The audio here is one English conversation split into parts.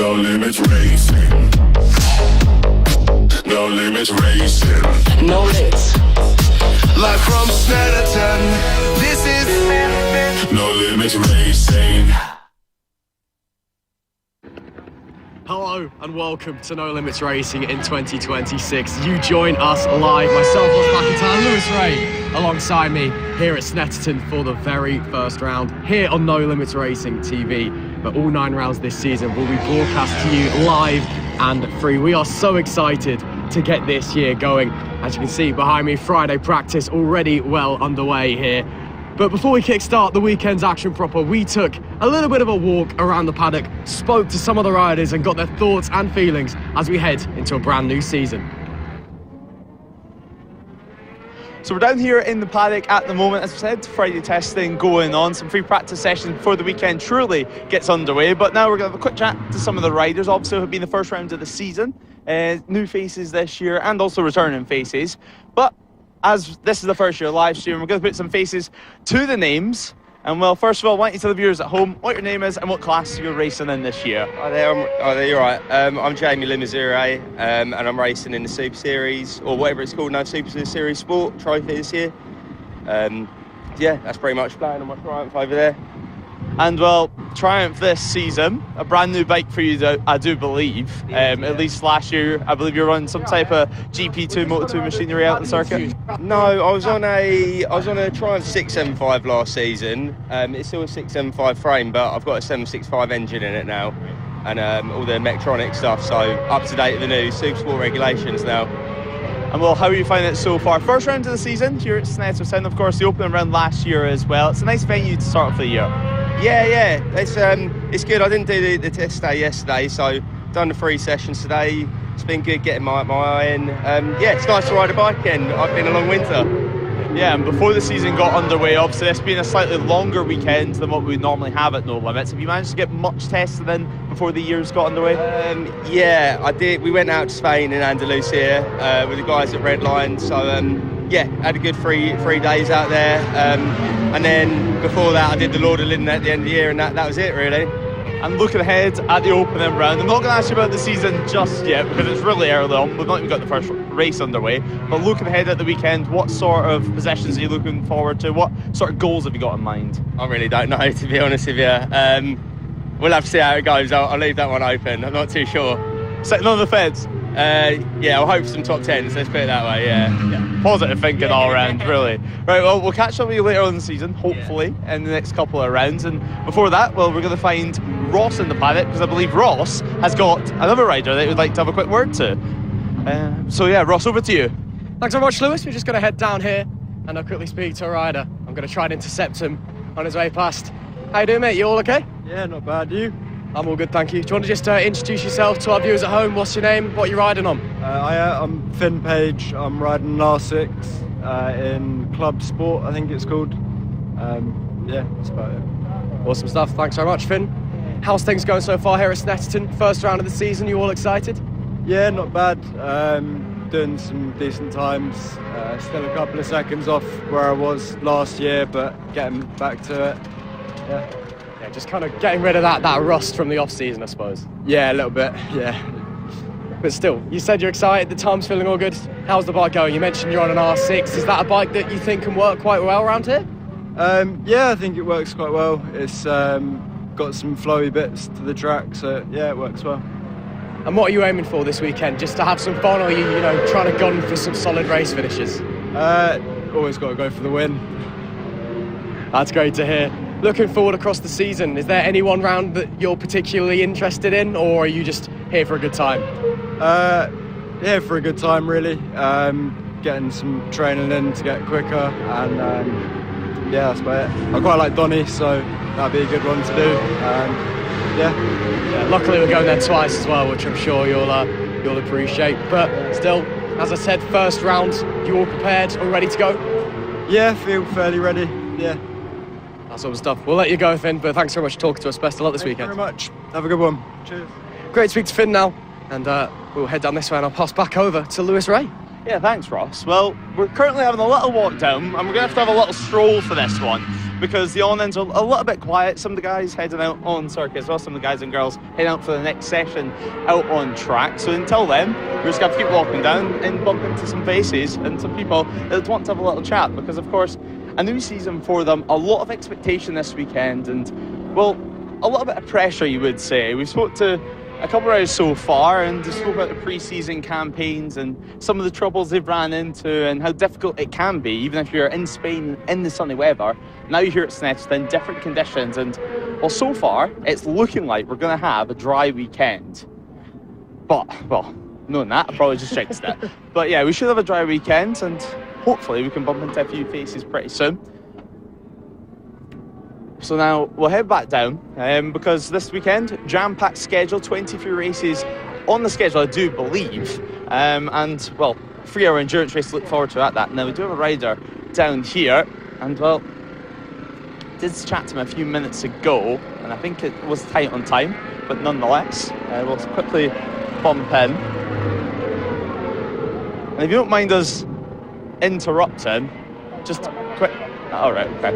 No limits racing. No limits racing. No limits. Live from Snetterton. This is No Limits Racing. Hello and welcome to No Limits Racing in 2026. You join us live, myself, Ross McIntyre, Lewis Ray, alongside me here at Snetterton for the very first round here on No Limits Racing TV. But all 9 rounds this season will be broadcast to you live and free. We are so excited to get this year going. As you can see behind me, Friday practice already well underway here. But before we kickstart the weekend's action proper, we took a little bit of a walk around the paddock, spoke to some of the riders and got their thoughts and feelings as we head into a brand new season. So we're down here in the paddock at the moment, as I said, Friday testing going on, some free practice sessions before the weekend truly gets underway. But now we're going to have a quick chat to some of the riders, obviously who have been the first round of the season, new faces this year and also returning faces. But as this is the first year live stream, we're going to put some faces to the names. And well, first of all, I want you to tell the viewers at home what your name is and what class you're racing in this year. Hi there, you're right. I'm Jamie Limazure, and I'm racing in the Super Series, or whatever it's called now, Super Series Sport Trophy this year. Yeah, that's pretty much playing on my Triumph over there. And well, Triumph this season, a brand new bike for you, I do believe. At least last year, I believe you were running some type of GP2 Moto2 machinery out in the circuit. No, I was on a Triumph 675 last season. It's still a 675 frame, but I've got a 765 engine in it now, and all the Mectronic stuff. So up to date with the new Super Sport regulations now. And well, how are you finding it so far? First round of the season here at Snetterton, of course, the opening round last year as well. It's a nice venue to start off the year. Yeah, it's good. I didn't do the test day yesterday, so done the 3 sessions today. It's been good getting my eye in. Yeah, it's nice to ride a bike again. I've been a long winter. Yeah, and before the season got underway, obviously it's been a slightly longer weekend than what we normally have at No Limits. Have you managed to get much tested in before the years got underway? Yeah, I did. We went out to Spain in Andalusia with the guys at Redline, so yeah, had a good three days out there. And then before that, I did the Lord of Linden at the end of the year, and that was it, really. And looking ahead at the opening round, I'm not going to ask you about the season just yet because it's really early on. We've not even got the first race underway. But looking ahead at the weekend, what sort of possessions are you looking forward to? What sort of goals have you got in mind? I really don't know, to be honest with you. We'll have to see how it goes. I'll leave that one open. I'm not too sure. Sitting on the fence? Yeah, I'll hope for some top 10s, let's put it that way, yeah. Positive thinking all around, really. Right, well, we'll catch up with you later on in the season, hopefully, in the next couple of rounds. And before that, well, we're going to find Ross in the paddock, because I believe Ross has got another rider that he would like to have a quick word to. So yeah, Ross, over to you. Thanks very much, Lewis. We're just going to head down here and I'll quickly speak to a rider. I'm going to try and intercept him on his way past. How you doing, mate? You all okay? Yeah, not bad. You? I'm all good, thank you. Do you want to just introduce yourself to our viewers at home? What's your name? What are you riding on? I'm Finn Page. I'm riding an R6 in Club Sport, I think it's called. Yeah, that's about it. Awesome stuff. Thanks very much, Finn. How's things going so far here at Snetterton? First round of the season, you all excited? Yeah, not bad. Doing some decent times. Still a couple of seconds off where I was last year, but getting back to it. Yeah. Just kind of getting rid of that rust from the off-season, I suppose. Yeah, a little bit, yeah. But still, you said you're excited, the time's feeling all good. How's the bike going? You mentioned you're on an R6. Is that a bike that you think can work quite well around here? Yeah, I think it works quite well. It's got some flowy bits to the track, so yeah, it works well. And what are you aiming for this weekend? Just to have some fun, or are you trying to gun for some solid race finishes? Always got to go for the win. That's great to hear. Looking forward across the season, is there any one round that you're particularly interested in, or are you just here for a good time? Here for a good time, really. Getting some training in to get quicker, and yeah, that's about it. I quite like Donny, so that'd be a good one to do. Yeah. Luckily we're going there twice as well, which I'm sure you'll appreciate. But still, as I said, first round, you all prepared, all ready to go? Yeah, feel fairly ready, yeah. That sort of stuff. We'll let you go, Finn, but thanks very much for talking to us. Best of luck this weekend. Thank you very much. Have a good one. Cheers. Great to speak to Finn now, and we'll head down this way and I'll pass back over to Lewis Ray. Yeah, thanks, Ross. Well, we're currently having a little walk down, and we're going to have a little stroll for this one, because the on-ends are a little bit quiet. Some of the guys heading out on circuit as well, some of the guys and girls heading out for the next session out on track. So until then, we're just going to keep walking down and bump into some faces and some people that want to have a little chat, because of course, a new season for them, a lot of expectation this weekend, and well, a little bit of pressure, you would say. We spoke to a couple of riders so far and just spoke about the pre-season campaigns and some of the troubles they've ran into and how difficult it can be, even if you're in Spain in the sunny weather. Now you're here at Snetterton, different conditions, and well, so far it's looking like we're going to have a dry weekend. But, well, knowing that, I probably just jinxed it. But yeah, we should have a dry weekend, and hopefully we can bump into a few faces pretty soon. So now we'll head back down because this weekend, jam-packed schedule, 23 races on the schedule, I do believe. And well, 3-hour endurance race to look forward to at that. Now we do have a rider down here, and well, did chat to him a few minutes ago, and I think it was tight on time, but nonetheless, we'll quickly bump in. And if you don't mind us interrupting, just quick. All right, okay.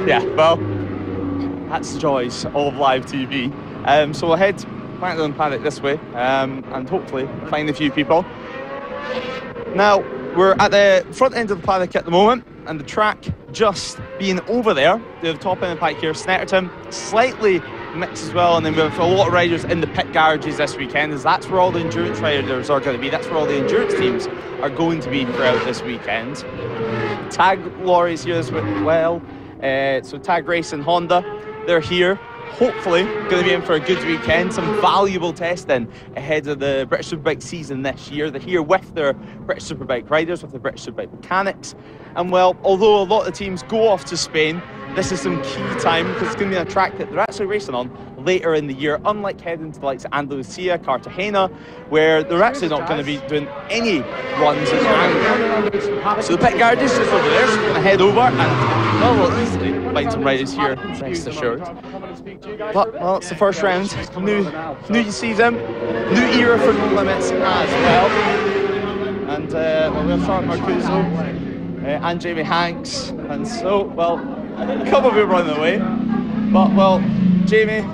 Yeah, well, that's the joys of live TV. So we'll head back to the paddock this way and hopefully find a few people. Now, we're at the front end of the paddock at the moment, and the track just being over there. The top end of the paddock here, Snetterton, slightly mixed as well, and then we have a lot of riders in the pit garages this weekend, as that's where all the endurance riders are going to be. That's where all the endurance teams are going to be throughout this weekend. Tag lorries here as well. So Tag Racing Honda, they're here. Hopefully going to be in for a good weekend, some valuable testing ahead of the British Superbike season this year. They're here with their British Superbike riders, with the British Superbike mechanics. And well, although a lot of the teams go off to Spain, this is some key time because it's going to be a track that they're actually racing on later in the year, unlike heading to the likes of Andalusia, Cartagena, where they're actually not going to be doing any runs at Rerun. So the pit garage is just over there, so we're going to head over and well, we'll easily find some riders here, rest assured. But, well, it's the first round, new season, new era for No Limits as well. And well, we have Charlotte Marcuso and Jamie Hanks, and so, well, a couple of people running away. But, well, Jamie,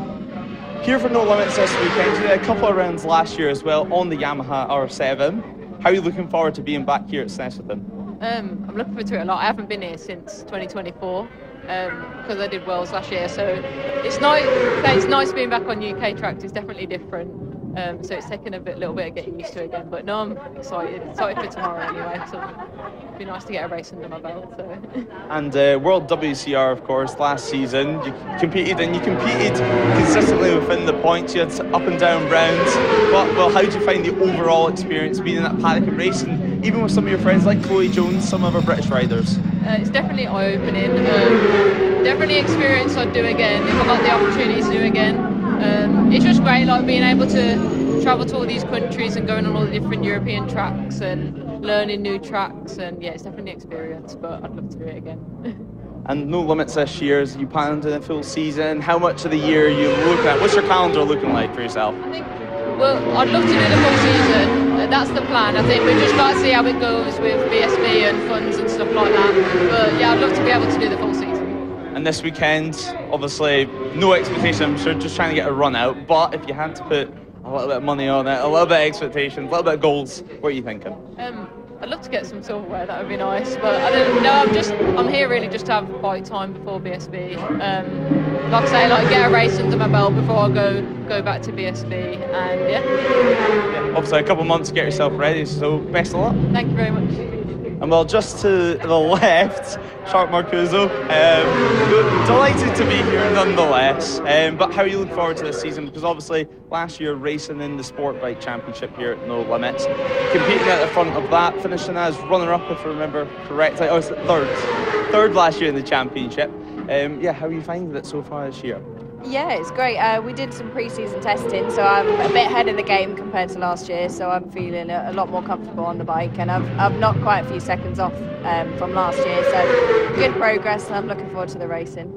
here for No Limits this weekend. You did a couple of rounds last year as well on the Yamaha R7. How are you looking forward to being back here at Snetterton? I'm looking forward to it a lot. I haven't been here since 2024 because I did Worlds last year, so it's nice being back on UK tracks. It's definitely different. So it's taken a little bit of getting used to it again, but no, I'm excited for tomorrow anyway. So it'd be nice to get a race under my belt. So. And World WCR, of course, last season you competed consistently within the points. You had up and down rounds. But well, how did you find the overall experience being in that paddock and racing, even with some of your friends like Chloe Jones, some of our British riders? It's definitely eye-opening. Definitely experience I'd do again if I got the opportunity to do again. It's just great, like being able to travel to all these countries and going on all the different European tracks and learning new tracks, and yeah, it's definitely an experience, but I'd love to do it again. And No Limits this year, as you plan on doing a full season, how much of the year are you looking at? What's your calendar looking like for yourself? I think, well, I'd love to do the full season. That's the plan. I think we've just got to see how it goes with BSB and funds and stuff like that. But yeah, I'd love to be able to do the full season. And this weekend, obviously, no expectation, I'm sure, just trying to get a run out. But if you had to put a little bit of money on it, a little bit of expectations, a little bit of goals, what are you thinking? I'd love to get some silverware, that would be nice. But I don't know, I'm here really just to have bike time before BSB. Like I say, get a race under my belt before I go back to BSB, and yeah. Obviously, a couple of months to get yourself ready, so best of luck. Thank you very much. And well, just to the left, Charlotte Marcuso, delighted to be here nonetheless. But how are you looking forward to this season? Because obviously last year racing in the Sportbike Championship here at No Limits, competing at the front of that, finishing as runner-up if I remember correctly. Oh, it's third last year in the championship. Yeah, how are you finding it so far this year? Yeah, it's great. We did some pre-season testing, so I'm a bit ahead of the game compared to last year, so I'm feeling a lot more comfortable on the bike, and I've knocked quite a few seconds off from last year, so good progress, and I'm looking forward to the racing.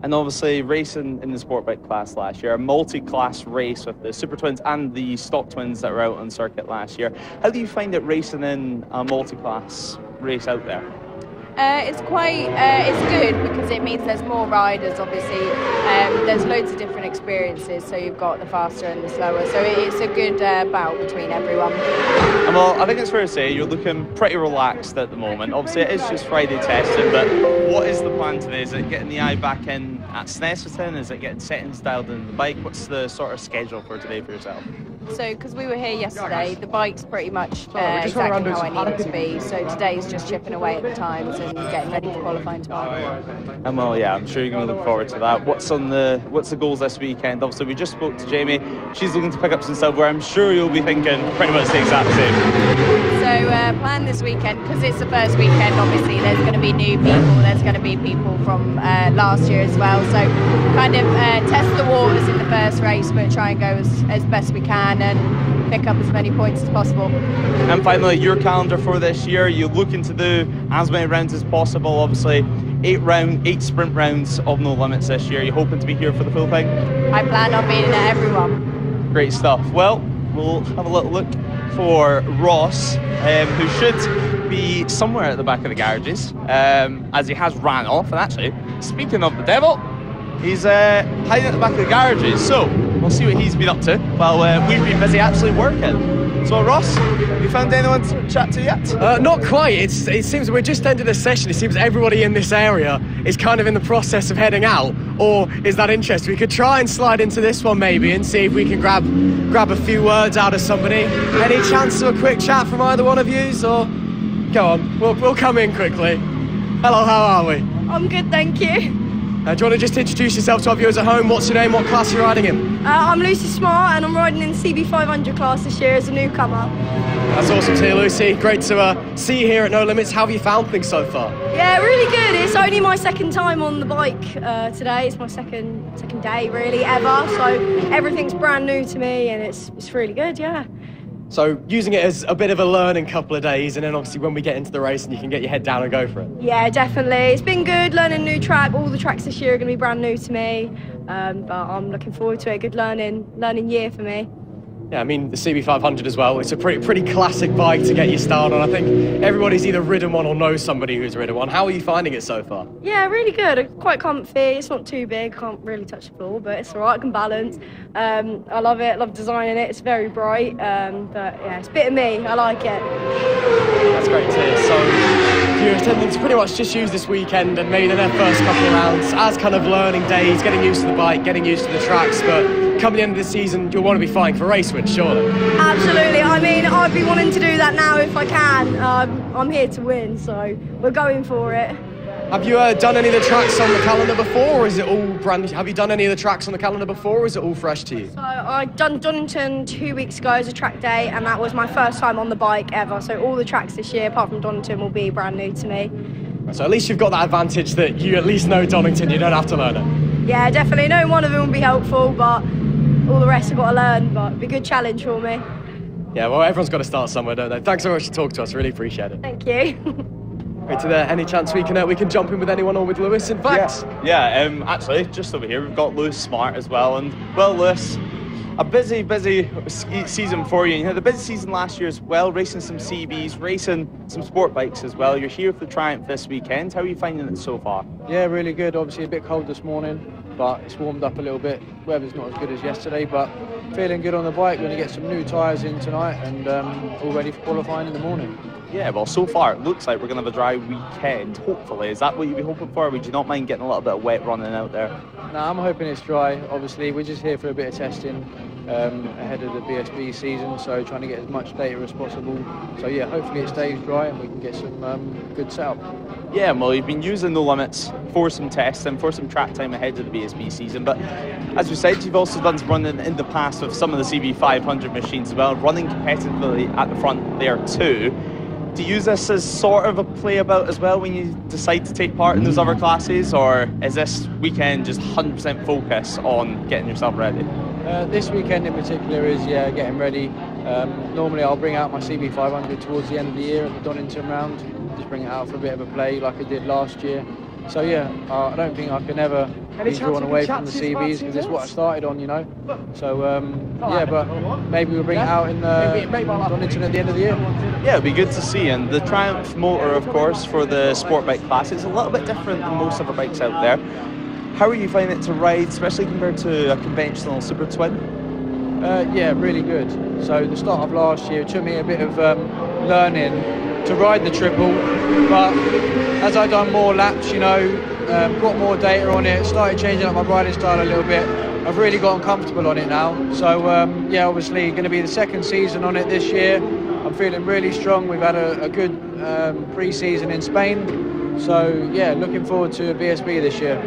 And obviously racing in the Sportbike class last year, a multi-class race with the Supertwins and the stock twins that were out on circuit last year. How do you find it racing in a multi-class race out there? It's good because it means there's more riders, obviously. There's loads of different experiences, so you've got the faster and the slower. So it's a good bout between everyone. And well, I think it's fair to say you're looking pretty relaxed at the moment. Obviously, it is just Friday testing, but what is the plan today? Is it getting the eye back in at Snetterton? Is it getting settings dialed in the bike? What's the sort of schedule for today for yourself? So, because we were here yesterday, the bike's pretty much exactly how I need it to be. So today's just chipping away at the times and getting ready for qualifying tomorrow. And well, yeah, I'm sure you're going to look forward to that. What's the goals this weekend? Obviously, we just spoke to Jamie. She's looking to pick up some silverware. I'm sure you'll be thinking pretty much the exact same. So, plan this weekend, because it's the first weekend, obviously, there's going to be new people. There's going to be people from last year as well. So, kind of test the waters in the first race, but try and go as best we can and pick up as many points as possible. And finally, your calendar for this year, you're looking to do as many rounds as possible. Obviously, 8 sprint rounds of No Limits this year. You're hoping to be here for the full thing? I plan on being at everyone. Great stuff. Well, we'll have a little look for Ross, who should be somewhere at the back of the garages, as he has ran off. And actually, speaking of the devil, he's hiding at the back of the garages. So we'll see what he's been up to while we've been busy actually working. So Ross, have you found anyone to chat to yet? Not quite. It seems we're just ended a session. It seems everybody in this area is kind of in the process of heading out, or is that interest? We could try and slide into this one maybe and see if we can grab a few words out of somebody. Any chance of a quick chat from either one of yous, or go on? We'll come in quickly. Hello, how are we? I'm good, thank you. Do you want to just introduce yourself to our viewers at home? What's your name? What class are you riding in? I'm Lucy Smart and I'm riding in the CB500 class this year as a newcomer. That's awesome to hear, Lucy. Great to see you here at No Limits. How have you found things so far? Yeah, really good. It's only my second time on the bike today. It's my second day really ever, so everything's brand new to me and it's really good, yeah. So using it as a bit of a learning couple of days, and then obviously when we get into the race and you can get your head down and go for it. Yeah, definitely. It's been good learning a new track. All the tracks this year are going to be brand new to me, but I'm looking forward to it. A good learning year for me. Yeah, I mean, the CB500 as well, it's a pretty classic bike to get you started on. I think everybody's either ridden one or knows somebody who's ridden one. How are you finding it so far? Yeah, really good. Quite comfy. It's not too big. Can't really touch the floor, but it's all right. I can balance. I love it. Love designing it. It's very bright, but yeah, it's a bit of me. I like it. That's great to hear. So your attendants pretty much just used this weekend and made in their first couple of rounds as kind of learning days, getting used to the bike, getting used to the tracks, but come the end of the season, you'll want to be fighting for race wins, surely. Absolutely. I mean, I'd be wanting to do that now if I can. I'm here to win, so we're going for it. Have you done any of the tracks on the calendar before, or is it all brand new? Have you done any of the tracks on the calendar before, or is it all fresh to you? So I've done Donington 2 weeks ago as a track day, and that was my first time on the bike ever. So all the tracks this year, apart from Donington, will be brand new to me. So at least you've got that advantage that you at least know Donington, you don't have to learn it. Yeah, definitely. No one of them will be helpful, but all the rest I've got to learn, but it'll be a good challenge for me. Yeah, well, everyone's got to start somewhere, don't they? Thanks so much for talking to us, really appreciate it. Thank you. Right, so any chance we can jump in with anyone or with Lewis, in fact? Yeah, actually, just over here, we've got Lewis Smart as well. And, well, Lewis, a busy season for you. You had a busy season last year as well, racing some CBs, racing some sport bikes as well. You're here for the Triumph this weekend. How are you finding it so far? Yeah, really good. Obviously a bit cold this morning, but it's warmed up a little bit. Weather's not as good as yesterday, but feeling good on the bike. We're going to get some new tyres in tonight and all ready for qualifying in the morning. Yeah, well, so far it looks like we're going to have a dry weekend, hopefully. Is that what you'd be hoping for, or would you not mind getting a little bit of wet running out there? No, I'm hoping it's dry. Obviously, we're just here for a bit of testing ahead of the BSB season, so trying to get as much data as possible. So yeah, hopefully it stays dry and we can get some good setup. Yeah, well, you've been using No Limits for some testing, for some track time ahead of the BSB season, but as you said, you've also done some running in the past with some of the CB500 machines as well, running competitively at the front there too. Do you use this as sort of a play about as well when you decide to take part in those other classes, or is this weekend just 100% focus on getting yourself ready? This weekend in particular is getting ready. Normally I'll bring out my CB500 towards the end of the year at the Donington round, just bring it out for a bit of a play like I did last year. So yeah, I don't think I can ever be drawn away from the CVs because it's what I started on, you know. So yeah, but maybe we'll bring it out in Donington at the end of the year. Yeah, it'll be good to see. And the Triumph motor, of course, for the Sportbike class is a little bit different than most other bikes out there. How are you finding it to ride, especially compared to a conventional Supertwin? Yeah, really good. So the start of last year took me a bit of learning to ride the triple, but as I've done more laps, you know, got more data on it, started changing up my riding style a little bit, I've really gotten comfortable on it now. So yeah, obviously going to be the second season on it this year. I'm feeling really strong. We've had a good pre-season in Spain, so yeah, looking forward to a BSB this year.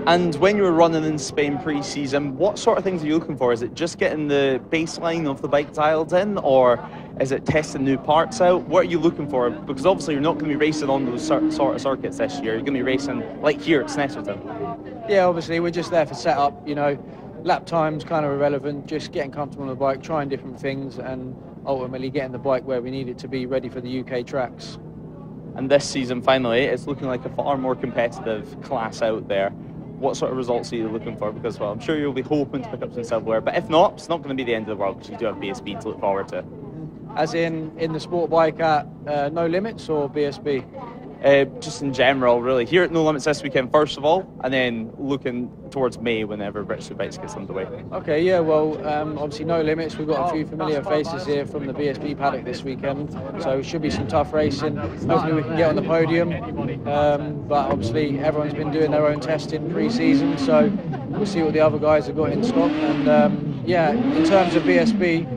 And when you were running in Spain pre-season, what sort of things are you looking for? Is it just getting the baseline of the bike dialed in, or is it testing new parts out? What are you looking for? Because obviously you're not going to be racing on those sort of circuits this year. You're going to be racing like here at Snetterton. Yeah, obviously we're just there for setup, you know. Lap time's kind of irrelevant, just getting comfortable on the bike, trying different things, and ultimately getting the bike where we need it to be, ready for the UK tracks. And this season, finally, it's looking like a far more competitive class out there. What sort of results are you looking for? Because, well, I'm sure you'll be hoping to pick up some silverware, but if not, it's not going to be the end of the world because you do have BSB to look forward to. As in the Sportbike at No Limits or BSB? Just in general, really. Here at No Limits this weekend, first of all, and then looking towards May whenever British Superbikes gets underway. Okay, yeah, well, obviously No Limits. We've got a few familiar faces here from the BSB paddock this weekend, so it should be some tough racing. Hopefully we can get on the podium, but obviously everyone's been doing their own testing pre-season, so we'll see what the other guys have got in stock. And yeah, in terms of BSB,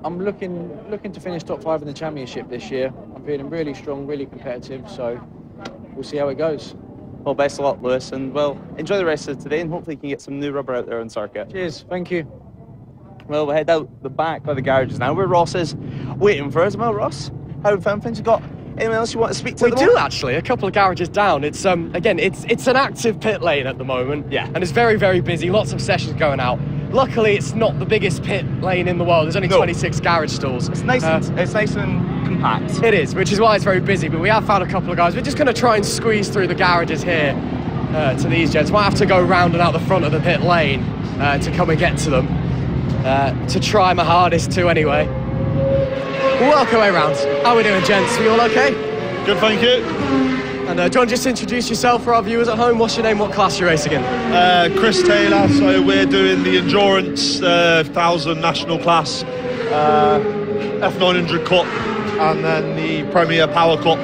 I'm looking to finish top 5 in the championship this year. I'm feeling really strong, really competitive, so we'll see how it goes. Well, best of luck, Lewis, and well, enjoy the rest of today, and hopefully you can get some new rubber out there on circuit. Cheers, thank you. Well, we'll head out the back by the garages now, where Ross is waiting for us. Well, Ross, how have you found things? You got anyone else you want to speak to? We do actually, a couple of garages down. It's again, it's an active pit lane at the moment. Yeah. And it's very, very busy. Lots of sessions going out. Luckily, it's not the biggest pit lane in the world. There's only 26 garage stalls. It's nice and compact. It is, which is why it's very busy. But we have found a couple of guys. We're just going to try and squeeze through the garages here to these gents. Might have to go round and out the front of the pit lane to come and get to them. To try my hardest to, anyway. We'll work our way around. How are we doing, gents? Are we all okay? Good, thank you. And do you want to just introduce yourself for our viewers at home? What's your name? What class you're racing in? Chris Taylor. So we're doing the Endurance 1000 National Class, F900 Cup, and then the Premier Power Cup.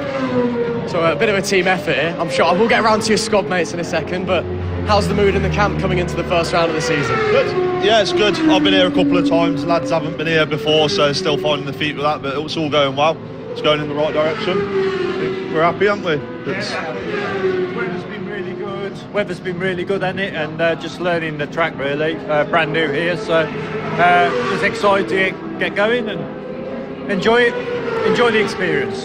So a bit of a team effort here. I'm sure we'll get around to your squad mates in a second, but how's the mood in the camp coming into the first round of the season? Good. Yeah, it's good. I've been here a couple of times. Lads haven't been here before, so still finding the feet with that, but it's all going well. It's going in the right direction. We're happy, aren't we? Weather's been really good. Weather's been really good, hasn't it? And just learning the track, really. Brand new here, so just excited to get going and enjoy it. Enjoy the experience.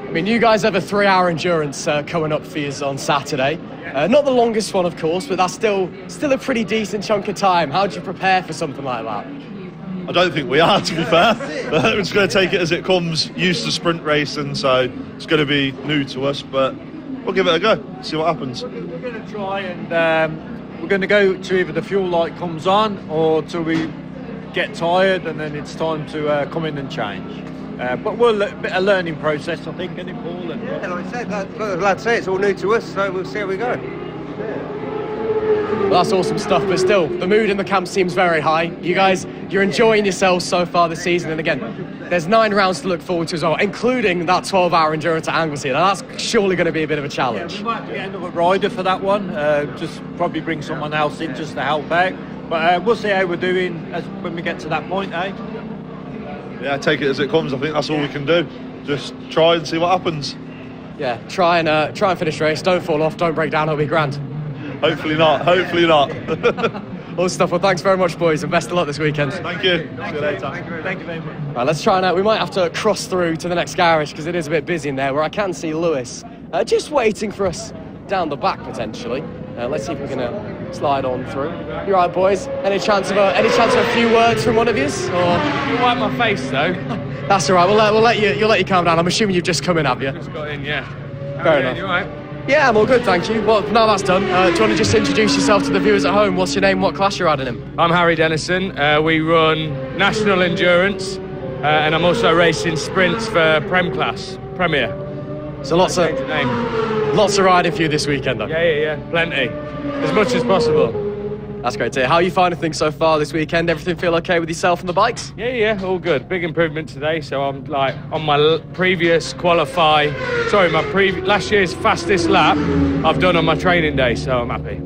I mean, you guys have a 3-hour endurance coming up for you on Saturday. Not the longest one, of course, but that's still a pretty decent chunk of time. How do you prepare for something like that? I don't think we are, to be fair. But we're just going to take it as it comes. Used to sprint racing, so it's going to be new to us, but we'll give it a go, see what happens. We're going to try and we're going to go to either the fuel light comes on or till we get tired and then it's time to come in and change. But we're a bit of a learning process, I think, isn't it, Paul? Yeah, like I said, like the lad said, it's all new to us, so we'll see how we go. Well, that's awesome stuff, but still, the mood in the camp seems very high. You guys, you're enjoying yourselves so far this season, and again, there's 9 rounds to look forward to as well, including that 12-hour endurance at Anglesey. Now, that's surely going to be a bit of a challenge. Yeah, we might get another rider for that one, just probably bring someone else in just to help out. But we'll see how we're doing when we get to that point, eh? Yeah, take it as it comes. I think that's all we can do. Just try and see what happens. Yeah, try and finish the race. Don't fall off, don't break down, it'll be grand. Hopefully not, hopefully not. All stuff. Well, thanks very much, boys, and best of luck this weekend. Thank you. See you later. Thank you very much. Right, let's try now. We might have to cross through to the next garage because it is a bit busy in there, where I can see Lewis just waiting for us down the back potentially. Let's see if we're gonna slide on through. You right, boys? Any chance of a few words from one of you? You wipe my face though. That's all right. We'll let you calm down. I'm assuming you've just come in, have you? Just got in, yeah. Fair enough. You all right? Yeah, I'm all good, thank you. Well, now that's done, do you want to just introduce yourself to the viewers at home? What's your name, what class you're riding in? I'm Harry Dennison. We run National Endurance, and I'm also racing sprints for Prem class, Premier. So lots of riding for you this weekend, though? Yeah, plenty. As much as possible. That's great to hear. How are you finding things so far this weekend? Everything feel okay with yourself and the bikes? Yeah, all good. Big improvement today. So I'm like on my last year's fastest lap I've done on my training day. So I'm happy.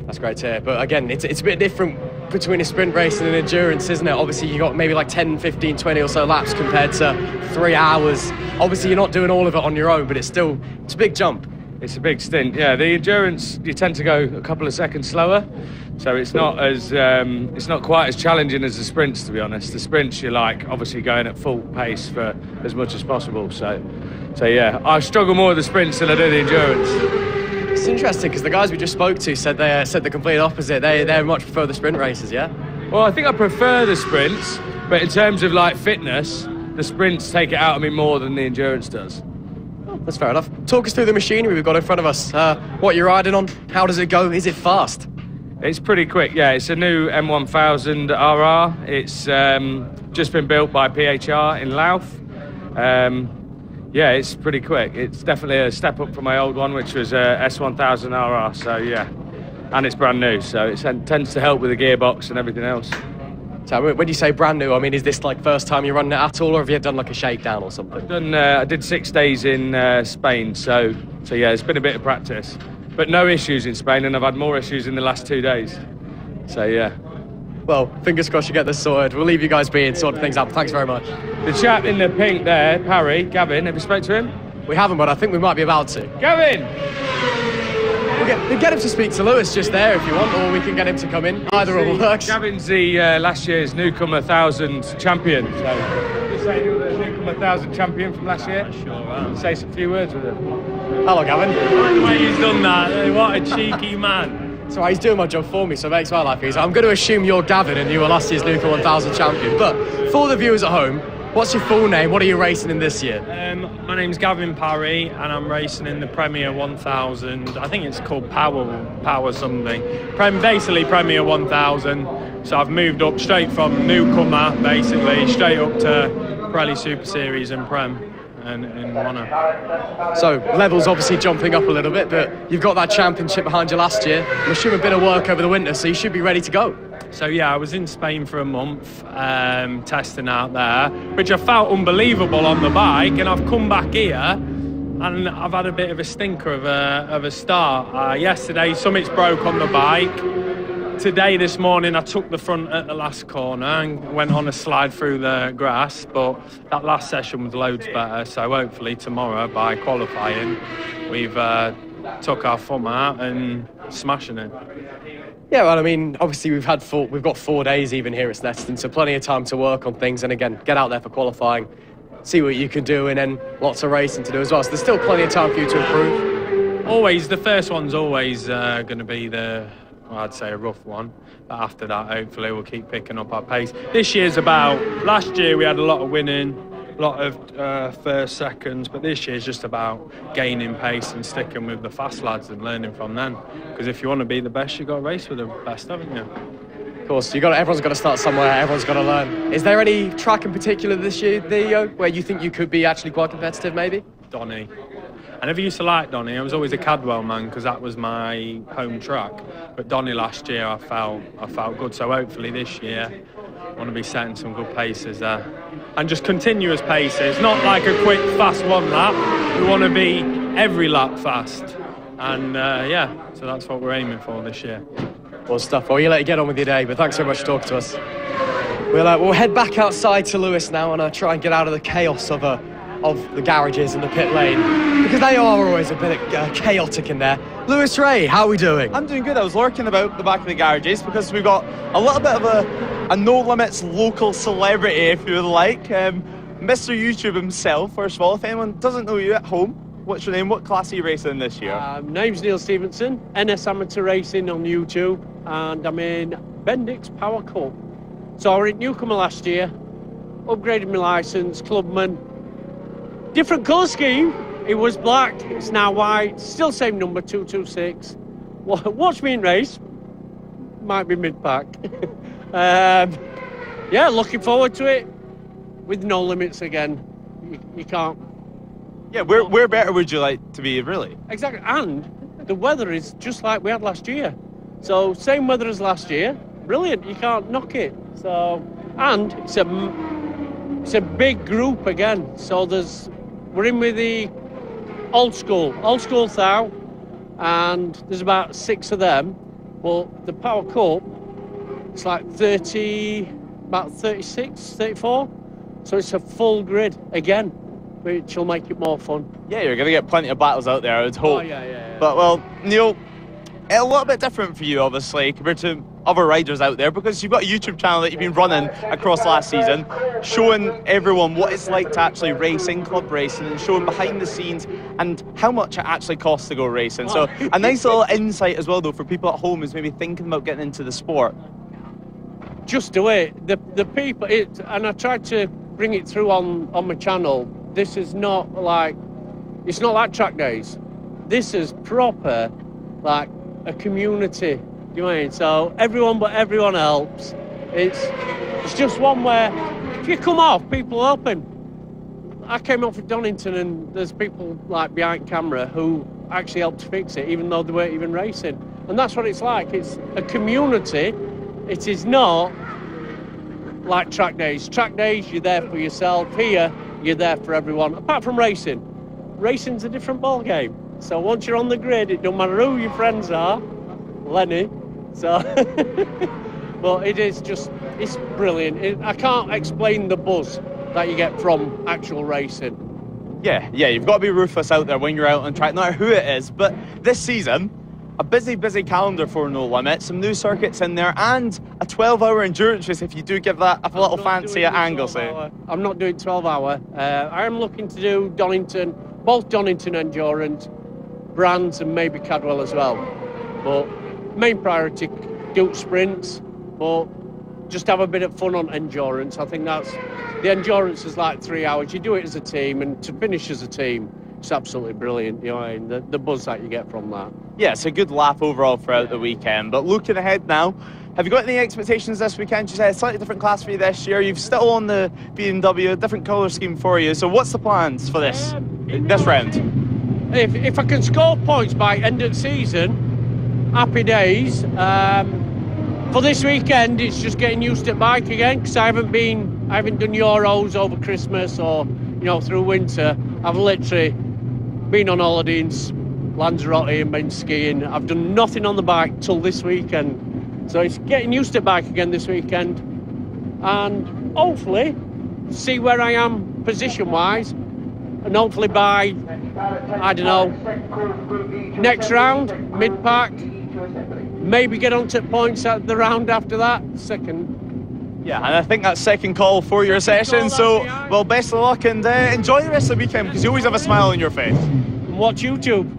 That's great to hear. But again, it's a bit different between a sprint race and an endurance, isn't it? Obviously, you got maybe like 10, 15, 20 or so laps compared to 3 hours. Obviously, you're not doing all of it on your own, but it's a big jump. It's a big stint. Yeah, the endurance, you tend to go a couple of seconds slower. So it's not quite as challenging as the sprints, to be honest. The sprints, you're like obviously going at full pace for as much as possible. So yeah, I struggle more with the sprints than I do the endurance. It's interesting because the guys we just spoke to said the complete opposite. They much prefer the sprint races, yeah? Well, I think I prefer the sprints, but in terms of like fitness, the sprints take it out of me more than the endurance does. Oh, that's fair enough. Talk us through the machinery we've got in front of us. What you're riding on? How does it go? Is it fast? It's pretty quick, yeah. It's a new M1000 RR. It's just been built by PHR in Louth. Yeah, it's pretty quick. It's definitely a step up from my old one, which was a S1000 RR. So yeah, and it's brand new, so it tends to help with the gearbox and everything else. So when you say brand new, I mean, is this like first time you're running it at all, or have you done like a shakedown or something? I did 6 days in Spain, so yeah, it's been a bit of practice. But no issues in Spain, and I've had more issues in the last 2 days. So yeah. Well, fingers crossed you get this sorted. We'll leave you guys be and sort things out. Thanks very much. The chap in the pink there, Gavin, have you spoke to him? We haven't, but I think we might be about to. Gavin! We'll get him to speak to Lewis just there if you want, or we can get him to come in. Either or works. Gavin's the last year's Newcomer 1000 champion. So just say you're the Newcomer 1000 champion from last year. Sure. Say some few words with him. Hello, Gavin. The way he's done that, what a cheeky man. So he's doing my job for me, so it makes my life easier. I'm going to assume you're Gavin and you were last year's Newcomer 1000 champion. But for the viewers at home, what's your full name? What are you racing in this year? My name's Gavin Parry, and I'm racing in the Premier 1000. I think it's called Power something. Basically Premier 1000. So I've moved up straight from newcomer, basically, straight up to Pirelli Super Series and Prem. In Mono. So levels obviously jumping up a little bit, but you've got that championship behind you last year. I'm assuming a bit of work over the winter, so you should be ready to go. So yeah, I was in Spain for a month testing out there, which I felt unbelievable on the bike, and I've come back here and I've had a bit of a stinker of a start. Yesterday something's broke on the bike. Today, this morning, I took the front at the last corner and went on a slide through the grass, but that last session was loads better, so hopefully tomorrow, by qualifying, we've took our thumb out and smashing it. Yeah, well, I mean, obviously we've got 4 days even here at Snetterton, so plenty of time to work on things, and again, get out there for qualifying, see what you can do, and then lots of racing to do as well, so there's still plenty of time for you to improve. Always, the first one's always going to be I'd say a rough one, but after that hopefully we'll keep picking up our pace. This year's last year we had a lot of winning, a lot of first, seconds, but this year's just about gaining pace and sticking with the fast lads and learning from them. Because if you want to be the best, you've got to race with the best, haven't you? Of course, everyone's got to start somewhere, everyone's got to learn. Is there any track in particular this year, Theo, where you think you could be actually quite competitive maybe? Donny. I never used to like Donny. I was always a Cadwell man because that was my home track. But Donny last year, I felt good. So hopefully this year, I want to be setting some good paces there. And just continuous paces, not like a quick, fast one lap. We want to be every lap fast. And yeah, so that's what we're aiming for this year. Well, stuff. Well, you let you get on with your day, but thanks so much for talking to us. We'll head back outside to Lewis now and try and get out of the chaos of the garages and the pit lane, because they are always a bit chaotic in there. Lewis Ray, how are we doing? I'm doing good. I was lurking about the back of the garages because we've got a little bit of a No Limits local celebrity, if you would like. Mr. YouTube himself, first of all. If anyone doesn't know you at home, what's your name? What class are you racing this year? Name's Neil Stevenson, NS Amateur Racing on YouTube, and I'm in Bendix Power Cup. So I was in Newcomer last year, upgraded my licence, clubman. Different colour scheme It was black, it's now white, still same number, 226. Watch me in race, might be mid-pack. Yeah, looking forward to it with no limits again. You can't. Yeah, where better would you like to be, really? Exactly, and the weather is just like we had last year. So same weather as last year, brilliant, you can't knock it. So, and it's a big group again. So we're in with the old school Thou, and there's about 6 of them. Well, the Power Cup, it's like about 36, 34. So it's a full grid again, which will make it more fun. Yeah, you're going to get plenty of battles out there, I would hope. Oh, yeah. But, well, Neil, a little bit different for you, obviously, compared to other riders out there, because you've got a YouTube channel that you've been running across last season, showing everyone what it's like to actually race in club racing and showing behind the scenes and how much it actually costs to go racing. So a nice little insight as well, though, for people at home who's maybe thinking about getting into the sport. Just do it. The people, and I tried to bring it through on my channel. This is not like, it's not like track days. This is proper, like a community. Do you know what I mean? So everyone helps. It's just one where if you come off, people helping. I came off at Donington and there's people like behind camera who actually helped fix it, even though they weren't even racing. And that's what it's like. It's a community. It is not like track days. Track days, you're there for yourself. Here, you're there for everyone. Apart from racing. Racing's a different ball game. So once you're on the grid, it don't matter who your friends are. Lenny. So, but it's brilliant. I can't explain the buzz that you get from actual racing. Yeah, you've got to be ruthless out there when you're out on track, no matter who it is. But this season, a busy calendar for No Limit, some new circuits in there, and a 12-hour endurance race if you do give that a little fancy at Anglesey. I'm not doing 12-hour. I am looking to do Donington, both Donington Endurance, Brands and maybe Cadwell as well. But main priority, do sprints, but just have a bit of fun on endurance. I think the endurance is like 3 hours. You do it as a team, and to finish as a team, it's absolutely brilliant. You know, the buzz that you get from that. Yeah, it's a good laugh overall throughout the weekend. But looking ahead now, have you got any expectations this weekend? You said a slightly different class for you this year. You've still on the BMW, a different colour scheme for you. So what's the plans for this round? If I can score points by end of the season, happy days. For this weekend, it's just getting used to bike again, because I haven't done Euros over Christmas or through winter. I've literally been on holiday in Lanzarote and been skiing. I've done nothing on the bike till this weekend, so it's getting used to bike again this weekend, and hopefully see where I am position wise, and hopefully by next round mid-pack, maybe get onto points at the round after that, second. Yeah, and I think that's second call for your session. So, well, best of luck and enjoy the rest of the weekend, because you always have a smile on your face. And watch YouTube.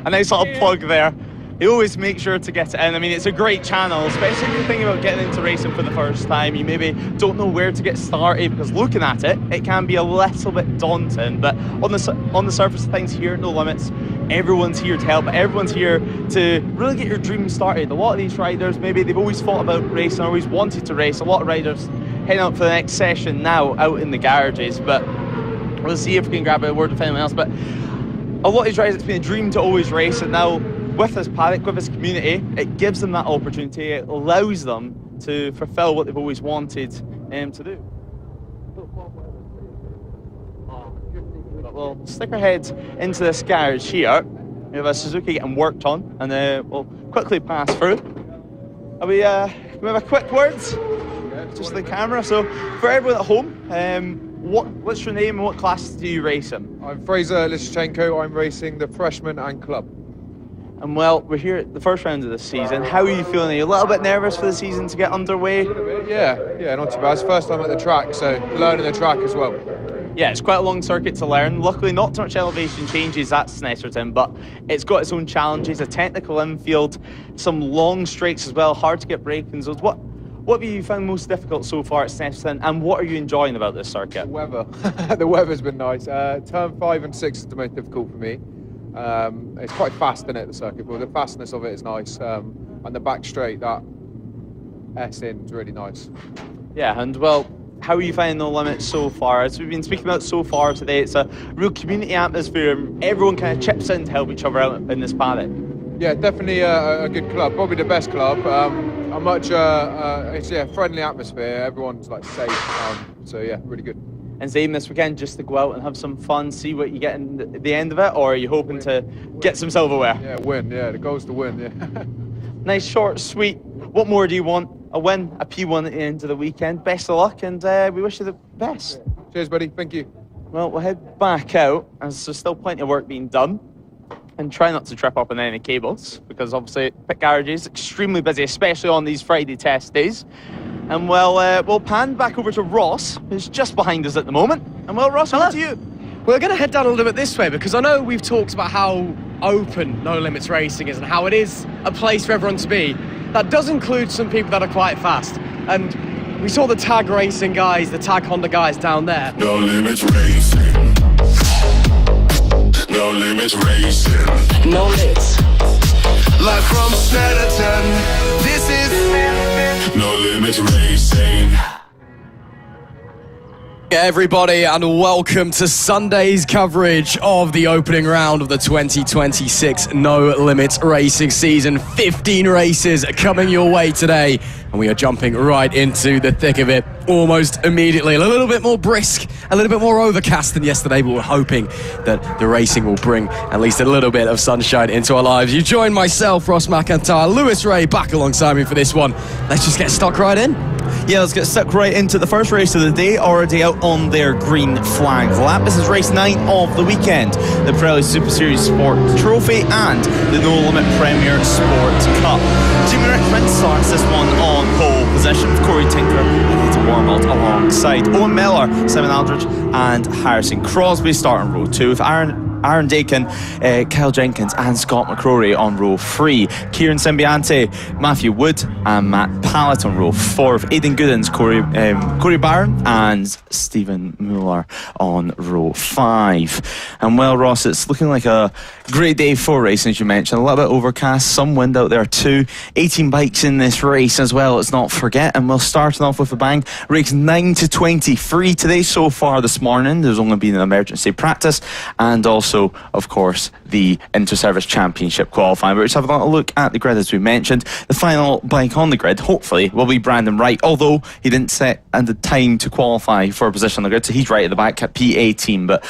A nice little plug there. You always make sure to get it in. I mean, it's a great channel, especially if you're thinking about getting into racing for the first time. You maybe don't know where to get started, because looking at it, it can be a little bit daunting. But on the surface of things here at No Limits, everyone's here to help. Everyone's here to really get your dreams started. A lot of these riders, maybe they've always thought about racing, always wanted to race. A lot of riders heading up for the next session now out in the garages. But we'll see if we can grab a word with anyone else. But a lot of these riders, it's been a dream to always race, and now with this paddock, with this community, it gives them that opportunity. It allows them to fulfill what they've always wanted to do. But we'll stick our heads into this garage here. We have a Suzuki getting worked on, and we'll quickly pass through. We have a quick word, just the camera. So for everyone at home, what's your name and what class do you race in? I'm Fraser Lischenko. I'm racing the freshman and club. And well, we're here at the first round of the season. How are you feeling? Are you a little bit nervous for the season to get underway? Yeah, not too bad. It's first time at the track, so learning the track as well. Yeah, it's quite a long circuit to learn. Luckily, not too much elevation changes at Snetterton, but it's got its own challenges. A technical infield, some long straights as well, hard to get break-ins. What What have you found most difficult so far at Snetterton, and what are you enjoying about this circuit? The weather. The weather's been nice. Turn 5 and 6 is the most difficult for me. It's quite fast, isn't it, the circuit, but the fastness of it is nice. And the back straight, that S-in is really nice. Yeah, and well, how are you finding No Limits so far? As we've been speaking about so far today, it's a real community atmosphere, and everyone kind of chips in to help each other out in this paddock. Yeah, definitely a good club, probably the best club. It's a friendly atmosphere, everyone's like safe, so yeah, really good. And same this weekend, just to go out and have some fun, see what you get in the end of it, or are you hoping to get some silverware? Yeah, win, yeah, the goal's to win, yeah. Nice, short, sweet. What more do you want? A win, a P1 at the end of the weekend. Best of luck, and we wish you the best. Cheers, buddy, thank you. Well, we'll head back out, as there's still plenty of work being done. And try not to trip up on any cables, because obviously pit garage is extremely busy, especially on these Friday test days. And we'll pan back over to Ross, who's just behind us at the moment. And well, Ross, over to you. We're going to head down a little bit this way, because I know we've talked about how open No Limits Racing is and how it is a place for everyone to be. That does include some people that are quite fast. And we saw the tag racing guys, the tag Honda guys down there. No Limits Racing. No Limits Racing. No Limits. Live from Snetterton. This is No Limits Racing. Everybody, and welcome to Sunday's coverage of the opening round of the 2026 No Limits Racing season. 15 races coming your way today, and we are jumping right into the thick of it almost immediately. A little bit more brisk, a little bit more overcast than yesterday, but we're hoping that the racing will bring at least a little bit of sunshine into our lives. You join myself, Ross McIntyre, Lewis Ray back alongside me for this one. Let's just get stuck right in. Yeah, let's get stuck right into the first race of the day, already out on their green flag lap. This is race 9 of the weekend, the Pirelli Super Series Sport Trophy and the No Limit Premier Sport Cup. Jimmy Richmond starts this one on pole position with Corey Tinker and Peter Warmelt alongside Owen Miller, Simon Aldridge and Harrison Crosby starting row 2 with Aaron Dakin, Kyle Jenkins and Scott McCrory on row 3. Kieran Sembiante, Matthew Wood and Matt Pallett on row 4 with Aidan Goodins, Corey Barron and Stephen Mueller on row 5. And well, Ross, it's looking like a great day for racing, as you mentioned. A little bit overcast, some wind out there too. 18 bikes in this race as well, let's not forget. And we'll start off with a bang. Race 9 to 23 today so far this morning. There's only been an emergency practice and also, of course, the Inter-Service Championship qualifying. We're just having a look at the grid as we mentioned. The final bike on the grid, hopefully, will be Brandon Wright, although he didn't set the time to qualify for a position on the grid, so he's right at the back at P18. But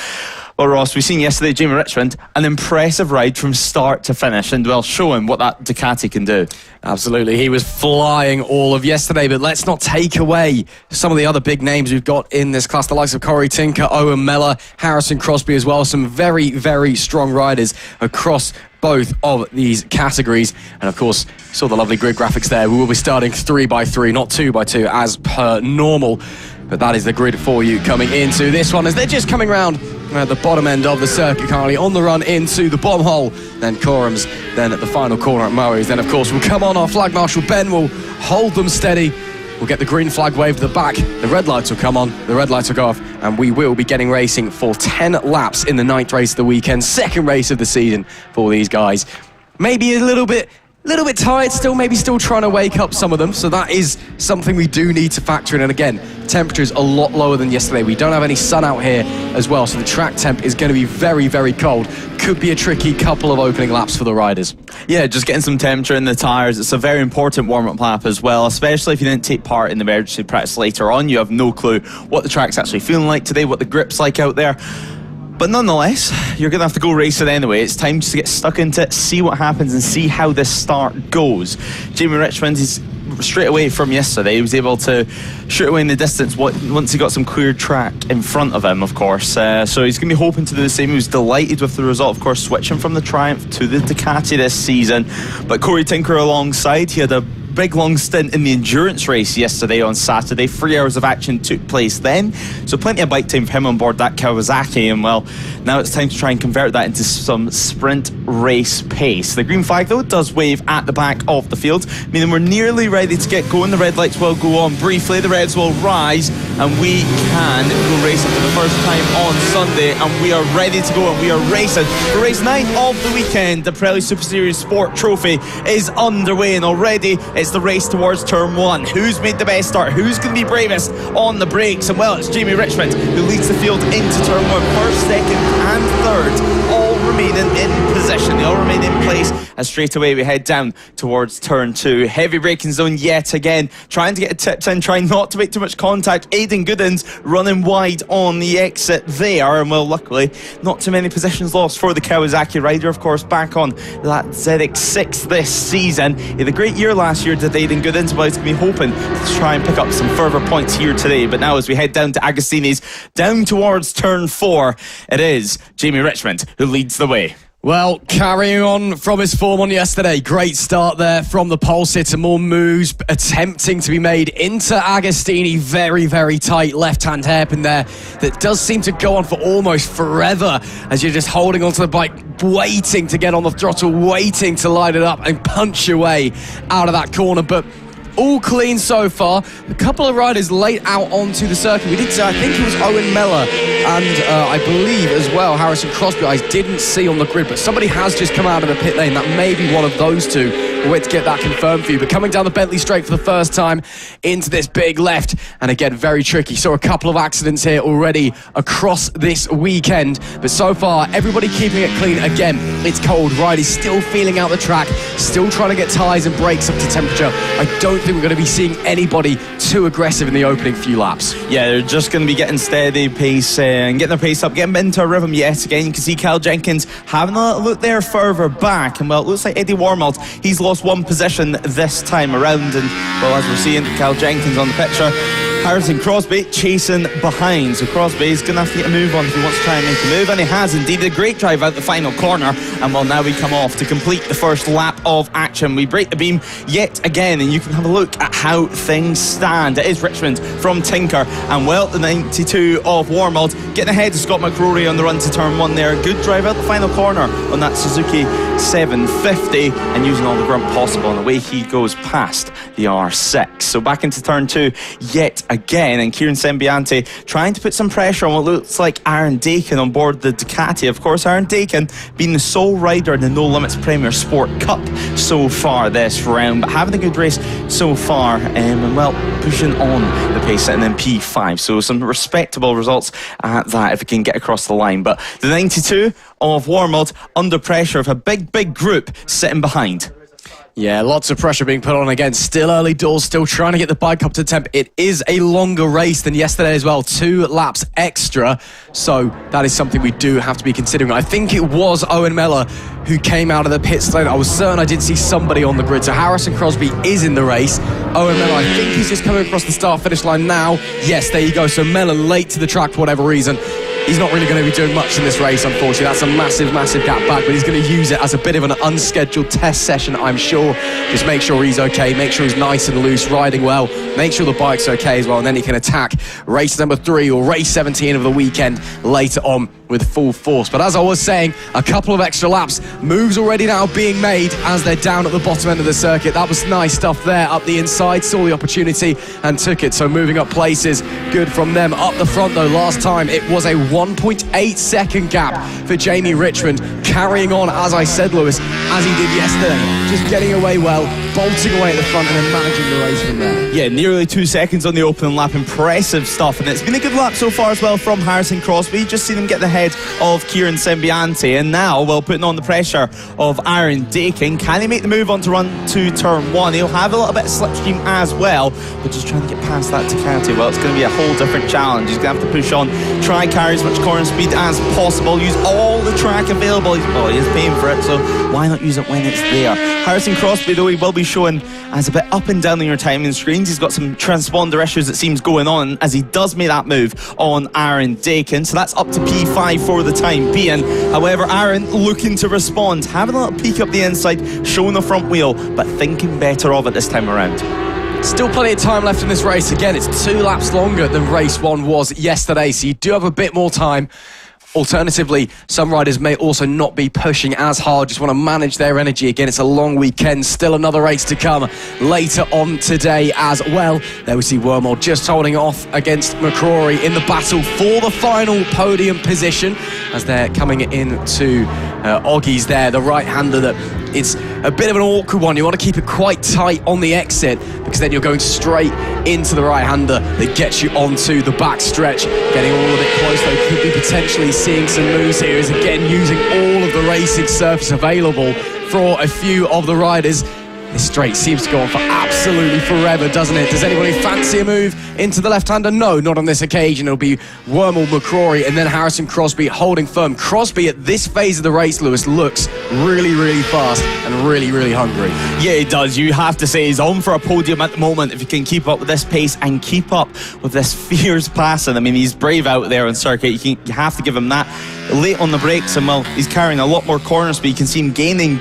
well, Ross, we've seen yesterday Jamie Richmond, an impressive ride from start to finish, and well, show him what that Ducati can do. Absolutely, he was flying all of yesterday, but let's not take away some of the other big names we've got in this class, the likes of Corey Tinker, Owen Miller, Harrison Crosby as well. Some very, very strong riders across both of these categories. And of course, you saw the lovely grid graphics there. We will be starting 3x3, not 2x2 as per normal. But that is the grid for you coming into this one as they're just coming round at the bottom end of the circuit currently on the run into the bomb hole. Then Corums, then at the final corner at Murray's. Then of course we'll come on, our flag marshal Ben will hold them steady. We'll get the green flag waved to the back, the red lights will come on, the red lights will go off, and we will be getting racing for 10 laps in the 9th race of the weekend, second race of the season for these guys. Maybe a little bit tired still, maybe still trying to wake up some of them, so that is something we do need to factor in. And again, temperature's a lot lower than yesterday. We don't have any sun out here as well, so the track temp is going to be very, very cold. Could be a tricky couple of opening laps for the riders. Yeah, just getting some temperature in the tyres. It's a very important warm-up lap as well, especially if you didn't take part in the emergency practice later on. You have no clue what the track's actually feeling like today, what the grip's like out there. But nonetheless, you're going to have to go race it anyway. It's time just to get stuck into it, see what happens and see how this start goes. Jamie Richmond is straight away from yesterday. He was able to shoot away in the distance once he got some cleared track in front of him, of course. So he's going to be hoping to do the same. He was delighted with the result, of course, switching from the Triumph to the Ducati this season. But Corey Tinker alongside, he had a big long stint in the endurance race yesterday on Saturday. 3 hours of action took place then, so plenty of bike time for him on board that Kawasaki, and well, now it's time to try and convert that into some sprint race pace. The green flag though does wave at the back of the field, meaning we're nearly ready to get going. The red lights will go on briefly, the reds will rise, and we can go racing for the first time on Sunday, and we are ready to go, and we are racing for race 9 of the weekend. The Pirelli Super Series Sport Trophy is underway, and already it's the race towards turn 1. Who's made the best start? Who's going to be bravest on the brakes? And well, it's Jamie Richmond who leads the field into turn 1. First, second and third all remaining in position. They all remain in place as straight away we head down towards turn 2. Heavy braking zone yet again, trying to get a tips in, trying not to make too much contact. Aidan Goodins running wide on the exit there, and well, luckily not too many positions lost for the Kawasaki rider. Of course, back on that ZX6 this season. He had a great year last year, did Aidan Goodins, but he's going to be hoping to try and pick up some further points here today. But now as we head down to Agostini's, down towards turn 4, it is Jamie Richmond who leads the way. Well, carrying on from his form on yesterday, great start there from the pole sitter. More moves attempting to be made into Agostini. Very, very tight left-hand hairpin there that does seem to go on for almost forever as you're just holding onto the bike, waiting to get on the throttle, waiting to light it up and punch your way out of that corner. But all clean so far. A couple of riders late out onto the circuit. We did say, I think it was Owen Mellor and I believe as well Harrison Crosby I didn't see on the grid, but somebody has just come out of the pit lane. That may be one of those two. We'll wait to get that confirmed for you. But coming down the Bentley straight for the first time into this big left, and again, very tricky. Saw a couple of accidents here already across this weekend, but so far, everybody keeping it clean. Again, it's cold. Riders still feeling out the track, still trying to get tyres and brakes up to temperature. I don't think we're going to be seeing anybody too aggressive in the opening few laps. Yeah, they're just going to be getting steady pace and getting their pace up, getting into a rhythm yet again. You can see Cal Jenkins having a look there further back, and well, it looks like Eddie Wormald, he's lost one position this time around, and well, as we're seeing Cal Jenkins on the picture, Harrison Crosby chasing behind. So Crosby's going to have to get a move on if he wants to try and make a move, and he has indeed. A great drive out the final corner, and well, now we come off to complete the first lap of action. We break the beam yet again, and you can have a look at how things stand. It is Richmond from Tinker, and well, the 92 of Wormald getting ahead of Scott McRory on the run to turn 1 there. Good drive out the final corner on that Suzuki 750, and using all the grunt possible, and away he goes past the R6. So back into turn 2 yet again, and Kieran Sembiante trying to put some pressure on what looks like Aaron Dakin on board the Ducati. Of course, Aaron Dakin being the sole rider in the No Limits Premier Sport Cup so far this round, but having a good race so far, and well, pushing on the pace, sitting in P5, so some respectable results at that if we can get across the line. But the 92 of Wormald under pressure of a big group sitting behind. Yeah, lots of pressure being put on again. Still early doors, still trying to get the bike up to temp. It is a longer race than yesterday as well, 2 laps extra. So that is something we do have to be considering. I think it was Owen Mellor who came out of the pits lane. I was certain I did see somebody on the grid. So Harrison Crosby is in the race. Owen Mellor, I think he's just coming across the start-finish line now. Yes, there you go. So Mellor late to the track for whatever reason. He's not really going to be doing much in this race, unfortunately. That's a massive gap back, but he's going to use it as a bit of an unscheduled test session, I'm sure. Just make sure he's okay, make sure he's nice and loose, riding well, make sure the bike's okay as well, and then he can attack race number 3 or race 17 of the weekend later on with full force. But as I was saying, a couple of extra laps, moves already now being made as they're down at the bottom end of the circuit. That was nice stuff there up the inside, saw the opportunity and took it. So moving up places, good from them. Up the front though, last time it was a 1.8 second gap for Jamie Richmond, carrying on, as I said, Lewis, as he did yesterday, just getting away well, bolting away at the front and then managing the race from there. Yeah, nearly 2 seconds on the opening lap, impressive stuff, and it's been a good lap so far as well from Harrison Crosby. Just seen him get the head of Kieran Sembiante, and now, well, putting on the pressure of Aaron Dakin. Can he make the move on to run to turn 1? He'll have a little bit of slipstream as well, but just trying to get past that Ducati, well, it's going to be a whole different challenge. He's going to have to push on, try and carry as much corner speed as possible. Use all the track available. Well, he is paying for it, so why not use it when it's there? Harrison Crosby, though, he will be showing as a bit up and down on your timing screens. He's got some transponder issues, it seems, going on as he does make that move on Aaron Dakin. So that's up to P5 for the time being. However, Aaron looking to respond, having a little peek up the inside, showing the front wheel, but thinking better of it this time around. Still plenty of time left in this race. Again, it's 2 laps longer than race 1 was yesterday, so you do have a bit more time. Alternatively, some riders may also not be pushing as hard, just want to manage their energy. Again, it's a long weekend, still another race to come later on today as well. There we see Wormald just holding off against McCrory in the battle for the final podium position as they're coming into Oggies there, the right-hander that it's a bit of an awkward one. You want to keep it quite tight on the exit because then you're going straight into the right-hander that gets you onto the back stretch. Getting all a bit close though, could be potentially seeing some moves here, is again using all of the racing surface available for a few of the riders. This straight seems to go on for absolutely forever, doesn't it? Does anybody fancy a move into the left-hander? No, not on this occasion. It'll be Wormald, McCrory, and then Harrison Crosby holding firm. Crosby at this phase of the race, Lewis, looks really, really fast and really, really hungry. Yeah, he does. You have to say he's on for a podium at the moment if he can keep up with this pace and keep up with this fierce passing. I mean, he's brave out there on circuit. You have to give him that. Late on the brakes, and well, he's carrying a lot more corner speed. You can see him gaining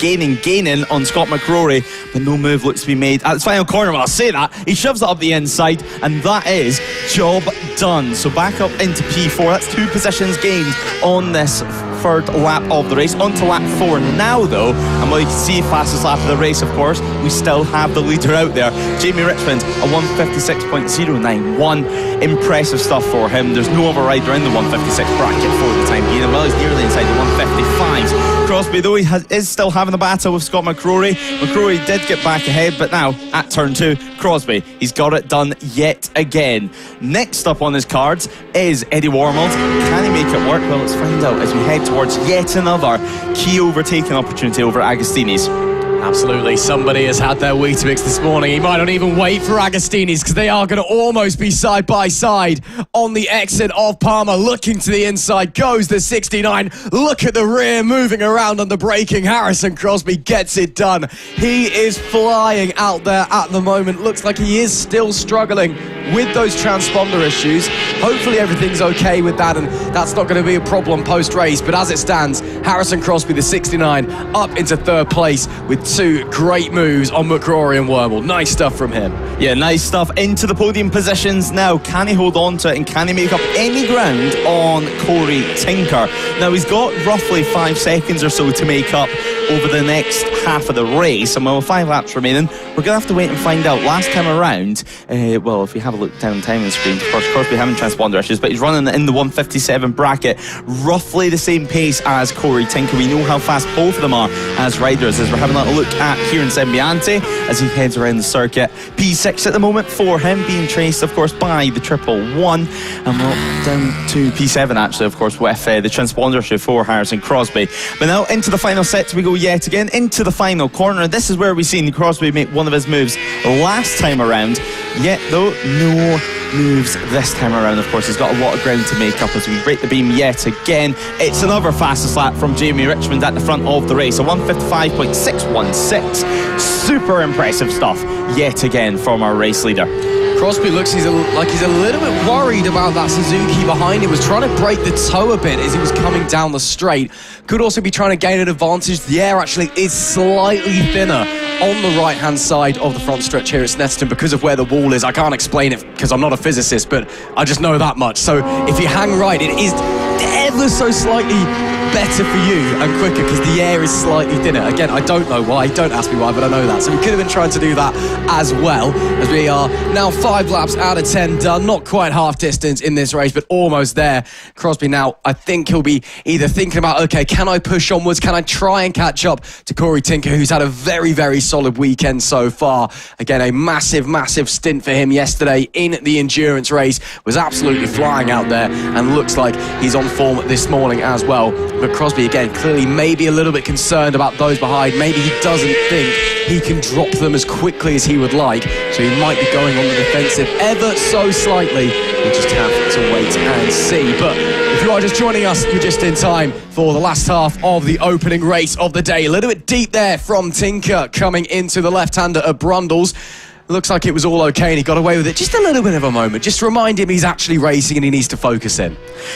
on Scott McCrory, but no move looks to be made at his final corner. Well, I'll say that. He shoves it up the inside, and that is job done. So back up into P4. That's 2 positions gained on this third lap of the race. On to lap 4 now, though, and well, you can see fastest lap of the race, of course. We still have the leader out there. Jamie Richmond, a 156.091. Impressive stuff for him. There's no other rider in the 156 bracket for the time being. Well, he's nearly inside the 155s. Crosby, though, is still having the battle with Scott McCrory. McCrory did get back ahead, but now at turn 2, Crosby, he's got it done yet again. Next up on his cards is Eddie Wormald. Can he make it work? Well, let's find out as we head towards yet another key overtaking opportunity over Agostini's. Absolutely, somebody has had their Weetabix this morning. He might not even wait for Agostini's because they are going to almost be side by side on the exit of Palmer. Looking to the inside goes the 69. Look at the rear moving around on the braking. Harrison Crosby gets it done. He is flying out there at the moment. Looks like he is still struggling with those transponder issues. Hopefully everything's okay with that and that's not going to be a problem post-race. But as it stands, Harrison Crosby, the 69, up into 3rd place with 2 great moves on McCrory and Wormald. Nice stuff from him. Yeah, nice stuff. Into the podium positions now. Can he hold on to it and can he make up any ground on Corey Tinker? Now, he's got roughly 5 seconds or so to make up over the next half of the race. And with 5 laps remaining, we're going to have to wait and find out. Last time around, well, if we have a look down the timing screen, of course, Crosby having transponder issues, but he's running in the 157 bracket, roughly the same pace as Corey Tinker. We know how fast both of them are as riders, as we're having a little look at Kieran Sembiante as he heads around the circuit. P6 at the moment for him, being traced, of course, by the 111, and we're down to P7, actually, of course, with the transponder issue for Harrison Crosby. But now into the final set we go yet again, into the final corner. This is where we've seen Crosby make one of his moves last time around, yet though no moves this time around. Of course, he's got a lot of ground to make up as we break the beam yet again. It's another fastest lap from Jamie Richmond at the front of the race, a 155.616. Super impressive stuff yet again from our race leader. Crosby looks like he's a little bit worried about that Suzuki behind him. Was trying to break the toe a bit as he was coming down the straight. Could also be trying to gain an advantage. The air actually is slightly thinner on the right-hand side of the front stretch here at Snetterton because of where the wall is. I can't explain it because I'm not a physicist, but I just know that much. So if you hang right, it is ever so slightly better for you and quicker because the air is slightly thinner. Again, I don't know why, don't ask me why, but I know that. So we could have been trying to do that as well, as we are now 5 laps out of 10 done. Not quite half distance in this race, but almost there. Crosby now, I think he'll be either thinking about, okay, can I push onwards? Can I try and catch up to Corey Tinker, who's had a very, very solid weekend so far. Again, a massive, massive stint for him yesterday in the endurance race. Was absolutely flying out there and looks like he's on form this morning as well. but Crosby, again, clearly maybe a little bit concerned about those behind. Maybe he doesn't think he can drop them as quickly as he would like, so he might be going on the defensive ever so slightly. We'll just have to wait and see. But if you are just joining us, you're just in time for the last half of the opening race of the day. A little bit deep there from Tinker coming into the left-hander of Brundles. Looks like it was all okay and he got away with it. Just a little bit of a moment. Just remind him he's actually racing and he needs to focus in.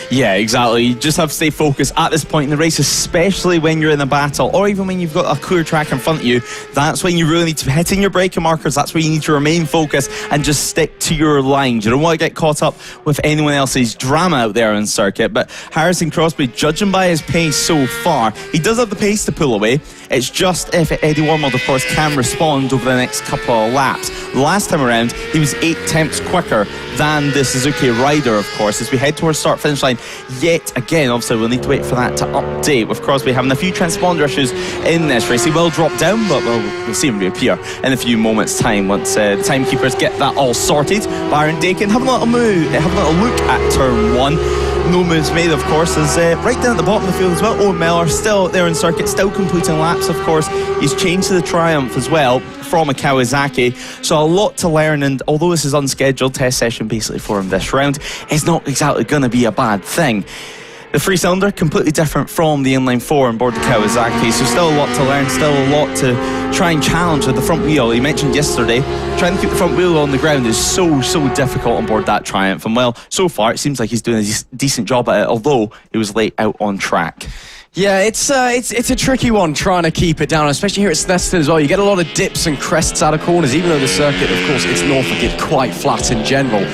Yeah, exactly. You just have to stay focused at this point in the race, especially when you're in a battle or even when you've got a clear track in front of you. That's when you really need to be hitting your braking markers. That's where you need to remain focused and just stick to your lines. You don't want to get caught up with anyone else's drama out there on circuit. But Harrison Crosby, judging by his pace so far, he does have the pace to pull away. It's just if Eddie Warmold, of course, can respond over the next couple of laps. Last time around, he was 8 tenths quicker than the Suzuki rider, of course, as we head towards start-finish line. Yet again, obviously, we'll need to wait for that to update, with Crosby having a few transponder issues in this race. He will drop down, but we'll see him reappear in a few moments' time once the timekeepers get that all sorted. Byron Dakin having a little look at turn 1. No moves made, of course, is right down at the bottom of the field as well. Owen Miller still there in circuit, still completing laps, of course. He's changed to the Triumph as well from a Kawasaki, so a lot to learn, and although this is unscheduled test session basically for him this round, it's not exactly going to be a bad thing. The 3-cylinder, completely different from the inline 4 on board the Kawasaki, so still a lot to learn, still a lot to try and challenge with the front wheel. He mentioned yesterday, trying to keep the front wheel on the ground is so difficult on board that Triumph, and well, so far it seems like he's doing a decent job at it, although he was late out on track. Yeah, it's a tricky one trying to keep it down, especially here at Snetterton as well. You get a lot of dips and crests out of corners, even though the circuit, of course, it's Norfolk, it's quite flat in general.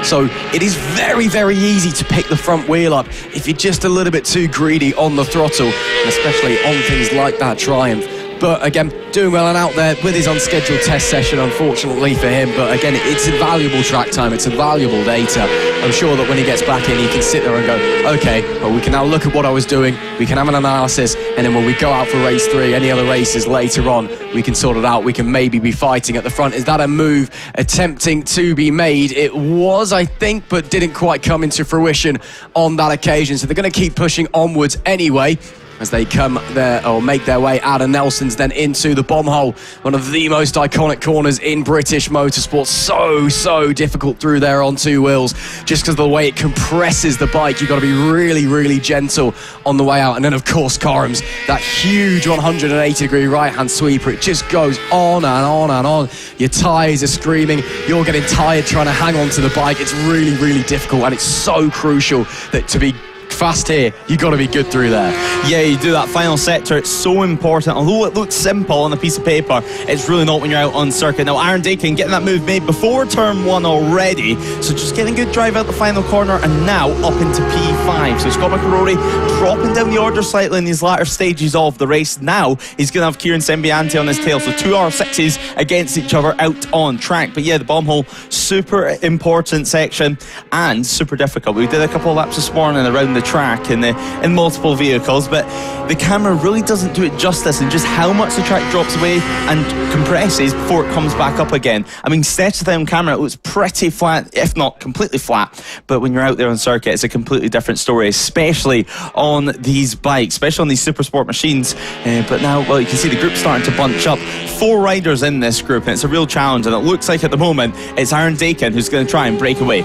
So it is very, very easy to pick the front wheel up if you're just a little bit too greedy on the throttle, and especially on things like that Triumph. But again, doing well and out there with his unscheduled test session, unfortunately for him. But again, it's invaluable track time, it's invaluable data. I'm sure that when he gets back in, he can sit there and go, okay, well, we can now look at what I was doing, we can have an analysis, and then when we go out for race 3, any other races later on, we can sort it out. We can maybe be fighting at the front. Is that a move attempting to be made? It was, I think, but didn't quite come into fruition on that occasion. So they're going to keep pushing onwards anyway, as they come there or make their way out of Nelson's, then into the bomb hole, one of the most iconic corners in British motorsport. So difficult through there on 2 wheels, just because of the way it compresses the bike. You've got to be really gentle on the way out. And then of course Corums, that huge 180-degree right-hand sweeper, it just goes on and on and on. Your tyres are screaming, you're getting tired trying to hang on to the bike. It's really difficult, and it's so crucial that to be fast here, you got to be good through there. Yeah, you do that final sector, it's so important. Although it looks simple on a piece of paper, it's really not when you're out on circuit. Now Aaron Dakin getting that move made before turn 1 already, so just getting good drive out the final corner, and now up into P5. So Scott McElroy dropping down the order slightly in these latter stages of the race. Now he's going to have Kieran Sembiante on his tail, so 2 R6s against each other out on track. But yeah, the bomb hole, super important section and super difficult. We did a couple of laps this morning around the track in multiple vehicles, but the camera really doesn't do it justice in just how much the track drops away and compresses before it comes back up again. I mean, Snetterton on camera, it looks pretty flat, if not completely flat, but when you're out there on circuit, it's a completely different story, especially on these bikes, especially on these super sport machines. But now, well, you can see the group starting to bunch up. 4 riders in this group, and it's a real challenge, and it looks like at the moment it's Aaron Dakin who's going to try and break away.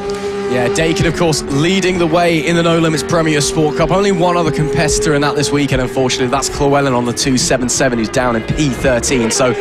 Yeah, Dakin, of course, leading the way in the No Limits Premier Sport Cup. Only one other competitor in that this weekend, unfortunately. That's Llewellyn on the 277, who's down in P13. So,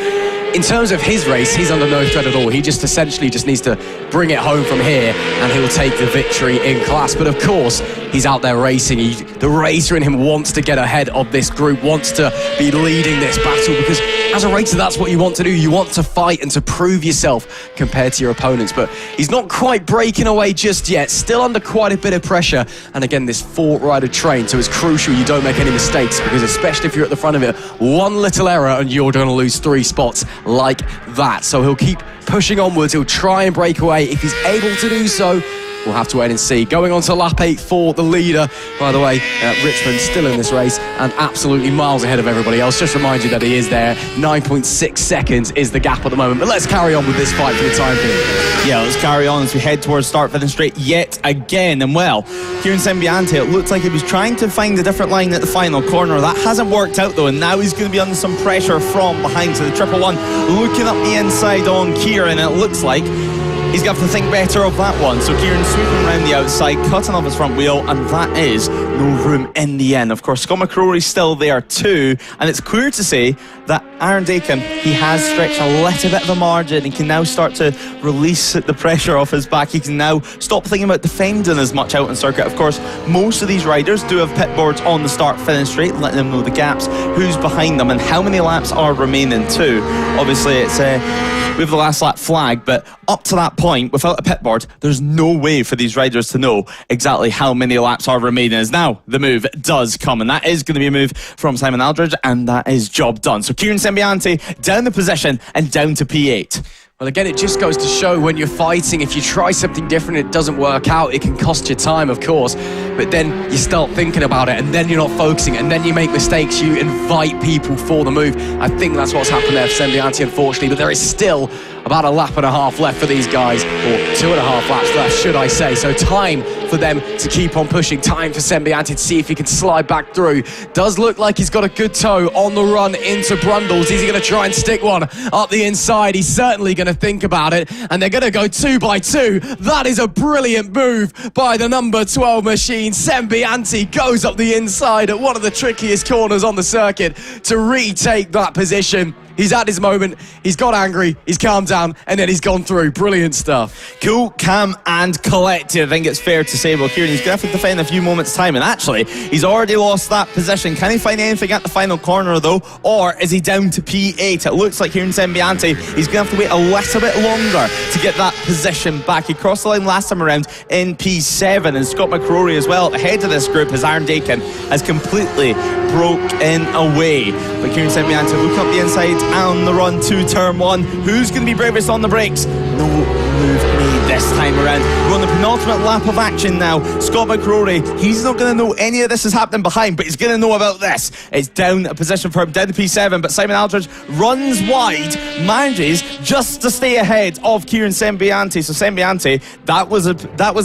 in terms of his race, he's under no threat at all. He just essentially needs to bring it home from here, and he'll take the victory in class. But of course, he's out there racing. The racer in him wants to get ahead of this group, wants to be leading this battle, because as a racer, that's what you want to do. You want to fight and to prove yourself compared to your opponents. But he's not quite breaking away just yet. Still under quite a bit of pressure. And again, this 4-rider train, so it's crucial you don't make any mistakes, because especially if you're at the front of it, one little error and you're going to lose 3 spots like that. So he'll keep pushing onwards. He'll try and break away. If he's able to do so, we'll have to wait and see. Going on to lap 8 for the leader. By the way, Richmond still in this race and absolutely miles ahead of everybody else. Just remind you that he is there. 9.6 seconds is the gap at the moment. But let's carry on with this fight for the time being. Yeah, let's carry on as we head towards start finish straight yet again. And well, Kieran Sembiante, it looked like he was trying to find a different line at the final corner. That hasn't worked out though, and now he's going to be under some pressure from behind. So the 111 looking up the inside on Kieran, and it looks like he's going to have to think better of that one. So Kieran sweeping around the outside, cutting off his front wheel, and that is no room in the end. Of course, Scott McCrory's still there too, and it's clear to say that Aaron Dakin, he has stretched a little bit of a margin. He can now start to release the pressure off his back. He can now stop thinking about defending as much out on circuit. Of course, most of these riders do have pit boards on the start finish straight, letting them know the gaps, who's behind them, and how many laps are remaining too. Obviously, it's we have the last lap flag, but up to that point, without a pit board, there's no way for these riders to know exactly how many laps are remaining. As now the move does come, and that is going to be a move from Simon Aldridge, and that is job done. So Kieran Sembiante down the position and down to P8. Well, again, it just goes to show when you're fighting, if you try something different, it doesn't work out. It can cost you time, of course, but then you start thinking about it, and then you're not focusing, and then you make mistakes. You invite people for the move. I think that's what's happened there for Sembiante, unfortunately, but there is still about a lap and a half left for these guys, or 2.5 laps left, should I say. So time for them to keep on pushing. Time for Sembiante to see if he can slide back through. Does look like he's got a good toe on the run into Brundles. Is he going to try and stick one up the inside? He's certainly going to think about it, and they're going to go 2 by 2. That is a brilliant move by the number 12 machine. Sembiante goes up the inside at one of the trickiest corners on the circuit to retake that position. He's at his moment, he's got angry, he's calmed down, and then he's gone through. Brilliant stuff. Cool, calm and collected, I think it's fair to say. Well, Kieran, he's going to have to defend a few moments' time, and actually, he's already lost that position. Can he find anything at the final corner, though, or is he down to P8? It looks like Kieran Sembiante, he's going to have to wait a little bit longer to get that position back. He crossed the line last time around in P7, and Scott McCrory as well, ahead of this group, as Aaron Dakin has completely broken away. But Kieran Sembiante looking up the inside on the run to turn 1. Who's going to be bravest on the brakes? No move made this time around. We're on the penultimate lap of action now. Scott McCrory, he's not going to know any of this is happening behind, but he's going to know about this. It's down a position for him, down to P7, but Simon Aldridge runs wide, manages just to stay ahead of Kieran Sembiante. So Sembiante, that was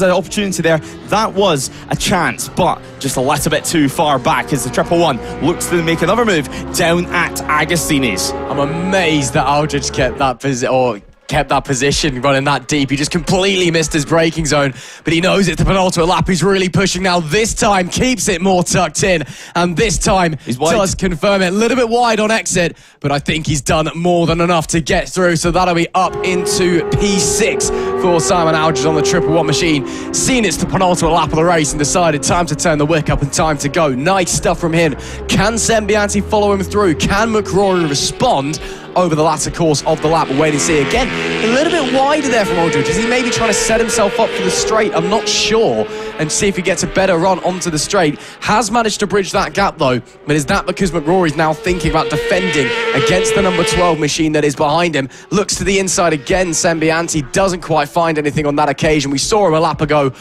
an opportunity there. That was a chance, but just a little bit too far back as the 111 looks to make another move down at Agostini's. I'm amazed that Aldridge kept that position running that deep. He just completely missed his braking zone, but he knows it's the penultimate lap. He's really pushing now. This time keeps it more tucked in, and this time does confirm it. A little bit wide on exit, but I think he's done more than enough to get through, so that'll be up into P6 for Simon Aldridge on the 111 machine. Seen it's the penultimate lap of the race and decided time to turn the wick up and time to go. Nice stuff from him. Can Sembiante follow him through? Can McCrory respond over the latter course of the lap? We'll wait and see. Again, a little bit wider there from Aldridge. Is he maybe trying to set himself up for the straight? I'm not sure. And see if he gets a better run onto the straight. Has managed to bridge that gap though. But is that because McCrory's now thinking about defending against the number 12 machine that is behind him? Looks to the inside again. Sembiante doesn't quite find anything on that occasion. We saw him a lap ago.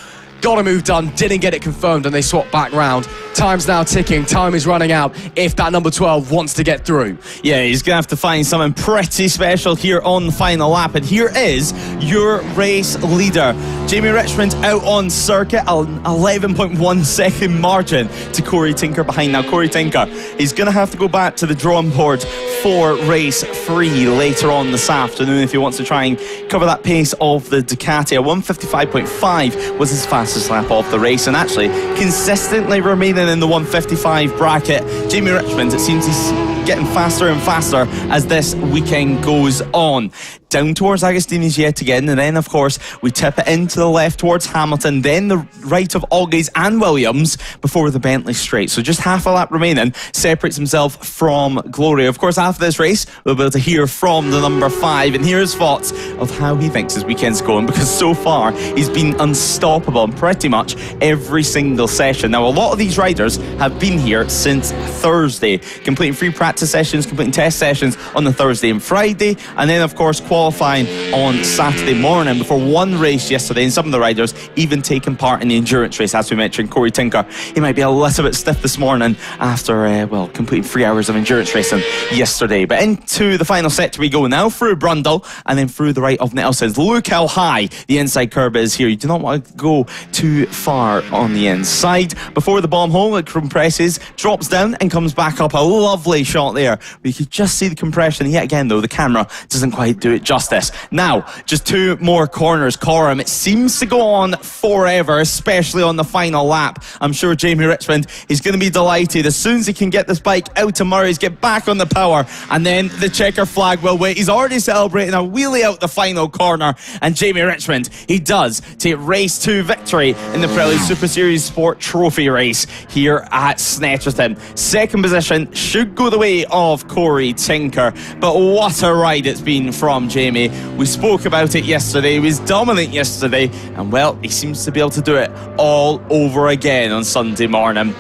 Got a move done, didn't get it confirmed, and they swap back round. Time's now ticking, time is running out if that number 12 wants to get through. Yeah, he's going to have to find something pretty special here on the final lap, and here is your race leader. Jamie Richmond out on circuit, an 11.1 second margin to Corey Tinker behind. Now, Corey Tinker, he's going to have to go back to the drawing board for race 3 later on this afternoon if he wants to try and cover that pace of the Ducati. A 155.5 was his fastest lap of the race, and actually consistently remaining in the 155 bracket. Jamie Richmond, it seems he's getting faster and faster as this weekend goes on. Down towards Agostini's yet again, and then of course we tip it into the left towards Hamilton, then the right of Algaze and Williams before the Bentley straight. So just half a lap remaining separates himself from glory. Of course, after this race we'll be able to hear from the number 5 and hear his thoughts of how he thinks his weekend's going, because so far he's been unstoppable in pretty much every single session. Now, a lot of these riders have been here since Thursday, completing free practice sessions, completing test sessions on the Thursday and Friday, and then of course qualifying qualifying on Saturday morning before one race yesterday, and some of the riders even taking part in the endurance race. As we mentioned, Corey Tinker, he might be a little bit stiff this morning after completing 3 hours of endurance racing yesterday. But into the final sector we go now, through Brundle and then through the right of Nelson's. Look how high the inside curb is here. You do not want to go too far on the inside. Before the bomb hole, it compresses, drops down and comes back up. A lovely shot there. You could just see the compression. Yet again though, the camera doesn't quite do it justice. Now, just 2 more corners. Coram, it seems to go on forever, especially on the final lap. I'm sure Jamie Richmond is going to be delighted as soon as he can get this bike out to Murray's, get back on the power, and then the checker flag will wait. He's already celebrating a wheelie out the final corner, and Jamie Richmond, he does take race 2 victory in the Pirelli Super Series Sport Trophy race here at Snetterton. Second position should go the way of Corey Tinker, but what a ride it's been from Jamie. We spoke about it yesterday. He was dominant yesterday, and well, he seems to be able to do it all over again on Sunday morning.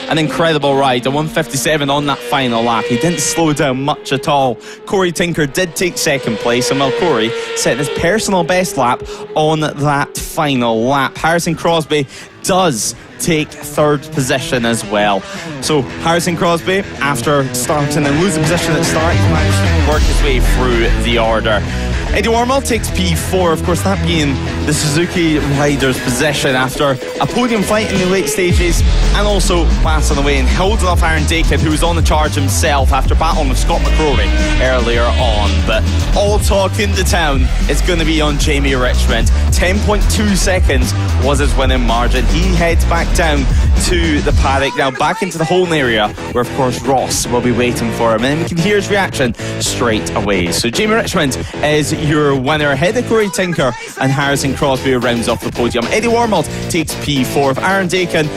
An incredible ride, a 157 on that final lap. He didn't slow down much at all. Corey Tinker did take second place, and well, Corey set his personal best lap on that final lap. Harrison Crosby does take third position as well. So Harrison Crosby, after starting and losing position at the start, he's managed to work his way through the order. Eddie Warmel takes P4, of course, that being the Suzuki rider's position after a podium fight in the late stages, and also passing away and holding off Aaron Dakin, who was on the charge himself after battling with Scott McCrory earlier on. But all talk in the town is going to be on Jamie Richmond. 10.2 seconds was his winning margin. He heads back down to the paddock, now back into the holding area, where of course Ross will be waiting for him, and we can hear his reaction straight away. So Jamie Richmond is your winner, ahead of Corey Tinker and Harrison Crosby, who rounds off the podium. Eddie Warmold takes P4. Aaron Dakin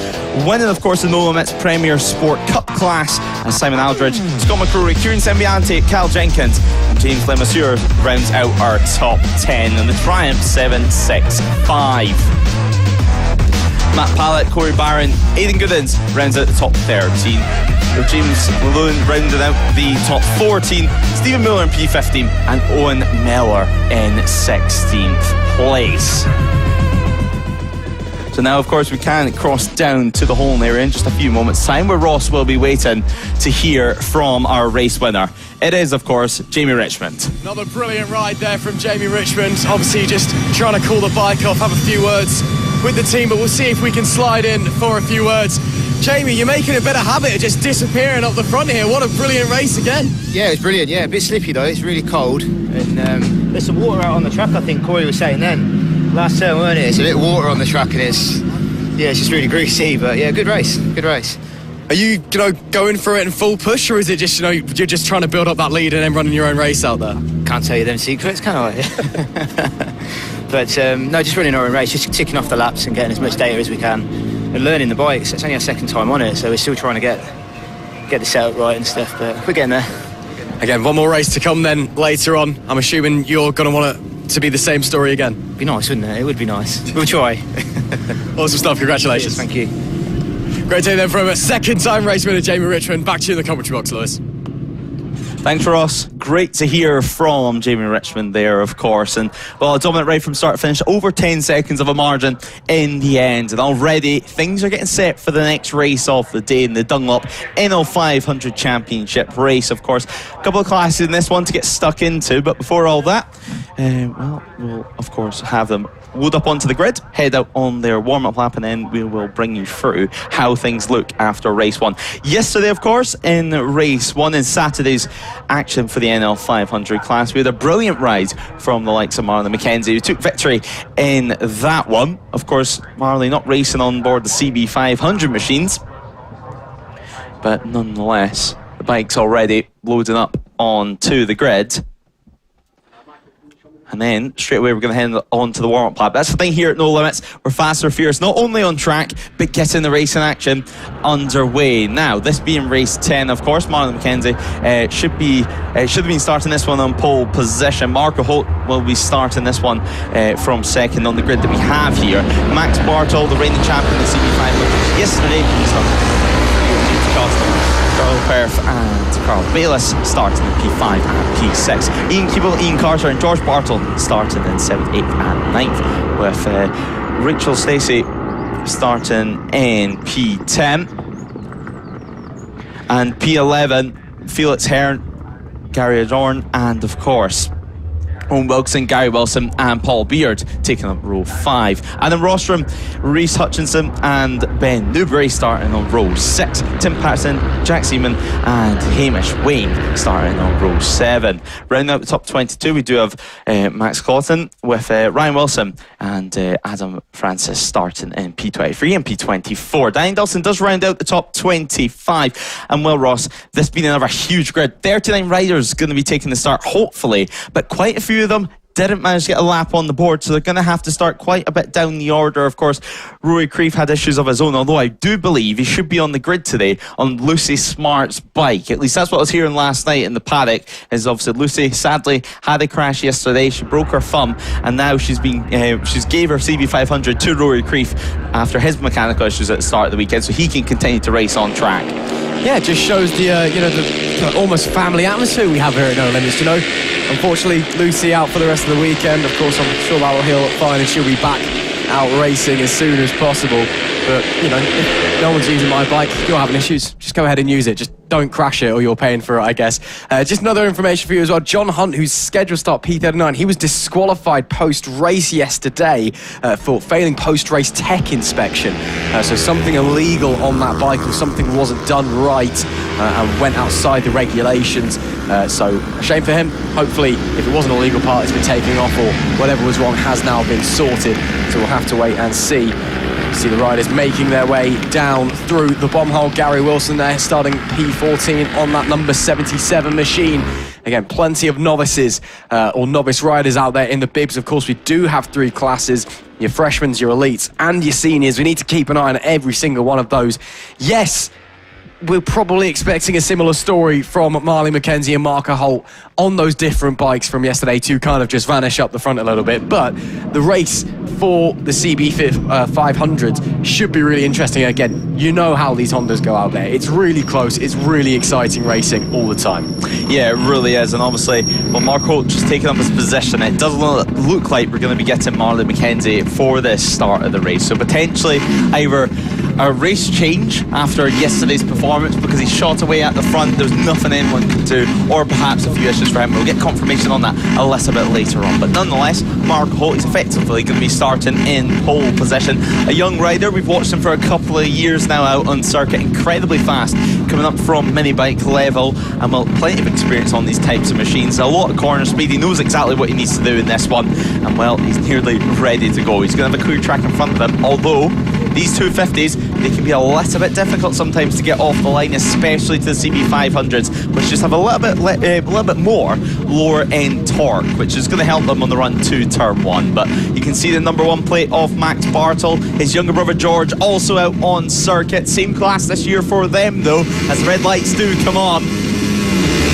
winning, of course, the No Limits Premier Sport Cup class, and Simon Aldridge, Scott McCrory, Kieran Sembiante, Cal Jenkins and James Lemasure rounds out our top 10 in the Triumph 765. Matt Pallett, Corey Barron, Aidan Goodins rounds out the top 13. With James Malone rounding out the top 14, Stephen Miller in P15 and Owen Mellor in 16th place. So now, of course, we can cross down to the home area in just a few moments' time, where Ross will be waiting to hear from our race winner. It is, of course, Jamie Richmond. Another brilliant ride there from Jamie Richmond. Obviously just trying to cool the bike off, have a few words with the team, but we'll see if we can slide in for a few words. Jamie, you're making a better habit of just disappearing up the front here. What a brilliant race again. Yeah, it was brilliant. Yeah, a bit slippy though. It's really cold, and there's some water out on the track. I think Corey was saying then last turn, weren't it? It's a bit of water on the track, and it's just really greasy. But yeah, good race. Good race. Are you going for it in full push, or is it just you're just trying to build up that lead and then running your own race out there? Can't tell you them secrets, can I? But no, just running our own race, just ticking off the laps and getting as much data as we can, and learning the bikes. It's only our second time on it, so we're still trying to get the setup right and stuff, but we're getting there. Again, one more race to come then later on. I'm assuming you're going to want it to be the same story again. Be nice, wouldn't it? It would be nice. We'll try. Awesome stuff. Congratulations. Cheers, thank you. Great day then from a second time race winner Jamie Richmond. Back to you in the commentary box, Lewis. Thanks, Ross. Great to hear from Jamie Richmond there, of course. And, well, a dominant ride from start to finish. Over 10 seconds of a margin in the end. And already things are getting set for the next race of the day in the Dunlop NL 500 Championship race, of course. A couple of classes in this one to get stuck into. But before all that, we'll, of course, have them load up onto the grid, head out on their warm-up lap, and then we will bring you through how things look after race one. Yesterday, of course, in race one, in Saturday's action for the NL 500 class, we had a brilliant ride from the likes of Marley McKenzie, who took victory in that one. Of course, Marley not racing on board the CB500 machines, but nonetheless, the bike's already loading up onto the grid. And then, straight away, we're going to head on to the warm-up lap. That's the thing here at No Limits. We're fast or fierce, not only on track, but getting the racing action underway. Now, this being race 10, of course, Marlon McKenzie should have been starting this one on pole position. Marco Holt will be starting this one from second on the grid that we have here. Max Bartol, the reigning champion of the CB500 yesterday, started Charles Perth and Carl Bayliss starting in P5 and P6. Ian Keeble, Ian Carter and George Bartle starting in 7th, 8th and 9th, with Rachel Stacey starting in P10 and P11, Felix Hearn, Gary Adorn, and of course Owen Wilson, Gary Wilson and Paul Beard taking up row 5. And in rostrum, Reese Hutchinson and Ben Newbury starting on row 6. Tim Patterson, Jack Seaman and Hamish Wayne starting on row 7. Rounding out the top 22, we do have Max Cawthon with Ryan Wilson and Adam Francis starting in P23 and P24. Danny Dawson does round out the top 25. And Will Ross, this being another huge grid. 39 riders going to be taking the start, hopefully, but quite a few of them didn't manage to get a lap on the board, so they're going to have to start quite a bit down the order. Of course, Rory Creef had issues of his own, although I do believe he should be on the grid today on Lucy Smart's bike. At least that's what I was hearing last night in the paddock. Is obviously Lucy sadly had a crash yesterday. She broke her thumb, and now she's gave her CB500 to Rory Creef after his mechanical issues at the start of the weekend, so he can continue to race on track. Yeah, it just shows the the almost family atmosphere we have here at No Limits. Unfortunately, Lucy out for the rest of the weekend. Of course, I'm sure that will heal up fine and she'll be back out racing as soon as possible. But if no one's using my bike, if you're having issues, just go ahead and use it. Just don't crash it or you're paying for it, I guess. Just another information for you as well. John Hunt, who's scheduled to start P39, he was disqualified post-race yesterday for failing post-race tech inspection. So something illegal on that bike or something wasn't done right and went outside the regulations. So a shame for him. Hopefully, if it wasn't a legal part, it's been taken off or whatever was wrong has now been sorted. So we'll have to wait and see. See the riders making their way down through the bomb hole. Gary Wilson there starting P14 on that number 77 machine. Again, plenty of novices or novice riders out there in the bibs. Of course, we do have 3 classes. Your freshmen, your elites and your seniors. We need to keep an eye on every single one of those. Yes, we're probably expecting a similar story from Marley McKenzie and Marco Holt on those different bikes from yesterday to kind of just vanish up the front a little bit. But the race for the CB 500s should be really interesting. Again, you know how these Hondas go out there. It's really close. It's really exciting racing all the time. Yeah, it really is. And obviously, well, Marco Holt just taking up his position. It doesn't look like we're going to be getting Marley McKenzie for this start of the race. So potentially either a race change after yesterday's performance because he shot away at the front, there's nothing anyone can do, or perhaps a few issues for him. We'll get confirmation on that a little bit later on. But nonetheless, Marco Holt is effectively going to be starting in pole position. A young rider, we've watched him for a couple of years now out on circuit, incredibly fast, coming up from mini bike level, and well, plenty of experience on these types of machines. A lot of corner speed, he knows exactly what he needs to do in this one, and well, he's nearly ready to go. He's going to have a clear track in front of him, although these 250s, they can be a little bit difficult sometimes to get off the line, especially to the CB500s, which just have a little bit more lower end torque, which is going to help them on the run to turn 1. But you can see the number 1 plate of Max Bartle, his younger brother George also out on circuit. Same class this year for them though, as the red lights do come on.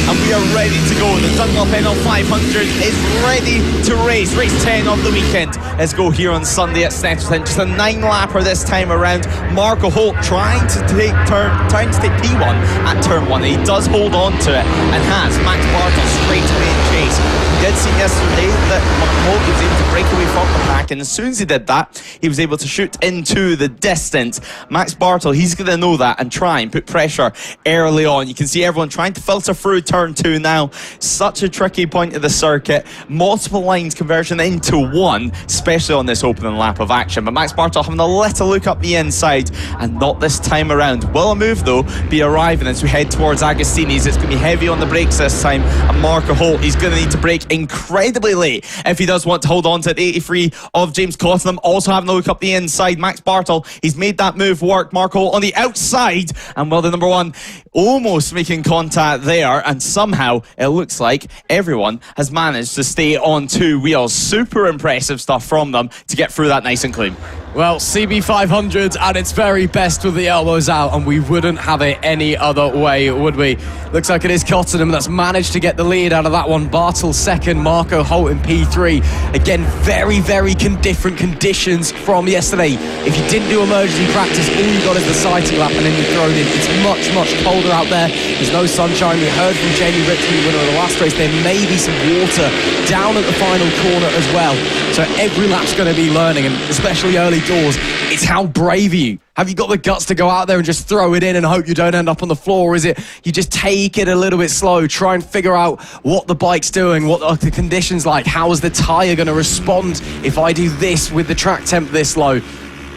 And we are ready to go. The Dunlop NL 500 is ready to race. Race 10 of the weekend. Let's go here on Sunday at Snetterton. Just a 9-lapper this time around. Marco Holt trying to take P1 at turn 1. He does hold on to it and has Max Bartle straight away in chase. We did see yesterday that Marco Holt was able to break away from the pack, and as soon as he did that, he was able to shoot into the distance. Max Bartle, he's going to know that and try and put pressure early on. You can see everyone trying to filter through turn 2 now. Such a tricky point of the circuit. Multiple lines conversion into one, especially on this opening lap of action. But Max Bartle having a little look up the inside, and not this time around. Will a move though be arriving as we head towards Agostini's? It's going to be heavy on the brakes this time, and Marco Holt, he's going to need to brake incredibly late if he does want to hold on to the 83 of James Cottenham. Also having a look up the inside, Max Bartle, he's made that move work. Marco Holt on the outside, and well, the number 1 almost making contact there, and somehow it looks like everyone has managed to stay on 2 wheels. Super impressive stuff from them to get through that nice and clean. Well, CB500 at its very best with the elbows out, and we wouldn't have it any other way, would we? Looks like it is Cottenham that's managed to get the lead out of that one. Bartel second, Marco Holt in P3. Again, very, very different conditions from yesterday. If you didn't do emergency practice, all you got is the sighting lap, and then you're thrown in. It's much, much colder out there. There's no sunshine. We heard from Jamie Richmond, winner of the last race, there may be some water down at the final corner as well. So every lap's going to be learning, and especially early doors, it's how brave are you? Have you got the guts to go out there and just throw it in and hope you don't end up on the floor? Or is it you just take it a little bit slow, try and figure out what the bike's doing, what are the conditions like, how is the tyre going to respond if I do this with the track temp this low?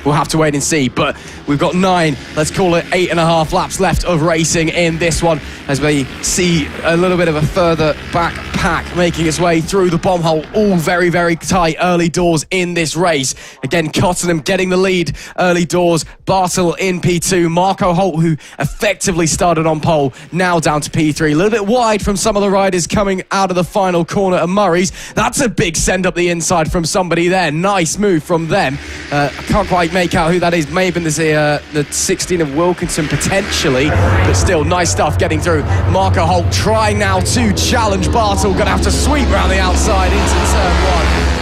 We'll have to wait and see, but we've got 9, let's call it 8.5 laps left of racing in this one, as we see a little bit of a further back pack making its way through the bomb hole. All very, very tight early doors in this race. Again, Cottenham getting the lead early doors. Bartel in P2. Marco Holt, who effectively started on pole, now down to P3. A little bit wide from some of the riders coming out of the final corner of Murray's. That's a big send up the inside from somebody there. Nice move from them. I can't quite make out who that is. Maybe the 16 of Wilkinson potentially, but still nice stuff getting through. Marco Holt trying now to challenge Bartel. Gonna have to sweep around the outside into turn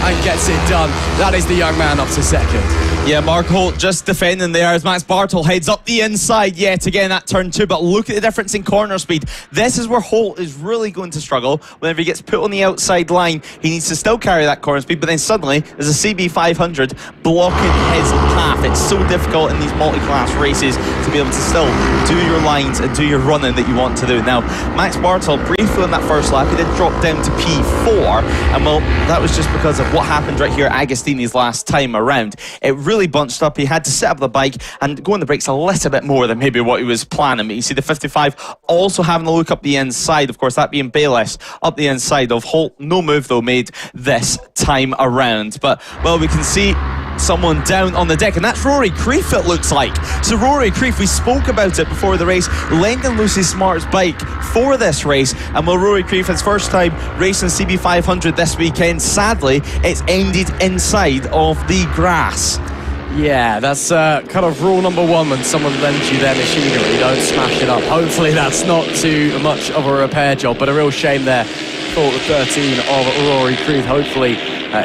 1 and gets it done. That is the young man up to second. Yeah, Mark Holt just defending there as Max Bartel heads up the inside yet again at turn 2, but look at the difference in corner speed. This is where Holt is really going to struggle. Whenever he gets put on the outside line, he needs to still carry that corner speed, but then suddenly there's a CB500 blocking his path. It's so difficult in these multi-class races to be able to still do your lines and do your running that you want to do. Now, Max Bartel briefly on that first lap, he did drop down to P4, and well, that was just because of what happened right here at Agostini's last time around. It really bunched up. He had to set up the bike and go on the brakes a little bit more than maybe what he was planning. But you see the 55 also having a look up the inside, of course, that being Bayless up the inside of Holt. No move though made this time around, but well, we can see someone down on the deck, and that's Rory Creef, it looks like. So Rory Creef, we spoke about it before the race, lending Lucy Smart's bike for this race, and well, Rory Creef, his first time racing CB500 this weekend, sadly it's ended inside of the grass. Yeah, that's kind of rule number 1 when someone lends you their machinery, don't smash it up. Hopefully that's not too much of a repair job, but a real shame there for the 13 of Rory Creef. Hopefully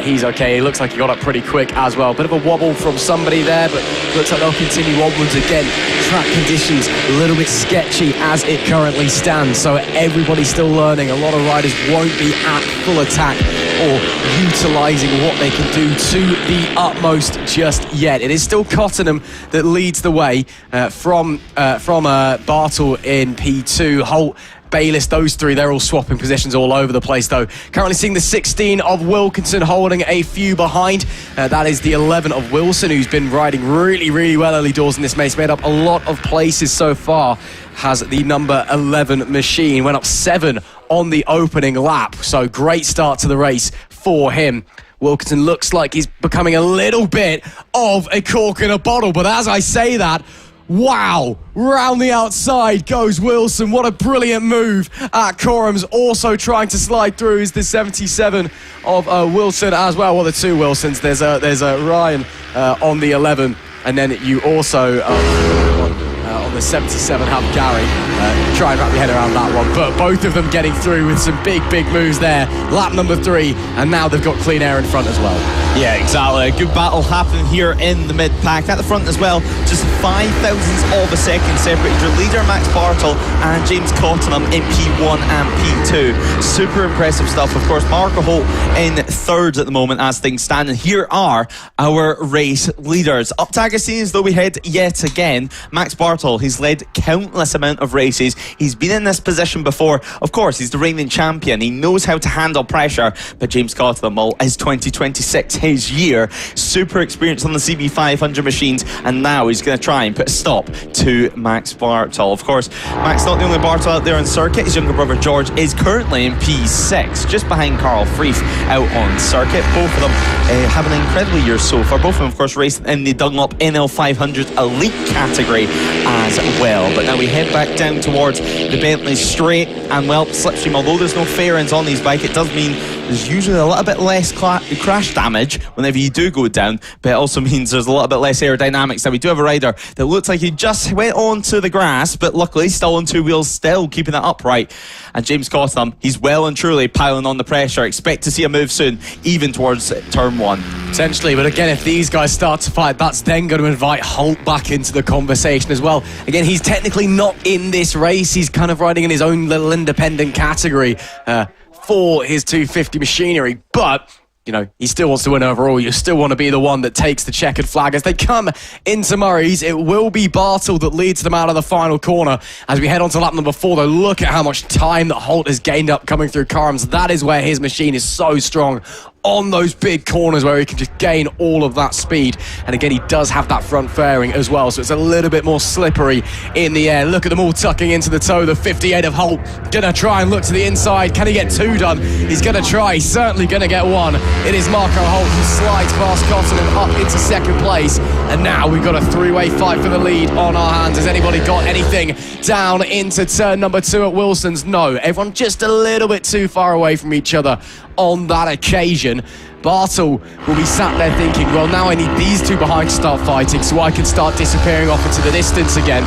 he's okay. He looks like he got up pretty quick as well. Bit of a wobble from somebody there, but looks like they'll continue onwards again. Track conditions a little bit sketchy as it currently stands, so everybody's still learning. A lot of riders won't be at full attack or utilising what they can do to the utmost just yet. It is still Cottenham that leads the way from Bartel in P2. Holt, Bayliss, those three, they're all swapping positions all over the place though. Currently seeing the 16 of Wilkinson holding a few behind. That is the 11 of Wilson, who's been riding really, really well early doors in this race. Made up a lot of places so far. Has the number 11 machine. Went up 7 on the opening lap. So great start to the race for him. Wilkinson looks like he's becoming a little bit of a cork in a bottle. But as I say that, wow, round the outside goes Wilson. What a brilliant move at Corum's. Also trying to slide through is the 77 of Wilson as well. Well, the 2 Wilsons. There's a Ryan on the 11, and then you also on the 77 have Gary. Try and wrap your head around that one, but both of them getting through with some big moves there. Lap number 3, and now they've got clean air in front as well. Yeah, exactly. A good battle happening here in the mid-pack. At the front as well, just 0.005 of a second separated your leader Max Bartel and James Cottenham in P1 and P2. Super impressive stuff. Of course, Marco Holt in 3rd at the moment as things stand, and here are our race leaders. Up to Agostini's though we head yet again. Max Bartel, he's led countless amount of races. He's been in this position before. Of course, he's the reigning champion. He knows how to handle pressure, but James Cottenham, well, is 2026 his year. Super experienced on the CB500 machines, and now he's going to try and put a stop to Max Bartel. Of course, Max not the only Bartel out there on circuit. His younger brother George is currently in P6, just behind Carl Freeth out on circuit. Both of them have an incredible year so far. Both of them, of course, raced in the Dunlop NL 500 Elite category as well. But now we head back down towards the Bentley straight, and well, slipstream, although there's no fairings on these bikes, it does mean there's usually a little bit less crash damage whenever you do go down, but it also means there's a little bit less aerodynamics. Now we do have a rider that looks like he just went onto the grass, but luckily he's still on two wheels, still keeping it upright. And James Cottam, he's well and truly piling on the pressure. Expect to see a move soon, even towards turn 1. Potentially, but again, if these guys start to fight, that's then going to invite Holt back into the conversation as well. Again, he's technically not in this race. He's kind of riding in his own little independent category for his 250 machinery, but you know, he still wants to win overall. You still want to be the one that takes the checkered flag. As they come into Murray's, it will be Bartle that leads them out of the final corner. As we head on to lap number 4, though, look at how much time that Holt has gained up coming through Carams. That is where his machine is so strong, on those big corners where he can just gain all of that speed. And again, he does have that front fairing as well, so it's a little bit more slippery in the air. Look at them all tucking into the toe. The 58 of Holt gonna try and look to the inside. Can he get 2 done? He's gonna try. He's certainly gonna get 1. It is Marco Holt who slides past Cotton and up into second place. And now we've got a 3-way fight for the lead on our hands. Has anybody got anything down into turn number 2 at Wilson's? No, everyone just a little bit too far away from each other on that occasion. Bartle will be sat there thinking, well, now I need these two behind to start fighting so I can start disappearing off into the distance again.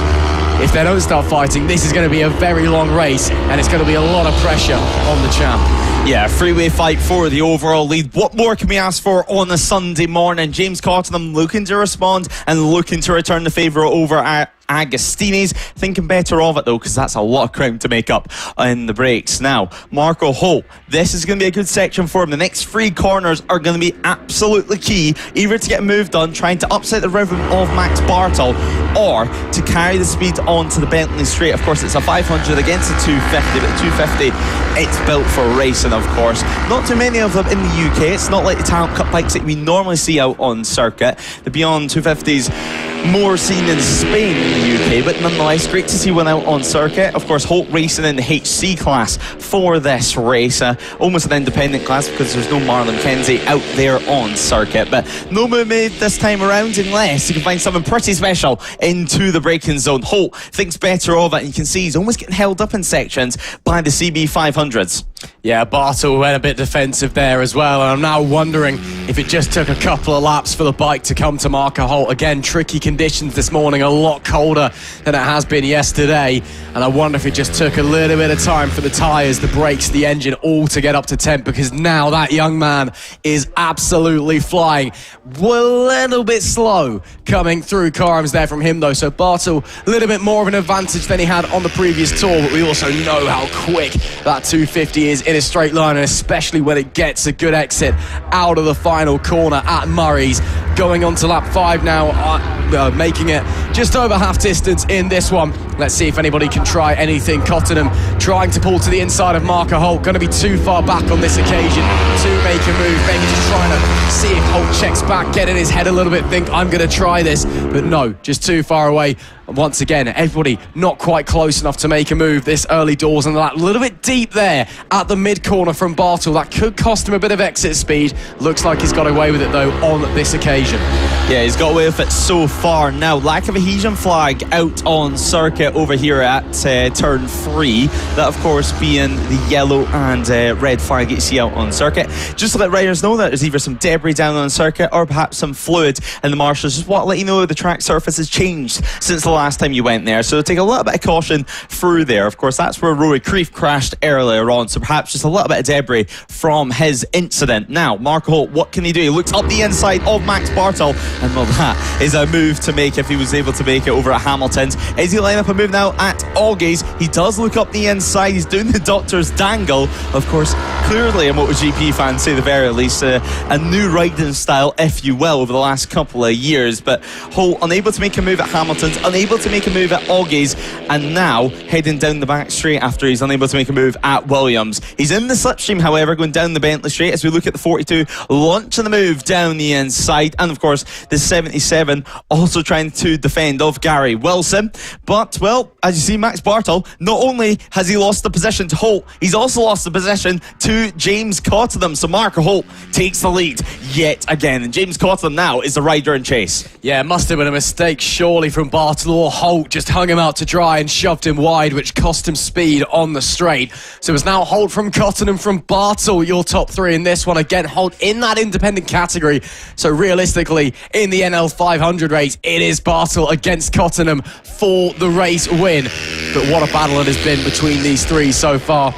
If they don't start fighting, this is going to be a very long race, and it's going to be a lot of pressure on the champ. Yeah, freeway fight for the overall lead. What more can we ask for on a Sunday morning? James Cottenham looking to respond and looking to return the favour over at Agostini's. Thinking better of it though, because that's a lot of ground to make up in the brakes. Now, Marco Holt, this is going to be a good section for him. The next 3 corners are going to be absolutely key, either to get a move done, trying to upset the rhythm of Max Bartel, or to carry the speed onto the Bentley straight. Of course, it's a 500 against a 250, but the 250, it's built for racing, of course. Not too many of them in the UK. It's not like the Talent Cup bikes that we normally see out on circuit. The Beyond 250s more seen in Spain than the UK, but nonetheless, great to see one out on circuit. Of course, Holt racing in the HC class for this race. Almost an independent class because there's no Marlon Kenzie out there on circuit. But no move made this time around unless you can find something pretty special into the braking zone. Holt thinks better of it, and you can see he's almost getting held up in sections by the CB500s. Yeah, Bartle went a bit defensive there as well, and I'm now wondering if it just took a couple of laps for the bike to come to Marco Holt. Again, tricky conditions this morning, a lot colder than it has been yesterday, and I wonder if it just took a little bit of time for the tyres, the brakes, the engine all to get up to temp, because now that young man is absolutely flying. A little bit slow coming through Carams there from him though, so Bartle a little bit more of an advantage than he had on the previous tour, but we also know how quick that 250 is in a straight line, and especially when it gets a good exit out of the final corner at Murray's. Going on to lap 5 now, making it just over half distance in this one. Let's see if anybody can try anything. Cottenham trying to pull to the inside of Marco Holt, going to be too far back on this occasion to make a move. Maybe just trying to see if Holt checks back, get in his head a little bit, think I'm going to try this, but no, just too far away. Once again, everybody not quite close enough to make a move this early doors, and that little bit deep there at the mid corner from Bartle, that could cost him a bit of exit speed. Looks like he's got away with it though on this occasion. Yeah, he's got away with it so far. Now, lack of adhesion flag out on circuit over here at turn 3. That, of course, being the yellow and red flag you see out on circuit. Just to let riders know that there's either some debris down on circuit or perhaps some fluid in the marshals. Just want to let you know the track surface has changed since the last time you went there, so take a little bit of caution through there. Of course, that's where Rory Creef crashed earlier on, so perhaps just a little bit of debris from his incident. Now, Marco Holt, what can he do? He looks up the inside of Max Bartel, and well, that is a move to make if he was able to make it over at Hamilton's. Is he lining up a move now at Augie's? He does look up the inside. He's doing the doctor's dangle. Of course, clearly a MotoGP fan, say the very least, a new riding style, if you will, over the last couple of years. But Holt unable to make a move at Hamilton's, unable to make a move at Augie's, and now heading down the back straight after he's unable to make a move at Williams. He's in the slipstream, however, going down the Bentley straight as we look at the 42, launching the move down the inside, and of course the 77 also trying to defend of Gary Wilson. But, well, as you see, Max Bartle, not only has he lost the position to Holt, he's also lost the position to James Cottenham. So Marco Holt takes the lead yet again. And James Cottenham now is the rider in chase. Yeah, it must have been a mistake, surely, from Bartle, or Holt just hung him out to dry and shoved him wide, which cost him speed on the straight. So it's now Holt from Cottenham from Bartle, your top three in this one. Again, Holt in that independent category. So realistically, in the NL 500 race, it is Bartle against Cottenham for the race win. But what a battle it has been between these three so far.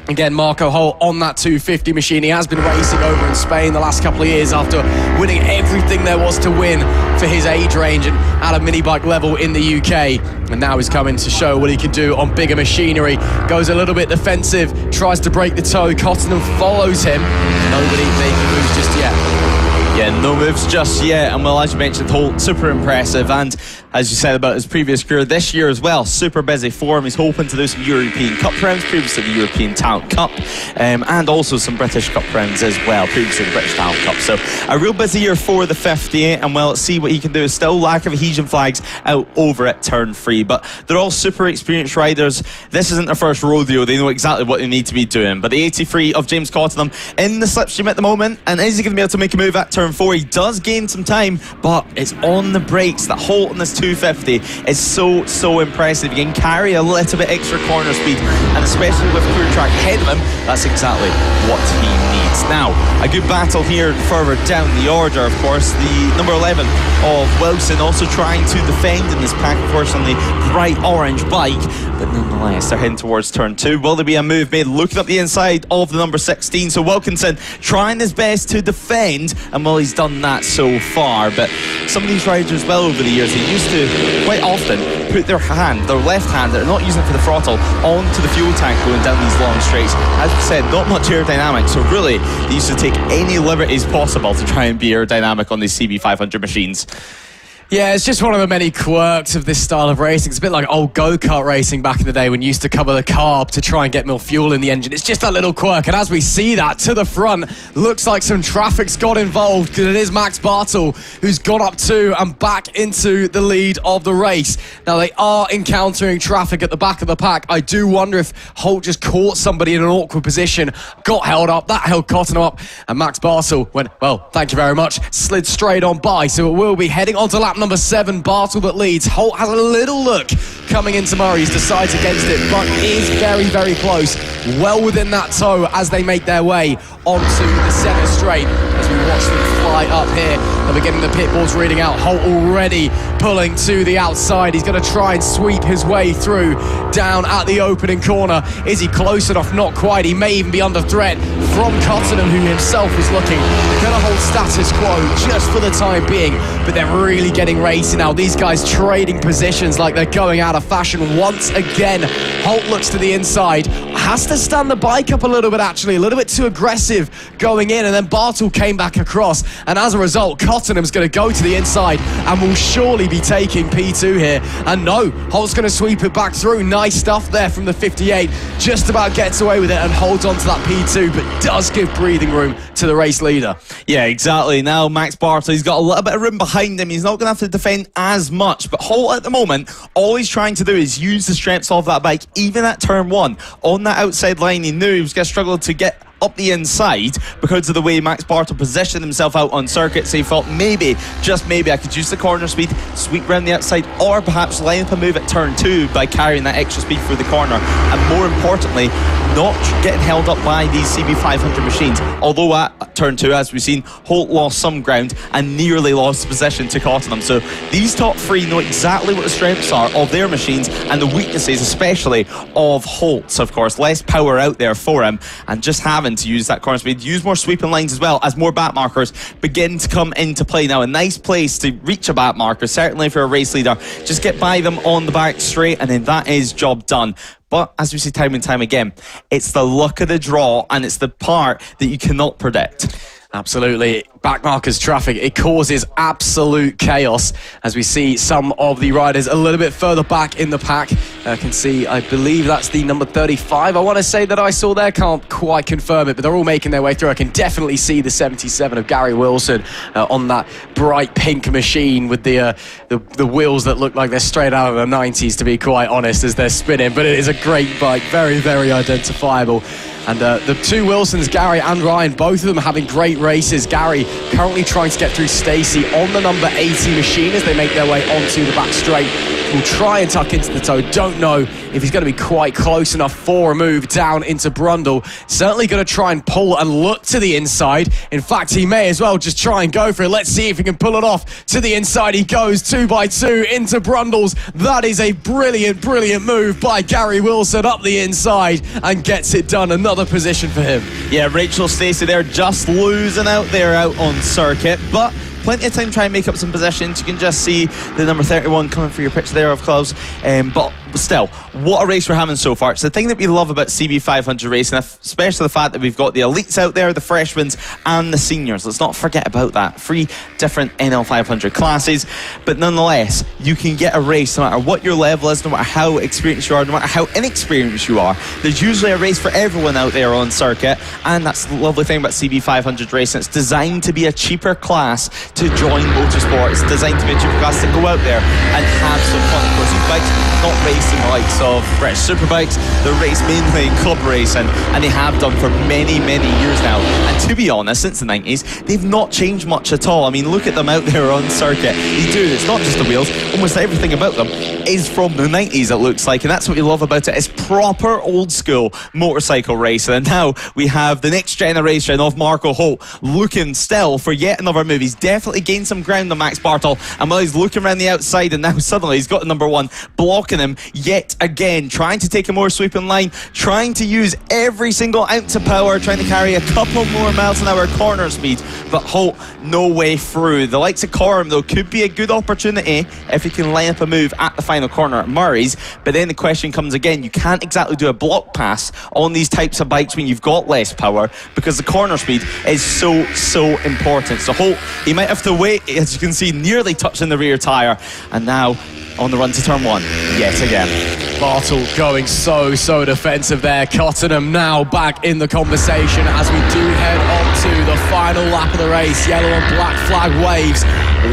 Again, Marco Holt on that 250 machine. He has been racing over in Spain the last couple of years after winning everything there was to win for his age range and at a mini bike level in the UK. And now he's coming to show what he can do on bigger machinery. Goes a little bit defensive, tries to break the toe. Cottenham follows him. Nobody making moves just yet. Yeah, no moves just yet. And well, as you mentioned, Holt, super impressive. And as you said about his previous career, this year as well, super busy for him. He's hoping to do some European Cup rounds, previously the European Talent Cup, and also some British Cup rounds as well, previously the British Talent Cup. So a real busy year for the 58, and well, let's see what he can do. Still lack of adhesion flags out over at turn 3, but they're all super experienced riders. This isn't their first rodeo. They know exactly what they need to be doing. But the 83 of James Cottenham in the slipstream at the moment, and is he going to be able to make a move at turn 4? He does gain some time, but it's on the brakes. That Holt on this 250 is so impressive. You can carry a little bit extra corner speed, and especially with Clear Track ahead of him, that's exactly what he needs. Now, a good battle here further down the order, of course. The number 11 of Wilson also trying to defend in this pack, of course, on the bright orange bike, but nonetheless, they're heading towards turn 2. Will there be a move made? Looking up the inside of the number 16, so Wilkinson trying his best to defend, and well, he's done that so far. But some of these riders as well over the years, they used to quite often put their left hand, they're not using it for the throttle, onto the fuel tank going down these long straights. As we said, not much aerodynamics, so really they used to take any liberties possible to try and be aerodynamic on these CB500 machines. Yeah, it's just one of the many quirks of this style of racing. It's a bit like old go-kart racing back in the day when you used to cover the carb to try and get more fuel in the engine. It's just that little quirk, and as we see that to the front, looks like some traffic's got involved, because it is Max Bartle who's gone up to and back into the lead of the race. Now, they are encountering traffic at the back of the pack. I do wonder if Holt just caught somebody in an awkward position, got held up, that held Cottenham up, and Max Bartle went, well, thank you very much, slid straight on by. So it will be heading on to lap number 7, Bartle that leads. Holt has a little look coming into Murray's, decides against it, but is very close, well within that toe as they make their way onto the centre straight. As we watch them fly up here, they're beginning the pit boards reading out. Holt already pulling to the outside. He's going to try and sweep his way through down at the opening corner. Is he close enough? Not quite. He may even be under threat from Cottenham, who himself is looking. Going to hold status quo just for the time being, but they're really getting racy now. These guys trading positions like they're going out of fashion once again. Holt looks to the inside, has to stand the bike up a little bit, actually, a little bit too aggressive going in, and then Bartle came back across, and as a result, Cottenham's going to go to the inside and will surely be taking P2 here. And no, Holt's going to sweep it back through. Nice stuff there from the 58. Just about gets away with it and holds on to that P2, but does give breathing room to the race leader. Yeah, exactly. Now Max Bartle, he's got a little bit of room behind him. He's not going to have to defend as much, but Holt at the moment, all he's trying to do is use the strengths of that bike, even at turn 1. On that outside line, he knew he was going to struggle to get up the inside because of the way Max Bartle positioned himself out on circuit. So he thought maybe, just maybe, I could use the corner speed, sweep around the outside, or perhaps line up a move at turn 2 by carrying that extra speed through the corner, and more importantly, not getting held up by these CB500 machines. Although at turn 2, as we've seen, Holt lost some ground and nearly lost position to Cottenham. So these top 3 know exactly what the strengths are of their machines and the weaknesses, especially of Holt's. Of course, less power out there for him, and just having to use that corner speed, use more sweeping lines as well as more back markers begin to come into play. Now, a nice place to reach a back marker, certainly for a race leader. Just get by them on the back straight, and then that is job done. But as we see time and time again, it's the luck of the draw, and it's the part that you cannot predict. Absolutely. Backmarkers traffic, it causes absolute chaos as we see some of the riders a little bit further back in the pack. I can see, I believe that's the number 35. I want to say that I saw there, can't quite confirm it, but they're all making their way through. I can definitely see the 77 of Gary Wilson on that bright pink machine with the wheels that look like they're straight out of the 90s, to be quite honest, as they're spinning. But it is a great bike, very, very identifiable. And the two Wilsons, Gary and Ryan, both of them having great races. Gary currently trying to get through Stacey on the number 80 machine as they make their way onto the back straight. Will try and tuck into the toe. Don't know if he's going to be quite close enough for a move down into Brundle. Certainly going to try and pull and look to the inside. In fact, he may as well just try and go for it. Let's see if he can pull it off. To the inside he goes, 2x2 into Brundles. That is a brilliant, brilliant move by Gary Wilson up the inside and gets it done. Another position for him. Yeah, Rachel Stacey there just losing out there out on circuit, but plenty of time to try and make up some positions. You can just see the number 31 coming for your picture there of Klaus. But still, what a race we're having so far. It's the thing that we love about CB500 racing, especially the fact that we've got the elites out there, the freshmen and the seniors. Let's not forget about that. 3 different NL500 classes, but nonetheless, you can get a race no matter what your level is, no matter how experienced you are, no matter how inexperienced you are. There's usually a race for everyone out there on circuit, and that's the lovely thing about CB500 racing. It's designed to be a cheaper class to join motorsport. It's designed to be a cheaper class to go out there and have some fun. Of course, these bikes not racing the likes of British Superbikes, they race mainly in club racing, and they have done for many, many years now. And to be honest, since the 90s, they've not changed much at all. I mean, look at them out there on circuit. They do, it's not just the wheels, almost everything about them is from the 90s, it looks like, and that's what we love about it. It's proper old school motorcycle racing. And now we have the next generation of Marco Holt looking still for yet another move. He's definitely gained some ground on Max Bartel, and while he's looking around the outside, and now suddenly he's got the number 1 blocking him yet again, trying to take a more sweeping line, trying to use every single ounce of power, trying to carry a couple more miles an hour corner speed, but Holt no way through. The likes of Coram though could be a good opportunity if he can line up a move at the final corner at Murray's, but then the question comes again, you can't exactly do a block pass on these types of bikes when you've got less power, because the corner speed is so important. So Holt, he might have to wait, as you can see, nearly touching the rear tyre, and now on the run to turn 1 yet again. Bartel going so defensive there. Cottenham now back in the conversation as we do head on to the final lap of the race. Yellow and black flag waves.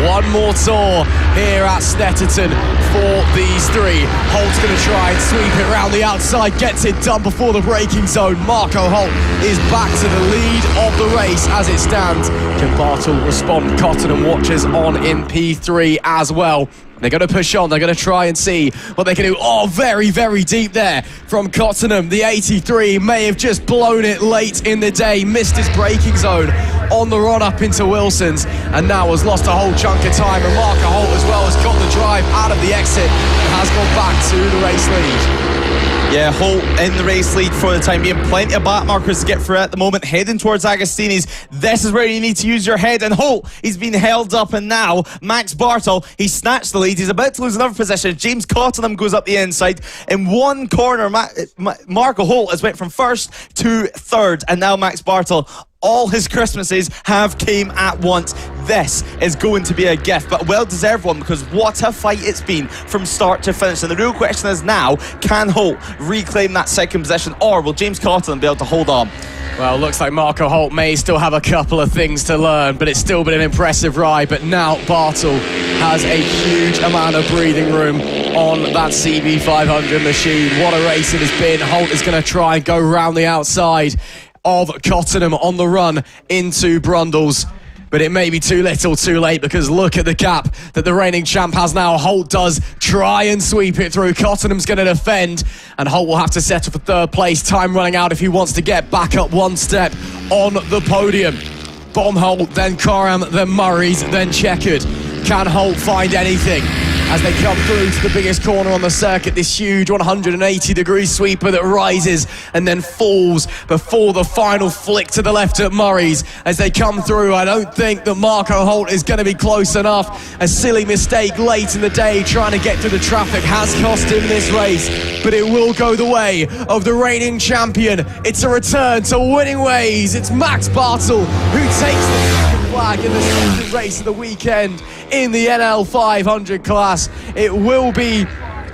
One more tour here at Snetterton for these 3. Holt's going to try and sweep it around the outside, gets it done before the braking zone. Marco Holt is back to the lead of the race as it stands. Can Bartel respond? Cottenham watchers on in P3 as well. They're going to push on. They're going to try and see what they can do. Oh, very, very deep there from Cottenham. The 83 may have just blown it late in the day. Missed his braking zone on the run up into Wilson's, and now has lost a whole chunk of time. And Marco Holt as well has got the drive out of the exit and has gone back to the race lead. Yeah, Holt in the race lead for the time being. Plenty of back markers to get through at the moment. Heading towards Agostini's. This is where you need to use your head. And Holt, he's been held up. And now Max Bartel, he snatched the lead. He's about to lose another position. James Cottenham goes up the inside. In one corner, Marco Holt has went from first to third. And now Max Bartel, all his Christmases have came at once. This is going to be a gift, but a well-deserved one, because what a fight it's been from start to finish. And the real question is now, can Holt reclaim that second position, or will James Cottenham be able to hold on? Well, looks like Marco Holt may still have a couple of things to learn, but it's still been an impressive ride. But now Bartel has a huge amount of breathing room on that CB500 machine. What a race it has been. Holt is going to try and go round the outside of Cottenham on the run into Brundles, but it may be too little too late, because look at the gap that the reigning champ has now. Holt does try and sweep it through. Cottenham's going to defend, and Holt will have to settle for third place. Time running out if he wants to get back up one step on the podium. Bomb Holt, then Coram, then Murray's, then Checkered. Can Holt find anything? as they come through to the biggest corner on the circuit. This huge 180-degree sweeper that rises and then falls before the final flick to the left at Murray's. As they come through, I don't think that Marco Holt is going to be close enough. A silly mistake late in the day trying to get through the traffic has cost him this race, but it will go the way of the reigning champion. It's a return to winning ways. It's Max Bartel who takes the second flag in the second race of the weekend in the NL 500 class. It will be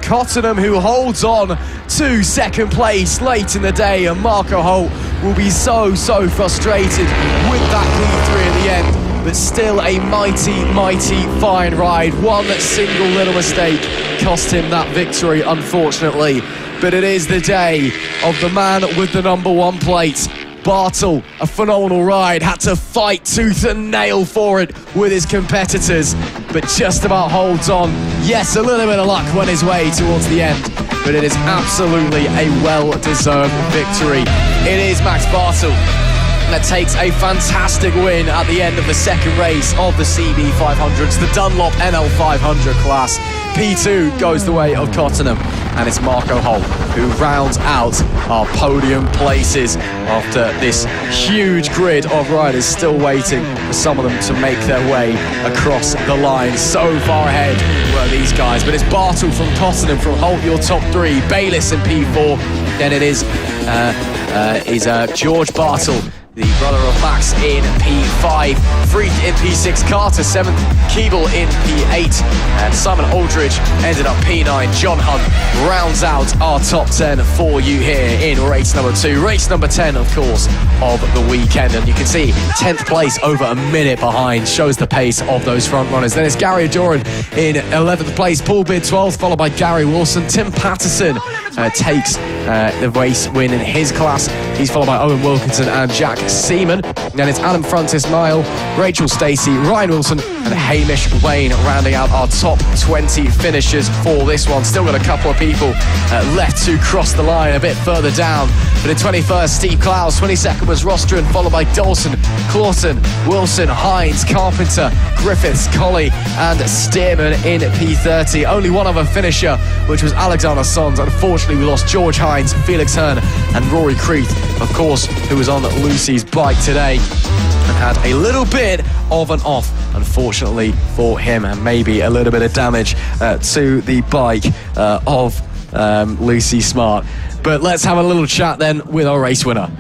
Cottenham who holds on to second place late in the day, and Marco Holt will be so frustrated with that P3 at the end, but still a mighty fine ride. One single little mistake cost him that victory, unfortunately, but it is the day of the man with the number 1 plate. Bartel, a phenomenal ride, had to fight tooth and nail for it with his competitors, but just about holds on. Yes, a little bit of luck went his way towards the end, but it is absolutely a well-deserved victory. It is Max Bartel that takes a fantastic win at the end of the second race of the CB 500s, the Dunlop NL 500 class. P2 goes the way of Cottenham, and it's Marco Holt who rounds out our podium places after this huge grid of riders still waiting for some of them to make their way across the line. So far ahead were these guys, but it's Bartel from Cottenham from Holt, your top 3, Bayliss in P4, then it is George Bartel, the brother of Max, in P5, Freak in P6, Carter 7th, Keeble in P8, and Simon Aldridge ended up P9. John Hunt rounds out our top 10 for you here in race number 2. Race number 10, of course, of the weekend, and you can see 10th place over a minute behind, shows the pace of those front runners. Then it's Gary Adoran in 11th place, Paul Beard 12th, followed by Gary Wilson. Tim Patterson takes the race win in his class. He's followed by Owen Wilkinson and Jack Seaman. Then it's Adam Francis Niall, Rachel Stacey, Ryan Wilson and Hamish Wayne rounding out our top 20 finishers for this one. Still got a couple of people left to cross the line a bit further down. But in 21st, Steve Clowes, 22nd was Rostron, followed by Dawson, Clawson, Wilson, Hines, Carpenter, Griffiths, Colley and Stearman in P30. Only one other finisher, which was Alexander Sons. Unfortunately, we lost George Hines, Felix Hearn and Rory Creeth, of course, who was on Lucy's bike today and had a little bit of an off, unfortunately for him, and maybe a little bit of damage to the bike of Lucy Smart. But let's have a little chat then with our race winner.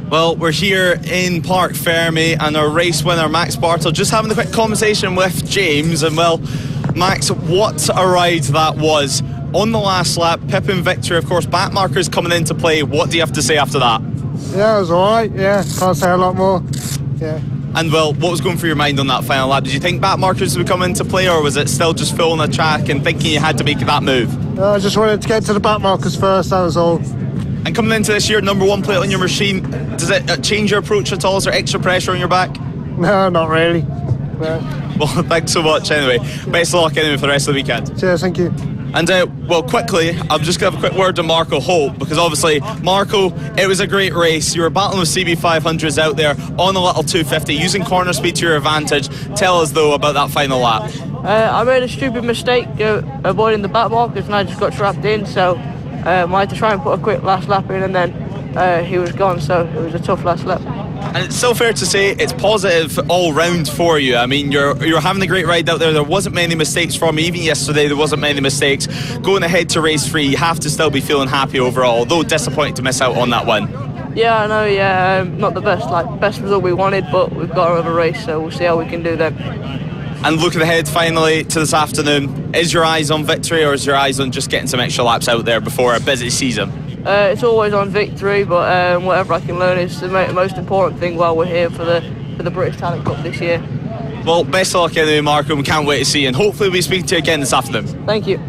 Well, we're here in Parc Fermé and our race winner, Max Bartel, just having a quick conversation with James. And well, Max, what a ride that was. On the last lap, Pippin victory, of course, back markers coming into play. What do you have to say after that? Yeah, it was alright, yeah, can't say a lot more, yeah. And well, what was going through your mind on that final lap? Did you think back markers would come into play, or was it still just full on the track and thinking you had to make that move? I just wanted to get to the back markers first, that was all. And coming into this year, number 1 plate on your machine, does it change your approach at all? Is there extra pressure on your back? No, not really. No. Well, thanks so much anyway. Best of luck anyway for the rest of the weekend. Cheers, thank you. And well, quickly, I'm just going to have a quick word to Marco Holt, because obviously, Marco, it was a great race. You were battling with CB500s out there on a little 250, using corner speed to your advantage. Tell us, though, about that final lap. I made a stupid mistake avoiding the back markers, and I just got trapped in, so I had to try and put a quick last lap in, and then he was gone, so it was a tough last lap. And it's still fair to say it's positive all round for you. I mean, you're having a great ride out there. There wasn't many mistakes from you. Even yesterday, there wasn't many mistakes. Going ahead to race 3, you have to still be feeling happy overall, although disappointed to miss out on that one. Yeah, I know, yeah, not the best result we wanted, but we've got another race, so we'll see how we can do then. And looking ahead finally to this afternoon, is your eyes on victory, or is your eyes on just getting some extra laps out there before a busy season? It's always on victory, but whatever I can learn is the most important thing while we're here for the British Talent Cup this year. Well, best of luck anyway, Marco. We can't wait to see you, and hopefully we'll be speaking to you again this afternoon. Thank you.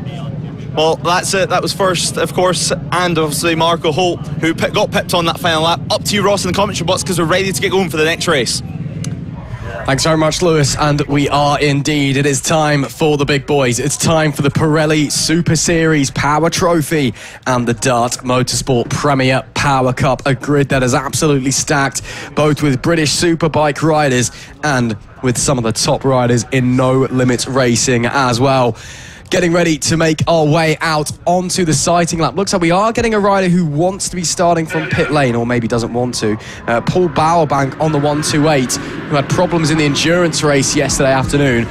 Well, that's it. That was first, of course, and obviously Marco Holt, who got pipped on that final lap. Up to you, Ross, in the commentary box, because we're ready to get going for the next race. Thanks very much, Lewis, and we are indeed. It is time for the big boys. It's time for the Pirelli Super Series Power Trophy and the Dart Motorsport Premier Power Cup, a grid that is absolutely stacked, both with British Superbike riders and with some of the top riders in No Limits Racing as well. getting ready to make our way out onto the sighting lap. Looks like we are getting a rider who wants to be starting from pit lane, or maybe doesn't want to. Paul Bowerbank on the 128, who had problems in the endurance race yesterday afternoon.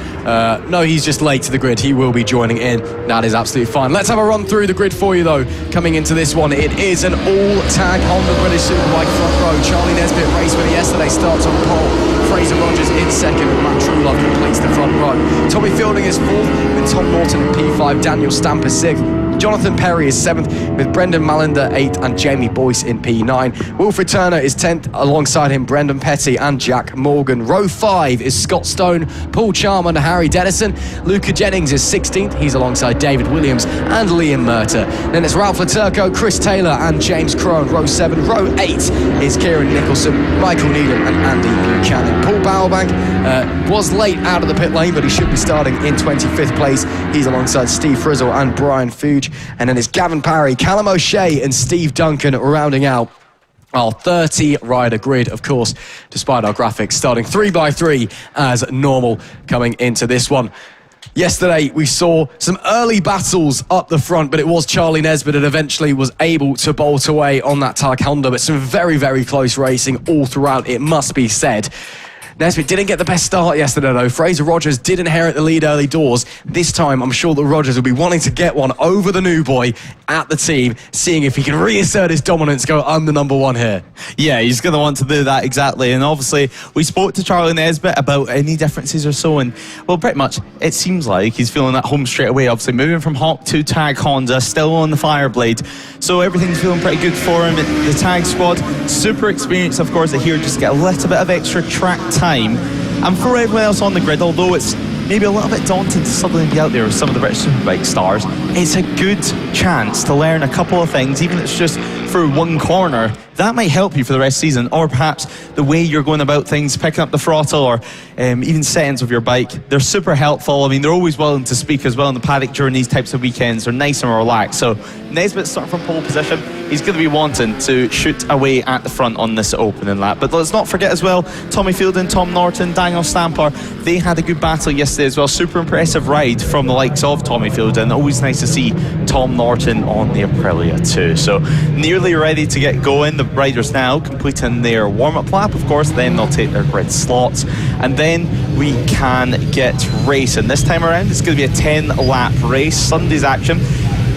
No, he's just late to the grid. He will be joining in. That is absolutely fine. Let's have a run through the grid for you, though. Coming into this one, it is an all-tag Honda British Superbike front row. Charlie Nesbitt, race winner yesterday, starts on pole. Fraser Rogers in second, and Matt Truelove completes the front row. Tommy Fielding is fourth, with Tom Norton in P5, Daniel Stamper sixth. Jonathan Perry is 7th, with Brendan Mallender 8th and Jamie Boyce in P9. Wilfred Turner is 10th, alongside him Brendan Petty and Jack Morgan. Row 5 is Scott Stone, Paul Charman and Harry Dedison. Luca Jennings is 16th, he's alongside David Williams and Liam Murter. Then it's Ralph Laturco, Chris Taylor and James Crone. Row 7. Row 8 is Kieran Nicholson, Michael Needham and Andy Buchanan. Paul Bowerbank was late out of the pit lane, but he should be starting in 25th place. He's alongside Steve Frizzle and Brian Fuge. And then it's Gavin Parry, Callum O'Shea and Steve Duncan rounding out our 30 rider grid, of course, despite our graphics, starting 3 by 3 as normal coming into this one. Yesterday, we saw some early battles up the front, but it was Charlie Nesbitt that eventually was able to bolt away on that Tag Honda, but some very, very close racing all throughout, it must be said. Nesbitt didn't get the best start yesterday, though. Fraser Rogers did inherit the lead early doors. This time, I'm sure that Rogers will be wanting to get one over the new boy at the team, seeing if he can reassert his dominance, go, I'm the number one here. Yeah, he's going to want to do that, exactly. And obviously, we spoke to Charlie Nesbitt about any differences or so, and, well, pretty much, it seems like he's feeling at home straight away. Obviously, moving from Hawk to Tag Honda, still on the Fireblade. So everything's feeling pretty good for him. The Tag squad, super experienced, of course, here just get a little bit of extra track time. And for everyone else on the grid, although it's maybe a little bit daunting to suddenly be out there with some of the British Superbike stars, it's a good chance to learn a couple of things, even if it's just through one corner. That might help you for the rest of the season, or perhaps the way you're going about things, picking up the throttle, or even settings of your bike. They're super helpful. I mean, they're always willing to speak as well in the paddock during these types of weekends. They're nice and relaxed. So Nesbitt starting from pole position. He's going to be wanting to shoot away at the front on this opening lap. But let's not forget as well, Tommy Fielding, Tom Norton, Daniel Stamper, they had a good battle yesterday as well. Super impressive ride from the likes of Tommy Fielding. Always nice to see Tom Norton on the Aprilia too. So nearly ready to get going. The riders now completing their warm-up lap, of course, then they'll take their grid slots, and then we can get racing. This time around it's going to be a 10-lap race. Sunday's action,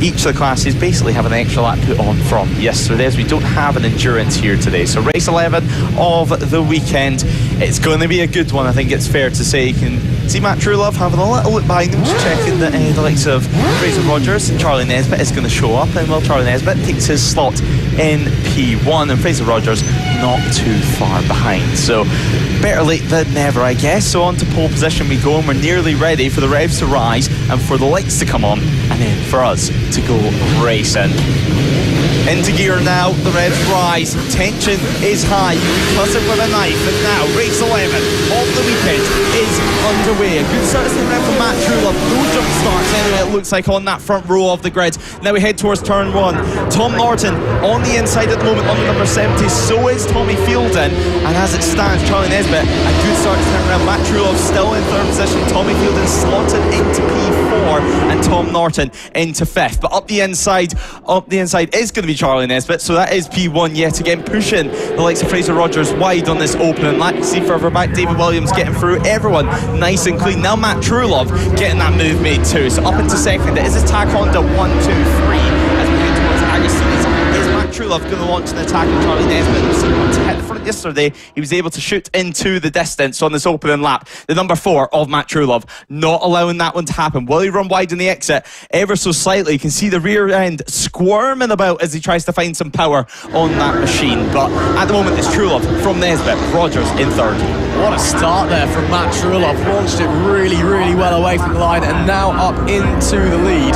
each of the classes basically have an extra lap put on from yesterday, as we don't have an endurance here today. So race 11 of the weekend, it's going to be a good one, I think it's fair to say. You can see Matt Truelove having a little look behind him, just checking that the likes of Fraser Rogers and Charlie Nesbitt is going to show up, and well, Charlie Nesbitt takes his slot in P1, and Fraser Rogers not too far behind. So better late than never, I guess. So on to pole position we go, and we're nearly ready for the revs to rise and for the lights to come on, and then for us to go racing. Into gear now, the revs rise, tension is high, you can cut it with a knife, and now race 11 of the weekend is underway. A good start from Matt Truelove, no jump starts anyway, it looks like, on that front row of the grid. Now we head towards turn 1. Tom Norton on the inside at the moment, on the number 70, so is Tommy Fielding, and as it stands, Charlie Nesbitt, a good start to turn around. Matt Truelove still in third position, Tommy Fielding slotted into P4, and Tom Norton into 5th. But up the inside is going to be Charlie Nesbitt, so that is P1 yet again, pushing the likes of Fraser Rogers wide on this opening lap. You see further back David Williams getting through, everyone nice and clean. Now Matt Truelove getting that move made too, so up into second, it is a Tag Honda 1, 2, 3 as we head towards Agostini's. Is Matt Truelove going to launch an attack on Charlie Nesbitt? To hit the front yesterday, he was able to shoot into the distance on this opening lap. The number 4 of Matt Truelove, not allowing that one to happen. Will he run wide in the exit ever so slightly? You can see the rear end squirming about as he tries to find some power on that machine, but at the moment it's Truelove from Nesbitt, Rogers in third. What a start there from Matt Truelove. Launched it really, really well away from the line, and now up into the lead.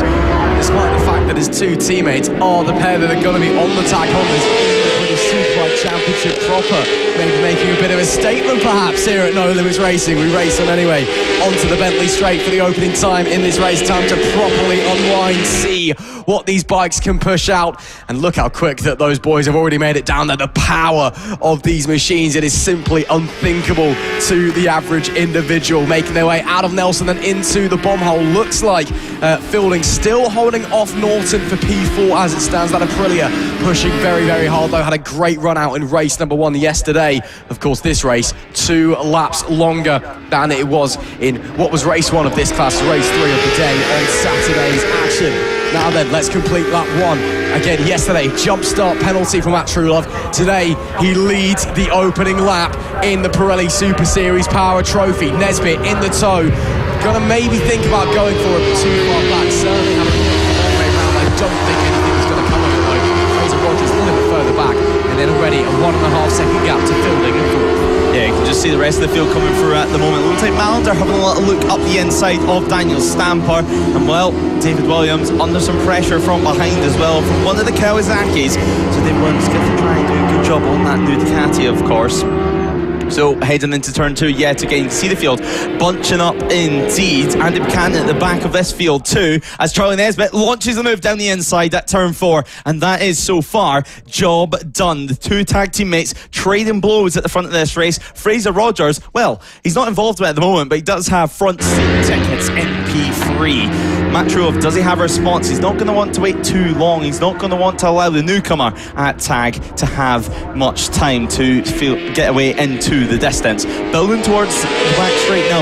despite the fact that his two teammates are the pair that are going to be on the tag Hondas for the Superbike Championship proper. Maybe making a bit of a statement perhaps here at No Limits Racing. We race on anyway onto the Bentley Straight for the opening time in this race. Time to properly unwind, see what these bikes can push out, and look how quick that those boys have already made it down there. The power of these machines, it is simply unthinkable to the average individual. Making their way out of Nelson and into the bomb hole. Looks like Fielding still holding off Norton for P4 as it stands. That Aprilia pushing very, very hard though. Had a great run out in race number 1 yesterday. Of course, this race 2 laps longer than it was in what was race 1 of this class, race 3 of the day on Saturday's action. Now then, let's complete lap 1. Again, yesterday, jump start penalty from Matt Truelove. Today, he leads the opening lap in the Pirelli Super Series Power Trophy. Nesbitt in the tow. Gonna maybe think about going for it too far back. Certainly having a long way round. I don't think anything is going to come of it though. Fraser Rogers a little bit further back. And then already a 1.5 second gap to Fielding in 4th. Yeah, you can just see the rest of the field coming through at the moment. Looks like Mallender having a little look up the inside of Daniel Stamper. And well, David Williams under some pressure from behind as well from one of the Kawasaki's. So David Williams gets to try and do a good job on that new Ducati, of course. So heading into turn 2 yet again, you can see the field bunching up indeed. Andy Buchanan at the back of this field too, as Charlie Nesbitt launches the move down the inside at turn 4, and that is so far job done. The 2 tag teammates trading blows at the front of this race. Fraser Rogers, well, he's not involved with it at the moment, but he does have front seat tickets in P3. Matt Truelove, does he have a response? He's not going to want to wait too long. He's not going to want to allow the newcomer at tag to have much time to get away into the distance. Building towards the back straight now.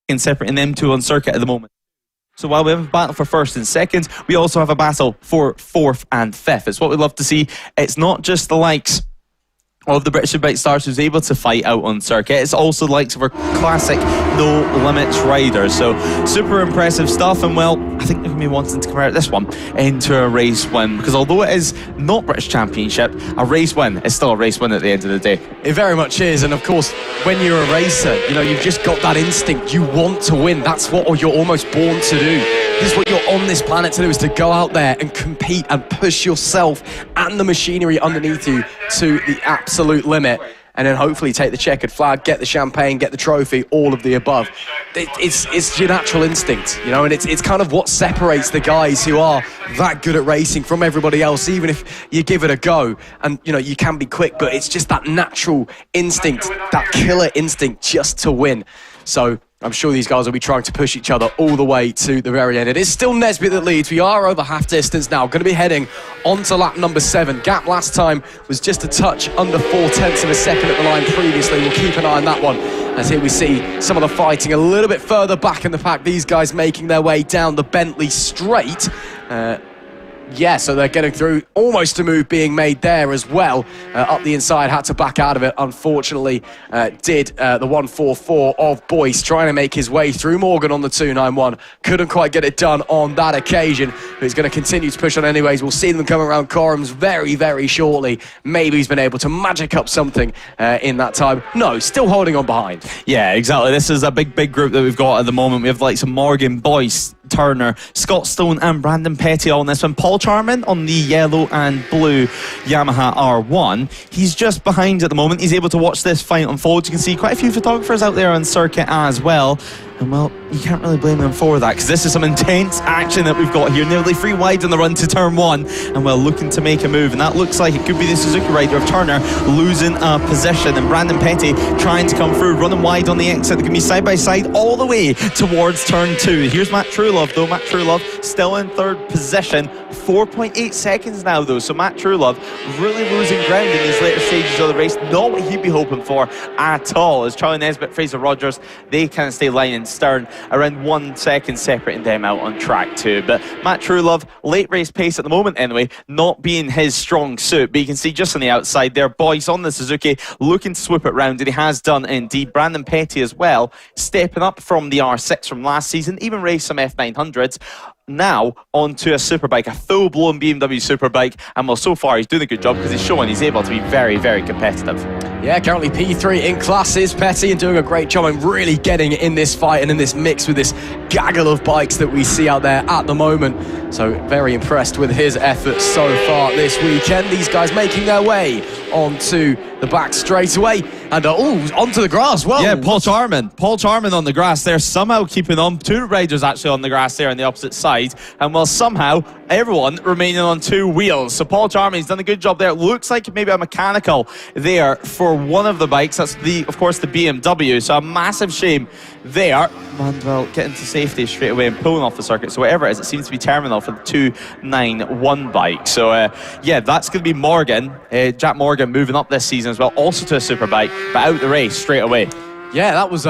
and separating them two on circuit at the moment. So while we have a battle for first and second, we also have a battle for fourth and fifth. It's what we love to see. It's not just the likes of the British Superbike stars who's able to fight out on circuit. It's also the likes of our classic no limits riders. So super impressive stuff, and well, I think they're going to be wanting to convert this one into a race win, because although it is not British Championship, a race win is still a race win at the end of the day. It very much is, and of course, when you're a racer, you know, you've just got that instinct. You want to win. That's what you're almost born to do. This is what you're on this planet to do, is to go out there and compete and push yourself and the machinery underneath you to the absolute limit, and then hopefully take the checkered flag, get the champagne, get the trophy, all of the above. It's your natural instinct, you know, and it's kind of what separates the guys who are that good at racing from everybody else, even if you give it a go. And, you know, you can be quick, but it's just that natural instinct, that killer instinct just to win. So I'm sure these guys will be trying to push each other all the way to the very end. It is still Nesbitt that leads. We are over half distance now. Going to be heading onto lap number 7. Gap last time was just a touch under 0.4 of a second at the line previously. We'll keep an eye on that one, as here we see some of the fighting a little bit further back in the pack. These guys making their way down the Bentley straight. Yeah, so they're getting through. Almost a move being made there as well. Up the inside, had to back out of it. Unfortunately, did the 144 of Boyce, trying to make his way through Morgan on the 291. Couldn't quite get it done on that occasion, but he's going to continue to push on anyways. We'll see them come around Corums very, very shortly. Maybe he's been able to magic up something in that time. No, still holding on behind. Yeah, exactly. This is a big group that we've got at the moment. We have like some Morgan, Boyce, Turner, Scott Stone and Brandon Petty on this one. Paul Charman on the yellow and blue Yamaha R1. He's just behind at the moment. He's able to watch this fight unfold. You can see quite a few photographers out there on circuit as well. And well, you can't really blame them for that, because this is some intense action that we've got here. Nearly 3 wide on the run to turn 1, and well, looking to make a move. And that looks like it could be the Suzuki rider of Turner losing a position, and Brandon Petty trying to come through, running wide on the exit. They're going to be side by side all the way towards turn 2. Here's Matt Truelove though. Matt Truelove still in 3rd position. 4.8 seconds now though, so Matt Truelove really losing ground in these later stages of the race. Not what he'd be hoping for at all, as Charlie Nesbitt, Fraser Rogers, they kind of stay line and stern, around 1 second separating them out on track 2. But Matt Truelove, late race pace at the moment anyway, not being his strong suit. But you can see just on the outside there, Boyce on the Suzuki looking to swoop it round, and he has done indeed. Brandon Petty as well, stepping up from the R6 from last season, even raced some F900s. Now onto a Superbike, a full-blown BMW Superbike, and well, so far he's doing a good job, because he's showing he's able to be very, very competitive. Yeah, currently P3 in class is Petty, and doing a great job and really getting in this fight and in this mix with this gaggle of bikes that we see out there at the moment. So very impressed with his efforts so far this weekend. These guys making their way onto the back straight away, and onto the grass. Well, yeah, Paul Charman on the grass there, somehow keeping on. 2 riders actually on the grass there on the opposite side, and well, somehow everyone remaining on 2 wheels. So Paul Charman's done a good job there. It looks like maybe a mechanical there for one of the bikes. That's of course the BMW, so a massive shame there. Manuel getting to safety straight away and pulling off the circuit. So whatever it is, it seems to be terminal for the 291 bike. So yeah, that's going to be Morgan, Jack Morgan, moving up this season as well, also to a Superbike, but out the race straight away. Yeah, that was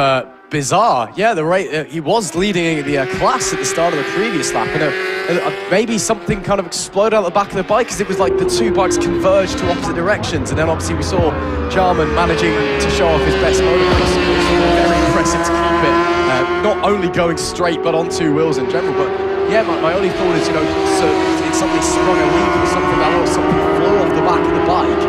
bizarre. Yeah, he was leading the class at the start of the previous lap, and maybe something kind of exploded out the back of the bike, because it was like the 2 bikes converged to opposite directions, and then obviously we saw Jarman managing to show off his best motocross. Very impressive to keep it not only going straight but on 2 wheels in general. But yeah, my only thought is, you know, so it's something sprung a leak or something that or something flew off the back of the bike,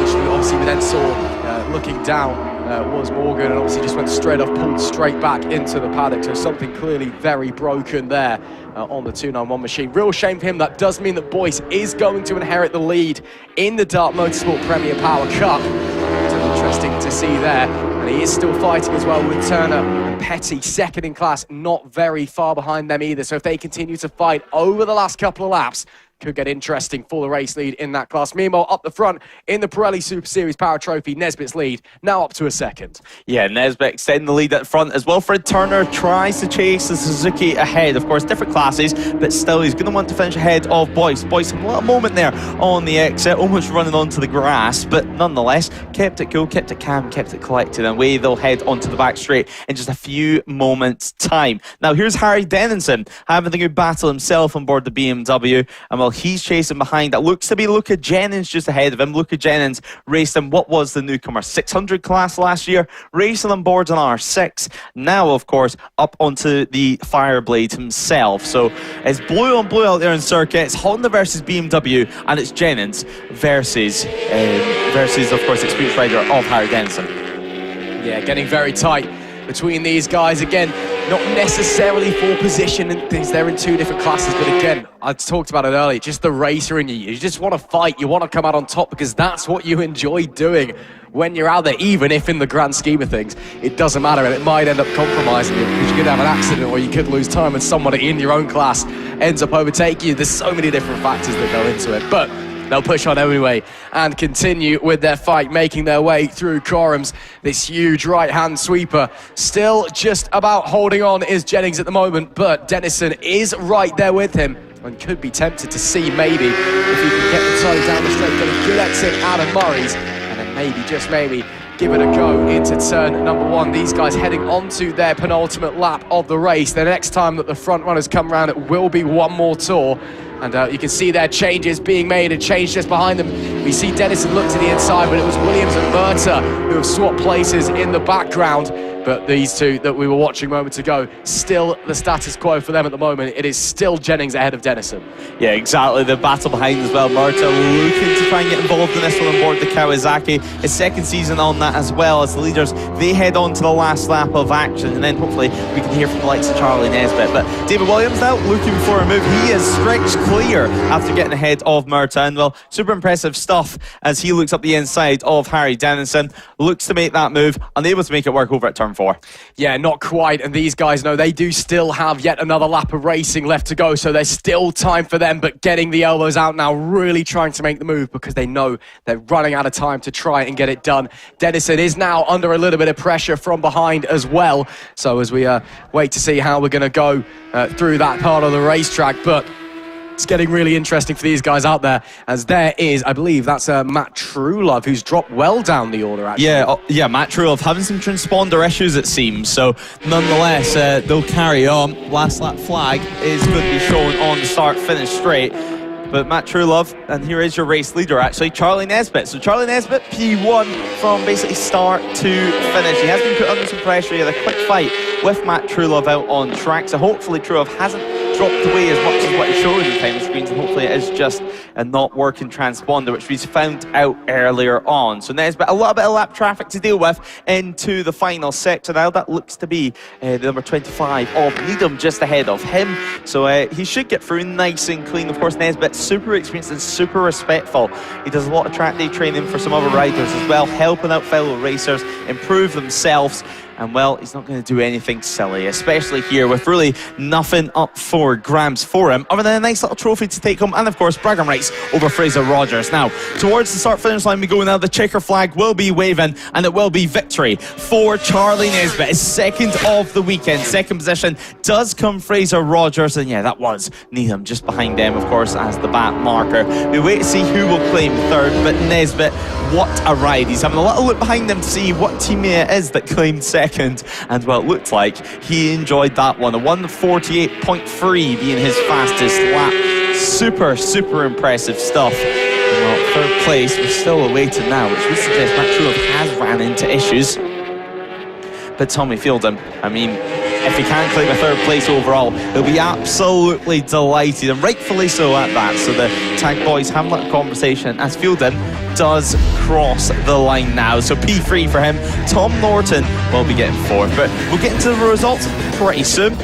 which obviously we then saw looking down. Was Morgan, and obviously just went straight off, pulled straight back into the paddock. So something clearly very broken there on the 291 machine. Real shame for him. That does mean that Boyce is going to inherit the lead in the Dart Motorsport Premier Power Cup. It's interesting to see there. And he is still fighting as well with Turner and Petty, second in class, not very far behind them either. So if they continue to fight over the last couple of laps, could get interesting for the race lead in that class. Meanwhile, up the front in the Pirelli Super Series Power Trophy, Nesbitt's lead now up to a second. Yeah, Nesbitt extending the lead at the front as well. Fred Turner tries to chase the Suzuki ahead. Of course, different classes, but still he's going to want to finish ahead of Boyce. Boyce, a little moment there on the exit, almost running onto the grass, but nonetheless, kept it cool, kept it calm, kept it collected, and away they'll head onto the back straight in just a few moments' time. Now, here's Harry Dennison having a good battle himself on board the BMW, and while he's chasing behind, it looks to be Luca Jennings just ahead of him. Luca Jennings raced in what was the newcomer 600 class last year, racing on board an R6, now of course up onto the Fireblade himself. So it's blue on blue out there in circuit. It's Honda versus BMW, and it's Jennings versus of course experienced rider of Harry Dennison. Yeah, getting very tight between these guys. Again, not necessarily for position and things. They're in two different classes, but again, I talked about it earlier, just the racer in you. You just want to fight. You want to come out on top because that's what you enjoy doing when you're out there, even if in the grand scheme of things, it doesn't matter. And it might end up compromising you because you could have an accident or you could lose time and somebody in your own class ends up overtaking you. There's so many different factors that go into it. But they'll push on anyway and continue with their fight, making their way through Corums. This huge right-hand sweeper still just about holding on is Jennings at the moment, but Dennison is right there with him and could be tempted to see maybe if he can get the toe down the straight, get a good exit out of Murray's, and then maybe, just maybe, give it a go into turn number one. These guys heading onto their penultimate lap of the race. The next time that the front runners come around, it will be one more tour. And you can see their changes being made, and change just behind them. We see Dennison look to the inside, but it was Williams and Murta who have swapped places in the background. But these two that we were watching moments ago, still the status quo for them at the moment. It is still Jennings ahead of Dennison. Yeah, exactly. The battle behind as well. Murta looking to try and get involved in this one on board the Kawasaki. His second season on that as well, as the leaders, they head on to the last lap of action, and then hopefully we can hear from the likes of Charlie Nesbitt. But David Williams now looking for a move. He is stretched clear after getting ahead of Murta, and well, super impressive stuff as he looks up the inside of Harry Dennison, looks to make that move, unable to make it work over at turn 4. Yeah, not quite, and these guys know they do still have yet another lap of racing left to go, so there's still time for them, but getting the elbows out now, really trying to make the move because they know they're running out of time to try and get it done. Dennison is now under a little bit of pressure from behind as well, so as we wait to see how we're going to go through that part of the racetrack, but it's getting really interesting for these guys out there, as there is, I believe that's Matt Truelove, who's dropped well down the order, actually. Yeah, Matt Truelove having some transponder issues, it seems. So, nonetheless, they'll carry on. Last lap flag is going to be shown on the start-finish straight. But Matt Truelove, and here is your race leader, actually, Charlie Nesbitt. So Charlie Nesbitt, P1 from basically start to finish. He has been put under some pressure. He had a quick fight with Matt Truelove out on track. So hopefully Truelove hasn't dropped away as much as what he showed in the time screens, and hopefully it is just a not working transponder, which we found out earlier on. So Nesbitt, a little bit of lap traffic to deal with into the final sector now. That looks to be the number 25 of Needham just ahead of him. So he should get through nice and clean. Of course, Nesbitt, super experienced and super respectful. He does a lot of track day training for some other riders as well, helping out fellow racers improve themselves. And well, he's not going to do anything silly, especially here with really nothing up for grabs for him, other than a nice little trophy to take home, and of course bragging rights over Fraser Rogers. Now, towards the start-finish line we go now. The checker flag will be waving, and it will be victory for Charlie Nesbitt. His second of the weekend. Second position does come Fraser Rogers, and yeah, that was Needham just behind them, of course, as the back marker. We wait to see who will claim third, but Nesbitt, what a ride. He's having a little look behind him to see what teammate it is that claimed second, and well, it looked like he enjoyed that one. A 1:48.3 being his fastest lap. Super impressive stuff. And well, third place, we're still awaiting now, which would suggest Matt Truelove has ran into issues. But Tommy Fielden, I mean, if he can claim a third place overall, he'll be absolutely delighted, and rightfully so at that. So the tag boys have a little conversation as Fielden does cross the line now. So P3 for him. Tom Norton will be getting fourth, but we'll get into the results pretty soon.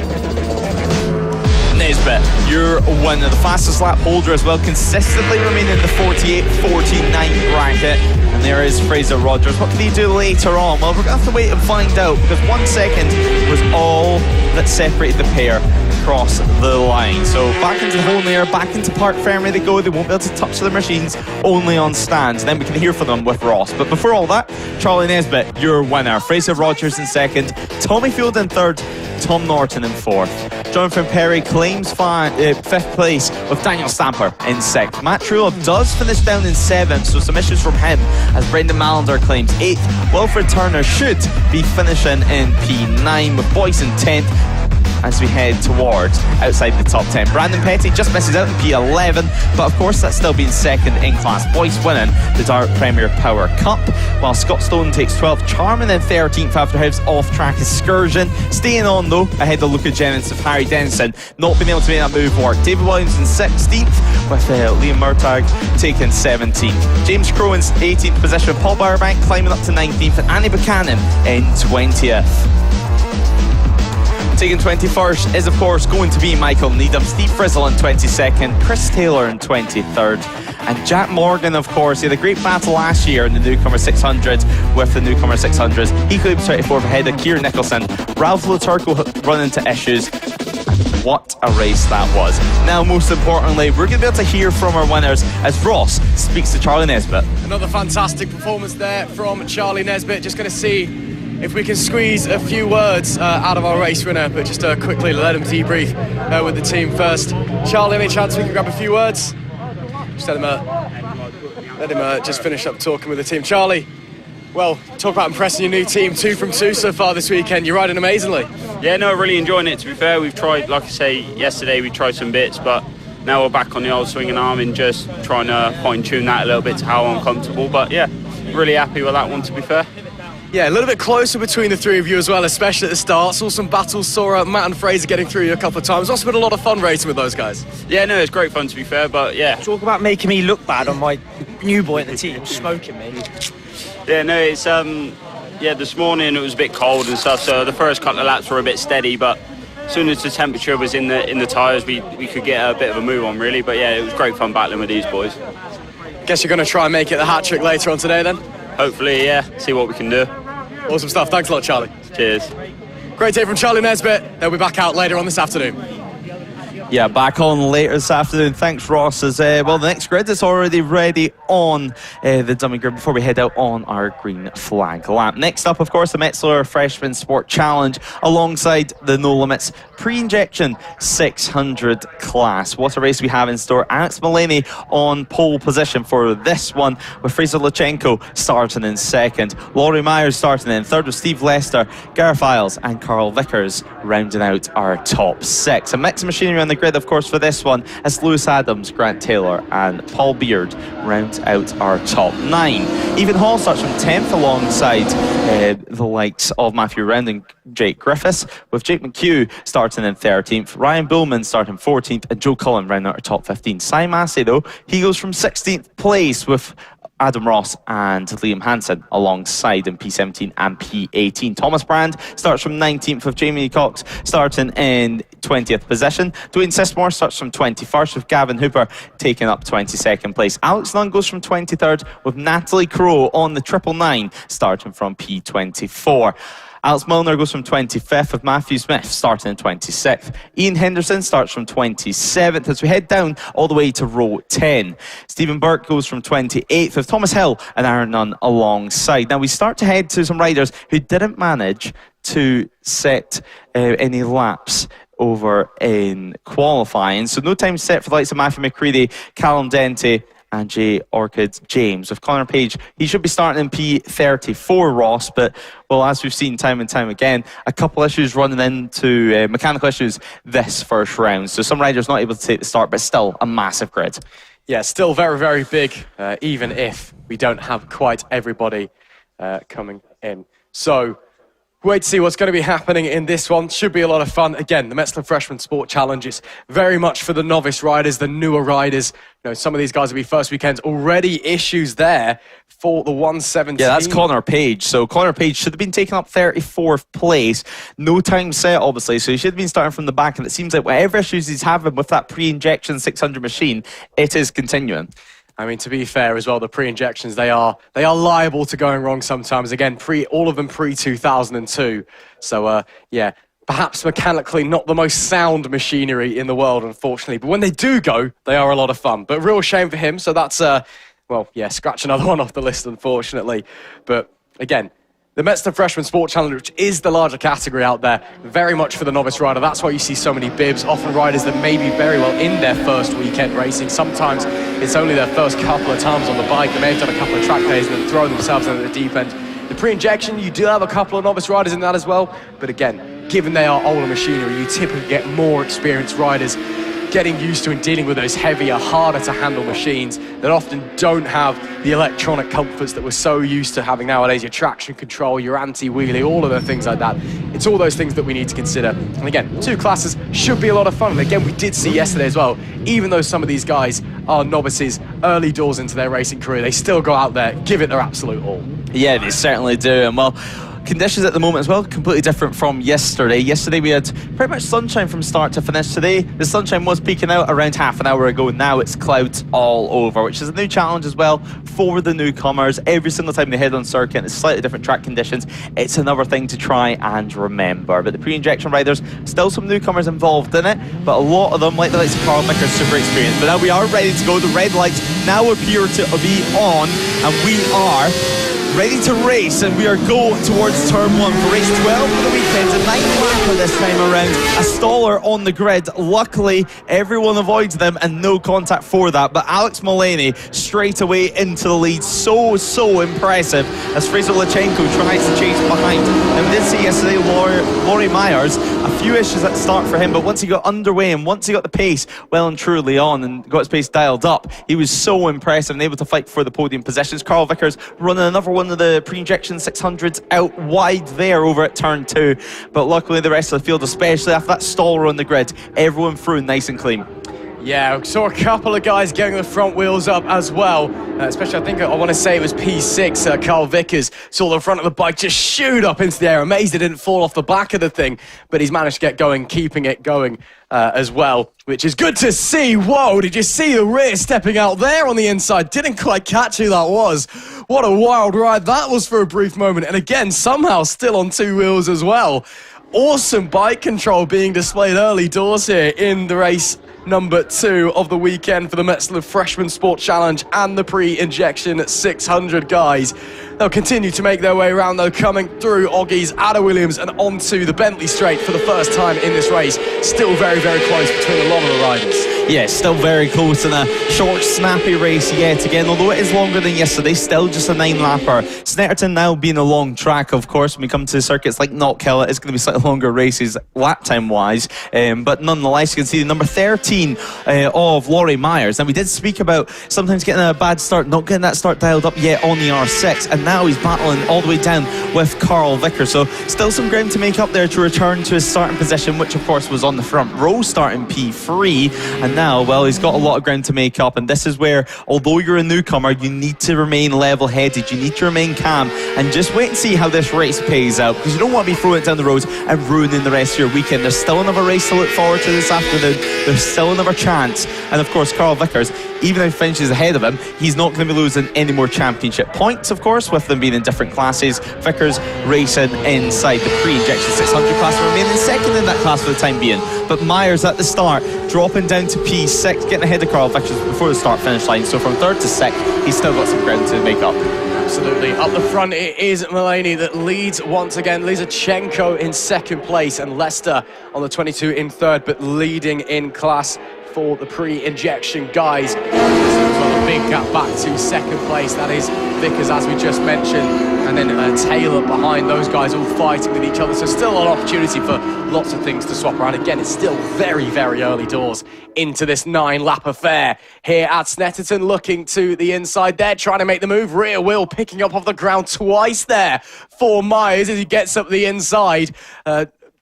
Nesbitt, your winner, the fastest lap holder as well, consistently remaining in the 48-49 bracket. And there is Fraser Rogers. What can he do later on? Well, we're going to have to wait and find out, because 1 second was all that separated the pair. across the line. So back into the hole there, back into park firmly they go. They won't be able to touch their machines, only on stands. And then we can hear from them with Ross. But before all that, Charlie Nesbitt, your winner. Fraser Rogers in second, Tommy Field in third, Tom Norton in fourth. Jonathan Perry claims fifth place with Daniel Stamper in sixth. Matt Trullo does finish down in seventh, so some issues from him as Brendan Mallender claims eighth. Wilfred Turner should be finishing in P9 with Boyce in 10th as we head towards outside the top 10. Brandon Petty just misses out in P11, but of course that's still being second in class. Boyce winning the Dart Premier Power Cup, while Scott Stone takes 12th, Charman in 13th after his off-track excursion. Staying on though, ahead of Luca Jennings of Harry Denison, not being able to make that move work. David Williams in 16th, with Liam Murtagh taking 17th. James Crow in 18th position, Paul Bowerbank climbing up to 19th, and Annie Buchanan in 20th. Taking 21st is of course going to be Michael Needham, Steve Frizzle in 22nd, Chris Taylor in 23rd, and Jack Morgan of course. He had a great battle last year in the Newcomer 600 with the Newcomer 600s. He could be 24th ahead of Kieran Nicholson. Ralph Luturco run into issues. What a race that was. Now most importantly, we're going to be able to hear from our winners as Ross speaks to Charlie Nesbitt. Another fantastic performance there from Charlie Nesbitt. Just going to see if we can squeeze a few words out of our race winner, but just quickly let him debrief with the team first. Charlie, any chance we can grab a few words? Just let him just finish up talking with the team. Charlie, well, talk about impressing your new team. 2 from 2 so far this weekend. You're riding amazingly. Yeah, no, really enjoying it, to be fair. We've tried, like I say, yesterday we tried some bits, but now we're back on the old swinging arm and just trying to fine-tune that a little bit to how I'm comfortable. But yeah, really happy with that one, to be fair. Yeah, a little bit closer between the three of you as well, especially at the start. Saw some battles, saw Matt and Fraser getting through you a couple of times. Also been a lot of fun racing with those guys. Yeah, no, it's great fun, to be fair, but yeah. Talk about making me look bad on my new boy in the team, smoking me. Yeah, no, it's, this morning it was a bit cold and stuff, so the first couple of laps were a bit steady, but as soon as the temperature was in the tyres, we could get a bit of a move on, really. But yeah, it was great fun battling with these boys. Guess you're going to try and make it the hat-trick later on today, then? Hopefully, yeah. See what we can do. Awesome stuff. Thanks a lot, Charlie. Cheers. Great to hear from Charlie Nesbitt. They'll be back out later on this afternoon. Yeah, back on later this afternoon. Thanks, Ross. As well, the next grid is already ready on the dummy grid before we head out on our green flag lap. Next up, of course, the Metzeler Freshman Sport Challenge alongside the No Limits Pre-Injection 600 class. What a race we have in store. Alex Mullaney on pole position for this one, with Fraser Lachenko starting in second. Laurie Myers starting in third, with Steve Lester, Gareth Isles and Carl Vickers rounding out our top 6. A mix of machinery on the grid, of course, for this one, as Lewis Adams, Grant Taylor and Paul Beard round out our top 9. Ethan Hall starts from 10th alongside the likes of Matthew Round and Jake Griffiths, with Jake McHugh starting in 13th, Ryan Bullman starting 14th, and Joe Cullen round out our top 15. Cy Massey, though, he goes from 16th place with Adam Ross and Liam Hansen alongside in P17 and P18. Thomas Brand starts from 19th, with Jamie Cox starting in 20th position. Dwayne Sismore starts from 21st, with Gavin Hooper taking up 22nd place. Alex Nunn goes from 23rd, with Natalie Crowe on the 999 starting from P24. Alex Milner goes from 25th, with Matthew Smith starting in 26th. Ian Henderson starts from 27th as we head down all the way to row 10. Stephen Burke goes from 28th, with Thomas Hill and Aaron Nunn alongside. Now we start to head to some riders who didn't manage to set any laps over in qualifying. So no time set for the likes of Matthew McCready, Callum Dente and Jay Orchid James. With Connor Page, he should be starting in P34, Ross, but, well, as we've seen time and time again, a couple issues running into mechanical issues this first round. So some riders not able to take the start, but still a massive grid. Yeah, still very, very big, even if we don't have quite everybody coming in. So, wait to see what's going to be happening in this one. Should be a lot of fun. Again, the Metzeler Freshman Sport Challenge is very much for the novice riders, the newer riders. You know, some of these guys will be first weekends. Already issues there for the 117. Yeah, that's Connor Page. So Connor Page should have been taking up 34th place. No time set, obviously, so he should have been starting from the back. And it seems like whatever issues he's having with that pre-injection 600 machine, it is continuing. I mean, to be fair as well, the pre-injections, they are liable to going wrong sometimes. Again, all of them pre-2002. So, yeah, perhaps mechanically not the most sound machinery in the world, unfortunately. But when they do go, they are a lot of fun. But real shame for him. So that's, scratch another one off the list, unfortunately. But again, the Metzeler Freshman Sport Challenge, which is the larger category out there, very much for the novice rider. That's why you see so many bibs, often riders that may be very well in their first weekend racing. Sometimes it's only their first couple of times on the bike. They may have done a couple of track days and then throw themselves into the deep end. The pre-injection, you do have a couple of novice riders in that as well. But again, given they are older machinery, you typically get more experienced riders getting used to and dealing with those heavier, harder to handle machines that often don't have the electronic comforts that we're so used to having nowadays, your traction control, your anti-wheelie, all of the things like that. It's all those things that we need to consider. And again, 2 classes should be a lot of fun. And again, we did see yesterday as well, even though some of these guys are novices early doors into their racing career, they still go out there, give it their absolute all. Yeah, they certainly do. And well, conditions at the moment as well, completely different from yesterday. Yesterday we had pretty much sunshine from start to finish. Today, the sunshine was peeking out around half an hour ago. Now it's clouds all over, which is a new challenge as well for the newcomers. Every single time they head on circuit, it's slightly different track conditions. It's another thing to try and remember. But the pre-injection riders, still some newcomers involved in it, but a lot of them, like the likes of Carl Vickers, super experienced. But now we are ready to go. The red lights now appear to be on, and we are ready to race, and we are go towards turn 1 for race 12 for the weekend. A 9-lapper this time around, a staller on the grid. Luckily, everyone avoids them and no contact for that. But Alex Mullaney straight away into the lead. So impressive as Fraser Lachenko tries to chase behind. And we did see yesterday Laurie Myers, a few issues at the start for him, but once he got underway and once he got the pace well and truly on and got his pace dialed up, he was so impressive and able to fight for the podium positions. Carl Vickers running another one of the pre-injection 600s out wide there over at turn 2, but luckily the rest of the field, especially after that staller on the grid, everyone through nice and clean. Yeah, we saw a couple of guys getting the front wheels up as well, especially I want to say it was P6, Carl Vickers, saw the front of the bike just shoot up into the air. Amazed it didn't fall off the back of the thing, but he's managed to get going, keeping it going as well, which is good to see. Whoa, did you see the rear stepping out there on the inside? Didn't quite catch who that was. What a wild ride that was for a brief moment, and again, somehow still on 2 wheels as well. Awesome bike control being displayed early doors here in the race number 2 of the weekend for the Metzeler Freshman Sport Challenge and the pre-injection 600 guys. They'll continue to make their way around though, coming through Oggies, Ada Williams and onto the Bentley Straight for the first time in this race. Still very close between a lot of the riders. Yeah, still very close in a short, snappy race yet again. Although it is longer than yesterday, still just a 9-lapper. Snetterton now being a long track, of course. When we come to circuits like Knockhill, it's going to be slightly longer races lap time wise. But nonetheless, you can see the number 13 of Laurie Myers. And we did speak about sometimes getting a bad start, not getting that start dialed up yet on the R6. And now he's battling all the way down with Carl Vickers. So still some ground to make up there to return to his starting position, which of course was on the front row starting P3. And now, well, he's got a lot of ground to make up, and this is where, although you're a newcomer, you need to remain level-headed, you need to remain calm, and just wait and see how this race pays out, because you don't want to be throwing it down the road and ruining the rest of your weekend. There's still another race to look forward to this afternoon, there's still another chance, and of course Carl Vickers, even if he finishes ahead of him, he's not going to be losing any more championship points, of course, with them being in different classes. Vickers racing inside the pre-injection 600 class, remaining second in that class for the time being, but Myers at the start, dropping down to P6, getting ahead of Carl Vickers before the start-finish line. So from 3rd to 6th, he's still got some ground to make up. Absolutely. Up the front, it is Mullaney that leads once again. Lizarchenko in 2nd place and Leicester on the 22 in 3rd, but leading in class for the pre-injection guys. Well, a big gap back to 2nd place. That is Vickers, as we just mentioned. And then Taylor behind, those guys all fighting with each other. So still an opportunity for lots of things to swap around. Again, it's still very early doors into this 9-lap affair here at Snetterton. Looking to the inside there, trying to make the move. Rear wheel picking up off the ground twice there for Myers as he gets up the inside.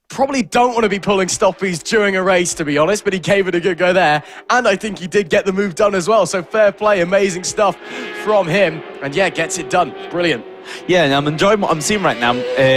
Probably don't want to be pulling stoppies during a race, to be honest, but he gave it a good go there. And I think he did get the move done as well. So fair play, amazing stuff from him. And yeah, gets it done. Brilliant. Yeah, and I'm enjoying what I'm seeing right now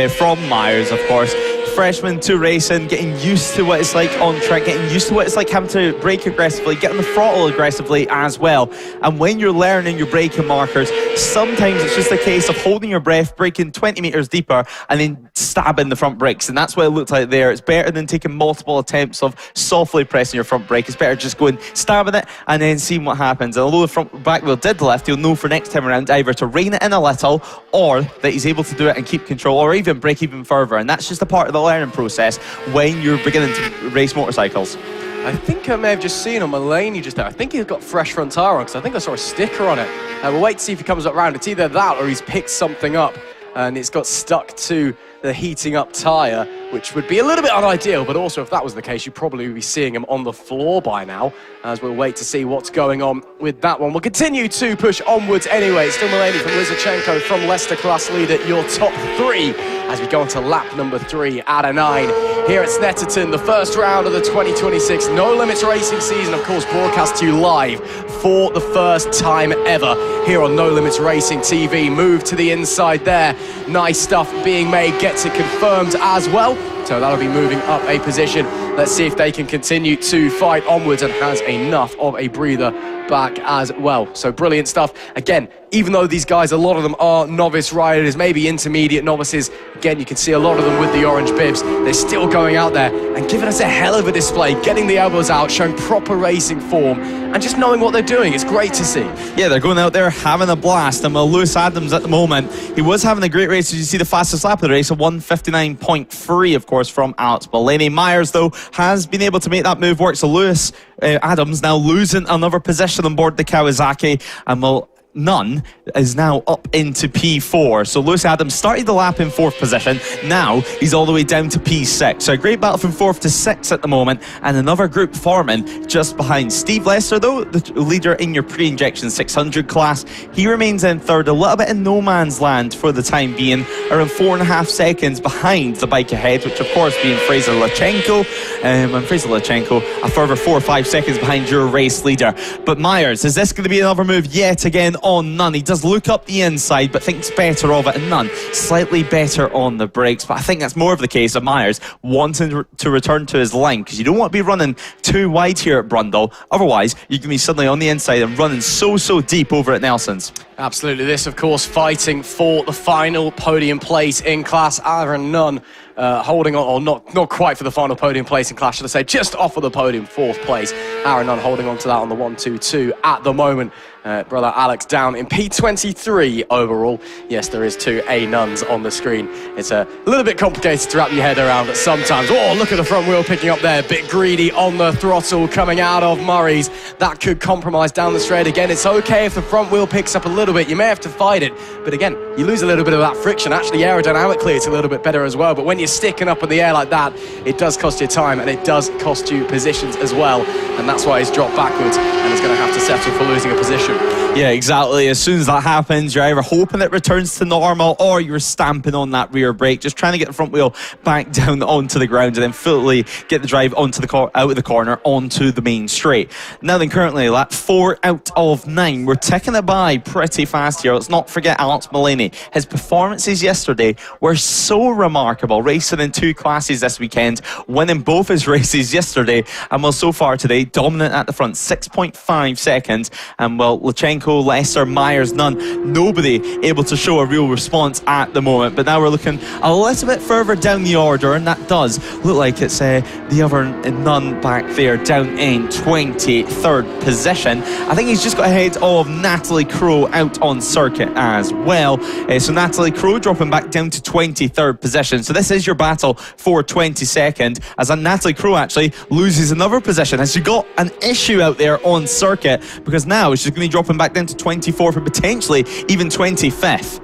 from Myers, of course. freshman to racing, getting used to what it's like on track, getting used to what it's like having to brake aggressively, get on the throttle aggressively as well. And when you're learning your braking markers, sometimes it's just a case of holding your breath, braking 20 metres deeper, and then stabbing the front brakes. And that's what it looked like there. It's better than taking multiple attempts of softly pressing your front brake. It's better just going, stabbing it, and then seeing what happens. And although the front back wheel did lift, you'll know for next time around either to rein it in a little, or that he's able to do it and keep control, or even brake even further. And that's just a part of the learning process when you're beginning to race motorcycles. I think I may have just seen on Mulaney just there. I think he's got fresh front tyre on, because I think I saw a sticker on it. We'll wait to see if he comes up round. It's either that or he's picked something up and it's got stuck to the heating up tyre, which would be a little bit unideal, but also if that was the case, you'd probably be seeing him on the floor by now, as we'll wait to see what's going on with that one. We'll continue to push onwards anyway. It's still Mulaney from Lizichenko from Leicester class leader, your top three, as we go on to lap number 3 out of 9 here at Snetterton, the first round of the 2026 No Limits Racing season, of course, broadcast to you live for the first time ever here on No Limits Racing TV. Move to the inside there. Nice stuff being made, gets it confirmed as well. So that'll be moving up a position. Let's see if they can continue to fight onwards and has enough of a breather back as well. So brilliant stuff. Again, even though these guys, a lot of them are novice riders, maybe intermediate novices, again, you can see a lot of them with the orange bibs. They're still going out there and giving us a hell of a display, getting the elbows out, showing proper racing form, and just knowing what they're doing. It's great to see. Yeah, they're going out there having a blast. And Lewis Adams at the moment, he was having a great race. As you see, the fastest lap of the race, a 1:59.3, of course, from Alex Mulaney. Myers, though, has been able to make that move work. So Lewis Adams now losing another position on board the Kawasaki, and Nunn is now up into P4. So Lewis Adams started the lap in 4th position. Now he's all the way down to P6. So a great battle from 4th to 6th at the moment, and another group forming just behind. Steve Lester, though, the leader in your pre-injection 600 class, he remains in 3rd, a little bit in no man's land for the time being, around 4.5 seconds behind the bike ahead, which of course being Fraser Lachenko, and Fraser Lachenko a further 4 or 5 seconds behind your race leader. But Myers, is this going to be another move yet again on Nunn? He does look up the inside but thinks better of it, and Nunn slightly better on the brakes. But I think that's more of the case of Myers wanting to return to his line, because you don't want to be running too wide here at Brundle, otherwise you can be suddenly on the inside and running so deep over at Nelson's. Absolutely. This, of course, fighting for the final podium place in class. Aaron Nunn holding on, or not quite for the final podium place in class, should I say, just off of the podium, 4th place. Aaron Nunn holding on to that on the 1-2-2 at the moment. Brother Alex down in P23 overall. Yes, there is 2 A Nuns on the screen. It's a little bit complicated to wrap your head around sometimes. Oh, look at the front wheel picking up there. Bit greedy on the throttle coming out of Murray's. That could compromise down the straight. Again, it's okay if the front wheel picks up a little bit. You may have to fight it. But again, you lose a little bit of that friction. Actually, aerodynamically, it's a little bit better as well. But when you're sticking up in the air like that, it does cost you time, and it does cost you positions as well. And that's why he's dropped backwards and is going to have to settle for losing a position. Yeah, exactly. As soon as that happens, you're either hoping it returns to normal, or you're stamping on that rear brake, just trying to get the front wheel back down onto the ground and then fully get the drive onto the out of the corner onto the main straight. Now then, currently lap 4 out of 9. We're ticking it by pretty fast here. Let's not forget Alex Mulaney. His performances yesterday were so remarkable, racing in 2 classes this weekend, winning both his races yesterday, and well, so far today, dominant at the front, 6.5 seconds, and well, Lachenko, Lester, Myers, Nunn, nobody able to show a real response at the moment. But now we're looking a little bit further down the order, and that does look like it's the other Nunn back there down in 23rd position. I think he's just got ahead of Natalie Crowe out on circuit as well. So Natalie Crowe dropping back down to 23rd position. So this is your battle for 22nd, as Natalie Crowe actually loses another position. Has she got an issue out there on circuit, because now she's going to be dropping back down to 24th and potentially even 25th.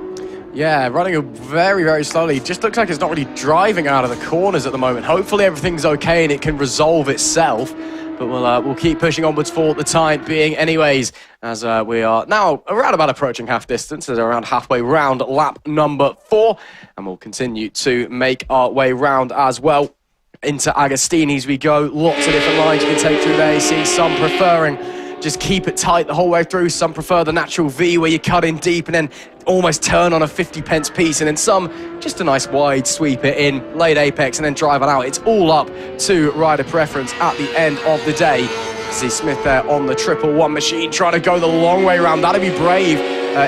Yeah, running very slowly. Just looks like it's not really driving out of the corners at the moment. Hopefully everything's okay and it can resolve itself. But we'll keep pushing onwards for the time being anyways, as we are now around about approaching half distance, as around halfway round lap number 4. And we'll continue to make our way round as well into Agostini's we go. Lots of different lines you can take through there. You see some preferring just keep it tight the whole way through. Some prefer the natural V where you cut in deep and then almost turn on a 50 pence piece, and then some just a nice wide sweep it in, late apex, and then drive it out. It's all up to rider preference at the end of the day. See Smith there on the 111 machine trying to go the long way round. That'd be brave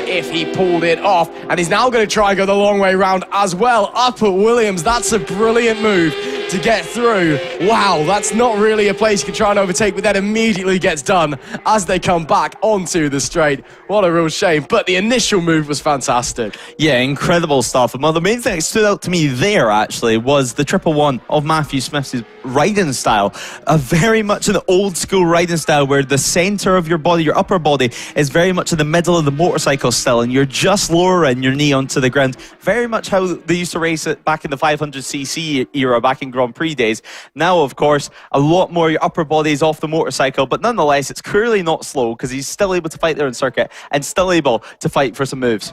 if he pulled it off, and he's now going to try and go the long way round as well up at Williams. That's a brilliant move to get through. Wow, that's not really a place you can try and overtake, but that immediately gets done as they come back onto the straight. What a real shame, but the initial move was fantastic. Yeah, incredible stuff. Well, the main thing that stood out to me there, actually, was the 111 of Matthew Smith's riding style. Very much an old school riding style where the centre of your body, your upper body, is very much in the middle of the motorcycle still, and you're just lowering your knee onto the ground. Very much how they used to race it back in the 500cc era, back in Grand Prix days. Now, of course, a lot more your upper body is off the motorcycle, but nonetheless, it's clearly not slow because he's still able to fight there in circuit and still able to fight for some moves.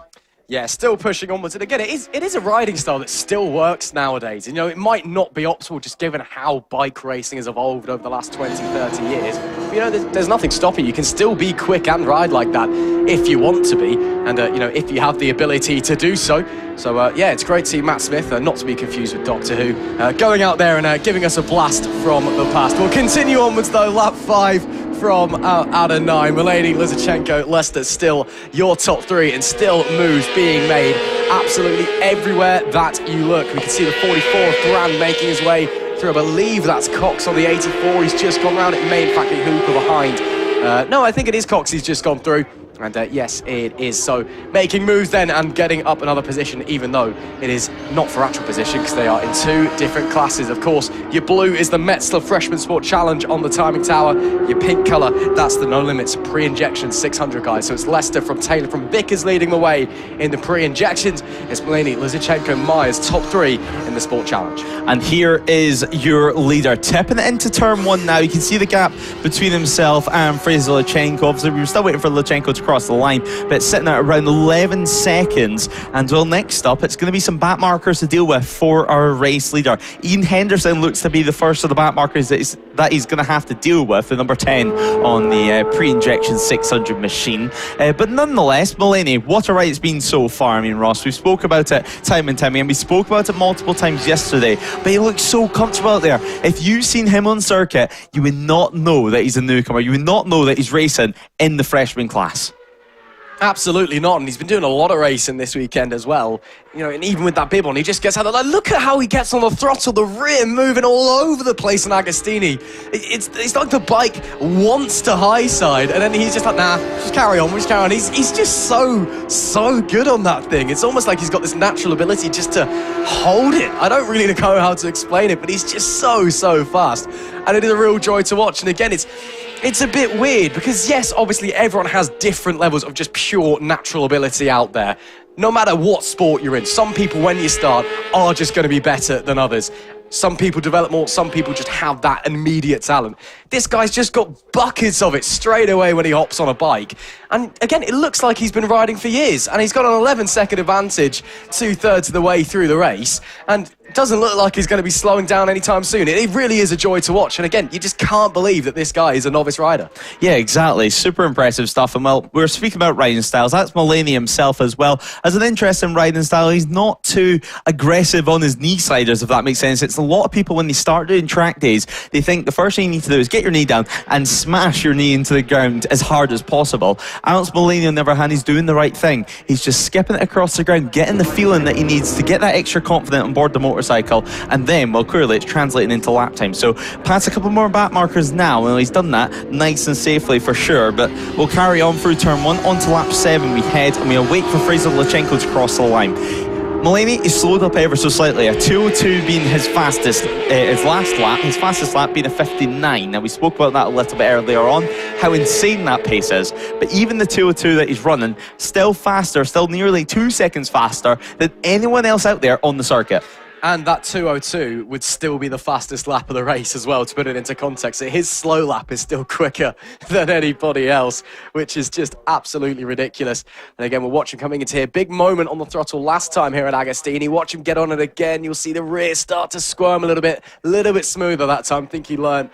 Yeah, still pushing onwards. And again, it is a riding style that still works nowadays. You know, it might not be optimal just given how bike racing has evolved over the last 20, 30 years. But, you know, there's nothing stopping you. You can still be quick and ride like that if you want to be. And, you know, if you have the ability to do so. So, yeah, it's great to see Matt Smith, not to be confused with Doctor Who, going out there and giving us a blast from the past. We'll continue onwards, though, lap 5. From out of 9, Mulaney, Lizichenko, Leicester, still your top 3, and still moves being made absolutely everywhere that you look. We can see the 44th Brand making his way through. I believe that's Cox on the 84. He's just gone round. It may in fact be Hooper behind. No, I think it is Cox he's just gone through. And yes, it is. So making moves then and getting up another position, even though it is not for actual position because they are in 2 different classes. Of course, your blue is the Metzeler Freshman Sport Challenge on the timing tower. Your pink colour, that's the No Limits pre-injection 600 guys. So it's Leicester from Taylor from Vickers leading the way in the pre-injections. It's Mulaney, Lizichenko, Myers, top 3 in the Sport Challenge. And here is your leader, tipping it into turn 1 now. You can see the gap between himself and Fraser Lachenko. Obviously, we were still waiting for Lachenko to cross the line, but it's sitting at around 11 seconds. And well, next up, it's going to be some back markers to deal with for our race leader. Ian Henderson looks to be the first of the back markers that he's going to have to deal with, the number 10 on the pre-injection 600 machine. But nonetheless, Mulaney, what a ride it's been so far. I mean, Ross, we spoke about it time and time again. We spoke about it multiple times yesterday, but he looks so comfortable out there. If you've seen him on circuit, you would not know that he's a newcomer. You would not know that he's racing in the freshman class. Absolutely not, and he's been doing a lot of racing this weekend as well. You know, and even with that bib on, he just gets out there. Like, look at how he gets on the throttle, the rear moving all over the place in Agostini. It's like the bike wants to high side, and then he's just like, nah, just carry on, He's just so good on that thing. It's almost like he's got this natural ability just to hold it. I don't really know how to explain it, but he's just so fast, and it is a real joy to watch. And again, it's a bit weird because, yes, obviously everyone has different levels of just pure natural ability out there. No matter what sport you're in, some people, when you start, are just going to be better than others. Some people develop more, some people just have that immediate talent. This guy's just got buckets of it straight away when he hops on a bike. And again, it looks like he's been riding for years, and he's got an 11-second advantage 2/3 of the way through the race, and it doesn't look like he's going to be slowing down anytime soon. It really is a joy to watch, and again, you just can't believe that this guy is a novice rider. Yeah, exactly. Super impressive stuff. And well, we're speaking about riding styles. That's Mulaney himself as well. As an interesting riding style, he's not too aggressive on his knee sliders, if that makes sense. It's a lot of people, when they start doing track days, they think the first thing you need to do is get your knee down and smash your knee into the ground as hard as possible. Alex Mulaney, on the other hand, he's doing the right thing. He's just skipping it across the ground, getting the feeling that he needs to get that extra confident on board the motorcycle, and then, well, clearly it's translating into lap time. So pass a couple more back markers now. Well, he's done that nice and safely for sure, but we'll carry on through turn 1. On to lap 7 we head, and we'll wait for Fraser Lachenko to cross the line. Mulaney is slowed up ever so slightly, a 2:02 being his fastest, his last lap, his fastest lap being a 59. Now, we spoke about that a little bit earlier on, how insane that pace is, but even the 2:02 that he's running, still faster, still nearly 2 seconds faster than anyone else out there on the circuit. And that 2:02 would still be the fastest lap of the race as well, to put it into context. So his slow lap is still quicker than anybody else, which is just absolutely ridiculous. And again, we'll watch him coming into here. Big moment on the throttle last time here at Agostini. Watch him get on it again. You'll see the rear start to squirm a little bit smoother that time. I think he learned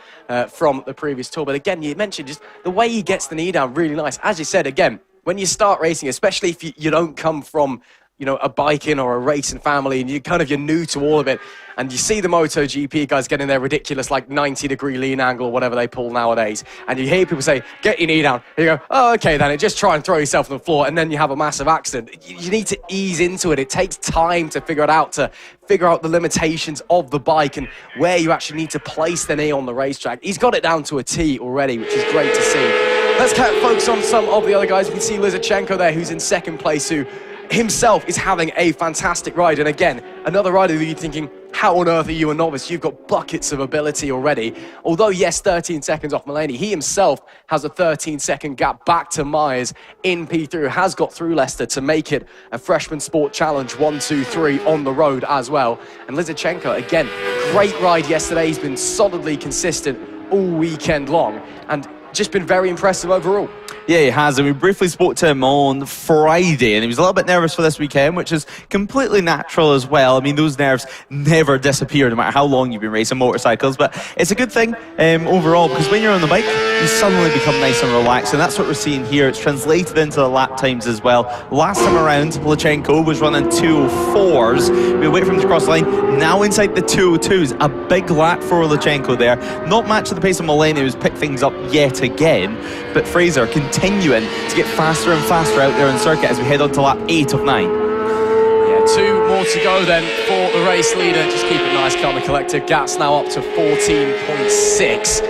from the previous tour. But again, you mentioned just the way he gets the knee down, really nice. As you said, again, when you start racing, especially if you don't come from a biking or a racing family, and you're new to all of it, and you see the MotoGP guys getting their ridiculous 90-degree lean angle or whatever they pull nowadays, and you hear people say, get your knee down, and you go, oh, okay then, and just try and throw yourself on the floor, and then you have a massive accident. You need to ease into it. It takes time to figure it out, to figure out the limitations of the bike and where you actually need to place the knee on the racetrack. He's got it down to a T already, which is great to see. Let's focus on some of the other guys. We can see Lizarchenko there, who's in second place, who himself is having a fantastic ride. And again, another rider that you're thinking, how on earth are you a novice? You've got buckets of ability already. Although, yes, 13 seconds off Mulaney, he himself has a 13-second gap back to Myers in P3, who has got through Leicester to make it a Freshman Sport Challenge 1, 2, 3 on the road as well. And Lizarchenko, again, great ride yesterday. He's been solidly consistent all weekend long and just been very impressive overall. Yeah, he has, and we briefly spoke to him on Friday, and he was a little bit nervous for this weekend, which is completely natural as well. I mean, those nerves never disappear, no matter how long you've been racing motorcycles, but it's a good thing overall, because when you're on the bike, you suddenly become nice and relaxed, and that's what we're seeing here. It's translated into the lap times as well. Last time around, Lachenko was running 2:04s. We wait for him to cross the line. Now inside the 2:02s, a big lap for Lachenko there. Not matching the pace of Mulaney, who's picked things up yet again, but Fraser continuing to get faster and faster out there on circuit as we head on to lap 8 of 9. Yeah, 2 more to go then for the race leader. Just keep it nice, calm and collected. Gap's now up to 14.6.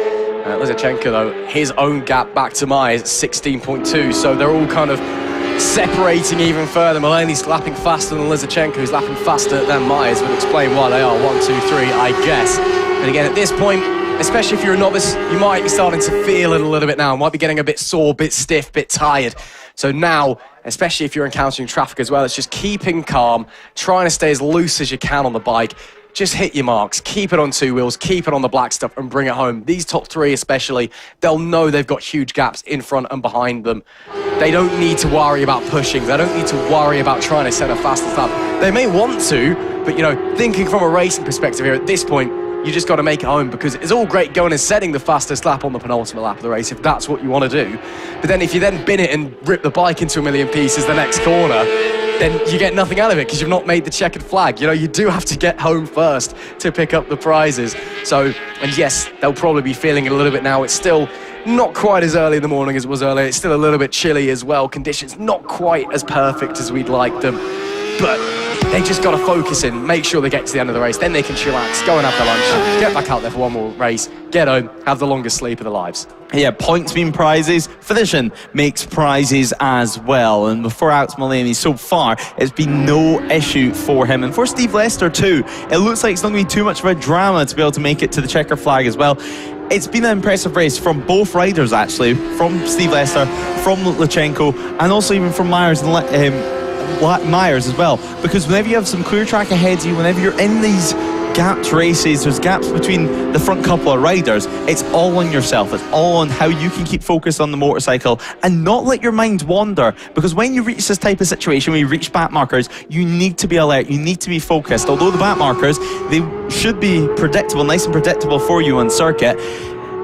Lizarchenko, though, his own gap back to Myers, 16.2. So they're all kind of separating even further. Mulaney's lapping faster than Lizarchenko, who's lapping faster than Myers. We'll explain why they are 1, 2, 3, I guess. And again, at this point, especially if you're a novice, you might be starting to feel it a little bit now. Might be getting a bit sore, bit stiff, bit tired. So now, especially if you're encountering traffic as well, it's just keeping calm, trying to stay as loose as you can on the bike. Just hit your marks, keep it on 2 wheels, keep it on the black stuff and bring it home. These top 3 especially, they'll know they've got huge gaps in front and behind them. They don't need to worry about pushing. They don't need to worry about trying to set a fastest lap. They may want to, but thinking from a racing perspective here at this point, you just got to make it home, because it's all great going and setting the fastest lap on the penultimate lap of the race if that's what you want to do. But then if you then bin it and rip the bike into a million pieces the next corner, then you get nothing out of it because you've not made the checkered flag. You do have to get home first to pick up the prizes. So, and yes, they'll probably be feeling it a little bit now. It's still not quite as early in the morning as it was earlier. It's still a little bit chilly as well. Conditions not quite as perfect as we'd like them. But they just got to focus in, make sure they get to the end of the race, then they can chillax, go and have their lunch, get back out there for one more race, get home, have the longest sleep of their lives. Yeah, points mean prizes. Finishing makes prizes as well. And for Alex Mulaney, so far, it's been no issue for him. And for Steve Lester too, it looks like it's not going to be too much of a drama to be able to make it to the checker flag as well. It's been an impressive race from both riders, actually, from Steve Lester, from Lachenko, and also even from Myers as well, because whenever you have some clear track ahead of you, whenever you're in these gapped races, there's gaps between the front couple of riders, it's all on yourself, it's all on how you can keep focused on the motorcycle and not let your mind wander, because when you reach this type of situation, when you reach back markers, you need to be alert, you need to be focused. Although the back markers, they should be predictable, nice and predictable for you on circuit,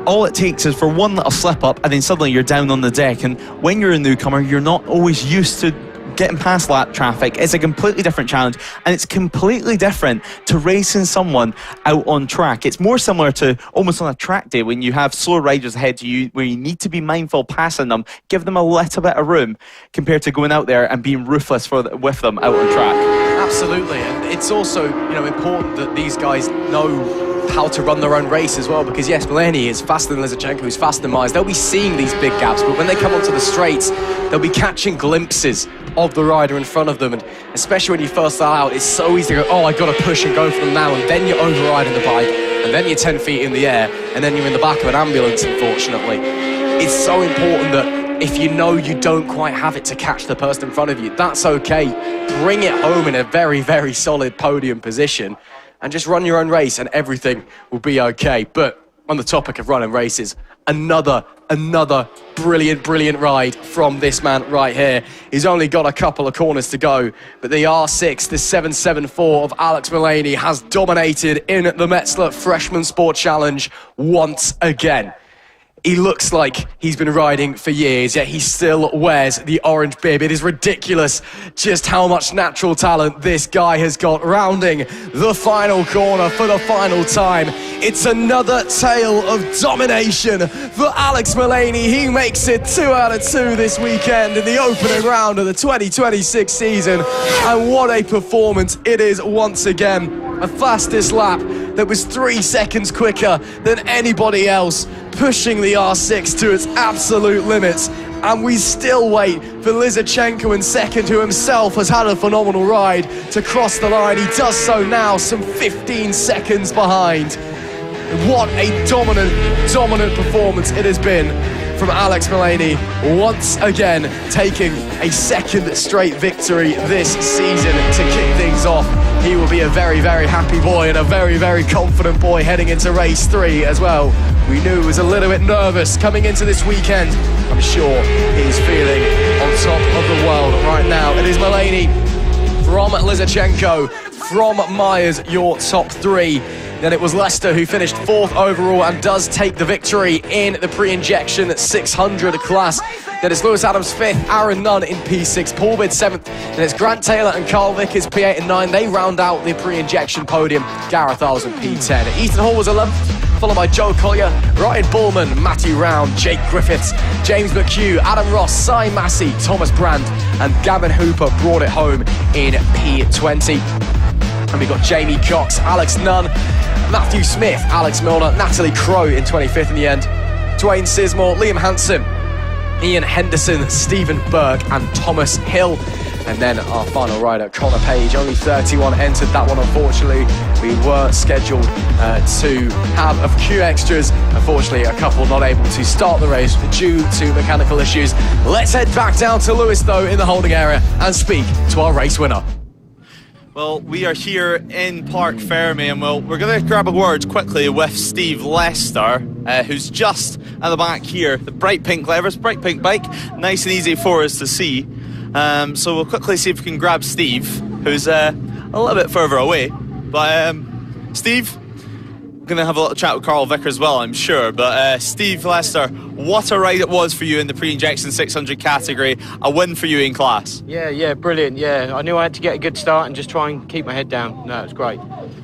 all it takes is for one little slip up and then suddenly you're down on the deck. And when you're a newcomer, you're not always used to getting past lap traffic. It's a completely different challenge, and it's completely different to racing someone out on track. It's more similar to almost on a track day when you have slower riders ahead of you where you need to be mindful passing them, give them a little bit of room, compared to going out there and being ruthless with them out on track. Absolutely, and it's also important that these guys know how to run their own race as well, because yes, Mulaney is faster than Lizarchenko, who's faster than Myers. They'll be seeing these big gaps, but when they come onto the straights, they'll be catching glimpses of the rider in front of them, and especially when you first start out, it's so easy to go, oh, I got to push and go for them now, and then you're overriding the bike, and then you're 10 feet in the air, and then you're in the back of an ambulance, unfortunately. It's so important that if you know you don't quite have it to catch the person in front of you, that's okay. Bring it home in a very, very solid podium position and just run your own race and everything will be okay. But on the topic of running races, another brilliant ride from this man right here. He's only got a couple of corners to go, but the R6, the 774 of Alex Mullaney, has dominated in the Metzeler Freshman Sport Challenge once again. He looks like he's been riding for years, yet he still wears the orange bib. It is ridiculous just how much natural talent this guy has got. Rounding the final corner for the final time, it's another tale of domination for Alex Mullaney. He makes it 2 out of 2 this weekend in the opening round of the 2026 season. And what a performance it is once again. A fastest lap that was 3 seconds quicker than anybody else, pushing the R6 to its absolute limits. And we still wait for Lizarchenko in second, who himself has had a phenomenal ride, to cross the line. He does so now, some 15 seconds behind. What a dominant performance it has been from Alex Mullaney, once again taking a second straight victory this season to kick things off. He will be a very, very happy boy and a very, very confident boy heading into race 3 as well. We knew he was a little bit nervous coming into this weekend. I'm sure he's feeling on top of the world right now. It is Mullaney from Lizarchenko, from Myers, your top 3. Then it was Leicester who finished 4th overall and does take the victory in the pre-injection 600 class. Then it's Lewis Adams 5th, Aaron Nunn in P6, Paul Bidd 7th. Then it's Grant Taylor and Carl Vickers P8 and 9. They round out the pre-injection podium. Gareth Isles in P10. Ethan Hall was 11th, followed by Joe Collier, Ryan Bullman, Matthew Round, Jake Griffiths, James McHugh, Adam Ross, Cy Massey, Thomas Brand, and Gavin Hooper brought it home in P20. And we got Jamie Cox, Alex Nunn, Matthew Smith, Alex Milner, Natalie Crow in 25th in the end, Dwayne Sismore, Liam Hansen, Ian Henderson, Stephen Burke and Thomas Hill. And then our final rider, Connor Page, only 31 entered that one, unfortunately. We were scheduled to have a few extras. Unfortunately, a couple not able to start the race due to mechanical issues. Let's head back down to Lewis, though, in the holding area and speak to our race winner. Well, we are here in Park Fermi, and we're going to grab a word quickly with Steve Lester, who's just at the back here. The bright pink levers, bright pink bike, nice and easy for us to see. So we'll quickly see if we can grab Steve, who's a little bit further away. But Steve, we're going to have a little chat with Carl Vickers as well, I'm sure. But Steve Lester, what a ride it was for you in the pre-injection 600 category. A win for you in class. Yeah, brilliant. Yeah, I knew I had to get a good start and just try and keep my head down. No, it was great.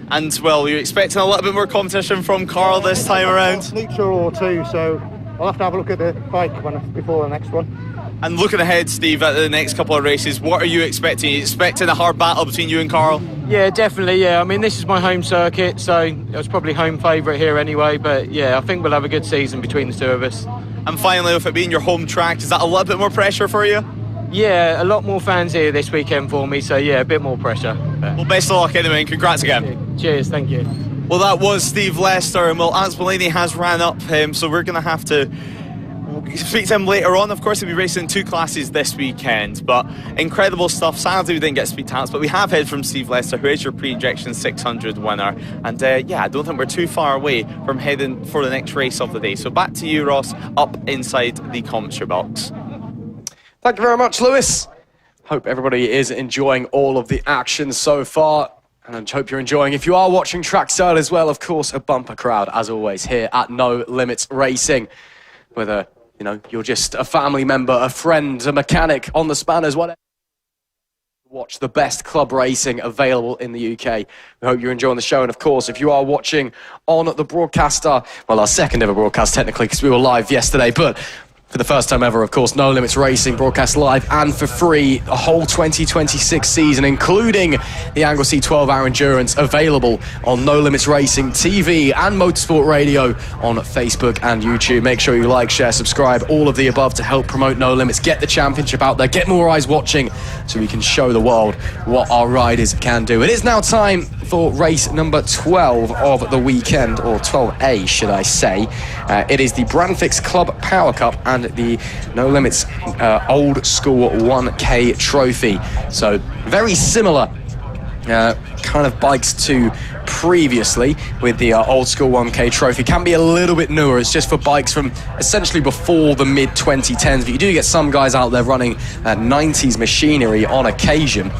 And, well, you're expecting a little bit more competition from Carl this time around? Neutral or 2, so I'll have to have a look at the bike before the next one. And looking ahead, Steve, at the next couple of races, what are you expecting? Are you expecting a hard battle between you and Carl? Yeah, definitely, yeah. I mean, this is my home circuit, so it was probably home favourite here anyway. But, yeah, I think we'll have a good season between the two of us. And finally, with it being your home track, is that a little bit more pressure for you? Yeah, a lot more fans here this weekend for me, so, yeah, a bit more pressure. Well, best of luck anyway, and congrats again. Cheers, thank you. Well, that was Steve Lester, and, well, Alex Mullaney has ran up him, so we're going to have to speak to him later on. Of course, he'll be racing 2 classes this weekend, but incredible stuff. Sadly, we didn't get to speak to Alex, but we have heard from Steve Lester, who is your pre-injection 600 winner. And yeah, I don't think we're too far away from heading for the next race of the day. So back to you, Ross, up inside the commentary box. Thank you very much, Lewis. Hope everybody is enjoying all of the action so far. And I hope you're enjoying. If you are watching trackside as well, of course, a bumper crowd, as always, here at No Limits Racing. Whether you're just a family member, a friend, a mechanic on the spanners, whatever. Watch the best club racing available in the UK. We hope you're enjoying the show. And of course, if you are watching on the broadcaster, well, our second ever broadcast technically, because we were live yesterday, but for the first time ever, of course, No Limits Racing broadcast live and for free the whole 2026 season, including the Anglesey 12-hour endurance, available on No Limits Racing TV and Motorsport Radio on Facebook and YouTube. Make sure you like, share, subscribe, all of the above to help promote No Limits, get the championship out there, get more eyes watching so we can show the world what our riders can do. It is now time for race number 12 of the weekend, or 12A should I say, It is the Brandfixx Club Power Cup and the No Limits Old School 1K Trophy. So very similar kind of bikes to previously with the Old School 1K Trophy. Can be a little bit newer. It's just for bikes from essentially before the mid 2010s, but you do get some guys out there running 90s machinery on occasion.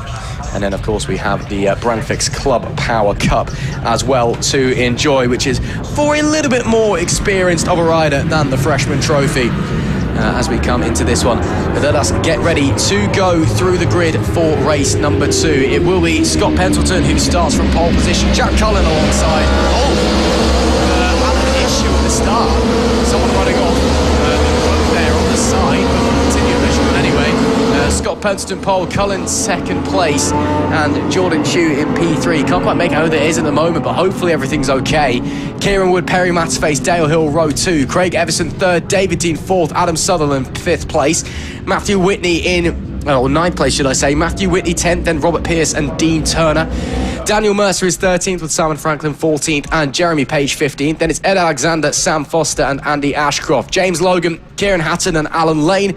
And then of course we have the Brandfixx Club Power Cup as well to enjoy, which is for a little bit more experienced of a rider than the Freshman Trophy. As we come into this one, but let us get ready to go through the grid for race number 2. It will be Scott Pendleton who starts from pole position, Jack Cullen alongside. Had an issue at the start, someone running off the road there on the side, but we'll continue this one anyway. Scott Pendleton pole, Cullen second place, and Jordan Chu in P3. Can't quite make out who that is at the moment, but hopefully everything's okay. Kieran Wood, Perry Matterface, Dale Hill, row 2. Craig Everson third, David Dean fourth, Adam Sutherland 5th place. Matthew Whitney in 9th place, should I say. Matthew Whitney 10th, then Robert Pierce and Dean Turner. Daniel Mercer is 13th with Simon Franklin 14th and Jeremy Page 15th. Then it's Ed Alexander, Sam Foster and Andy Ashcroft. James Logan, Kieran Hatton and Alan Lane.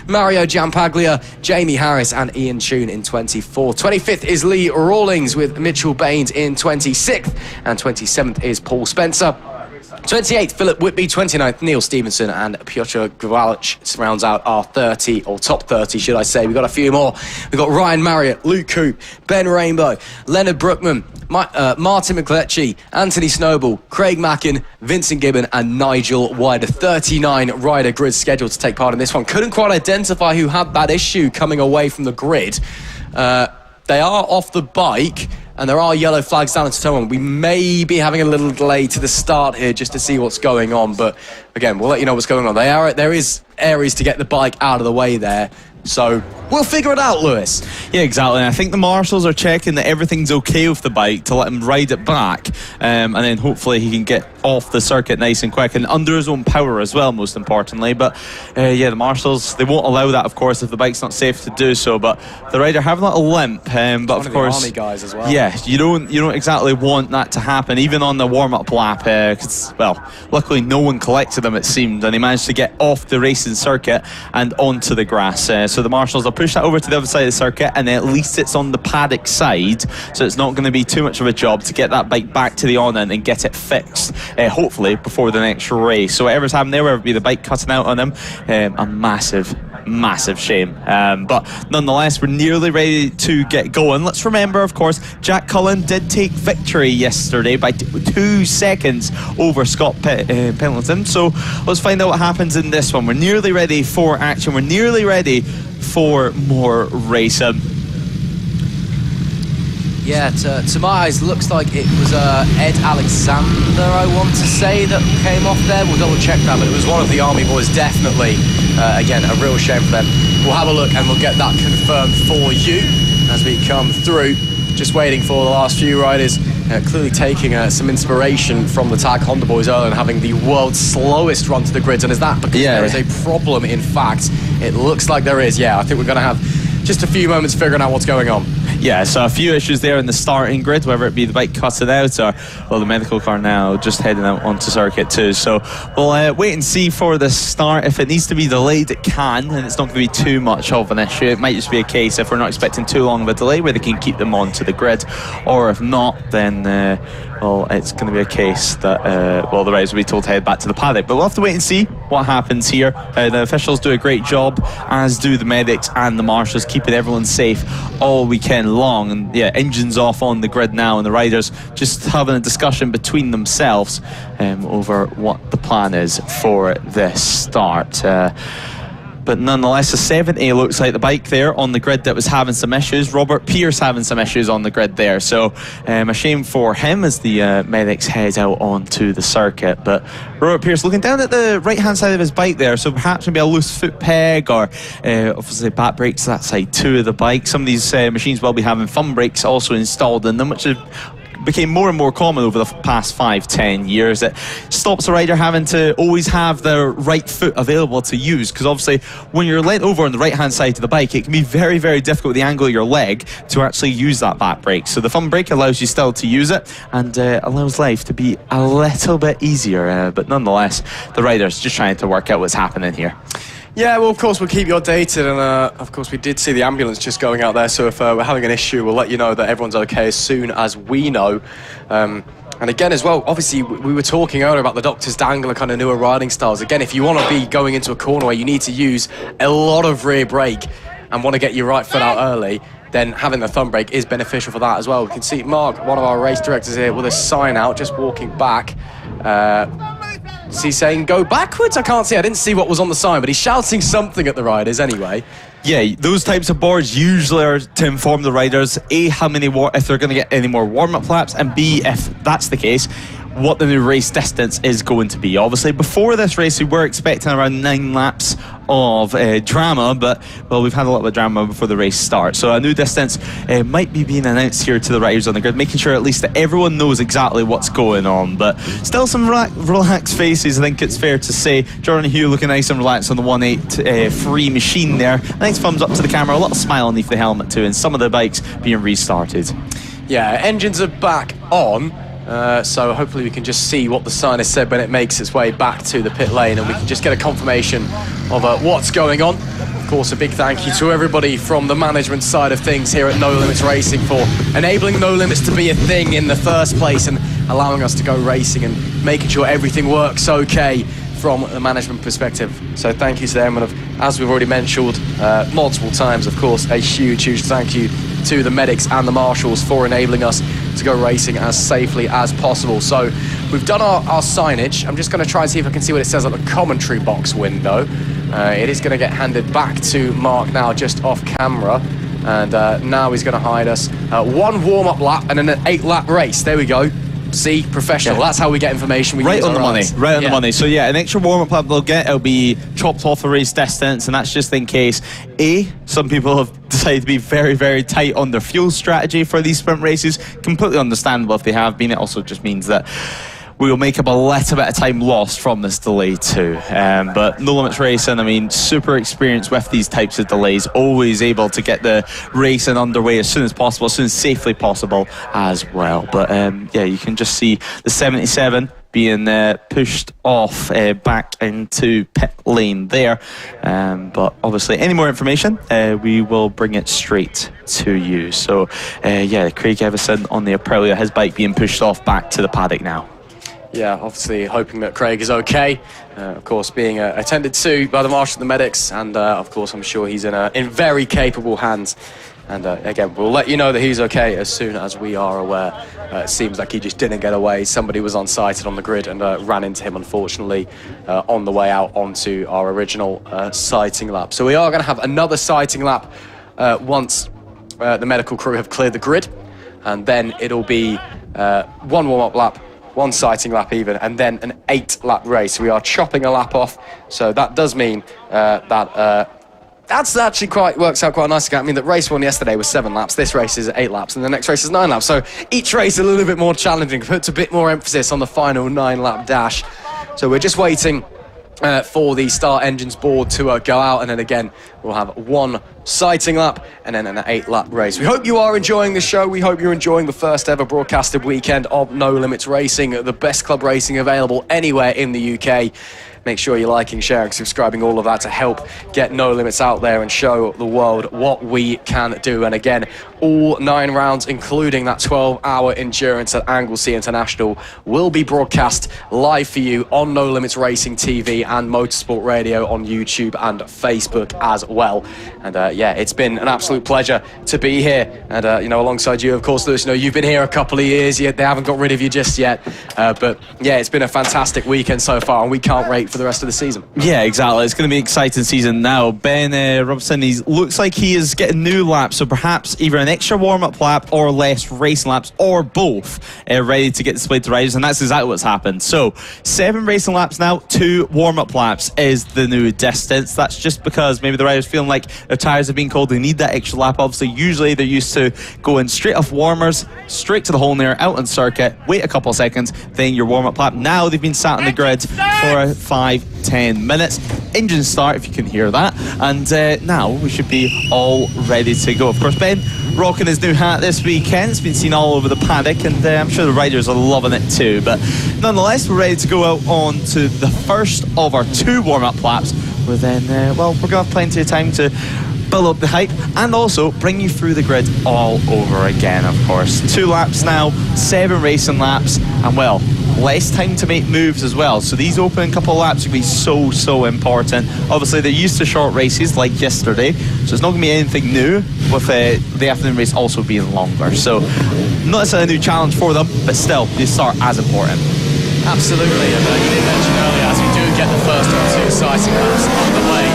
Mario Giampaglia, Jamie Harris and Ian Toon in 24th. 25th is Lee Rawlings with Mitchell Baines in 26th. And 27th is Paul Spencer. 28th, Philip Whitby. 29th, Neil Stevenson and Piotr Gwalic rounds out our 30, or top 30, should I say. We've got a few more. We've got Ryan Marriott, Luke Coop, Ben Rainbow, Leonard Brookman, Martin McCletchy, Anthony Snowball, Craig Mackin, Vincent Gibbon and Nigel Wider. 39 rider grid scheduled to take part in this one. Couldn't quite identify who had that issue coming away from the grid. They are off the bike, and there are yellow flags down at turn 1. We may be having a little delay to the start here just to see what's going on, but again, we'll let you know what's going on. There is areas to get the bike out of the way there, so we'll figure it out, Lewis. Yeah, exactly. I think the marshals are checking that everything's okay with the bike to let him ride it back, and then hopefully he can get off the circuit nice and quick and under his own power as well, most importantly. But yeah, the marshals, they won't allow that, of course, if the bike's not safe to do so. But the rider having a little limp, but of course, the army guys as well. Yeah, you don't exactly want that to happen, even on the warm-up lap. Because well, luckily no one collected him, it seemed, and he managed to get off the racing circuit and onto the grass. So the marshals will push that over to the other side of the circuit, and then at least it's on the Paddock side, so it's not going to be too much of a job to get that bike back to the on-end and get it fixed, hopefully before the next race. So whatever's happened there, whether it be the bike cutting out on him, a massive shame. But nonetheless, we're nearly ready to get going. Let's remember, of course, Jack Cullen did take victory yesterday by 2 seconds over Scott Pendleton. So let's find out what happens in this one. We're nearly ready for action. We're nearly ready for more racing. Yeah, to my eyes, looks like it was Ed Alexander, I want to say, that came off there. We'll double check that, but it was one of the Army boys, definitely. Again, a real shame for them. We'll have a look and we'll get that confirmed for you as we come through. Just waiting for the last few riders, clearly taking some inspiration from the Tag Honda boys earlier and having the world's slowest run to the grids. And is that because there is a problem? In fact, it looks like there is. Yeah, I think we're going to have just a few moments figuring out what's going on. Yeah, so a few issues there in the starting grid, whether it be the bike cutting out or, well, the medical car now just heading out onto circuit too. So we'll wait and see for the start. If it needs to be delayed, it can, and it's not going to be too much of an issue. It might just be a case, if we're not expecting too long of a delay, where they can keep them onto the grid, or if not, then well, it's going to be a case that well, the riders will be told to head back to the paddock. But we'll have to wait and see what happens here. The officials do a great job, as do the medics and the marshals, keeping everyone safe all weekend long. And yeah, engines off on the grid now, and the riders just having a discussion between themselves over what the plan is for this start. But nonetheless, a 70 looks like the bike there on the grid that was having some issues. Robert Pierce having some issues on the grid there. So a shame for him as the medics head out onto the circuit. But Robert Pierce looking down at the right-hand side of his bike there. So perhaps maybe a loose foot peg, or obviously back brakes that side too of the bike. Some of these machines will be having thumb brakes also installed in them, which is became more and more common over the past 5-10 years. It stops a rider having to always have their right foot available to use, because obviously when you're leant over on the right hand side of the bike, it can be very, very difficult with the angle of your leg to actually use that back brake. So the thumb brake allows you still to use it, and allows life to be a little bit easier, but nonetheless the rider's just trying to work out what's happening here. Yeah, well, of course, we'll keep you updated, and of course, we did see the ambulance just going out there, so if we're having an issue, we'll let you know that everyone's okay as soon as we know. And again, as well, obviously, we were talking earlier about the Doctor's Dangle and kind of newer riding styles. Again, if you want to be going into a corner where you need to use a lot of rear brake and want to get your right foot out early, then having the thumb brake is beneficial for that as well. We can see Mark, one of our race directors here, with a sign out, just walking back. Is he saying go backwards? I can't see. I didn't see what was on the sign, but he's shouting something at the riders anyway. Yeah, those types of boards usually are to inform the riders, A, how many if they're going to get any more warm-up laps, and B, if that's the case, what the new race distance is going to be. Obviously, before this race, we were expecting around 9 laps of drama, but, well, we've had a little bit of drama before the race starts. So a new distance might be being announced here to the riders on the grid, making sure at least that everyone knows exactly what's going on. But still some relaxed faces, I think it's fair to say. Jordan Hugh looking nice and relaxed on the 1.8 free machine there. Nice thumbs up to the camera, a little smile underneath the helmet too, and some of the bikes being restarted. Yeah, engines are back on. So hopefully we can just see what the sign has said when it makes its way back to the pit lane, and we can just get a confirmation of what's going on. Of course, a big thank you to everybody from the management side of things here at No Limits Racing for enabling No Limits to be a thing in the first place and allowing us to go racing and making sure everything works okay from the management perspective. So thank you to them, and as we've already mentioned multiple times, of course, a huge thank you to the medics and the marshals for enabling us to go racing as safely as possible. So we've done our signage. I'm just going to try and see if I can see what it says on the commentary box window. It is going to get handed back to Mark now, just off camera, and now he's going to hide us 1 warm-up lap and then an 8-lap race. There we go. See, professional. Yeah. That's how we get information. We right use on the money. eyes. Right on the money. So yeah, an extra warm-up lap they'll get, it'll be chopped off the race distance, and that's just in case some people have decided to be very, very tight on their fuel strategy for these sprint races. Completely understandable if they have been. It also just means that we will make up a little bit of time lost from this delay too. But No Limits Racing, I mean, super experienced with these types of delays, always able to get the racing underway as soon as possible, as soon as safely possible as well. But yeah, you can just see the 77 being pushed off back into pit lane there. But obviously, any more information, we will bring it straight to you. So yeah, Craig Evison on the Aprilia, his bike being pushed off back to the paddock now. Yeah, obviously hoping that Craig is okay. Of course, being attended to by the marshal and the medics, and of course, I'm sure he's in very capable hands. And again, we'll let you know that he's okay as soon as we are aware. It seems like he just didn't get away. Somebody was unsighted on the grid and ran into him, unfortunately, on the way out onto our original sighting lap. So we are going to have another sighting lap once the medical crew have cleared the grid, and then it'll be 1 warm-up lap, 1 sighting lap even, and then an 8-lap race. We are chopping a lap off, so that does mean that's actually works out quite nicely. I mean, that race 1 yesterday was 7 laps, this race is 8 laps, and the next race is 9 laps. So each race is a little bit more challenging, puts a bit more emphasis on the final 9-lap dash. So we're just waiting for the start engines board to go out, and then again we'll have 1 sighting lap and then an 8-lap race. We hope you are enjoying the show. We hope you're enjoying the first ever broadcasted weekend of No Limits Racing, the best club racing available anywhere in the UK. Make sure you're liking, sharing, subscribing, all of that to help get No Limits out there and show the world what we can do. And again, all 9 rounds, including that 12-hour endurance at Anglesey International, will be broadcast live for you on No Limits Racing TV and Motorsport Radio on YouTube and Facebook as well. And yeah, it's been an absolute pleasure to be here. And alongside you, of course, Lewis, you've been here a couple of years. They haven't got rid of you just yet. But yeah, it's been a fantastic weekend so far, and we can't wait for the rest of the season. Yeah, exactly. It's going to be an exciting season now. Ben Robson, he looks like he is getting new laps, so perhaps either an extra warm-up lap or less racing laps, or both, ready to get displayed to riders, and that's exactly what's happened. So 7 racing laps now, 2 warm-up laps is the new distance. That's just because maybe the riders feeling like their tyres have been cold, they need that extra lap. Obviously, usually they're used to going straight off warmers, straight to the hole near, out on circuit, wait a couple of seconds, then your warm-up lap. Now they've been sat on the grid for 5-10 minutes. Engine start, if you can hear that, and now we should be all ready to go. Of course, Ben rocking his new hat this weekend. It's been seen all over the paddock, and I'm sure the riders are loving it too. But nonetheless, we're ready to go out on to the first of our 2 warm-up laps. We're then, we're going to have plenty of time to build up the hype and also bring you through the grid all over again, of course. 2 laps now, 7 racing laps, and well, less time to make moves as well. So these opening couple of laps will be so important. Obviously, they're used to short races like yesterday, so it's not going to be anything new with the afternoon race also being longer. So not necessarily a new challenge for them, but still, they start as important. Absolutely, and you did mention earlier, as we do get the first of 2 sighting laps on the way,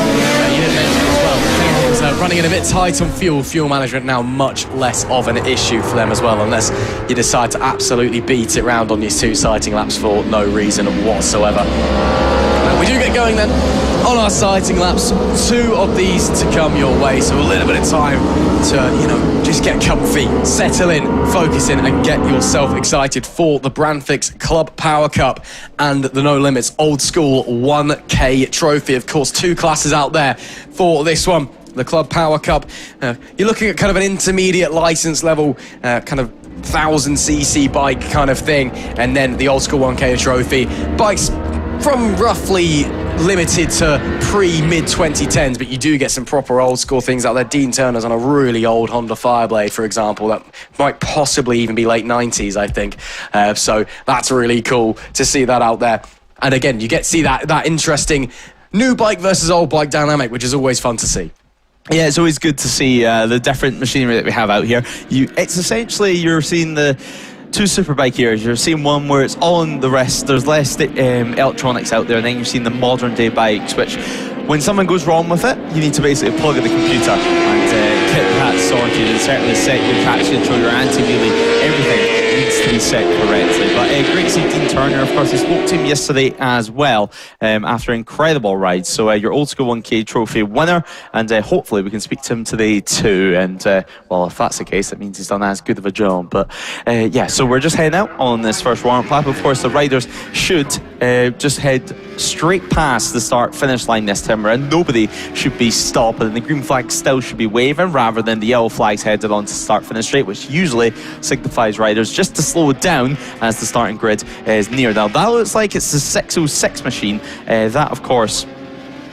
you did mention as well, things running in a bit tight on fuel management now, much less of an issue for them as well, unless you decide to absolutely beat it round on these 2 sighting laps for no reason whatsoever. We do get going then on our sighting laps, 2 of these to come your way, so a little bit of time to, just get comfy, settle in, focus in, and get yourself excited for the Brandfixx Club Power Cup and the No Limits Old School 1K Trophy. Of course, 2 classes out there for this one. The Club Power Cup, you're looking at kind of an intermediate license level, kind of 1000cc bike kind of thing, and then the Old School 1K Trophy, bikes from roughly limited to pre-mid 2010s, but you do get some proper old school things out there. Dean Turner's on a really old Honda Fireblade, for example, that might possibly even be late 90s, I think. So that's really cool to see that out there. And again, you get to see that interesting new bike versus old bike dynamic, which is always fun to see. Yeah, it's always good to see the different machinery that we have out here. It's essentially, you're seeing the 2 Superbike eras. You're seeing one where it's all on the rest, there's less electronics out there, and then you're seeing the modern day bikes, which when something goes wrong with it, you need to basically plug in the computer and get that sorted, and certainly set your traction control, your anti-wheelie, everything needs to be set correctly. But great to see Dean Turner. Of course, he spoke to him yesterday as well after an incredible ride. So your Old School 1K Trophy winner, and hopefully we can speak to him today too. And well, if that's the case, that means he's done as good of a job. But yeah, so we're just heading out on this first warm-up lap. Of course, the riders should just head straight past the start-finish line this time around. Nobody should be stopping, and the green flag still should be waving rather than the yellow flags headed on to start-finish straight, which usually signifies riders just to slow it down as the starting grid is near. Now that looks like it's the 606 machine, that of course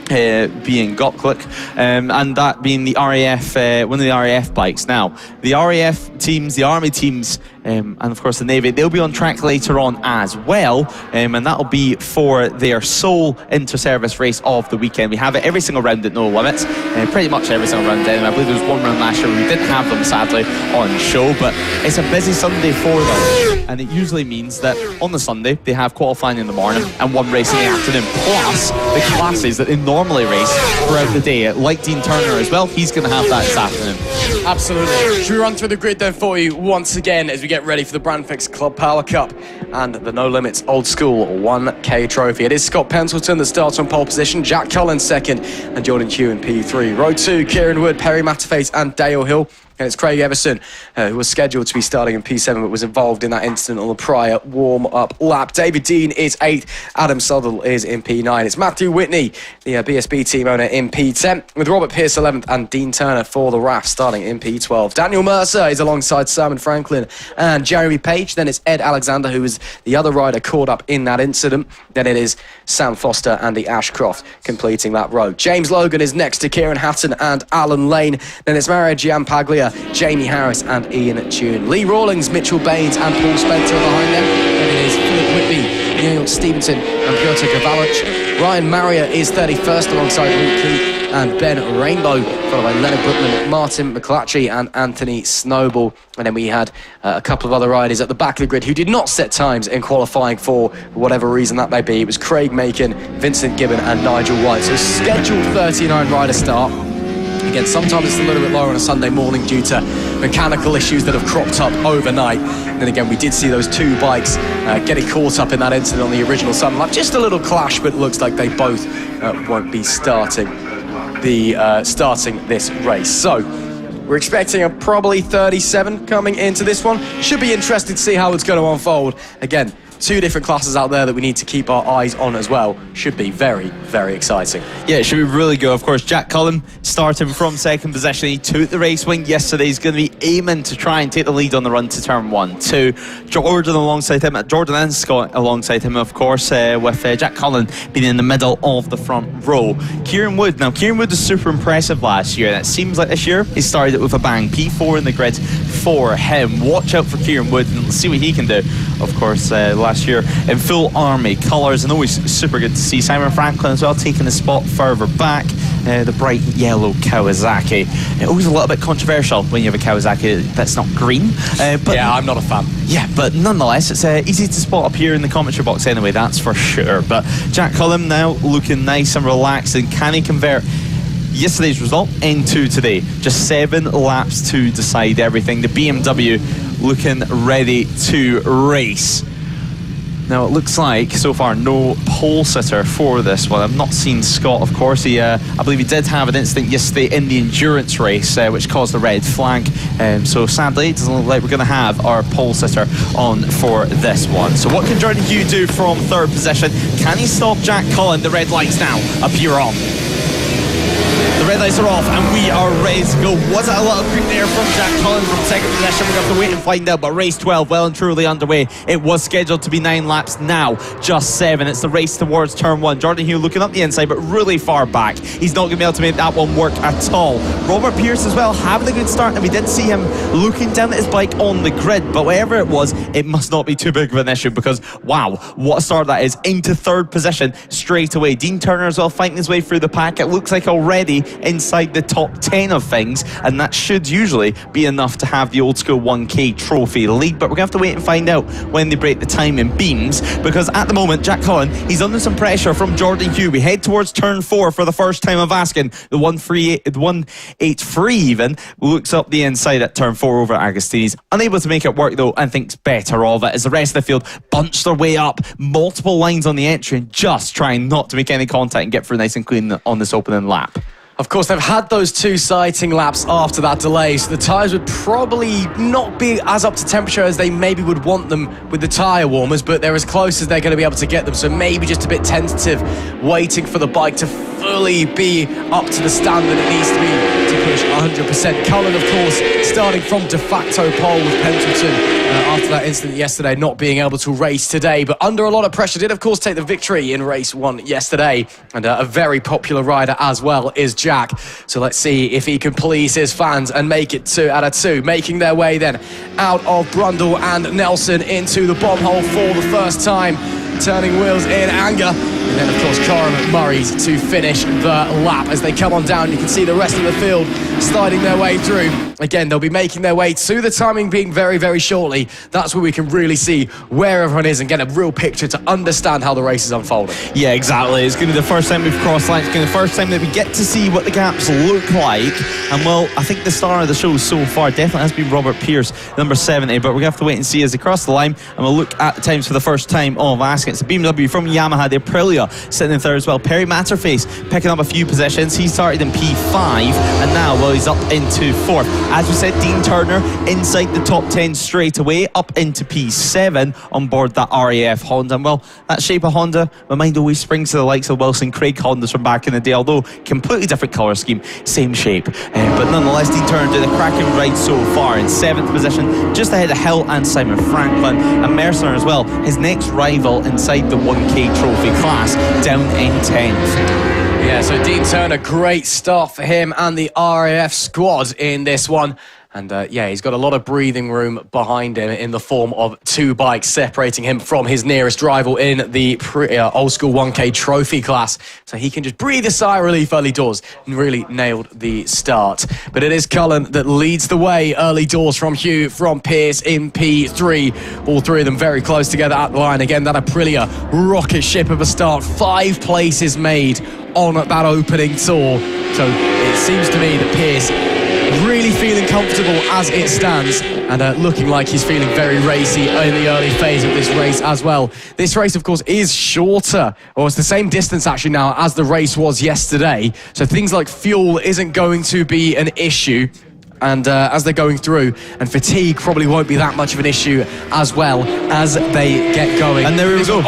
being Gotclick, and that being the RAF, one of the RAF bikes. Now the RAF teams, the Army teams, and of course the Navy, they'll be on track later on as well, and that'll be for their sole inter-service race of the weekend. We have it every single round at No Limits, pretty much every single round. I believe there was one round last year we didn't have them sadly on show, but it's a busy Sunday for them, and it usually means that on the Sunday they have qualifying in the morning and one race in the afternoon, plus the classes that they normally race throughout the day. Like Dean Turner as well, he's going to have that this afternoon. Absolutely. Should we run through the grid then for you once again as we get ready for the Brandfixx Club Power Cup and the No Limits Old School 1K Trophy? It is Scott Penselton that starts on pole position, Jack Collins second, and Jordan Hugh in P3. Row 2, Kieran Wood, Perry Mataface and Dale Hill. And it's Craig Everson, who was scheduled to be starting in P7 but was involved in that incident on the prior warm-up lap. David Dean is 8th, Adam Southall is in P9. It's Matthew Whitney, the BSB team owner, in P10, with Robert Pearce 11th and Dean Turner for the RAF starting in P12. Daniel Mercer is alongside Simon Franklin and Jeremy Page. Then it's Ed Alexander, who is the other rider caught up in that incident. Then it is Sam Foster, Andy Ashcroft completing that row. James Logan is next to Kieran Hatton and Alan Lane. Then it's Mario Giampaglia, Jamie Harris and Ian Tune. Lee Rawlings, Mitchell Baines and Paul Spencer behind them. Then it is Philip Whitby, Neil Stevenson and Piotr Kovalich. Ryan Marriott is 31st alongside Luke Coote and Ben Rainbow, followed by Leonard Bookman, Martin McClatchy and Anthony Snowball. And then we had a couple of other riders at the back of the grid who did not set times in qualifying for whatever reason that may be. It was Craig Macon, Vincent Gibbon and Nigel White. So scheduled 39 rider start. Again, sometimes it's a little bit lower on a Sunday morning due to mechanical issues that have cropped up overnight. And then again, we did see those two bikes getting caught up in that incident on the original Sun Lap. Just a little clash, but it looks like they both won't be starting this race. So we're expecting a probably 37 coming into this one. Should be interesting to see how it's going to unfold. Again, two different classes out there that we need to keep our eyes on as well. Should be very, very exciting. Yeah, it should be really good. Of course, Jack Cullen starting from second position. He took the race win yesterday. He's going to be aiming to try and take the lead on the run to turn 1. 2, Jordan alongside him, Jordan and Scott alongside him, of course, with Jack Cullen being in the middle of the front row. Kieran Wood. Now, Kieran Wood was super impressive last year, and it seems like this year he started it with a bang. P4 in the grid for him. Watch out for Kieran Wood and see what he can do. Of course, last year in full army colours, and always super good to see Simon Franklin as well taking the spot further back. The bright yellow Kawasaki. Always a little bit controversial when you have a Kawasaki that's not green. But yeah, I'm not a fan. Yeah, but nonetheless, it's easy to spot up here in the commentary box anyway, that's for sure. But Jack Cullen now looking nice and relaxed, and can he convert yesterday's result into today? Just 7 laps to decide everything. The BMW looking ready to race. Now it looks like so far no pole sitter for this one. I've not seen Scott, of course. I believe he did have an incident yesterday in the endurance race which caused a red flag. So sadly it doesn't look like we're going to have our pole sitter on for this one. So what can Jordan Hugh do from third position? Can he stop Jack Cullen? The red lights now appear on. The red lights are off and we are ready to go. Was it a little creep there from Jack Cullen from second position? We're going to have to wait and find out, but race 12 well and truly underway. It was scheduled to be 9 laps, now just 7. It's the race towards turn 1. Jordan Hugh looking up the inside but really far back. He's not going to be able to make that one work at all. Robert Pierce as well having a good start, and we did see him looking down at his bike on the grid, but whatever it was, it must not be too big of an issue, because wow, what a start that is. Into third position straight away. Dean Turner as well fighting his way through the pack. It looks like already inside the top 10 of things, and that should usually be enough to have the old school 1k trophy lead, but we're going to have to wait and find out when they break the time in beams, because at the moment Jack Cullen, he's under some pressure from Jordan Hugh. We head towards turn 4 for the first time of asking. The 183 even looks up the inside at turn 4 over at Agostini's, unable to make it work though, and thinks better of it as the rest of the field bunch their way up, multiple lines on the entry, and just trying not to make any contact and get through nice and clean on this opening lap. Of course, they've had those 2 sighting laps after that delay, so the tyres would probably not be as up to temperature as they maybe would want them with the tyre warmers, but they're as close as they're going to be able to get them, so maybe just a bit tentative, waiting for the bike to fully be up to the standard it needs to be to push 100%. Cullen, of course, starting from de facto pole with Pendleton after that incident yesterday, not being able to race today, but under a lot of pressure, did of course take the victory in race 1 yesterday, and a very popular rider as well is Jack. So let's see if he can please his fans and make it 2 out of 2, making their way then out of Brundle and Nelson into the bomb hole for the first time, turning wheels in anger. And then of course Cara McMurray's to finish the lap. As they come on down, you can see the rest of the field sliding their way through. Again, they'll be making their way to the timing being very, very shortly. That's where we can really see where everyone is and get a real picture to understand how the race is unfolding. Yeah, exactly. It's going to be the first time we've crossed lines. It's going to be the first time that we get to see what the gaps look like. And well, I think the star of the show so far definitely has been Robert Pierce, number 70, but we're going to have to wait and see as they cross the line, and we'll look at the times for the first time of asking. It's a BMW from Yamaha, the Aprilia sitting in third as well. Perry Matterface picking up a few positions. He started in P5 and now, well, he's up into 4th. As we said, Dean Turner inside the top 10 straight away, up into P7 on board that RAF Honda. And well, that shape of Honda, my mind always springs to the likes of Wilson Craig Hondas from back in the day, although completely different colour scheme, same shape. But nonetheless, Dean Turner doing a cracking ride so far in 7th position, just ahead of Hill and Simon Franklin, and Mercer as well, his next rival inside the 1k trophy class, down in 10th. Yeah, so Dean Turner, great start for him and the RAF squad in this one. And he's got a lot of breathing room behind him in the form of 2 bikes separating him from his nearest rival in the old school 1K trophy class. So he can just breathe a sigh of relief early doors and really nailed the start. But it is Cullen that leads the way early doors from Hugh, from Pierce in P3. All 3 of them very close together at the line. Again, that Aprilia rocket ship of a start. 5 places made on that opening tour. So it seems to me that Pierce really feeling comfortable as it stands, and looking like he's feeling very racy in the early phase of this race as well. This race, of course, is shorter, or it's the same distance actually now as the race was yesterday, so things like fuel isn't going to be an issue. And as they're going through, and fatigue probably won't be that much of an issue as well as they get going. And there we go.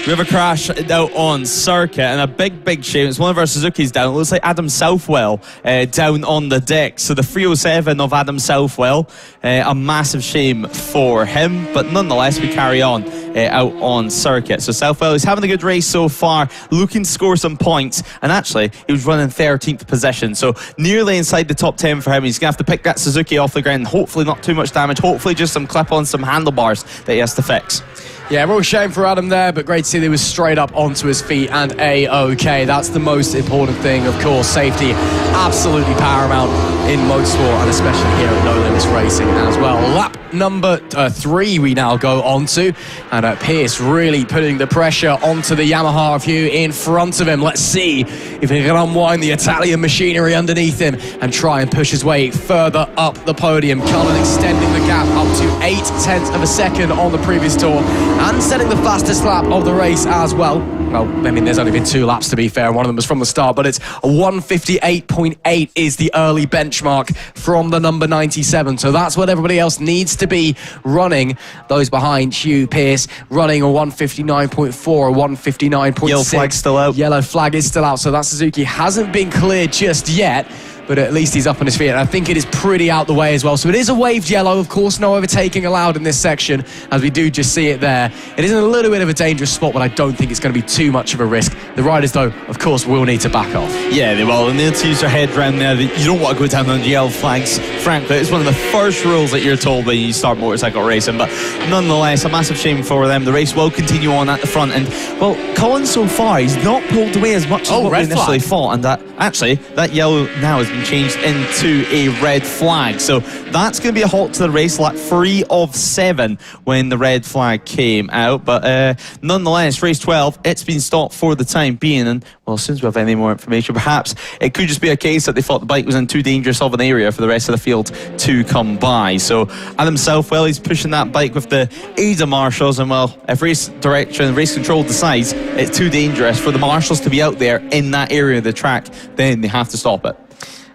We have a crash out on circuit, and a big shame. It's one of our Suzuki's down. It looks like Adam Southwell down on the deck. So the 307 of Adam Southwell, a massive shame for him. But nonetheless, we carry on out on circuit. So Southwell is having a good race so far, looking to score some points. And actually, he was running 13th position. So nearly inside the top 10 for him. He's going to have to pick that Suzuki off the ground. Hopefully not too much damage. Hopefully just some clip-ons, some handlebars that he has to fix. Yeah, real shame for Adam there, but great to see that he was straight up onto his feet and A-OK. That's the most important thing, of course. Safety, absolutely paramount in motorsport, and especially here at No Limits Racing as well. Lap number 3 we now go on to, and Pierce really putting the pressure onto the Yamaha of Hugh in front of him. Let's see if he can unwind the Italian machinery underneath him and try and push his way further up the podium. Cullen extending the gap up to 0.8 of a second on the previous tour, and setting the fastest lap of the race as well. Well, I mean, there's only been 2 laps to be fair, and one of them was from the start, but it's a 1:58.8 is the early benchmark from the number 97. So that's what everybody else needs to be running. Those behind Hugh Pierce running a 1:59.4, a 1:59.6. Yellow flag's still out. Yellow flag is still out, so that Suzuki hasn't been cleared just yet. But at least he's up on his feet, and I think it is pretty out the way as well. So it is a waved yellow, of course, no overtaking allowed in this section, as we do just see it there. It is in a little bit of a dangerous spot, but I don't think it's going to be too much of a risk. The riders, though, of course, will need to back off. Yeah, they will, and they'll use their head round there. You don't want to go down on the yellow flags, frankly. It's one of the first rules that you're told when you start motorcycle racing, but nonetheless, a massive shame for them. The race will continue on at the front, and, well, Cullen so far, he's not pulled away as much as what we initially thought, and that yellow now has been changed into a red flag. So that's going to be a halt to the race, lap 3 of 7 when the red flag came out. But nonetheless, race 12, it's been stopped for the time being. And, well, as soon as we have any more information, perhaps it could just be a case that they thought the bike was in too dangerous of an area for the rest of the field to come by. So Adam Southwell, he's pushing that bike with the aid of marshals. And, well, if race direction, race control decides it's too dangerous for the marshals to be out there in that area of the track, then they have to stop it.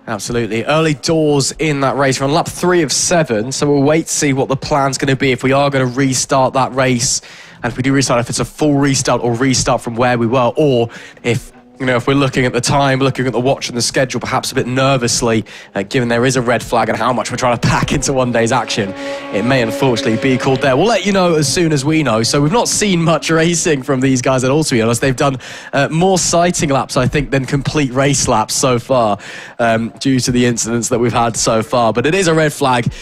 Absolutely. Early doors in that race. We're on lap 3 of 7, so we'll wait to see what the plan's going to be if we are going to restart that race. And if we do restart, if it's a full restart or restart from where we were, or if we're looking at the time, looking at the watch and the schedule, perhaps a bit nervously, given there is a red flag and how much we're trying to pack into one day's action, it may unfortunately be called there. We'll let you know as soon as we know. So we've not seen much racing from these guys at all, to be honest. They've done more sighting laps, I think, than complete race laps so far, due to the incidents that we've had so far. But it is a red flag.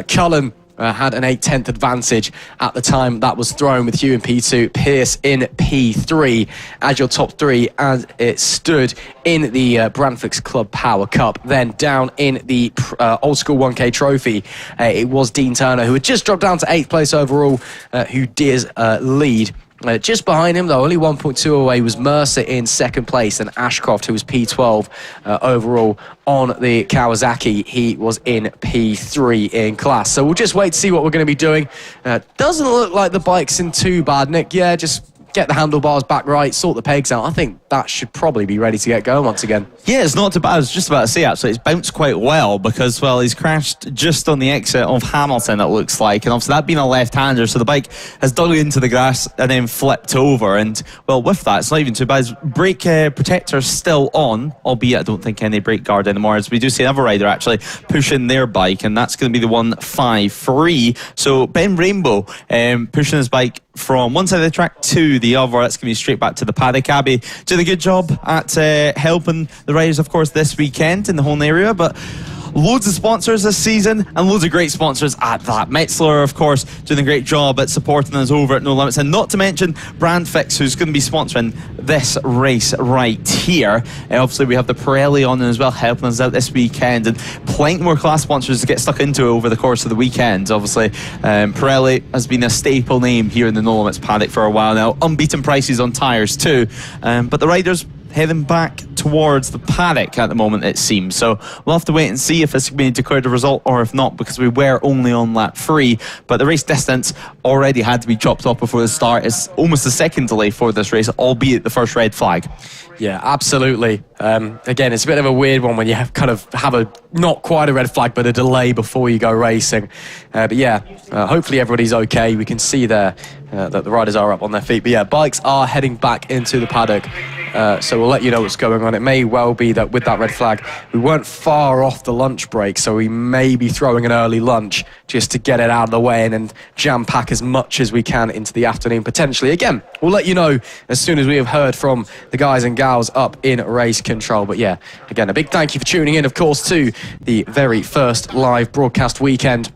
Cullen had an 8/10 advantage at the time that was thrown, with Hugh in P2, Pierce in P3 as your top 3 as it stood in the Brandfixx Club Power Cup. Then down in the old school 1K trophy, it was Dean Turner, who had just dropped down to 8th place overall, who did lead. Just behind him, though, only 1.2 away, was Mercer in 2nd place, and Ashcroft, who was P12 overall on the Kawasaki, he was in P3 in class. So we'll just wait to see what we're going to be doing. Doesn't look like the bike's in too bad, Nick. Yeah, just get the handlebars back right, sort the pegs out. I think that should probably be ready to get going once again. Yeah, it's not too bad. I was just about to say, actually, it's bounced quite well because, well, he's crashed just on the exit of Hamilton, it looks like. And obviously that being a left-hander, so the bike has dug into the grass and then flipped over. And, well, with that, it's not even too bad. His brake protector's still on, albeit I don't think any brake guard anymore. As we do see another rider actually pushing their bike, and that's going to be the 153. So Ben Rainbow pushing his bike from one side of the track to the other. That's going to be straight back to the paddock. Abbey doing a good job at helping the riders, of course, this weekend in the whole area, but loads of sponsors this season, and loads of great sponsors at that. Metzeler, of course, doing a great job at supporting us over at No Limits, and not to mention Brandfixx, who's going to be sponsoring this race right here. Obviously, we have the Pirelli on as well, helping us out this weekend, and plenty more class sponsors to get stuck into over the course of the weekend. Obviously, Pirelli has been a staple name here in the No Limits paddock for a while now. Unbeaten prices on tyres too, but the riders heading back towards the paddock at the moment, it seems. So we'll have to wait and see if this can be declared a result or if not, because we were only on lap 3. But the race distance already had to be chopped off before the start. It's almost a second delay for this race, albeit the first red flag. Yeah, absolutely. Again, it's a bit of a weird one when you have a not quite a red flag, but a delay before you go racing. But yeah, hopefully everybody's okay. We can see there that the riders are up on their feet. But yeah, bikes are heading back into the paddock. So we'll let you know what's going on. It may well be that with that red flag, we weren't far off the lunch break, so we may be throwing an early lunch just to get it out of the way and then jam pack as much as we can into the afternoon potentially. Again, we'll let you know as soon as we have heard from the guys and gals up in race control. But yeah, again, a big thank you for tuning in, of course, to the very first live broadcast weekend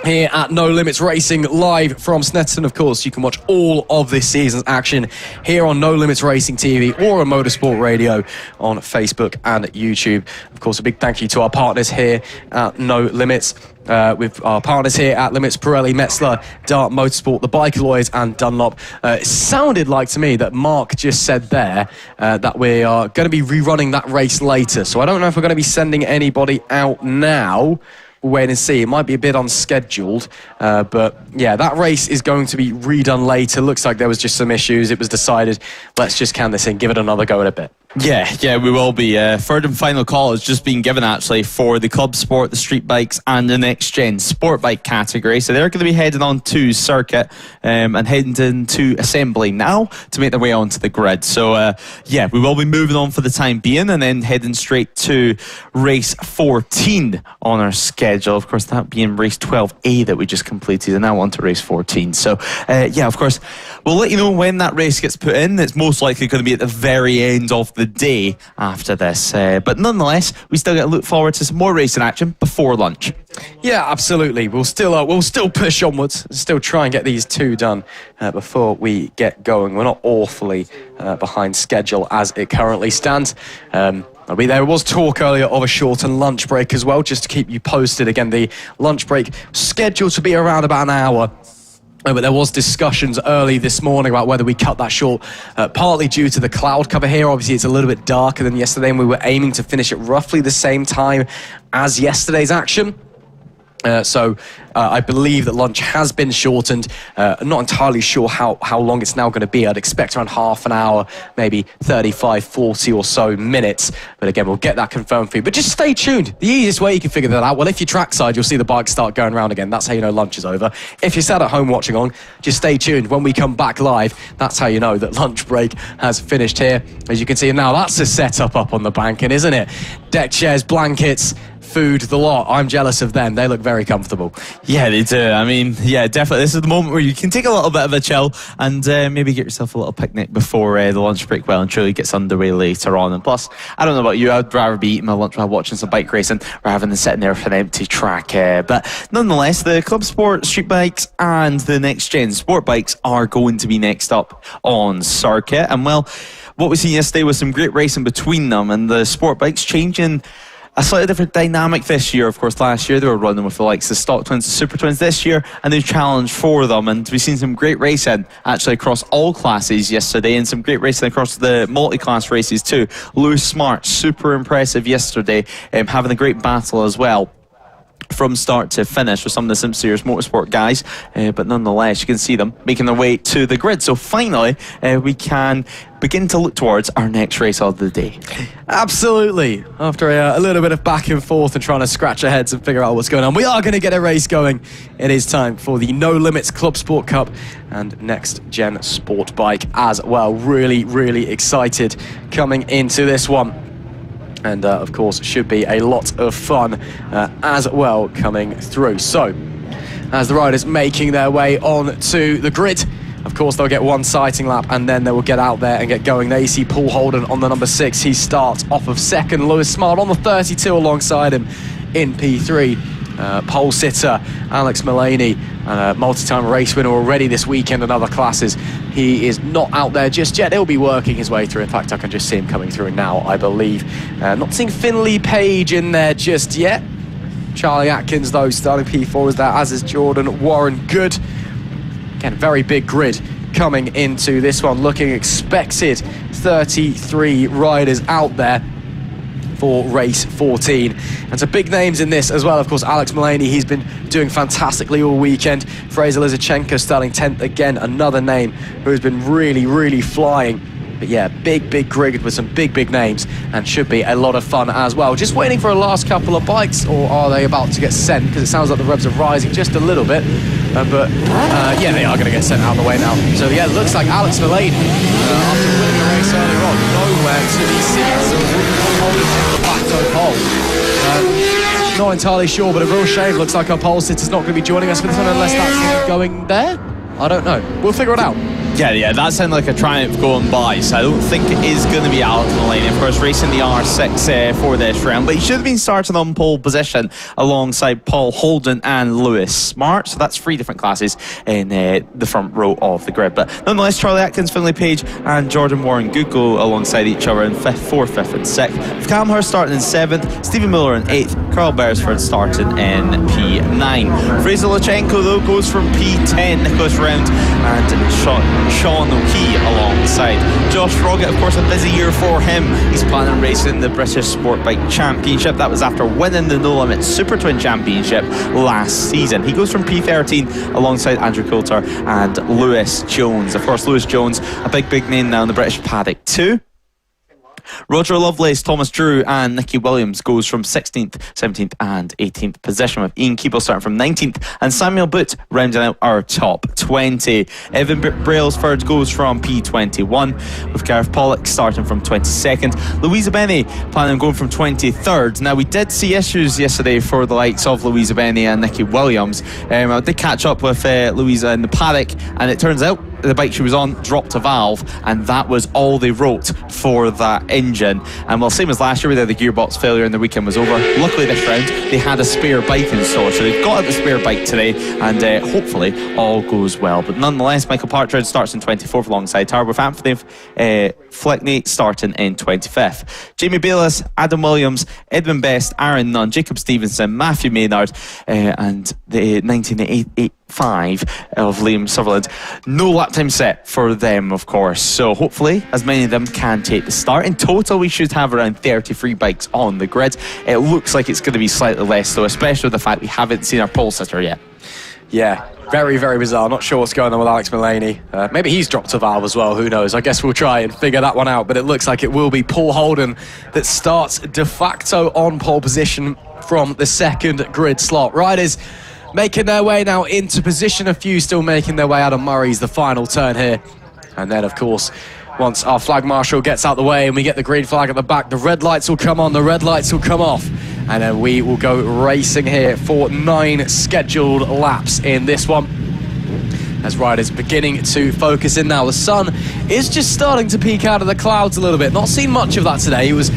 here at No Limits Racing, live from Snetterton. Of course, you can watch all of this season's action here on No Limits Racing TV or on Motorsport Radio on Facebook and YouTube. Of course, a big thank you to our partners here at No Limits. With our partners here at Limits, Pirelli, Metzeler, Dart Motorsport, the Bike Lawyers and Dunlop. It sounded like to me that Mark just said there that we are going to be rerunning that race later. So I don't know if we're going to be sending anybody out now. We'll wait and see. It might be a bit unscheduled, but yeah, that race is going to be redone later. Looks like there was just some issues. It was decided, let's just can this in, give it another go in a bit. Yeah, we will be. Third and final call has just been given actually for the Club Sport, the Street Bikes and the Next Gen Sport Bike category. So they're going to be heading on to circuit and heading into assembly now to make their way onto the grid. So yeah, we will be moving on for the time being and then heading straight to race 14 on our schedule. Of course, that being race 12A that we just completed, and now on to race 14. So yeah, of course, we'll let you know when that race gets put in. It's most likely going to be at the very end of the day after this, but nonetheless, we still get to look forward to some more racing action before lunch. Yeah, absolutely. We'll still push onwards, still try and get these two done before we get going. We're not awfully behind schedule as it currently stands. There was talk earlier of a shortened lunch break as well, just to keep you posted. Again, the lunch break scheduled to be around about an hour. But there was discussions early this morning about whether we cut that short, partly due to the cloud cover here. Obviously, it's a little bit darker than yesterday, and we were aiming to finish at roughly the same time as yesterday's action. So I believe that lunch has been shortened. I'm not entirely sure how long it's now going to be. I'd expect around half an hour, maybe 35, 40 or so minutes. But again, we'll get that confirmed for you. But just stay tuned. The easiest way you can figure that out, well, if you're trackside, you'll see the bikes start going around again. That's how you know lunch is over. If you're sat at home watching on, just stay tuned. When we come back live, that's how you know that lunch break has finished here. As you can see now, that's a setup up on the banking, isn't it? Deck chairs, blankets, food, the lot. I'm jealous of them. They look very comfortable. Yeah, they do. I mean, yeah, definitely. This is the moment where you can take a little bit of a chill and maybe get yourself a little picnic before the lunch break well and truly gets underway later on. And plus, I don't know about you, I'd rather be eating my lunch while watching some bike racing rather than sitting there for an empty track. But nonetheless, the Club Sport, Street Bikes and the Next Gen Sport Bikes are going to be next up on circuit. And well, what we seen yesterday was some great racing between them, and the Sport Bikes changing a slightly different dynamic this year. Of course, last year they were running with the likes of Stock Twins and Supertwins. This year, a new challenge for them, and we've seen some great racing actually across all classes yesterday, and some great racing across the multi-class races too. Lewis Smart, super impressive yesterday, having a great battle as well from start to finish with some of the Sim Series Motorsport guys, but nonetheless you can see them making their way to the grid. So finally we can begin to look towards our next race of the day. Absolutely. After a little bit of back and forth and trying to scratch our heads and figure out what's going on, we are going to get a race going. It is time for the No Limits Club Sport Cup and Next Gen Sport Bike as well. Really excited coming into this one. And of course, should be a lot of fun as well coming through. So, as the riders making their way on to the grid, of course, they'll get one sighting lap and then they will get out there and get going. There you see Paul Holden on the number 6. He starts off of second. Lewis Smart on the 32 alongside him in P3. Pole sitter Alex Mullaney, multi-time race winner already this weekend in other classes. He is not out there just yet. He'll be working his way through. In fact, I can just see him coming through now, I believe. Not seeing Finley Page in there just yet. Charlie Atkins, though, starting P4 is there, as is Jordan Warren Good. Again, very big grid coming into this one. Looking expected 33 riders out there for race 14. And some big names in this as well. Of course, Alex Mullaney, he's been doing fantastically all weekend. Fraser Lizichenko starting 10th again, another name who's been really, really flying. But yeah, big grid with some big names, and should be a lot of fun as well. Just waiting for a last couple of bikes, or are they about to get sent? Because it sounds like the revs are rising just a little bit. Yeah, they are going to get sent out of the way now. So yeah, it looks like Alex Mullaney, after winning the race earlier on, nowhere to be seen. So holding the plateau pole. Not entirely sure, but a real shame. Looks like our pole sitter's not going to be joining us for this one unless that's going there. I don't know. We'll figure it out. Yeah, that sounded like a Triumph going by, so I don't think it is going to be Alex Mullaney. Of course, racing the R6 for this round, but he should have been starting on pole position alongside Paul Holden and Lewis Smart, so that's 3 different classes in the front row of the grid. But nonetheless, Charlie Atkins, Finley Page and Jordan Warren Good go alongside each other in 5th, 4th, 5th and 6th. With Cam Hurst starting in 7th, Stephen Miller in 8th, Carl Beresford starting in P9. Fraser Lizichenko, though, goes from P10, Nicholas Round and Sean O'Kee alongside. Josh Froggett, of course, a busy year for him. He's planning on racing the British Sportbike Championship. That was after winning the No Limit Supertwin Championship last season. He goes from P13 alongside Andrew Coulter and Lewis Jones. Of course, Lewis Jones, a big name now in the British Paddock too. Roger Lovelace, Thomas Drew and Nicky Williams goes from 16th, 17th and 18th position, with Ian Keeble starting from 19th and Samuel Booth rounding out our top 20. Evan Brailsford goes from P21 with Gareth Pollock starting from 22nd. Louisa Benny planning on going from 23rd. Now, we did see issues yesterday for the likes of Louisa Benny and Nicky Williams. I did catch up with Louisa in the paddock, and it turns out the bike she was on dropped a valve, and that was all they wrote for that engine. And well, same as last year, where the gearbox failure and the weekend was over. Luckily this round they had a spare bike in store, so they've got a spare bike today, and hopefully all goes well. But nonetheless, Michael Partridge starts in 24th alongside Tarver, with Anthony Fleckney starting in 25th. Jamie Bayliss, Adam Williams, Edwin Best, Aaron Nunn, Jacob Stevenson, Matthew Maynard and the 1985 of Liam Sutherland. No lap time set for them, of course, so hopefully as many of them can take the start. In total, we should have around 33 bikes on the grid. It looks like it's going to be slightly less though, especially with the fact we haven't seen our pole sitter yet. Yeah, very bizarre. Not sure what's going on with Alex Mullaney. Maybe he's dropped a valve as well, who knows. I guess we'll try and figure that one out, but it looks like it will be Paul Holden that starts de facto on pole position from the second grid slot. Riders making their way now into position, a few still making their way. Adam Murray's the final turn here, and then of course once our flag marshal gets out the way and we get the green flag at the back, the red lights will come on, the red lights will come off, and then we will go racing here for 9 scheduled laps in this one, as riders beginning to focus in now. The sun is just starting to peek out of the clouds a little bit. Not seen much of that today. It was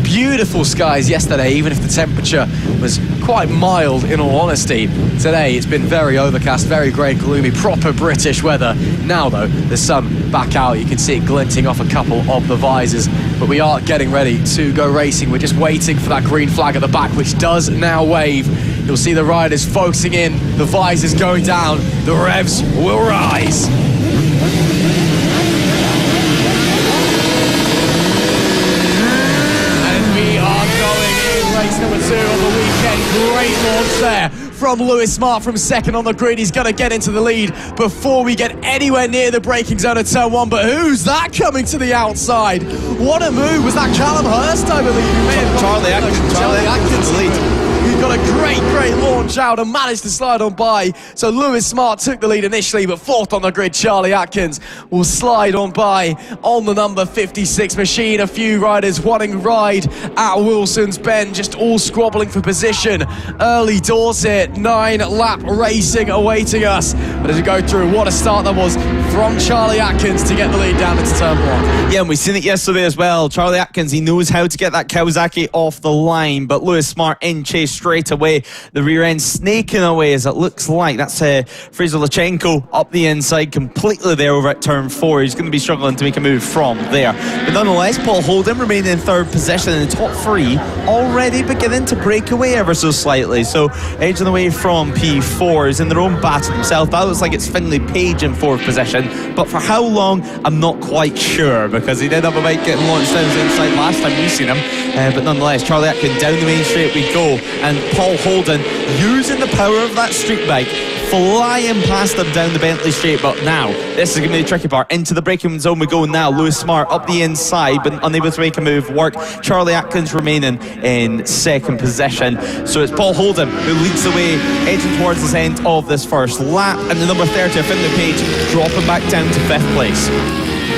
beautiful skies yesterday, even if the temperature was quite mild in all honesty. Today it's been very overcast, very grey and gloomy, proper British weather. Now though, the sun back out, you can see it glinting off a couple of the visors, but we are getting ready to go racing. We're just waiting for that green flag at the back, which does now wave. You'll see the riders focusing in, the visors going down, the revs will rise. Race number 2 of the weekend. Great launch there from Lewis Smart from second on the grid. He's going to get into the lead before we get anywhere near the braking zone of turn 1. But who's that coming to the outside? What a move. Was that Callum Hurst, I believe? Charlie Atkins lead. We've got a a great launch out and managed to slide on by. So Lewis Smart took the lead initially, but fourth on the grid, Charlie Atkins will slide on by on the number 56 machine. A few riders wanting ride at Wilson's Bend, just all squabbling for position. Early doors here, 9-lap racing awaiting us. But as we go through, what a start that was from Charlie Atkins to get the lead down into turn 1. Yeah, and we've seen it yesterday as well. Charlie Atkins, he knows how to get that Kawasaki off the line, but Lewis Smart in chase straight away. The rear end snaking away as it looks like. That's Fraser Lachenko up the inside, completely there over at turn 4. He's going to be struggling to make a move from there. But nonetheless, Paul Holden remaining in third position in the top 3, already beginning to break away ever so slightly. So edging away from P4 is in their own battle himself. That looks like it's Finlay Page in 4th position, but for how long, I'm not quite sure, because he did have a bike getting launched down the inside last time we seen him. But nonetheless, Charlie Atkins down the main straight we go, and Paul Holden using the power of that street bike, flying past them down the Bentley straight. But now this is going to be the tricky part. Into the braking zone we go now. Lewis Smart up the inside, but unable to make a move work. Charlie Atkins remaining in 2nd position. So it's Paul Holden who leads the way, edging towards the end of this first lap, and the number 30 Finlay Page dropping back down to 5th place.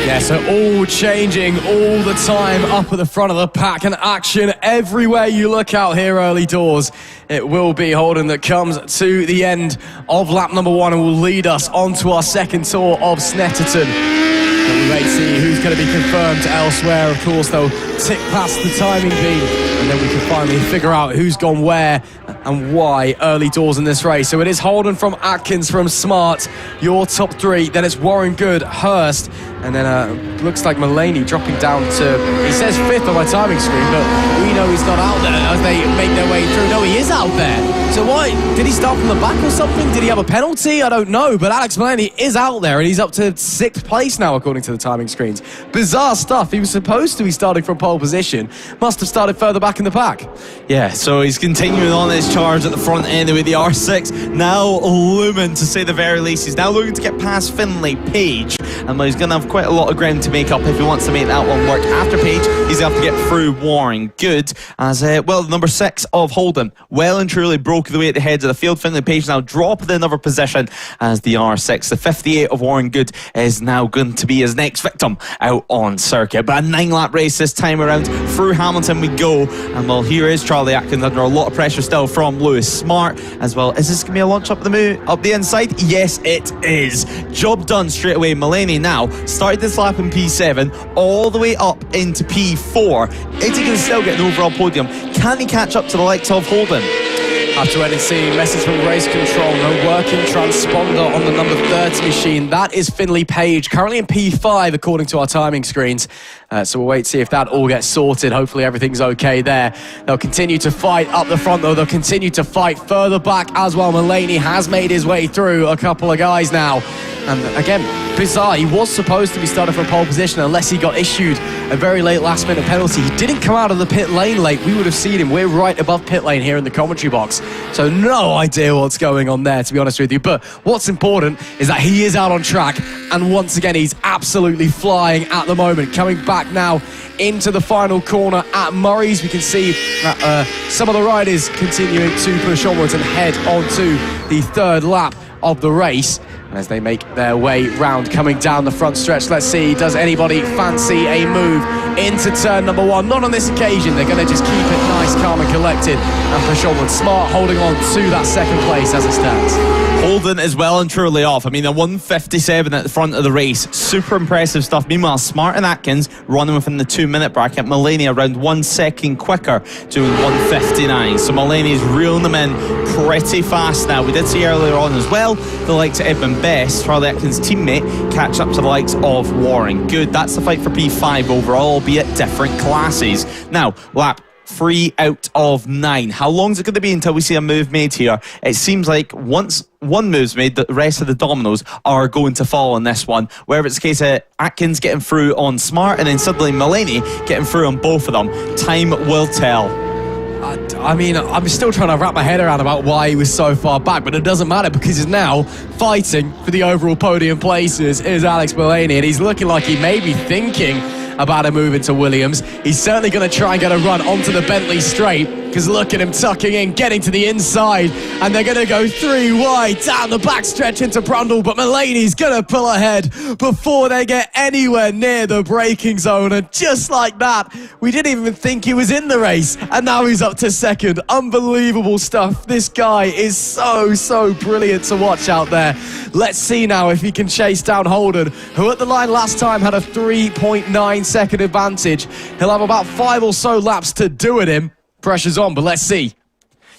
Yeah, so all changing all the time up at the front of the pack, and action everywhere you look out here early doors. It will be Holden that comes to the end of lap number 1 and will lead us onto our second tour of Snetterton. And we wait to see who's going to be confirmed elsewhere. Of course, they'll tick past the timing beam, and then we can finally figure out who's gone where and why early doors in this race. So it is Holden from Atkins from Smart, your top 3. Then it's Warren Good, Hurst, and then looks like Mulaney dropping down to, he says 5th on my timing screen, but we know he's not out there as they make their way through. No, he is out there. So why? Did he start from the back or something? Did he have a penalty? I don't know, but Alex Mulaney is out there, and he's up to 6th place now according to the timing screens. Bizarre stuff. He was supposed to be starting from pole position, must have started further back in the pack. Yeah, so he's continuing on his charge at the front end with the R6, now looming to say the very least. He's now looking to get past Finlay Page, and he's going to have quite a lot of ground to make up if he wants to make that one work. After Page, he's going to have to get through Warren Good, as well, number 6 of Holden well and truly broke the way at the heads of the field. Finlay Page now dropping another position as the R6. The 58 of Warren Good is now going to be his next victim out on circuit. But a 9-lap race this time around. Through Hamilton we go, and well, here is Charlie Atkins under a lot of pressure still from Lewis Smart as well. Is this going to be a launch up the inside? Yes, it is. Job done straight away. Mulaney now started this lap in P7 all the way up into P4. Is he going to still get an overall podium? Can he catch up to the likes of Holden? After NC, message from race control, no working transponder on the number 30 machine. That is Finlay Page, currently in P5 according to our timing screens. So we'll wait to see if that all gets sorted. Hopefully everything's okay there. They'll continue to fight up the front though. They'll continue to fight further back as well. Mulaney has made his way through a couple of guys now. And again, bizarre, he was supposed to be starting from pole position unless he got issued a very late last minute penalty. He didn't come out of the pit lane late. We would have seen him. We're right above pit lane here in the commentary box. So no idea what's going on there, to be honest with you. But what's important is that he is out on track. And once again, he's absolutely flying at the moment. Coming back now into the final corner at Murray's. We can see that some of the riders continuing to push onwards and head onto the 3rd lap of the race as they make their way round, coming down the front stretch. Let's see, does anybody fancy a move into turn number 1? Not on this occasion. They're going to just keep it nice, calm and collected and push onward. Smart holding on to that 2nd place as it stands. Holden is well and truly off. I mean, a 1:57 at the front of the race. Super impressive stuff. Meanwhile, Smart and Atkins running within the 2-minute bracket. Mulaney around 1 second quicker, doing 1:59. So Mulaney's reeling them in pretty fast now. We did see earlier on as well the likes of Edmund Best, Charlie Atkins' teammate, catch up to the likes of Warren Good. That's the fight for P5 overall, albeit different classes. Now, lap 3 out of 9. How long is it going to be until we see a move made here? It seems like once one move's made, the rest of the dominoes are going to fall on this one. Whether it's the case of Atkins getting through on Smart and then suddenly Mulaney getting through on both of them, time will tell. I mean, I'm still trying to wrap my head around about why he was so far back, but it doesn't matter because he's now fighting for the overall podium places is Alex Mulaney, and he's looking like he may be thinking about a move into Williams. He's certainly going to try and get a run onto the Bentley straight because look at him tucking in, getting to the inside, and they're going to go 3 wide down the backstretch into Brundle, but Mulaney's going to pull ahead before they get anywhere near the braking zone, and just like that, we didn't even think he was in the race, and now he's up to second. Unbelievable stuff. This guy is so brilliant to watch out there. Let's see now if he can chase down Holden, who at the line last time had a 3.9 second advantage. He'll have about 5 or so laps to do it in. Pressure's on, but let's see.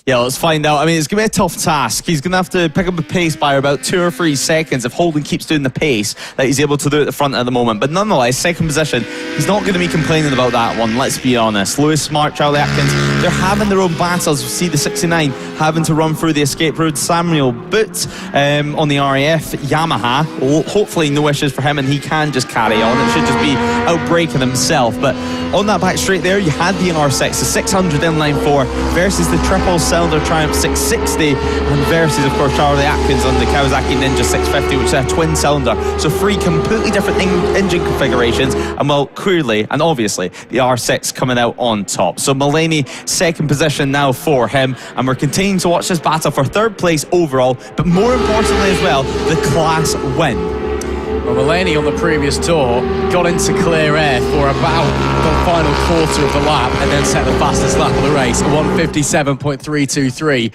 Yeah, let's find out. I mean, it's going to be a tough task. He's going to have to pick up the pace by about 2 or 3 seconds if Holden keeps doing the pace that he's able to do at the front at the moment. But nonetheless, second position, he's not going to be complaining about that one, let's be honest. Lewis Smart, Charlie Atkins, they're having their own battles. You see the 69 having to run through the escape road. Samuel Boot on the RAF Yamaha. Hopefully no issues for him and he can just carry on. It should just be outbreaking himself. But on that back straight there, you had the R6, the 600 inline 4 versus the triple cylinder Triumph 660, and versus, of course, Charlie Atkins on the Kawasaki Ninja 650, which is a twin cylinder. So 3 completely different engine configurations, and well, clearly and obviously, the R6 coming out on top. So Mulaney, second position now for him, and we're continuing to watch this battle for 3rd place overall, but more importantly as well, the class win. Well, Mulaney on the previous tour got into clear air for about the final quarter of the lap and then set the fastest lap of the race, 1:57.323.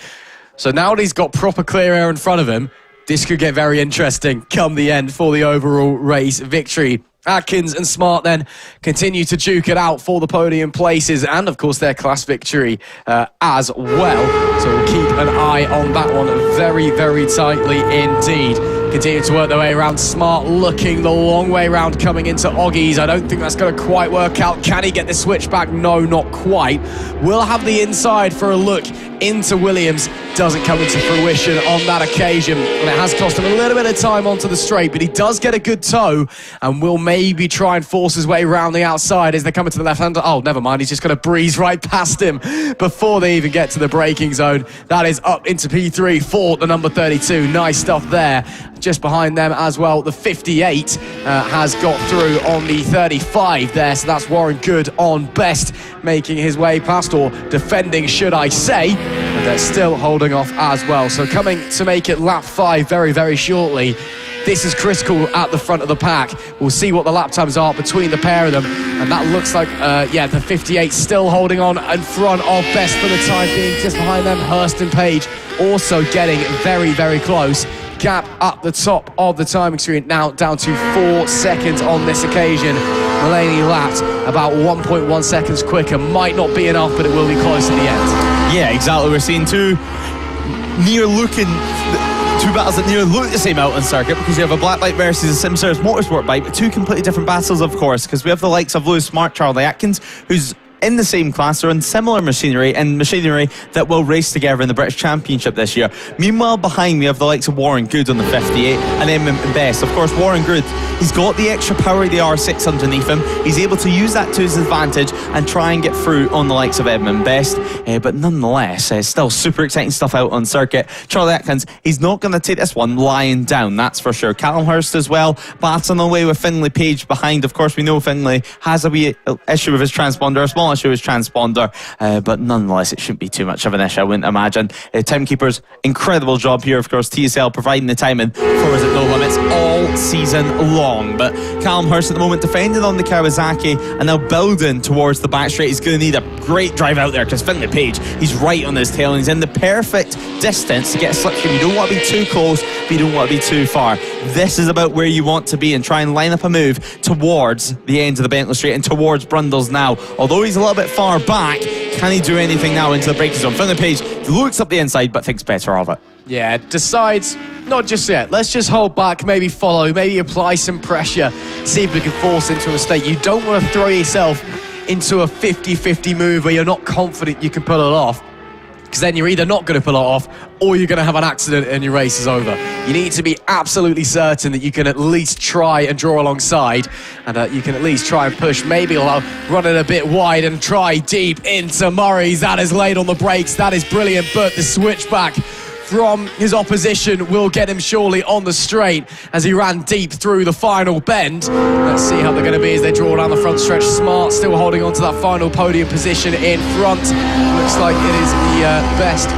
So now that he's got proper clear air in front of him, this could get very interesting come the end for the overall race victory. Atkins and Smart then continue to duke it out for the podium places and, of course, their class victory as well. So we'll keep an eye on that one very, very tightly indeed. Continue to work their way around. Smart looking the long way round coming into Oggies. I don't think that's going to quite work out. Can he get the switch back? No, not quite. We'll have the inside for a look into Williams. Doesn't come into fruition on that occasion. And it has cost him a little bit of time onto the straight, but he does get a good toe and will maybe try and force his way around the outside as they come into the left-hander. Oh, never mind. He's just going to breeze right past him before they even get to the braking zone. That is up into P3 for the number 32. Nice stuff there. Just behind them as well, the 58 has got through on the 35 there, so that's Warren Good on best, making his way past, or defending should I say, and they're still holding off as well. So coming to make it lap 5 very, very shortly. This is critical at the front of the pack. We'll see what the lap times are between the pair of them, and that looks like, the 58 still holding on in front of best for the time being. Just behind them, Hurst and Page also getting very, very close. Gap up the top of the timing screen now down to 4 seconds on this occasion. Mulaney lapped about 1.1 seconds quicker. Might not be enough, but it will be close in the end. Yeah, exactly. We're seeing two battles that nearly look the same out on circuit, because you have a black bike versus a Simsers motorsport bike, but 2 completely different battles, of course, because we have the likes of Lewis Smart, Charlie Atkins, who's in the same class, they're in similar machinery and machinery that will race together in the British Championship this year. Meanwhile, behind we have the likes of Warren Good on the 58 and Edmund Best. Of course, Warren Good, he's got the extra power of the R6 underneath him. He's able to use that to his advantage and try and get through on the likes of Edmund Best. But nonetheless, still super exciting stuff out on circuit. Charlie Atkins, he's not going to take this one lying down, that's for sure. Callum Hurst as well, battling away with Finlay Page behind. Of course, we know Finlay has a wee issue with his transponder, a small issue with his transponder, but nonetheless, it shouldn't be too much of an issue, I wouldn't imagine. Timekeepers, incredible job here, of course. TSL providing the timing for us at No Limits all season long. But Callum Hurst at the moment defending on the Kawasaki and now building towards the back straight. He's going to need a great drive out there because Finlay Page, he's right on his tail and he's in the perfect distance to get a slipstream. You don't want to be too close, but you don't want to be too far. This is about where you want to be and try and line up a move towards the end of the Bentley Straight and towards Brundles now. Although he's a little bit far back, can he do anything now into the braking zone? Finlay Page looks up the inside but thinks better of it. Yeah, decides not just yet. Let's just hold back, maybe follow, maybe apply some pressure, see if we can force into a mistake. You don't want to throw yourself into a 50-50 move where you're not confident you can pull it off, because then you're either not going to pull it off or you're going to have an accident and your race is over. You need to be absolutely certain that you can at least try and draw alongside, and you can at least try and push. Maybe run it a bit wide and try deep into Murray's. That is laid on the brakes. That is brilliant, but the switchback from his opposition will get him surely on the straight as he ran deep through the final bend. Let's see how they're going to be as they draw down the front stretch. Smart still holding on to that final podium position in front. Looks like it is the best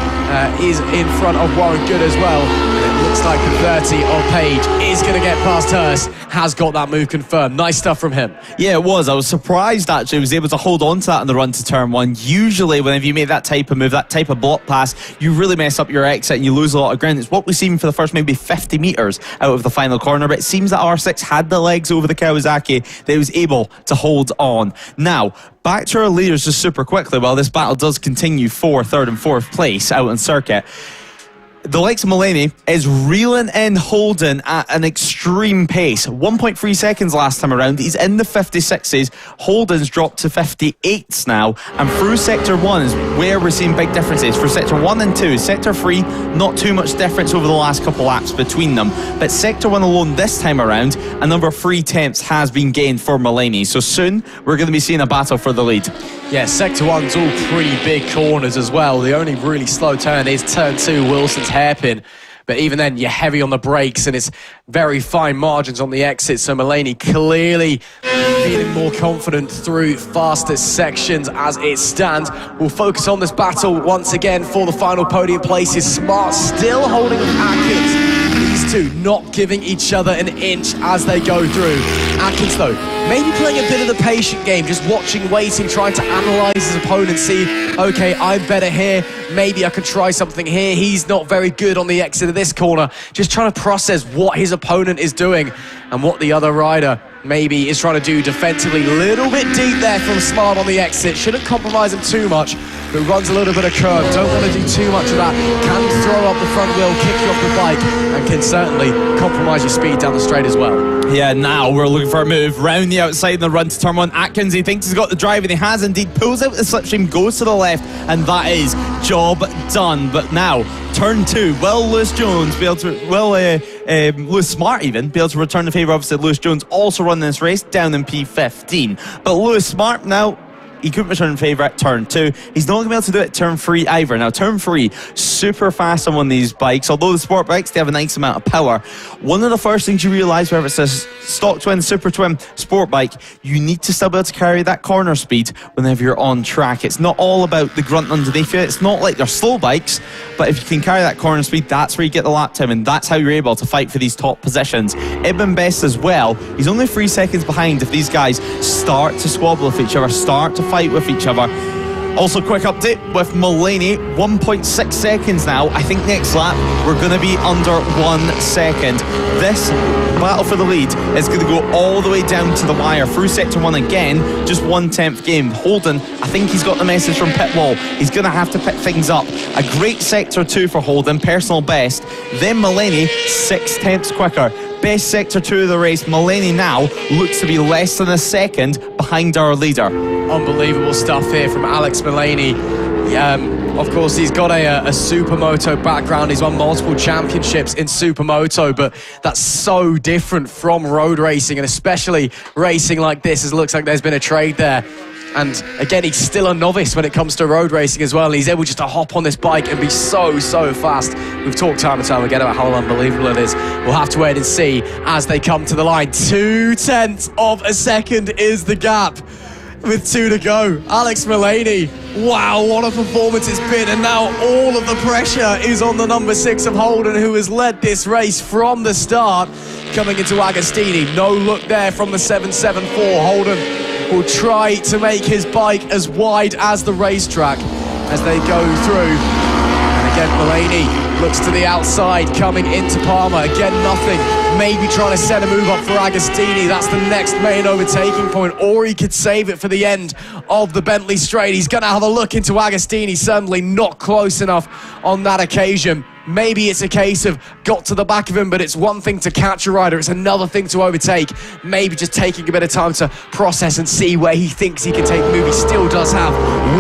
is in front of Warren Good as well. And it looks like the 30 of Page is going to get past Hurst. Has got that move confirmed. Nice stuff from him. Yeah, it was. I was surprised actually he was able to hold on to that in the run to turn one. Usually whenever you make that type of move, that type of block pass, you really mess up your exit and you lose a lot of ground. It's what we've seen for the first maybe 50 metres out of the final corner, but it seems that R6 had the legs over the Kawasaki that he was able to hold on. Now, back to our leaders just super quickly while this battle does continue for third and fourth place out on circuit. The likes of Mullany is reeling in Holden at an extreme pace. 1.3 seconds last time around. He's in the 56s. Holden's dropped to 58s now. And through Sector 1 is where we're seeing big differences. For Sector 1 and 2, Sector 3, not too much difference over the last couple laps between them. But Sector 1 alone this time around, a number of 3 tenths has been gained for Mullany. So soon, we're going to be seeing a battle for the lead. Yeah, Sector 1's all pretty big corners as well. The only really slow turn is turn 2, Wilson's hairpin. But even then, you're heavy on the brakes and it's very fine margins on the exit. So Mullany clearly feeling more confident through faster sections as it stands. We'll focus on this battle once again for the final podium places. Smart still holding with Atkins. These two not giving each other an inch as they go through. Atkins, though, maybe playing a bit of the patient game, just watching, waiting, trying to analyse his opponent, see, okay, I'm better here, maybe I could try something here. He's not very good on the exit of this corner, just trying to process what his opponent is doing and what the other rider maybe is trying to do defensively. Little bit deep there from Smart on the exit. Shouldn't compromise him too much, but runs a little bit of curve. Don't want to do too much of that. Can throw up the front wheel, kick you off the bike, and can certainly compromise your speed down the straight as well. Yeah, now we're looking for a move round the outside in the run to turn 1. Atkins, he thinks he's got the drive, and he has indeed. Pulls out the slipstream, goes to the left, and that is job done. But now, turn 2, will Lewis Jones be able to, Lewis Smart even, be able to return the favour? Obviously, Lewis Jones also running this race down in P15. But Lewis Smart now, he couldn't return the favour at turn 2. He's not going to be able to do it at turn 3 either. Now, turn 3, super fast on one of these bikes. Although the sport bikes, they have a nice amount of power. One of the first things you realise, whether it's a stock twin, super twin, sport bike, you need to still be able to carry that corner speed whenever you're on track. It's not all about the grunt underneath you. It's not like they're slow bikes, but if you can carry that corner speed, that's where you get the lap time, and that's how you're able to fight for these top positions. Ibn Best as well, he's only 3 seconds behind if these guys start to squabble with each other, start to fight with each other. Also, quick update with Mullany, 1.6 seconds now. I think next lap we're going to be under 1 second. This battle for the lead is going to go all the way down to the wire through Sector 1 again, just 1/10 game. Holden, I think he's got the message from pit wall. He's going to have to pick things up. A great Sector 2 for Holden, personal best. Then Mullany, 6 tenths quicker. Best Sector 2 of the race. Mullany now looks to be less than a second behind our leader. Unbelievable stuff here from Alex Mullany. Of course, he's got a supermoto background. He's won multiple championships in supermoto, but that's so different from road racing, and especially racing like this, as it looks like there's been a trade there. And again, he's still a novice when it comes to road racing as well. He's able just to hop on this bike and be so fast. We've talked time and time again about how unbelievable it is. We'll have to wait and see as they come to the line. 0.2 of a second is the gap with 2 to go. Alex Mullany, wow, what a performance it's been. And now all of the pressure is on the number 6 of Holden, who has led this race from the start. Coming into Agostini, no look there from the 774. Holden will try to make his bike as wide as the racetrack as they go through. And again, Mullany looks to the outside, coming into Palmer. Again, nothing. Maybe trying to set a move up for Agostini. That's the next main overtaking point, or he could save it for the end of the Bentley Straight. He's going to have a look into Agostini. Certainly not close enough on that occasion. Maybe it's a case of got to the back of him, but it's one thing to catch a rider, it's another thing to overtake. Maybe just taking a bit of time to process and see where he thinks he can take the move. He still does have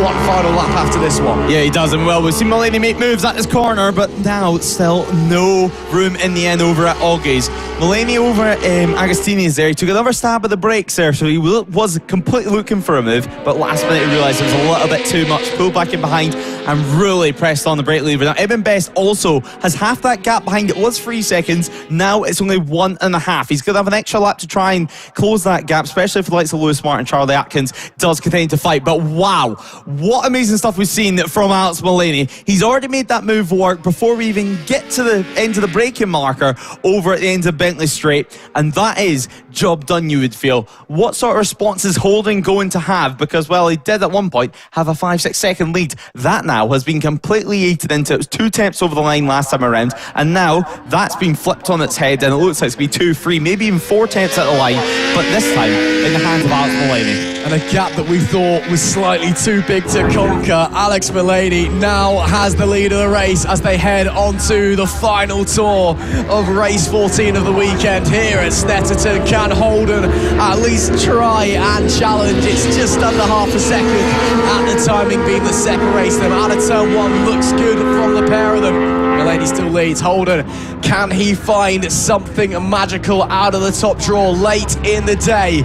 one final lap after this one. Yeah, he does, and well, we've seen Mullany make moves at his corner, but now still no room in the end over at Augie's. Mullany over at Agostini is there. He took another stab at the brakes there, so he was completely looking for a move, but last minute he realised it was a little bit too much. Pulled back in behind and really pressed on the brake lever. Now, Evan Best also has half that gap behind. It was 3 seconds. Now it's only 1.5. He's going to have an extra lap to try and close that gap, especially if the likes of Lewis Martin and Charlie Atkins does continue to fight. But wow, what amazing stuff we've seen from Alex Mullaney. He's already made that move work before we even get to the end of the braking marker over at the end of Bentley Straight, and that is job done, you would feel. What sort of response is Holden going to have? Because, well, he did at one point have a 5-6 second lead. That now has been completely eaten into. It was 2 tenths over the line last time around, and now that's been flipped on its head, and it looks like it's going to be 2, 3, maybe even 4 tenths at the line, but this time in the hands of Alex Mullaney. And a gap that we thought was slightly too big to conquer. Alex Mullaney now has the lead of the race as they head onto the final tour of race 14 of the weekend here at Snetterton. Can Holden at least try and challenge? It's just under half a second at the timing being that separates them. Out of turn 1 looks good from the pair of them. Mullaney still leads. Holden, can he find something magical out of the top draw late in the day?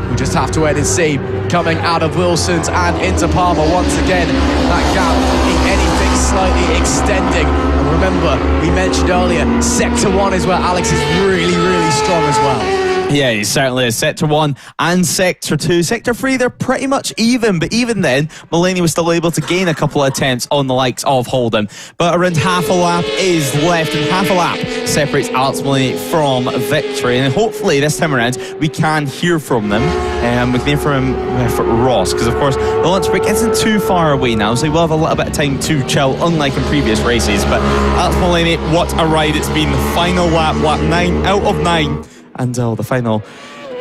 We'll just have to wait and see. Coming out of Wilson's and into Palmer once again, that gap looking anything slightly extending. And remember, we mentioned earlier, Sector 1 is where Alex is really, really strong as well. Yeah, he certainly is. Sector 1 and Sector 2. Sector 3, they're pretty much even, but even then, Mullaney was still able to gain a couple of attempts on the likes of Holden. But around half a lap is left, and half a lap separates Alex Mullaney from victory. And hopefully this time around, we can hear from them. We can hear from Ross, because of course, the lunch break isn't too far away now, so we'll have a little bit of time to chill, unlike in previous races. But Alex Mullaney, what a ride it's been. The final lap 9 out of 9. Until the final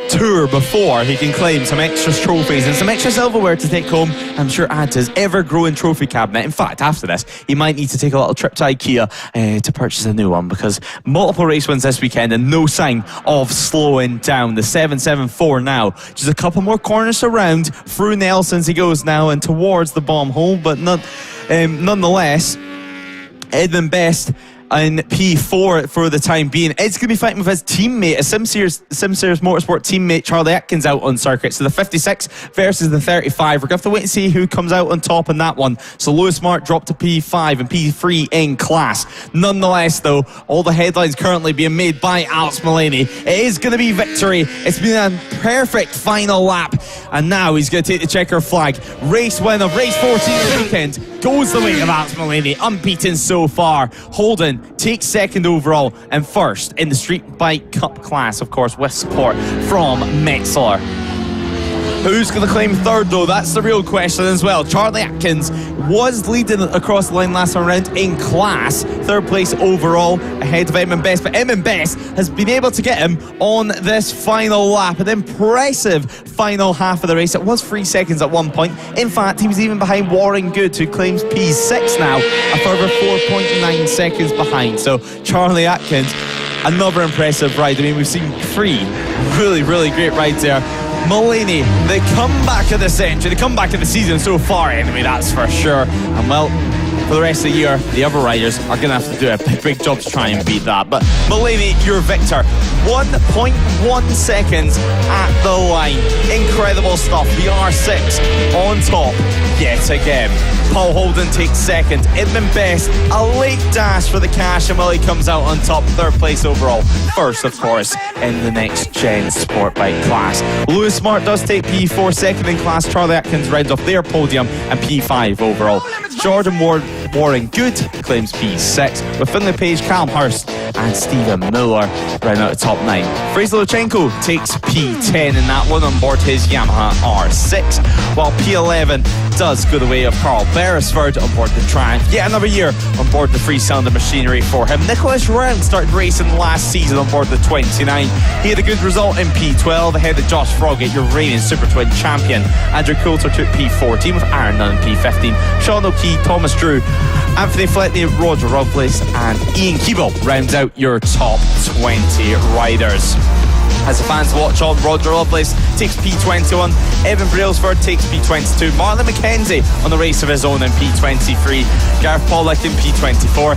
tour before he can claim some extra trophies and some extra silverware to take home, I'm sure, add to his ever-growing trophy cabinet. In fact, after this, he might need to take a little trip to IKEA to purchase a new one, because multiple race wins this weekend and no sign of slowing down. The 774 now, just a couple more corners around, through Nelson's he goes now and towards the bomb hole, but nonetheless, Edmund Best in P4 for the time being. Ed's going to be fighting with his teammate, a SimSeries Motorsport teammate, Charlie Atkins, out on circuit. So the 56 versus the 35. We're going to have to wait and see who comes out on top in that one. So Lewis Martin dropped to P5 and P3 in class. Nonetheless, though, all the headlines currently being made by Alex Mullaney. It is going to be victory. It's been a perfect final lap. And now he's going to take the checker flag. Race win of race 14 of the weekend goes the way of Alex Mullaney, unbeaten so far. Holden takes second overall and first in the Streetbike Cup class, of course, with support from Metzeler. Who's going to claim third, though? That's the real question as well. Charlie Atkins was leading across the line last time around in class. Third place overall, ahead of Edmund Best. But Edmund Best has been able to get him on this final lap. An impressive final half of the race. It was 3 seconds at one point. In fact, he was even behind Warren Good, who claims P6 now, a further 4.9 seconds behind. So Charlie Atkins, another impressive ride. I mean, we've seen 3 really, really great rides there. Mullaney, the comeback of the century, the comeback of the season so far anyway, that's for sure. And well, for the rest of the year, the other riders are going to have to do a big job to try and beat that. But Mullaney, your victor. 1.1 seconds at the line. Incredible stuff. The R6 on top yet again. Paul Holden takes second. Edmund Best, a late dash for the cash, and Mullaney comes out on top, third place overall. First, of course, in the next gen Sportbike class. Lewis Smart does take P4, second in class. Charlie Atkins rounds off their podium and P5 overall. Jordan Warren Good claims P6, with Finlay Page, Callum Hurst and Stephen Miller round out the top 9. Fraser Lutsenko takes P10 in that one on board his Yamaha R6, while P11 does go the way of Carl Beresford on board the Triumph. Yet another year on board the three-cylinder machinery for him. Nicholas Round started racing last season on board the 29. He had a good result in P12 ahead of Josh Froggett, your reigning Supertwin champion. Andrew Coulter took P14 with Aaron Nunn in P15. Sean O'Kee, Thomas Drew, Anthony Fletney, Roger Lovelace and Ian Keeble rounds out your top 20 riders. As the fans watch on, Roger Lovelace takes P21, Evan Brailsford takes P22, Marlon McKenzie on the race of his own in P23, Gareth Pollock in P24,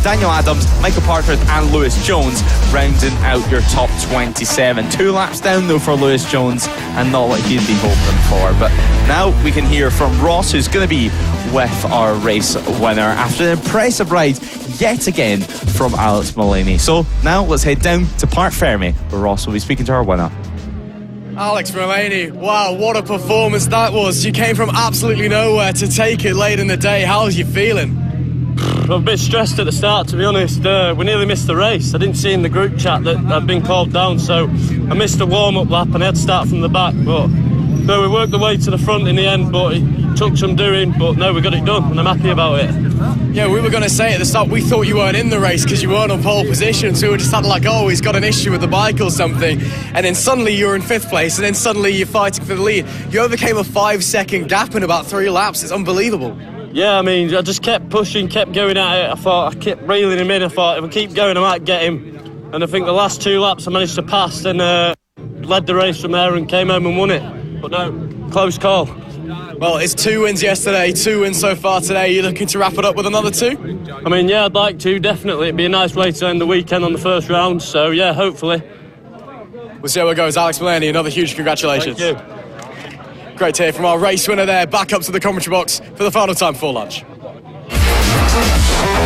Daniel Adams, Michael Partridge and Lewis Jones rounding out your top 27. 2 laps down though for Lewis Jones, and not what he'd been hoping for, but now we can hear from Ross, who's going to be with our race winner after an impressive ride yet again from Alex Mullaney. So now let's head down to Parc Fermé, where Ross will be speaking to our winner. Alex Mullaney, wow, what a performance that was. You came from absolutely nowhere to take it late in the day. How was you feeling? I'm a bit stressed at the start, to be honest. We nearly missed the race. I didn't see in the group chat that I'd been called down, so I missed the warm-up lap and I had to start from the back. But no, we worked the way to the front in the end, but it took some doing. But no, we got it done, and I'm happy about it. Yeah, we were going to say at the start, we thought you weren't in the race because you weren't on pole position, so we were just had like, oh, he's got an issue with the bike or something. And then suddenly you're in 5th place, and then suddenly you're fighting for the lead. You overcame a 5-second gap in about 3 laps. It's unbelievable. Yeah, I mean, I just kept pushing, kept going at it. I thought, I kept reeling him in. I thought, if I keep going, I might get him. And I think the last 2 laps I managed to pass and led the race from there and came home and won it. But no, close call. Well, it's 2 wins yesterday, 2 wins so far today. You're looking to wrap it up with another 2? I mean, yeah, I'd like to, definitely. It'd be a nice way to end the weekend on the first round. So, yeah, hopefully. We'll see how it goes. Alex Mullaney, another huge congratulations. Thank you. Great to hear from our race winner there. Back up to the commentary box for the final time before lunch.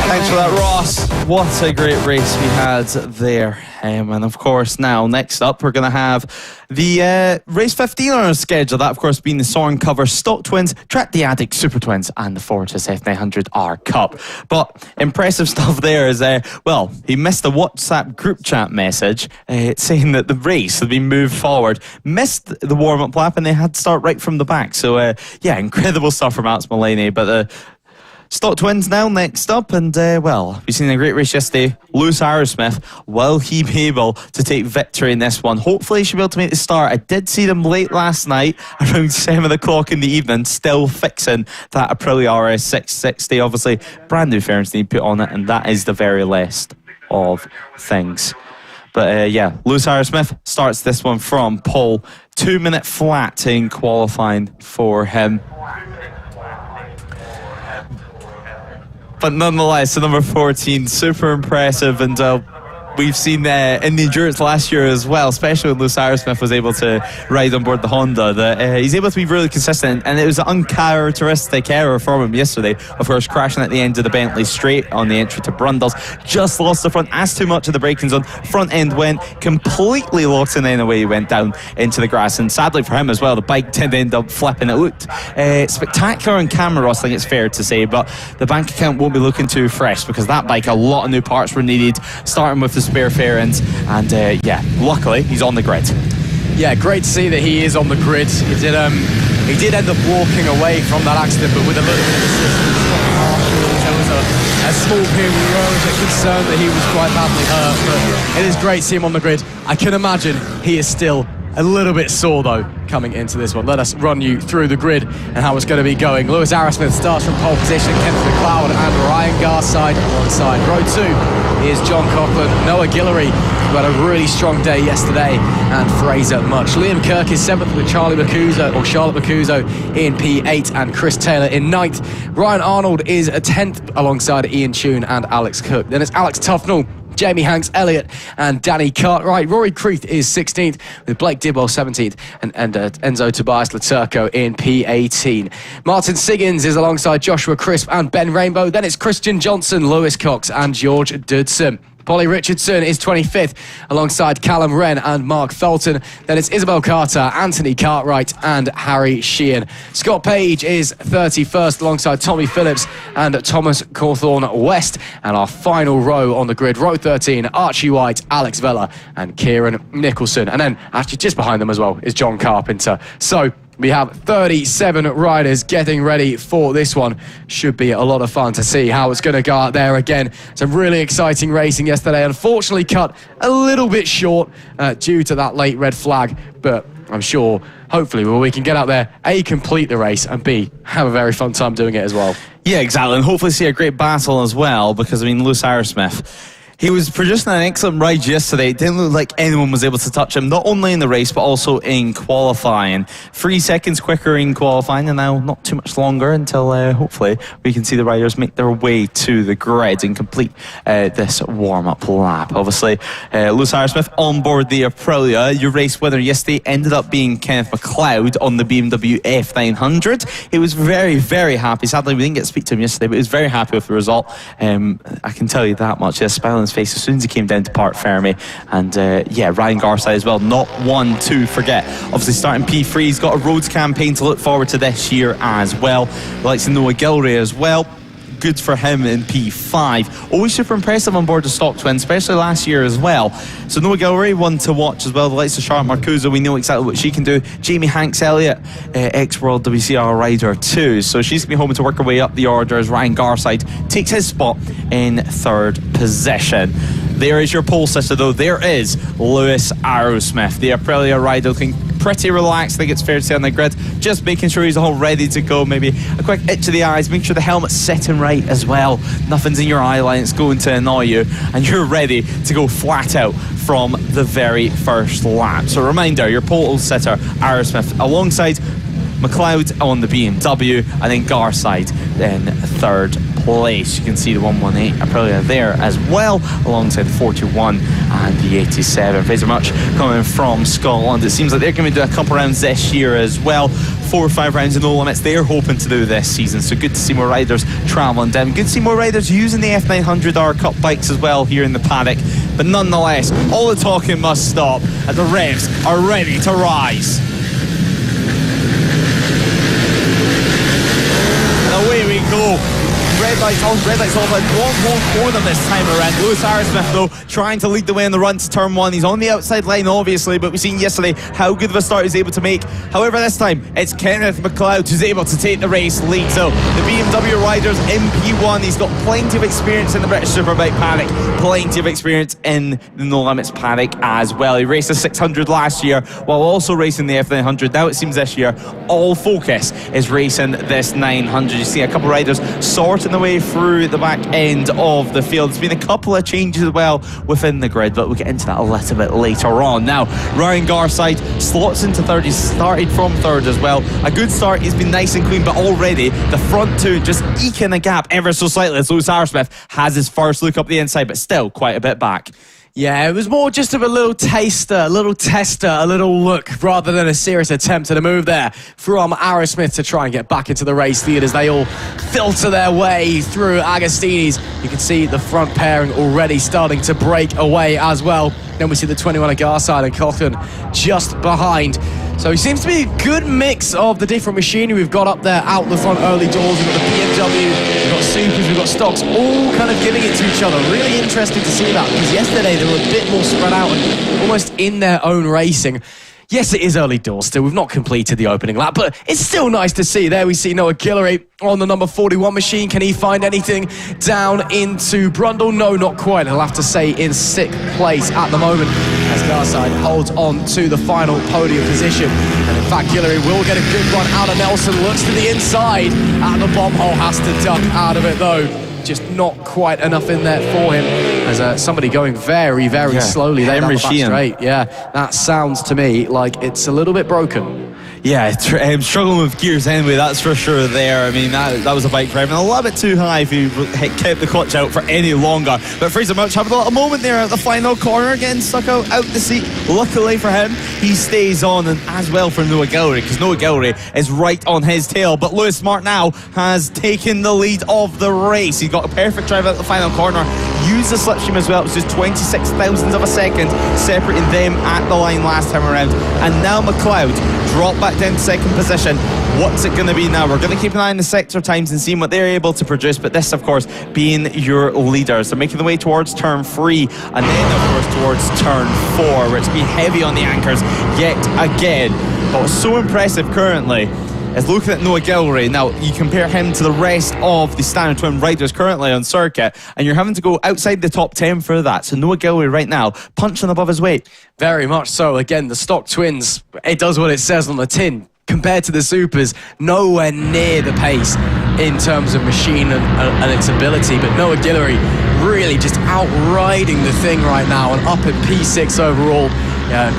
Thanks for that, Ross. What a great race we had there. And of course, now, next up, we're going to have the race 15 on our schedule. That, of course, being the SORN cover Stock Twins, Trackday Addicts, Supertwins, and the Fortis F900R Cup. But impressive stuff there is, well, he missed a WhatsApp group chat message saying that the race had been moved forward, missed the warm-up lap, and they had to start right from the back. So, yeah, incredible stuff from Alex Mullaney. But Stock Twins now next up, and well, we've seen a great race yesterday. Lewis Arrowsmith, will he be able to take victory in this one? Hopefully he should be able to make the start. I did see them late last night around 7 o'clock in the evening still fixing that Aprilia RS 660. Obviously brand new fairings need put on it, and that is the very list of things. But yeah, Lewis Arrowsmith starts this one from pole. 2-minute flat in qualifying for him. But nonetheless, the number 14, super impressive, and we've seen in the endurance last year as well, especially when Lewis Arrowsmith was able to ride on board the Honda, that he's able to be really consistent, and it was an uncharacteristic error from him yesterday, of course, crashing at the end of the Bentley straight on the entry to Brundles. Just lost the front, as too much of the braking zone. Front end went completely locked, and then away he went down into the grass, and sadly for him as well, the bike did end up flipping. It looked spectacular on camera, Ross, I think it's fair to say, but the bank account won't be looking too fresh, because that bike, a lot of new parts were needed, starting with the spare fairings, and yeah, luckily he's on the grid. Yeah, great to see that he is on the grid. He did end up walking away from that accident, but with a little bit of assistance from Marshall. There was a small period where we were a bit concerned that he was quite badly hurt, but it is great to see him on the grid. I can imagine he is still a little bit sore though coming into this one. Let us run you through the grid and how it's going to be going. Lewis Arrowsmith starts from pole position. Kenneth McLeod and Ryan Garside alongside. Row 2 is John Coughlin, Noah Guillory, who had a really strong day yesterday, and Fraser Much. Liam Kirk is 7th with Charlotte Macuzzo in P8, and Chris Taylor in 9th. Ryan Arnold is a 10th alongside Ian Tune and Alex Cook. Then it's Alex Tufnell, Jamie Hanks Elliott and Danny Cartwright. Rory Creeth is 16th with Blake Dibwell 17th and Enzo Tobias Laturco in P18. Martin Siggins is alongside Joshua Crisp and Ben Rainbow. Then it's Christian Johnson, Lewis Cox and George Dudson. Polly Richardson is 25th alongside Callum Wren and Mark Felton. Then it's Isabel Carter, Anthony Cartwright and Harry Sheehan. Scott Page is 31st alongside Tommy Phillips and Thomas Cawthorne West. And our final row on the grid, row 13, Archie White, Alex Vella and Kieran Nicholson. And then actually just behind them as well is John Carpenter. So we have 37 riders getting ready for this one. Should be a lot of fun to see how it's going to go out there again. Some really exciting racing yesterday. Unfortunately cut a little bit short due to that late red flag. But I'm sure, hopefully, we can get out there, A, complete the race, and B, have a very fun time doing it as well. Yeah, exactly. And hopefully see a great battle as well, because, I mean, Lewis Arrowsmith, He was producing an excellent ride yesterday. It didn't look like anyone was able to touch him, not only in the race, but also in qualifying. 3 seconds quicker in qualifying, and now not too much longer until hopefully we can see the riders make their way to the grid and complete this warm-up lap. Obviously, Lewis Smith on board the Aprilia. Your race winner yesterday ended up being Kenneth McLeod on the BMW F900. He was very, very happy. Sadly, we didn't get to speak to him yesterday, but he was very happy with the result. I can tell you that much. He has a smile on his face as soon as he came down to Park Fermi. And Ryan Garside as well, not one to forget. Obviously starting P3, he's got a roads campaign to look forward to this year as well. The likes of Noah Gilray as well. Good for him in P5. Always super impressive on board the stock twin, especially last year as well. So Noah Gilray, one to watch as well. The likes of Charlotte Marcuso, we know exactly what she can do. Jamie Hanks-Elliott, ex-World WCR rider too. So she's going to be hoping to work her way up the order as Ryan Garside takes his spot in 3rd position. There is your pole sitter though. There is Lewis Arrowsmith, the Aprilia rider, looking pretty relaxed, I think it's fair to say, on the grid. Just making sure he's all ready to go. Maybe a quick itch of the eyes, make sure the helmet's setting right as well. Nothing's in your eye line, it's going to annoy you, and you're ready to go flat out from the very first lap. So reminder, your pole sitter, Arrowsmith, alongside McLeod on the BMW, and then Garside in 3rd place. You can see the 118 Aprilia there as well, alongside the 41 and the 87. Fraser Much coming from Scotland. It seems like they're going to do a couple rounds this year as well. 4 or 5 rounds in No Limits they're hoping to do this season, so good to see more riders travelling down. Good to see more riders using the F900R Cup bikes as well here in the paddock. But nonetheless, all the talking must stop as the revs are ready to rise. And away we go. Red lights on, but won't for them this time around. Lewis Arrowsmith though, trying to lead the way in the run to turn 1. He's on the outside line obviously, but we've seen yesterday how good of a start he's able to make. However, this time it's Kenneth McLeod who's able to take the race lead. So the BMW riders in P1, he's got plenty of experience in the British Superbike paddock, plenty of experience in the No Limits paddock as well. He raced the 600 last year while also racing the F900. Now it seems this year all focus is racing this 900. You see a couple of riders sorting the way through the back end of the field. There's been a couple of changes as well within the grid, but we'll get into that a little bit later on. Now, Ryan Garside slots into 3rd. He's started from 3rd as well. A good start. He's been nice and clean, but already the front two just eking a gap ever so slightly as Lewis Arrowsmith has his first look up the inside, but still quite a bit back. Yeah, it was more just of a little taster, a little tester, a little look, rather than a serious attempt at a move there from Arrowsmith to try and get back into the race lead as they all filter their way through Agostini's. You can see the front pairing already starting to break away as well. Then we see the 21 at Garside and Cochran just behind. So it seems to be a good mix of the different machinery we've got up there out the front early doors. We've got the BMW, we've got Supers, we've got Stocks, all kind of giving it to each other. Really interesting to see that, because yesterday they were a bit more spread out and almost in their own racing. Yes, it is early doors still. We've not completed the opening lap, but it's still nice to see. There we see Noah Gilray on the number 41 machine. Can he find anything down into Brundle? No, not quite. He'll have to stay in 6th place at the moment as Garside holds on to the final podium position. And in fact, Gilray will get a good run out of Nelson. Looks to the inside at the bomb hole. Has to duck out of it though. Just not quite enough in there for him as somebody going very, very slowly there down the back straight. Yeah, that sounds to me like it's a little bit broken. Yeah, struggling with gears anyway, that's for sure there. I mean, that was a bike for him. A little bit too high if he kept the clutch out for any longer. But Fraser Much having a little moment there at the final corner, getting stuck out the seat. Luckily for him, he stays on, and as well for Noah Gilray, because Noah Gilray is right on his tail. But Lewis Smart now has taken the lead of the race. He's got a perfect drive out the final corner. Used the slipstream as well. It was just 26 thousandths of a second separating them at the line last time around. And now McLeod dropped back down to 2nd position. What's it going to be now? We're going to keep an eye on the sector times and seeing what they're able to produce, but this of course being your leaders. They're making the way towards turn 3 and then of course towards turn 4, where it's been heavy on the anchors yet again. But what's so impressive currently is looking at Noah Gilray. Now, you compare him to the rest of the Snetterton riders currently on circuit, and you're having to go outside the top 10 for that. So Noah Gilray right now, punching above his weight. Very much so. Again, the stock twins, it does what it says on the tin. Compared to the Supers, nowhere near the pace in terms of machine and its ability, but Noah Guillory really just outriding the thing right now and up at P6 overall.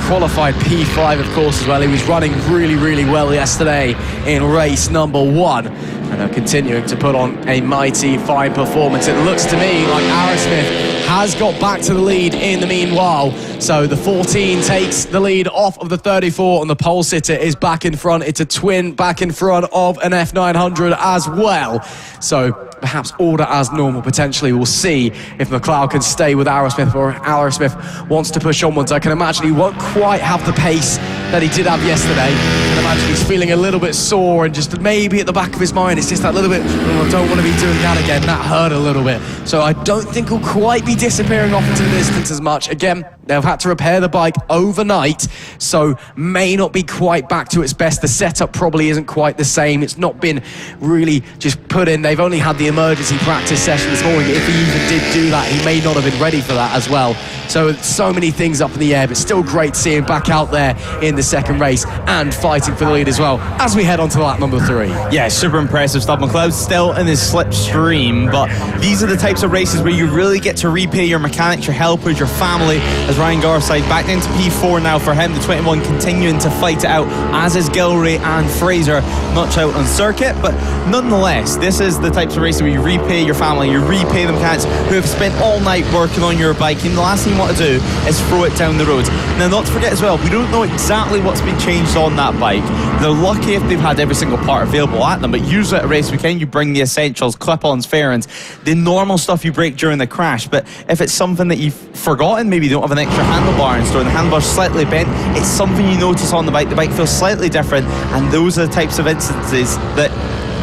Qualified P5 of course as well. He was running really, really well yesterday in race number 1 and continuing to put on a mighty fine performance. It looks to me like Aerosmith has got back to the lead in the meanwhile. So the 14 takes the lead off of the 34 and the pole sitter is back in front. It's a twin back in front of an F900 as well. So perhaps order as normal potentially. We'll see if McLeod can stay with Aerosmith or Aerosmith wants to push onwards. I can imagine he won't quite have the pace that he did have yesterday. I can imagine he's feeling a little bit sore and just maybe at the back of his mind it's just that little bit, I don't want to be doing that again. That hurt a little bit. So I don't think he'll quite be disappearing off into the distance as much. Again, they've had to repair the bike overnight, so may not be quite back to its best. The setup probably isn't quite the same. It's not been really just put in. They've only had the emergency practice session this morning. If he even did do that, he may not have been ready for that as well. So many things up in the air, but still great to see him back out there in the second race and fighting for the lead as well as we head on to lap number 3. Yeah, super impressive stuff. McLeod's still in his slipstream, but these are the types of races where you really get to repay your mechanics, your helpers, your family, as Ryan Garside back into P4 now for him. The 21 continuing to fight it out, as is Gilray and Fraser, much out on circuit, but nonetheless, this is the types of races where you repay your family, you repay the mechanics who have spent all night working on your bike, and the last thing you want to do is throw it down the road. Now, not to forget as well, we don't know exactly what's been changed on that bike. They're lucky if they've had every single part available at them, but usually at a race weekend you bring the essentials, clip-ons, fairings, the normal stuff you break during the crash. But if it's something that you've forgotten, maybe you don't have an extra handlebar in store and the handlebar's slightly bent, it's something you notice on the bike feels slightly different, and those are the types of instances that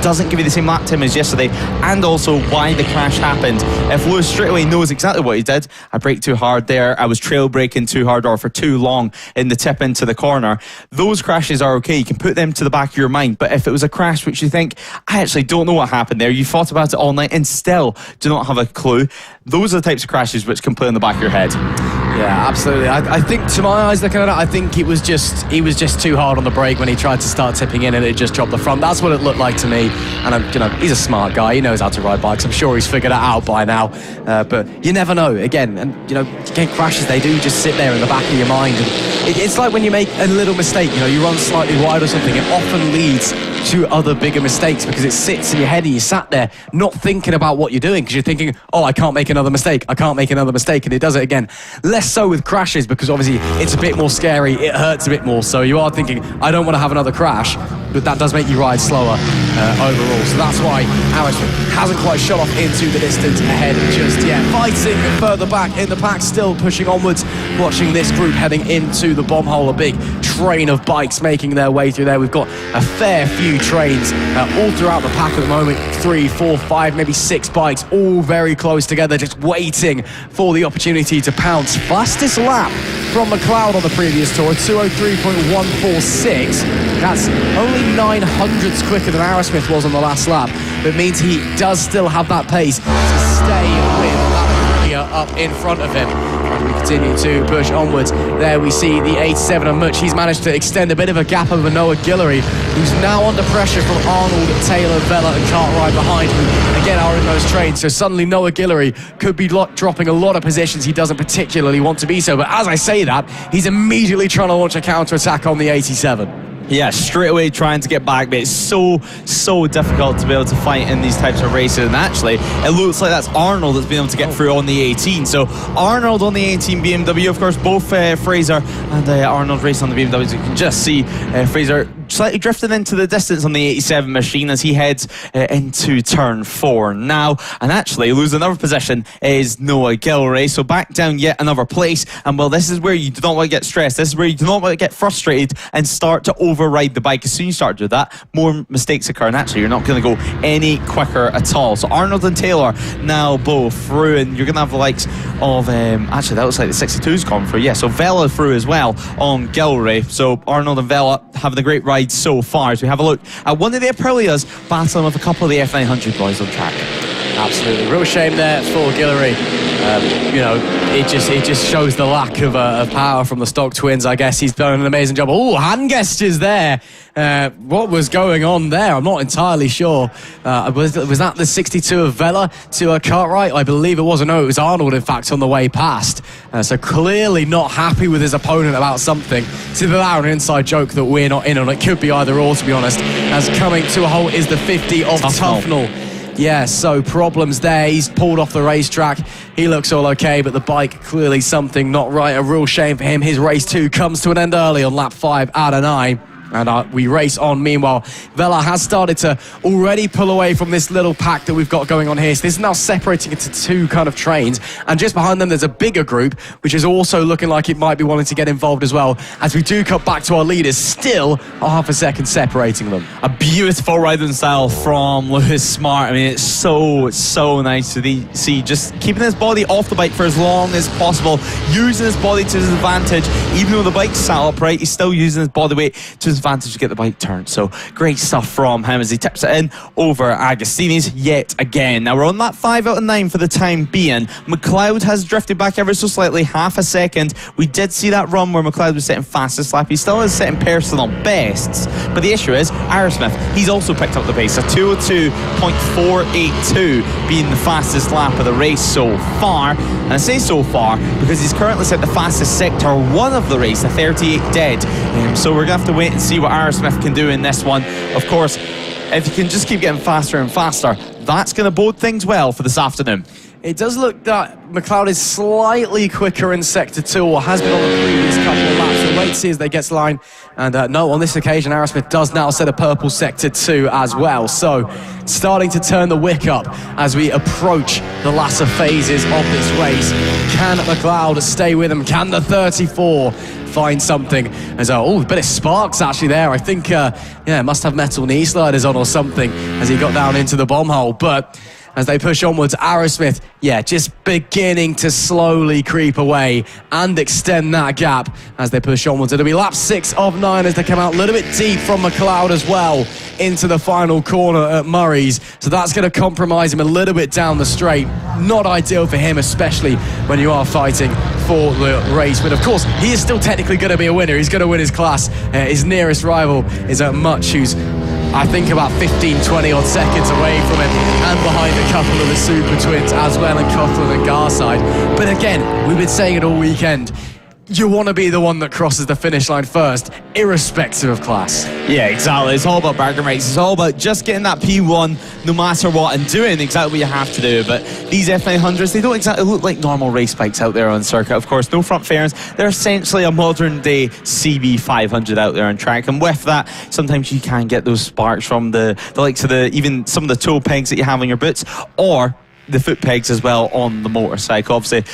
doesn't give you the same lap time as yesterday, and also why the crash happened. If Lewis straight away knows exactly what he did, I braked too hard there, I was trail braking too hard or for too long in the tip into the corner, those crashes are okay, you can put them to the back of your mind. But if it was a crash which you think, I actually don't know what happened there, you thought about it all night and still do not have a clue, those are the types of crashes which can play in the back of your head. Yeah, absolutely. I think, to my eyes looking at it, I think he was just too hard on the brake when he tried to start tipping in and it just dropped the front. That's what it looked like to me. And he's a smart guy. He knows how to ride bikes. I'm sure he's figured it out by now. But you never know. Again, crashes, they do just sit there in the back of your mind. And it's like when you make a little mistake. You run slightly wide or something. It often leads to other bigger mistakes because it sits in your head and you sat there not thinking about what you're doing because you're thinking, oh, I can't make another mistake. I can't make another mistake, and it does it again. Less so with crashes because obviously it's a bit more scary. It hurts a bit more. So you are thinking, I don't want to have another crash, but that does make you ride slower overall. So that's why Aerosmith hasn't quite shot off into the distance ahead just yet. Fighting further back in the pack, still pushing onwards, watching this group heading into the bomb hole. A big train of bikes making their way through there. We've got a fair few trains all throughout the pack at the moment. 3, 4, 5, maybe 6 bikes, all very close together, just waiting for the opportunity to pounce. Fastest lap from McLeod on the previous tour, 2:03.146. That's only 900ths quicker than Aerosmith was on the last lap. But it means he does still have that pace to stay with that Aprilia up in front of him. As we continue to push onwards, there we see the 87 of Much. He's managed to extend a bit of a gap over Noah Guillory, who's now under pressure from Arnold, Taylor, Vella and Cartwright behind, who again are in those trains. So suddenly Noah Guillory could be dropping a lot of positions he doesn't particularly want to be so. But as I say that, he's immediately trying to launch a counter-attack on the 87. Yeah, straight away trying to get back, but it's so difficult to be able to fight in these types of races. And actually, it looks like that's Arnold that's been able to get through on the 18. So Arnold on the 18 BMW, of course, both Fraser and Arnold racing on the BMWs. You can just see Fraser slightly drifting into the distance on the 87 machine as he heads into turn 4 now. And actually, losing another position is Noah Guillory. So back down yet another place. And well, this is where you do not want to get stressed. This is where you do not want to get frustrated and start to override the bike. As soon as you start to do that, more mistakes occur, and actually you're not going to go any quicker at all. So Arnold and Taylor now both through, and you're going to have the likes of actually that looks like the 62's gone through, yeah, so Vella through as well on Guillory. So Arnold and Vella having a great ride so far as we have a look at one of the Aprilias battling with a couple of the F900 boys on track. Absolutely. Real shame there for Guillory. You know, it just shows the lack of power from the stock twins. I guess he's done an amazing job. Oh, hand gestures there. What was going on there? I'm not entirely sure. Was that the 62 of Vela to Cartwright? I believe it was. No, it was Arnold, in fact, on the way past. So clearly not happy with his opponent about something. It's either that or an inside joke that we're not in on. It could be either or, to be honest. As coming to a halt is the 50 of Tufnell. Yeah, so problems there. He's pulled off the racetrack. He looks all okay, but the bike, clearly something not right. A real shame for him. His race 2 comes to an end early on lap 5 out of 9. And we race on. Meanwhile, Vela has started to already pull away from this little pack that we've got going on here. So this is now separating into 2 kind of trains. And just behind them, there's a bigger group, which is also looking like it might be wanting to get involved as well. As we do cut back to our leaders, still a half a second separating them. A beautiful riding style from Lewis Smart. I mean, it's so nice to see. Just keeping his body off the bike for as long as possible. Using his body to his advantage. Even though the bike's sat upright, he's still using his body weight to his advantage to get the bike turned. So great stuff from him as he tips it in over Agostini's yet again. Now we're on that 5 out of 9 for the time being. McLeod has drifted back ever so slightly, half a second. We did see that run where McLeod was setting fastest lap. He still is setting personal bests, but the issue is Aerosmith, he's also picked up the pace. A 202.482 being the fastest lap of the race so far. And I say so far because he's currently set the fastest sector 1 of the race, the 38 dead. So we're going to have to wait and see what Aerosmith can do in this one. Of course, if you can just keep getting faster and faster, that's going to bode things well for this afternoon. It does look that McLeod is slightly quicker in Sector 2, or has been on the previous couple of laps. We'll wait to see as they get to line. And no, on this occasion, Aerosmith does now set a purple Sector 2 as well. So, starting to turn the wick up as we approach the latter phases of this race. Can McLeod stay with him? Can the 34 find something? There's a bit of sparks actually there. I think, must have metal knee sliders on or something as he got down into the bomb hole. But as they push onwards, Aerosmith, just beginning to slowly creep away and extend that gap as they push onwards. It'll be lap 6 of 9 as they come out a little bit deep from McLeod as well into the final corner at Murray's. So that's going to compromise him a little bit down the straight. Not ideal for him, especially when you are fighting for the race. But of course, he is still technically going to be a winner. He's going to win his class. His nearest rival is Much, who's I think about 15-20 odd seconds away from him, and behind a couple of the Super Twins as well, and Coughlin and Garside. But again, we've been saying it all weekend, you want to be the one that crosses the finish line first, irrespective of class. Yeah, exactly. It's all about bargain rates. It's all about just getting that P1 no matter what and doing exactly what you have to do. But these F900s, they don't exactly look like normal race bikes out there on circuit. Of course, no front fairings. They're essentially a modern day CB500 out there on track. And with that, sometimes you can get those sparks from the likes of even some of the toe pegs that you have on your boots, or the foot pegs as well on the motorcycle. Obviously,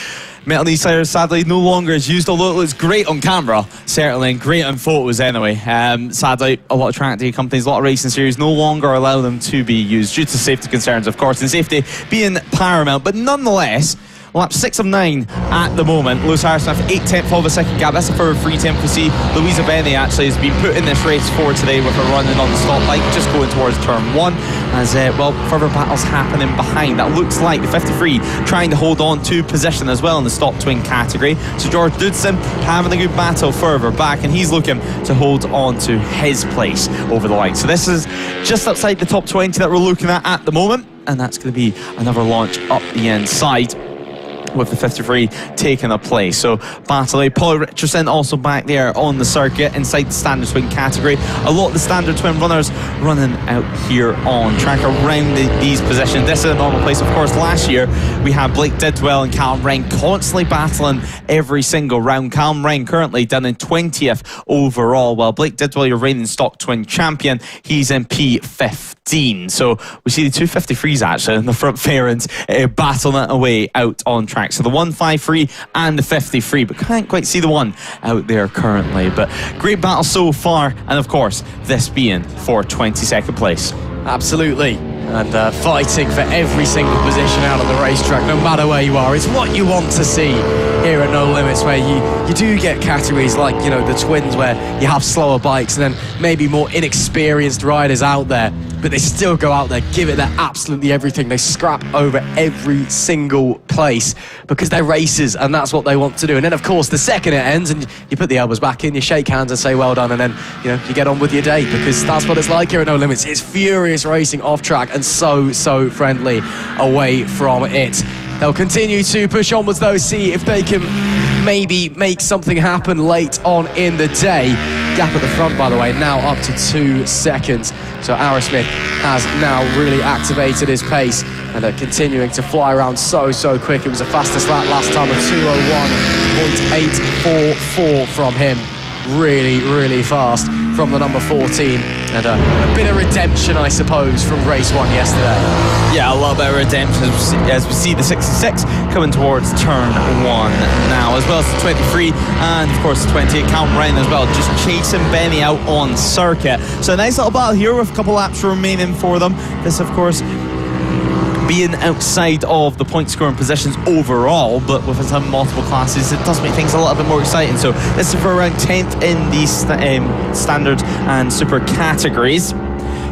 metal knee sliders sadly no longer is used, although it looks great on camera, certainly, and great on photos anyway. Sadly, a lot of Trackday companies, a lot of racing series no longer allow them to be used due to safety concerns, of course, and safety being paramount. But nonetheless, lap 6 of 9 at the moment. Lewis Aerosmith, 8/10 of a second gap. That's a further 3/10 we see. Louisa Benny actually has been put in this race for today with her running on the stop bike, just going towards turn 1. As further battles happening behind. That looks like the 53 trying to hold on to position as well in the stock twin category. So George Dudson having a good battle further back, and he's looking to hold on to his place over the line. So this is just outside the top 20 that we're looking at the moment, and that's going to be another launch up the inside, with the 53 taking a place. So Battley, Paul Richardson also back there on the circuit inside the standard twin category. A lot of the standard twin runners running out here on track around these positions. This is a normal place. Of course, last year we had Blake Didwell and Callum Wren constantly battling every single round. Callum Wren currently done in 20th overall, while Blake Didwell, your reigning stock twin champion, he's in P15. So we see the 253s actually in the front fairings battling it away out on track. So the 153 and the 53, but can't quite see the one out there currently. But great battle so far, and of course this being for 22nd place. Absolutely. And fighting for every single position out on the racetrack, no matter where you are. It's what you want to see here at No Limits, where you do get categories like, the twins, where you have slower bikes and then maybe more inexperienced riders out there. but they still go out there, give it their absolutely everything. They scrap over every single place because they're racers, and that's what they want to do. And then, of course, the second it ends and you put the elbows back in, you shake hands and say well done, and then you get on with your day, because that's what it's like here at No Limits. It's furious racing off track and so friendly away from it. They'll continue to push onwards though, see if they can maybe make something happen late on in the day. Gap at the front, by the way, now up to 2 seconds. So Aerosmith has now really activated his pace and continuing to fly around so quick. It was the fastest lap last time of 2:01.844 from him. Really fast from the number 14, and a bit of redemption, I suppose, from race 1 yesterday. Yeah, a little bit of redemption as we see the 66 coming towards turn 1 now, as well as the 23 and of course the 28. Callum Ryan as well, just chasing Benny out on circuit. So a nice little battle here with a couple laps remaining for them. This, of course, being outside of the point scoring positions overall, but with some multiple classes, it does make things a little bit more exciting. So this is for around 10th in the standard and super categories.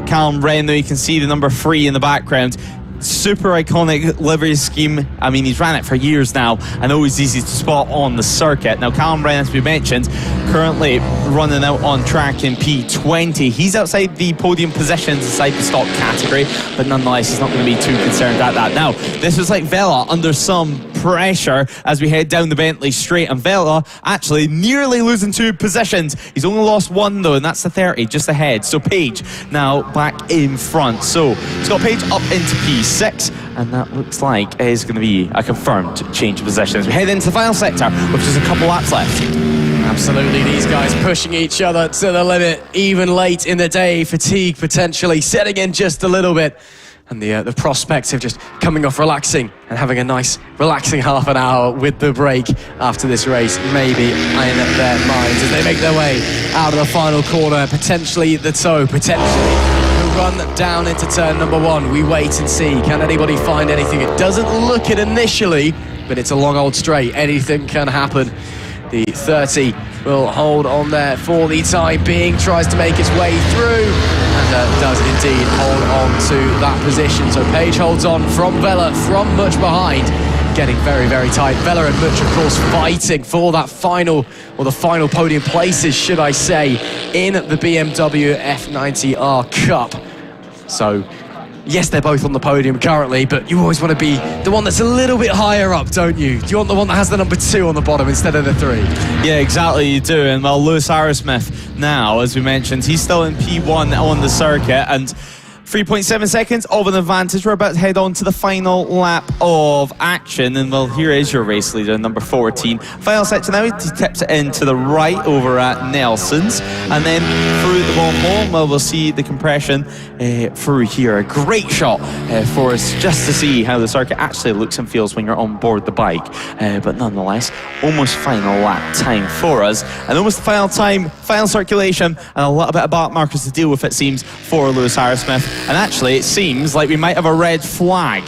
Callum Wren, though, you can see the number 3 in the background. Super iconic livery scheme. I mean, he's ran it for years now and always easy to spot on the circuit. Now, Callum Wren, as we mentioned, currently running out on track in P20. He's outside the podium positions inside the stock category, but nonetheless, he's not going to be too concerned at that. Now, this was like Vela under some pressure as we head down the Bentley straight, and Vela actually nearly losing 2 positions. He's only lost 1 though, and that's the 30 just ahead. So Page now back in front. So Scott Page up into P6, and that looks like it is going to be a confirmed change of position as we head into the final sector with just a couple laps left. Absolutely, these guys pushing each other to the limit, even late in the day. Fatigue potentially setting in just a little bit, and the prospects of just coming off relaxing and having a nice relaxing half an hour with the break after this race maybe in their minds as they make their way out of the final corner, potentially the toe, potentially the run down into turn number 1. We wait and see, can anybody find anything? It doesn't look it initially, but it's a long old straight, anything can happen. The 30 will hold on there for the time being, tries to make its way through, and does indeed hold on to that position. So Page holds on from Vela, from much behind, getting very tight. Vela and Much, of course, fighting for that final, or the final podium places, should I say, in the BMW F90R Cup. So yes, they're both on the podium currently, but you always want to be the one that's a little bit higher up, don't you? Do you want the one that has the number 2 on the bottom instead of the 3? Yeah, exactly, you do. And well, Lewis Aerosmith now, as we mentioned, he's still in P1 on the circuit, and 3.7 seconds of an advantage. We're about to head on to the final lap of action, and well, here is your race leader, number 14. Final section now, he tips it in to the right over at Nelson's, and then through the one more, well, we'll see the compression through here. A great shot for us just to see how the circuit actually looks and feels when you're on board the bike, but nonetheless, almost final lap time for us, and almost the final time, final circulation, and a little bit of back markers to deal with, it seems, for Lewis Aerosmith. And actually, it seems like we might have a red flag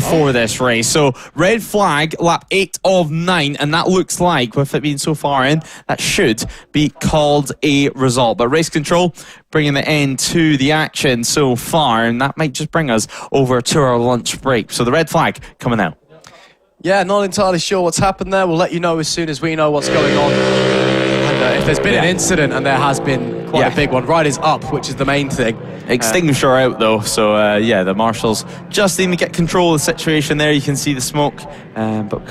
for this race. So, red flag, lap 8 of 9, and that looks like, with it being so far in, that should be called a result. But race control bringing the end to the action so far, and that might just bring us over to our lunch break. So, the red flag coming out. Yeah, not entirely sure what's happened there. We'll let you know as soon as we know what's going on. And if there's been an incident, and there has been quite a big one, riders up, which is the main thing. Extinguisher out though, so yeah, the marshals just need to get control of the situation there. You can see the smoke, but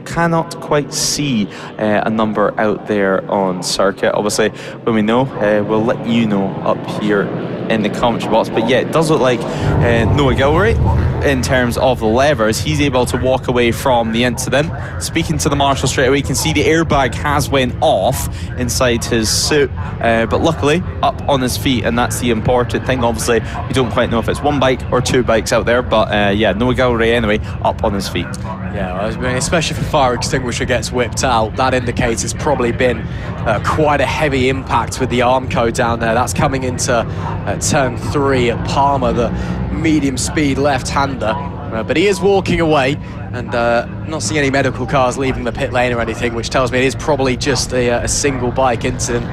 cannot quite see a number out there on circuit. Obviously, when we know, we'll let you know up here in the commentary box. But yeah, it does look like Noah Gilroy, in terms of the levers, he's able to walk away from the incident. Speaking to the marshal straight away, you can see the airbag has went off inside his suit, but luckily up on his feet, and that's the important thing. Obviously, we don't quite know if it's 1 bike or 2 bikes out there, but yeah, Noah Gilroy anyway, up on his feet. Yeah, I mean, especially if a fire extinguisher gets whipped out, that indicates it's probably been quite a heavy impact with the Armco down there. That's coming into turn 3 at Palmer, the medium speed left-hander. But he is walking away, and not seeing any medical cars leaving the pit lane or anything, which tells me it is probably just a single bike incident.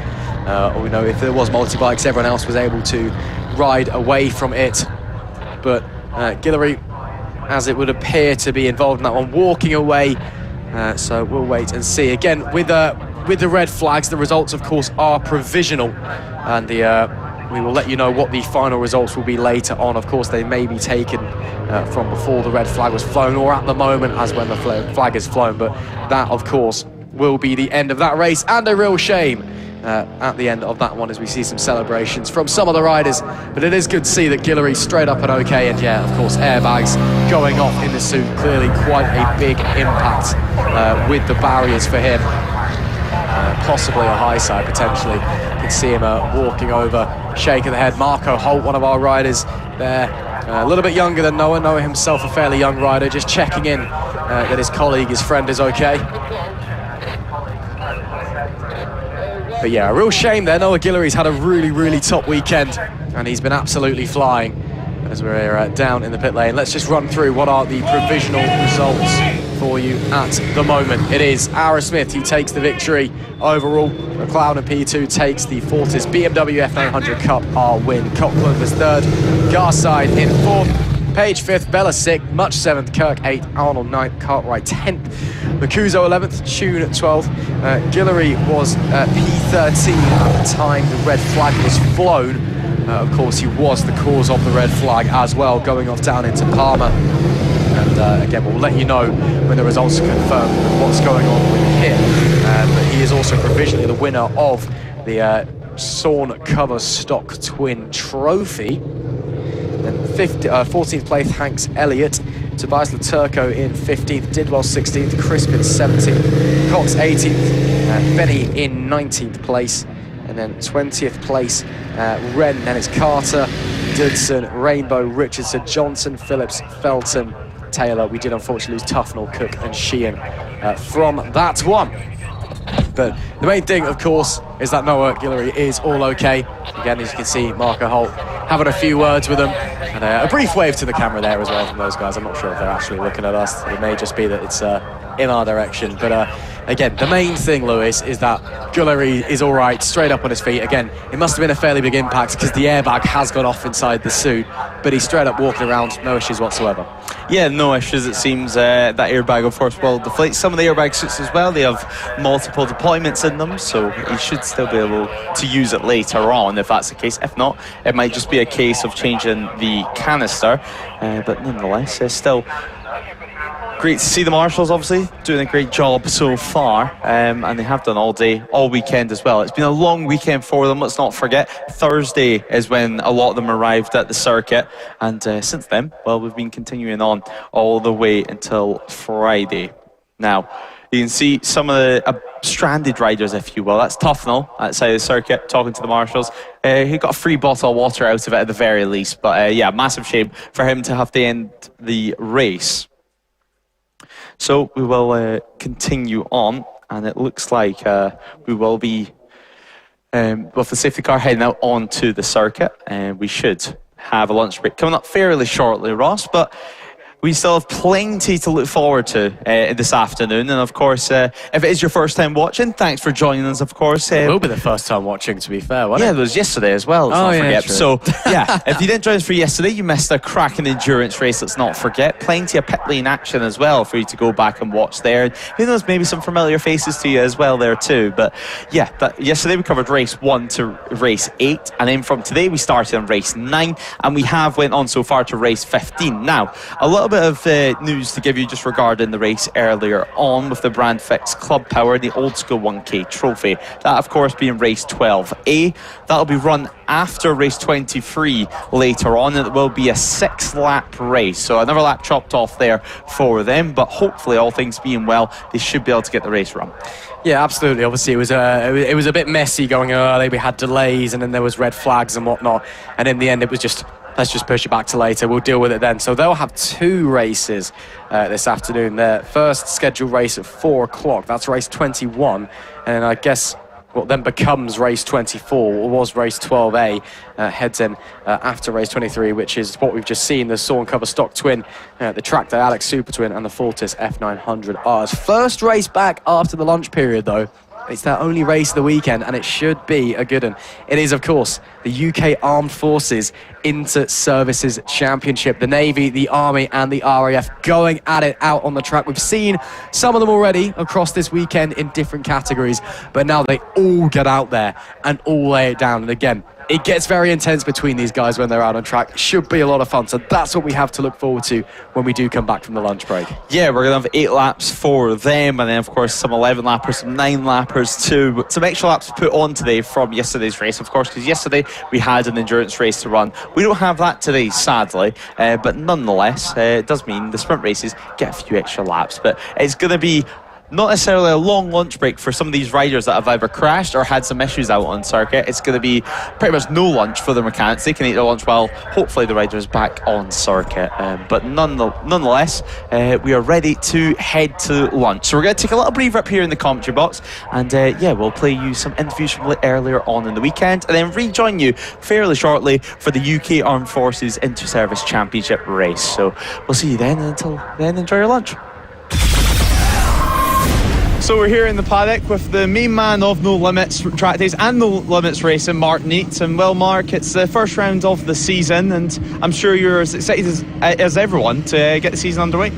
Or, you know, if there was multi-bikes, everyone else was able to ride away from it. But Guillory, as it would appear to be involved in that one, walking away. So we'll wait and see. Again, with the red flags, the results, of course, are provisional. And we will let you know what the final results will be later on. Of course, they may be taken from before the red flag was flown, or at the moment as when the flag is flown. But that, of course, will be the end of that race, and a real shame at the end of that one as we see some celebrations from some of the riders. But it is good to see that Guillory straight up and okay, and yeah, of course, airbags going off in the suit, clearly quite a big impact with the barriers for him. Possibly a high side potentially. You can see him walking over, shaking the head. Marco Holt, one of our riders there, a little bit younger than Noah. Noah himself a fairly young rider, just checking in that his colleague, his friend is okay. But yeah, a real shame there. Noah Guillory's had a really top weekend, and he's been absolutely flying as we're down in the pit lane. Let's just run through what are the provisional results for you at the moment. It is Ara Smith who takes the victory overall. McLeod in P2 takes the Fortis BMW F900 Cup R win. Coughlin was third, Garside in fourth, Page 5th, Bella 6th, Much 7th, Kirk 8th, Arnold 9th, Cartwright 10th, Macuso 11th, Tune 12th. Guillory was P13 at the time the red flag was flown. Of course, he was the cause of the red flag as well, going off down into Palmer. And again, we'll let you know when the results are confirmed what's going on with him. But he is also provisionally the winner of the SORN Cover Stock Twin Trophy. Then 14th place, Hanks Elliott. Tobias Laturco in 15th, Didwell 16th, Crispin 17th, Cox 18th, Benny in 19th place. And then 20th place, Wren, then it's Carter, Dudson, Rainbow, Richardson, Johnson, Phillips, Felton, Taylor. We did unfortunately lose Tufnell, Cook and Sheehan from that one. But the main thing, of course, is that Noah Guillory is all okay. Again, as you can see, Marco Holt having a few words with them. And a brief wave to the camera there as well from those guys. I'm not sure if they're actually looking at us. It may just be that it's in our direction. But again, the main thing, Lewis, is that Guillory is all right, straight up on his feet. Again, it must have been a fairly big impact because the airbag has gone off inside the suit. But he's straight up walking around, no issues whatsoever. Yeah, no issues. It seems that airbag, of course, will deflate. Some of the airbag suits as well, they have multiple deployments in them, so he should still be able to use it later on if that's the case. If not, it might just be a case of changing the canister. But nonetheless, it's still great to see the marshals, obviously, doing a great job so far, and they have done all day, all weekend as well. It's been a long weekend for them, let's not forget. Thursday is when a lot of them arrived at the circuit, and since then, well, we've been continuing on all the way until Friday. Now, you can see some of the stranded riders, if you will. That's Tufnell outside the circuit, talking to the marshals. He got a free bottle of water out of it at the very least, but yeah, massive shame for him to have to end the race. So we will continue on, and it looks like we will be with the safety car heading out onto the circuit, and we should have a lunch break coming up fairly shortly, Ross, but we still have plenty to look forward to this afternoon. And of course, if it is your first time watching, thanks for joining us, of course. It will be the first time watching, to be fair, won't it? Yeah, it was yesterday as well, let's not forget. True. So, yeah, if you didn't join us for yesterday, you missed a cracking endurance race, let's not forget. Plenty of pit lane action as well for you to go back and watch there. And who knows, maybe some familiar faces to you as well there too. But yeah, yesterday we covered race 1 to race 8. And then from today, we started on race 9. And we have went on so far to race 15. Now, a little bit of news to give you just regarding the race earlier on with the Brandfixx Club Power, the old school 1K trophy. That, of course, being race 12A. That'll be run after race 23 later on, and it will be a 6-lap race. So another lap chopped off there for them, but hopefully, all things being well, they should be able to get the race run. Yeah, absolutely. Obviously, it was a bit messy going early. We had delays, and then there was red flags and whatnot. And in the end, it was just, let's just push it back to later. We'll deal with it then. So they'll have 2 races this afternoon. Their first scheduled race at 4 o'clock. That's race 21. And I guess what then becomes race 24, or was race 12A, heads in after race 23, which is what we've just seen, the SORN Cover Stock Twin, the Trackday Addicts Supertwin, and the Fortis F900Rs. First race back after the lunch period, though. It's their only race of the weekend, and it should be a good one. It is, of course, the UK Armed Forces Inter-Services Championship. The Navy, the Army, and the RAF going at it out on the track. We've seen some of them already across this weekend in different categories, but now they all get out there and all lay it down. And again, it gets very intense between these guys when they're out on track. Should be a lot of fun. So that's what we have to look forward to when we do come back from the lunch break. Yeah, we're going to have 8 laps for them, and then, of course, some 11 lappers, some 9 lappers too. Some extra laps put on today from yesterday's race, of course, because yesterday we had an endurance race to run. We don't have that today, sadly, but nonetheless, it does mean the sprint races get a few extra laps. But it's going to be not necessarily a long lunch break for some of these riders that have either crashed or had some issues out on circuit. It's going to be pretty much no lunch for the mechanics. They can eat their lunch while hopefully the rider is back on circuit. But nonetheless, we are ready to head to lunch. So we're going to take a little breather up here in the commentary box, and we'll play you some interviews from earlier on in the weekend, and then rejoin you fairly shortly for the UK Armed Forces Inter-Service Championship race. So we'll see you then, and until then, enjoy your lunch. So we're here in the paddock with the main man of No Limits Trackdays and No Limits Racing, Mark Neate. And well, Mark, it's the first round of the season, and I'm sure you're as excited as everyone to get the season underway.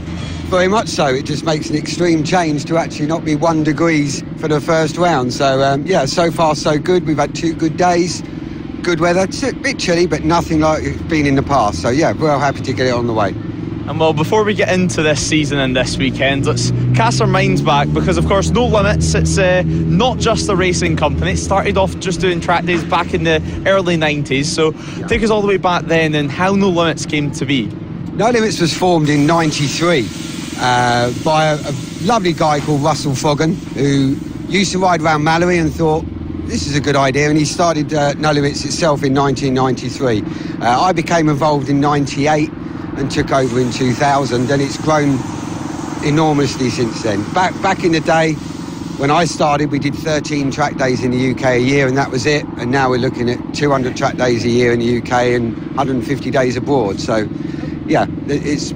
Very much so. It just makes an extreme change to actually not be 1 degree for the first round. So so far so good. We've had 2 good days, good weather. It's a bit chilly, but nothing like it's been in the past. So yeah, we're happy to get it on the way. And well, before we get into this season and this weekend, let's cast our minds back, because of course No Limits, it's not just a racing company. It started off just doing track days back in the early 90s, so take us all the way back then and how No Limits came to be. No Limits was formed in 93 by a lovely guy called Russell Foggan, who used to ride around Mallory and thought, this is a good idea, and he started No Limits itself in 1993. I became involved in 98 and took over in 2000, and it's grown enormously since then. Back in the day when I started, we did 13 track days in the UK a year, and that was it. And now we're looking at 200 track days a year in the UK and 150 days abroad. So yeah, it's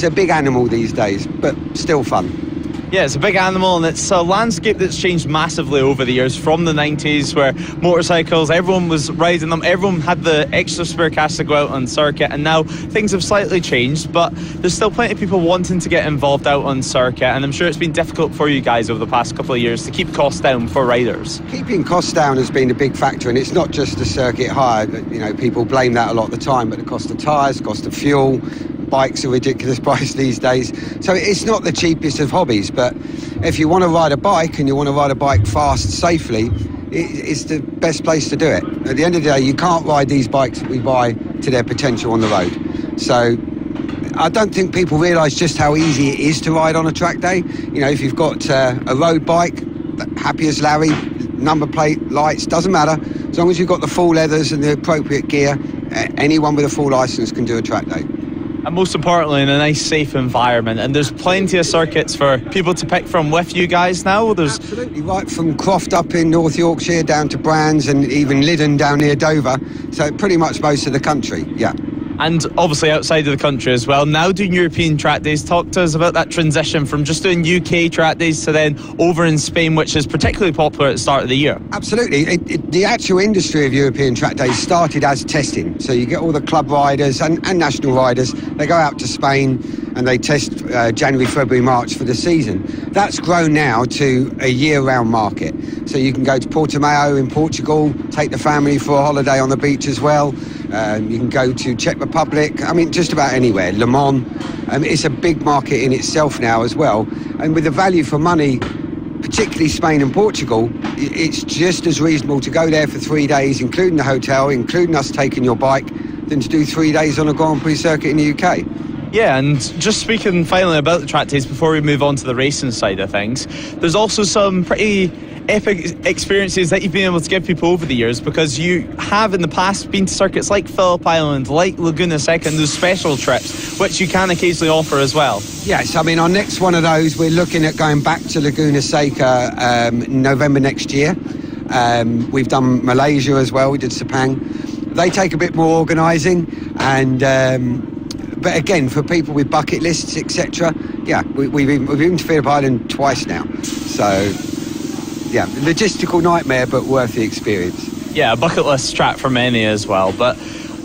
a big animal these days, but still fun. Yeah, it's a big animal, and it's a landscape that's changed massively over the years, from the 90s where motorcycles, everyone was riding them, everyone had the extra spare cash to go out on circuit, and now things have slightly changed, but there's still plenty of people wanting to get involved out on circuit, and I'm sure it's been difficult for you guys over the past couple of years to keep costs down for riders. Keeping costs down has been a big factor, and it's not just the circuit hire. You know, people blame that a lot of the time, but the cost of tyres, cost of fuel, bikes are ridiculous price these days. So it's not the cheapest of hobbies, but if you want to ride a bike and you want to ride a bike fast, safely, it's the best place to do it. At the end of the day, you can't ride these bikes that we buy to their potential on the road. So I don't think people realise just how easy it is to ride on a track day. You know, if you've got a road bike, happy as Larry, number plate, lights, doesn't matter. As long as you've got the full leathers and the appropriate gear, anyone with a full licence can do a track day. And most importantly, in a nice, safe environment. And there's plenty of circuits for people to pick from with you guys now. Absolutely, right from Croft up in North Yorkshire down to Brands and even Lyddon down near Dover. So pretty much most of the country, yeah. And obviously outside of the country as well. Now doing European track days. Talk to us about that transition from just doing UK track days to then over in Spain, which is particularly popular at the start of the year. Absolutely. The actual industry of European track days started as testing. So you get all the club riders and national riders. They go out to Spain and they test January, February, March for the season. That's grown now to a year-round market. So you can go to Portimao in Portugal, take the family for a holiday on the beach as well. You can go to Czech Republic, I mean, just about anywhere. Le Mans, it's a big market in itself now as well. And with the value for money, particularly Spain and Portugal, it's just as reasonable to go there for 3 days, including the hotel, including us taking your bike, than to do 3 days on a Grand Prix circuit in the UK. Yeah, and just speaking finally about the track days before we move on to the racing side of things, there's also some pretty epic experiences that you've been able to give people over the years, because you have in the past been to circuits like Phillip Island, like Laguna Seca, and those special trips, which you can occasionally offer as well. Yes, I mean, our next one of those, we're looking at going back to Laguna Seca November next year. We've done Malaysia as well, we did Sepang. They take a bit more organising, and but again, for people with bucket lists, etc., yeah, we've been to Phillip Island twice now, so logistical nightmare, but worth the experience. Yeah, a bucket list track for many as well. But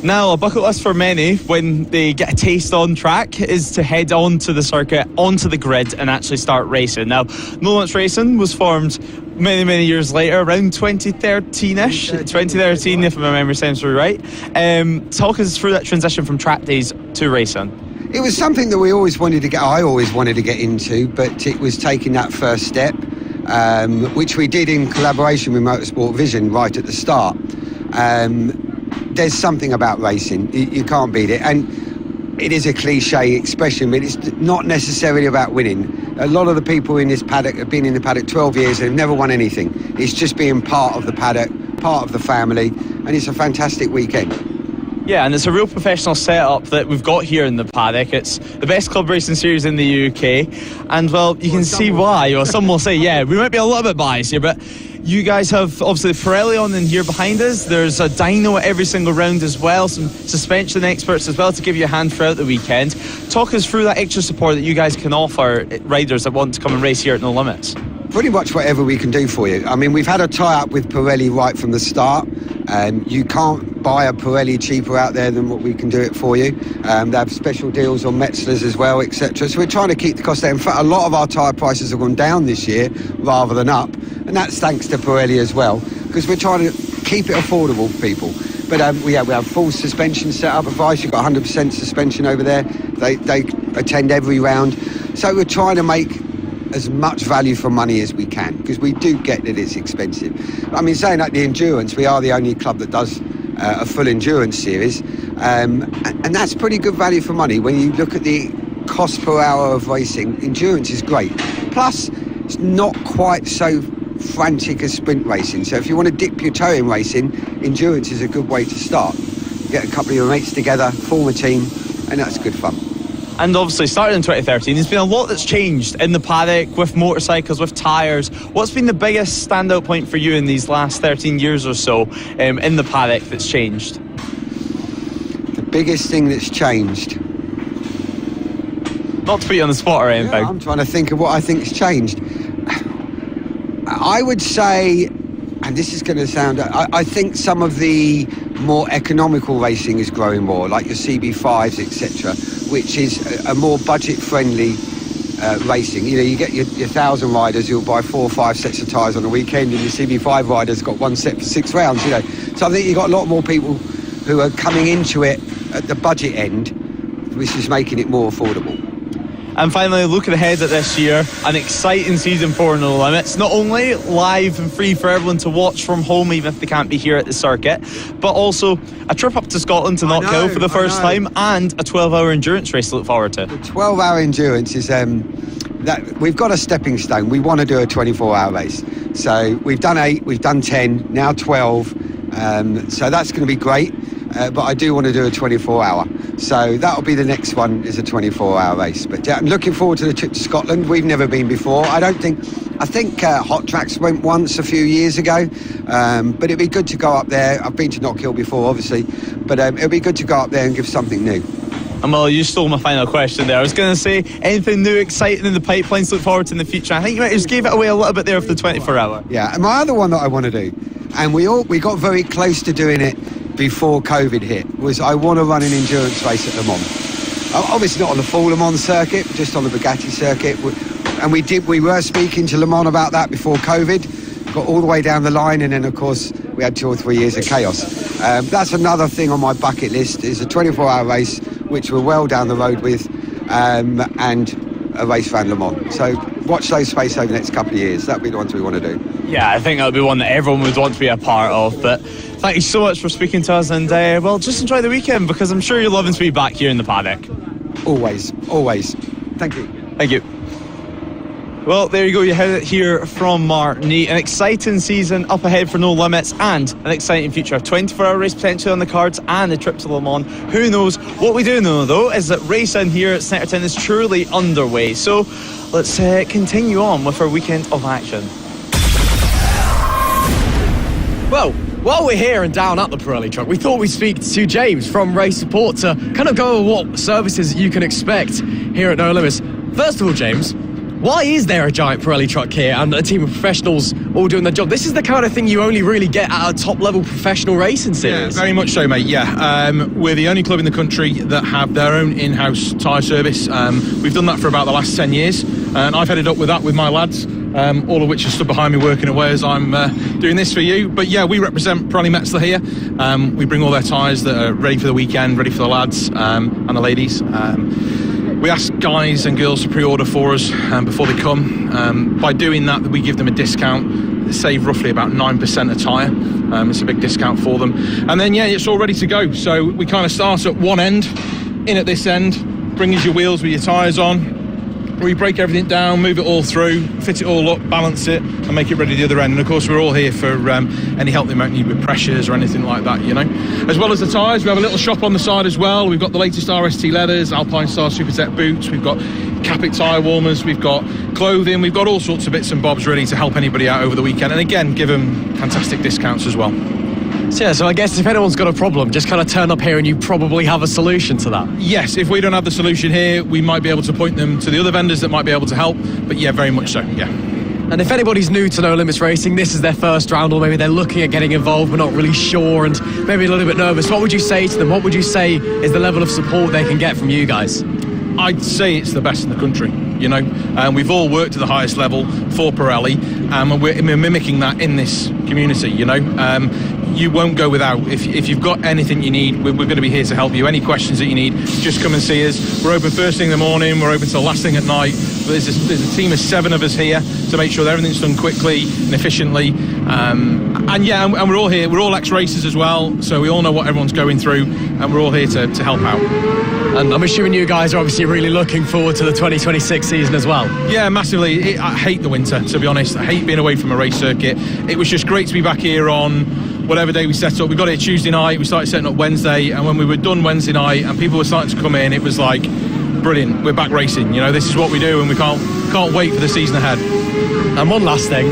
now a bucket list for many, when they get a taste on track, is to head on to the circuit, onto the grid, and actually start racing. Now, No Limits Racing was formed many years later, around 2013-ish, 2013 if my memory sounds right. Talk us through that transition from track days to racing. It was something that I always wanted to get into, but it was taking that first step, which we did in collaboration with Motorsport Vision right at the start. There's something about racing, you can't beat it, and it is a cliche expression, but it's not necessarily about winning. A lot of the people in this paddock have been in the paddock 12 years and have never won anything. It's just being part of the paddock, part of the family, and it's a fantastic weekend. Yeah, and it's a real professional setup that we've got here in the paddock. It's the best club racing series in the UK, and well, you can see why. Or some will say, yeah, we might be a little bit biased here, but you guys have obviously Pirelli on in here behind us. There's a dyno at every single round as well, some suspension experts as well to give you a hand throughout the weekend. Talk us through that extra support that you guys can offer riders that want to come and race here at No Limits. Pretty much whatever we can do for you. I mean, we've had a tie-up with Pirelli right from the start. You can't buy a Pirelli cheaper out there than what we can do it for you. They have special deals on Metzelers as well, etc. So we're trying to keep the cost down. In fact, a lot of our tyre prices have gone down this year rather than up. And that's thanks to Pirelli as well, because we're trying to keep it affordable for people. But we have full suspension set-up advice. You've got 100% suspension over there. They attend every round. So we're trying to make as much value for money as we can, because we do get that it's expensive. I mean, saying that, the endurance, we are the only club that does a full endurance series, and that's pretty good value for money. When you look at the cost per hour of racing, endurance is great. Plus, it's not quite so frantic as sprint racing, so if you want to dip your toe in racing, endurance is a good way to start. Get a couple of your mates together, form a team, and that's good fun. And obviously, starting in 2013, there's been a lot that's changed in the paddock, with motorcycles, with tyres. What's been the biggest standout point for you in these last 13 years or so in the paddock that's changed? The biggest thing that's changed? Not to put you on the spot or anything. Yeah, I'm trying to think of what I think has changed. I would say, and this is going to sound, I think some of the more economical racing is growing more, like your CB5s, etc., which is a more budget-friendly racing. You know, you get your 1,000 riders who'll buy 4 or 5 sets of tyres on a weekend, and your CB5 riders got one set for 6 rounds. You know, so I think you've got a lot more people who are coming into it at the budget end, which is making it more affordable. And finally, looking ahead at this year, an exciting season for No Limits. Not only live and free for everyone to watch from home, even if they can't be here at the circuit, but also a trip up to Scotland to Knockhill for the first time, and a 12-hour endurance race to look forward to. The 12-hour endurance is that we've got a stepping stone. We want to do a 24-hour race. So we've done 8, we've done 10, now 12. So that's going to be great. But I do want to do a 24-hour. So that'll be the next one, is a 24-hour race. But yeah, I'm looking forward to the trip to Scotland. We've never been before. I think Hot Tracks went once a few years ago. But it'd be good to go up there. I've been to Knockhill before, obviously. But it'd be good to go up there and give something new. And well, you stole my final question there. I was going to say, anything new, exciting in the pipeline to look forward to in the future? I think you might just gave it away a little bit there for the 24-hour. Yeah, and my other one that I want to do, and we got very close to doing it before COVID hit, was I want to run an endurance race at Le Mans. Obviously not on the full Le Mans circuit, just on the Bugatti circuit. And we were speaking to Le Mans about that before COVID, got all the way down the line, and then of course we had 2 or 3 years of chaos. That's another thing on my bucket list, is a 24-hour race, which we're well down the road with, and a race around Le Mans. So watch those space over the next couple of years. That'll be the ones we want to do. Yeah, I think that would be one that everyone would want to be a part of. But thank you so much for speaking to us, and well, just enjoy the weekend, because I'm sure you're loving to be back here in the paddock. Always. Thank you. Thank you. Well, there you go. You heard it here from Martini. An exciting season up ahead for No Limits, and an exciting future. A 24-hour race potentially on the cards, and a trip to Le Mans. Who knows? What we do know, though, is that racing here at Snetterton is truly underway. So let's continue on with our weekend of action. Well, while we're here and down at the Pirelli truck, we thought we'd speak to James from Race Support to kind of go over what services you can expect here at No Limits. First of all, James, Why is there a giant Pirelli truck here and a team of professionals all doing their job? This is the kind of thing you only really get at a top-level professional racing series. Yeah, very much so, mate, yeah. We're the only club in the country that have their own in-house tyre service. We've done that for about the last 10 years, and I've headed up with that with my lads, all of which are stood behind me working away as I'm doing this for you. But yeah, we represent Pirelli Metzeler here. We bring all their tyres that are ready for the weekend, ready for the lads and the ladies. We ask guys and girls to pre-order for us before they come. By doing that, we give them a discount. They save roughly about 9% a tyre. It's a big discount for them. And then, yeah, it's all ready to go. So we kind of start at one end, in at this end, bring us your wheels with your tyres on. We break everything down, move it all through, fit it all up, balance it, and make it ready the other end. And of course, we're all here for any help they might need with pressures or anything like that, you know. As well as the tyres, we have a little shop on the side as well. We've got the latest RST leathers, Alpine Star Supertech boots, we've got Capit tyre warmers, we've got clothing, we've got all sorts of bits and bobs really to help anybody out over the weekend. And again, give them fantastic discounts as well. So I guess if anyone's got a problem, just kind of turn up here and you probably have a solution to that. Yes, if we don't have the solution here, we might be able to point them to the other vendors that might be able to help. But yeah, very much so, yeah. And if anybody's new to No Limits Racing, this is their first round, or maybe they're looking at getting involved but not really sure and maybe a little bit nervous, what would you say to them? What would you say is the level of support they can get from you guys? I'd say it's the best in the country, you know. We've all worked at the highest level for Pirelli, and we're mimicking that in this community, you know. You won't go without. If you've got anything you need, we're going to be here to help you. Any questions that you need, just come and see us. We're open first thing in the morning, we're open till last thing at night. There's a team of 7 of us here to make sure that everything's done quickly and efficiently. And we're all here. We're all ex-racers as well, so we all know what everyone's going through, and we're all here to help out. And I'm assuming you guys are obviously really looking forward to the 2026 season as well. Yeah, massively. I hate the winter, to be honest. I hate being away from a race circuit. It was just great to be back here on whatever day we set up. We got here Tuesday night, we started setting up Wednesday, and when we were done Wednesday night and people were starting to come in, it was like, brilliant, we're back racing. You know, this is what we do, and we can't wait for the season ahead. And one last thing,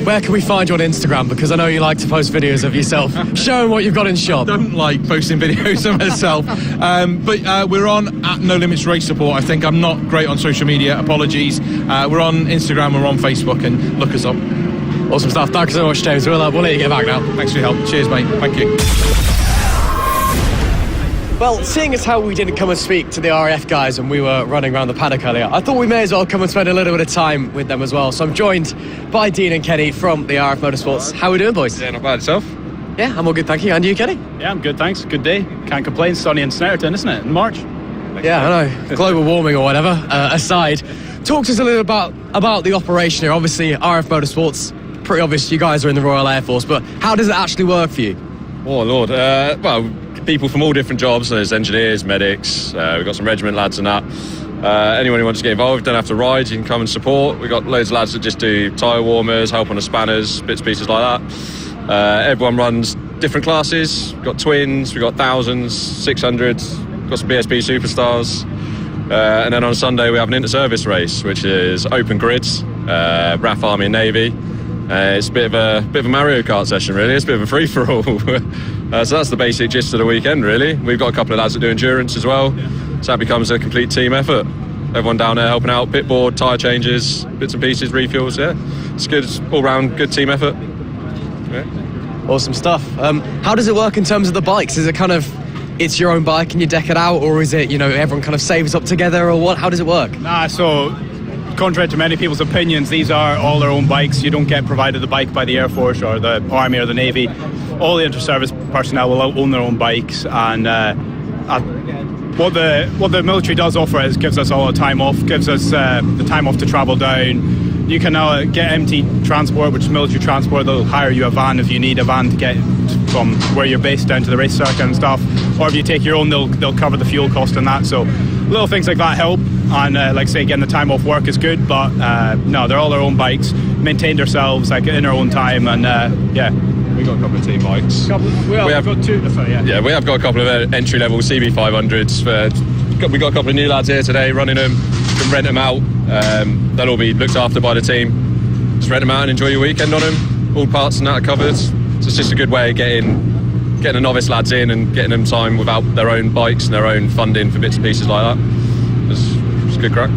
where can we find you on Instagram? Because I know you like to post videos of yourself, showing what you've got in shop. I don't like posting videos of myself, but we're on at No Limits Race Support. I think I'm not great on social media, apologies. We're on Instagram, we're on Facebook, and look us up. Awesome stuff. Thank you so much, James. We'll let you get back now. Thanks for your help. Cheers, mate. Thank you. Well, seeing as how we didn't come and speak to the RAF guys when we were running around the paddock earlier, I thought we may as well come and spend a little bit of time with them as well. So I'm joined by Dean and Kenny from the RAF Motorsports. How are we doing, boys? Yeah, not bad. Yourself? Yeah, I'm all good, thank you. And you, Kenny? Yeah, I'm good, thanks. Good day. Can't complain. Sunny in Snetterton, isn't it? In March. Yeah, I know. Global warming or whatever aside. Talk to us a little about the operation here. Obviously, RAF Motorsports, pretty obvious you guys are in the Royal Air Force, but how does it actually work for you? Oh, Lord. Well, people from all different jobs. There's engineers, medics, we've got some regiment lads and that. Anyone who wants to get involved, don't have to ride, you can come and support. We've got loads of lads that just do tyre warmers, help on the spanners, bits and pieces like that. Everyone runs different classes. We've got twins, we've got thousands, 600s, got some BSP superstars. And then on Sunday we have an inter-service race, which is open grids, RAF Army and Navy. It's a bit of a Mario Kart session, really. It's a bit of a free-for-all. So that's the basic gist of the weekend, really. We've got a couple of lads that do endurance as well, so that becomes a complete team effort. Everyone down there helping out, pit board, tyre changes, bits and pieces, refuels, yeah. It's good, all-round good team effort. Yeah. Awesome stuff. How does it work in terms of the bikes? Is it kind of, it's your own bike and you deck it out, or is it, you know, everyone kind of saves up together, or what? How does it work? Nah, so contrary to many people's opinions, these are all their own bikes. You don't get provided the bike by the Air Force or the Army or the Navy. All the inter-service personnel will own their own bikes, and what the military does offer is gives us all the time off, gives us the time off to travel down. You can now get MT transport, which is military transport. They'll hire you a van if you need a van to get from where you're based down to the race circuit and stuff. Or if you take your own, they'll cover the fuel cost and that. So little things like that help. And like I say, getting the time off work is good, but no, they're all their own bikes, maintain themselves like in their own time, and yeah. We've got a couple of team bikes. We have got two. Yeah, we have got a couple of entry-level CB500s. We've got a couple of new lads here today running them. You can rent them out. They'll all be looked after by the team. Just rent them out and enjoy your weekend on them. All parts and that are covered. So it's just a good way of getting the novice lads in and getting them time without their own bikes and their own funding for bits and pieces like that. It's good crack.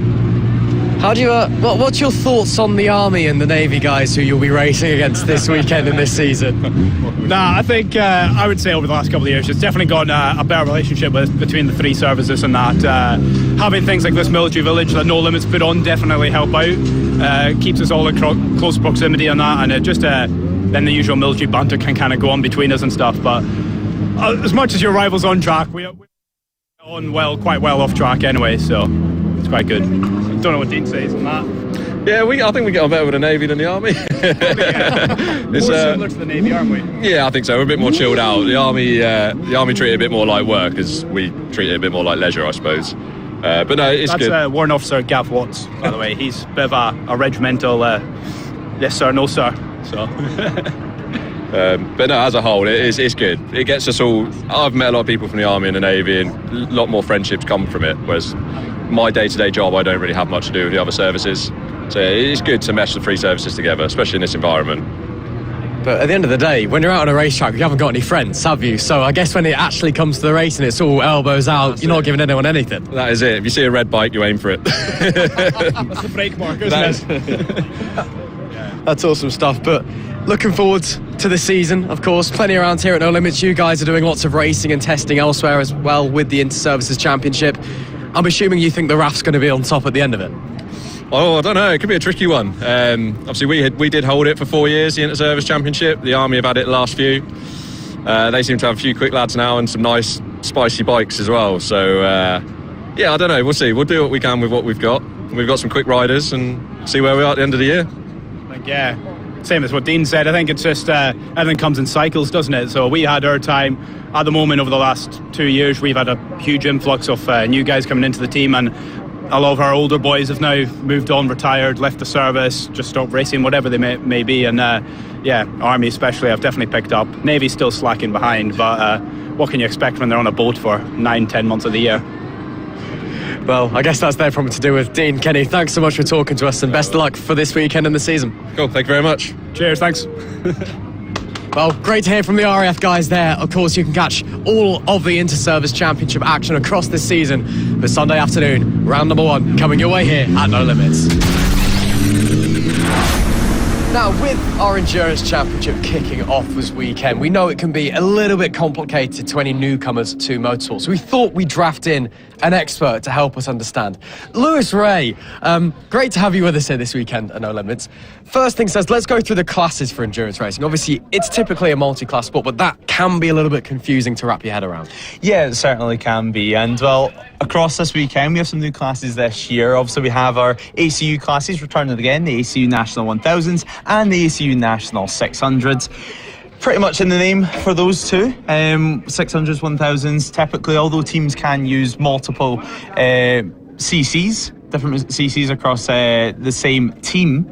How do you? What's your thoughts on the Army and the Navy guys who you'll be racing against this weekend and this season? I think I would say over the last couple of years, it's definitely got a better relationship between the three services, and that having things like this military village that No Limits put on definitely help out. Keeps us all in close proximity and that, and it just then the usual military banter can kind of go on between us and stuff. But as much as your rivals on track, we're on quite well off track anyway, so it's quite good. Don't know what Dean says on that. Yeah, I think we get on better with the Navy than the Army. It's more similar to the Navy, aren't we? Yeah, I think so. We're a bit more chilled out. The Army treat it a bit more like work, as we treat it a bit more like leisure, I suppose. But no, it's good. That's Warrant Officer Gav Watts, by the way. He's a bit of a regimental yes sir, no sir. So. But no, as a whole, it's good. It gets us all. I've met a lot of people from the Army and the Navy, and a lot more friendships come from it. Whereas my day-to-day job, I don't really have much to do with the other services. So it's good to mesh the three services together, especially in this environment. But at the end of the day, when you're out on a racetrack, you haven't got any friends, have you? So I guess when it actually comes to the race and it's all elbows out, you're not giving anyone anything. That is it. If you see a red bike, you aim for it. That's the brake mark, isn't it? That's awesome stuff. But looking forward to the season, of course. Plenty around here at No Limits. You guys are doing lots of racing and testing elsewhere as well with the Inter-Services Championship. I'm assuming you think the RAF's going to be on top at the end of it. Oh, I don't know. It could be a tricky one. Obviously, we did hold it for 4 years, the Inter-Service Championship. The Army have had it the last few. They seem to have a few quick lads now and some nice, spicy bikes as well. So, yeah, I don't know. We'll see. We'll do what we can with what we've got. We've got some quick riders and see where we are at the end of the year. Yeah, same as what Dean said. I think it's just everything comes in cycles, doesn't it? So we had our time. At the moment, over the last 2 years, we've had a huge influx of new guys coming into the team, and a lot of our older boys have now moved on, retired, left the service, just stopped racing, whatever they may be. And yeah, Army especially, I've definitely picked up. Navy's still slacking behind, but what can you expect when they're on a boat for 9-10 months of the year? Well, I guess that's their problem to do with. Dean, Kenny, thanks so much for talking to us, and best of luck for this weekend and the season. Cool, thank you very much. Cheers, thanks. Well, great to hear from the RAF guys there. Of course, you can catch all of the Inter-Service Championship action across this season. But Sunday afternoon, round number 1, coming your way here at No Limits. Now, with our Endurance Championship kicking off this weekend, we know it can be a little bit complicated to any newcomers to motorsport. So we thought we'd draft in an expert to help us understand. Lewis Ray, great to have you with us here this weekend at No Limits. First things first, let's go through the classes for endurance racing. Obviously, it's typically a multi-class sport, but that can be a little bit confusing to wrap your head around. Yeah, it certainly can be. And, well, across this weekend, we have some new classes this year. Obviously, we have our ACU classes returning again, the ACU National 1000s and the ACU National 600s. Pretty much in the name for those two. 600s, 1000s, typically, although teams can use multiple CCs, different CCs across the same team,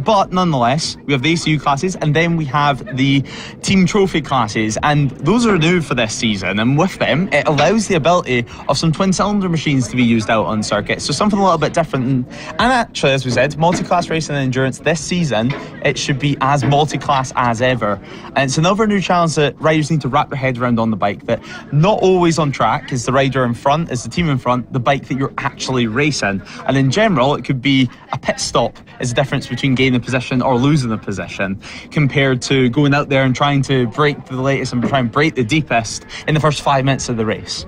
but nonetheless we have the ACU classes, and then we have the team trophy classes, and those are new for this season, and with them it allows the ability of some twin cylinder machines to be used out on circuit, so something a little bit different. And actually, as we said, multi-class racing and endurance this season, it should be as multi-class as ever, and it's another new challenge that riders need to wrap their head around on the bike, that not always on track is the rider in front, is the team in front, the bike that you're actually racing. And in general, it could be a pit stop is the difference between gaining a position or losing a position, compared to going out there and trying to break the latest and try and break the deepest in the first 5 minutes of the race.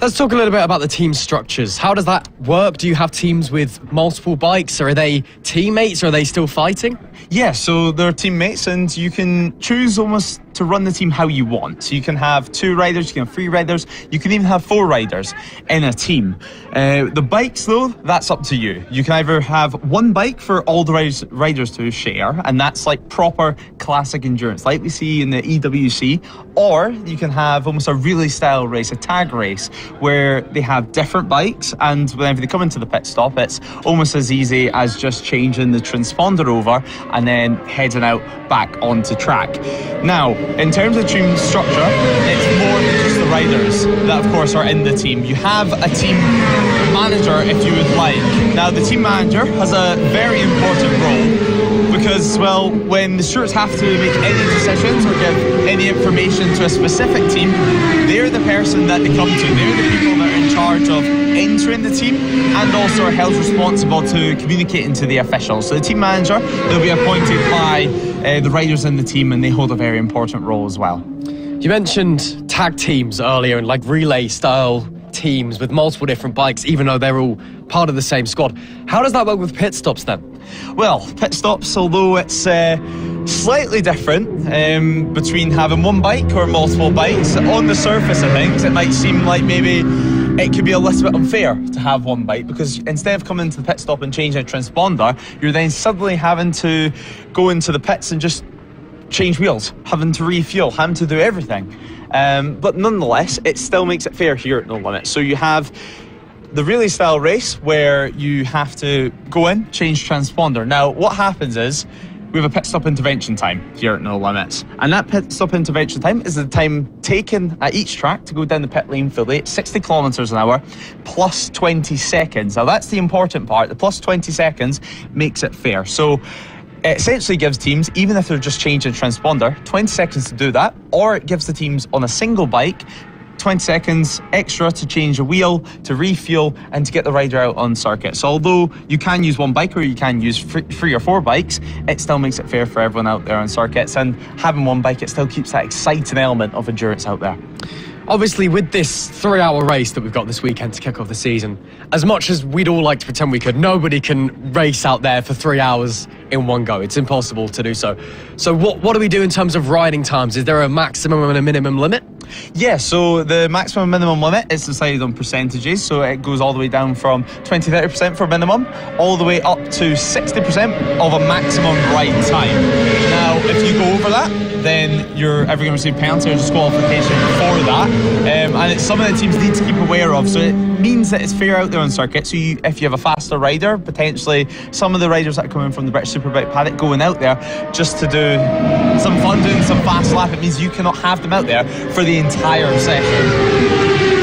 Let's talk a little bit about the team structures. How does that work? Do you have teams with multiple bikes, or are they teammates, or are they still fighting? Yeah, so they're teammates, and you can choose almost to run the team how you want. So you can have 2 riders, you can have 3 riders, you can even have 4 riders in a team. The bikes, though, that's up to you. You can either have 1 bike for all the riders to share, and that's like proper classic endurance, like we see in the EWC, or you can have almost a relay style race, a tag race, where they have different bikes, and whenever they come into the pit stop, it's almost as easy as just changing the transponder over and then heading out back onto track. Now, in terms of team structure, it's more than just the riders that, of course, are in the team. You have a team manager, if you would like. Now, the team manager has a very important role, because, well, when the stewards have to make any decisions or give any information to a specific team, they're the person that they come to. They're the people that are in charge of entering the team and also are held responsible to communicating to the officials. So the team manager, they'll be appointed by the riders in the team, and they hold a very important role as well. You mentioned tag teams earlier and like relay style teams with multiple different bikes, even though they're all part of the same squad. How does that work with pit stops then? Well, pit stops, although it's slightly different between having one bike or multiple bikes, on the surface of things it might seem like maybe it could be a little bit unfair to have one bike, because instead of coming to the pit stop and changing a transponder, you're then suddenly having to go into the pits and just change wheels, having to refuel, having to do everything. But nonetheless, it still makes it fair here at No Limit. So you have the relay style race where you have to go in, change transponder. Now, what happens is we have a pit stop intervention time here at No Limits, and that pit stop intervention time is the time taken at each track to go down the pit lane fully at 60 kilometers an hour plus 20 seconds. Now, that's the important part. The plus 20 seconds makes it fair. So it essentially gives teams, even if they're just changing transponder, 20 seconds to do that, or it gives the teams on a single bike 20 seconds extra to change a wheel, to refuel, and to get the rider out on circuit. So although you can use one bike or you can use three or four bikes, it still makes it fair for everyone out there on circuits, and having one bike, it still keeps that exciting element of endurance out there. Obviously, with this 3-hour race that we've got this weekend to kick off the season, as much as we'd all like to pretend we could, nobody can race out there for 3 hours in one go. It's impossible to do so. So what do we do in terms of riding times? Is there a maximum and a minimum limit? Yeah, so the maximum and minimum limit is decided on percentages, so it goes all the way down from 20-30% for minimum, all the way up to 60% of a maximum ride time. Now, if you go over that, then you're ever going to receive penalty or disqualification for that, and it's something that teams need to keep aware of. So it means that it's fair out there on circuit. So if you have a faster rider, potentially some of the riders that are coming from the British Superbike paddock going out there just to do some fun, doing some fast lap, it means you cannot have them out there for the entire session.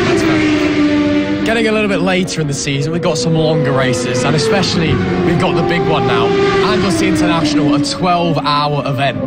That's fair. Getting a little bit later in the season, we've got some longer races, and especially we've got the big one now, Anglesey International, a 12-hour event.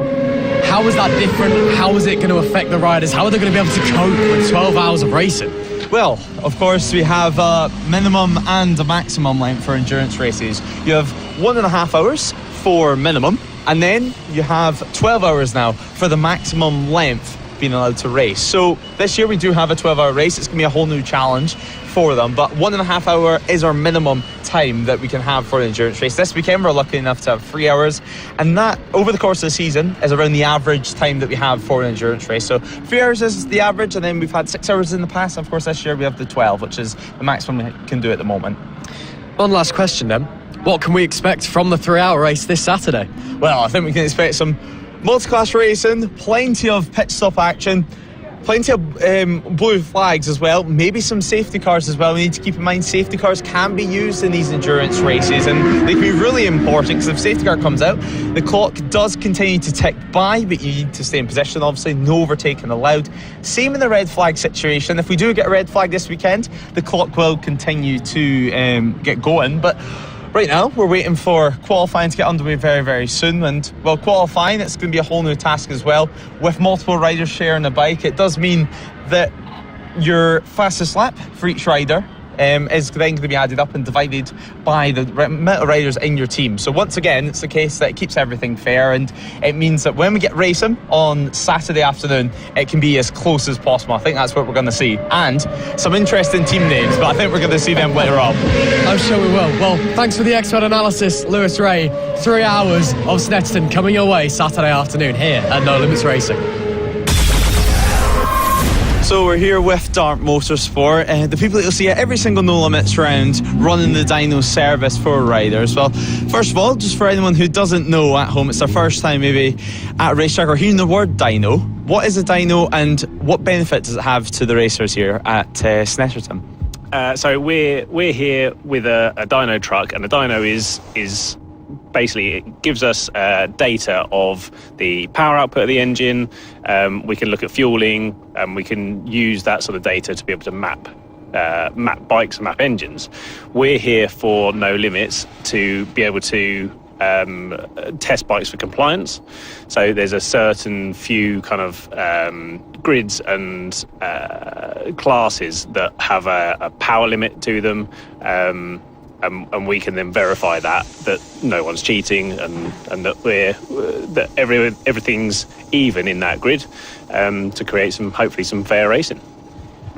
How is that different? How is it going to affect the riders? How are they going to be able to cope with 12 hours of racing? Well, of course, we have a minimum and a maximum length for endurance races. You have 1.5 hours for minimum, and then you have 12 hours now for the maximum length being allowed to race. So this year we do have a 12-hour race. It's going to be a whole new challenge for them, but 1.5 hour is our minimum time that we can have for an endurance race. This weekend we're lucky enough to have 3 hours, and that over the course of the season is around the average time that we have for an endurance race. So 3 hours is the average, and then we've had 6 hours in the past. Of course, this year we have the 12, which is the maximum we can do at the moment. One last question then. What can we expect from the 3-hour race this Saturday? Well, I think we can expect some multi-class racing, plenty of pit stop action, plenty of blue flags as well, maybe some safety cars as well. We need to keep in mind safety cars can be used in these endurance races, and they can be really important, because if safety car comes out, the clock does continue to tick by, but you need to stay in position, obviously, no overtaking allowed. Same in the red flag situation. If we do get a red flag this weekend, the clock will continue to get going, but right now, we're waiting for qualifying to get underway very, very soon. And, well, qualifying, it's going to be a whole new task as well. With multiple riders sharing a bike, it does mean that your fastest lap for each rider is then going to be added up and divided by the amount of riders in your team. So once again, it's the case that it keeps everything fair, and it means that when we get racing on Saturday afternoon, it can be as close as possible. I think that's what we're going to see. And some interesting team names, but I think we're going to see them later on. I'm sure we will. Well, thanks for the expert analysis, Lewis Ray. 3 hours of Snetterton coming your way Saturday afternoon here at No Limits Racing. So we're here with Dunlop MOTORSPORT, the people that you'll see at every single No Limits round running the dyno service for riders. Well, first of all, just for anyone who doesn't know at home, it's their first time maybe at a racetrack or hearing the word dyno. What is a dyno, and what benefit does it have to the racers here at Snetterton? So we're here with a dyno truck, and the dyno is basically, it gives us data of the power output of the engine. We can look at fueling, and we can use that sort of data to be able to map bikes and map engines. We're here for No Limits to be able to test bikes for compliance. So there's a certain few kind of grids and classes that have a power limit to them, and we can then verify that no one's cheating and that everything's even in that grid, to create hopefully some fair racing.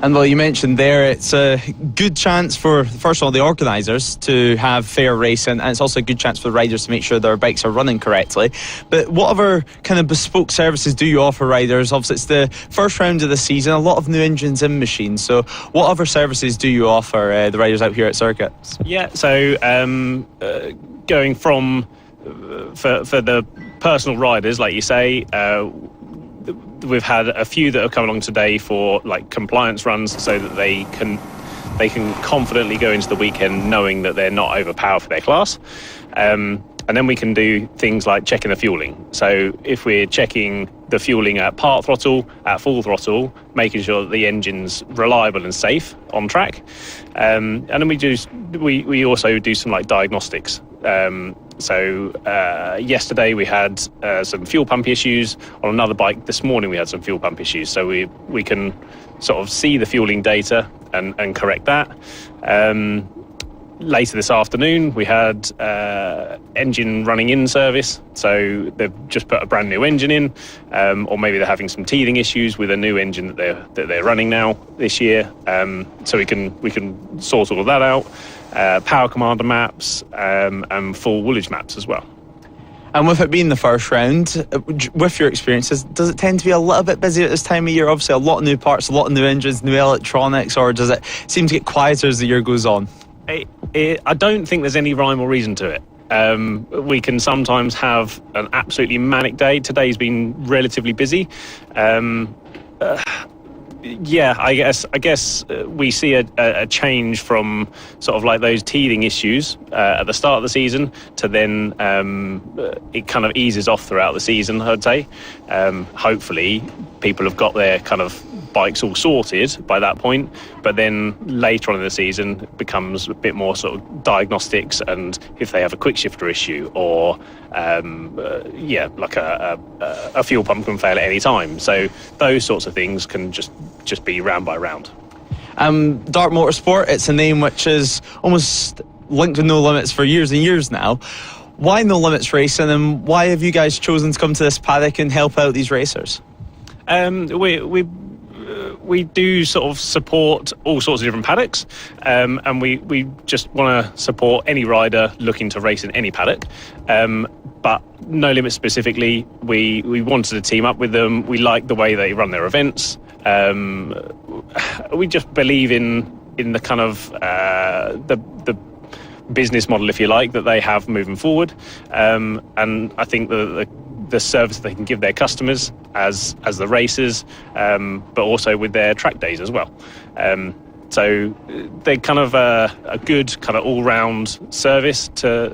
And well, you mentioned there, it's a good chance for, first of all, the organisers to have fair racing, and it's also a good chance for the riders to make sure their bikes are running correctly. But what other kind of bespoke services do you offer riders? Obviously, it's the first round of the season, a lot of new engines in machines. So what other services do you offer the riders out here at circuits? Yeah, so going from, for the personal riders, like you say, we've had a few that have come along today for like compliance runs, so that they can confidently go into the weekend knowing that they're not overpowered for their class. And then we can do things like checking the fueling. So if we're checking the fueling at part throttle, at full throttle, making sure that the engine's reliable and safe on track. And then we also do some like diagnostics. So yesterday we had some fuel pump issues. On another bike this morning we had some fuel pump issues. So we can sort of see the fueling data and correct that. Later this afternoon we had engine running in service. So they've just put a brand new engine in, or maybe they're having some teething issues with a new engine that they're running now this year. So we can sort all of that out. Power commander maps, and full woolage maps as well. And with it being the first round, with your experiences, does it tend to be a little bit busy at this time of year? Obviously, a lot of new parts, a lot of new engines, new electronics, or does it seem to get quieter as the year goes on? I don't think there's any rhyme or reason to it. We can sometimes have an absolutely manic day. Today's been relatively busy. Yeah, I guess we see a change from sort of like those teething issues at the start of the season to then it kind of eases off throughout the season, I'd say. Hopefully people have got their kind of bikes all sorted by that point, but then later on in the season it becomes a bit more sort of diagnostics, and if they have a quick shifter issue or like a fuel pump can fail at any time. So those sorts of things can just be round by round. Dart Motorsport, it's a name which is almost linked with No Limits for years and years now. Why No Limits Racing, and why have you guys chosen to come to this paddock and help out these racers? We do sort of support all sorts of different paddocks, and we just want to support any rider looking to race in any paddock. But No Limits specifically, we wanted to team up with them. We like the way they run their events. We just believe in the kind of the business model, if you like, that they have moving forward. And I think the service they can give their customers as the racers, but also with their track days as well. So they're kind of a good kind of all-round service to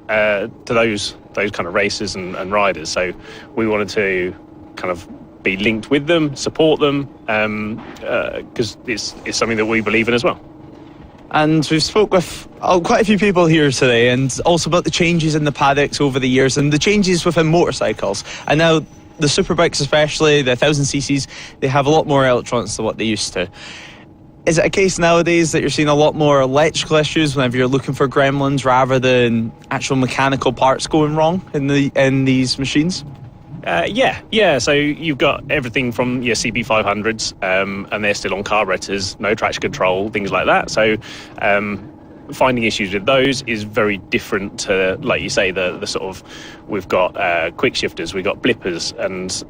those kind of racers and riders. So we wanted to kind of be linked with them, support them, because it's something that we believe in as well. And we've spoke with quite a few people here today, and also about the changes in the paddocks over the years and the changes within motorcycles. And now the superbikes, especially the 1000cc's, they have a lot more electronics than what they used to. Is it a case nowadays that you're seeing a lot more electrical issues whenever you're looking for gremlins rather than actual mechanical parts going wrong in these machines? Yeah. So you've got everything from your CB500s, and they're still on carburetors, no traction control, things like that. So finding issues with those is very different to, like you say, the sort of, we've got quick shifters, we've got blippers, and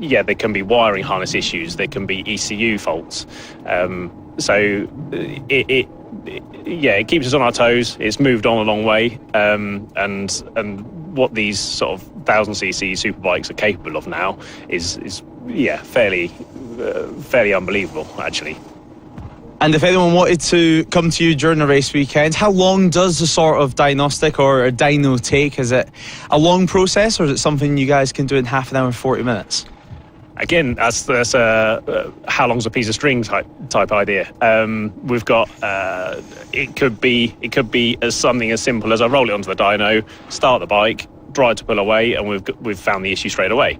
there can be wiring harness issues, there can be ECU faults. So it keeps us on our toes. It's moved on a long way, and what these sort of 1000cc superbikes are capable of now is fairly unbelievable, actually. And if anyone wanted to come to you during the race weekend, how long does the sort of diagnostic or a dyno take? Is it a long process, or is it something you guys can do in half an hour, 40 minutes? Again, that's a how long's a piece of string type idea. We've got it could be as something as simple as I roll it onto the dyno, start the bike, drive to pull away, and we've found the issue straight away.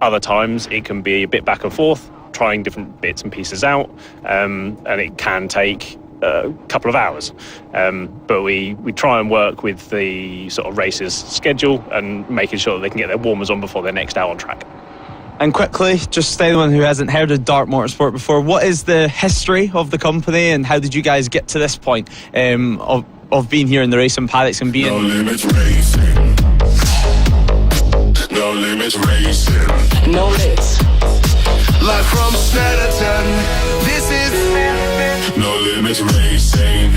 Other times it can be a bit back and forth, trying different bits and pieces out, and it can take a couple of hours. But we try and work with the sort of race's schedule and making sure that they can get their warmers on before their next hour on track. And quickly, just anyone who hasn't heard of Dart Motorsport before, what is the history of the company and how did you guys get to this point of being here in the racing paddocks and being... No limits racing. No limits racing. No limits. Live from Snetterton. This is No Limits Racing.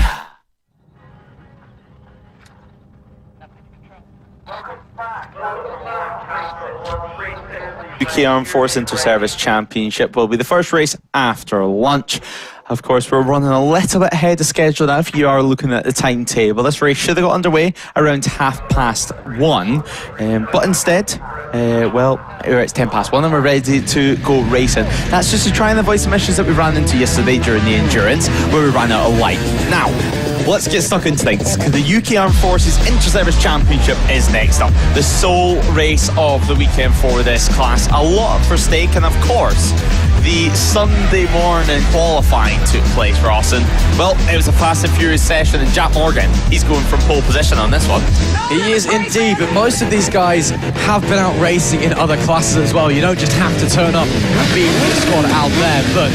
UK Armed Force Inter-Service Championship will be the first race after lunch. Of course, we're running a little bit ahead of schedule now if you are looking at the timetable. This race should have got underway around 1:30, but instead, it's 1:10 and we're ready to go racing. That's just to try and avoid some issues that we ran into yesterday during the endurance where we ran out of light. Now, let's get stuck into things because the UK Armed Forces Inter-Service Championship is next up. The sole race of the weekend for this class. A lot for stake, and of course, the Sunday morning qualifying took place for us, and well, it was a fast and furious session, and Jack Morgan, he's going from pole position on this one. He is indeed, but most of these guys have been out racing in other classes as well. You don't just have to turn up and be with the squad out there, but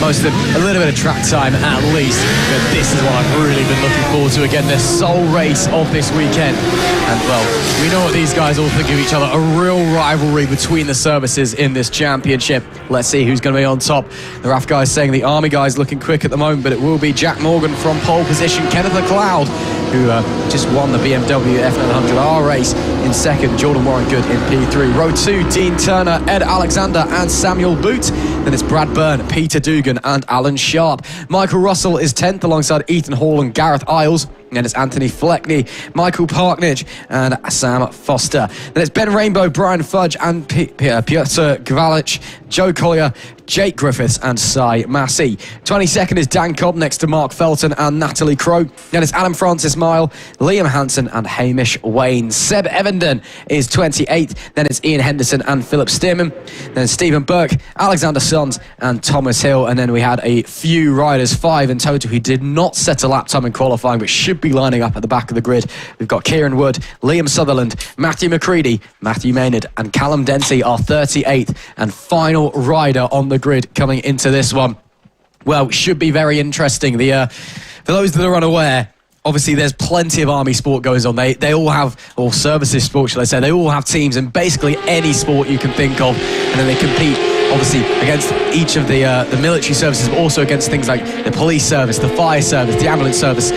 most of them a little bit of track time at least. But this is what I've really been looking forward to again, the sole race of this weekend. And well, we know what these guys all think of each other, a real rivalry between the services in this championship. Let's see who's going to be on top. The RAF guys saying the Army guys looking quick at the moment, but it will be Jack Morgan from pole position, Kenneth McLeod, who just won the BMW F900R race in second, Jordan Warren Good in P3. Row 2, Dean Turner, Ed Alexander and Samuel Boot. Then it's Brad Byrne, Peter Dugan and Alan Sharp. Michael Russell is 10th alongside Ethan Hall and Gareth Isles. Then it's Anthony Fleckney, Michael Parknidge and Sam Foster. Then it's Ben Rainbow, Brian Fudge and Piotr Gvalich, Joe Collier, Jake Griffiths and Cy Massey. 22nd is Dan Cobb next to Mark Felton and Natalie Crow. Then it's Adam Francis Mile, Liam Hansen and Hamish Wayne. Seb Evenden is 28th. Then it's Ian Henderson and Philip Stearman. Then Stephen Burke, Alexander Sons and Thomas Hill. And then we had a few riders, 5 in total, who did not set a lap time in qualifying but should be lining up at the back of the grid. We've got Kieran Wood, Liam Sutherland, Matthew McCready, Matthew Maynard and Callum Dempsey, our 38th and final rider on the grid coming into this one. Well, should be very interesting. For those that are unaware, obviously there's plenty of Army sport goes on. They all have, or services sport shall I say, they all have teams in basically any sport you can think of, and then they compete obviously against each of the military services, but also against things like the police service, the fire service, the ambulance service.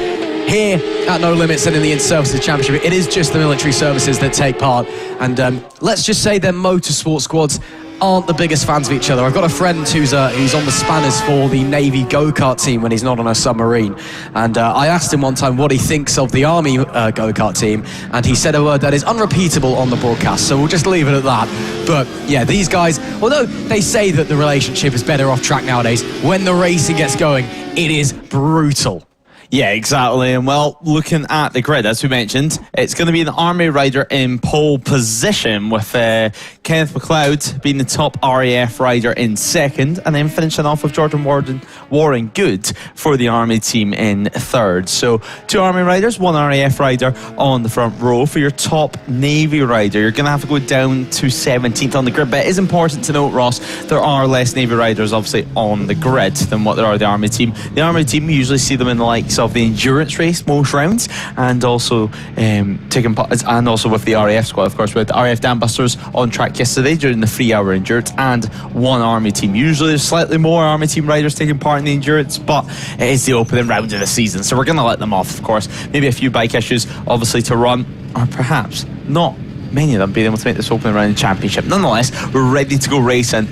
Here at No Limits and in the Inter-Services Championship, it is just the military services that take part. And let's just say their motorsport squads aren't the biggest fans of each other. I've got a friend who's on the spanners for the Navy go-kart team when he's not on a submarine. And I asked him one time what he thinks of the Army go-kart team, and he said a word that is unrepeatable on the broadcast, so we'll just leave it at that. But yeah, these guys, although they say that the relationship is better off track nowadays, when the racing gets going, it is brutal. Yeah, exactly. And well, looking at the grid, as we mentioned, it's going to be an Army rider in pole position with Kenneth McLeod being the top RAF rider in second, and then finishing off with Jordan Warren Good for the Army team in third. So 2 Army riders, 1 RAF rider on the front row. For your top Navy rider, you're going to have to go down to 17th on the grid. But it is important to note, Ross, there are less Navy riders obviously on the grid than what there are the Army team. The Army team, you usually see them in the likes of the endurance race most rounds, and also taking part, and also with the RAF squad, of course, with the RAF Dambusters on track yesterday during the 3-hour endurance, and 1 Army team. Usually there's slightly more Army team riders taking part in the endurance, but it is the opening round of the season, so we're going to let them off, of course. Maybe a few bike issues obviously to run, or perhaps not many of them being able to make this opening round championship. Nonetheless, we're ready to go racing.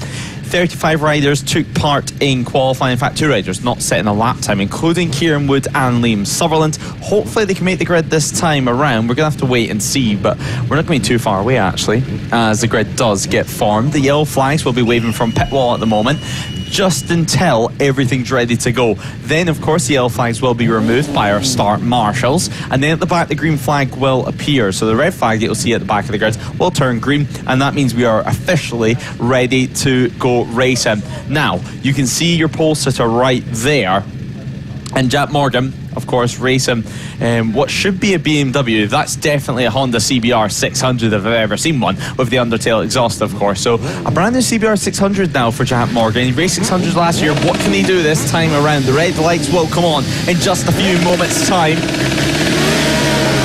35 riders took part in qualifying. In fact, 2 riders not setting a lap time, including Kieran Wood and Liam Sutherland. Hopefully they can make the grid this time around. We're going to have to wait and see, but we're not going to be too far away, actually, as the grid does get formed. The yellow flags will be waving from pit wall at the moment, just until everything's ready to go. Then, of course, the yellow flags will be removed by our start marshals, and then at the back the green flag will appear. So the red flag that you'll see at the back of the grid will turn green, and that means we are officially ready to go racing. Now, you can see your pole sitter right there, and Jack Morgan, of course, racing what should be a BMW. That's definitely a Honda CBR 600 if I've ever seen one, with the undertail exhaust, of course. So a brand new CBR 600 now for Jack Morgan. He raced 600s last year. What can he do this time around? The red lights will come on in just a few moments' time,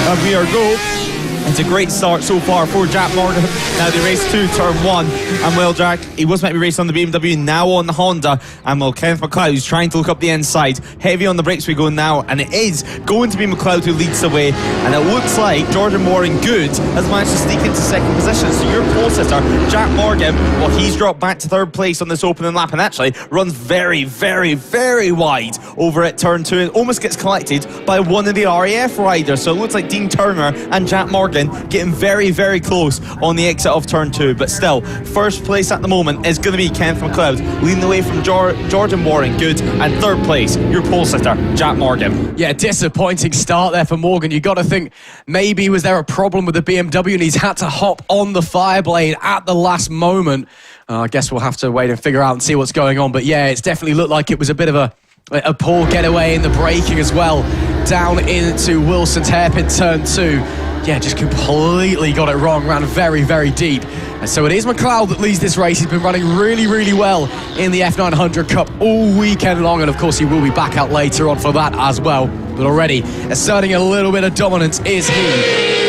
and we are go. It's a great start so far for Jack Morgan. Now they race to turn 1, and well, Jack, he was meant to be racing on the BMW, now on the Honda, and well, Kenneth McLeod is trying to look up the inside. Heavy on the brakes we go now, and it is going to be McLeod who leads the way, and it looks like Jordan Warren Good has managed to sneak into second position. So your pole sitter, Jack Morgan, well, he's dropped back to 3rd place on this opening lap, and actually runs very, very, very wide over at turn 2, and almost gets collected by one of the RAF riders. So it looks like Dean Turner and Jack Morgan getting very, very close on the exit of turn 2, but still, 1st place at the moment is going to be Kenneth McLeod, leading the way from Jordan Warren Good, and 3rd place, your pole sitter, Jack Morgan. Yeah, disappointing start there for Morgan. You got to think, maybe was there a problem with the BMW and he's had to hop on the Fireblade at the last moment. I guess we'll have to wait and figure out and see what's going on, but yeah, it's definitely looked like it was a bit of a poor getaway in the braking as well, down into Wilson's hairpin turn 2. Yeah, just completely got it wrong, ran very, very deep. And so it is McLeod that leads this race. He's been running really, really well in the F900 Cup all weekend long, and of course he will be back out later on for that as well. But already asserting a little bit of dominance is he.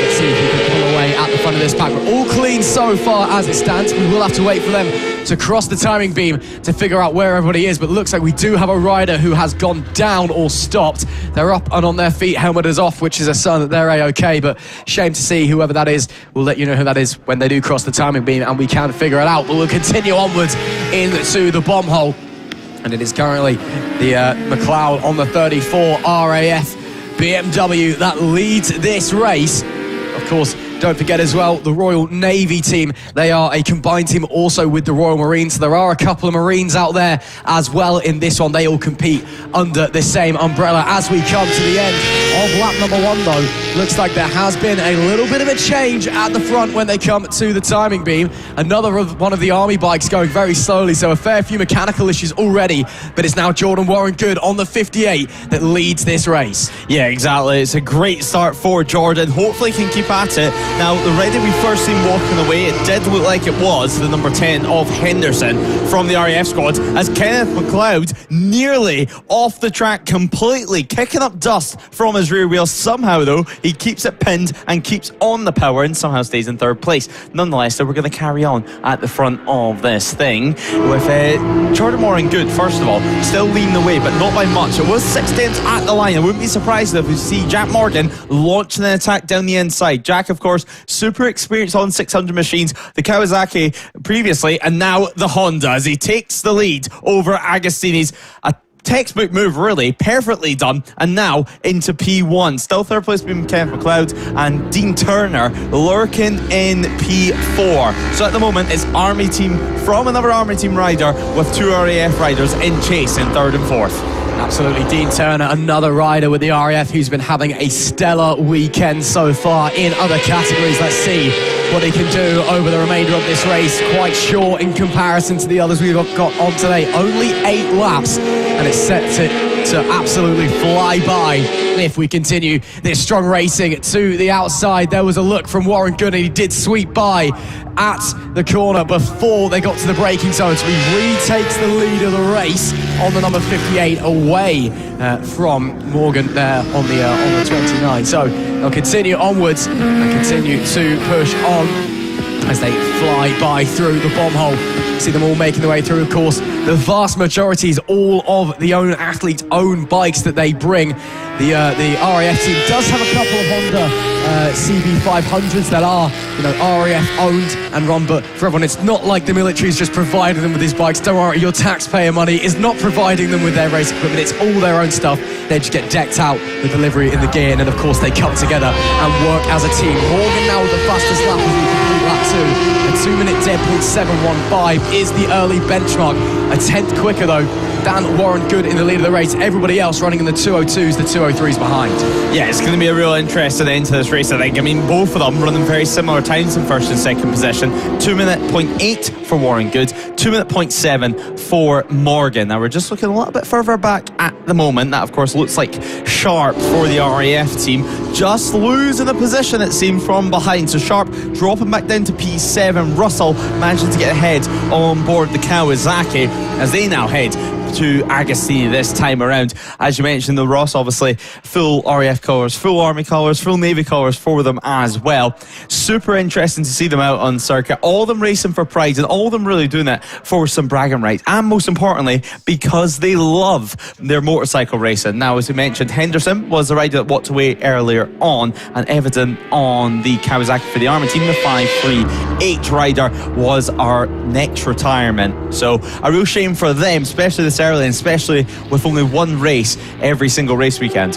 Let's see if he can pull away at the front of this pack. We're all clean so far as it stands. We will have to wait for them to cross the timing beam to figure out where everybody is, but it looks like we do have a rider who has gone down or stopped. They're up and on their feet, helmet is off, which is a sign that they're A-OK, but shame to see whoever that is. We'll let you know who that is when they do cross the timing beam and we can figure it out, but we'll continue onwards into the bomb hole, and it is currently the McLeod on the 34 RAF BMW that leads this race. Of course, don't forget as well, the Royal Navy team, they are a combined team also with the Royal Marines. So there are a couple of Marines out there as well in this one. They all compete under the same umbrella. As we come to the end of lap number 1 though, looks like there has been a little bit of a change at the front when they come to the timing beam. Another one of the Army bikes going very slowly, so a fair few mechanical issues already, but it's now Jordan Warren Good on the 58 that leads this race. Yeah, exactly. It's a great start for Jordan. Hopefully he can keep at it. Now, the rider we first seen walking away, it did look like it was the number 10 of Henderson from the RAF squad, as Kenneth McLeod nearly off the track completely, kicking up dust from his rear wheel. Somehow, though, he keeps it pinned and keeps on the power and somehow stays in 3rd place. Nonetheless, so we're going to carry on at the front of this thing with Jordan Warren Good, first of all, still leading the way, but not by much. It was 6 tenths at the line. I wouldn't be surprised if we see Jack Morgan launching an attack down the inside. Jack, of course, super experienced on 600 machines, the Kawasaki previously, and now the Honda, as he takes the lead over Agostini's. A textbook move, really, perfectly done, and now into P1. Still 3rd place being Kenneth McLeod, and Dean Turner lurking in P4. So at the moment, it's Army team from another Army team rider with 2 RAF riders in chase in 3rd and 4th. Absolutely, Dean Turner, another rider with the RAF who's been having a stellar weekend so far in other categories. Let's see what he can do over the remainder of this race. Quite short in comparison to the others we've got on today. Only 8 laps, and it's set to absolutely fly by if we continue this strong racing to the outside. There was a look from Warren Good, and he did sweep by at the corner before they got to the braking zone, so he retakes the lead of the race on the number 58 away from Morgan there on the 29. So they'll continue onwards and continue to push on as they fly by through the bomb hole. See them all making their way through. Of course, the vast majority is all of the own athletes' own bikes that they bring. The RAF team does have a couple of Honda CB500s that are RAF owned and run, but for everyone, it's not like the military's just providing them with these bikes. Don't worry, your taxpayer money is not providing them with their race equipment. It's all their own stuff. They just get decked out with the livery in the gear, and then of course they come together and work as a team. Morgan now with the fastest lap as we complete lap 2. A 2-minute dead 0.715 is the early benchmark. A tenth quicker though than Warren Good in the lead of the race. Everybody else running in the 202s, the 203s behind. Yeah, it's going to be a real interesting end to this race, I think. I mean, both of them running very similar times in first and second position. 2-minute 0.8 for Warren Good, 2-minute 0.7 for Morgan. Now, we're just looking a little bit further back at the moment. That, of course, looks like Sharp for the RAF team. Just losing a position, it seemed, from behind. So Sharp dropping back down to P7. Russell managing to get ahead on board the Kawasaki as they now head to Agostini this time around. As you mentioned, the Ross, obviously full RAF colours, full Army colours, full Navy colours for them as well. Super interesting to see them out on circuit, all of them racing for prize, and all of them really doing it for some bragging rights, and most importantly because they love their motorcycle racing. Now, as we mentioned, Henderson was the rider that walked away earlier on, and Everton on the Kawasaki for the Army team. The 538 rider was our next retirement, so a real shame for them, especially this early, and especially with only one race every single race weekend.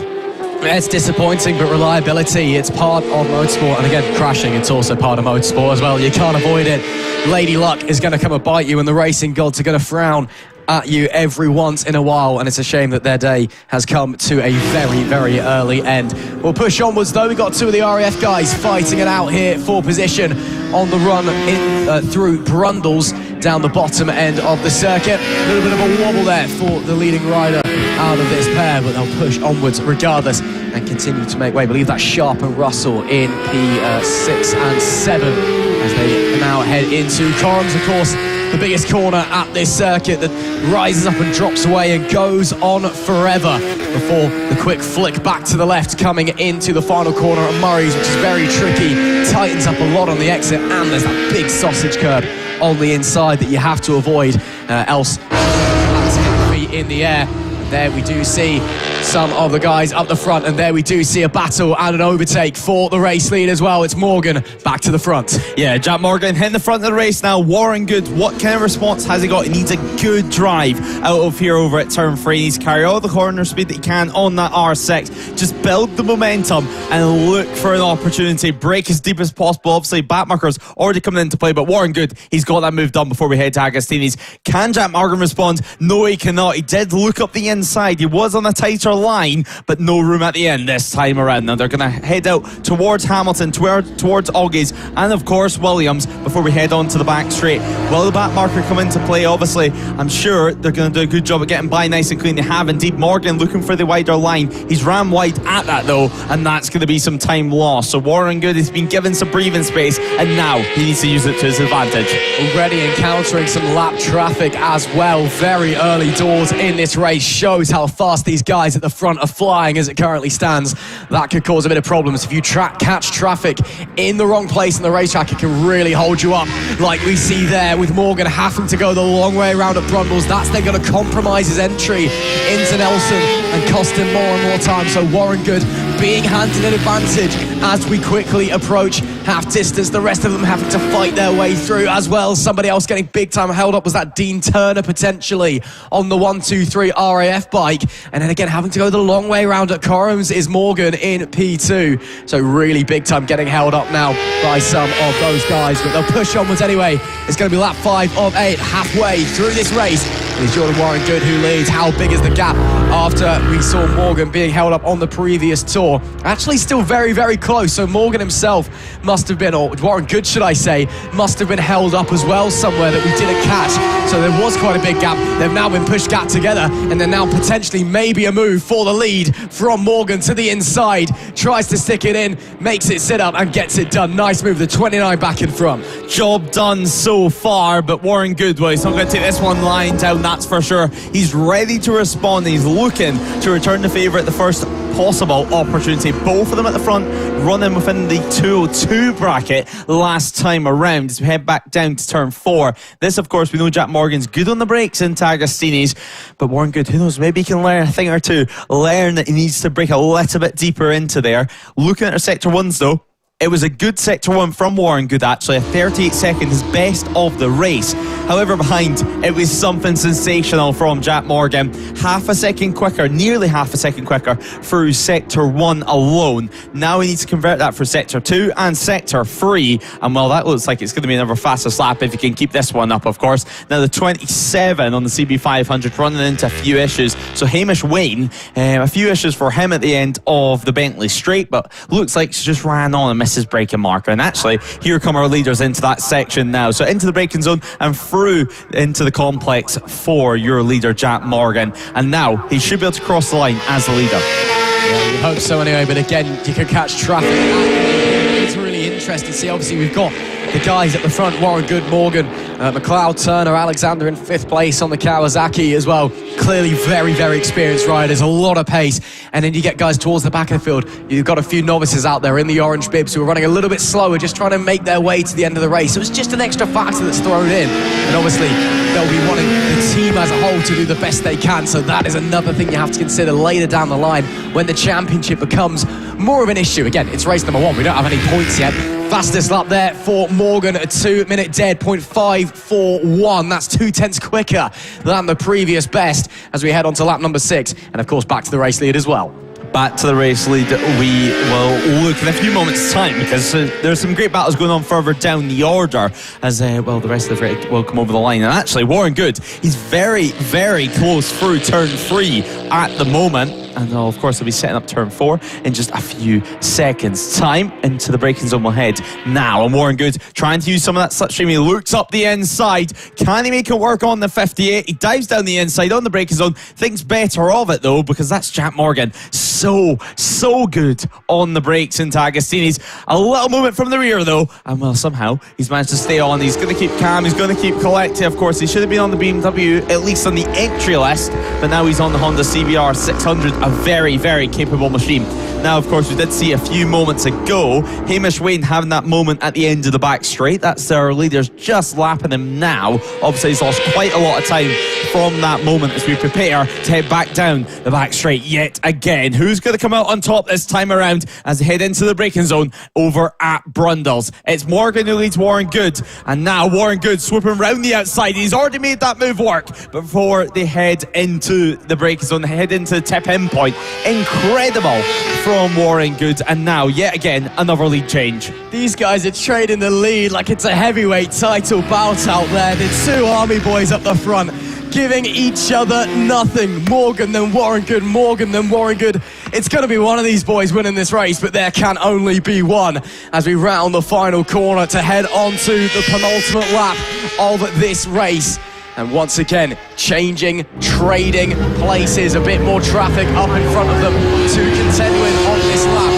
It's disappointing, but reliability, it's part of motorsport. And again, crashing, it's also part of motorsport as well. You can't avoid it. Lady Luck is going to come and bite you, and the racing gods are going to frown at you every once in a while, and it's a shame that their day has come to a very, very early end. We'll push onwards though. We've got two of the RAF guys fighting it out here for position on the run in through Brundles down the bottom end of the circuit. A little bit of a wobble there for the leading rider out of this pair, but they'll push onwards regardless and continue to make way. I believe that's Sharp and Russell in P6 and 7 as they now head into Corums, of course, the biggest corner at this circuit that rises up and drops away and goes on forever before the quick flick back to the left coming into the final corner at Murray's, which is very tricky, tightens up a lot on the exit, and there's that big sausage curb on the inside that you have to avoid, else that's 10 feet in the air. There we do see some of the guys up the front, and there we do see a battle and an overtake for the race lead as well. It's Morgan back to the front. Yeah, Jack Morgan hitting the front of the race now. Warren Good, what kind of response has he got? He needs a good drive out of here over at turn 3. He needs to carry all the corner speed that he can on that R6. Just build the momentum and look for an opportunity. Break as deep as possible. Obviously, backmarker's already coming into play, but Warren Good, he's got that move done before we head to Agostini's. Can Jack Morgan respond? No, he cannot. He did look up the inside. He was on a tighter line, but no room at the end this time around. Now they're going to head out towards Hamilton, towards Augie's, and of course Williams before we head on to the back straight. Will the back marker come into play? Obviously, I'm sure they're going to do a good job of getting by nice and clean. They have indeed. Morgan looking for the wider line. He's ran wide at that though, and that's going to be some time lost. So Warren Good has been given some breathing space, and now he needs to use it to his advantage. Already encountering some lap traffic as well. Very early doors in this race shows how fast these guys at the front are flying as it currently stands. That could cause a bit of problems. If you catch traffic in the wrong place in the racetrack, it can really hold you up, like we see there with Morgan having to go the long way around at Brundles. That's then going to compromise his entry into Nelson and cost him more and more time. So Warren Good being handed an advantage as we quickly approach half distance. The rest of them having to fight their way through as well. Somebody else getting big time held up was that Dean Turner potentially on the 123 RAF bike, and then again having to go the long way around at Corums is Morgan in P2. So really big time getting held up now by some of those guys, but they'll push onwards anyway. It's going to be lap 5 of 8 halfway through this race. It's Jordan Warren Good who leads. How big is the gap after we saw Morgan being held up on the previous tour? Actually still very, very close. So Morgan himself must have been, or Warren Good should I say, must have been held up as well somewhere that we didn't catch. So there was quite a big gap. They've now been pushed gap together, and then now potentially maybe a move for the lead from Morgan to the inside. Tries to stick it in, makes it sit up and gets it done. Nice move, the 29 back in front. Job done so far, but Warren Good, well, he's not going to take this one lying down, that's for sure. He's ready to respond. He's looking to return the favour at the first possible opportunity. Both of them at the front running within the 202 bracket last time around as we head back down to turn 4. This, of course, we know Jack Morgan's good on the brakes in Agostini's, but Warren Good, who knows, maybe he can learn a thing or two. Learn that he needs to break a little bit deeper into there. Looking at our sector 1s though, It was a good sector 1 from Warren Good, actually. A 38 second, his best of the race. However, behind, it was something sensational from Jack Morgan. Half a second quicker, nearly half a second quicker through sector 1 alone. Now we need to convert that for sector 2 and sector 3. And well, that looks like it's going to be another fastest lap if you can keep this one up, of course. Now the 27 on the CB500 running into a few issues. So Hamish Wayne, a few issues for him at the end of the Bentley straight, but looks like she just ran on and missed his braking marker. And actually, here come our leaders into that section now. So into the braking zone and through into the complex for your leader, Jack Morgan. And now he should be able to cross the line as the leader. Yeah, we hope so anyway, but again, you can catch traffic. It's really interesting to see. Obviously, we've got the guys at the front, Warren Good, Morgan, McLeod, Turner, Alexander in 5th place on the Kawasaki as well. Clearly very, very experienced riders, a lot of pace. And then you get guys towards the back of the field. You've got a few novices out there in the orange bibs who are running a little bit slower, just trying to make their way to the end of the race. So it's just an extra factor that's thrown in. And obviously, they'll be wanting the team as a whole to do the best they can. So that is another thing you have to consider later down the line when the championship becomes more of an issue. Again, it's race number 1. We don't have any points yet. Fastest lap there for Morgan, a 2 minute dead, 0.541. That's 0.2 quicker than the previous best as we head on to lap number 6. And of course, back to the race lead as well. Back to the race lead we will look in a few moments' time, because there's some great battles going on further down the order as well the rest of the race will come over the line. And actually Warren Good, he's very, very close through turn 3 at the moment. And of course they'll be setting up turn 4 in just a few seconds time. Into the braking zone we'll head now, and Warren Good trying to use some of that slipstream. He looks up the inside. Can he make it work on the 58? He dives down the inside on the braking zone. Thinks better of it though, because that's Jack Morgan. So good on the brakes into Agostini's. A little movement from the rear though, and well, somehow he's managed to stay on. He's going to keep calm, he's going to keep collected. Of course, he should have been on the BMW, at least on the entry list, but now he's on the Honda CBR 600, a very, very capable machine. Now, of course, we did see a few moments ago Hamish Wayne having that moment at the end of the back straight. That's our leaders just lapping him now. Obviously, he's lost quite a lot of time from that moment as we prepare to head back down the back straight yet again. Who's going to come out on top this time around as they head into the braking zone over at Brundles? It's Morgan who leads Warren Good, and now Warren Good swooping round the outside. He's already made that move work before they head into the braking zone, head into the tip-in point. Incredible from Warren Good, and now yet again another lead change. These guys are trading the lead like it's a heavyweight title bout out there. The two army boys up the front giving each other nothing. Morgan, then Warren Good, Morgan, then Warren Good. It's going to be one of these boys winning this race, but there can only be one as we round the final corner to head on to the penultimate lap of this race. And once again, changing, trading places, a bit more traffic up in front of them to contend with on this lap.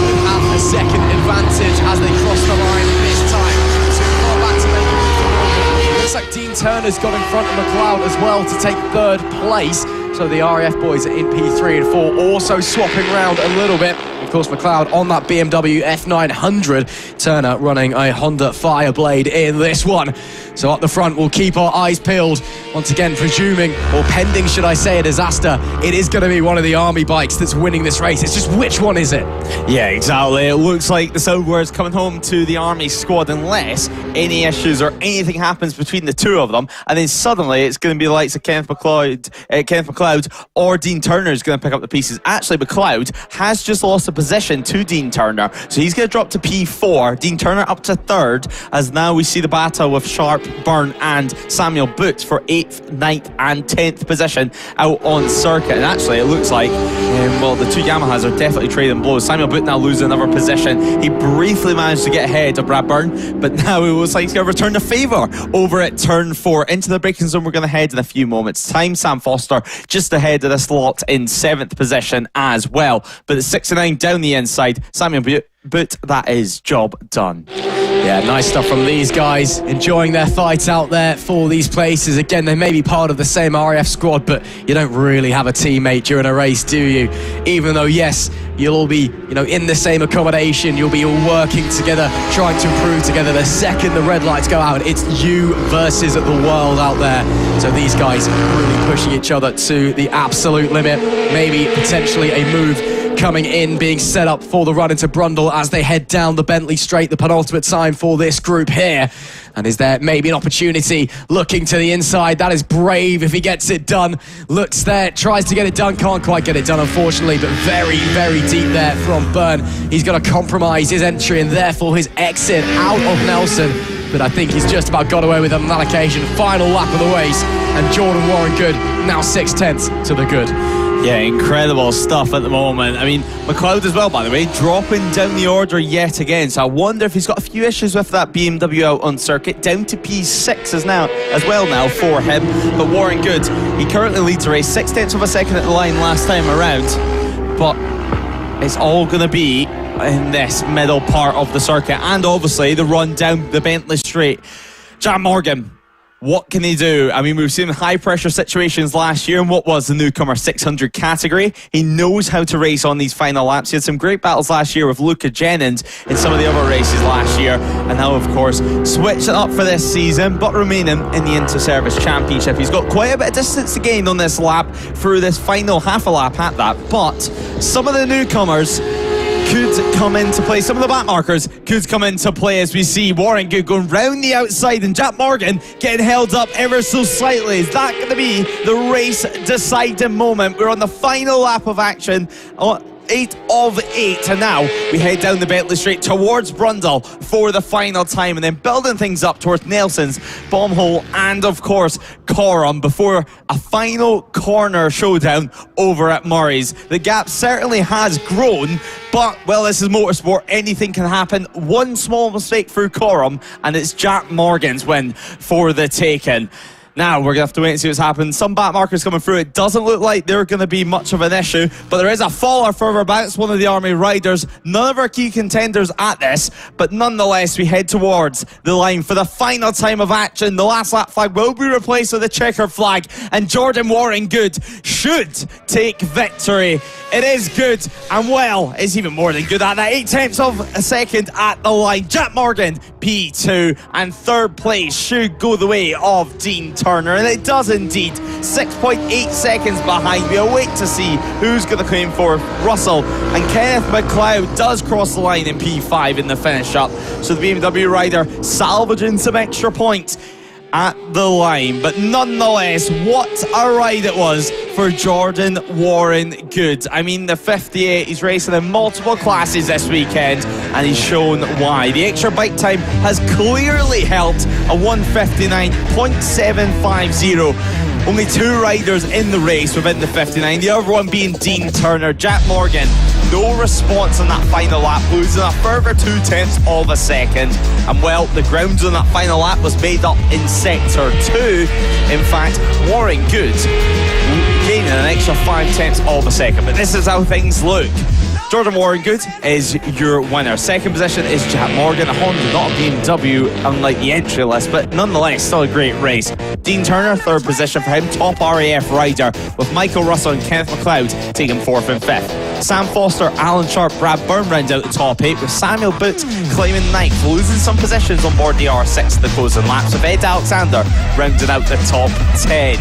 With half a second advantage as they cross the line this time. Too far back to make it. Looks like Dean Turner's got in front of McLeod as well to take 3rd place. So the RAF boys are in P3 and 4, also swapping around a little bit. Of course, McLeod on that BMW F900. Turner running a Honda Fireblade in this one. So up the front, we'll keep our eyes peeled. Once again, presuming, or pending, should I say, a disaster, it is going to be one of the Army bikes that's winning this race. It's just which one is it? Yeah, exactly. It looks like the Silverware's coming home to the Army squad unless any issues or anything happens between the two of them. And then suddenly it's going to be the likes of Kenneth McLeod or Dean Turner is going to pick up the pieces. Actually, McLeod has just lost a position to Dean Turner, so he's going to drop to P4. Dean Turner up to 3rd, as now we see the battle with Sharp, Byrne and Samuel Boots for 8th, 9th and 10th position out on circuit. And actually it looks like well, the two Yamahas are definitely trading blows. Samuel Boot now losing another position. He briefly managed to get ahead of Brad Byrne, but now it looks like he's going to return the favour over at turn 4. Into the braking zone we're going to head in a few moments time. Sam Foster just ahead of this lot in 7th position as well, but at 69 down the inside, Samuel Boot, that is job done. Yeah, nice stuff from these guys, enjoying their fights out there for these places. Again, they may be part of the same RAF squad, but you don't really have a teammate during a race, do you? Even though, yes, you'll all be, in the same accommodation, you'll be all working together, trying to improve together. The second the red lights go out, it's you versus the world out there. So these guys really pushing each other to the absolute limit. Maybe potentially a move coming in, being set up for the run into Brundle as they head down the Bentley Straight, the penultimate time for this group here. And is there maybe an opportunity looking to the inside? That is brave if he gets it done. Looks there, tries to get it done, can't quite get it done, unfortunately, but very, very deep there from Byrne. He's got to compromise his entry and therefore his exit out of Nelson. But I think he's just about got away with it on that occasion. Final lap of the race, and Jordan Warren Good now 6/10 to the good. Yeah, incredible stuff at the moment. I mean, McLeod as well, by the way, dropping down the order yet again. So I wonder if he's got a few issues with that BMW out on circuit. Down to P6 as well now for him. But Warren Good, he currently leads the race 6/10 of a second at the line last time around. But it's all going to be in this middle part of the circuit, and obviously the run down the Bentley Straight. Jack Morgan, what can he do? I mean, we've seen high pressure situations last year in what was the newcomer 600 category. He knows how to race on these final laps. He had some great battles last year with Luca Jennings in some of the other races last year, and now of course switched it up for this season, but remaining in the Inter-Service Championship. He's got quite a bit of distance to gain on this lap through this final half a lap at that, but some of the newcomers could come into play. Some of the back markers could come into play as we see Warren Good going round the outside and Jack Morgan getting held up ever so slightly. Is that going to be the race deciding moment? We're on the final lap of action. 8 of 8, and now we head down the Bentley Straight towards Brundle for the final time, and then building things up towards Nelson's, Bombhole, and of course Coram before a final corner showdown over at Murray's. The gap certainly has grown, but well, this is motorsport, anything can happen. One small mistake through Coram and it's Jack Morgan's win for the taking. Now, we're going to have to wait and see what's happened. Some back markers coming through. It doesn't look like they're going to be much of an issue, but there is a faller further back. It's one of the Army riders. None of our key contenders at this, but nonetheless, we head towards the line for the final time of action. The last lap flag will be replaced with a checkered flag, and Jordan Warren Good should take victory. It is good, and well, it's even more than good at that. 8/10 of a second at the line. Jack Morgan, P2, and third place should go the way of Dean Turner, and it does indeed. 6.8 seconds behind. We'll wait to see who's going to claim fourth. Russell and Kenneth McLeod does cross the line in P5 in the finish up. So the BMW rider salvaging some extra points at the line, but nonetheless, what a ride it was for Jordan Warren Good. I mean, the 58, he's racing in multiple classes this weekend, and he's shown why. The extra bike time has clearly helped, a 1:59.750. Only 2 riders in the race within the 59, the other one being Dean Turner. Jack Morgan, no response on that final lap, losing a further 0.2 of a second. And well, the ground on that final lap was made up in sector 2. In fact, Warren Good gaining an extra 0.5 of a second. But this is how things look. Jordan Warren Good is your winner. Second position is Jack Morgan, a Honda, not a BMW, unlike the entry list, but nonetheless, still a great race. Dean Turner, third position for him, top RAF rider, with Michael Russell and Kenneth McLeod taking 4th and 5th. Sam Foster, Alan Sharp, Brad Byrne round out the top 8, with Samuel Boots claiming 9th, losing some positions on board the R6 at the closing laps, with Ed Alexander rounding out the top 10.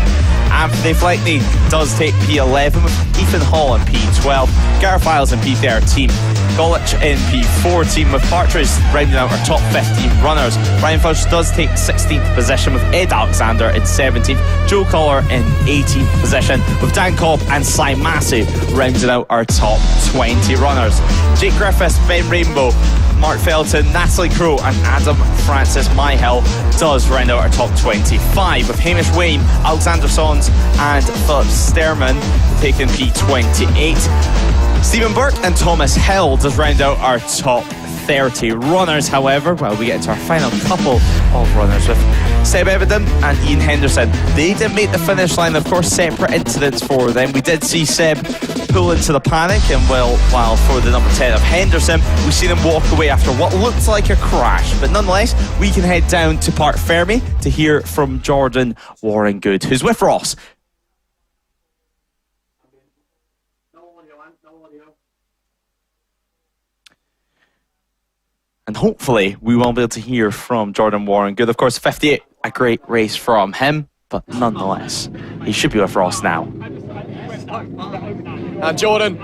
Anthony Fleckney does take P11 with Ethan Hall in P12, Gareth Isles in P13, Golich in P14 with Partridge rounding out our top 15 runners. Ryan Fudge does take 16th position with Ed Alexander in 17th, Joe Collar in 18th position with Dan Cobb and Cy Massey rounding out our top 20 runners. Jake Griffiths, Ben Rainbow, Mark Felton, Natalie Crowe and Adam Francis Myhill does round out our top 25, with Hamish Wayne, Alexander Sons and Philip Sterman taking P28. Stephen Burke and Thomas Hill does round out our top 30 runners. However, well, we get into our final couple of runners with Seb Evident and Ian Henderson. They didn't make the finish line, of course, separate incidents for them. We did see Seb pull into the Paddock, and well, while for the number 10 of Henderson, we've seen him walk away after what looked like a crash. But nonetheless, we can head down to Park Fermi to hear from Jordan Warren Good, who's with Ross. And hopefully we will be able to hear from Jordan Warren Good. Of course, 58, a great race from him, but nonetheless, he should be with Ross now. And Jordan,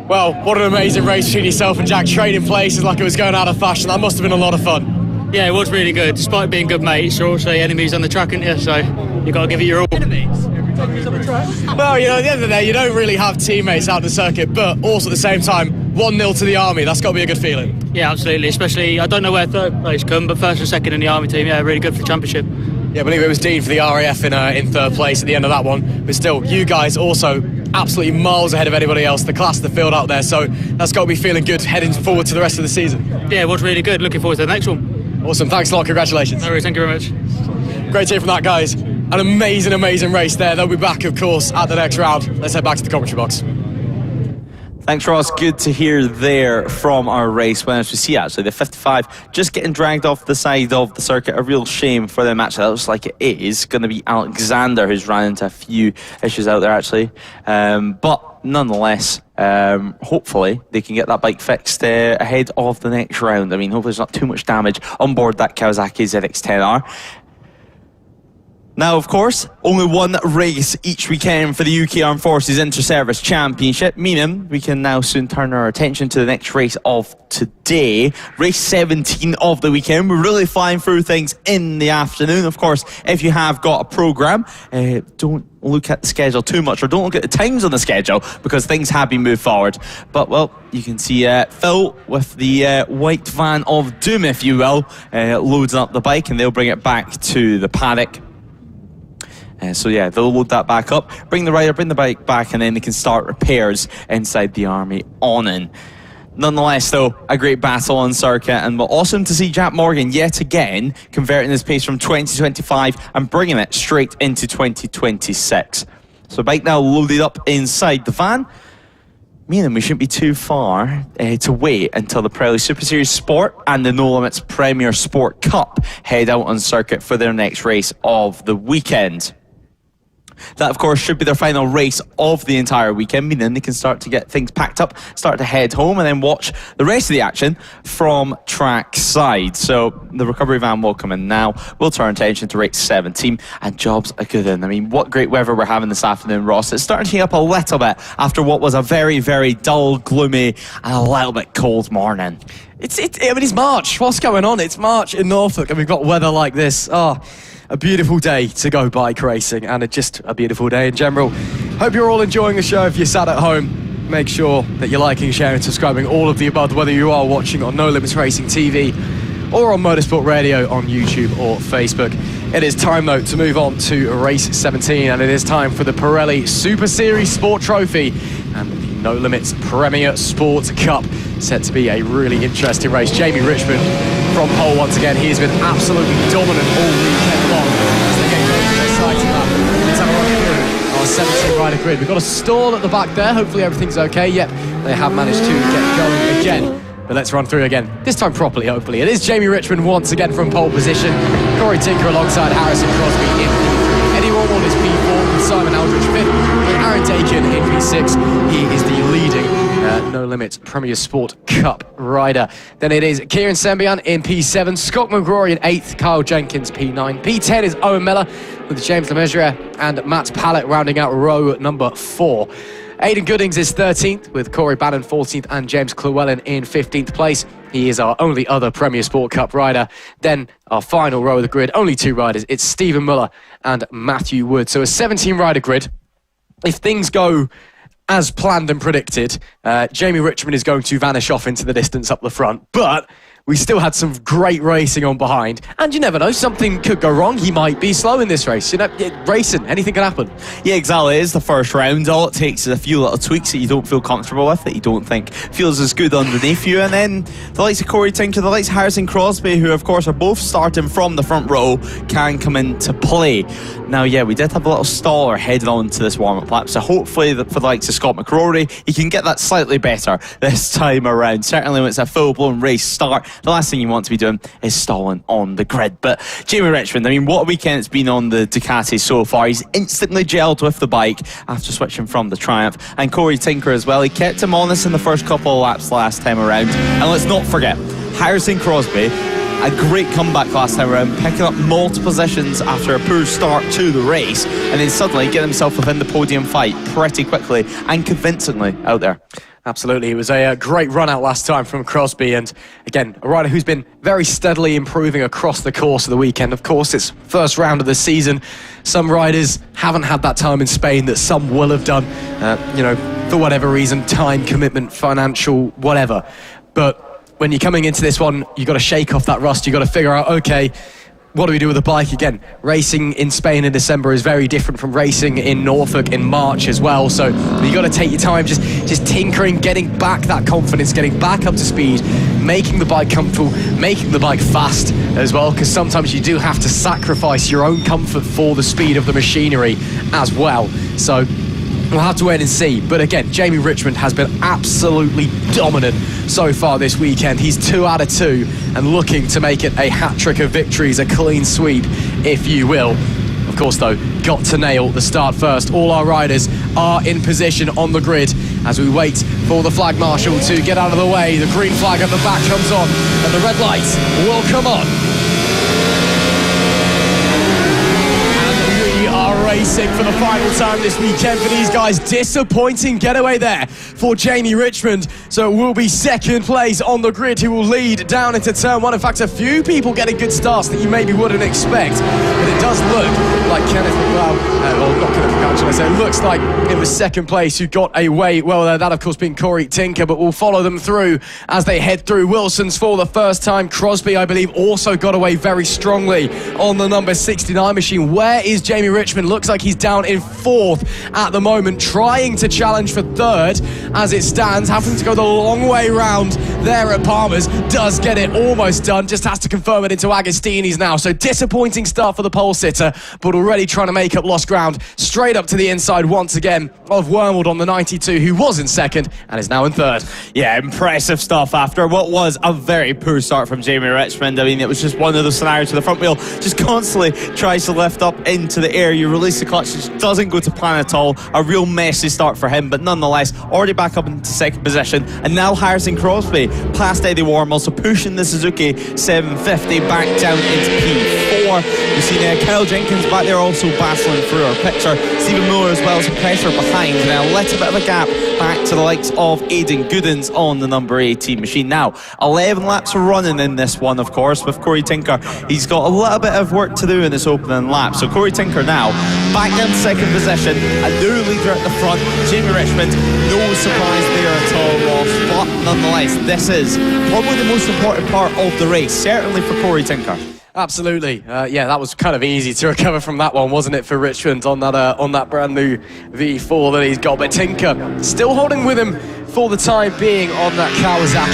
Well, what an amazing race between yourself and Jack. Trading places like it was going out of fashion. That must have been a lot of fun. Yeah, it was really good. Despite being good mates, you're also enemies on the track, aren't you? So you've got to give it your all. Enemies? Well, you know, at the end of the day, you don't really have teammates out the circuit, but also at the same time, 1-0 to the Army. That's got to be a good feeling. Yeah, absolutely. Especially, I don't know where third place come, but first and second in the Army team, yeah, really good for the championship. Yeah, I believe it was Dean for the RAF in third place at the end of that one. But still, you guys also absolutely miles ahead of anybody else, the class of the field out there. So that's got to be feeling good heading forward to the rest of the season. Yeah, it was really good. Looking forward to the next one. Awesome. Thanks a lot. Congratulations. No worries. Thank you very much. Great to hear from that, guys. An amazing race there. They'll be back, of course, at the next round. Let's head back to the commentary box. Thanks, Ross. Good to hear there from our race winners. We see actually the 55 just getting dragged off the side of the circuit. A real shame for them. Actually, that looks like it is going to be Alexander who's ran into a few issues out there actually. But nonetheless, hopefully they can get that bike fixed ahead of the next round. I mean, hopefully there's not too much damage on board that Kawasaki ZX-10R. Now, of course, only one race each weekend for the UK Armed Forces Inter-Service Championship, meaning we can now soon turn our attention to the next race of today, race 17 of the weekend. We're really flying through things in the afternoon. Of course, if you have got a programme, don't look at the schedule too much, or don't look at the times on the schedule, because things have been moved forward. But, well, you can see Phil with the white van of doom, if you will, loading up the bike, and they'll bring it back to the paddock. So yeah, they'll load that back up, bring the rider, bring the bike back, and then they can start repairs inside the Army awning. Nonetheless, though, a great battle on circuit, and awesome to see Jack Morgan yet again converting his pace from 2025 and bringing it straight into 2026. So bike now loaded up inside the van, meaning we shouldn't be too far to wait until the Pirelli Super Series Sport and the No Limits Premier Sport Cup head out on circuit for their next race of the weekend. That, of course, should be their final race of the entire weekend, meaning they can start to get things packed up, start to head home, and then watch the rest of the action from track side. So the recovery van will come in now. We'll turn attention to race 17, and jobs are good in. I mean, what great weather we're having this afternoon, Ross. It's starting to heat up a little bit after what was a very, very dull, gloomy, and a little bit cold morning. I mean, it's March. What's going on? It's March in Norfolk, and we've got weather like this. A beautiful day to go bike racing, and just a beautiful day in general. Hope you're all enjoying the show. If you're sat at home, make sure that you're liking, sharing, subscribing, all of the above, whether you are watching on No Limits Racing TV or on Motorsport Radio on YouTube or Facebook. It is time, though, to move on to race 17, and it is time for the Pirelli Super Series Sport Trophy and the No Limits Premier Sport Cup. Set to be a really interesting race. Jamie Richmond from pole once again. He has been absolutely dominant all weekend long as they get going for their sighting lap. Let's have a run through our 17-rider grid. We've got a stall at the back there. Hopefully everything's okay. Yep, they have managed to get going again. But let's run through again, this time properly, hopefully. It is Jamie Richmond once again from pole position. Corey Tinker alongside Harrison Crosby in P3. Eddie Warwald is P4 with Simon Aldridge 5th. And Aaron Dakin in P6. He is the leading No Limits Premier Sport Cup rider. Then it is Kieran Sembian in P7. Scott McGrory in 8th. Kyle Jenkins P9. P10 is Owen Miller with James Lemessurier and Matt Pallett rounding out row number 4. Aidan Goodings is 13th, with Corey Bannon 14th and James Llewellyn in 15th place. He is our only other Premier Sport Cup rider. Then our final row of the grid, only 2 riders. It's Stephen Muller and Matthew Wood. So a 17-rider grid. If things go as planned and predicted, Jamie Richmond is going to vanish off into the distance up the front. But we still had some great racing on behind. And you never know, something could go wrong. He might be slow in this race. You know, racing, anything can happen. Yeah, exactly. It is the first round. All it takes is a few little tweaks that you don't feel comfortable with, that you don't think feels as good underneath you. And then the likes of Corey Tinker, the likes of Harrison Crosby, who of course are both starting from the front row, can come into play. Now, yeah, we did have a little staller heading on to this warm-up lap, so hopefully for the likes of Scott McRory, he can get that slightly better this time around. Certainly when it's a full-blown race start, the last thing you want to be doing is stalling on the grid. But Jamie Richmond, I mean, what a weekend it's been on the Ducati so far. He's instantly gelled with the bike after switching from the Triumph. And Corey Tinker as well. He kept him honest in the first couple of laps last time around. And let's not forget, Harrison Crosby, a great comeback last time around, picking up multiple positions after a poor start to the race, and then suddenly get himself within the podium fight pretty quickly and convincingly out there. Absolutely. It was a great run out last time from Crosby, and again, a rider who's been very steadily improving across the course of the weekend. Of course, it's first round of the season. Some riders haven't had that time in Spain that some will have done, for whatever reason, time, commitment, financial, whatever. But when you're coming into this one, you've got to shake off that rust. You've got to figure out, okay, what do we do with the bike? Again, racing in Spain in December is very different from racing in Norfolk in March as well. So you got to take your time, just tinkering, getting back that confidence, getting back up to speed, making the bike comfortable, making the bike fast as well, because sometimes you do have to sacrifice your own comfort for the speed of the machinery as well. So we'll have to wait and see. But again, Jamie Richmond has been absolutely dominant so far this weekend. He's 2 out of 2 and looking to make it a hat-trick of victories, a clean sweep, if you will. Of course, though, got to nail the start first. All our riders are in position on the grid as we wait for the flag marshal to get out of the way. The green flag at the back comes on and the red lights will come on. Racing for the final time this weekend for these guys. Disappointing getaway there for Jamie Richmond. So it will be second place on the grid, who will lead down into turn 1. In fact, a few people getting good starts that you maybe wouldn't expect. But it does look like Kenneth McLeod, not Kenneth McLeod, should I say, looks like it was second place who got away well there. That, of course, being Corey Tinker, but we'll follow them through as they head through. Wilson's for the first time. Crosby, I believe, also got away very strongly on the number 69 machine. Where is Jamie Richmond? Looks like he's down in 4th at the moment, trying to challenge for 3rd as it stands, having to go the long way round there at Palmer's. Does get it almost done, just has to confirm it into Agostini's now. So disappointing start for the pole sitter, but already trying to make up lost ground straight up to the inside once again of Wormwood on the 92, who was in 2nd and is now in 3rd. Yeah, impressive stuff after what was a very poor start from Jamie Richmond. I mean, it was just one of those scenarios where the front wheel just constantly tries to lift up into the air. You release the clutch, it just doesn't go to plan at all. A real messy start for him, but nonetheless already back up into 2nd position. And now Harrison Crosby past Eddie Warm, also pushing the Suzuki 750 back down into P4. We've seen Kyle Jenkins back there also battling through our picture. Stephen Miller as well, some pressure behind, and a little bit of a gap back to the likes of Aidan Goodens on the number 18 machine. Now 11 laps are running in this one, of course, with Corey Tinker. He's got a little bit of work to do in this opening lap. So Corey Tinker now back in 2nd position, a new leader at the front, Jamie Richmond. No surprise there at all, Ross, but nonetheless, this is probably the most important part of the race, certainly for Corey Tinker. Absolutely. Yeah, that was kind of easy to recover from that one, wasn't it, for Richmond on that brand new V4 that he's got. But Tinker still holding with him for the time being on that Kawasaki.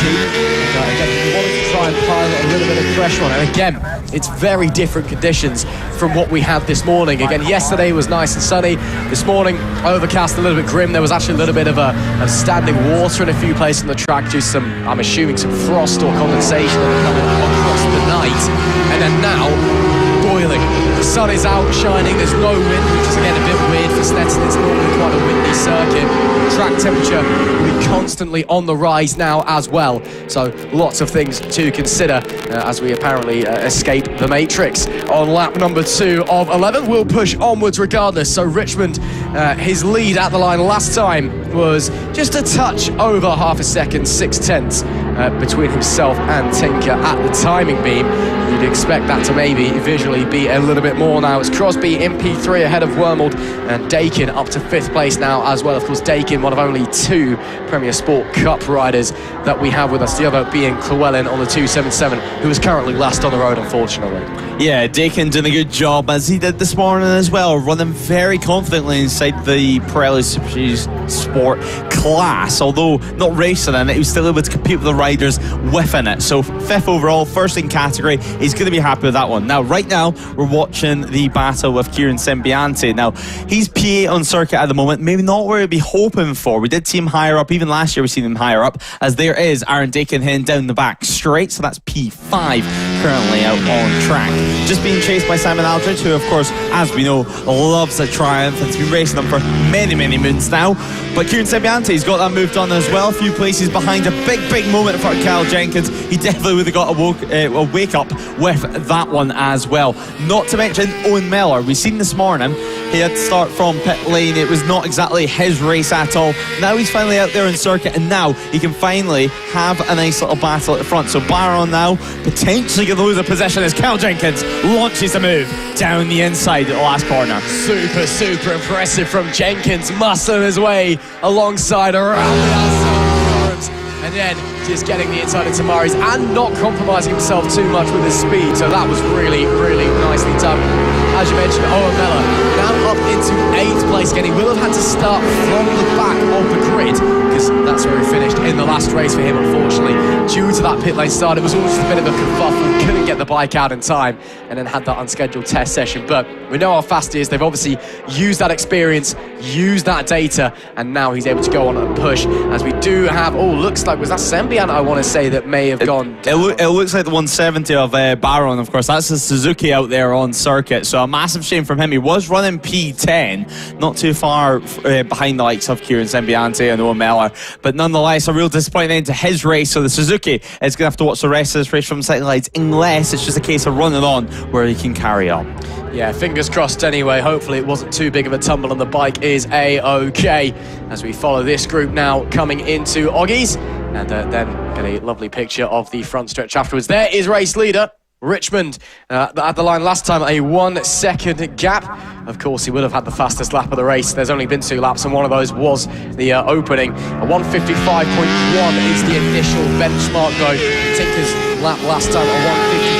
Again, he wanted to try and pilot a little bit of pressure on it. And again, it's very different conditions from what we had this morning. Again, yesterday was nice and sunny. This morning, overcast, a little bit grim. There was actually a little bit of standing water in a few places on the track due to some, I'm assuming, some frost or condensation that are coming across the night. And then now, boiling. The sun is out, shining, there's no wind, which is again a bit weird for Snetterton. It's normally quite a windy circuit. Track temperature will be constantly on the rise now as well. So lots of things to consider as we apparently escape the matrix. On lap number 2 of 11, we'll push onwards regardless. So Richmond, his lead at the line last time was just a touch over half a second, 0.6 between himself and Tinker at the timing beam. You'd expect that to maybe visually be a little bit more now. It's Crosby in P3 ahead of Wormald, and Dakin up to 5th place now as well. Of course, Dakin, one of only 2 Premier Sport Cup riders that we have with us, the other being Llewellyn on the 277, who is currently last on the road, unfortunately. Yeah, Dakin doing a good job, as he did this morning as well, running very confidently inside the Pirelli Sport class. Although not racing in it, he was still able to compete with the riders within it. So 5th overall, 1st in category. He's going to be happy with that one. Now, right now, we're watching the battle with Kieran Sembiante. Now, he's P8 on circuit at the moment. Maybe not where we'd be hoping for. We did see him higher up. Even last year, we've seen him higher up. As there is Aaron Dakin heading down the back straight. So that's P5 currently out on track. just being chased by Simon Aldridge, who of course, as we know, loves a triumph and has been racing them for many moons now. But Kieran Sembiante's got that move done as well, a few places behind, a big moment for Kyle Jenkins. He definitely would have got a wake up with that one as well. Not to mention Owen Miller, we've seen this morning, he had to start from pit lane, it was not exactly his race at all. Now he's finally out there in circuit, and now he can finally have a nice little battle at the front. So Baron now potentially going to lose a position as Kyle Jenkins launches the move down the inside at the last corner. Super impressive from Jenkins, muscling his way alongside around the outside of the and then just getting the inside into Murray's and not compromising himself too much with his speed. So that was really nicely done. As you mentioned, Owen Miller now up into 8th place again. He will have had to start from the back of the grid because that's where he finished in the last race for him, unfortunately. Due to that pit lane start, it was all just a bit of a kerfuffle. Couldn't get the bike out in time and then had that unscheduled test session. But we know how fast he is. They've obviously used that experience, used that data, and now he's able to go on and push. As we do have, looks like, was that Sembian, I want to say, that may have gone down. It looks like the 170 of Baron, of course. That's the Suzuki out there on circuit. So a massive shame from him. He was running P10, not too far behind the likes of Kieran Sembiante and Owen Miller. But nonetheless, a real disappointing end to his race. So the Suzuki is going to have to watch the rest of this race from sidelines, unless it's just a case of running on where he can carry on. Yeah, fingers crossed anyway. Hopefully it wasn't too big of a tumble and the bike is A-OK. As we follow this group now coming into Oggies. And then get a lovely picture of the front stretch afterwards. There is race leader Richmond at the line last time, a 1 second gap. Of course, he would have had the fastest lap of the race. There's only been 2 laps, and one of those was the opening. A 155.1 is the initial benchmark, though. Tinker's lap last time, a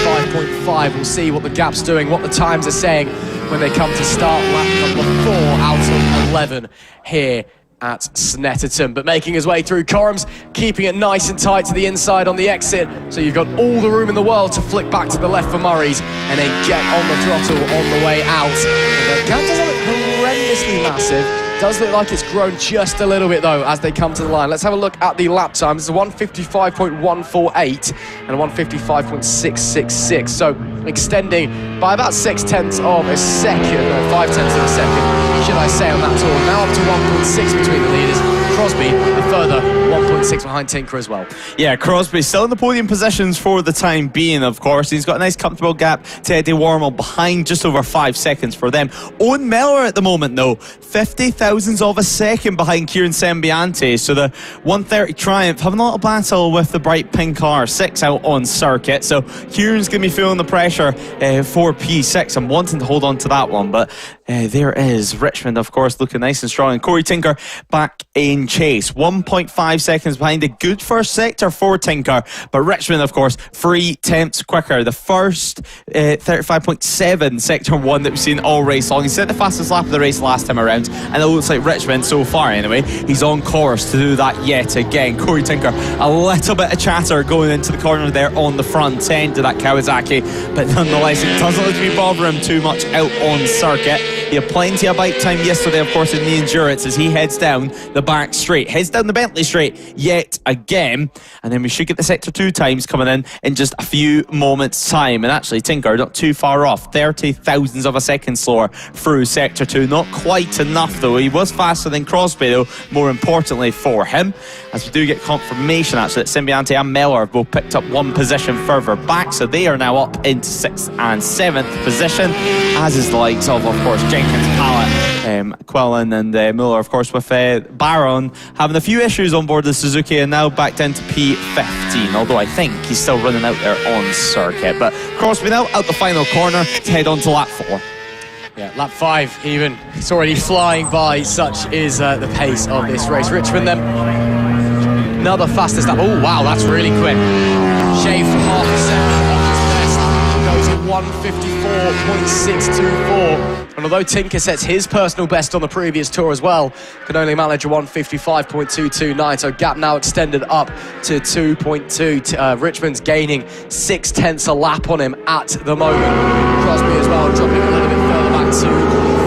155.5. We'll see what the gap's doing, what the times are saying when they come to start lap number 4 out of 11 here at Snetterton. But making his way through Corums, keeping it nice and tight to the inside on the exit, so you've got all the room in the world to flick back to the left for Murray's and then get on the throttle on the way out. The gap doesn't look horrendously massive. Does look like it's grown just a little bit though as they come to the line. Let's have a look at the lap times. It's a 155.148 and a 155.666. So extending by about 0.6 of a second, or 0.5 of a second, should I say, on that tour. Now up to 1.6 between the leaders. Crosby a further 1.6 behind Tinker as well. Yeah, Crosby still in the podium positions for the time being, of course. He's got a nice comfortable gap to Eddie Warmel behind, just over 5 seconds for them. Owen Miller at the moment though, 50 thousandths of a second behind Kieran Sembiante. So the 130 Triumph having a little battle with the bright pink R6 out on circuit. So Kieran's going to be feeling the pressure for P6 and wanting to hold on to that one. But there is Richmond, of course, looking nice and strong. And Corey Tinker back in chase. 1.5 seconds behind. A good first sector for Tinker. But Richmond, of course, 3 tenths quicker. The first 35.7 sector 1 that we've seen all race long. He set the fastest lap of the race last time around. And it looks like Richmond, so far anyway, he's on course to do that yet again. Corey Tinker, a little bit of chatter going into the corner there on the front end of that Kawasaki. But nonetheless, it doesn't look to be bothering him too much out on circuit. He had plenty of bike time yesterday, of course, in the endurance as he heads down the back straight. Heads down the Bentley straight yet again. And then we should get the sector 2 times coming in just a few moments' time. And actually, Tinker not too far off. 30 thousandths of a second slower through sector 2. Not quite enough, though. He was faster than Crosby, though, more importantly for him. As we do get confirmation, actually, that Sembiante and Miller have both picked up 1 position further back. So they are now up into 6th and 7th position, as is the likes of course, Jenkins, Pallet, Quillen and Muller, of course, with Baron having a few issues on board the Suzuki and now back down to P15, although I think he's still running out there on circuit. But Crosby now out the final corner to head on to lap 4. Yeah, lap 5 even. It's already flying by, such is the pace of this race. Richmond then, another fastest lap. Oh wow, that's really quick. Shaved half a second off his best. Goes to 154.624. And although Tinker sets his personal best on the previous tour as well, can only manage a 155.229. So gap now extended up to 2.2. Richmond's gaining 6 tenths a lap on him at the moment. Crosby as well dropping a little bit further back to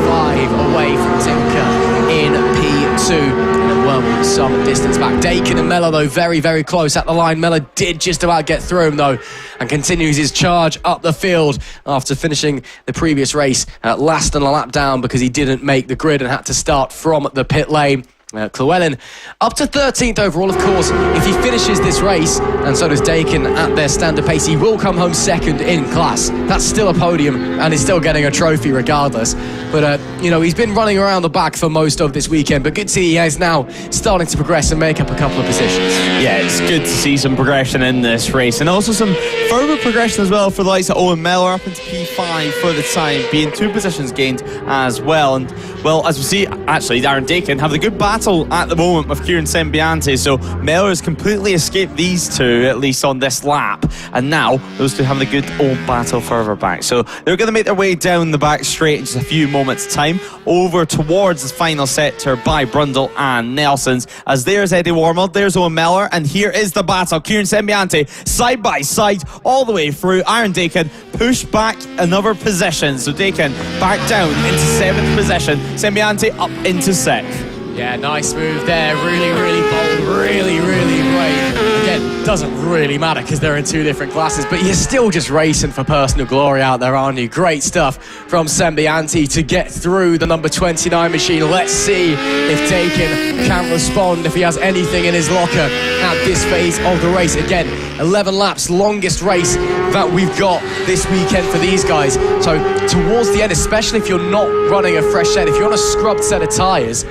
5 away from Tinker in P2. And then well, some distance back. Dakin and Mellor, though, very, very close at the line. Mellor did just about get through him, though, and continues his charge up the field after finishing the previous race last and a lap down because he didn't make the grid and had to start from the pit lane. Llewellyn up to 13th overall. Of course, if he finishes this race, and so does Dakin at their standard pace, he will come home second in class. That's still a podium, and he's still getting a trophy regardless. But he's been running around the back for most of this weekend, but good to see he is now starting to progress and make up a couple of positions. Yeah, it's good to see some progression in this race, and also some further progression as well for the likes of Owen Mellor up into P5 for the time being, 2 positions gained as well. And well, as we see, actually Darren Dakin have the good battle at the moment with Kieran Sembiante, so Mellor has completely escaped these two, at least on this lap, and now those two having a good old battle further back. So they're going to make their way down the back straight in just a few moments time over towards the final sector by Brundle and Nelson's, as there's Eddie Warmold, there's Owen Mellor, and here is the battle. Kieran Sembiante side by side all the way through. Aaron Dakin pushed back another position, so Dakin back down into 7th position, Sembiante up into 6th. Yeah, nice move there. Really, really bold. Really, really brave. Again, doesn't really matter because they're in 2 different classes, but you're still just racing for personal glory out there, aren't you? Great stuff from Sembiante to get through the number 29 machine. Let's see if Dakin can respond, if he has anything in his locker at this phase of the race. Again, 11 laps, longest race that we've got this weekend for these guys. So towards the end, especially if you're not running a fresh set, if you're on a scrubbed set of tyres,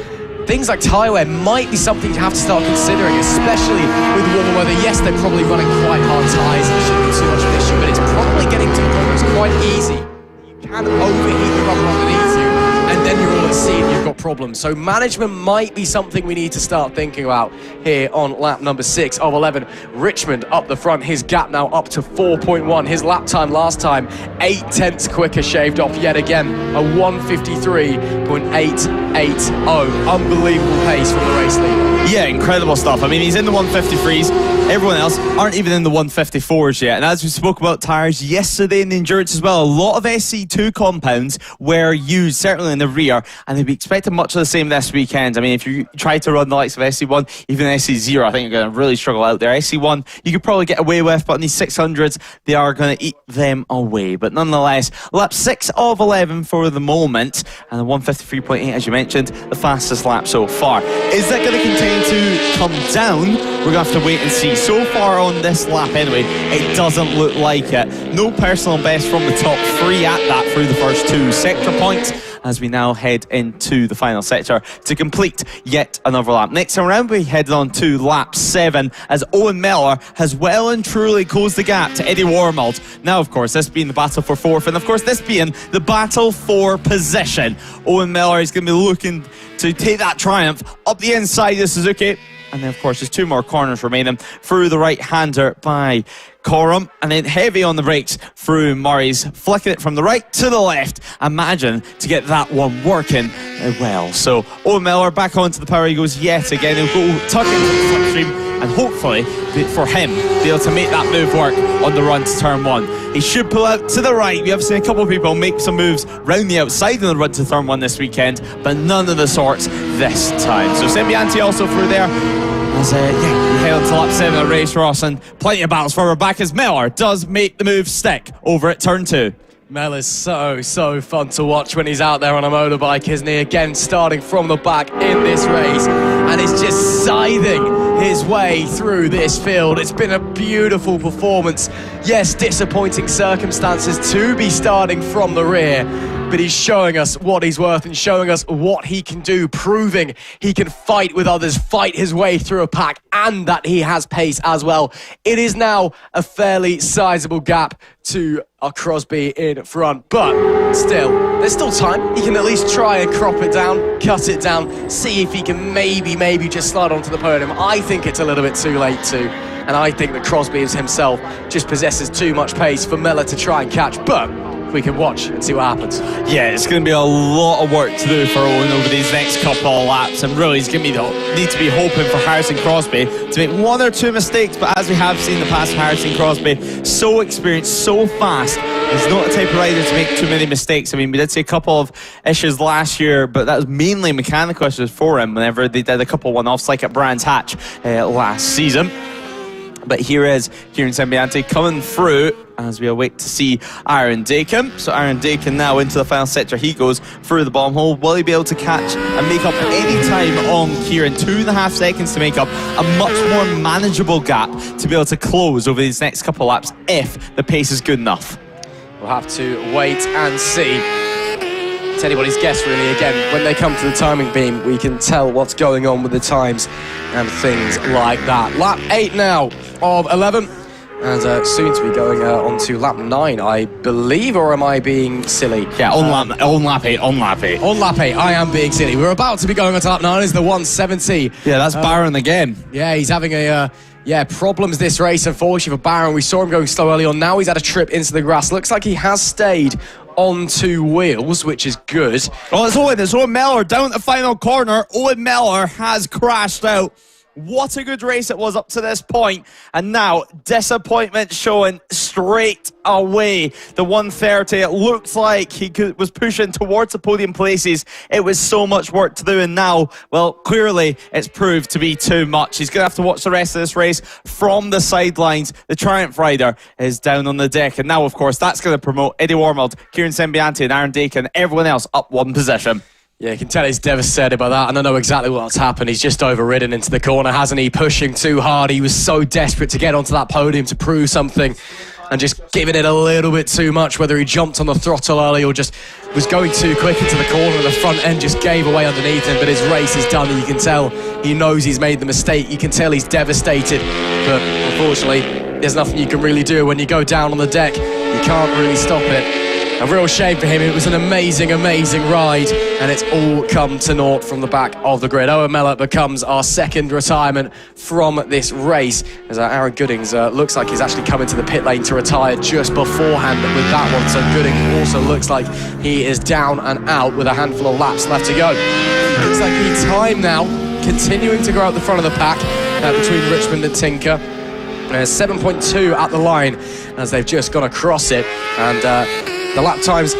things like tyre wear might be something you have to start considering, especially with the warmer weather. Yes, they're probably running quite hard tyres, and it shouldn't be too much of an issue, but it's probably getting to the point where it's quite easy. You can overheat the rubber underneath you, and then you're all at sea and you've got problems. So management might be something we need to start thinking about here on lap number 6 of 11. Richmond up the front, his gap now up to 4.1. His lap time last time, 8 tenths quicker, shaved off yet again, a 1:53.880. Unbelievable pace from the race leader. Yeah, incredible stuff. I mean, he's in the 153s. Everyone else aren't even in the 154s yet. And as we spoke about tyres yesterday in the endurance as well, a lot of SC2 compounds were used, certainly in the rear, and they'd be expecting much of the same this weekend. I mean, if you try to run the likes of SC1, even SC0, I think you're going to really struggle out there. SC1, you could probably get away with, but in these 600s, they are going to eat them away. But nonetheless, lap 6 of 11 for the moment, and the 153.8, as you mentioned, the fastest lap so far. Is that going to continue to come down? We're going to have to wait and see. So far on this lap anyway, it doesn't look like it. No personal best from the top 3 at that through the first 2 sector points, as we now head into the final sector to complete yet another lap. Next time around, we head on to lap 7 as Owen Mellor has well and truly closed the gap to Eddie Warmold. Now, of course, this being the battle for 4th, and of course, this being the battle for position. Owen Mellor is going to be looking to take that triumph up the inside of Suzuki. And then, of course, there's 2 more corners remaining through the right-hander by Coram, and then heavy on the brakes through Murray's, flicking it from the right to the left. Imagine to get that one working well. So Owen Mellor back onto the power he goes yet again. He'll go tuck into the slipstream, and hopefully for him be able to make that move work on the run to turn 1. He should pull out to the right. We have seen a couple of people make some moves round the outside on the run to turn 1 this weekend, but none of the sorts this time. So Sembiante also through there. As we head on to lap 7 of race, Ross, and plenty of battles further back as Mellor does make the move stick over at turn 2. Mellor's so fun to watch when he's out there on a motorbike, isn't he? Again, starting from the back in this race, and it's just scything his way through this field. It's been a beautiful performance. Yes, disappointing circumstances to be starting from the rear, but he's showing us what he's worth and showing us what he can do, proving he can fight with others, fight his way through a pack, and that he has pace as well. It is now a fairly sizable gap to Crosby in front, but still, there's still time. He can at least try and crop it down, cut it down, see if he can maybe just slide onto the podium. I think it's a little bit too late too, and I think that Crosby himself just possesses too much pace for Mellor to try and catch, but we can watch and see what happens. Yeah, it's going to be a lot of work to do for Owen over these next couple of laps, and really he's going to need to be hoping for Harrison Crosby to make one or two mistakes, but as we have seen in the past, Harrison Crosby, so experienced, so fast, he's not the type of rider to make too many mistakes. I mean, we did see a couple of issues last year, but that was mainly mechanical issues for him whenever they did a couple one-offs like at Brands Hatch last season. But here is Kieran Sembianti coming through as we await to see Aaron Dakin. So Aaron Dakin now into the final sector. He goes through the bomb hole. Will he be able to catch and make up any time on Kieran? 2.5 seconds to make up a much more manageable gap to be able to close over these next couple of laps if the pace is good enough. We'll have to wait and see. It's anybody's guess, really. Again, when they come to the timing beam, we can tell what's going on with the times and things like that. Lap 8 now of 11, and soon to be going on to lap 9, I believe, or am I being silly? Yeah, on lap 8. On lap 8, I am being silly. We're about to be going on to lap 9. Is the 170. Yeah, that's Barron again. Yeah, he's having a... problems this race, unfortunately, for Barron. We saw him going slow early on. Now he's had a trip into the grass. Looks like he has stayed on 2 wheels, which is good. Oh, it's Owen Mellor down the final corner. Owen Mellor has crashed out. What a good race it was up to this point. And now, disappointment showing straight away. The 130, it looked like he was pushing towards the podium places. It was so much work to do. And now, well, clearly, it's proved to be too much. He's going to have to watch the rest of this race from the sidelines. The Triumph rider is down on the deck. And now, of course, that's going to promote Eddie Wormald, Kieran Sembianti and Aaron Dakin, everyone else up 1 position. Yeah, you can tell he's devastated by that, and I know exactly what's happened. He's just overridden into the corner, hasn't he? Pushing too hard. He was so desperate to get onto that podium to prove something, and just giving it a little bit too much, whether he jumped on the throttle early or just was going too quick into the corner and the front end just gave away underneath him. But his race is done, and you can tell he knows he's made the mistake. You can tell he's devastated, but unfortunately, there's nothing you can really do. When you go down on the deck, you can't really stop it. A real shame for him. It was an amazing, amazing ride, and it's all come to naught from the back of the grid. Owen Mellor becomes our second retirement from this race, as Aaron Goodings looks like he's actually come into the pit lane to retire just beforehand with that one. So Goodings also looks like he is down and out with a handful of laps left to go. Looks like the time now continuing to grow out the front of the pack between Richmond and Tinker. 7.2 at the line as they've just gone across it, and the lap times,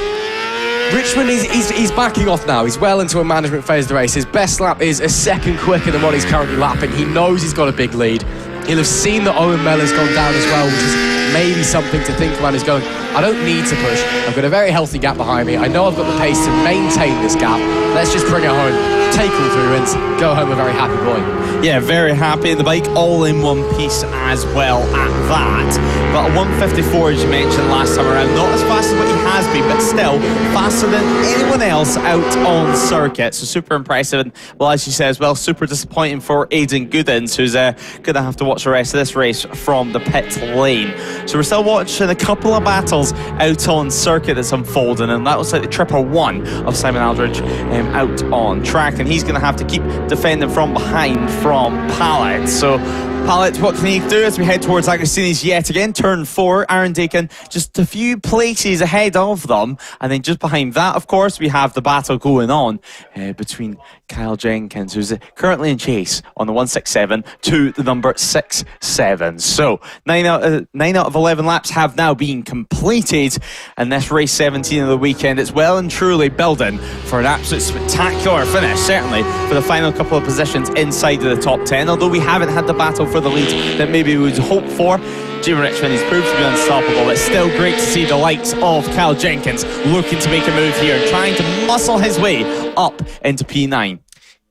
Richmond he's backing off now. He's well into a management phase of the race. His best lap is a second quicker than what he's currently lapping. He knows he's got a big lead. He'll have seen that Owen Mellor's gone down as well, which is maybe something to think about. He's going, I don't need to push. I've got a very healthy gap behind me. I know I've got the pace to maintain this gap. Let's just bring it home. Take all 3 wins. Go home a very happy boy. Yeah, very happy. The bike all in one piece as well at that. But a 154, as you mentioned last time around, not as fast as what he has been, but still faster than anyone else out on circuit. So super impressive. And, well, as you say as well, super disappointing for Aidan Goodins, who's going to have to watch the rest of this race from the pit lane. So we're still watching a couple of battles out on circuit that's unfolding, and that looks like the triple one of Simon Aldridge out on track, and he's going to have to keep defending from behind from Pallet. So Pallet, what can he do as we head towards Agostini's yet again? Turn 4, Aaron Dakin just a few places ahead of them, and then just behind that, of course, we have the battle going on between Kyle Jenkins, who's currently in chase on the 167 to the number 67. So 9 out of 11 laps have now been completed, and this race 17 of the weekend is well and truly building for an absolute spectacular finish, certainly for the final couple of positions inside of the top 10, although we haven't had the battle for the lead that maybe we would hope for. Jimmy Richmond has proved to be unstoppable. It's still great to see the likes of Kyle Jenkins looking to make a move here and trying to muscle his way up into P9.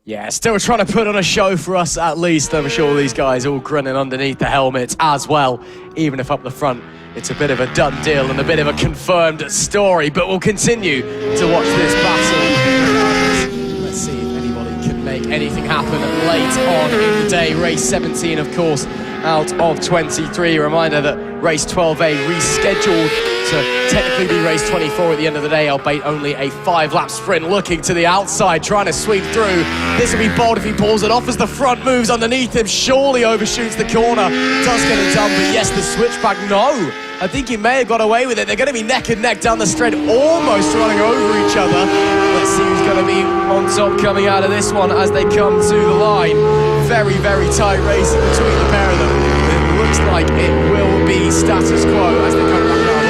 Yeah, still trying to put on a show for us at least. I'm sure these guys all grinning underneath the helmets as well, even if up the front it's a bit of a done deal and a bit of a confirmed story. But we'll continue to watch this battle. Let's see if anybody can make anything happen late on in the day. Race 17, of course, out of 23. Reminder that race 12A rescheduled to technically be race 24 at the end of the day, albeit only a 5-lap sprint. Looking to the outside, trying to sweep through. This will be bold if he pulls it off as the front moves underneath him. Surely overshoots the corner. Does get it done, but yes, the switchback, no. I think he may have got away with it. They're going to be neck and neck down the straight, almost running over each other. Let's see who's going to be on top coming out of this one as they come to the line. Very, very tight racing between the pair of them. It looks like it will be status quo as they come back around.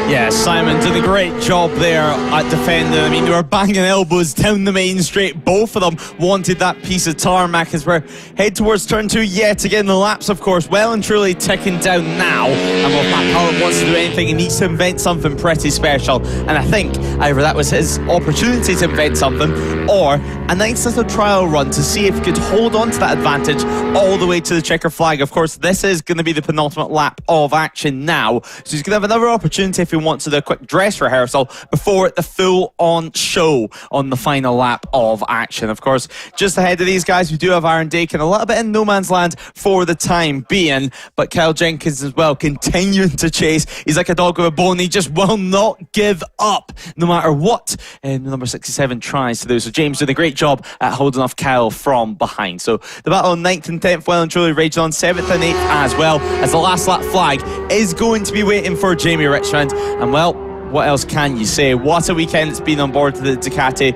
Yeah, Simon did a great job there at defending. I mean, they were banging elbows down the main straight. Both of them wanted that piece of tarmac as we're head towards turn 2 yet again. The laps, of course, well and truly ticking down now. And if Matt Howard wants to do anything, he needs to invent something pretty special. And I think either that was his opportunity to invent something, or a nice little trial run to see if he could hold on to that advantage all the way to the checker flag. Of course, this is going to be the penultimate lap of action now. So he's going to have another opportunity if he wants to do a quick dress rehearsal before the full-on show on the final lap of action. Of course, just ahead of these guys, we do have Aaron Dakin a little bit in no man's land for the time being, but Kyle Jenkins as well continuing to chase. He's like a dog with a bone. He just will not give up no matter what number 67 tries to do. So James did a great job at holding off Kyle from behind. So the battle on 9th and 10th well and truly raging on. 7th and 8th as well, as the last lap flag is going to be waiting for Jamie Richmond. And well, what else can you say? What a weekend it's been on board the Ducati.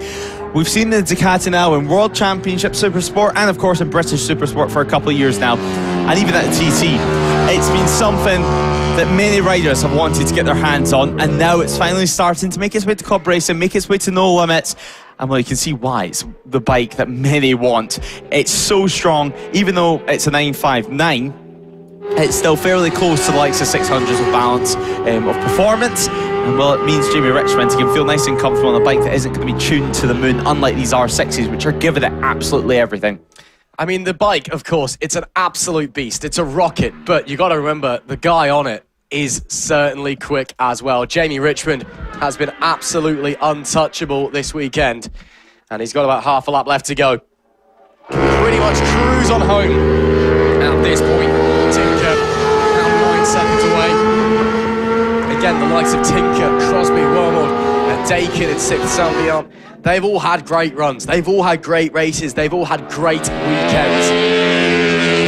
We've seen the Ducati now in World Championship Supersport and of course in British Supersport for a couple of years now, and even at the TT. It's been something that many riders have wanted to get their hands on, and now it's finally starting to make its way to club racing, make its way to No Limits. And well, you can see why. It's the bike that many want. It's so strong, even though it's a 959. It's still fairly close to the likes of 600s of balance of performance. And well, it means Jamie Richmond can feel nice and comfortable on a bike that isn't going to be tuned to the moon, unlike these R6s, which are giving it absolutely everything. I mean, the bike, of course, it's an absolute beast. It's a rocket, but you got to remember, the guy on it is certainly quick as well. Jamie Richmond has been absolutely untouchable this weekend, and he's got about half a lap left to go. Pretty much cruise on home at this point. Tinker, now 9 seconds away. Again, the likes of Tinker, Crosby, Wormald, and Dakin in 6th, Saint-Vian. They've all had great runs. They've all had great races. They've all had great weekends.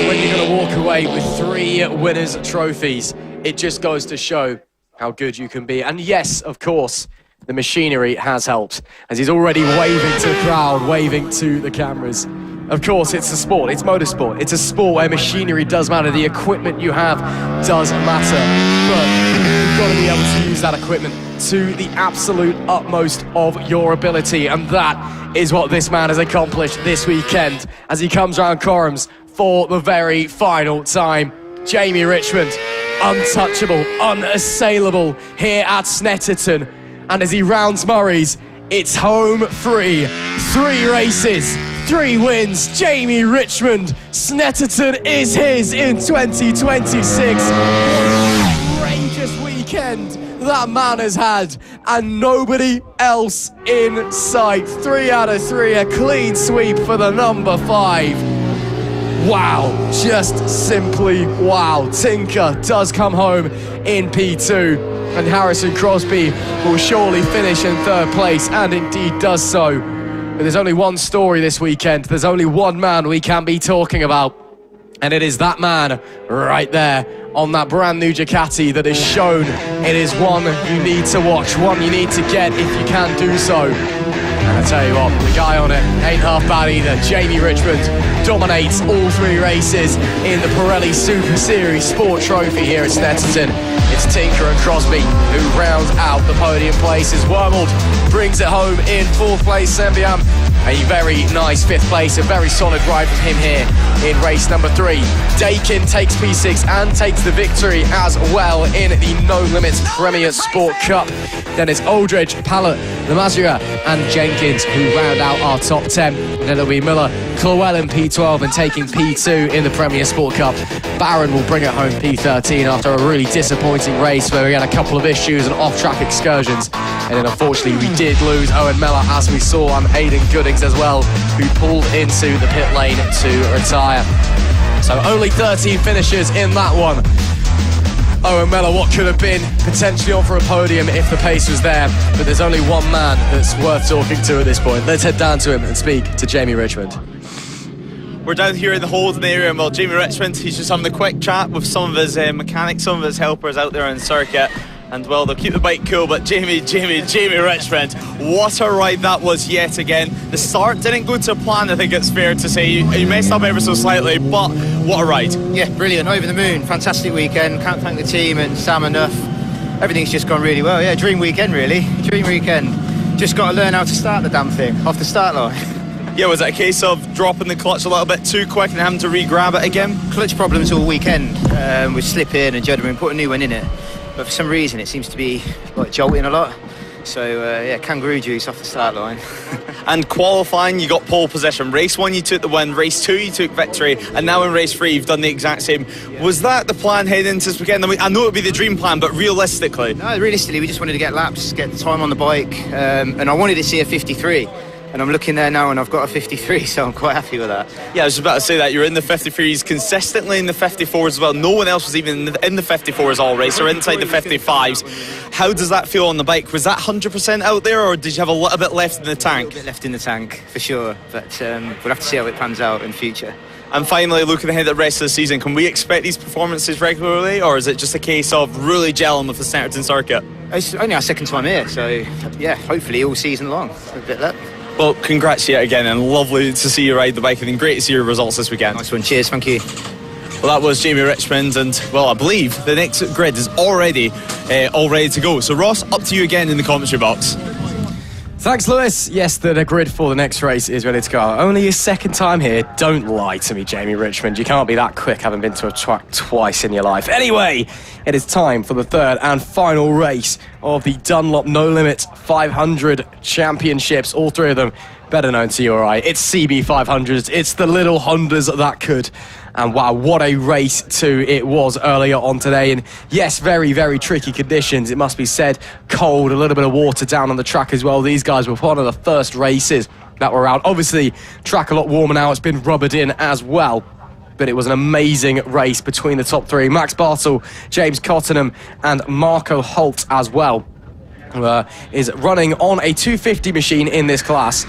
When you're going to walk away with 3 winners' trophies, it just goes to show how good you can be. And yes, of course, the machinery has helped, as he's already waving to the crowd, waving to the cameras. Of course, it's a sport, it's motorsport. It's a sport where machinery does matter, the equipment you have does matter. But you've got to be able to use that equipment to the absolute utmost of your ability. And that is what this man has accomplished this weekend as he comes round Corums for the very final time. Jamie Richmond, untouchable, unassailable here at Snetterton. And as he rounds Murray's, it's home free. 3 races, 3 wins. Jamie Richmond, Snetterton is his in 2026. What an outrageous weekend that man has had, and nobody else in sight. 3 out of 3, a clean sweep for the number 5. Wow, just simply wow. Tinker does come home in P2. And Harrison Crosby will surely finish in 3rd place, and indeed does so. But there's only one story this weekend. There's only one man we can be talking about, and it is that man right there on that brand new Ducati that is shown it is one you need to watch, one you need to get if you can do so. And I tell you what, the guy on it ain't half bad either. Jamie Richmond dominates all 3 races in the Pirelli Super Series Sport Trophy here at Snetterton. It's Tinker and Crosby who rounds out the podium places. Wormald brings it home in 4th place. Saint-Vian, a very nice 5th place, a very solid ride from him here in race number 3. Dakin takes P6 and takes the victory as well in the No Limits Premier Sport Cup. Then it's Aldridge, Pallet, Lemazurier and Jenkins who round out our top 10. And then it'll be Miller, Clewell in P12 and taking P2 in the Premier Sport Cup. Barron will bring it home P13 after a really disappointing race where we had a couple of issues and off-track excursions. And then unfortunately we did lose Owen Mellor, as we saw, and Aidan Goodings as well, who pulled into the pit lane to retire. So only 13 finishers in that one. Owen Mellor, what could have been potentially on for a podium if the pace was there, but there's only one man that's worth talking to at this point. Let's head down to him and speak to Jamie Richmond. We're down here in the holding area, and well, Jamie Richmond, he's just having a quick chat with some of his mechanics, some of his helpers out there on circuit. And well, they'll keep the bike cool, but Jamie Richmond, what a ride that was yet again. The start didn't go to plan, I think it's fair to say. You messed up ever so slightly, but what a ride. Yeah, brilliant, over the moon, fantastic weekend. Can't thank the team and Sam enough. Everything's just gone really well. Yeah, dream weekend really, dream weekend. Just got to learn how to start the damn thing off the start line. Yeah, was it a case of dropping the clutch a little bit too quick and having to re-grab it again? Clutch problems all weekend, with slip in and judgment, put a new one in it. But for some reason it seems to be like jolting a lot. So yeah, kangaroo juice off the start line. And qualifying, you got pole position. Race 1 you took the win, race 2 you took victory, and now in race 3 you've done the exact same. Was that the plan heading into this weekend? I know it would be the dream plan, but realistically? No, realistically we just wanted to get laps, get the time on the bike, and I wanted to see a 53. And I'm looking there now and I've got a 53, so I'm quite happy with that. Yeah, I was about to say that. You're in the 53s, consistently in the 54s as well. No one else was even in the 54s all race, or inside the 55s. How does that feel on the bike? Was that 100% out there, or did you have a little bit left in the tank? A little bit left in the tank, for sure. But we'll have to see how it pans out in future. And finally, looking ahead at the rest of the season, can we expect these performances regularly, or is it just a case of really gelling with the Snetterton circuit? It's only our second time here, so yeah, hopefully all season long. A bit left. Well, congrats yet again, and lovely to see you ride the bike, and great to see your results this weekend. Nice one, cheers, thank you. Well, that was Jamie Richmond, and well, I believe the next grid is already all ready to go. So Ross, up to you again in the commentary box. Thanks, Lewis. Yes, the grid for the next race is ready to go. Only your second time here. Don't lie to me, Jamie Richmond. You can't be that quick, having been to a track twice in your life. Anyway, it is time for the third and final race of the Dunlop No Limit 500 Championships. All three of them better known to you, all right. It's CB 500s. It's the little Hondas that could. And wow, what a race too it was earlier on today. And yes, very, very tricky conditions, it must be said. Cold, a little bit of water down on the track as well. These guys were one of the first races that were out. Obviously, track a lot warmer now. It's been rubbered in as well. But it was an amazing race between the top three. Max Bartle, James Cottenham and Marco Holt as well. Is running on a 250 machine in this class,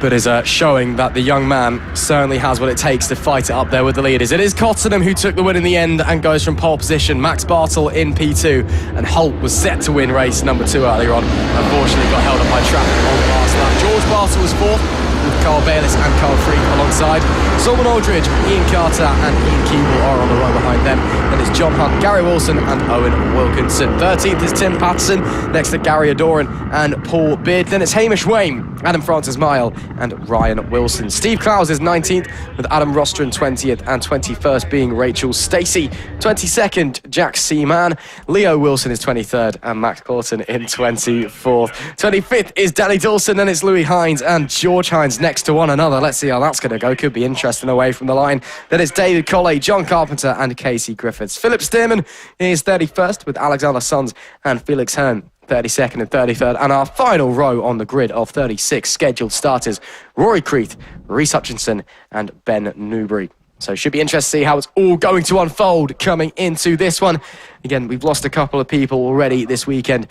but is showing that the young man certainly has what it takes to fight it up there with the leaders. It is Cottenham who took the win in the end and goes from pole position. Max Bartle in P2, and Holt was set to win race number 2 earlier on. Unfortunately got held up by traffic on the last lap. George Bartle was 4th, with Carl Bayliss and Carl Freak alongside. Solomon Aldridge, Ian Carter and Ian Keeble are on the row behind them. Then it's John Hunt, Gary Wilson and Owen Wilkinson. 13th is Tim Patterson, next to Gary Adoran and Paul Beard. Then it's Hamish Wayne, Adam Francis Mile and Ryan Wilson. Steve Clowes is 19th, with Adam Rostron 20th and 21st being Rachel Stacey. 22nd, Jack Seaman. Leo Wilson is 23rd and Max Corton in 24th. 25th is Danny Dawson, then it's Louis Hines and George Hines next to one another. Let's see how that's going to go. Could be interesting away from the line. Then it's David Colley, John Carpenter and Casey Griffiths. Philip Stearman is 31st, with Alexander Sons and Felix Hearn 32nd and 33rd. And our final row on the grid of 36 scheduled starters: Rory Creeth, Reece Hutchinson and Ben Newbury. So should be interesting to see how it's all going to unfold coming into this one. Again, we've lost a couple of people already this weekend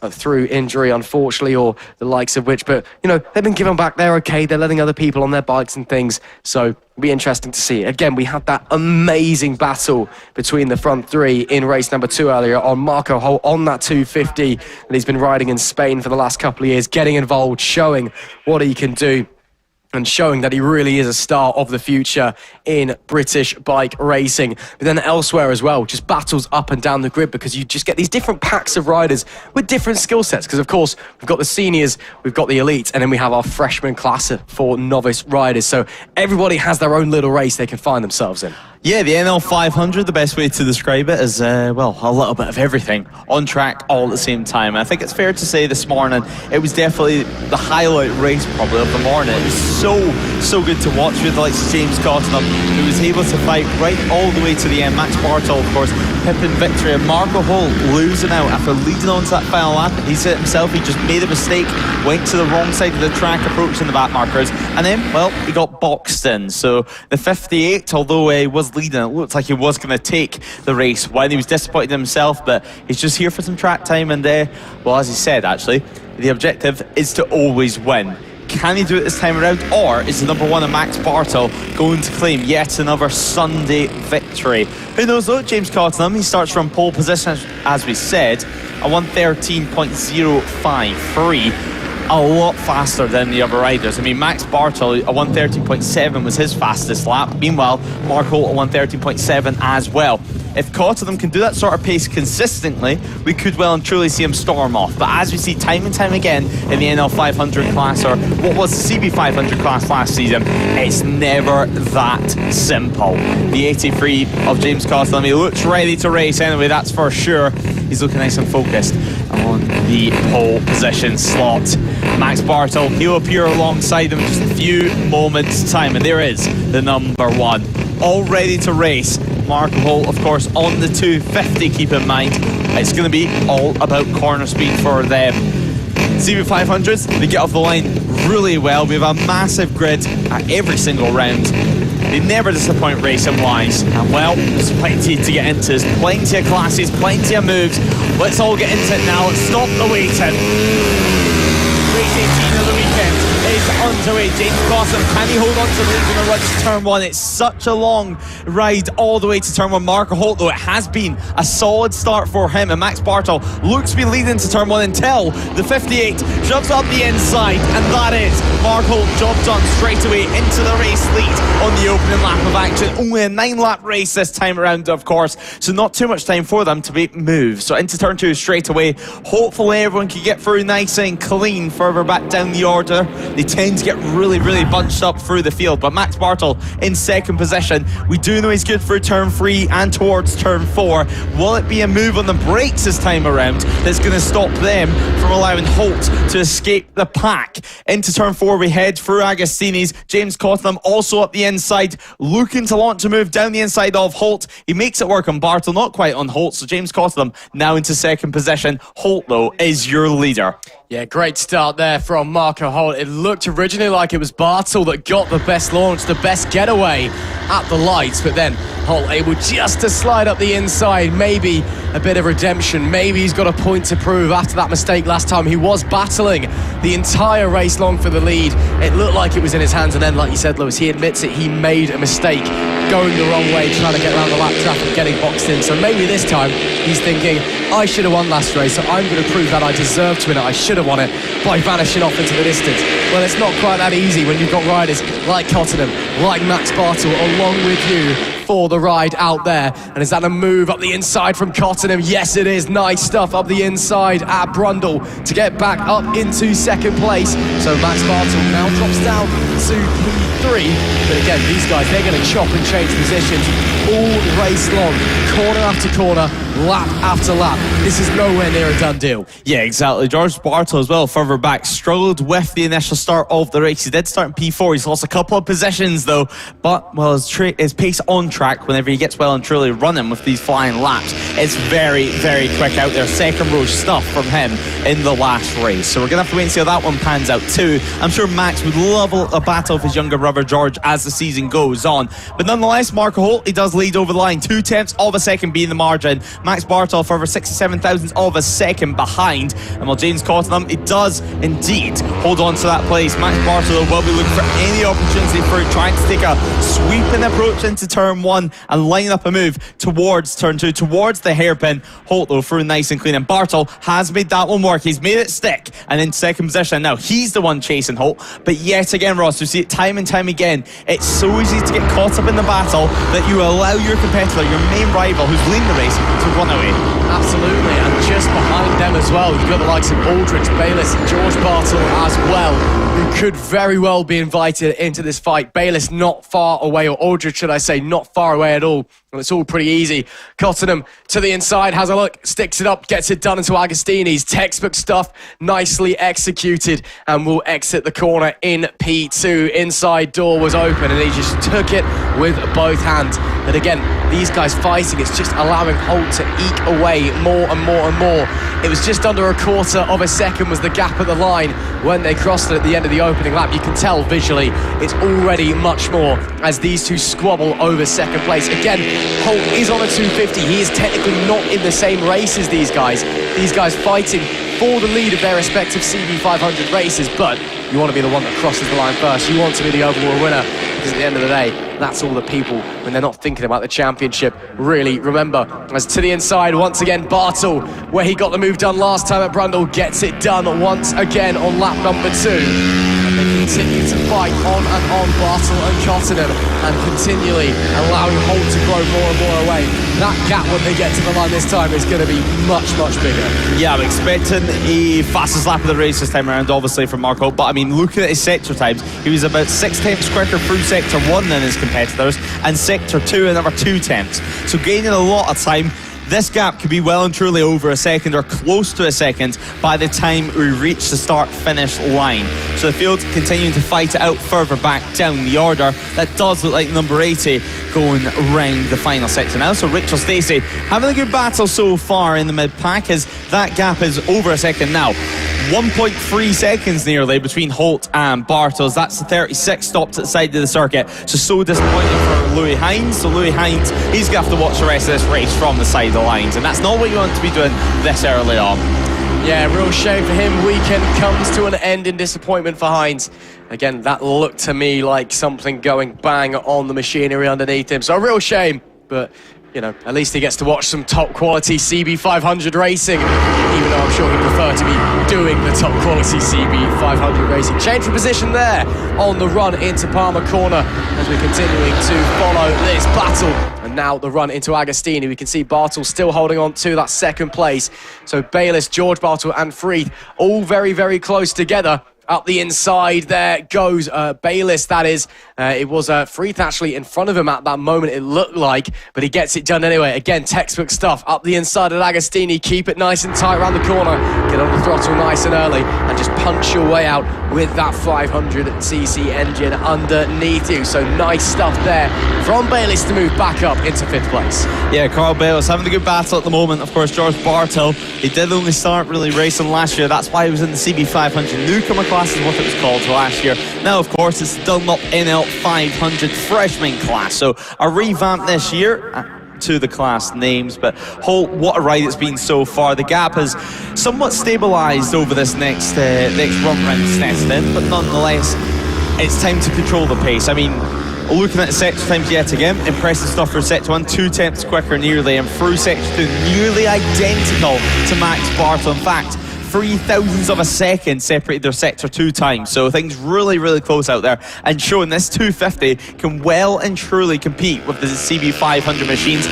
through injury, unfortunately, or the likes of which. But, you know, they've been given back. They're okay. They're letting other people on their bikes and things. So it'll be interesting to see. Again, we had that amazing battle between the front three in race number 2 earlier on. Marco Holt on that 250 that he's been riding in Spain for the last couple of years, getting involved, showing what he can do, and showing that he really is a star of the future in British bike racing. But then elsewhere as well, just battles up and down the grid, because you just get these different packs of riders with different skill sets. Because, of course, we've got the seniors, we've got the elites, and then we have our freshman class for novice riders. So everybody has their own little race they can find themselves in. Yeah, the NL 500, the best way to describe it is, well, a little bit of everything on track all at the same time. I think it's fair to say this morning it was definitely the highlight race probably of the morning. It was so good to watch with the likes of James Cottenham, who was able to fight right all the way to the end. Max Bartle, of course, pipping victory, and Marco Holt losing out after leading on to that final lap. He said himself he just made a mistake, went to the wrong side of the track approaching the back markers, and then, well, he got boxed in. So the 58, although he was leading, it looked like he was going to take the race when he was disappointed in himself, but he's just here for some track time. And well, as he said, actually, the objective is to always win. Can he do it this time around, or is the number 1 of Max Bartel going to claim yet another Sunday victory? Who knows though? James Cottenham, he starts from pole position, as we said, a 1:13.053. A lot faster than the other riders. I mean, Max Bartel, a 1:13.7 was his fastest lap. Meanwhile, Mark Holt, a 1:13.7 as well. If Cottenham can do that sort of pace consistently, we could well and truly see him storm off. But as we see time and time again in the NL 500 class, or what was the CB 500 class last season, it's never that simple. The 83 of James Cottenham, he looks ready to race anyway, that's for sure. He's looking nice and focused on the pole position slot. Max Bartel, he'll appear alongside him in just a few moments' time, and there is the number 1, all ready to race. Mark Holt, of course, on the 250, keep in mind. It's going to be all about corner speed for them. CB500s, they get off the line really well. We have a massive grid at every single round. They never disappoint racing-wise. And well, there's plenty to get into. There's plenty of classes, plenty of moves. Let's all get into it now. Let's stop the waiting. Race 18 of the weekend is underway. James Cottenham, can he hold on to the lead on the run to turn 1? It's such a long ride all the way to turn 1. Mark Holt, though, it has been a solid start for him, and Max Bartel looks to be leading to turn 1 until the 58 shoves up the inside, and that is Mark Holt, job done straight away into the race lead on the opening lap of action. Only a 9-lap race this time around, of course, so not too much time for them to make moves. So into turn 2 straight away. Hopefully everyone can get through nice and clean further back down the order. They tend to get really bunched up through the field, but Max Bartel in second position. We do know he's good for turn 3 and towards turn 4. Will it be a move on the brakes this time around that's going to stop them from allowing Holt to escape the pack? Into turn 4 we head through Agostini's. James Cottenham also up the inside, looking to launch a move down the inside of Holt. He makes it work on Bartel, not quite on Holt, so James Cottenham now into second position. Holt, though, is your leader. Yeah, great start there from Marco Holt. It looked originally like it was Bartel that got the best launch, the best getaway at the lights, but then Holt able just to slide up the inside. Maybe a bit of redemption. Maybe he's got a point to prove after that mistake last time. He was battling the entire race long for the lead. It looked like it was in his hands, and then, like you said, Lewis, he admits it. He made a mistake going the wrong way, trying to get around the lap traffic, getting boxed in. So maybe this time he's thinking, I should have won last race, so I'm going to prove that I deserve to win it. I should have won it by vanishing off into the distance. Well, it's not quite that easy when you've got riders like Cottenham, like Max Bartel along with you for the ride out there. And is that a move up the inside from Cottenham? Yes, it is. Nice stuff up the inside at Brundle to get back up into second place. So Max Bartel now drops down to P3. But again, these guys, they're going to chop and change positions all race long, corner after corner, lap after lap. This is nowhere near a done deal. Yeah, exactly. George Bartel as well, further back, struggled with the initial start of the race. He did start in P4. He's lost a couple of positions though, but well, his pace on track whenever he gets well and truly running with these flying laps, it's very quick out there. Second row stuff from him in the last race. So we're going to have to wait and see how that one pans out too. I'm sure Max would love a battle with his younger brother George as the season goes on. But nonetheless, Marco Holt, he does lead over the line. 2/10 of a second being the margin. Max Bartel for over 67 thousandths of a second behind. And while James Cottenham, he does indeed hold on to that place. Max Bartel will be looking for any opportunity for trying to take a sweeping approach into turn 1 and line up a move towards turn 2, towards the hairpin. Holt though through nice and clean, and Bartel has made that one work. He's made it stick and in second position. Now he's the one chasing Holt, but yet again, Ross, we see it time and time again. It's so easy to get caught up in the battle that you allow your competitor, your main rival who's leading the race, to run away. Absolutely, and just behind them as well, you've got the likes of Aldrich, Bayliss, and George Bartel as well, who could very well be invited into this fight. Bayliss not far away, or Aldrich should I say, not far away at all. And it's all pretty easy. Cottenham to the inside, has a look, sticks it up, gets it done into Agostini's. Textbook stuff, nicely executed, and will exit the corner in P2. Inside door was open, and he just took it with both hands. And again, these guys fighting, it's just allowing Holt to eke away more and more and more. It was just under a quarter of a second was the gap at the line when they crossed it at the end of the opening lap. You can tell visually it's already much more as these two squabble over second place. Again, Holt is on a 250. He is technically not in the same race as these guys. These guys fighting for the lead of their respective CB500 races, but you want to be the one that crosses the line first. You want to be the overall winner, because at the end of the day, that's all the people, when they're not thinking about the championship, really remember. As to the inside, once again, Bartel, where he got the move done last time at Brundle, gets it done once again on lap number 2. And they continue to fight on and on, Bartel and Cottenham, and continually allowing Holt to grow more and more away. That gap when they get to the line this time is going to be much, much bigger. Yeah, I'm expecting a fastest lap of the race this time around, obviously, from Mark Holt. But I mean, looking at his sector times, he was about 6 tenths quicker through sector 1 than his competitors, and sector 2 another 2 tenths. So gaining a lot of time. This gap could be well and truly over a second or close to a second by the time we reach the start-finish line. So the field continuing to fight it out further back down the order. That does look like number 80 going round the final sector now. So Rachel Stacey having a good battle so far in the mid-pack, as that gap is over a second now. 1.3 seconds nearly between Holt and Bartels. That's the 36 stopped at the side of the circuit. So disappointing for Louis Hines. So Louis Hines, he's going to have to watch the rest of this race from the side of the lines, and that's not what you want to be doing this early on. Yeah, real shame for him. Weekend comes to an end in disappointment for Hines. Again, that looked to me like something going bang on the machinery underneath him. So a real shame, but you know, at least he gets to watch some top quality CB500 racing, even though I'm sure he'd prefer to be doing the top quality CB500 racing. Change of position there on the run into Palmer Corner as we're continuing to follow this battle. And now the run into Agostini. We can see Bartel still holding on to that second place. So Bayliss, George Bartel and Freeth all very, very close together. Up the inside there goes Bayliss, that is. It was Freeth actually in front of him at that moment, it looked like, but he gets it done anyway. Again, textbook stuff. Up the inside of Agostini, keep it nice and tight around the corner, get on the throttle nice and early, and just punch your way out with that 500cc engine underneath you. So nice stuff there from Bayliss to move back up into 5th place. Yeah, Carl Bayliss having a good battle at the moment. Of course, George Bartel, he did only start really racing last year. That's why he was in the CB500 newcomer class, is what it was called last year. Now, of course, it's the Dunlop NL 500 freshman class. So a revamp this year to the class names, but Holt, what a ride it's been so far. The gap has somewhat stabilised over this next run round Snetterton, but nonetheless, it's time to control the pace. I mean, looking at the sector times yet again, impressive stuff for sector 1, 2 tenths quicker nearly, and through sector 2, nearly identical to Max Bartel. In fact, 0.03 of a second separated their sector 2 time, so things really, really close out there, and showing this 250 can well and truly compete with the CB500 machines.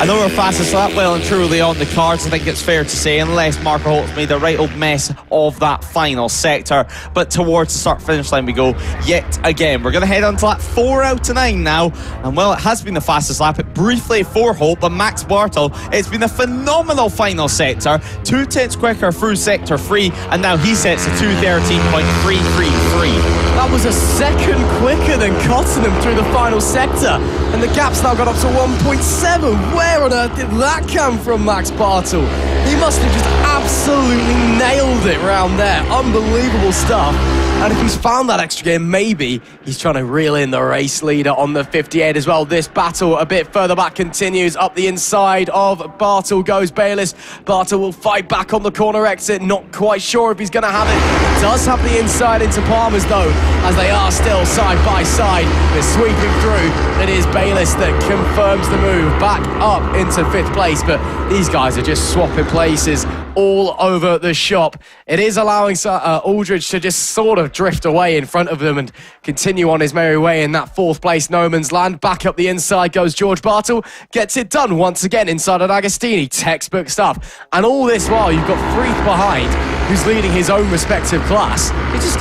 Another fastest lap well and truly on the cards, I think it's fair to say, unless Marco Holt's made a right old mess of that final sector. But towards the start finish line we go yet again. We're going to head on to lap 4 out of 9 now, and well, it has been the fastest lap, it briefly for Holt, but Max Bartel, it's been a phenomenal final sector, 2 tenths quicker through sector 3, and now he sets a 2:13.333. That was a second quicker than Cottenham through the final sector, and the gap's now got up to 1.7. Where on earth did that come from, Max Bartel? He must have just absolutely nailed it round there. Unbelievable stuff. And if he's found that extra gear, maybe he's trying to reel in the race leader on the 58 as well. This battle a bit further back continues. Up the inside of Bartel goes Bayliss. Bartel will fight back on the corner exit. Not quite sure if he's going to have it. He does have the inside into Palmer's though, as they are still side by side. They're sweeping through. It is Bayliss that confirms the move back up into 5th place, but these guys are just swapping places all over the shop. It is allowing Aldridge to just sort of drift away in front of them and continue on his merry way in that 4th place no man's land. Back up the inside goes George Bartel, gets it done once again inside of Agostini. Textbook stuff. And all this while you've got Freeth behind, who's leading his own respective class. He's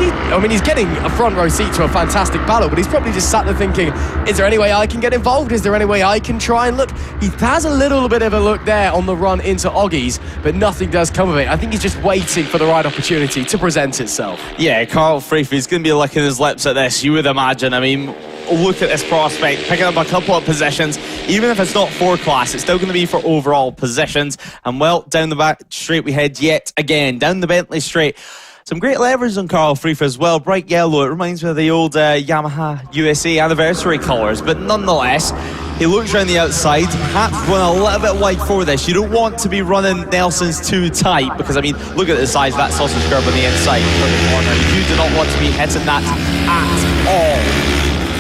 getting a front row seat to a fantastic battle, but he's probably just sat there thinking, is there any way I can get involved? Is there any way I can try and look? He has a little bit of a look there on the run into Oggies, but nothing does come of it. I think he's just waiting for the right opportunity to present itself. Yeah, Carl Freeth, he's going to be licking his lips at this, you would imagine. I mean, look at this prospect, picking up a couple of positions. Even if it's not for class, it's still going to be for overall positions. And well, down the back straight we head yet again, down the Bentley straight. Some great levers on Carl Freeth as well, bright yellow. It reminds me of the old Yamaha USA anniversary colours, but nonetheless, He looks around the outside, perhaps run a little bit wide for this. You don't want to be running Nelson's too tight, because I mean, look at the size of that sausage curve on the inside for the corner. You do not want to be hitting that at all.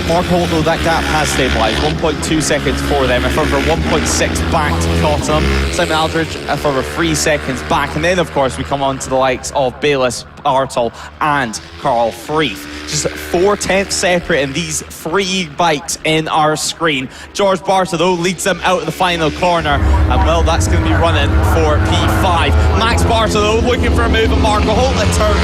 Mark Holt, though, that gap has stabilised. 1.2 seconds for them, a further 1.6 back to Cottam. Simon Aldridge, a further 3 seconds back. And then, of course, we come on to the likes of Bayliss, Bartel and Carl Freeth. Just 4/10 separate in these 3 bikes in our screen. George Bartel, though, leads them out of the final corner. And, well, that's going to be running for P5. Max Bartel, though, looking for a move at Marco Holt at turn 1.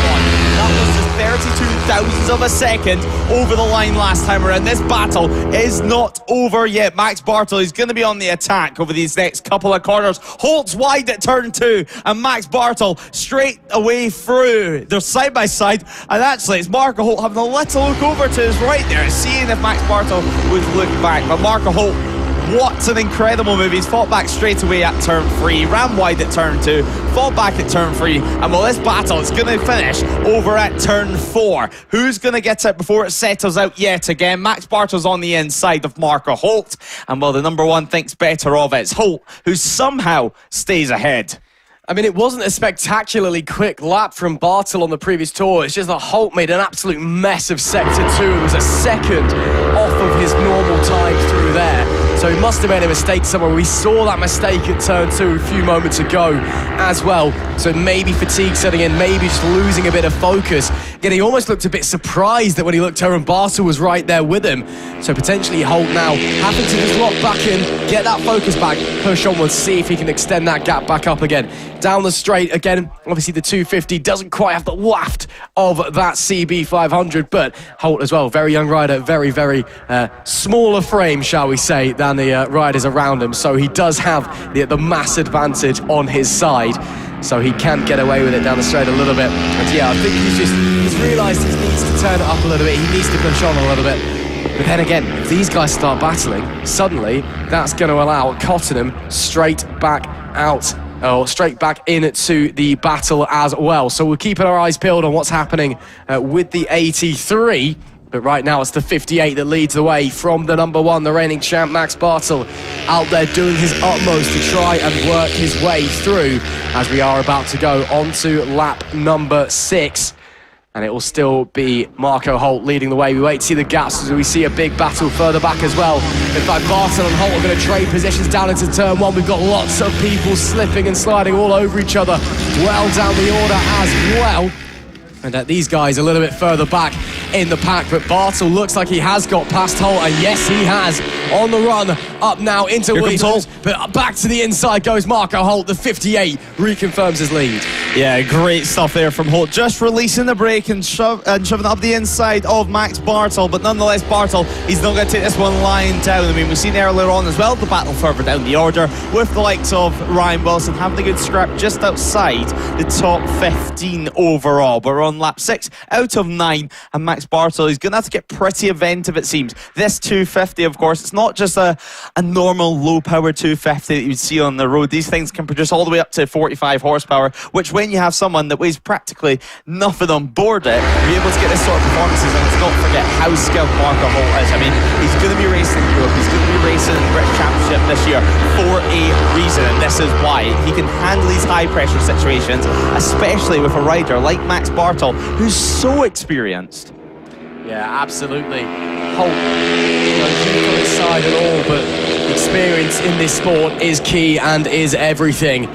That was just 32 thousandths of a second over the line last time around. This battle is not over yet. Max Bartel is going to be on the attack over these next couple of corners. Holt's wide at turn 2, and Max Bartel straight away through. They're side by side, and actually it's Marco Holt having a little look over to his right there, seeing if Max Bartel would look back. But Marco Holt, what an incredible move. He's fought back straight away at turn 3, ran wide at turn 2, fought back at turn 3, and well, this battle is going to finish over at turn 4. Who's going to get it before it settles out yet again? Max Bartel's on the inside of Marco Holt, and well, the number 1 thinks better of it. It's Holt who somehow stays ahead. I mean, it wasn't a spectacularly quick lap from Bartel on the previous tour. It's just that Holt made an absolute mess of Sector 2. It was a second off of his normal time through there. So he must have made a mistake somewhere. We saw that mistake at turn 2 a few moments ago as well. So maybe fatigue setting in, maybe just losing a bit of focus. Again, he almost looked a bit surprised that when he looked over and Bartel was right there with him. So potentially Holt now having to just lock back in, get that focus back, push onwards, see if he can extend that gap back up again. Down the straight, again, obviously the 250 doesn't quite have the waft of that CB500, but Holt as well, very young rider, very, very smaller frame, shall we say, than the riders around him. So he does have the mass advantage on his side. So he can get away with it down the straight a little bit. And yeah, I think he's realised he needs to turn it up a little bit. He needs to push on a little bit. But then again, if these guys start battling, suddenly that's going to allow Cottenham straight back out. Or straight back into the battle as well. So we're keeping our eyes peeled on what's happening with the 83. But right now it's the 58 that leads the way from the number 1, the reigning champ, Max Bartel, out there doing his utmost to try and work his way through as we are about to go on to lap number 6. And it will still be Marco Holt leading the way. We wait to see the gaps as we see a big battle further back as well. In fact, Bartel and Holt are going to trade positions down into turn 1. We've got lots of people slipping and sliding all over each other well down the order as well. And these guys a little bit further back in the pack, but Bartel looks like he has got past Holt, and yes, he has. On the run, up now into Williams, but back to the inside goes Marco Holt. The 58 reconfirms his lead. Yeah, great stuff there from Holt, just releasing the brake and shoving up the inside of Max Bartel, but nonetheless Bartel, he's not going to take this one lying down. I mean, we've seen earlier on as well the battle further down the order with the likes of Ryan Wilson having a good scrap just outside the top 15 overall, but we're on lap 6 out of 9, and Max Bartel is going to have to get pretty inventive, it seems. This 250, of course, it's not just a normal low power 250 that you'd see on the road. These things can produce all the way up to 45 horsepower, which when you have someone that weighs practically nothing on board it, you're able to get this sort of performances. And let's not forget how skilled Marco Holt is. I mean, he's going to be racing in Europe, he's going to be racing in the British Championship this year for a reason, and this is why. He can handle these high pressure situations, especially with a rider like Max Bartel, who's so experienced. Yeah, absolutely. Holt, he's on his side at all, but experience in this sport is key and is everything.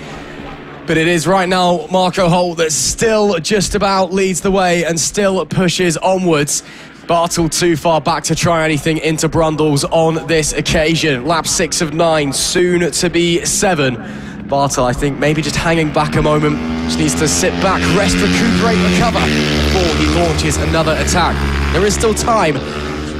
But it is right now Marco Holt that still just about leads the way and still pushes onwards. Bartel too far back to try anything into Brundles on this occasion. Lap 6 of 9, soon to be 7. Bartel, I think, maybe just hanging back a moment. Just needs to sit back, rest, recuperate, recover before he launches another attack. There is still time,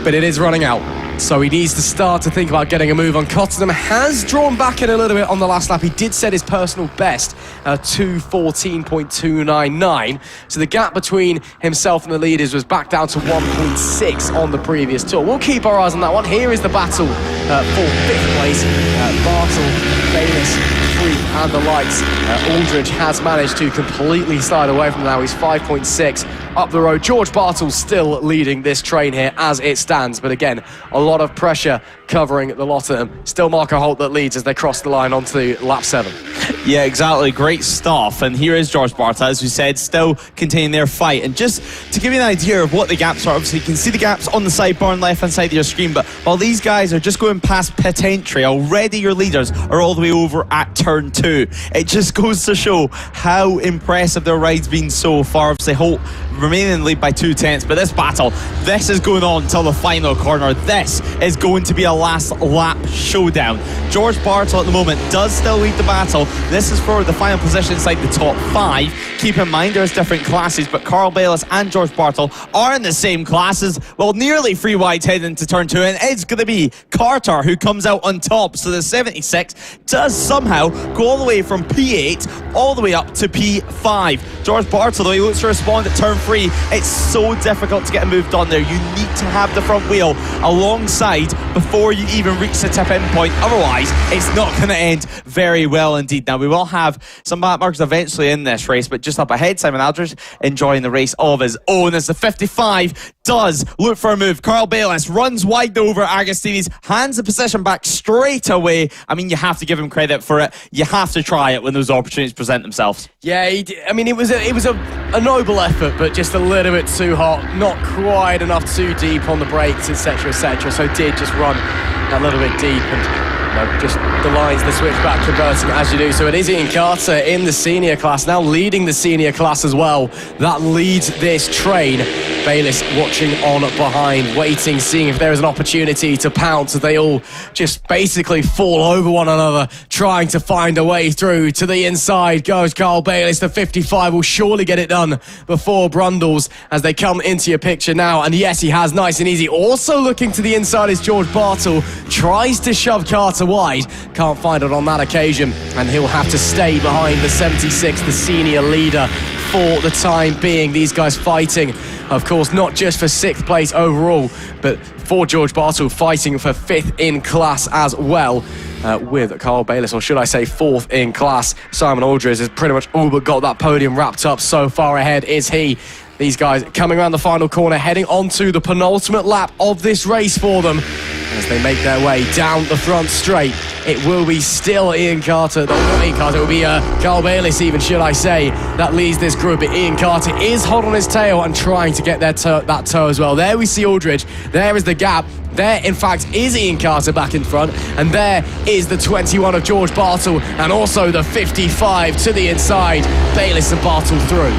but it is running out. So he needs to start to think about getting a move on. Cottenham has drawn back in a little bit on the last lap. He did set his personal best, 2:14.299. So the gap between himself and the leaders was back down to 1.6 on the previous tour. We'll keep our eyes on that one. Here is the battle for 5th place. Bartel, Bayliss, freak and the likes. Aldridge has managed to completely slide away from now. He's 5.6 up the road. George Bartle's still leading this train here as it stands, but again, a lot of pressure covering the lot of them. Still Marco Holt that leads as they cross the line onto lap 7. Yeah, exactly. Great stuff. And here is George Bartle, as we said, still containing their fight. And just to give you an idea of what the gaps are, obviously you can see the gaps on the sidebar on the left-hand side of your screen, but while these guys are just going past pit entry, already your leaders are all the way over at turn 2. It just goes to show how impressive their ride's been so far. Obviously Holt remaining in the lead by 2/10, but this battle, this is going on till the final corner. This is going to be a last lap showdown. George Bartle at the moment does still lead the battle. This is for the final position inside the top 5. Keep in mind there's different classes, but Carl Bayliss and George Bartle are in the same classes. Well, nearly 3 wide heading into turn 2, and it's going to be Carter who comes out on top. So the 76 does somehow go all the way from P8 all the way up to P5. George Bartle, though, he looks to respond at turn 3. It's so difficult to get a move done there. You need to have the front wheel alongside before you even reach the tip-in point. Otherwise, it's not going to end very well indeed. Now, we will have some back markers eventually in this race, but just up ahead, Simon Aldridge enjoying the race of his own as the 55 does look for a move. Carl Bayliss runs wide over Agostini's, hands the position back straight away. I mean, you have to give him credit for it. You have to try it when those opportunities present themselves. Yeah, I mean, it was a noble effort, but just a little bit too hot, not quite enough too deep on the brakes, etc., etc. So did just run a little bit deep and just the lines, the switchback converting as you do. So it is Ian Carter in the senior class, now leading the senior class as well. That leads this train. Bayliss watching on behind, waiting, seeing if there is an opportunity to pounce as they all just basically fall over one another, trying to find a way through. To the inside goes Carl Bayliss. The 55 will surely get it done before Brundles as they come into your picture now. And yes, he has, nice and easy. Also looking to the inside is George Bartle. Tries to shove Carter wide. Can't find it on that occasion. And he'll have to stay behind the 76, the senior leader, for the time being. These guys fighting, of course, not just for 6th place overall, but for George Bartle fighting for 5th in class as well, with Carl Bayliss, or should I say 4th in class. Simon Aldridge has pretty much all but got that podium wrapped up. So far ahead is he. These guys coming around the final corner, heading onto the penultimate lap of this race for them. As they make their way down the front straight, it will be still Ian Carter. Not Ian Carter, it will be Carl Bayliss even, should I say, that leads this group. But Ian Carter is hot on his tail and trying to get that toe as well. There we see Aldridge. There is the gap. There, in fact, is Ian Carter back in front. And there is the 21 of George Bartle. And also the 55 to the inside. Bayliss and Bartle through.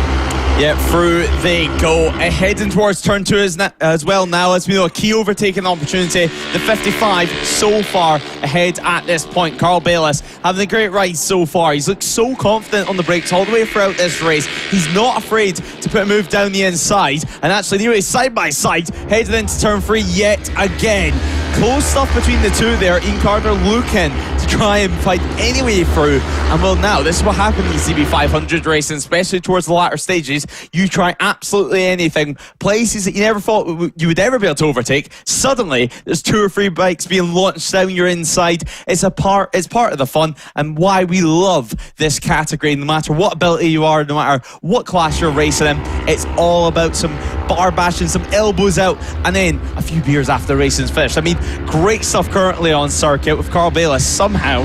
Yeah, through they go. Heading towards turn 2 as well now. As we know, a key overtaking opportunity. The 55 so far ahead at this point. Carl Bayliss having a great ride so far. He's looked so confident on the brakes all the way throughout this race. He's not afraid to put a move down the inside. And actually, the race side by side, headed into turn 3 yet again. Close stuff between the two there. Ian Carter looking to try and fight any way through. And well, now, this is what happened in CB 500 racing, especially towards the latter stages. You try absolutely anything. Places that you never thought you would ever be able to overtake. Suddenly, there's 2 or 3 bikes being launched down your inside. It's part of the fun and why we love this category. No matter what ability you are, no matter what class you're racing in, it's all about some bar bashing, some elbows out, and then a few beers after the racing's finished. I mean, great stuff currently on circuit with Carl Bayliss somehow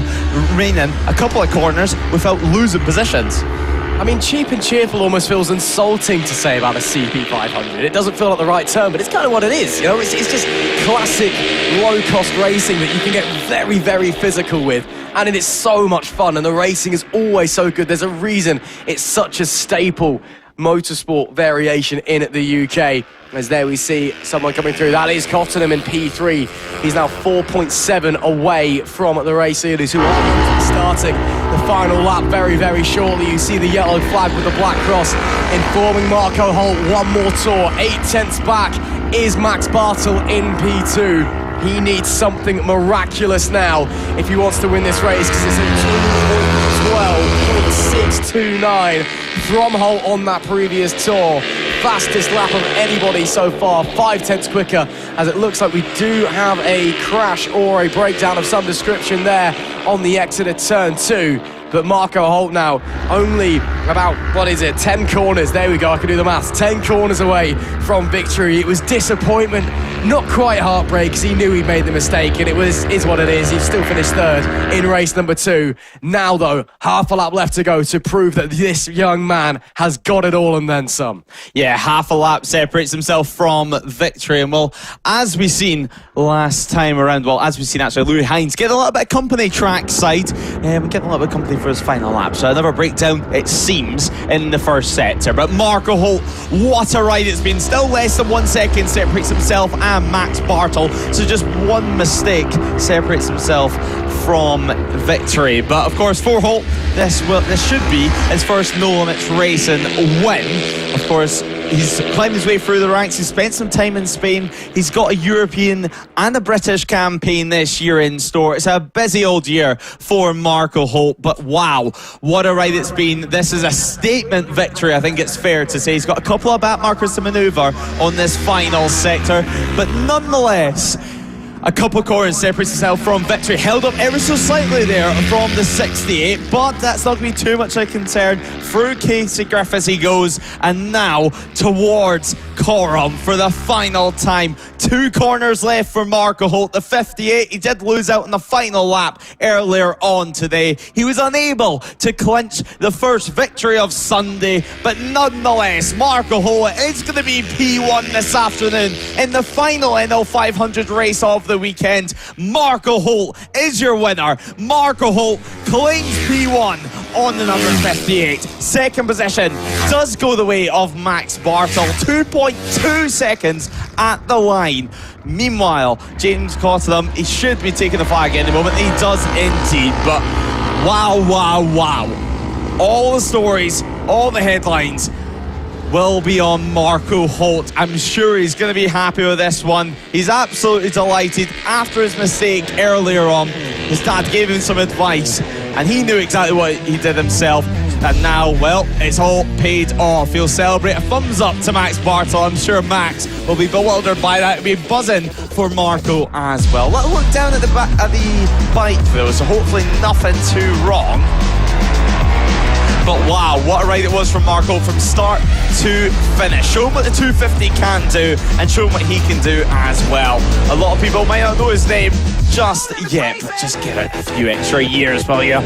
remaining a couple of corners without losing positions. I mean, cheap and cheerful almost feels insulting to say about a CP500. It doesn't feel like the right term, but it's kind of what it is. You know, it's just classic low-cost racing that you can get very, very physical with. And it is so much fun, and the racing is always so good. There's a reason it's such a staple motorsport variation in the UK. As there we see someone coming through. That is Cottenham in P3. He's now 4.7 away from the race leaders who are starting the final lap very, very shortly. You see the yellow flag with the black cross informing Marco Holt one more tour. 8/10 back is Max Bartle in P2. He needs something miraculous now if he wants to win this race, because it's a 2.12.629 from Holt on that previous tour. Fastest lap of anybody so far, 5/10 quicker, as it looks like we do have a crash or a breakdown of some description there on the exit of turn 2. But Marco Holt now only about, 10 corners, there we go, I can do the maths, 10 corners away from victory. It was disappointment, not quite heartbreak, because he knew he'd made the mistake, and is what it is. He still finished third in race number 2. Now though, half a lap left to go to prove that this young man has got it all and then some. Yeah, half a lap separates himself from victory. And well, as we seen last time around, actually, Louis Hines getting a little bit of company trackside, getting a little bit of company for his final lap. So another breakdown, it seems, in the first sector. But Marco Holt, what a ride it's been. Still less than 1 second separates himself and Max Bartel. So just one mistake separates himself from victory. But of course, for Holt, this should be his first No Limits Racing win. Of course, he's climbed his way through the ranks. He's spent some time in Spain. He's got a European and a British campaign this year in store. It's a busy old year for Marco Holt, but wow, what a ride it's been. This is a statement victory, I think it's fair to say. He's got a couple of back markers to manoeuvre on this final sector, but nonetheless, a couple of corners separates himself from victory. Held up ever so slightly there from the 68, but that's not going to be too much of a concern. Through Casey Griffiths he goes, and now towards Coram for the final time. 2 corners left for Marco Holt. The 58, he did lose out in the final lap earlier on today. He was unable to clinch the first victory of Sunday, but nonetheless, Marco Holt is going to be P1 this afternoon in the final NL 500 race of the weekend. Marco Holt is your winner. Marco Holt claims P1 on the number 58. Second position does go the way of Max Bartel. 2.2 seconds at the line. Meanwhile, James Cottenham, he should be taking the flag in the moment. He does indeed, but wow. All the stories, all the headlines will be on Marco Holt. I'm sure he's going to be happy with this one. He's absolutely delighted after his mistake earlier on. His dad gave him some advice and he knew exactly what he did himself. And now, well, it's all paid off. He'll celebrate. A thumbs up to Max Bartel. I'm sure Max will be bewildered by that. He'll be buzzing for Marco as well. Let's look down at the bike though, so hopefully nothing too wrong. But wow, what a ride it was from Marco from start to finish. Show him what the 250 can do and show him what he can do as well. A lot of people might not know his name just yet, but just give it a few extra years, will you?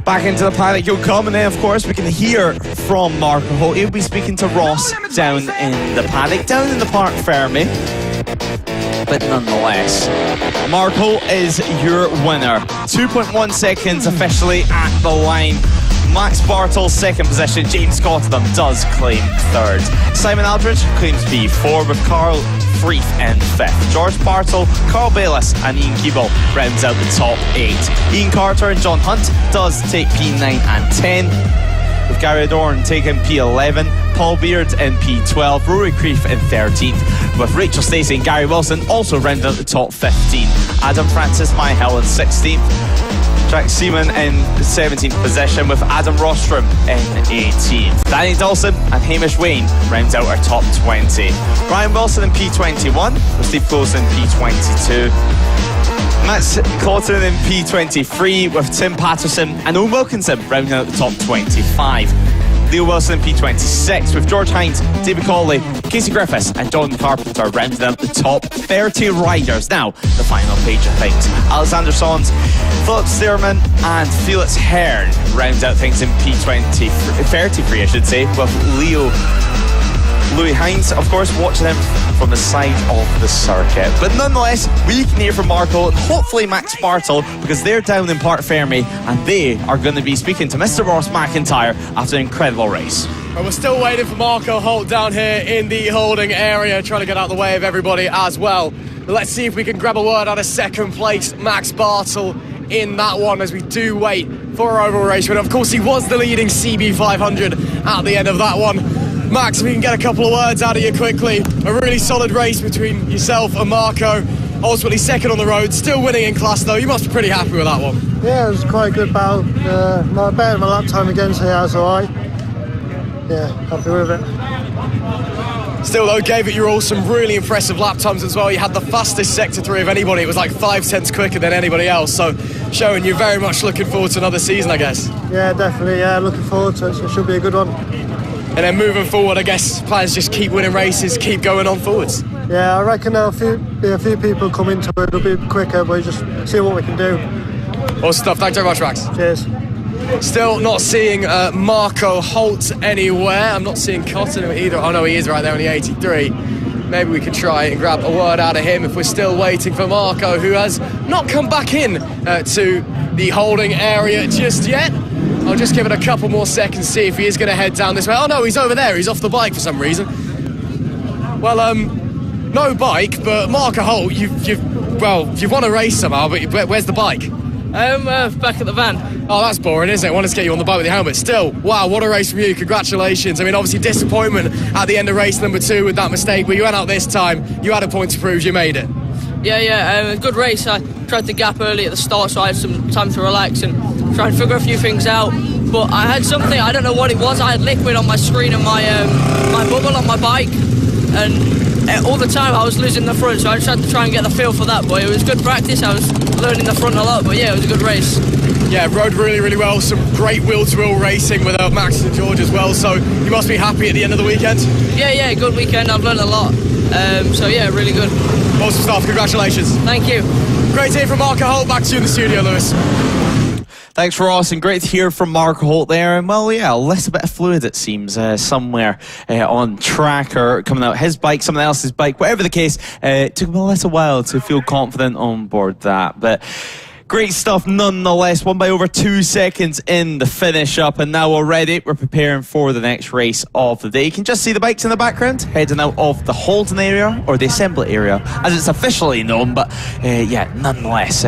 Back into the paddock you'll come, and then of course we can hear from Marco Holt. He'll be speaking to Ross down in the paddock, down in the Parc Fermé. But nonetheless, Marco is your winner. 2.1 seconds officially at the line. Max Bartel second position. James Cottenham does claim third. Simon Aldridge claims P4 with Carl Freeth in fifth. George Bartel, Carl Bayliss and Ian Keeble rounds out the top 8. Ian Carter and John Hunt does take P9 and 10, with Gary Adorn taking P11, Paul Beard in P12, Rory Creef in 13th, with Rachel Stacey and Gary Wilson also rounding out the top 15. Adam Francis Myhill in 16th. Jack Seaman in 17th position, with Adam Rostrom in 18th. Danny Dawson and Hamish Wayne rounds out our top 20. Brian Wilson in P21, with Steve Close in P22. Matt Cotton in P23, with Tim Patterson and Owen Wilkinson rounding out the top 25. Leo Wilson in P26, with George Hines, David Cawley, Casey Griffiths and John Carpenter rounding out the top 30 riders. Now, the final page of things. Alexander Sons, Philip Stearman and Felix Hearn round out things in P33, I should say, with Louis Hines, of course, watching him from the side of the circuit. But nonetheless, we can hear from Marco and hopefully Max Bartel, because they're down in Parc Fermé and they are going to be speaking to Mr. Ross McIntyre after an incredible race. Well, we're still waiting for Marco Holt down here in the holding area, trying to get out of the way of everybody as well. But let's see if we can grab a word out of second place Max Bartel in that one, as we do wait for our overall race. But of course, he was the leading CB500 at the end of that one. Max, if we can get a couple of words out of you quickly. A really solid race between yourself and Marco. Ultimately second on the road, still winning in class though. You must be pretty happy with that one. Yeah, it was quite a good battle. Better than my lap time against here, that's alright. Yeah, happy with it. Still though, gave it your all, some really impressive lap times as well. You had the fastest sector 3 of anybody. It was like 5 tenths quicker than anybody else. So show, and you're very much looking forward to another season, I guess. Yeah, definitely. Yeah, looking forward to it. So it should be a good one. And then moving forward, I guess plans just keep winning races, keep going on forwards. Yeah, I reckon there'll be a few people come into it. It'll be quicker, but just see what we can do. Awesome stuff. Thanks very much, Max. Cheers. Still not seeing Marco Holt anywhere. I'm not seeing Cotton either. Oh no, he is right there on the 83. Maybe we could try and grab a word out of him if we're still waiting for Marco, who has not come back in to the holding area just yet. I'll just give it a couple more seconds, see if he is going to head down this way. Oh no, he's over there. He's off the bike for some reason. Well, no bike, but Marco Holt, you've won a race somehow, but where's the bike? Back at the van. Oh, that's boring, isn't it? I want to get you on the bike with your helmet. Still, wow, what a race from you. Congratulations. I mean, obviously disappointment at the end of race number 2 with that mistake, but you went out this time. You had a point to prove. You made it. Yeah, good race. I tried to gap early at the start, so I had some time to relax and try and figure a few things out. But I had something, I don't know what it was. I had liquid on my screen and my bubble on my bike. And all the time I was losing the front, so I just had to try and get the feel for that. But it was good practice. I was learning the front a lot, but yeah, it was a good race. Yeah, rode really, really well. Some great wheel-to-wheel racing with Max and George as well. So you must be happy at the end of the weekend? Yeah, good weekend. I've learned a lot. So yeah, really good. Awesome stuff. Congratulations. Thank you. Great to hear from Marco Holt. Back to you in the studio, Lewis. Thanks for Ross, and great to hear from Mark Holt there. And well, yeah, a little bit of fluid, it seems, somewhere on track or coming out his bike, someone else's bike, whatever the case. It took him a little while to feel confident on board that. But great stuff nonetheless. Won by over 2 seconds in the finish up, and now already we're preparing for the next race of the day. You can just see the bikes in the background heading out of the holding area, or the assembly area as it's officially known, but yeah, nonetheless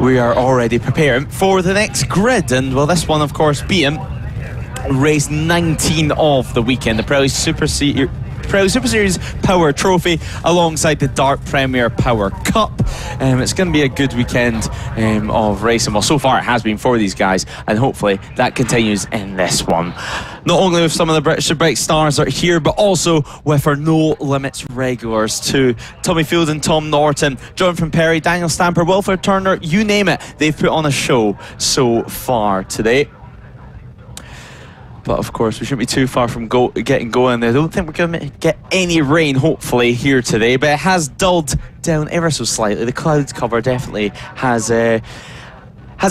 we are already preparing for the next grid. And well, this one of course being race 19 of the weekend, the Pirelli Super Series Power Trophy alongside the Dart Premier Power Cup. It's going to be a good weekend of racing. Well, so far it has been for these guys, and hopefully that continues in this one. Not only with some of the British Superbike stars that are here, but also with our No Limits regulars too. Tommy Field and Tom Norton, Jonathan Perry, Daniel Stamper, Wilfred Turner, you name it, they've put on a show so far today. But of course, we shouldn't be too far from getting going there. I don't think we're going to get any rain, hopefully, here today. But it has dulled down ever so slightly. The clouds cover definitely has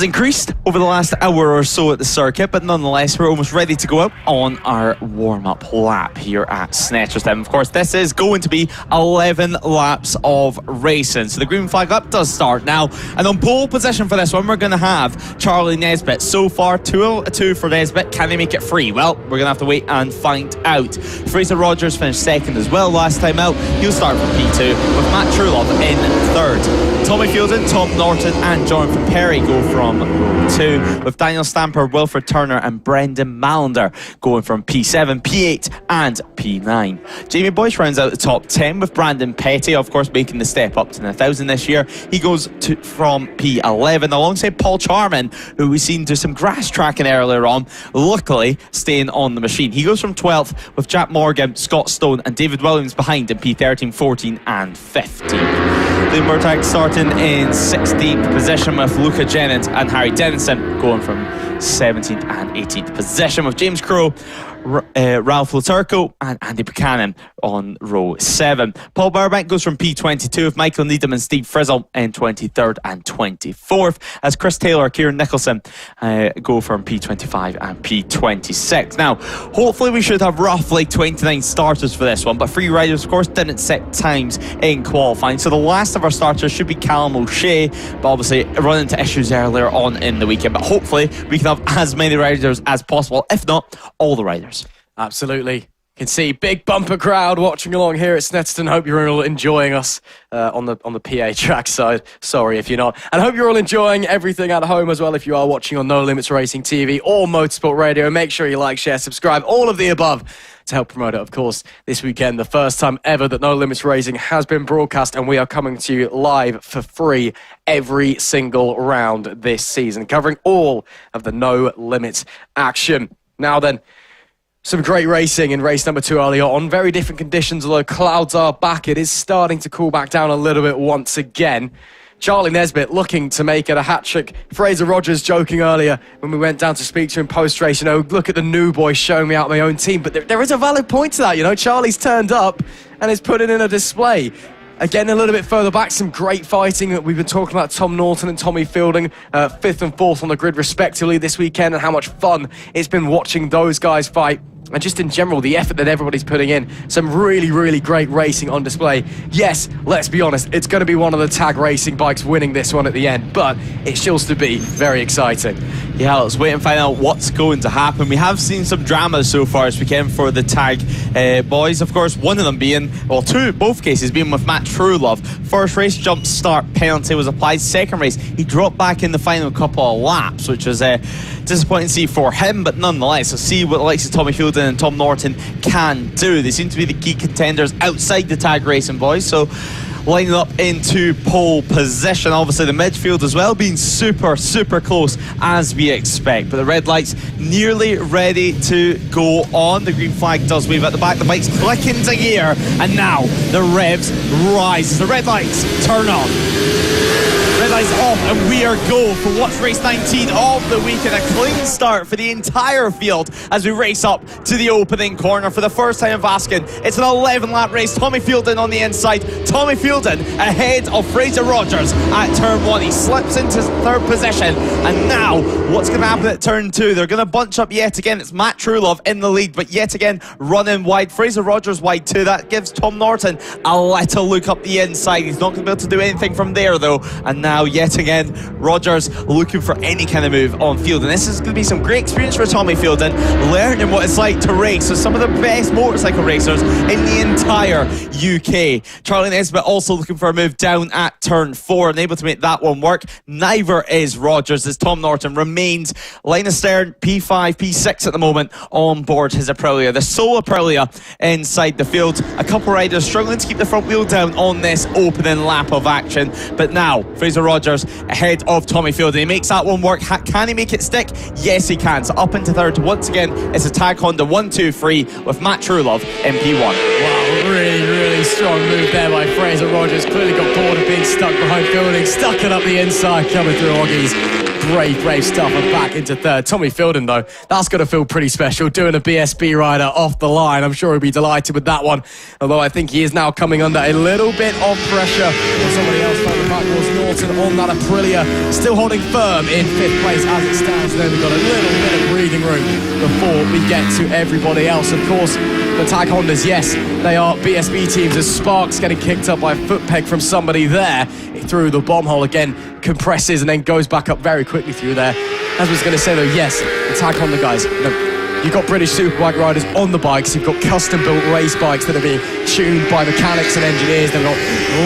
increased over the last hour or so at the circuit, but nonetheless we're almost ready to go out on our warm-up lap here at Snetterton. Of course, this is going to be 11 laps of racing, so the green flag up does start now, and on pole position for this one we're going to have Charlie Nesbitt. So far 2 for Nesbitt. Can they make it 3? Well, we're going to have to wait and find out. Fraser Rogers finished second as well last time out. He'll start from P2 with Matt Trulov in third. Tommy Fielden, Tom Norton and Jonathan Perry go from row 2, with Daniel Stamper, Wilfred Turner and Brendan Mallender going from P7, P8 and P9. Jamie Boyce rounds out the top 10 with Brandon Petty, of course, making the step up to the 1,000 this year. He goes from P11 alongside Paul Charman, who we've seen do some grass tracking earlier on, luckily staying on the machine. He goes from 12th with Jack Morgan, Scott Stone and David Williams behind in P13, 14 and 15. Liam Murtagh starting in 16th position with Luca Jennings and Harry Dennison going from 17th and 18th position, with James Crow, Ralph Luturco and Andy Buchanan on row 7. Paul Burbank goes from P22 with Michael Needham and Steve Frizzle in 23rd and 24th, as Chris Taylor, Kieran Nicholson go from P25 and P26. Now, hopefully we should have roughly 29 starters for this one, but 3 riders of course didn't set times in qualifying, so the last of our starters should be Callum O'Shea, but obviously run into issues earlier on in the weekend. But hopefully we can have as many riders as possible, if not all the riders. Absolutely. You can see big bumper crowd watching along here at Snetterton. Hope you're all enjoying us on the PA track side. Sorry if you're not. And I hope you're all enjoying everything at home as well if you are watching on No Limits Racing TV or Motorsport Radio. Make sure you like, share, subscribe, all of the above to help promote it. Of course, this weekend, the first time ever that No Limits Racing has been broadcast, and we are coming to you live for free every single round this season, covering all of the No Limits action. Now then, some great racing in race number 2 earlier on. Very different conditions, although clouds are back. It is starting to cool back down a little bit once again. Charlie Nesbitt looking to make it a hat-trick. Fraser Rogers joking earlier when we went down to speak to him post-race, look at the new boy showing me out my own team. But there is a valid point to that, Charlie's turned up and is putting in a display. Again, a little bit further back, some great fighting. We've been talking about Tom Norton and Tommy Fielding, 5th and 4th on the grid respectively this weekend, and how much fun it's been watching those guys fight. And just in general, the effort that everybody's putting in. Some really, really great racing on display. Yes, let's be honest, it's going to be one of the tag racing bikes winning this one at the end, but it shows to be very exciting. Yeah, let's wait and find out what's going to happen. We have seen some drama so far this weekend for the tag boys. Of course, one of them being, both cases being with Matt Truelove. First race, jump start penalty was applied. Second race, he dropped back in the final couple of laps, which was disappointing to see for him, but nonetheless, let's see what the likes of Tommy Fielding and Tom Norton can do. They seem to be the key contenders outside the tag racing boys, so lining up into pole position. Obviously the midfield as well being super close as we expect, but the red lights nearly ready to go on. The green flag does wave at the back, the bike's click into gear, and now the revs rise as the red lights turn on. Red lights off, and we are go for what's race 19 of the weekend. A clean start for the entire field as we race up to the opening corner for the first time in Vaskin. It's an 11-lap race. Tommy Fielding on the inside. Tommy Fielding ahead of Fraser Rogers at turn 1. He slips into 3rd position, and now what's going to happen at turn 2? They're going to bunch up yet again. It's Matt Truelove in the lead, but yet again running wide. Fraser Rogers wide too. That gives Tom Norton a little look up the inside. He's not going to be able to do anything from there though, and now yet again Rogers looking for any kind of move on field, and this is going to be some great experience for Tommy Fielding, learning what it's like to race with some of the best motorcycle racers in the entire UK. Charlie Nesbitt also looking for a move down at turn 4 and able to make that one work. Neither is Rogers, as Tom Norton remains line of stern P5, P6 at the moment on board his Aprilia. The sole Aprilia inside the field. A couple riders struggling to keep the front wheel down on this opening lap of action, but now Fraser Rogers ahead of Tommy Fielding. He makes that one work. Can he make it stick? Yes, he can. So up into 3rd once again, it's a tag Honda 1-2-3 with Matt Truelove in P1. Wow, really strong move there by Fraser Rogers. Clearly got bored of being stuck behind Fielding, stuck it up the inside, coming through Oggies. Brave stuff, and back into 3rd. Tommy Fielding though, that's going to feel pretty special, doing a BSB rider off the line. I'm sure he'll be delighted with that one, although I think he is now coming under a little bit of pressure. Somebody else further back was Norton on that Aprilia, still holding firm in 5th place as it stands. Then we've got a little bit of breathing room before we get to everybody else. Of course, the tag Hondas, yes, they are BSB teams, as Sparks getting kicked up by a foot peg from somebody there through the bomb hole again, compresses and then goes back up very quickly through there. As I was going to say though, yes, the tag Honda guys, you've got British Superbike riders on the bikes, you've got custom built race bikes that are being tuned by mechanics and engineers, they've got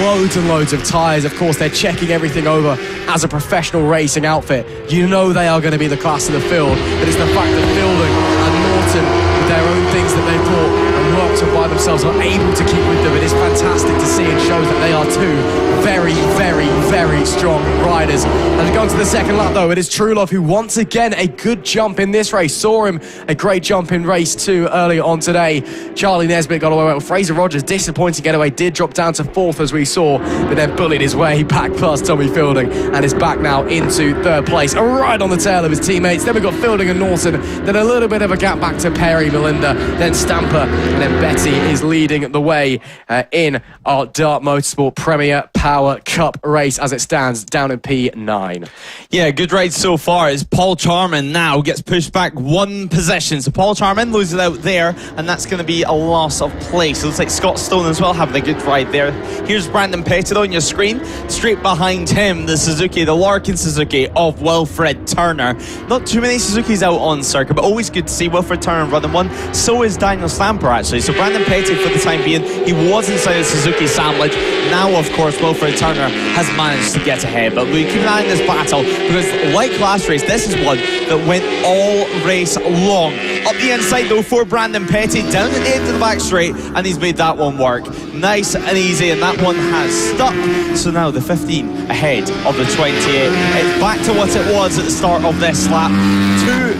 loads and loads of tyres, of course they're checking everything over as a professional racing outfit. You know they are going to be the class of the field, but it's the fact that Fielding and Norton, with their own things that they've brought and worked on by themselves, are able to keep with them. It is fantastic to see, and shows that they are two very strong riders. As we go into the second lap though, it is Truelove who once again a good jump in this race. Saw him a great jump in race 2 earlier on today. Charlie Nesbitt got away well. Fraser Rogers, disappointing getaway, did drop down to 4th as we saw, but then bullied his way back past Tommy Fielding and is back now into 3rd place, right on the tail of his teammates. Then we've got Fielding and Norton, then a little bit of a gap back to Perry, Melinda, then Stamper, and then Betty is leading the way in our Dart Motorsport Premier Power Cup race as it stands down in P9. Yeah, good ride so far as Paul Charman now gets pushed back 1 position. So Paul Charman loses out there, and that's going to be a loss of place. It looks like Scott Stone as well having a good ride there. Here's Brandon Pettit on your screen. Straight behind him, the Suzuki, the Larkin Suzuki of Wilfred Turner. Not too many Suzukis out on circuit, but always good to see Wilfred Turner running one. So is Daniel Stamper actually. So Brandon Pettit for the time being, he was inside the Suzuki sandwich. Now of course Wilfred Turner has managed to get ahead, but we keep an eye on this battle because like last race, this is one that went all race long. Up the inside though for Brandon Pettit, down at the end of the back straight, and he's made that one work nice and easy, and that one has stuck. So now the 15 ahead of the 28. It's back to what it was at the start of this lap.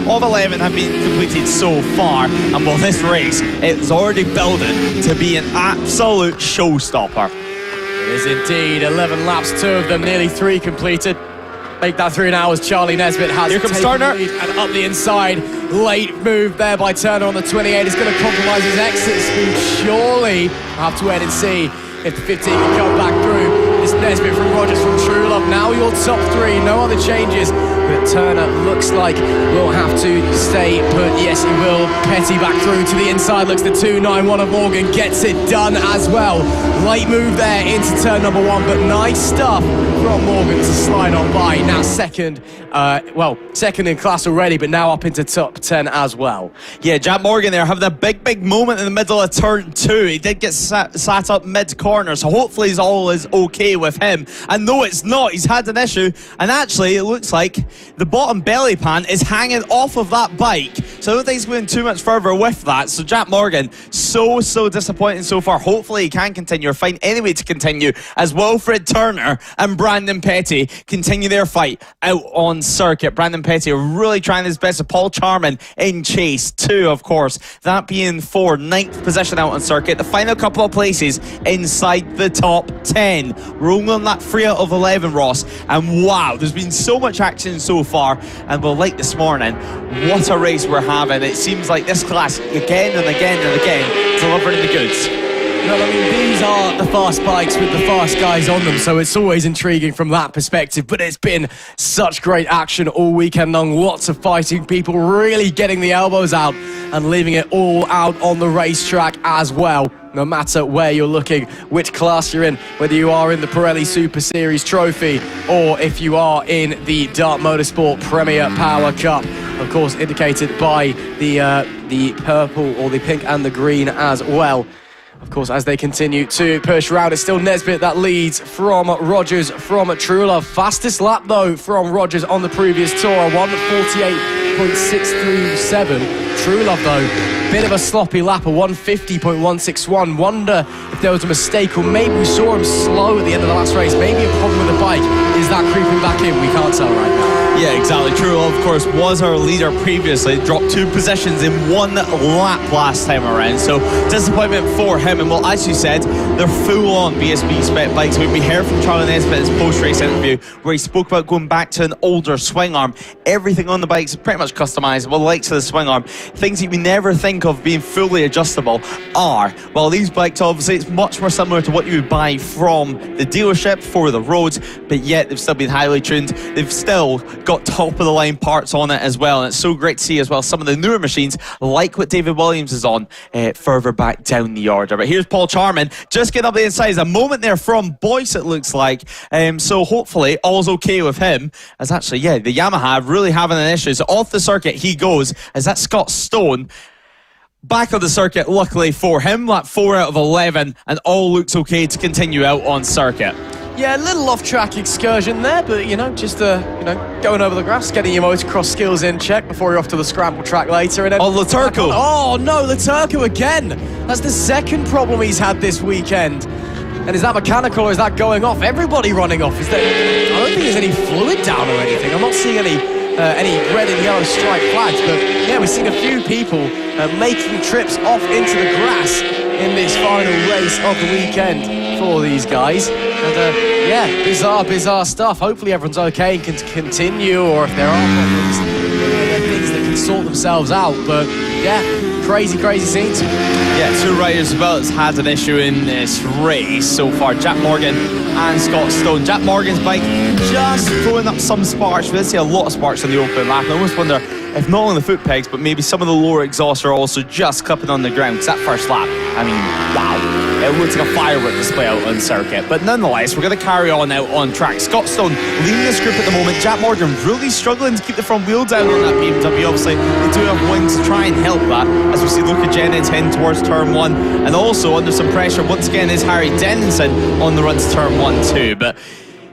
2 of 11 have been completed so far, and well, this race, it's already building to be an absolute showstopper. is indeed 11 laps, 2 of them, nearly 3 completed. Make that 3 hours. Charlie Nesbitt has Here comes taken Turner. the lead and up the inside. Late move there by Turner on the 28. It's going to compromise his exit speed. Surely we'll have to wait and see if the 15 can come back through. It's Nesbitt from Rogers from True Love. Now your top 3, no other changes. But Turner looks like will have to stay put. Yes, he will. Petty back through to the inside. Looks the 291 of Morgan. Gets it done as well. Late move there into turn number 1. But nice stuff from Morgan to slide on by. Now second. Second in class already, but now up into top 10 as well. Yeah, Jack Morgan there having a big moment in the middle of turn 2. He did get sat up mid-corner, so hopefully all is okay with him. And no, it's not. He's had an issue, and actually it looks like the bottom belly pan is hanging off of that bike. So I don't think he's going too much further with that. So Jack Morgan, so disappointing so far. Hopefully he can continue or find any way to continue as Wilfred Turner and Brandon Petty continue their fight out on circuit. Brandon Petty really trying his best with Paul Charman in chase 2, of course. That being for 9th position out on circuit. The final couple of places inside the top 10. We're only on that 3 out of 11, Ross. And wow, there's been so much action so far. And well, like this morning, what a race we're having. It seems like this class again and again delivering the goods. Well, I mean, these are the fast bikes with the fast guys on them, so it's always intriguing from that perspective. But it's been such great action all weekend long. Lots of fighting, people really getting the elbows out and leaving it all out on the racetrack as well. No matter where you're looking, which class you're in, whether you are in the Pirelli Super Series Trophy or if you are in the Dart Motorsport Premier Power Cup. Of course, indicated by the purple or the pink and the green as well. Of course, as they continue to push round, it's still Nesbitt that leads from Rogers from True Love. Fastest lap, though, from Rogers on the previous tour, 1:48.637. True Love, though, bit of a sloppy lap, a 1:50.161. Wonder if there was a mistake, or maybe we saw him slow at the end of the last race. Maybe a problem with the bike. Is that creeping back in? We can't tell right now. Yeah, exactly. True Love, of course, was our leader previously. Dropped 2 positions in 1 lap last time around. So disappointment for him. And well, as you said, they're full-on BSB spec bikes. We heard from Charlie Nesbitt in his post-race interview where he spoke about going back to an older swing arm. Everything on the bikes is pretty much customizable, likes of the swing arm. Things that we never think of being fully adjustable are, well, these bikes, obviously, it's much more similar to what you would buy from the dealership for the roads, but yet they've still been highly tuned. They've still got top-of-the-line parts on it as well, and it's so great to see as well some of the newer machines, like what David Williams is on, further back down the order. But here's Paul Charman, just getting up the inside. There's a moment there from Boyce, it looks like. So hopefully all's okay with him. As actually, yeah, the Yamaha really having an issue. So off the circuit he goes. As that Scott Stone back on the circuit, luckily for him, lap 4 out of 11, and all looks okay to continue out on circuit. Yeah, a little off-track excursion there, but, just, going over the grass, getting your motocross skills in check before you're off to the scramble track later. And then Laturco. Oh, no, Laturco again. That's the second problem he's had this weekend. And is that mechanical or is that going off? Everybody running off. I don't think there's any fluid down or anything. I'm not seeing any red and yellow stripe flags, but yeah, we're seeing a few people making trips off into the grass in this final race of the weekend for these guys. And bizarre stuff. Hopefully everyone's okay and can continue, or if there are problems, there are things that can sort themselves out. But yeah, crazy scenes. Yeah, 2 riders as well that's had an issue in this race so far, Jack Morgan and Scott Stone. Jack Morgan's bike just throwing up some sparks. We did see a lot of sparks on the open lap. I almost wonder if not only the foot pegs, but maybe some of the lower exhausts are also just clipping on the ground. Because that first lap, I mean, wow, it looks like a firework display out on circuit. But nonetheless, we're going to carry on out on track. Scott Stone leading this group at the moment. Jack Morgan really struggling to keep the front wheel down on that BMW. Obviously, they do have wings to try and help that, as we see Luca Jennings heading towards turn 1. And also under some pressure, once again, is Harry Dennison on the run to turn 1 too. But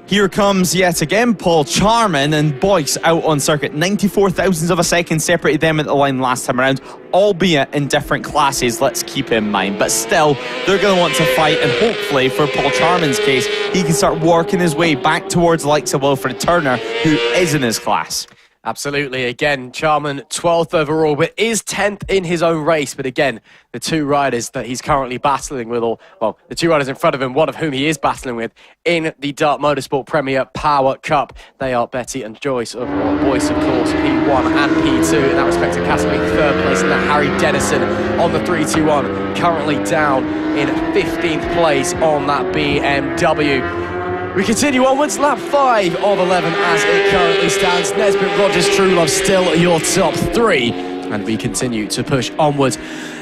here comes yet again Paul Charman and Boyce out on circuit. 94 thousandths of a second separated them at the line last time around, albeit in different classes, let's keep in mind. But still, they're going to want to fight, and hopefully for Paul Charman's case, he can start working his way back towards the likes of Wilfred Turner, who is in his class. Absolutely. Again, Charman 12th overall, but is 10th in his own race. But again, the two riders that he's currently battling with, the two riders in front of him, one of whom he is battling with in the Dart Motorsport Premier Power Cup, they are Betty and Boyce, of course, P1 and P2 in that respective category. Third place in that, Harry Dennison on the 321, currently down in 15th place on that BMW. We continue onwards, lap 5 of 11 as it currently stands. Nesbitt, Rogers, Truelove still your top 3. And we continue to push onwards.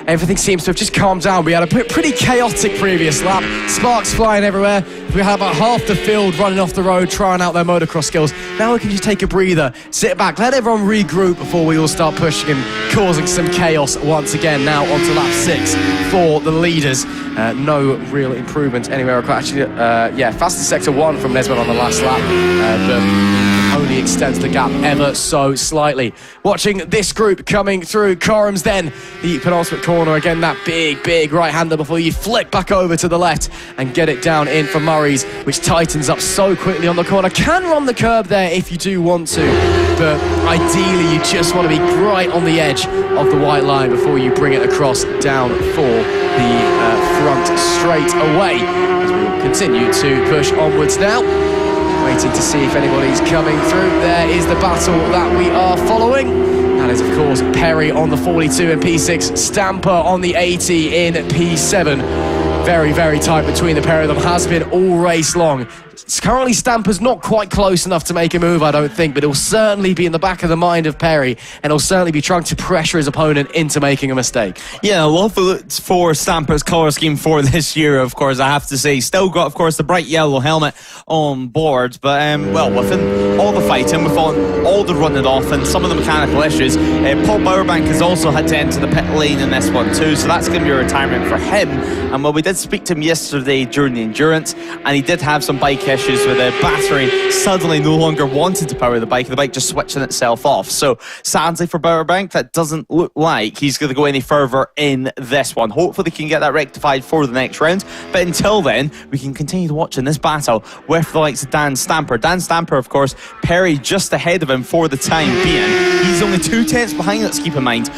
Everything seems to have just calmed down. We had a pretty chaotic previous lap. Sparks flying everywhere. We had about half the field running off the road, trying out their motocross skills. Now we can just take a breather, sit back, let everyone regroup before we all start pushing and causing some chaos once again. Now onto lap 6 for the leaders. No real improvement anywhere. Actually, fastest sector 1 from Nesbitt on the last lap. But only extends the gap ever so slightly. Watching this group coming through, Corum's then the penultimate corner. Again, that big right-hander before you flick back over to the left and get it down in for Murray's, which tightens up so quickly on the corner. Can run the curb there if you do want to, but ideally you just want to be right on the edge of the white line before you bring it across down for the front straight away. As we will continue to push onwards now. Waiting to see if anybody's coming through. There is the battle that we are following. That is, of course, Perry on the 42 in P6, Stamper on the 80 in P7. Very tight between the pair of them. Has been all race long. Currently, Stamper's not quite close enough to make a move, I don't think, but he'll certainly be in the back of the mind of Perry, and he'll certainly be trying to pressure his opponent into making a mistake. Yeah, love for Stamper's colour scheme for this year, of course, I have to say. Still got, of course, the bright yellow helmet on board, but, within all the fighting, with all the running off and some of the mechanical issues, Paul Bowerbank has also had to enter the pit lane in this one too, so that's going to be a retirement for him. And we did speak to him yesterday during the endurance, and he did have some bike issues with the battery suddenly no longer wanting to power the bike just switching itself off. So sadly for Bowerbank, that doesn't look like he's going to go any further in this one. Hopefully they can get that rectified for the next round, but until then we can continue to watch in this battle with the likes of Dan Stamper. Dan Stamper, of course, Perry just ahead of him for the time being. He's only 2 tenths behind, let's keep in mind,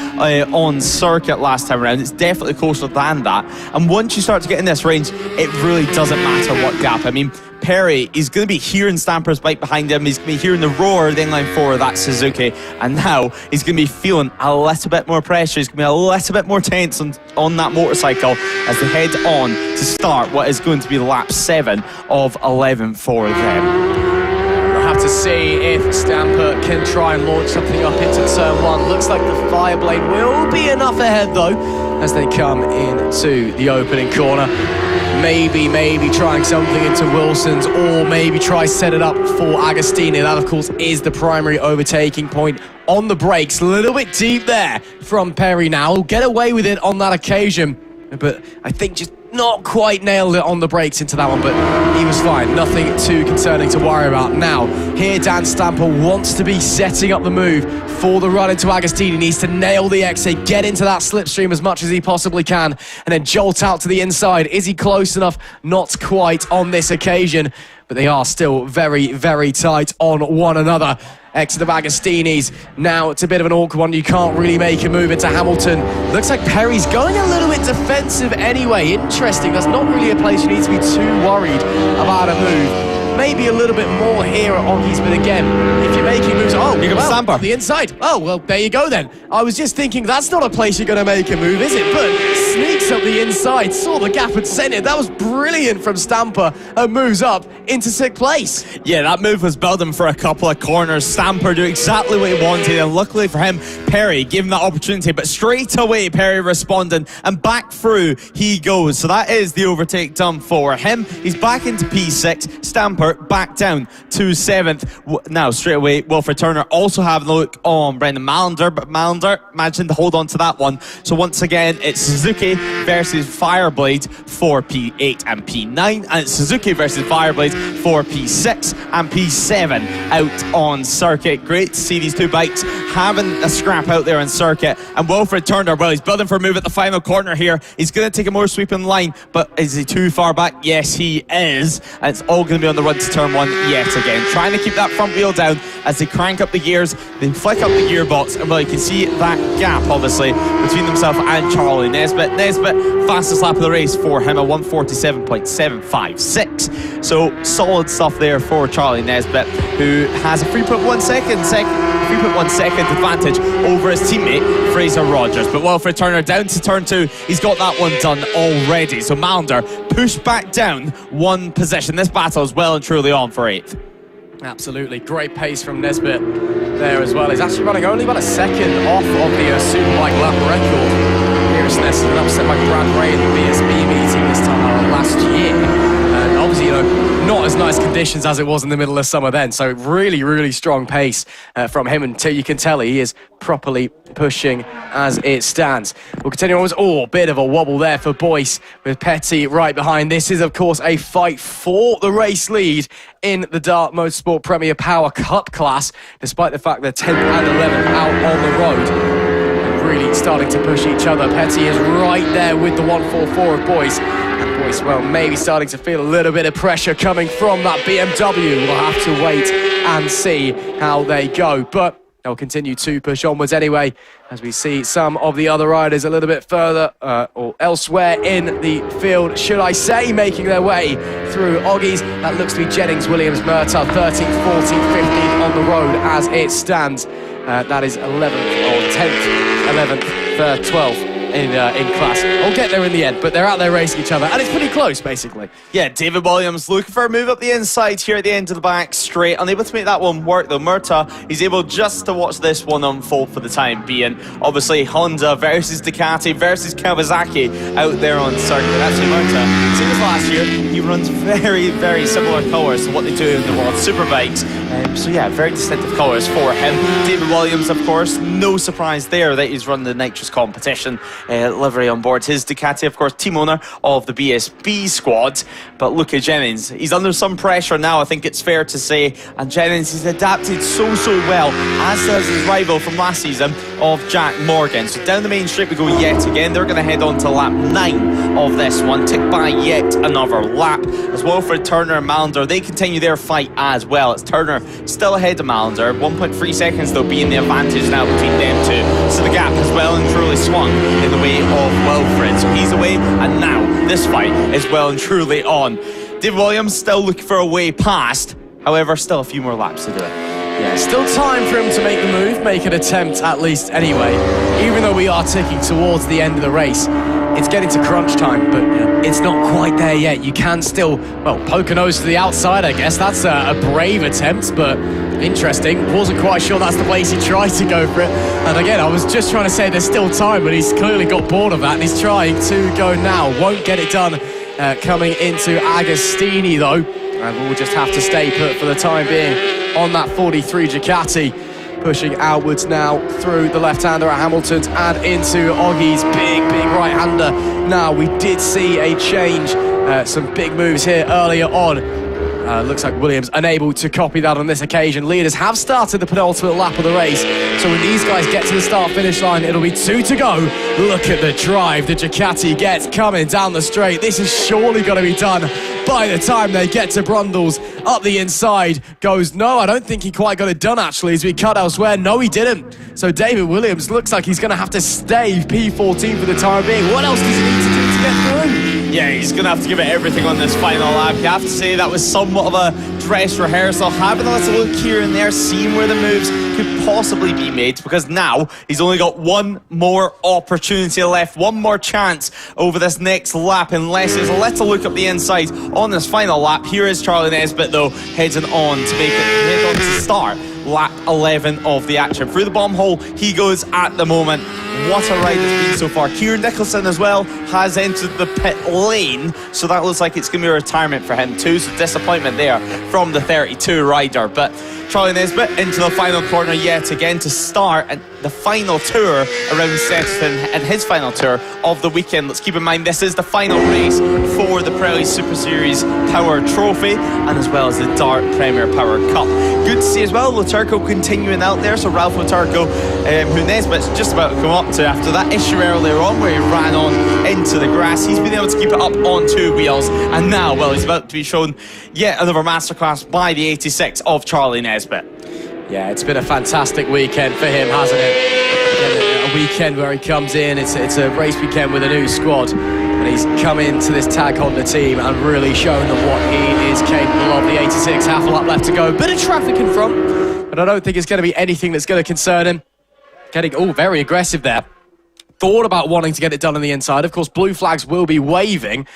on circuit last time around. It's definitely closer than that, and once you start to get in this range, it really doesn't matter what gap. I mean, Perry is going to be hearing Stamper's bike behind him. He's going to be hearing the roar of the inline 4 of that Suzuki, and now he's going to be feeling a little bit more pressure. He's going to be a little bit more tense on that motorcycle as they head on to start what is going to be lap 7 of 11 for them. Have to see if Stamper can try and launch something up into turn 1. Looks like the Fireblade will be enough ahead though as they come into the opening corner. Maybe trying something into Wilson's, or maybe try set it up for Agostini. That of course is the primary overtaking point on the brakes. A little bit deep there from Perry now. He'll get away with it on that occasion, but I think just not quite nailed it on the brakes into that one, but he was fine. Nothing too concerning to worry about. Now, here Dan Stamper wants to be setting up the move for the run into Agostini. He needs to nail the exit, get into that slipstream as much as he possibly can, and then jolt out to the inside. Is he close enough? Not quite on this occasion, but they are still very tight on one another. Exit of Agostini's. Now it's a bit of an awkward one. You can't really make a move into Hamilton. Looks like Perry's going a little bit defensive anyway. Interesting. That's not really a place you need to be too worried about a move. Maybe a little bit more here at Oggies, but again, if you're making moves, on the inside. Oh, well, there you go then. I was just thinking that's not a place you're going to make a move, is it? But sneaks up the inside, saw the gap and sent it. That was brilliant from Stamper and moves up into 6th place. Yeah, that move was building for a couple of corners. Stamper doing exactly what he wanted, and luckily for him, Perry gave him that opportunity, but straight away Perry responding, and back through he goes. So that is the overtake done for him. He's back into P6. Stamper back down to 7th. Now, straight away, Wilfred Turner also having a look on Brendan Mallender, but Mallender managing to hold on to that one. So once again, it's Suzuki versus Fireblade for P8 and P9, and it's Suzuki versus Fireblade for P6 and P7 out on circuit. Great to see these two bikes having a scrap out there on circuit. And Wilfred Turner, well, he's building for a move at the final corner here. He's going to take a more sweeping line, but is he too far back? Yes, he is. And it's all going to be on the run to turn 1 yet again. Trying to keep that front wheel down as they crank up the gears, they flick up the gearbox, and well, you can see that gap, obviously, between himself and Charlie Nesbitt. Nesbitt, fastest lap of the race for him, a 1:47.756. So solid stuff there for Charlie Nesbitt, who has a 3.1 second advantage over his teammate Fraser Rogers. But Wilfred Turner down to turn 2, he's got that one done already. So Maunder pushed back down 1 position. This battle is well and truly on for 8th. Absolutely, great pace from Nesbitt there as well. He's actually running only about a second off of the Superbike lap record here at Snetterton, upset by Brad Ray in the BSB meeting this time last year. And obviously, not as nice conditions as it was in the middle of summer then. So really, really strong pace from him, and you can tell he is properly pushing as it stands. We'll continue on with, a bit of a wobble there for Boyce with Petty right behind. This is, of course, a fight for the race lead in the Dart Motorsport Premier Power Cup class, despite the fact they're 10th and 11th out on the road. Really starting to push each other. Petty is right there with the 144 of Boyce. And Boyce, well, maybe starting to feel a little bit of pressure coming from that BMW. We'll have to wait and see how they go. But they'll continue to push onwards anyway, as we see some of the other riders a little bit further or elsewhere in the field, should I say, making their way through Oggies. That looks to be Jennings, Williams, Murtaugh, 13th, 14th, 15th on the road as it stands. That is 11th or 10th, 11th, 12th in class. We'll get there in the end, but they're out there racing each other, and it's pretty close, basically. Yeah, David Williams looking for a move up the inside here at the end of the back straight, unable to make that one work though. Murtaugh, he's able just to watch this one unfold for the time being. Obviously, Honda versus Ducati versus Kawasaki out there on circuit. Actually, Murtaugh, same as last year, he runs very, very similar colours to what they do in the World Superbikes. So yeah, very distinctive colours for him. David Williams, of course, no surprise there that he's run the nitrous competition livery on board his Ducati, of course, team owner of the BSB squad. But look at Jennings, he's under some pressure now, I think it's fair to say, and Jennings has adapted so well, as does his rival from last season of Jack Morgan. So down the main straight we go yet again. They're going to head on to lap 9 of this one, tick by yet another lap, as Wilfred Turner and Maunder, they continue their fight as well. It's Turner still ahead of Maunder, 1.3 seconds though being the advantage now between them two, so the gap has well and truly swung in the way of Wilfred. So he's away, and now this fight is well and truly on. Dave Williams still looking for a way past, however, still a few more laps to do it. Yeah, still time for him to make the move, make an attempt at least anyway. Even though we are ticking towards the end of the race, it's getting to crunch time, but it's not quite there yet. You can still, well, poke a nose to the outside, I guess. That's a brave attempt, but interesting. Wasn't quite sure that's the place he tried to go for it. And again, I was just trying to say there's still time, but he's clearly got bored of that, and he's trying to go now. Won't get it done coming into Agostini, though. And we'll just have to stay put for the time being on that 43 Ducati. Pushing outwards now through the left-hander at Hamilton's and into Oggy's big right-hander. Now, we did see a change, some big moves here earlier on. Looks like Williams unable to copy that on this occasion. Leaders have started the penultimate lap of the race, so when these guys get to the start-finish line, it'll be 2 to go. Look at the drive the Ducati gets coming down the straight. This is surely going to be done by the time they get to Brundles. Up the inside goes, no, I don't think he quite got it done actually, as we cut elsewhere. No, he didn't. So David Williams looks like he's going to have to stay P14 for the time being. What else does he need to do to get through? Yeah, he's going to have to give it everything on this final lap. You have to say that was somewhat of a dress rehearsal, having a little look here and there, seeing where the moves could possibly be made, because now he's only got one more opportunity left, one more chance over this next lap, unless there's a little look up the inside on this final lap. Here is Charlie Nesbitt though, heading on to make it, head on to start lap 11 of the action. Through the bomb hole he goes at the moment. What a ride it's been so far. Kieran Nicholson as well has entered the pit lane, so that looks like it's going to be a retirement for him too, so disappointment there from the 32 rider. But Charlie Nesbitt into the final corner yet again to start the final tour around Snetterton and his final tour of the weekend. Let's keep in mind this is the final race for the Pirelli Super Series Power Trophy and as well as the Dart Premier Power Cup. Good to see as well Luterco continuing out there. So Ralph Luterco, who Nesbitt's just about to come up to after that issue earlier on where he ran on into the grass, he's been able to keep it up on 2 wheels, and now, well, he's about to be shown yet another masterclass by the 86 of Charlie Nesbitt. Yeah, it's been a fantastic weekend for him, hasn't it? A weekend where he comes in, it's a race weekend with a new squad, and he's come into this Tag Honda team and really shown them what he is capable of. The 86, half a lap left to go, bit of traffic in front, but I don't think it's going to be anything that's going to concern him. Getting very aggressive there. Thought about wanting to get it done on the inside. Of course, blue flags will be waving,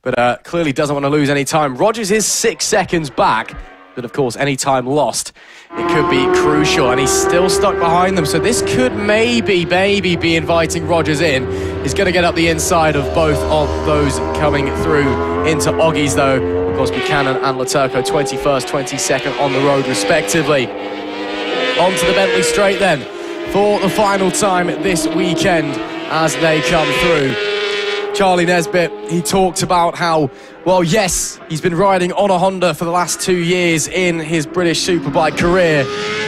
but clearly doesn't want to lose any time. Rogers is 6 seconds back, but of course, any time lost, it could be crucial, and he's still stuck behind them, so this could maybe be inviting Rogers in. He's going to get up the inside of both of those coming through into Oggies, though. Of course, Buchanan and Luterco, 21st, 22nd on the road, respectively. On to the Bentley Straight, then, for the final time this weekend as they come through. Charlie Nesbitt, he talked about how, well, yes, he's been riding on a Honda for the last 2 years in his British Superbike career.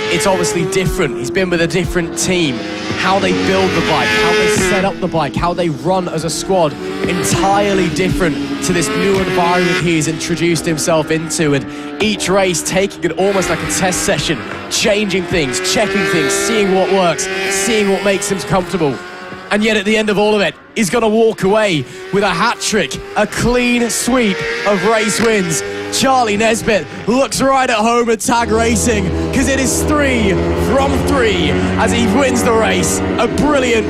It's obviously different. He's been with a different team. How they build the bike, how they set up the bike, how they run as a squad, entirely different to this new environment he's introduced himself into. And each race taking it almost like a test session, changing things, checking things, seeing what works, seeing what makes him comfortable. And yet at the end of all of it, he's going to walk away with a hat-trick, a clean sweep of race wins. Charlie Nesbitt looks right at home at Tag Racing, because it is 3 from 3 as he wins the race. A brilliant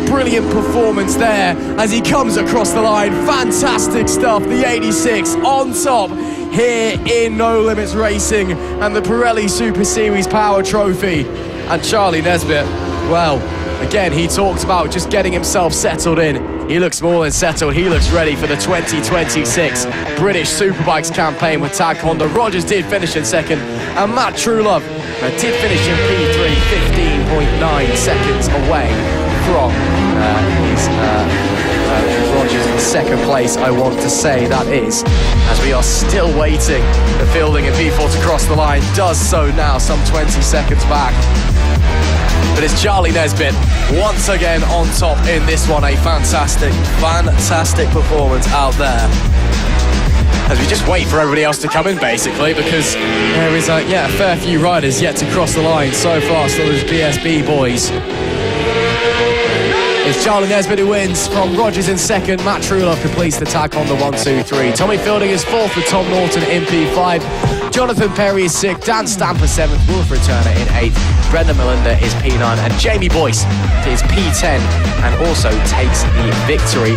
performance there as he comes across the line. Fantastic stuff. The 86 on top here in No Limits Racing and the Pirelli Super Series Power Trophy. And Charlie Nesbitt, well, again, he talked about just getting himself settled in. He looks more than settled. He looks ready for the 2026 British Superbikes campaign with Tag Honda. Rogers did finish in second, and Matt Truelove did finish in P3, 15.9 seconds away from Rogers in second place, I want to say that is, as we are still waiting. The fielding in P4 to cross the line does so now, some 20 seconds back. But it's Charlie Nesbitt once again on top in this one. A fantastic performance out there. As we just wait for everybody else to come in, basically, because there is a fair few riders yet to cross the line so far. So there's BSB boys. It's Charlie Nesbitt who wins from Rogers in second. Matt Truelove completes the Tag on the 1, 2, 3. Tommy Fielding is fourth with Tom Norton in P5. Jonathan Perry is sixth. Dan Stamper seventh. Wilfred Turner in eighth. Brendan Melinda is P9. And Jamie Boyce is P10 and also takes the victory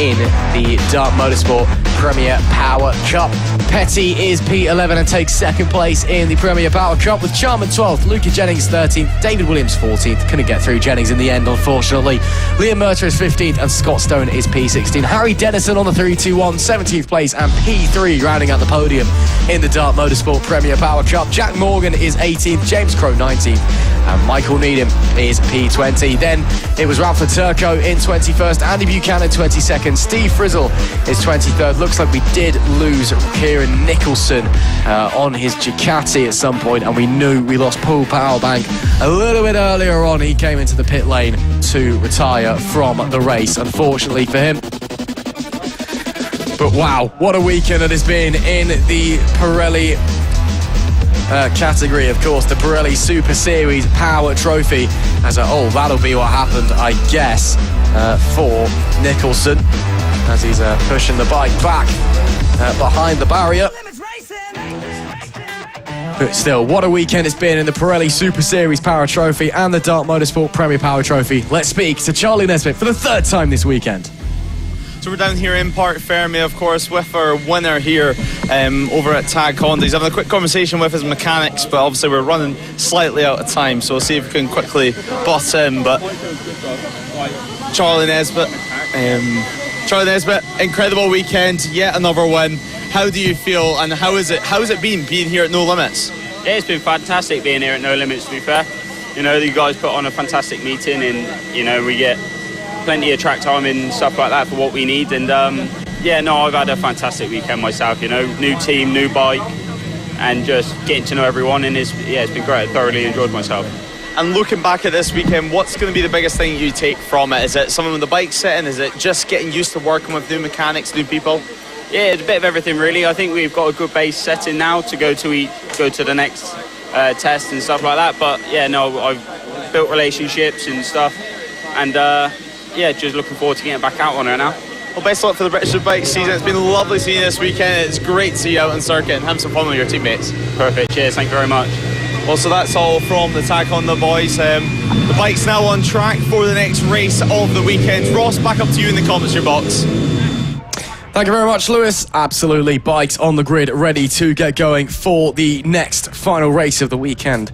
in the Dart Motorsport Premier Power Cup. Petty is P11 and takes second place in the Premier Power Cup, with Charman 12th, Luca Jennings 13th, David Williams 14th. Couldn't get through Jennings in the end, unfortunately. Liam Murter is 15th and Scott Stone is P16. Harry Dennison on the 3-2-1, 17th place, and P3 rounding out the podium in the Dart Motorsport Premier Power Cup. Jack Morgan is 18th, James Crow 19th, and Michael Needham is P20. Then it was Ralph Turco in 21st, Andy Buchanan 22nd, Steve Frizzle is 23rd. Looks like we did lose Kieran Nicholson on his Ducati at some point, and we knew we lost Paul Powerbank a little bit earlier on. He came into the pit lane to retire from the race, unfortunately for him. But wow, what a weekend it has been in the Pirelli category. Of course, the Pirelli Super Series Power Trophy. That'll be what happened, I guess, for Nicholson, as he's pushing the bike back behind the barrier. But still, what a weekend it's been in the Pirelli Super Series Power Trophy and the Dart Motorsport Premier Power Trophy. Let's speak to Charlie Nesbitt for the third time this weekend. So we're down here in Park Fermi, of course, with our winner here over at Tag Honda. He's having a quick conversation with his mechanics, but obviously we're running slightly out of time, so we'll see if we can quickly butt in. But Charlie Nesbitt, incredible weekend, yet another win. How do you feel, and how is it being here at No Limits? Yeah, it's been fantastic being here at No Limits, to be fair. You know, you guys put on a fantastic meeting, and, you know, we get plenty of track time and stuff like that for what we need. And, I've had a fantastic weekend myself, you know, new team, new bike, and just getting to know everyone. And it's been great. I thoroughly enjoyed myself. And looking back at this weekend, what's going to be the biggest thing you take from it? Is it some of the bike setting? Is it just getting used to working with new mechanics, new people? Yeah, it's a bit of everything, really. I think we've got a good base setting now to go to the next test and stuff like that. But I've built relationships and stuff, and just looking forward to getting back out on it now. Well, best of luck for the British Superbike season. It's been lovely seeing you this weekend. It's great to see you out on circuit and have some fun with your teammates. Perfect. Cheers. Thank you very much. Well, so that's all from the Tack on the boys. The bike's now on track for the next race of the weekend. Ross, back up to you in the commentary box. Thank you very much, Lewis. Absolutely, bikes on the grid, ready to get going for the next final race of the weekend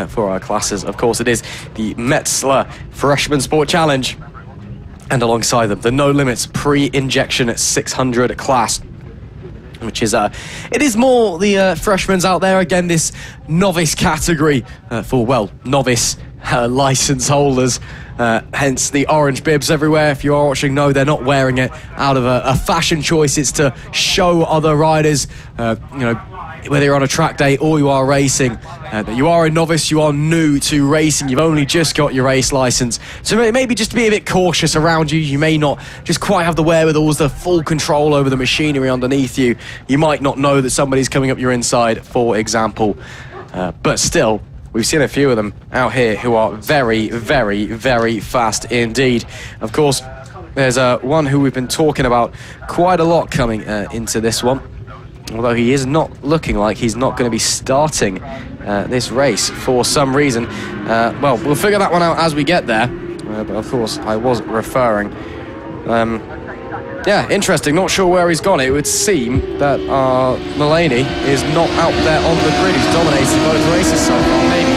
for our classes. Of course, it is the Metzeler Freshman Sport Challenge. And alongside them, the No Limits pre-injection 600 class, which is, it is more the freshmen out there. Again, this novice category for, novice license holders. Hence the orange bibs everywhere. If you are watching, no, they're not wearing it out of a fashion choice. It's to show other riders, whether you're on a track day or you are racing, that you are a novice, you are new to racing, you've only just got your race license. So maybe just be a bit cautious around you. You may not just quite have the wherewithal, the full control over the machinery underneath you. You might not know that somebody's coming up your inside, for example. But still, we've seen a few of them out here who are very, very, very fast indeed. Of course, there's one who we've been talking about quite a lot coming into this one. Although he is not looking like he's not going to be starting this race for some reason. We'll figure that one out as we get there. But of course, I was referring. Interesting. Not sure where he's gone. It would seem that Mullaney is not out there on the grid. He's dominated both races so far. Maybe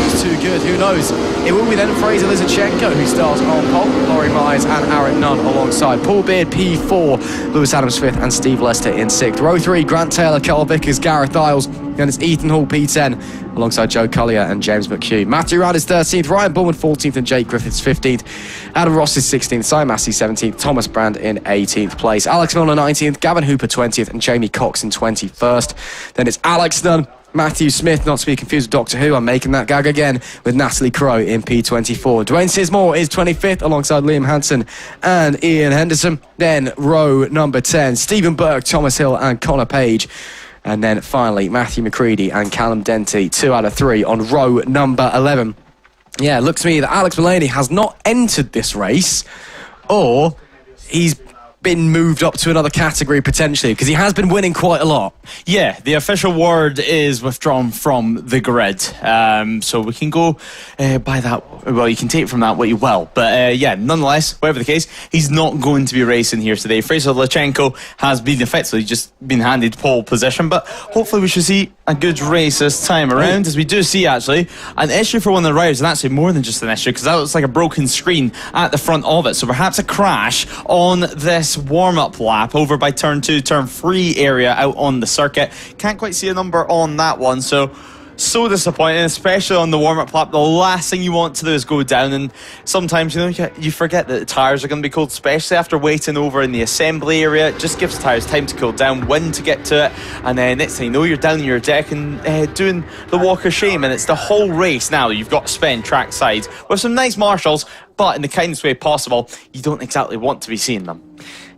it's too good. Who knows? It will be then Fraser Lizichenko who starts on pole. Laurie Myers and Aaron Nunn alongside Paul Beard P4, Lewis Adams 5th and Steve Lester in 6th. Row 3, Grant Taylor, Carl Vickers, Gareth Isles. Then it's Ethan Hall P10 alongside Joe Collier and James McHugh. Matthew Rad is 13th, Ryan Bullman 14th and Jake Griffiths 15th. Adam Ross is 16th, Simon Massey 17th, Thomas Brand in 18th place. Alex Milner 19th, Gavin Hooper 20th and Jamie Cox in 21st. Then it's Alex Dunn, Matthew Smith, not to be confused with Doctor Who, I'm making that gag again, with Natalie Crowe in P24. Dwayne Sismore is 25th alongside Liam Hansen and Ian Henderson. Then row number 10, Stephen Burke, Thomas Hill and Connor Page. And then finally, Matthew McCready and Callum Denty, 2 out of 3 on row number 11. Yeah, it looks to me that Alex Mullaney has not entered this race, or he's been moved up to another category potentially, because he has been winning quite a lot. Yeah, the official word is withdrawn from the grid, so we can go by that. Well, you can take from that what you will, but nonetheless, whatever the case, he's not going to be racing here today. Fraser Lachenko has been effectively just been handed pole position, but hopefully we should see a good race this time around, as we do see actually an issue for one of the riders, and actually more than just an issue, because that looks like a broken screen at the front of it, so perhaps a crash on this warm-up lap over by turn 2, turn 3 area out on the circuit. Can't quite see a number on that one, so disappointing, especially on the warm-up lap. The last thing you want to do is go down, and sometimes you forget that the tyres are going to be cold, especially after waiting over in the assembly area. It just gives the tyres time to cool down, wind to get to it, and then next thing you know, you're down your deck and doing the walk of shame, and it's the whole race now you've got to spend trackside with some nice marshals, but in the kindest way possible. You don't exactly want to be seeing them.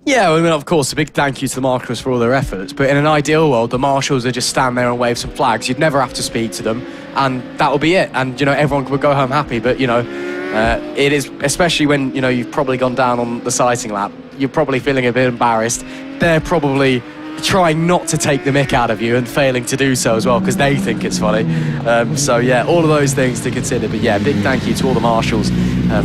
Yeah, I mean, of course, a big thank you to the marshals for all their efforts, but in an ideal world, the marshals would just stand there and wave some flags. You'd never have to speak to them, and that would be it. And, everyone would go home happy, but, it is, especially when, you've probably gone down on the sighting lap, you're probably feeling a bit embarrassed. They're probably trying not to take the mick out of you and failing to do so as well, because they think it's funny. All of those things to consider. But, big thank you to all the marshals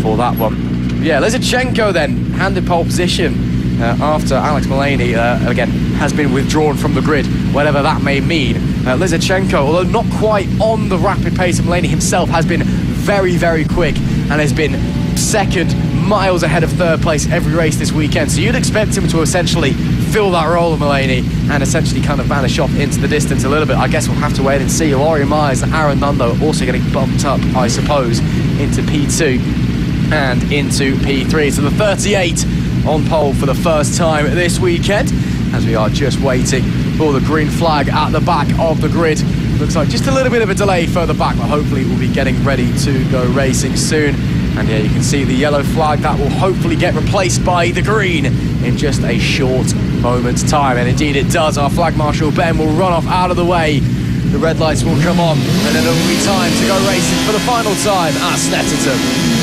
for that one. Yeah, Lizichenko then, handed pole position. After Alex Mullaney, again, has been withdrawn from the grid, whatever that may mean. Lizichenko, although not quite on the rapid pace of Mullaney himself, has been very, very quick and has been second, miles ahead of third place every race this weekend. So you'd expect him to essentially feel that roller, Mulaney, and essentially kind of vanish off into the distance a little bit. I guess we'll have to wait and see. Laurie Myers and Aaron Nunn, though, also getting bumped up, I suppose, into P2 and into P3. So the 38 on pole for the first time this weekend, as we are just waiting for the green flag at the back of the grid. Looks like just a little bit of a delay further back, but hopefully we'll be getting ready to go racing soon. And yeah, you can see the yellow flag that will hopefully get replaced by the green in just a short moment's time. And indeed it does. Our flag marshal Ben will run off out of the way. The red lights will come on, and then it will be time to go racing for the final time at Snetterton.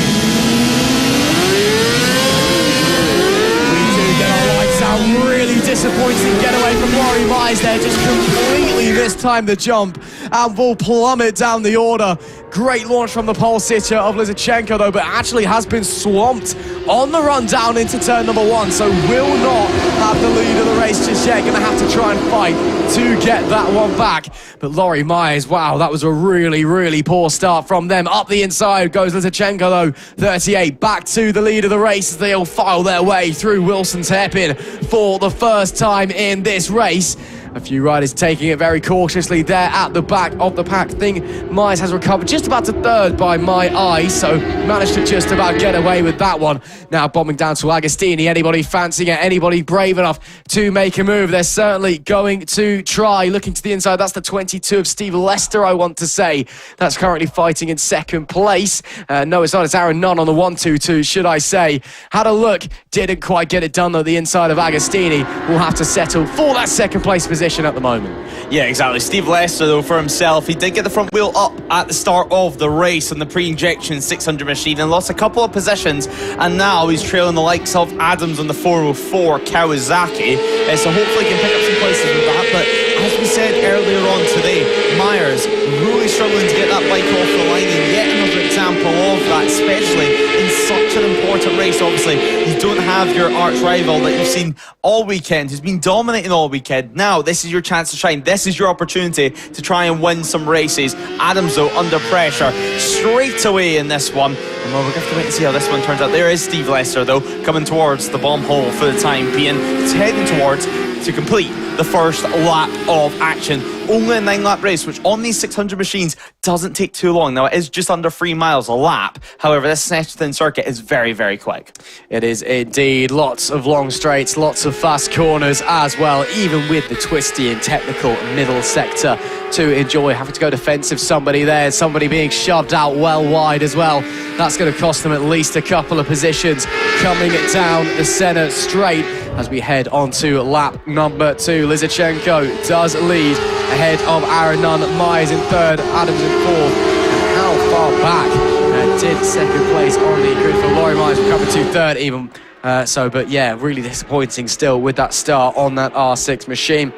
Really disappointing getaway from Laurie Myers there, just completely mistimed the jump and will plummet down the order. Great launch from the pole sitter of Lizichenko though, but actually has been swamped on the run down into turn number 1, so will not have the lead of the race just yet. Gonna have to try and fight to get that one back. But Laurie Myers, wow, that was a really, really poor start from them. Up the inside goes Lizichenko though, 38, back to the lead of the race as they all file their way through Wilson's hairpin for the first time in this race. A few riders taking it very cautiously there at the back of the pack. Thing Myers has recovered just about to third by my eye, so managed to just about get away with that one. Now bombing down to Agostini. Anybody fancying it? Anybody brave enough to make a move? They're certainly going to try. Looking to the inside, that's the 22 of Steve Lester, I want to say. That's currently fighting in second place. No, it's not. It's Aaron Nunn on the 1-2-2, should I say. Had a look, didn't quite get it done though. The inside of Agostini will have to settle for that second place position at the moment. Yeah, exactly. Steve Lester, though, for himself, he did get the front wheel up at the start of the race on the pre-injection 600 machine and lost a couple of positions, and now he's trailing the likes of Adams on the 404 Kawasaki, so hopefully he can pick up some places with that. But as we said earlier on today, Myers really struggling to get that bike off the line, and yet another example of that, especially in such an important race. Obviously, you don't have your arch rival that you've seen all weekend, who's been dominating all weekend. Now, this is your chance to shine. This is your opportunity to try and win some races. Adams, though, under pressure straight away in this one. And well, we're going to have to wait and see how this one turns out. There is Steve Lester, though, coming towards the bomb hole for the time being. It's heading towards to complete the first lap of action. Only a 9-lap race, which on these 600 machines doesn't take too long. Now, it is just under 3 miles a lap. However, this Snetterton circuit is very, very quick. It is indeed. Lots of long straights, lots of fast corners as well, even with the twisty and technical middle sector to enjoy. Having to go defensive, somebody there, somebody being shoved out well wide as well. That's going to cost them at least a couple of positions coming down the centre straight as we head on to lap number 2. Lizichenko does lead ahead of Aaron Nunn, Myers in third, Adams in fourth. And how far back did second place on the grid for Laurie Myers, coming to third even. But yeah, really disappointing still with that start on that R6 machine.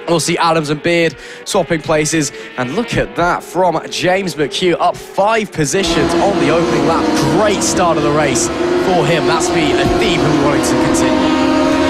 We'll see Adams and Beard swapping places, and look at that from James McHugh, up 5 positions on the opening lap. Great start of the race for him. That's be a theme we wanted to continue.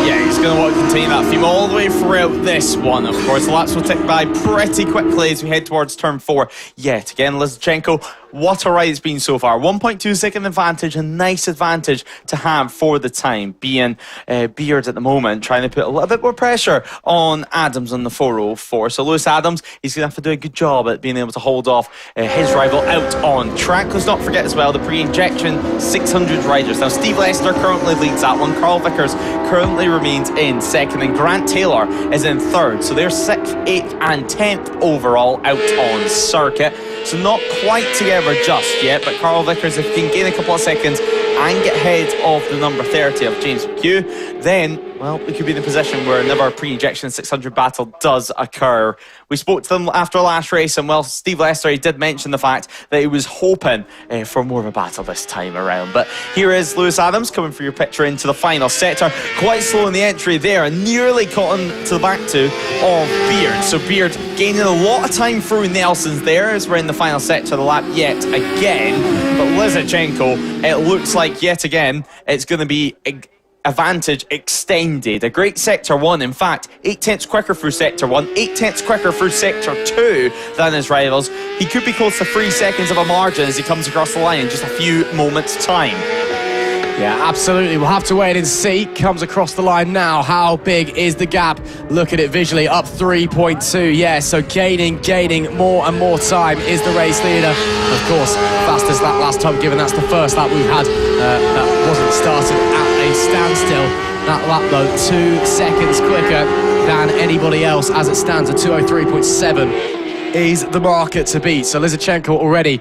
Yeah, he's going to want to continue that theme all the way throughout this one. Of course, the laps will tick by pretty quickly as we head towards turn 4. Yet again, Lizichenko, what a ride it's been so far. 1.2 second advantage, a nice advantage to have for the time being. Beard at the moment trying to put a little bit more pressure on Adams on the 404. So Lewis Adams, he's going to have to do a good job at being able to hold off his rival out on track. Let's not forget as well the pre-injection 600 riders. Now Steve Lester currently leads that one. Carl Vickers currently remains in second, and Grant Taylor is in third. So they're 6th, 8th and 10th overall out on circuit. So not quite together just yet, but Carl Vickers, if he can gain a couple of seconds and get ahead of the number 30 of James McHugh, then, well, we could be in a position where another pre-injection 600 battle does occur. We spoke to them after last race, and well, Steve Lester, he did mention the fact that he was hoping for more of a battle this time around. But here is Lewis Adams coming for your picture into the final sector. Quite slow in the entry there, and nearly caught on to the back two of Beard. So Beard gaining a lot of time through Nelson's there as we're in the final sector of the lap yet again. But Lizichenko, it looks like yet again it's going to be advantage extended. A great sector 1, in fact, 8/10 quicker through sector 1, 8/10 quicker through sector 2 than his rivals. He could be close to 3 seconds of a margin as he comes across the line in just a few moments' time. Yeah, absolutely. We'll have to wait and see. Comes across the line now. How big is the gap? Look at it visually, up 3.2. Yeah, so gaining more and more time is the race leader. Of course, fastest lap last time, given that's the first lap we've had that wasn't started at a standstill. That lap, though, 2 seconds quicker than anybody else as it stands at 2:03.7 is the marker to beat. So Lizichenko already,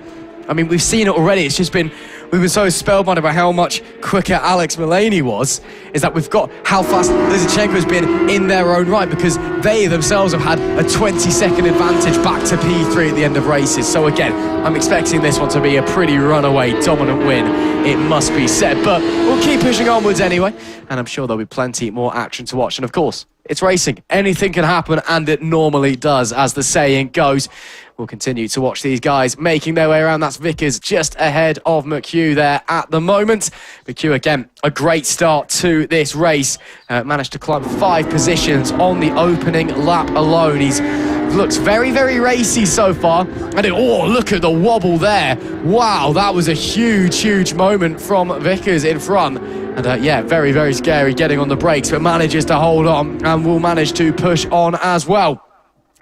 I mean, we've seen it already. It's just been, we've been so spellbound by how much quicker Alex Mullaney was, is that we've got how fast Lizichenko has been in their own right, because they themselves have had a 20-second advantage back to P3 at the end of races. So again, I'm expecting this one to be a pretty runaway dominant win, it must be said. But we'll keep pushing onwards anyway, and I'm sure there'll be plenty more action to watch. And of course, it's racing. Anything can happen, and it normally does, as the saying goes. We'll continue to watch these guys making their way around. That's Vickers just ahead of McHugh there at the moment. McHugh, again, a great start to this race. Managed to climb 5 positions on the opening lap alone. He's looks very, very racy so far. And look at the wobble there. Wow, that was a huge moment from Vickers in front. And yeah, very, very scary getting on the brakes, but manages to hold on and will manage to push on as well,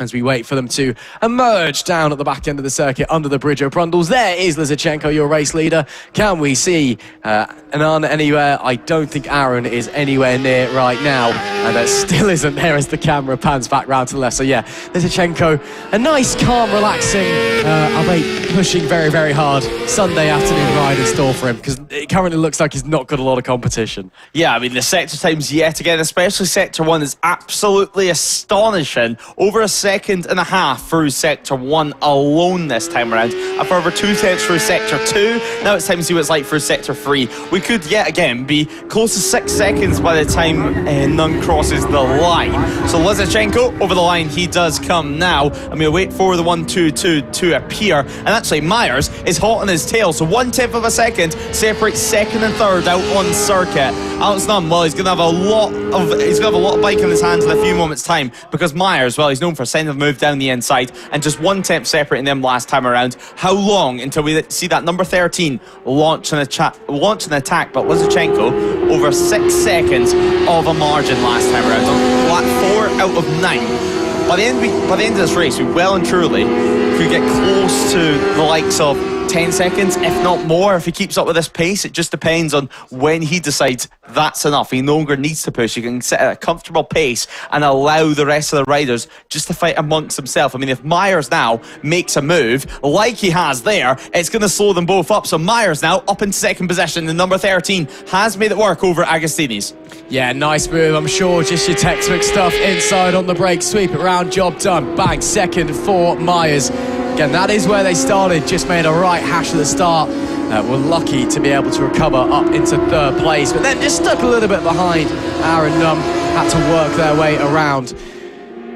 as we wait for them to emerge down at the back end of the circuit under the Bridge of Brundles. There is Lizichenko, your race leader. Can we see Anand anywhere? I don't think Aaron is anywhere near right now, and still isn't there as the camera pans back round to the left. So yeah, Lizichenko, a nice, calm, relaxing, albeit pushing very, very hard Sunday afternoon ride in store for him, because it currently looks like he's not got a lot of competition. Yeah, I mean, the sector times yet again, especially sector 1, is absolutely astonishing. Over a second and a half through sector 1 alone this time around, and for over 2 tenths through sector 2. Now it's time to see what it's like through sector 3. We could yet again be close to 6 seconds by the time none crosses the line. So Lizichenko over the line, he does come now, and we'll wait for the 1-2-2 to appear. And actually Myers is hot on his tail, so 1/10 of a second separates second and third out on circuit. Alex Nunn, well, he's gonna have a lot of bike in his hands in a few moments' time, because Myers, well, he's known for sending the move down the inside, and just 1/10 separating them last time around. How long until we see that number 13 launch an attack? But Lizichenko over 6 seconds of a margin last time around on lap 4 out of 9. By the end of this race, we well and truly could get close to the likes of 10 seconds, if not more, if he keeps up with this pace. It just depends on when he decides that's enough. He no longer needs to push. He can sit at a comfortable pace and allow the rest of the riders just to fight amongst themselves. I mean, if Myers now makes a move like he has there, it's going to slow them both up. So Myers now up in second position. The number 13 has made it work over Agostini's. Yeah, nice move, I'm sure. Just your textbook stuff inside on the brake, sweep it round, job done. Bang, second for Myers. Again, that is where they started, just made a right hash at the start. Were lucky to be able to recover up into third place, but then just stuck a little bit behind. Aaron Nunn had to work their way around,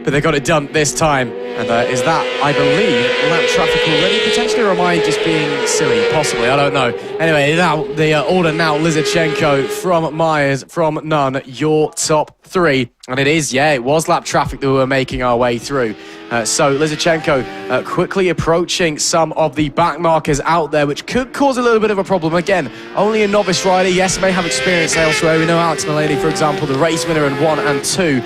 but they got it done this time. And is that, I believe, lap traffic already potentially, or am I just being silly? Possibly, I don't know. Anyway, now the order now, Lizichenko from Myers, from Nunn, your top 3. And it is, yeah, it was lap traffic that we were making our way through. So Lizichenko quickly approaching some of the back markers out there, which could cause a little bit of a problem. Again, only a novice rider, yes, may have experience elsewhere. We know Alex Mullaney, for example, the race winner in 1 and 2,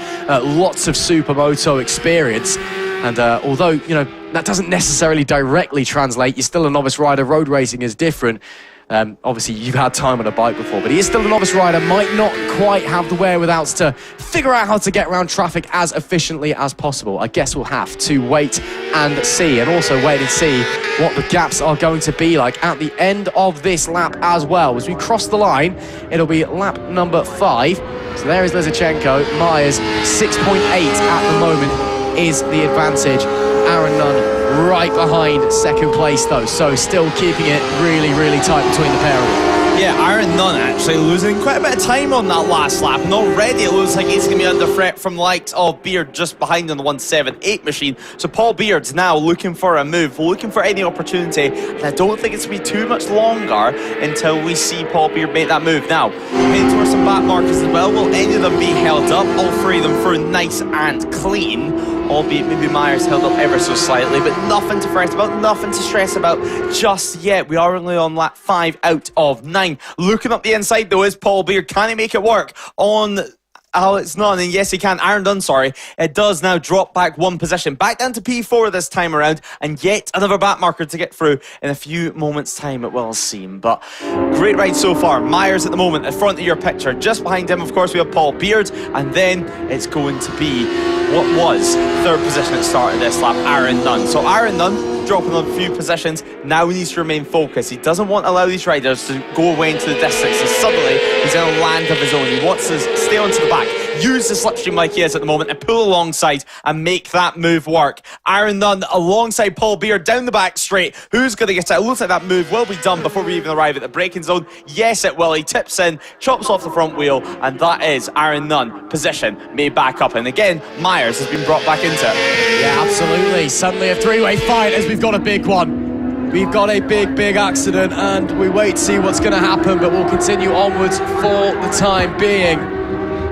lots of supermoto experience. And although, you know, that doesn't necessarily directly translate, you're still a novice rider, road racing is different. Obviously, you've had time on a bike before, but he is still a novice rider, might not quite have the wherewithals to figure out how to get around traffic as efficiently as possible. I guess we'll have to wait and see, and also wait and see what the gaps are going to be like at the end of this lap as well. As we cross the line, it'll be lap number 5. So there is Lizichenko. Myers, 6.8 at the moment is the advantage. Aaron Nunn right behind second place though, so still keeping it really, really tight between the pair of them. Yeah, Aaron Nunn actually losing quite a bit of time on that last lap, and already it looks like he's going to be under threat from the likes of Beard just behind on the 178 machine. So Paul Beard's now looking for a move, looking for any opportunity, and I don't think it's going to be too much longer until we see Paul Beard make that move. Now, heading towards some back markers as well. Will any of them be held up? All 3 of them through nice and clean. albeit maybe Myers held up ever so slightly, but nothing to fret about, nothing to stress about just yet. We are only on lap 5 out of 9. Looking up the inside though is Paul Beard. Can he make it work on Alex Nunn? And yes, he can. Aaron Dunn, sorry. It does now drop back 1 position. Back down to P4 this time around, and yet another back marker to get through in a few moments' time, it will seem. But great ride so far. Myers at the moment in front of your picture. Just behind him, of course, we have Paul Beard, and then it's going to be what was 3rd position at the start of this lap, Aaron Nunn. So Aaron Nunn dropping a few positions, now he needs to remain focused. He doesn't want to allow these riders to go away into the distance, and suddenly he's in a land of his own. He wants to stay onto the back, use the slipstream like he is at the moment, and pull alongside and make that move work. Aaron Nunn alongside Paul Beard down the back straight. Who's going to get it? It looks like that move will be done before we even arrive at the braking zone. Yes, it will. He tips in, chops off the front wheel, and that is Aaron Nunn. Position made back up, and again, Myers has been brought back into it. Yeah, absolutely. Suddenly a 3-way fight as we've got a big one. We've got a big accident, and we wait to see what's going to happen, but we'll continue onwards for the time being.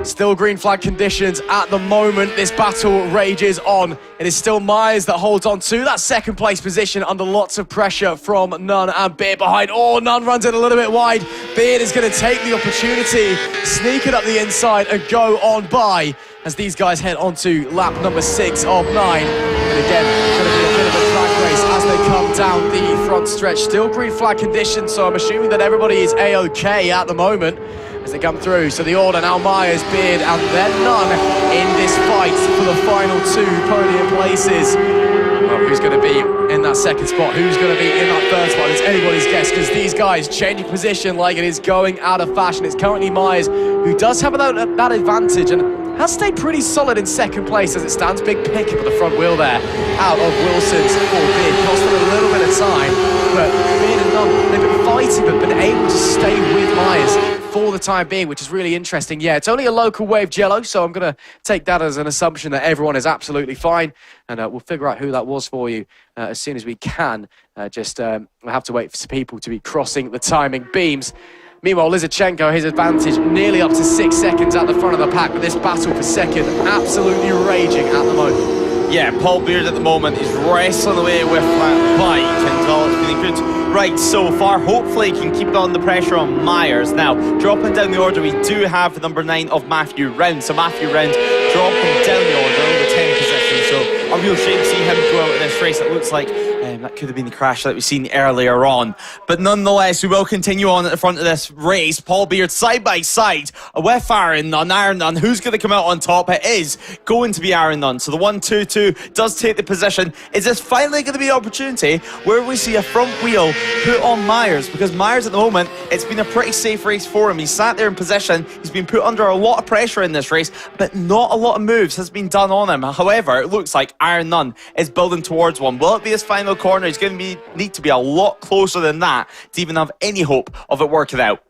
Still green flag conditions at the moment. This battle rages on. It is still Myers that holds on to that 2nd place position under lots of pressure from Nunn and Beard behind. Oh, Nunn runs in a little bit wide. Beard is going to take the opportunity, sneak it up the inside and go on by as these guys head on to lap number 6 of 9. And again, going to be a bit of a drag race as they come down the front stretch. Still green flag conditions, so I'm assuming that everybody is A-OK at the moment as they come through. So the order now Myers, Beard, and then Nunn in this fight for the final 2 podium places. Well, who's going to be in that 2nd spot? Who's going to be in that 3rd spot? It's anybody's guess, because these guys changing position like it is going out of fashion. It's currently Myers who does have that advantage and has stayed pretty solid in 2nd place as it stands. Big pick up at the front wheel there out of Wilson's for Beard. Cost them a little bit of time, but Beard and Nunn, they've been fighting but been able to stay with Myers for the time being, which is really interesting. Yeah, it's only a local wave jello, so I'm going to take that as an assumption that everyone is absolutely fine, and we'll figure out who that was for you as soon as we can. We'll have to wait for people to be crossing the timing beams. Meanwhile, Lizarchenko, his advantage nearly up to 6 seconds at the front of the pack, but this battle for 2nd absolutely raging at the moment. Yeah, Paul Beard at the moment is wrestling away with that bike, and well, it's been a good ride so far. Hopefully he can keep on the pressure on Myers. Now, dropping down the order, we do have the number 9 of Matthew Round. So Matthew Round dropping down the order over 10 positions. So a real shame to see him go out in this race. It looks like that could have been the crash that we've seen earlier on. But nonetheless, we will continue on at the front of this race. Paul Beard side by side with Aaron Nunn. Who's going to come out on top? It is going to be Aaron Nunn. So the 1-2-2 does take the position. Is this finally going to be an opportunity where we see a front wheel put on Myers? Because Myers at the moment, it's been a pretty safe race for him. He's sat there in position. He's been put under a lot of pressure in this race, but not a lot of moves has been done on him. However, it looks like Aaron Nunn is building towards one. Will it be his final corner? He's going to need to be a lot closer than that to even have any hope of it working out.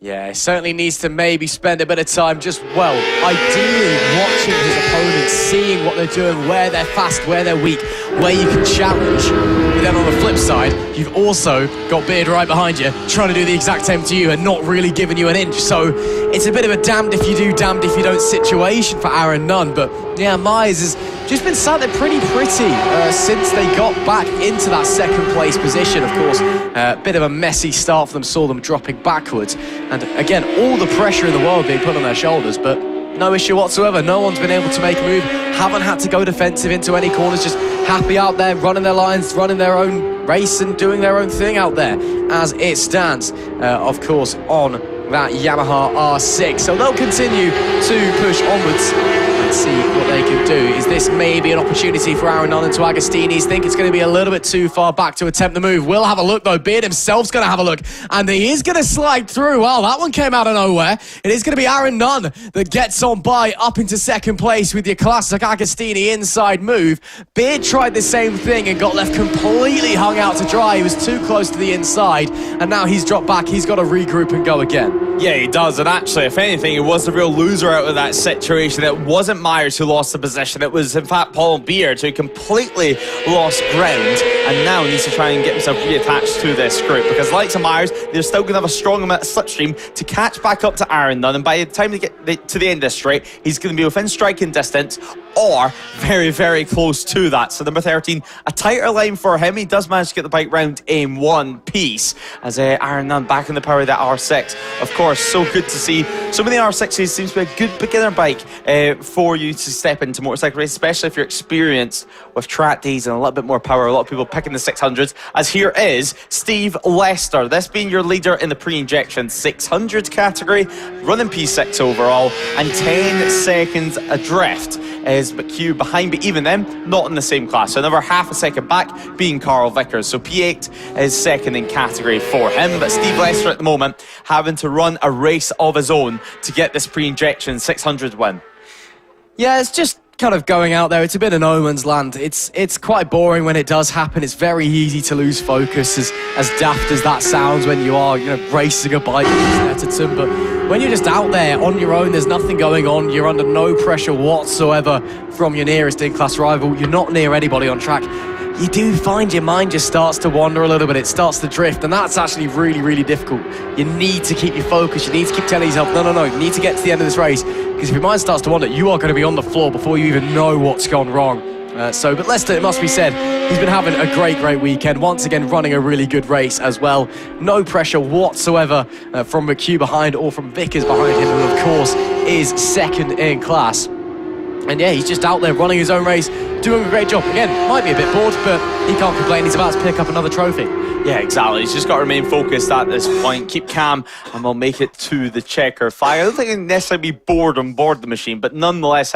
Yeah, he certainly needs to maybe spend a bit of time just, well, ideally watching his opponents, seeing what they're doing, where they're fast, where they're weak, where you can challenge. But then on the flip side, you've also got Beard right behind you, trying to do the exact same to you and not really giving you an inch. So it's a bit of a damned if you do, damned if you don't situation for Aaron Nunn. But yeah, Myers has just been sat there pretty since they got back into that 2nd place position. Of course, a bit of a messy start for them, saw them dropping backwards. And again, all the pressure in the world being put on their shoulders, but no issue whatsoever. No one's been able to make a move, haven't had to go defensive into any corners, just happy out there, running their lines, running their own race and doing their own thing out there as it stands, of course, on that Yamaha R6. So they'll continue to push onwards and see what they can do. Is this maybe an opportunity for Aaron Nunn and to Agostini's? Think it's going to be a little bit too far back to attempt the move. We'll have a look though. Beard himself's going to have a look, and he is going to slide through. Well, that one came out of nowhere. It is going to be Aaron Nunn that gets on by up into 2nd place with your classic Agostini inside move. Beard tried the same thing and got left completely hung out to dry. He was too close to the inside, and now he's dropped back. He's got to regroup and go again. Yeah, he does, and actually, if anything, he was the real loser out of that situation. It wasn't wasn't Myers who lost the position. It was, in fact, Paul Beard who completely lost ground and now needs to try and get himself reattached to this group, because like to Myers, they're still going to have a strong amount of slipstream to catch back up to Aaron Nunn, and by the time they get to the end of the straight, he's going to be within striking distance or very, very close to that. So number 13, a tighter line for him. He does manage to get the bike round in one piece as Aaron Nunn back in the power of that R6. Of course, so good to see so many R6s. Seems to be a good beginner bike for you to step into motorcycle race, especially if you're experienced with track days and a little bit more power. A lot of people picking the 600s, as here is Steve Lester, this being your leader in the pre-injection 600 category, running P6 overall and 10 seconds adrift is McHugh behind, but even then not in the same class, so another half a second back being Carl Vickers. So P8 is second in category for him, but Steve Lester at the moment having to run a race of his own to get this pre-injection 600 win. Yeah, it's just kind of going out there. It's a bit of no man's land. It's quite boring when it does happen. It's very easy to lose focus, as daft as that sounds when you are, racing a bike in Snetterton. But when you're just out there on your own, there's nothing going on. You're under no pressure whatsoever from your nearest in-class rival. You're not near anybody on track. You do find your mind just starts to wander a little bit. It starts to drift, and that's actually really, really difficult. You need to keep your focus. You need to keep telling yourself, no, you need to get to the end of this race, because if your mind starts to wander, you are going to be on the floor before you even know what's gone wrong. But Lester, it must be said, he's been having a great weekend. Once again, running a really good race as well. No pressure whatsoever from McHugh behind or from Vickers behind him, who of course is second in class. And yeah, he's just out there running his own race, doing a great job. Again, might be a bit bored, but he can't complain. He's about to pick up another trophy. Yeah, exactly. He's just got to remain focused at this point, keep calm, and we'll make it to the checker flag. I don't think he'll necessarily be bored on board the machine, but nonetheless,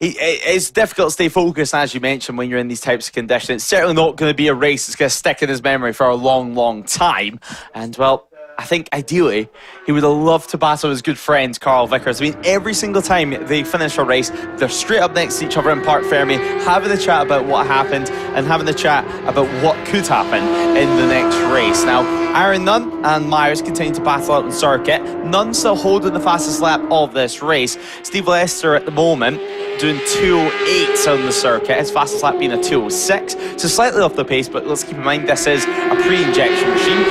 it's difficult to stay focused, as you mentioned, when you're in these types of conditions. It's certainly not going to be a race that's going to stick in his memory for a long time. And, well, I think ideally he would have loved to battle his good friend Carl Vickers. I mean, every single time they finish a race, they're straight up next to each other in Parc Fermé, having a chat about what happened and having a chat about what could happen in the next race. Now, Aaron Nunn and Myers continue to battle out on circuit. Nunn still holding the fastest lap of this race. Steve Lester at the moment doing 2:08 on the circuit, his fastest lap being a 2:06, so slightly off the pace, but let's keep in mind this is a pre-injection machine.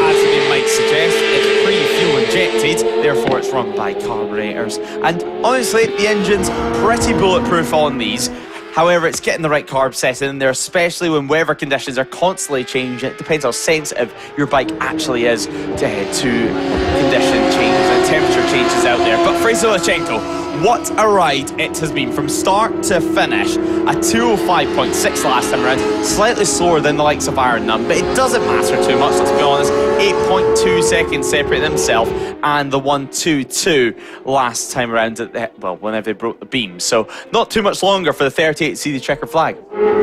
As the name might suggest, it's pre-fuel injected, therefore it's run by carburetors. And honestly, the engine's pretty bulletproof on these. However, it's getting the right carb setting in there, especially when weather conditions are constantly changing. It depends how sensitive your bike actually is to condition changes and temperature changes out there. But Fraser Lachenko, what a ride it has been from start to finish. A 2:05.6 last time around, slightly slower than the likes of Aaron Nunn, but it doesn't matter too much, let's be honest. 8.2 seconds separating himself and the 1:22 last time around, whenever they broke the beam. So not too much longer for the 38 to see the checker flag.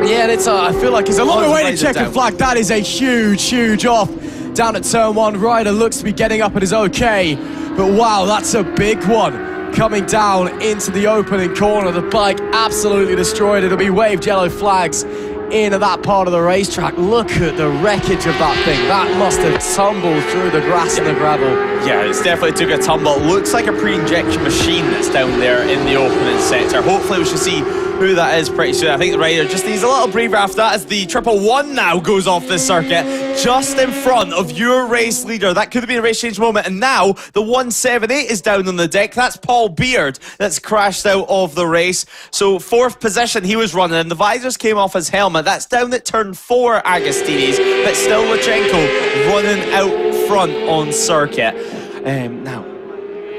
Yeah, and I feel like it's a long way to checker flag. That is a huge off. Down at turn 1, Ryder looks to be getting up and is okay, but wow, that's a big one. Coming down into the opening corner, the bike absolutely destroyed. It'll be waved yellow flags into that part of the racetrack. Look at the wreckage of that thing. That must have tumbled through the grass and the gravel. Yeah, it's definitely took a tumble. It looks like a pre-injection machine that's down there in the opening sector. Hopefully we should see who that is pretty soon. I think the rider just needs a little breather after that, as the 111 now goes off this circuit just in front of your race leader. That could have been a race change moment, and now the 178 is down on the deck. That's Paul Beard that's crashed out of the race. So 4th position he was running, and the visors came off his helmet. That's down at turn 4, Agostini's, but still Lachenko running out front on circuit. Now,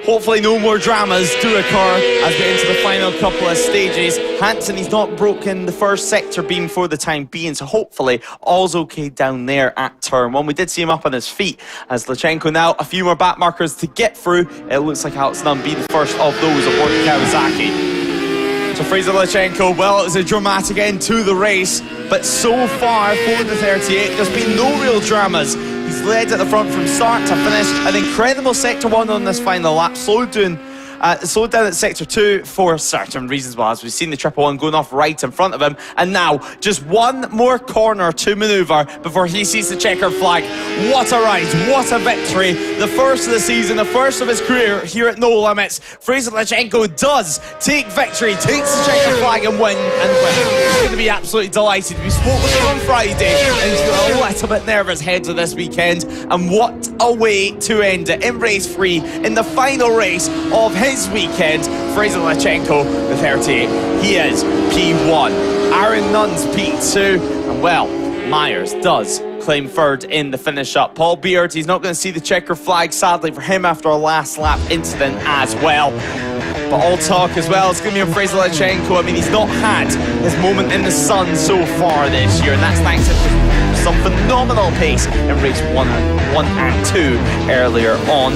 hopefully no more dramas do occur as we get into the final couple of stages. Hansen, he's not broken the first sector beam for the time being, so hopefully all's okay down there at turn 1. We did see him up on his feet as Lachenko now a few more back markers to get through. It looks like Alex Nunn being the first of those aboard Kawasaki. So Fraser Lachenko, well, it was a dramatic end to the race, but so far for the 38, there's been no real dramas. He's led at the front from start to finish. An incredible sector 1 on this final lap, slowed down Slowed down at sector 2 for certain reasons, well, as we've seen the 111 going off right in front of him, and now just one more corner to manoeuvre before he sees the checkered flag. What a ride, what a victory, the first of the season, the first of his career here at No Limits. Fraser Lachenko does take victory, takes the checkered flag and win, and he's going to be absolutely delighted. We spoke with him on Friday and he's got a little bit nervous ahead of this weekend, and what a way to end it in race 3 in the final race of his weekend. Fraser Lachenko, the 38, he is P1, Aaron Nunn's P2, and well, Myers does claim third in the finish up. Paul Beard, he's not going to see the checker flag, sadly for him, after a last lap incident as well. But all talk as well, it's going to be on Fraser Lachenko. I mean, he's not had his moment in the sun so far this year, and that's thanks to some phenomenal pace in race 1 and 2 earlier on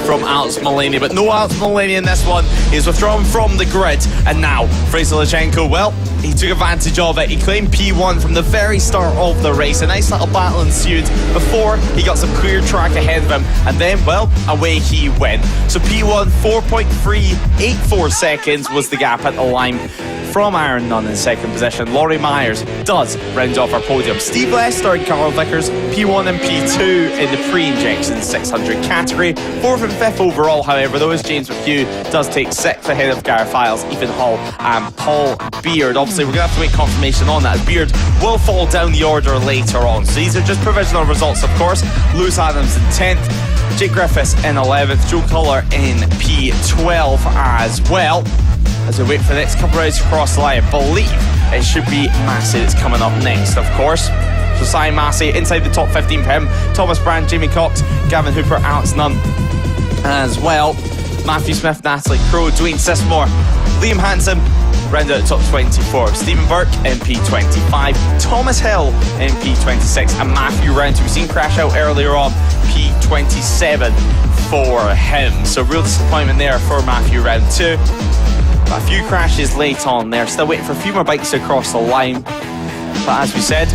from Alex Mullaney, but no Alex Mullaney in this one. He's withdrawn from the grid, and now Fraser Lachenko, well, he took advantage of it. He claimed P1 from the very start of the race. A nice little battle ensued before he got some clear track ahead of him, and then, well, away he went. So P1, 4.384 seconds was the gap at the line from Aaron Nunn in second position. Laurie Myers does round off our podium. Steve Lester and Carl Vickers, P1 and P2 in the pre-injection 600 category. 4th and 5th overall, however, though, as James McHugh does take 6th ahead of Gareth Files, Ethan Hall and Paul Beard. Obviously, we're going to have to wait confirmation on that, as Beard will fall down the order later on. So these are just provisional results, of course. Lewis Adams in 10th, Jake Griffiths in 11th, Joe Culler in P12 as well. As we wait for the next couple of rounds to cross the line, I believe it should be Massey that's coming up next, of course. So Simon Massey inside the top 15 for him. Thomas Brand, Jamie Cox, Gavin Hooper, Alex Nunn as well. Matthew Smith, Natalie Crowe, Dwayne Sismore, Liam Hansen round out the top 24. Stephen Burke in P25, Thomas Hill in P26, and Matthew Round, who we've seen crash out earlier on, P27 for him. So real disappointment there for Matthew Round too. But a few crashes late on there, still waiting for a few more bikes to cross the line. But as we said,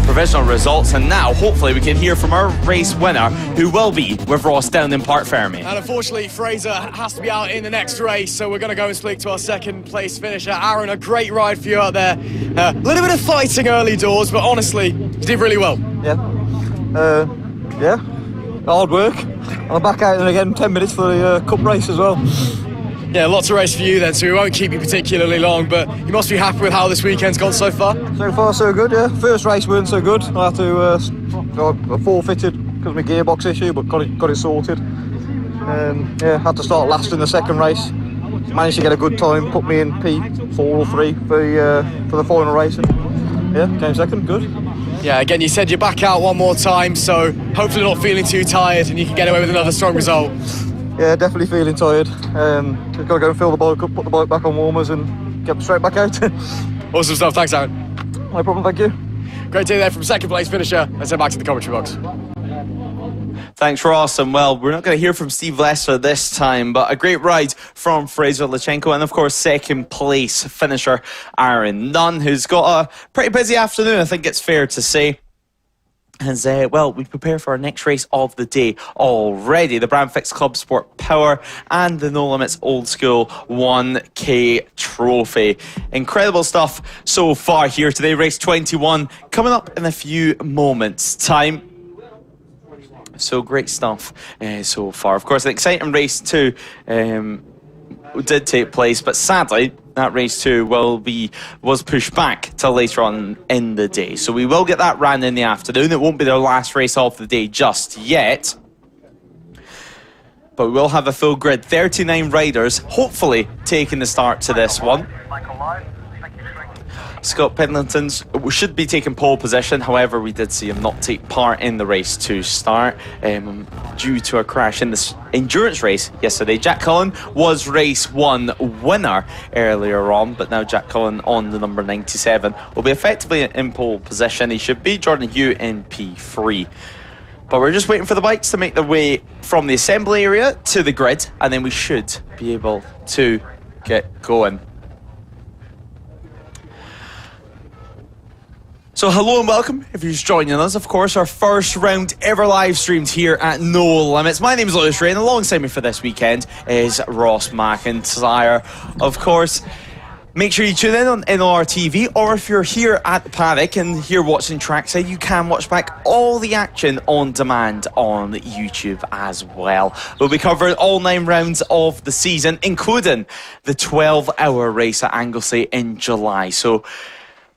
provisional results, and now hopefully we can hear from our race winner, who will be with Ross down in Park Fermi. And unfortunately, Fraser has to be out in the next race, so we're going to go and speak to our second place finisher. Aaron, a great ride for you out there. A little bit of fighting early doors, but honestly, you did really well. Yeah, hard work. I'm back out in again 10 minutes for the cup race as well. Yeah, lots of race for you then, so we won't keep you particularly long, but you must be happy with how this weekend's gone so far? So far, so good, yeah. First race weren't so good. I had to I forfeited because of my gearbox issue, but got it sorted. Had to start last in the second race. Managed to get a good time, put me in P4 or 3 for the final race. And, came second, good. Yeah, again, you said you're back out one more time, so hopefully not feeling too tired and you can get away with another strong result. Yeah, definitely feeling tired. Just got to go and fill the bike up, put the bike back on warmers and get straight back out. Awesome stuff, thanks Aaron. No problem, thank you. Great to hear there from second place finisher. Let's head back to the commentary box. Thanks, Ross. And well, we're not going to hear from Steve Lester this time, but a great ride from Fraser Lachenko, and of course second place finisher Aaron Nunn, who's got a pretty busy afternoon, I think it's fair to say. As well, we prepare for our next race of the day already, the Brandfixx Club Sport Power and the No Limits Old School 1K Trophy. Incredible stuff so far here today. Race 21 coming up in a few moments' time. So great stuff so far. Of course, an exciting race 2 did take place, but sadly that race 2 was pushed back till later on in the day. So we will get that ran in the afternoon. It won't be their last race of the day just yet, but we will have a full grid, 39 riders hopefully taking the start to this one. Scott Pendleton should be taking pole position, however we did see him not take part in the race to start due to a crash in this endurance race yesterday. Jack Cullen was race 1 winner earlier on, but now Jack Cullen on the number 97 will be effectively in pole position. He should be Jordan Hugh in P3. But we're just waiting for the bikes to make their way from the assembly area to the grid, and then we should be able to get going. So hello and welcome if you're just joining us. Of course, our first round ever live streamed here at No Limits. My name is Lewis Ray, and alongside me for this weekend is Ross McIntyre. Of course, make sure you tune in on NLR TV, or if you're here at the Paddock and here watching Trackside, you can watch back all the action on demand on YouTube as well. We'll be covering all 9 rounds of the season, including the 12-hour race at Anglesey in July. So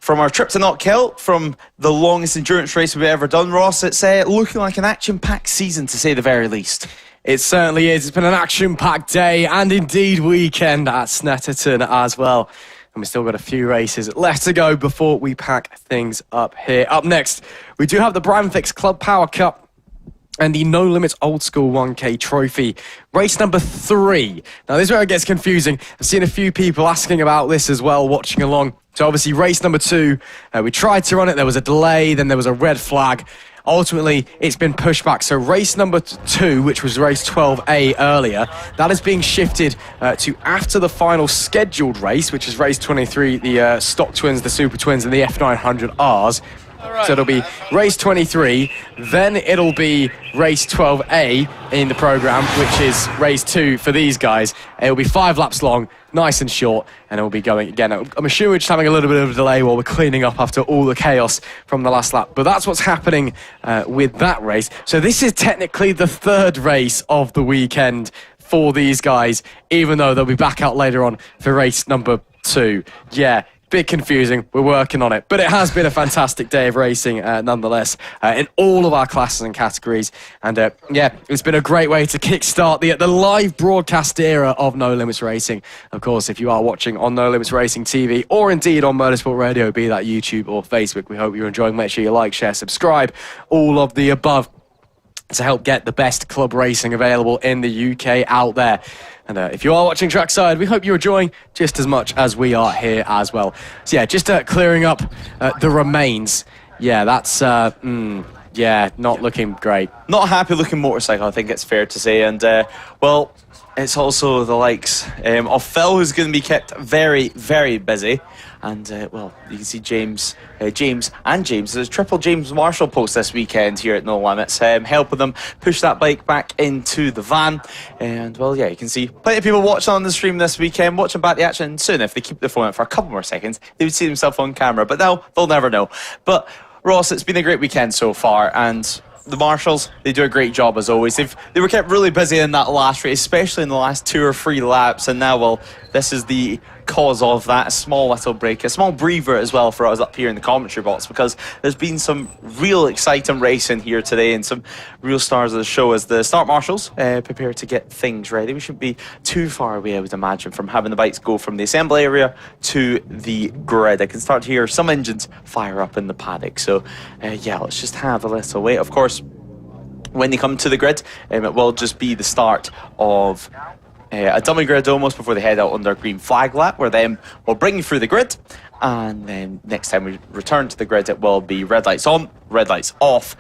from our trip to Knockhill, from the longest endurance race we've ever done, Ross, it's looking like an action-packed season, to say the very least. It certainly is. It's been an action-packed day and indeed weekend at Snetterton as well. And we've still got a few races left to go before we pack things up here. Up next, we do have the Brandfixx Club Power Cup and the No Limits Old School 1K Trophy. Race number 3. Now, this is where it gets confusing. I've seen a few people asking about this as well, watching along. So, obviously, race number 2, we tried to run it. There was a delay, then there was a red flag. Ultimately, it's been pushed back. So, race number 2, which was race 12A earlier, that is being shifted to after the final scheduled race, which is race 23, the Stock Twins, the Super Twins, and the F900Rs. So it'll be race 23, then it'll be race 12A in the programme, which is race 2 for these guys. It'll be 5 laps long, nice and short, and it'll be going again. I'm assuming we're just having a little bit of a delay while we're cleaning up after all the chaos from the last lap. But that's what's happening with that race. So this is technically the 3rd race of the weekend for these guys, even though they'll be back out later on for race number 2. Yeah. Bit confusing, we're working on it, but it has been a fantastic day of racing nonetheless in all of our classes and categories, and yeah, it's been a great way to kickstart the live broadcast era of No Limits Racing. Of course, if you are watching on No Limits Racing TV or indeed on Motorsport Radio, be that YouTube or Facebook, we hope you're enjoying. Make sure you like, share, subscribe, all of the above, to help get the best club racing available in the UK out there. And if you are watching Trackside, we hope you're enjoying just as much as we are here as well. So yeah, just clearing up the remains. Yeah, that's yeah, not looking great. Not a happy looking motorcycle, I think it's fair to say. And well, it's also the likes of Phil, who's going to be kept very, very busy. And, well, you can see James. There's a triple James Marshall post this weekend here at No Limits, helping them push that bike back into the van. And, well, yeah, you can see plenty of people watching on the stream this weekend, watching back the action. Soon, if they keep their phone out for a couple more seconds, they would see themselves on camera. But now, they'll never know. But, Ross, it's been a great weekend so far, and the Marshalls, they do a great job as always. They were kept really busy in that last race, especially in the last 2 or 3 laps, and now, well, this is the cause of that. A small little break, a small breather as well for us up here in the commentary box, because there's been some real exciting racing here today and some real stars of the show as the Start Marshals prepare to get things ready. We shouldn't be too far away, I would imagine, from having the bikes go from the assembly area to the grid. I can start to hear some engines fire up in the paddock. So yeah, let's just have a little wait. Of course, when they come to the grid, it will just be the start of a dummy grid almost before they head out on their green flag lap, where then we'll bring you through the grid, and then next time we return to the grid, it will be red lights on, red lights off,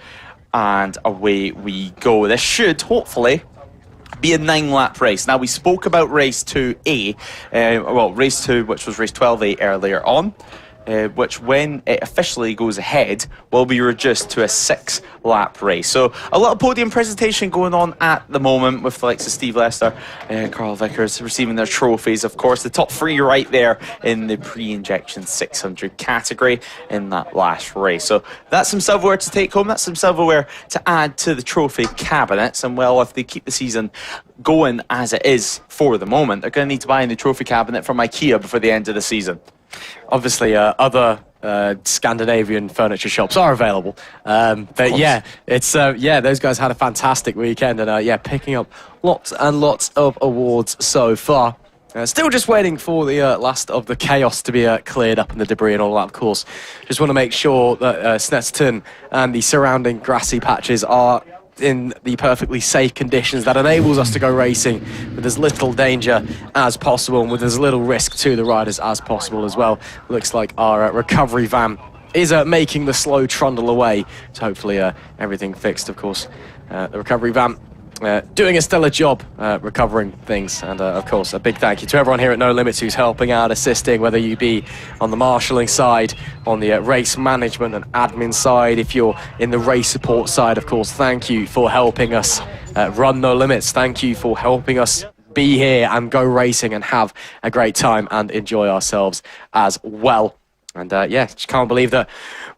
and away we go. This should hopefully be a 9-lap race. Now, we spoke about race 2A, well, race 2, which was race 12A earlier on, which when it officially goes ahead will be reduced to a 6-lap race. So a little podium presentation going on at the moment with the likes of Steve Lester, Carl Vickers receiving their trophies. Of course, the top 3 right there in the pre-injection 600 category in that last race. So that's some silverware to take home. That's some silverware to add to the trophy cabinets. And well, if they keep the season going as it is for the moment, they're going to need to buy a new trophy cabinet from IKEA before the end of the season. Obviously, other Scandinavian furniture shops are available, but yeah, it's yeah, those guys had a fantastic weekend, and yeah, picking up lots and lots of awards so far. Still just waiting for the last of the chaos to be cleared up and the debris and all that, of course. Just want to make sure that Snetterton and the surrounding grassy patches are in the perfectly safe conditions that enables us to go racing with as little danger as possible and with as little risk to the riders as possible as well. Looks like our recovery van is making the slow trundle away to hopefully everything fixed, of course. The recovery van doing a stellar job recovering things. And of course, a big thank you to everyone here at No Limits who's helping out, assisting, whether you be on the marshalling side, on the race management and admin side, if you're in the race support side, of course, thank you for helping us run No Limits. Thank you for helping us be here and go racing and have a great time and enjoy ourselves as well. And yeah, just can't believe that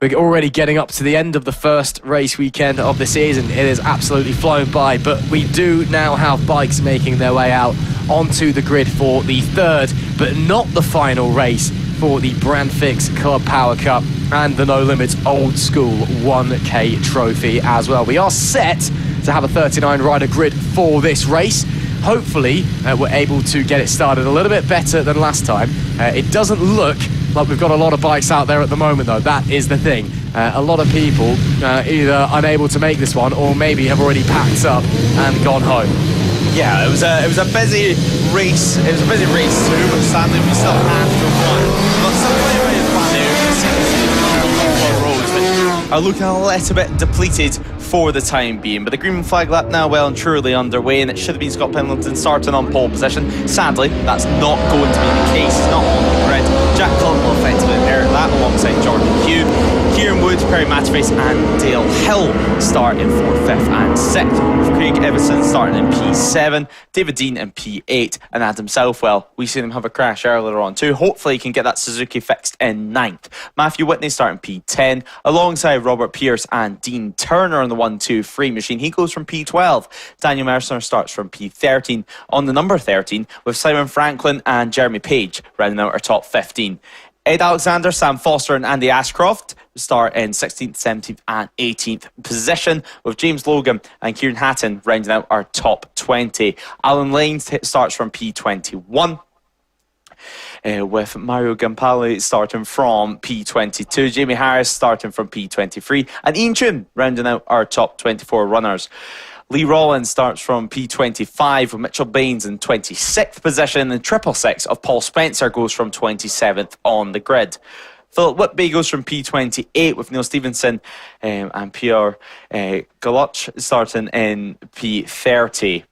we're already getting up to the end of the first race weekend of the season. It is absolutely flown by, but we do now have bikes making their way out onto the grid for the third, but not the final race for the Brandfixx Club Power Cup and the No Limits Old School 1K Trophy as well. We are set to have a 39 rider grid for this race. Hopefully, we're able to get it started a little bit better than last time. It doesn't look like we've got a lot of bikes out there at the moment, though. That is the thing. A lot of people either unable to make this one or maybe have already packed up and gone home. Yeah, it was a busy race. It was a busy race too, but sadly we still have to run. But something about roads that are looking a little bit depleted for the time being. But the green flag lap now well and truly underway, and it should have been Scott Pendleton starting on pole position. Sadly, that's not going to be the case. He's not on the grid. Jack Cullen will effectively inherit that alongside Jordan Hugh. Kieran Wood, Perry Matchface and Dale Hill start in 4th, 5th and 6th, with Craig Everson starting in P7, David Dean in P8 and Adam Southwell. We seen him have a crash earlier on too. Hopefully he can get that Suzuki fixed in 9th. Matthew Whitney starting P10 alongside Robert Pierce and Dean Turner on the 1-2-3 machine. He goes from P12. Daniel Mercer starts from P13 on the number 13, with Simon Franklin and Jeremy Page rounding out our top 15. Ed Alexander, Sam Foster and Andy Ashcroft start in 16th, 17th and 18th position, with James Logan and Kieran Hatton rounding out our top 20. Alan Lane starts from P21. With Mario Gampali starting from P22, Jamie Harris starting from P23 and Ian Chun rounding out our top 24 runners. Lee Rollins starts from P25 with Mitchell Baines in 26th position, and 666 of Paul Spencer goes from 27th on the grid. Philip Whitby goes from P28 with Neil Stevenson and Pierre Galoch starting in P30.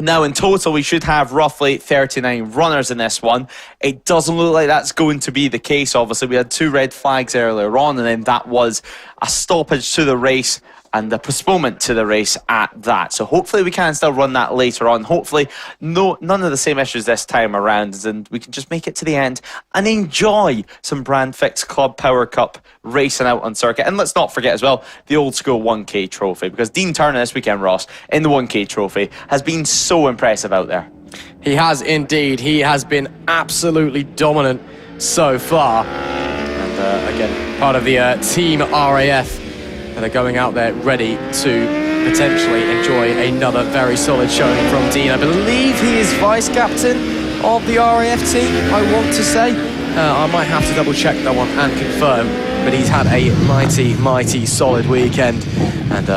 Now in total we should have roughly 39 runners in this one. It doesn't look like that's going to be the case. Obviously we had 2 red flags earlier on, and then that was a stoppage to the race and the postponement to the race at that. So hopefully we can still run that later on. Hopefully none of the same issues this time around, and we can just make it to the end and enjoy some Brandfixx Club Power Cup racing out on circuit. And let's not forget as well the Old School 1K Trophy, because Dean Turner this weekend, Ross, in the 1K Trophy has been so impressive out there. He has indeed. He has been absolutely dominant so far. And again, part of the Team RAF that are going out there ready to potentially enjoy another very solid showing from Dean. I believe he is vice captain of the RAF team, I want to say. I might have to double check that one and confirm, but he's had a mighty solid weekend, and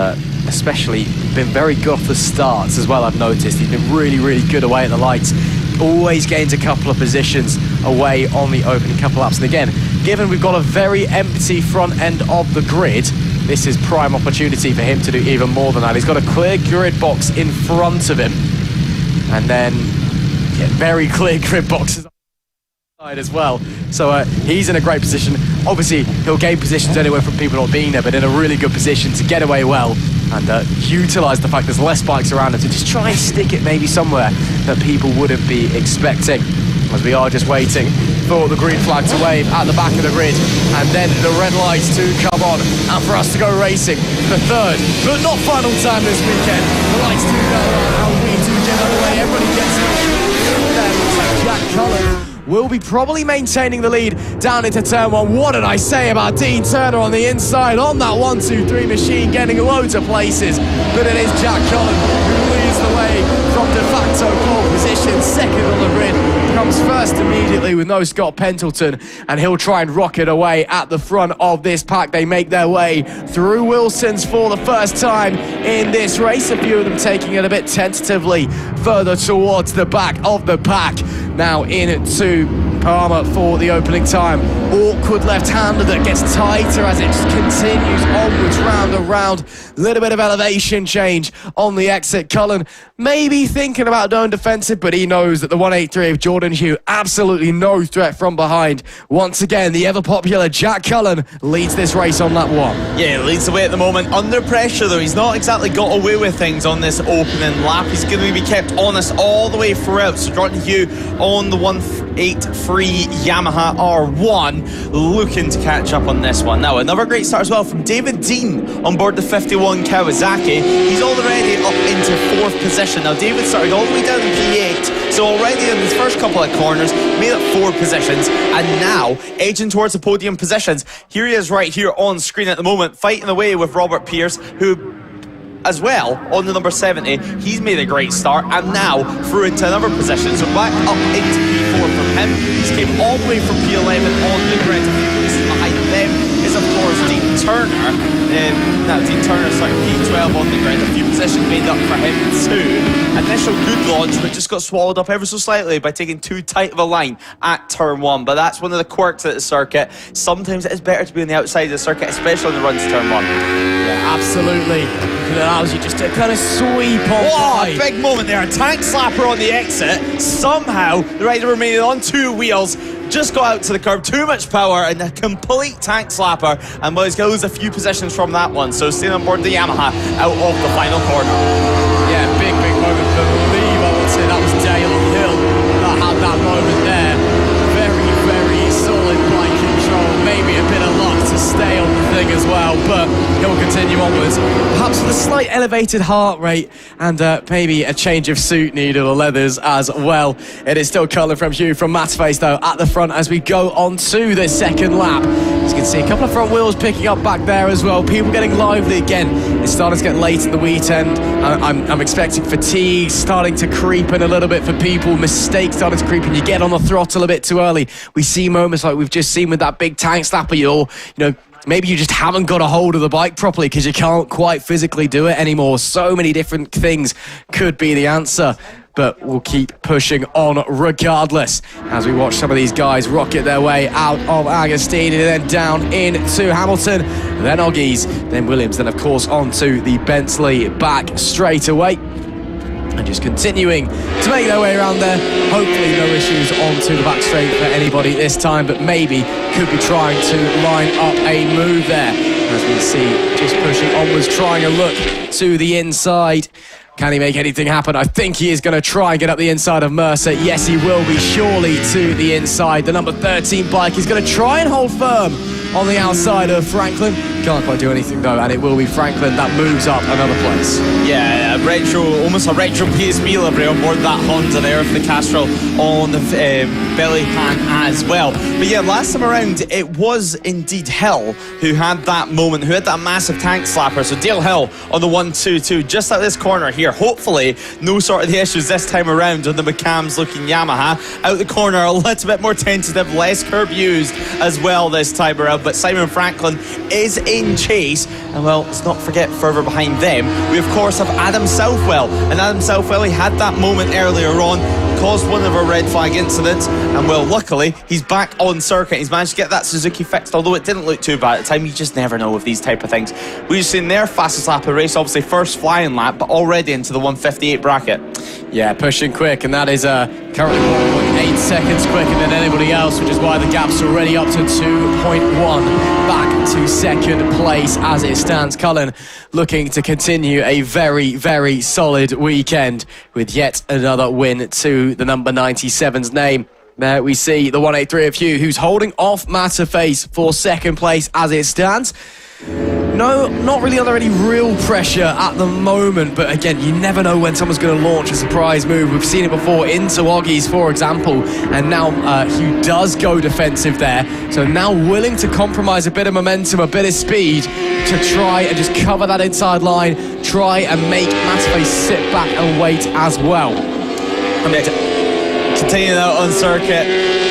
especially been very good off the starts as well. I've noticed he's been really good away at the lights. Always gains a couple of positions away on the opening couple laps. And again, given we've got a very empty front end of the grid, this is prime opportunity for him to do even more than that. He's got a clear grid box in front of him, and then very clear grid boxes as well. So he's in a great position. Obviously, he'll gain positions anywhere from people not being there, but in a really good position to get away well and utilise the fact there's less bikes around him to just try and stick it maybe somewhere that people wouldn't be expecting. As we are just waiting for the green flag to wave at the back of the grid, and then the red lights to come on, and for us to go racing for the third, but not final time this weekend. The lights do go on, and we do get underway. Everybody gets it. Jack Cullen will be probably maintaining the lead down into turn 1. What did I say about Dean Turner on the inside on that 1-2-3 machine, getting loads of places, but it is Jack Cullen who leads the way from de facto pole position, second on the grid, comes first immediately with no Scott Pendleton, and he'll try and rocket away at the front of this pack. They make their way through Wilson's for the first time in this race, a few of them taking it a bit tentatively further towards the back of the pack. Now into Palmer for the opening time. Awkward left-hander that gets tighter as it continues onwards, round and round. Little bit of elevation change on the exit. Cullen maybe thinking about going defensive, but he knows that the 183 of Jordan Hugh, absolutely no threat from behind. Once again, the ever-popular Jack Cullen leads this race on lap 1. Yeah, leads the way at the moment. Under pressure, though. He's not exactly got away with things on this opening lap. He's going to be kept honest all the way throughout. So Jordan Hugh on the 183 Yamaha R1 looking to catch up on this one. Now, another great start as well from David Dean on board the 51 Kawasaki. He's already up into 4th position. Now, David started all the way down in P8, so already in his first couple of corners, made up 4 positions, and now edging towards the podium positions. Here he is right here on screen at the moment, fighting away with Robert Pierce, who as well on the number 70. He's made a great start and now through into another position, so back up into P4 from him. He's came all the way from P11 on the grid. Behind them is of course Dean Turner. Dean Turner starting P12 on the grid. A few positions made up for him too. Initial good launch, but just got swallowed up ever so slightly by taking too tight of a line at turn 1. But that's one of the quirks at the circuit. Sometimes it is better to be on the outside of the circuit, especially on the run to turn 1. Yeah, absolutely. It allows you just to kind of sweep on by. Big moment there. A tank slapper on the exit. Somehow the rider remaining on 2 wheels just got out to the curb. Too much power and a complete tank slapper. And well, he's going to lose a few positions from that one. So staying on board the Yamaha out of the final corner. Yeah, big moment for Believe. I would say that was Dale Hill that had that moment there. Very, very solid bike control. Maybe a bit of luck to stay on the thing as well, but he'll continue onwards. Perhaps with a slight elevated heart rate and maybe a change of suit needed or leathers as well. It is still Cullen from Hugh from Matface though at the front as we go on to the second lap. As you can see, a couple of front wheels picking up back there as well. People getting lively again. It's starting to get late in the weekend. I'm expecting fatigue starting to creep in a little bit for people. Mistakes starting to creep in. You get on the throttle a bit too early. We see moments like we've just seen with that big tank slapper. Maybe you just haven't got a hold of the bike properly because you can't quite physically do it anymore. So many different things could be the answer. But we'll keep pushing on regardless as we watch some of these guys rocket their way out of Agostini, then down into Hamilton, then Oggies, then Williams, then of course onto the Bentley back straight away. And just continuing to make their way around there. Hopefully no issues onto the back straight for anybody this time, but maybe could be trying to line up a move there. As we see, just pushing onwards, trying a look to the inside. Can he make anything happen? I think he is going to try and get up the inside of Mercer. Yes, he will be surely to the inside. The number 13 bike is going to try and hold firm on the outside of Franklin. Can't quite do anything though, and it will be Franklin that moves up another place. Yeah, almost a retro PSP livery on board that Honda there for the Castrol on the belly pan as well. But yeah, last time around it was indeed Hill who had that moment, who had that massive tank slapper. So Dale Hill on the 122 just at this corner here. Hopefully no sort of the issues this time around on the McCams looking Yamaha. Out the corner a little bit more tentative, less curb used as well this time around. But Simon Franklin is in chase, and well, let's not forget further behind them we of course have Adam Southwell, and Adam Southwell, he had that moment earlier on, caused one of our red flag incidents, and well, luckily he's back on circuit. He's managed to get that Suzuki fixed, although it didn't look too bad at the time. You just never know with these type of things. We've seen their fastest lap of the race, obviously first flying lap, but already into the 158 bracket. Yeah, pushing quick, and that is currently 1.8 seconds quicker than anybody else, which is why the gap's already up to 2.1, back to second place as it stands. Cullen looking to continue a very, very solid weekend with yet another win to the number 97's name. There we see the 183 of Hugh, who's holding off Matterface for second place as it stands. No, not really under any real pressure at the moment, but again, you never know when someone's going to launch a surprise move. We've seen it before into Oggies, for example, and now Hugh does go defensive there, so now willing to compromise a bit of momentum, a bit of speed to try and just cover that inside line, try and make Matterface sit back and wait as well. Continuing out on circuit,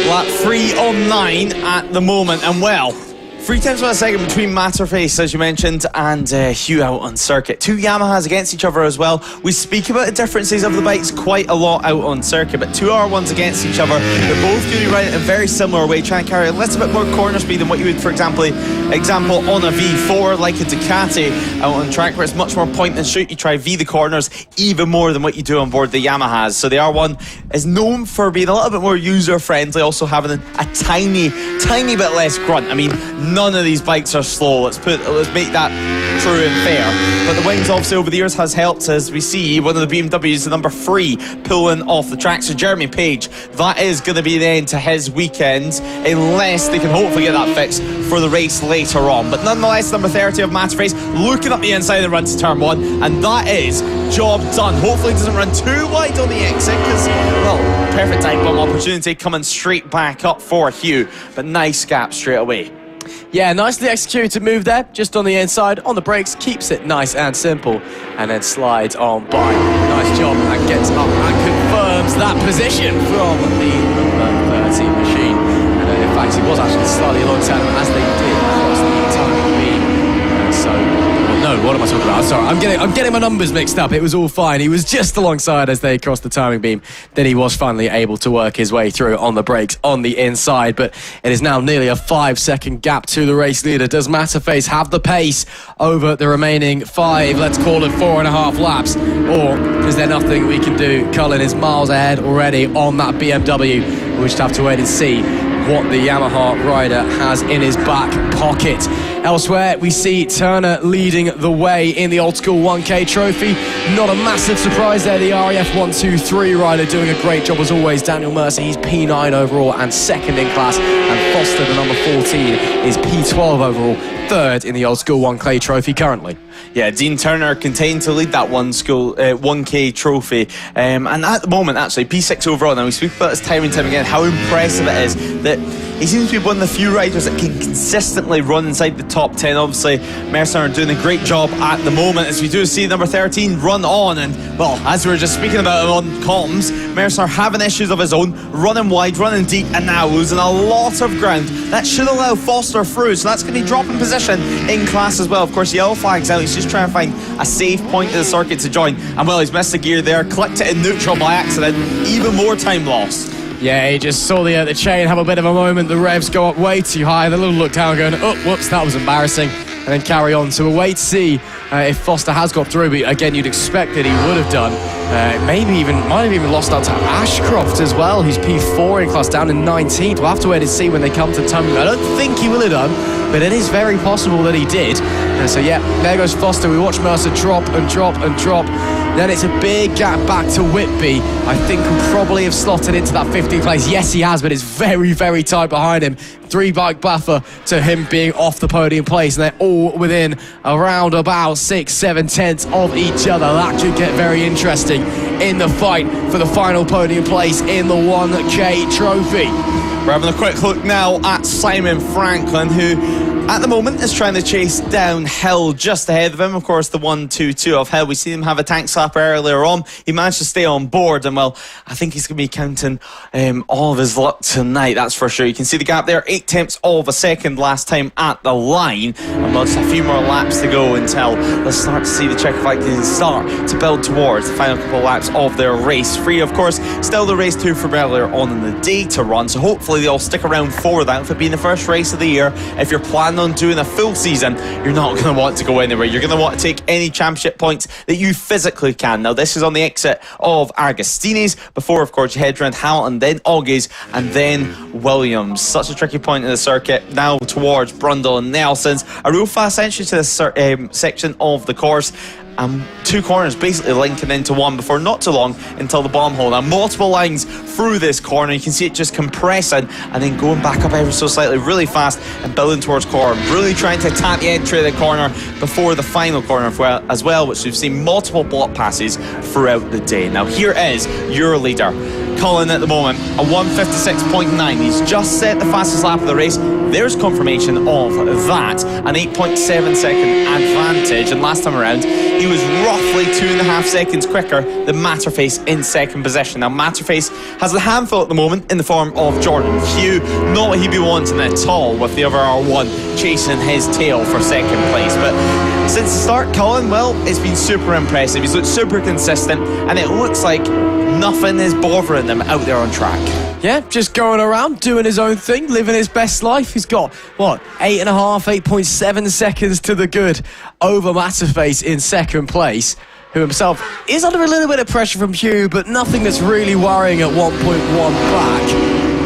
lap 3 on 9 at the moment, and well, 3 tenths of a second between Matterface, as you mentioned, and Hugh out on circuit. 2 Yamahas against each other as well. We speak about the differences of the bikes quite a lot out on circuit, but 2 R1s against each other. They're both going to be riding in a very similar way, trying to carry a little bit more corner speed than what you would, for example, on a V4 like a Ducati out on track, where it's much more point and shoot. You try V the corners even more than what you do on board the Yamahas. So the R1 is known for being a little bit more user friendly, also having a tiny bit less grunt. I mean, none of these bikes are slow. Let's make that true and fair. But the wings obviously over the years has helped, as we see one of the BMWs, the number 3, pulling off the track. So Jeremy Page, that is going to be the end to his weekend, unless they can hopefully get that fixed for the race later on. But nonetheless, number 30 of Matterface looking up the inside of the run to turn 1, and that is job done. Hopefully it doesn't run too wide on the exit, because, well, perfect dive bomb opportunity coming straight back up for Hugh, but nice gap straight away. Yeah, nicely executed move there, just on the inside, on the brakes, keeps it nice and simple, and then slides on by. Nice job, and gets up and confirms that position from the number 30 machine. And in fact, he was actually slightly alongside him as they did across the timing beam. What am I talking about? Sorry, I'm getting my numbers mixed up. It was all fine. He was just alongside as they crossed the timing beam. Then he was finally able to work his way through on the brakes on the inside. But it is now nearly a 5-second gap to the race leader. Does Matterface have the pace over the remaining 5, let's call it 4.5 laps? Or is there nothing we can do? Cullen is miles ahead already on that BMW. We'll just have to wait and see what the Yamaha rider has in his back pocket. Elsewhere, we see Turner leading the way in the old school 1K trophy. Not a massive surprise there. The RAF 123 rider doing a great job as always. Daniel Mercer, he's P9 overall and 2nd in class. And Foster, the number 14, is P12 overall, 3rd in the old school 1K trophy currently. Yeah, Dean Turner continuing to lead that 1K trophy. And at the moment, actually, P6 overall. Now, we speak about this time and time again, how impressive it is that he seems to be one of the few riders that can consistently run inside the top 10. Obviously, Mercer are doing a great job at the moment, as we do see number 13 run on. And, well, as we were just speaking about him on comms, Mercer having issues of his own, running wide, running deep, and now losing a lot of ground. That should allow Foster through, so that's going to be dropping position in class as well. Of course, yellow flag's out. He's just trying to find a safe point of the circuit to join. And, well, he's missed the gear there, clicked it in neutral by accident. Even more time lost. Yeah, he just saw the chain have a bit of a moment. The revs go up way too high. The little look down going, oh, whoops, that was embarrassing. And then carry on. So we'll wait to see if Foster has got through. But again, you'd expect that he would have done. Might have even lost out to Ashcroft as well, who's P4 in class, down in 19th. We'll have to wait and see when they come to the time. I don't think he will have done, but it is very possible that he did. So yeah, there goes Foster. We watch Mercer drop and drop and drop. Then it's a big gap back to Whitby. I think he'll probably have slotted into that 15th place. Yes, he has, but it's very, very tight behind him. 3-bike buffer to him being off the podium place, and they're all within around about 6-7 tenths of each other. That could get very interesting in the fight for the final podium place in the 1K trophy. We're having a quick look now at Simon Franklin, who at the moment is trying to chase down Hill just ahead of him. Of course, the 1-2-2 of Hill. We see him have a tank slap earlier on. He managed to stay on board, and well, I think he's going to be counting all of his luck tonight, that's for sure. You can see the gap there, 8 tenths of a second last time at the line. And well, just a few more laps to go until let's start to see the Czechoslovakians can start to build towards the final couple of laps of their race. 3, of course, still the race 2 for earlier on in the day to run, so hopefully they'll stick around for that. With it being the first race of the year, if you're planning on doing a full season, you're not going to want to go anywhere. You're going to want to take any championship points that you physically can. Now, this is on the exit of Agostini's before, of course, you head around Hamilton, then Augies, and then Williams. Such a tricky point in the circuit. Now towards Brundle and Nelson's. A real fast entry to this section of the course. 2 corners basically linking into one before not too long until the bomb hole. Now, multiple lines through this corner. You can see it just compressing and then going back up ever so slightly really fast and building towards Coram. Really trying to attack the entry of the corner before the final corner as well, which we've seen multiple block passes throughout the day. Now, here is your leader, Cullen at the moment, a 1:56.9. He's just set the fastest lap of the race. There's confirmation of that. An 8.7 second advantage. And last time around, he was roughly 2.5 seconds quicker than Matterface in second position. Now, Matterface has a handful at the moment in the form of Jordan Hugh. Not what he'd be wanting at all, with the other R1 chasing his tail for second place. But since the start, Cullen, well, it's been super impressive. He's looked super consistent, and it looks like nothing is bothering them out there on track. Yeah, just going around, doing his own thing, living his best life. He's got, 8.7 seconds to the good over Matterface in second place, who himself is under a little bit of pressure from Hugh, but nothing that's really worrying at 1.1 back.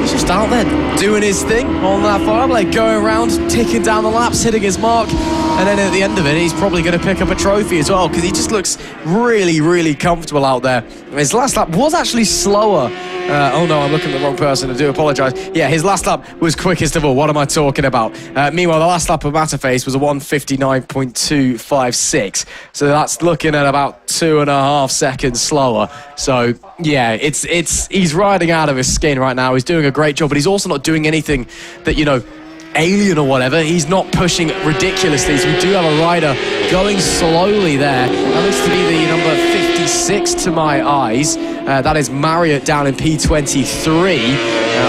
He's just out there doing his thing on that fireblade, going around, ticking down the laps, hitting his mark, and then at the end of it, he's probably going to pick up a trophy as well, because he just looks really, really comfortable out there. His last lap was actually slower. Oh no, I'm looking at the wrong person. I do apologise. Yeah, his last lap was quickest of all. What am I talking about? Meanwhile, the last lap of Matterface was a 1:59.256. So that's looking at about 2.5 seconds slower. So yeah, he's riding out of his skin right now. He's doing a great job, but he's also not doing anything that, alien or whatever. He's not pushing ridiculously. So we do have a rider going slowly there. That looks to be the number 56 to my eyes. That is Marriott down in P23.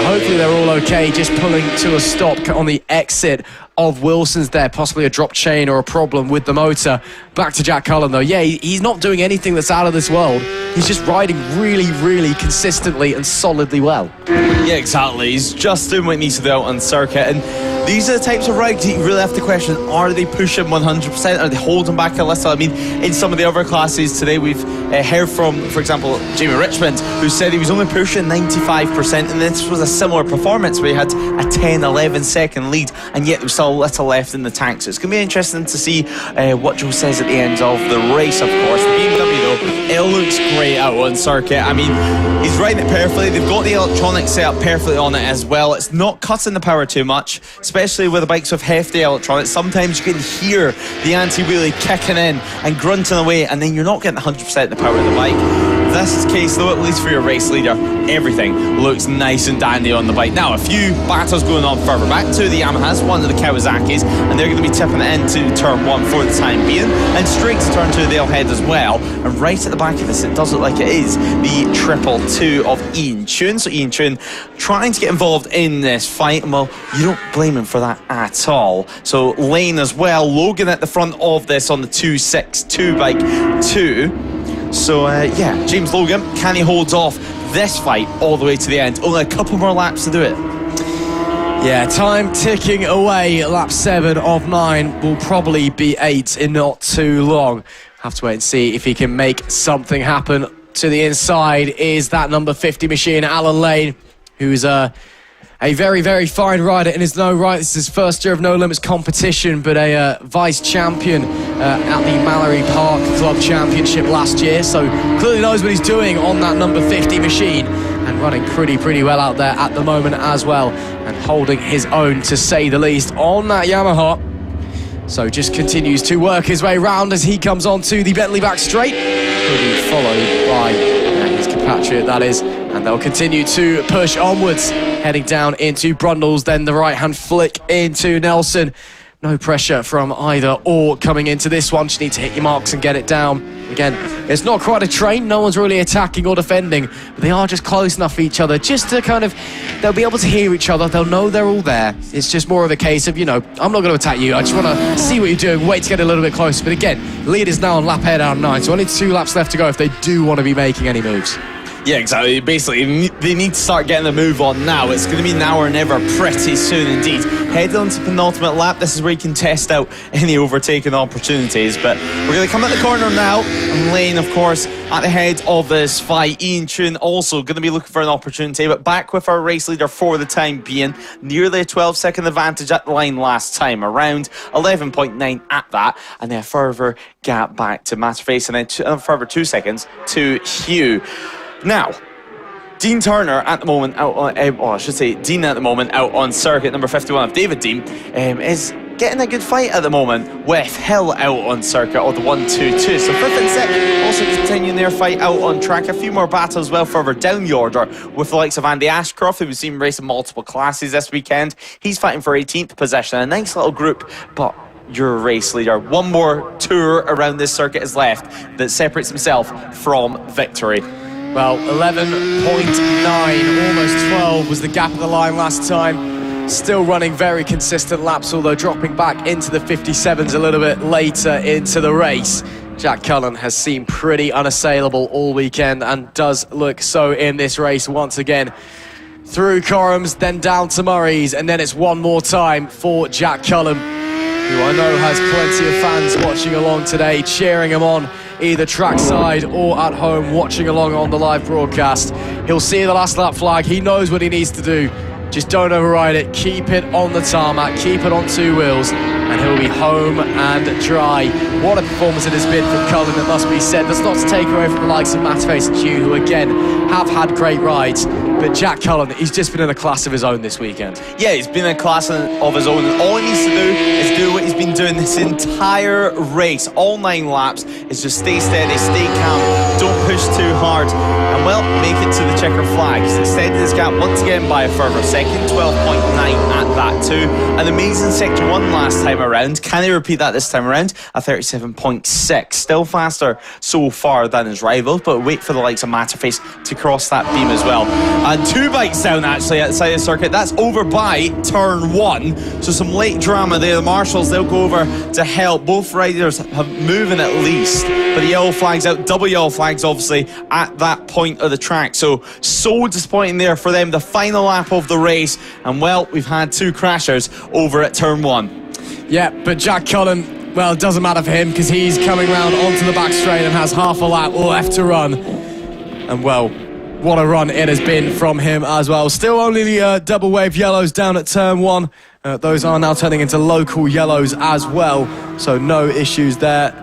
Hopefully they're all okay, just pulling to a stop on the exit of Wilson's there, possibly a drop chain or a problem with the motor. Back to Jack Cullen though. Yeah, he's not doing anything that's out of this world. He's just riding really, really consistently and solidly well. Yeah, exactly. He's just doing what he needs to do out on circuit, and these are the types of rides you really have to question. Are they pushing 100%? Are they holding back a little? I mean, in some of the other classes today, we've heard from, for example, Jamie Richmond, who said he was only pushing 95%, and this was a similar performance where he had a 10-11 second lead, and yet there was still a little left in the tank. So it's going to be interesting to see what Joe says at the end of the race, of course. The BMW, though, it looks great out on circuit. I mean, he's riding it perfectly. They've got the electronics set up perfectly on it as well. It's not cutting the power too much, especially with the bikes with hefty electronics. Sometimes you can hear the anti-wheelie kicking in and grunting away, and then you're not getting 100% of the power of the bike. This is the case though, at least for your race leader, everything looks nice and dandy on the bike. Now, a few battles going on further back to the Yamahas, one of the Kawasaki's, and they're going to be tipping it into turn 1 for the time being, and straight to turn 2 they'll head as well. And right at the back of this, it does look like it is the 222 of Ian Tune. So Ian Tune trying to get involved in this fight, and well, you don't blame him for that at all. So Lane as well, Logan at the front of this on the 262 bike too. So yeah, James Logan, can he hold off this fight all the way to the end? Only a couple more laps to do it. Yeah, time ticking away. Lap 7 of 9 will probably be 8 in not too long. Have to wait and see if he can make something happen. To the inside is that number 50 machine, Alan Lane, who's a very, very fine rider in his own right. This is his first year of No Limits competition, but a vice champion at the Mallory Park Club Championship last year, so clearly knows what he's doing on that number 50 machine, and running pretty well out there at the moment as well, and holding his own, to say the least, on that Yamaha. So just continues to work his way round as he comes on to the Bentley back straight, followed by his compatriot, that is, and they'll continue to push onwards, heading down into Brundles, then the right-hand flick into Nelson. No pressure from either or coming into this one. Just need to hit your marks and get it down. Again, it's not quite a train. No one's really attacking or defending, but they are just close enough for each other just to kind of, they'll be able to hear each other. They'll know they're all there. It's just more of a case of, I'm not going to attack you. I just want to see what you're doing, wait to get a little bit closer. But again, lead is now on lap head out of 9, so only 2 laps left to go if they do want to be making any moves. Yeah, exactly. Basically, they need to start getting the move on now. It's going to be now or never pretty soon indeed. Head on to penultimate lap. This is where you can test out any overtaking opportunities. But we're going to come at the corner now. And Lane, of course, at the head of this fight. Ian Tune also going to be looking for an opportunity. But back with our race leader for the time being. Nearly a 12-second advantage at the line last time. Around 11.9 at that. And then a further gap back to Matterface. And then a further 2 seconds to Hugh. Now, Dean Turner at the moment out on, Dean at the moment out on circuit number 51 of David Dean is getting a good fight at the moment with Hill out on circuit, or the 1-2-2. So 5th and 6th also continuing their fight out on track. A few more battles well further down the order with the likes of Andy Ashcroft, who we've seen racing multiple classes this weekend. He's fighting for 18th position. A nice little group, but your race leader. One more tour around this circuit is left that separates himself from victory. Well, 11.9, almost 12 was the gap of the line last time. Still running very consistent laps, although dropping back into the 57s a little bit later into the race. Jack Cullen has seemed pretty unassailable all weekend and does look so in this race once again. Through Corum's, then down to Murray's, and then it's one more time for Jack Cullen, who I know has plenty of fans watching along today, cheering him on, either trackside or at home, watching along on the live broadcast. He'll see the last lap flag. He knows what he needs to do. Just don't override it. Keep it on the tarmac. Keep it on two wheels. And he'll be home and dry. What a performance it has been from Cullen, it must be said. That's not to take away from the likes of Matterface and Hugh, who again have had great rides. But Jack Cullen, he's just been in a class of his own this weekend. Yeah, he's been in a class of his own. And all he needs to do is do what he's been doing this entire race. All 9 laps is just stay steady, stay calm, don't push too hard. And well, make it to the checker flag. He's extended his gap once again by a further second, 12.9 at that too. An amazing sector 1 last time around. Can he repeat that this time around? A 37.6. Still faster so far than his rivals, but wait for the likes of Matterface to cross that beam as well. And 2 bikes down actually outside the circuit. That's over by turn 1. So some late drama there. The marshals, they'll go over to help. Both riders have moving at least, but the yellow flag's out. Double yellow flags obviously at that point of the track. So disappointing there for them. The final lap of the race, and well, we've had 2 crashers over at turn 1. Yeah, but Jack Cullen, well, it doesn't matter for him because he's coming round onto the back straight and has half a lap left to run. And well, what a run it has been from him as well. Still only the double wave yellows down at turn 1. Those are now turning into local yellows as well, so no issues there.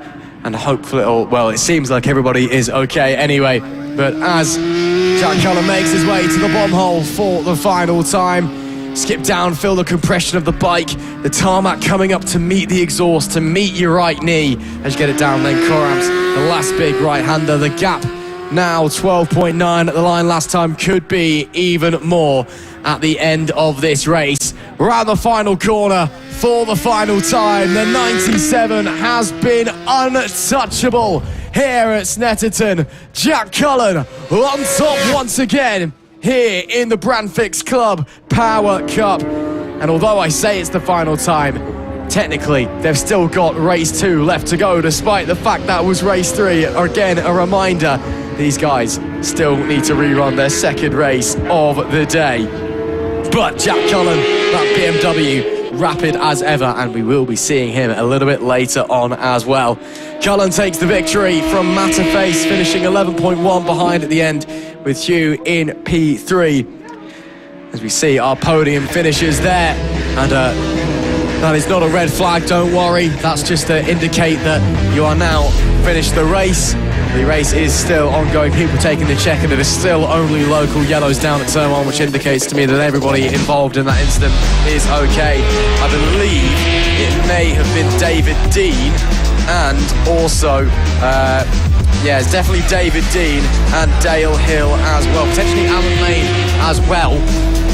And hopefully, it seems like everybody is okay anyway. But as Jack Cullen makes his way to the bomb hole for the final time, skip down, feel the compression of the bike, the tarmac coming up to meet the exhaust, to meet your right knee as you get it down. Then Coram's the last big right-hander. The gap now 12.9 at the line last time, could be even more at the end of this race. Around the final corner for the final time. The 97 has been untouchable here at Snetterton. Jack Cullen on top once again here in the Brandfixx Club Power Cup. And although I say it's the final time, technically they've still got race 2 left to go, despite the fact that was race 3. Again, a reminder, these guys still need to rerun their second race of the day. But Jack Cullen, that BMW, rapid as ever, and we will be seeing him a little bit later on as well. Cullen takes the victory from Matterface, finishing 11.1 behind at the end, with Hugh in P3. As we see our podium finishes there, and that is not a red flag, don't worry. That's just to indicate that you are now finished the race. The race is still ongoing, people taking the check, and it is still only local yellows down at turn 1, which indicates to me that everybody involved in that incident is okay. I believe it may have been David Dean, and also, it's definitely David Dean and Dale Hill as well, potentially Alan Lane as well.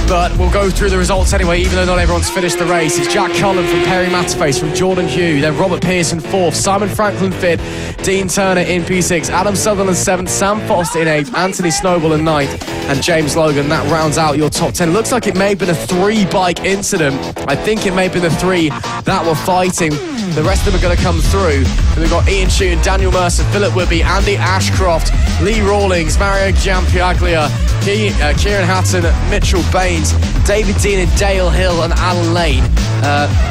But we'll go through the results anyway, even though not everyone's finished the race. It's Jack Cullen from Perry Matterface, from Jordan Hugh, then Robert Pearson 4th, Simon Franklin 5th, Dean Turner in P6, Adam Sutherland 7th, Sam Foster in 8th, Anthony Snowball in 9th, and James Logan. That rounds out your top 10. Looks like it may have been a 3-bike incident. I think it may have been the 3 that were fighting. The rest of them are going to come through. And we've got Ian Shune, Daniel Mercer, Philip Whitby, Andy Ashcroft, Lee Rawlings, Mario Giampiaglia, Kieran Hatton, Mitchell Baines, David Dean and Dale Hill and Alan Lane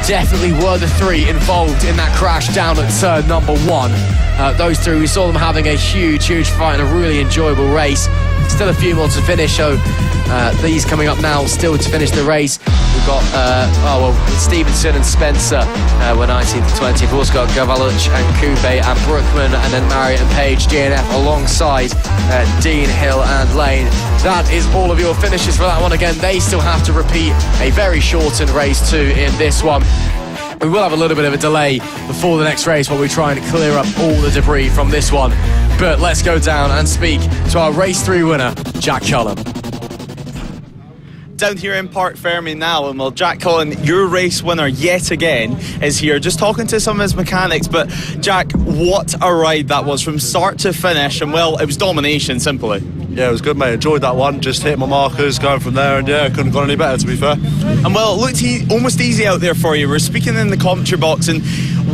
definitely were the 3 involved in that crash down at turn number 1. Those 3, we saw them having a huge fight and a really enjoyable race. Still a few more to finish, so these coming up now still to finish the race. We've got Stevenson and Spencer were 19th and 20th. We've also got Gavaluch and Coupe and Brookman, and then Marriott and Page DNF alongside Dean, Hill and Lane. That is all of your finishes for that one. Again, they still have to repeat a very shortened race 2 in this one. We will have a little bit of a delay before the next race while we try and clear up all the debris from this one. But let's go down and speak to our race 3 winner, Jack Cullen. Down here in Park Fermi now, and well, Jack Cullen, your race winner yet again, is here. Just talking to some of his mechanics, but Jack, what a ride that was from start to finish, and well, it was domination, simply. Yeah, it was good, mate. Enjoyed that one. Just hit my markers, going from there, and yeah, couldn't have gone any better, to be fair. And well, it looked almost easy out there for you. We're speaking in the commentary box, and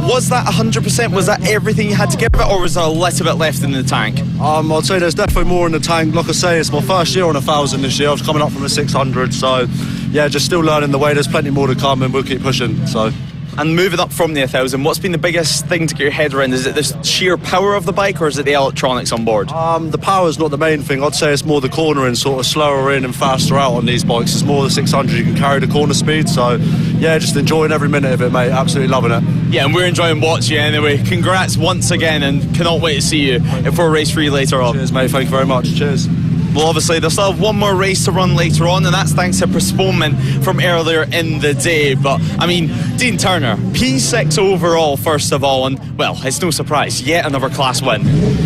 was that 100%? Was that everything you had to give it, or was there a little bit left in the tank? I'd say there's definitely more in the tank. Like I say, it's my first year on 1,000 this year. I was coming up from a 600, so yeah, just still learning the way. There's plenty more to come, and we'll keep pushing. So. And moving up from the 1,000, what's been the biggest thing to get your head around? Is it the sheer power of the bike, or is it the electronics on board? The power's not the main thing. I'd say it's more the cornering, sort of slower in and faster out on these bikes. It's more the 600, you can carry the corner speed. So yeah, just enjoying every minute of it, mate. Absolutely loving it. Yeah, and we're enjoying watching you anyway. Congrats once again, and cannot wait to see you for race 3 later on. Cheers, mate. Thank you very much. Cheers. Well, obviously, they'll still have one more race to run later on, and that's thanks to postponement from earlier in the day. But, I mean, Dean Turner, P6 overall, first of all, and, well, it's no surprise, yet another class win.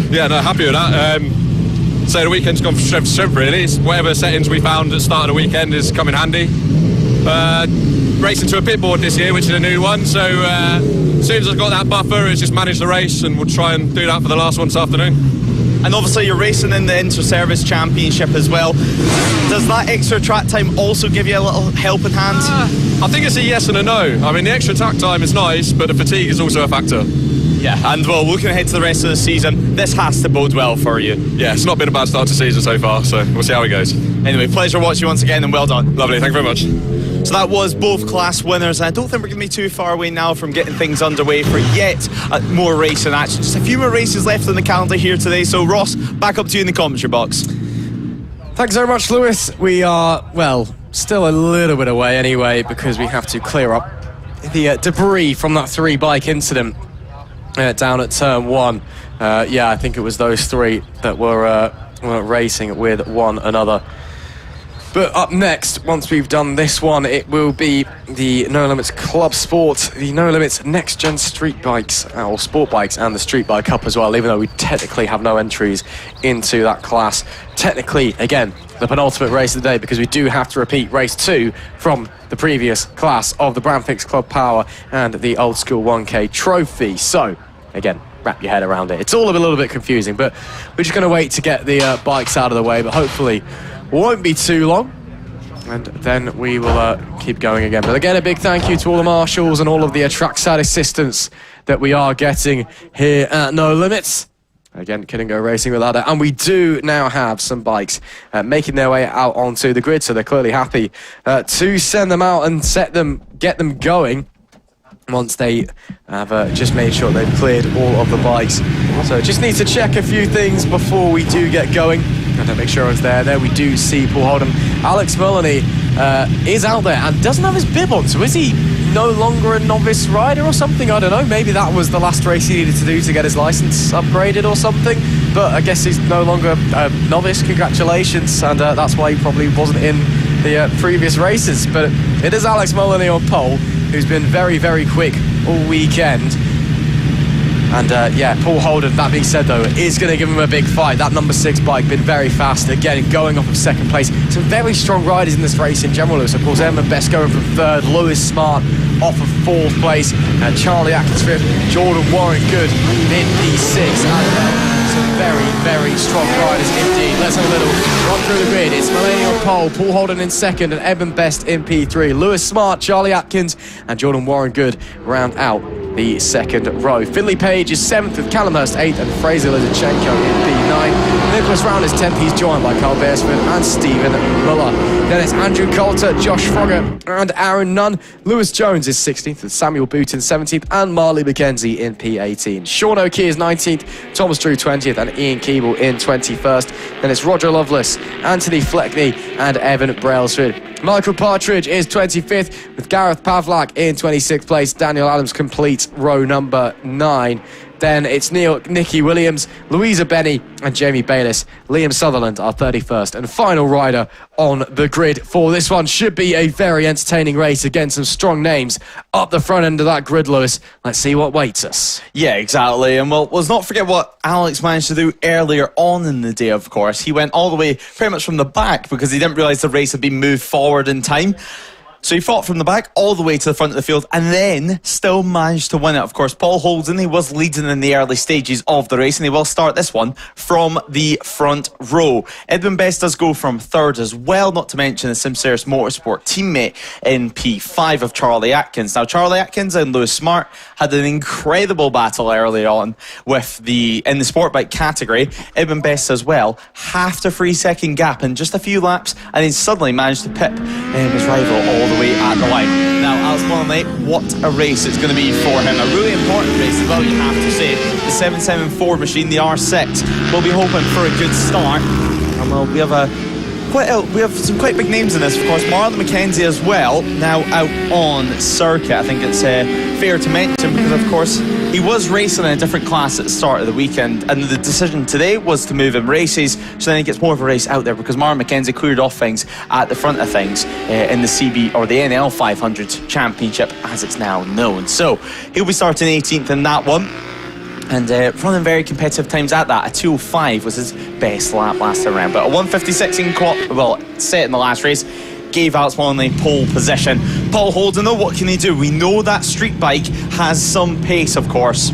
Yeah, no, happy with that. So the weekend's gone from strength to strength, really. It's whatever settings we found at the start of the weekend has come in handy. Racing to a pit board this year, which is a new one, so as soon as I've got that buffer, it's just manage the race, and we'll try and do that for the last one this afternoon. And obviously you're racing in the Inter-Service Championship as well. Does that extra track time also give you a little helping hand? I think it's a yes and a no. I mean, the extra track time is nice, but the fatigue is also a factor. Yeah, and well, looking ahead to the rest of the season, this has to bode well for you. Yeah, it's not been a bad start to the season so far, so we'll see how it goes. Anyway, pleasure watching you once again, and well done. Lovely, thank you very much. So that was both class winners, and I don't think we're going to be too far away now from getting things underway for yet more racing action. Just a few more races left on the calendar here today, so Ross, back up to you in the commentary box. Thanks very much, Lewis. We are, well, still a little bit away anyway, because we have to clear up the debris from that 3-bike incident down at turn 1. Yeah, I think it was those 3 that were racing with one another. But up next, once we've done this one, it will be the No Limits Club Sport, the No Limits Next Gen Street Bikes, or Sport Bikes, and the Street Bike Cup as well, even though we technically have no entries into that class. Technically, again, the penultimate race of the day, because we do have to repeat race 2 from the previous class of the Brandfixx Club Power and the Old School 1K Trophy. So, again, wrap your head around it. It's all a little bit confusing, but we're just going to wait to get the bikes out of the way, but hopefully won't be too long, and then we will keep going again. But again, a big thank you to all the marshals and all of the trackside assistance that we are getting here at No Limits. Again, couldn't go racing without it. And we do now have some bikes making their way out onto the grid, so they're clearly happy to send them out and get them going once they have just made sure they've cleared all of the bikes. So just need to check a few things before we do get going. And make sure it's there. There we do see Paul Holden. Alex Mullany is out there and doesn't have his bib on, so is he no longer a novice rider or something? I don't know. Maybe that was the last race he needed to do to get his license upgraded or something. But I guess he's no longer a novice. Congratulations. And that's why he probably wasn't in the previous races. But it is Alex Mullany on pole, who's been very, very quick all weekend. And yeah, Paul Holden, that being said though, is going to give him a big fight. That number 6 bike been very fast, again going off of 2nd place. Some very strong riders in this race in general. So of course Emma Best going from 3rd, Lewis Smart off of 4th place, and Charlie Atkins 5th, Jordan Warren Good in P6. And some very, very strong riders indeed. Let's have a little run through the grid. It's Mullany on pole, Paul Holden in 2nd, and Evan Best in P3. Lewis Smart, Charlie Atkins, and Jordan Warren Good round out the 2nd row. Finley Page is 7th with Callum Hurst 8th, and Fraser Lizachenko in P9. Nicholas Round is 10th. He's joined by Carl Beresford and Stephen Muller. Then it's Andrew Coulter, Josh Frogger, and Aaron Nunn. Lewis Jones is 16th with Samuel Booton 17th, and Marley McKenzie in P18. Sean O'Key is 19th, Thomas Drew 20th, and Ian Keeble in 21st. Then it's Roger Lovelace, Anthony Fleckney, and Evan Brailsford. Michael Partridge is 25th with Gareth Pavlak in 26th place. Daniel Adams completes row number 9. Then it's Nicky Williams, Louisa Benny and Jamie Bayliss. Liam Sutherland, our 31st and final rider on the grid for this one. Should be a very entertaining race. Again, some strong names up the front end of that grid, Lewis. Let's see what waits us. Yeah, exactly. And well, let's not forget what Alex managed to do earlier on in the day, of course. He went all the way pretty much from the back because he didn't realise the race had been moved forward in time. So he fought from the back all the way to the front of the field and then still managed to win it. Of course, Paul Holden, he was leading in the early stages of the race and he will start this one from the front row. Edwin Best does go from third as well, not to mention the Simsers Motorsport teammate in P5 of Charlie Atkins. Now, Charlie Atkins and Lewis Smart had an incredible battle early on in the Sportbike category. Edwin Best as well, half to 3 second gap in just a few laps and then suddenly managed to pip his rival all the way at the line. Now, Alex Molyneux, what a race it's going to be for him. A really important race as well, you have to say. The 774 machine, the R6, will be hoping for a good start. And well, we have some quite big names in this, of course. Marlon McKenzie as well, now out on circuit. I think it's fair to mention because, of course, he was racing in a different class at the start of the weekend, and the decision today was to move him races, so then he gets more of a race out there because Marlon McKenzie cleared off things at the front of things in the CB or the NL 500 Championship, as it's now known. So he'll be starting 18th in that one. And running very competitive times at that. A 2:05 was his best lap last time around. But a 1:56 set in the last race gave Alex Molyneux pole position. Paul Holden, though, what can he do? We know that Streetbike has some pace, of course.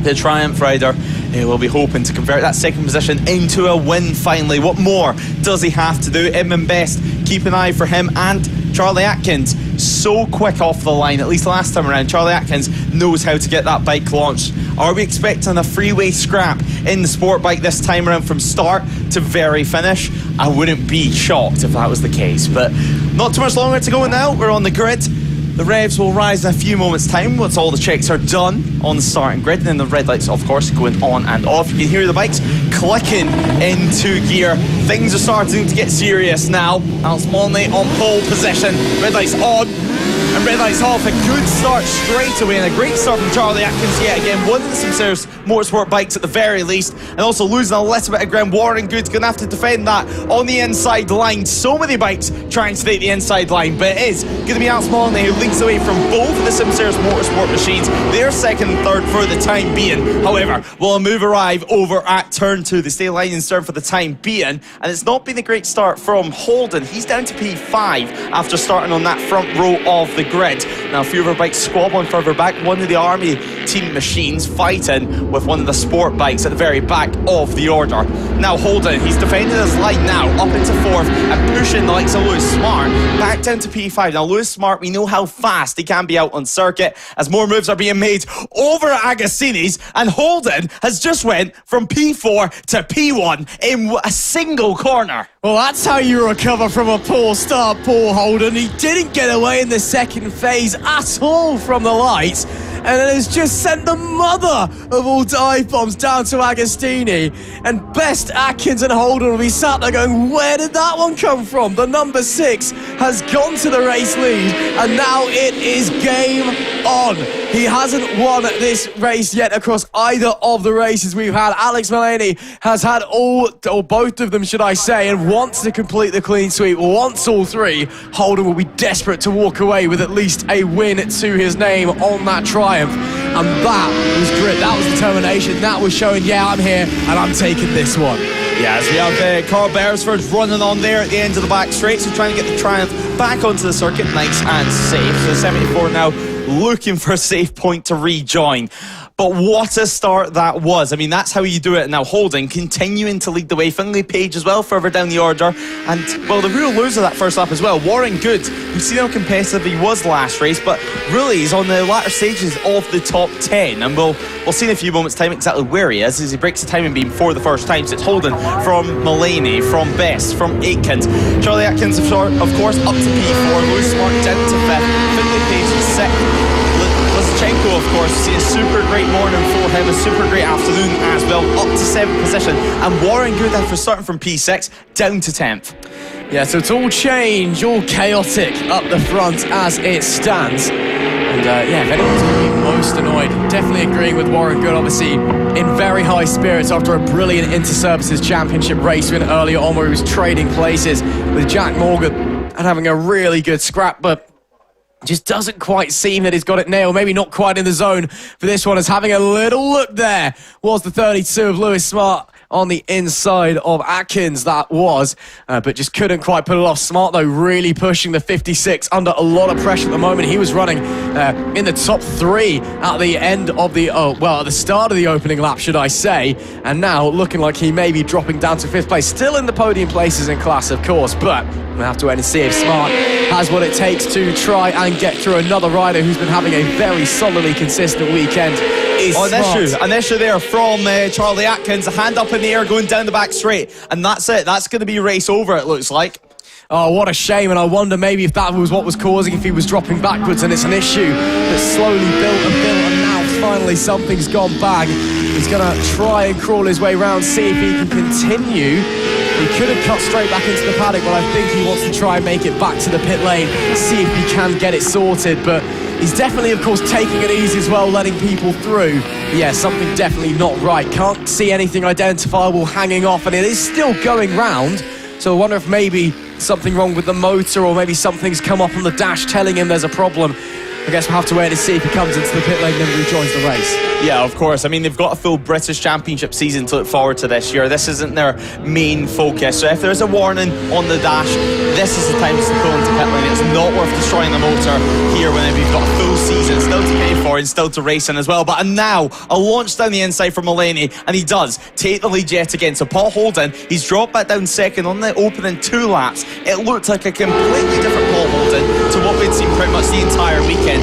The Triumph rider will be hoping to convert that second position into a win finally. What more does he have to do? Edmund Best, keep an eye for him, and Charlie Atkins, so quick off the line, at least last time around. Charlie Atkins knows how to get that bike launched. Are we expecting a freeway scrap in the Sportbike this time around from start to very finish? I wouldn't be shocked if that was the case, but not too much longer to go now. We're on the grid. The revs will rise in a few moments' time once all the checks are done on the starting grid, and then the red lights, of course, going on and off. You can hear the bikes clicking into gear. Things are starting to get serious now. Alex Molyneux on pole position. Red lights on and red lights off. A good start straight away, and a great start from Charlie Atkins yet again. One of the Simsers Motorsport bikes at the very least, and also losing a little bit of ground. Warren Good's going to have to defend that on the inside line. So many bikes trying to take the inside line, but it is going to be Alex Molyneux who leads away from both of the Simsers Motorsport machines. They're second and third for the time being. However, will a move arrive over at turn 2? They stay line and third for the time being, and it's not been a great start from Holden. He's down to P5 after starting on that front row of the grid. Now, a few of our bikes squabbling further back. One of the Army team machines fighting with one of the sport bikes at the very back of the order. Now Holden, he's defending his line now, up into fourth and pushing the likes of Lewis Smart back down to P5. Now Lewis Smart, we know how fast he can be out on circuit as more moves are being made over at Agassinis, and Holden has just went from P4 to P1 in a single corner. Well, that's how you recover from a poor start, Paul Holden. He didn't get away in the second phase at all from the lights, and it has just sent the mother of all dive bombs down to Agostini. And Best, Atkins and Holden will be sat there going, where did that one come from? The number 6 has gone to the race lead, and now it is game on. He hasn't won this race yet across either of the races we've had. Alex Molyneux has had all, or both of them should I say, and wants to complete the clean sweep, wants all three. Holden will be desperate to walk away with at least a win to his name on that Triumph. And that was grit, that was determination, that was showing, yeah, I'm here and I'm taking this one. Yeah, as we have Carl Beresford running on there at the end of the back straight, so trying to get the Triumph back onto the circuit, nice and safe. So 74 now looking for a safe point to rejoin. But what a start that was. I mean, that's how you do it. Now Holden continuing to lead the way. Finlay Page as well, further down the order. And, well, the real loser that first lap as well, Warren Good. You've seen how competitive he was last race, but really he's on the latter stages of the top 10. And we'll see in a few moments' time exactly where he is as he breaks the timing beam for the first time. So it's Holden from Mullaney, from Best, from Aitkins. Charlie Atkins, of course, up to P4. Lewis Smart down to 5th. Finlay Page is 2nd. Lizchenko, of course, see a super great morning for him, a super great afternoon as well, up to 7th position. And Warren Good, after starting from P6, down to 10th. Yeah, so it's all change, all chaotic up the front as it stands. And if anyone's going to be most annoyed, definitely agreeing with Warren Good, obviously in very high spirits after a brilliant Inter-Services Championship race win earlier on where he was trading places with Jack Morgan and having a really good scrap, but just doesn't quite seem that he's got it nailed. Maybe not quite in the zone for this one, as having a little look there was the 32 of Lewis Smart on the inside of Atkins, that was, but just couldn't quite put it off. Smart, though, really pushing the 56 under a lot of pressure at the moment. He was running in the top 3 at the end of the, at the start of the opening lap, should I say, and now looking like he may be dropping down to 5th place. Still in the podium places in class, of course, but we'll have to wait and see if Smart has what it takes to try and get through another rider who's been having a very solidly consistent weekend. An issue there from Charlie Atkins. A hand up in the air going down the back straight. And that's it. That's going to be race over, it looks like. Oh, what a shame. And I wonder maybe if that was what was causing, if he was dropping backwards. And it's an issue that's slowly built and built. And now finally something's gone bang. He's going to try and crawl his way around, see if he can continue. He could have cut straight back into the paddock, but I think he wants to try and make it back to the pit lane, see if he can get it sorted. But he's definitely, of course, taking it easy as well, letting people through. But yeah, something definitely not right. Can't see anything identifiable hanging off, and it is still going round. So I wonder if maybe something wrong with the motor, or maybe something's come up on the dash telling him there's a problem. I guess we'll have to wait and see if he comes into the pit lane and then rejoins the race. Yeah, of course. I mean, they've got a full British Championship season to look forward to this year. This isn't their main focus. So if there's a warning on the dash, this is the time to pull into pit lane. It's not worth destroying the motor here whenever you've got a full season still to pay for and still to race in as well. But now, a launch down the inside for Mullany, and he does take the lead yet again. So Paul Holden, he's dropped back down second on the opening 2 laps. It looked like a completely different Paul Holden to what we'd seen pretty much the entire weekend.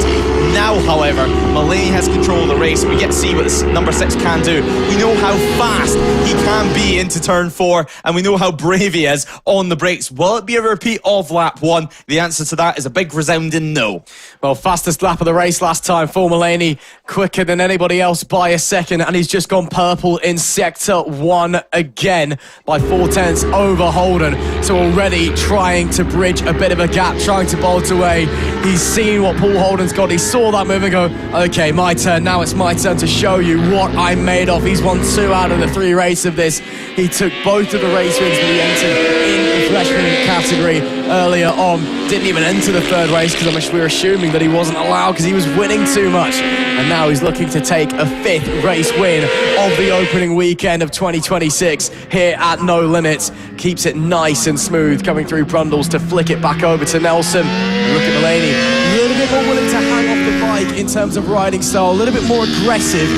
Now, however, Mullany has control of the race. We get to see what this number 6 can do. We know how fast he can be into turn 4, and we know how brave he is on the brakes. Will it be a repeat of lap 1? The answer to that is a big resounding no. Well, fastest lap of the race last time for Mullany, quicker than anybody else by a second, and he's just gone purple in sector 1 again by 4/10 over Holden. So already trying to bridge a bit of a gap, trying to bolt away. He's seen what Paul Holden's got. He saw that move and go, okay, my turn. Now it's my turn to show you what I'm made of. He's won 2 out of the 3 races of this. He took both of the race wins that he entered in the freshman category earlier on. Didn't even enter the 3rd race because we're assuming that he wasn't allowed because he was winning too much. And now he's looking to take a 5th race win of the opening weekend of 2026 here at No Limits. Keeps it nice and smooth, coming through Brundles to flick it back over to Nelson. Look at Mullany, a little bit more willing to hang off the bike in terms of riding style, a little bit more aggressive.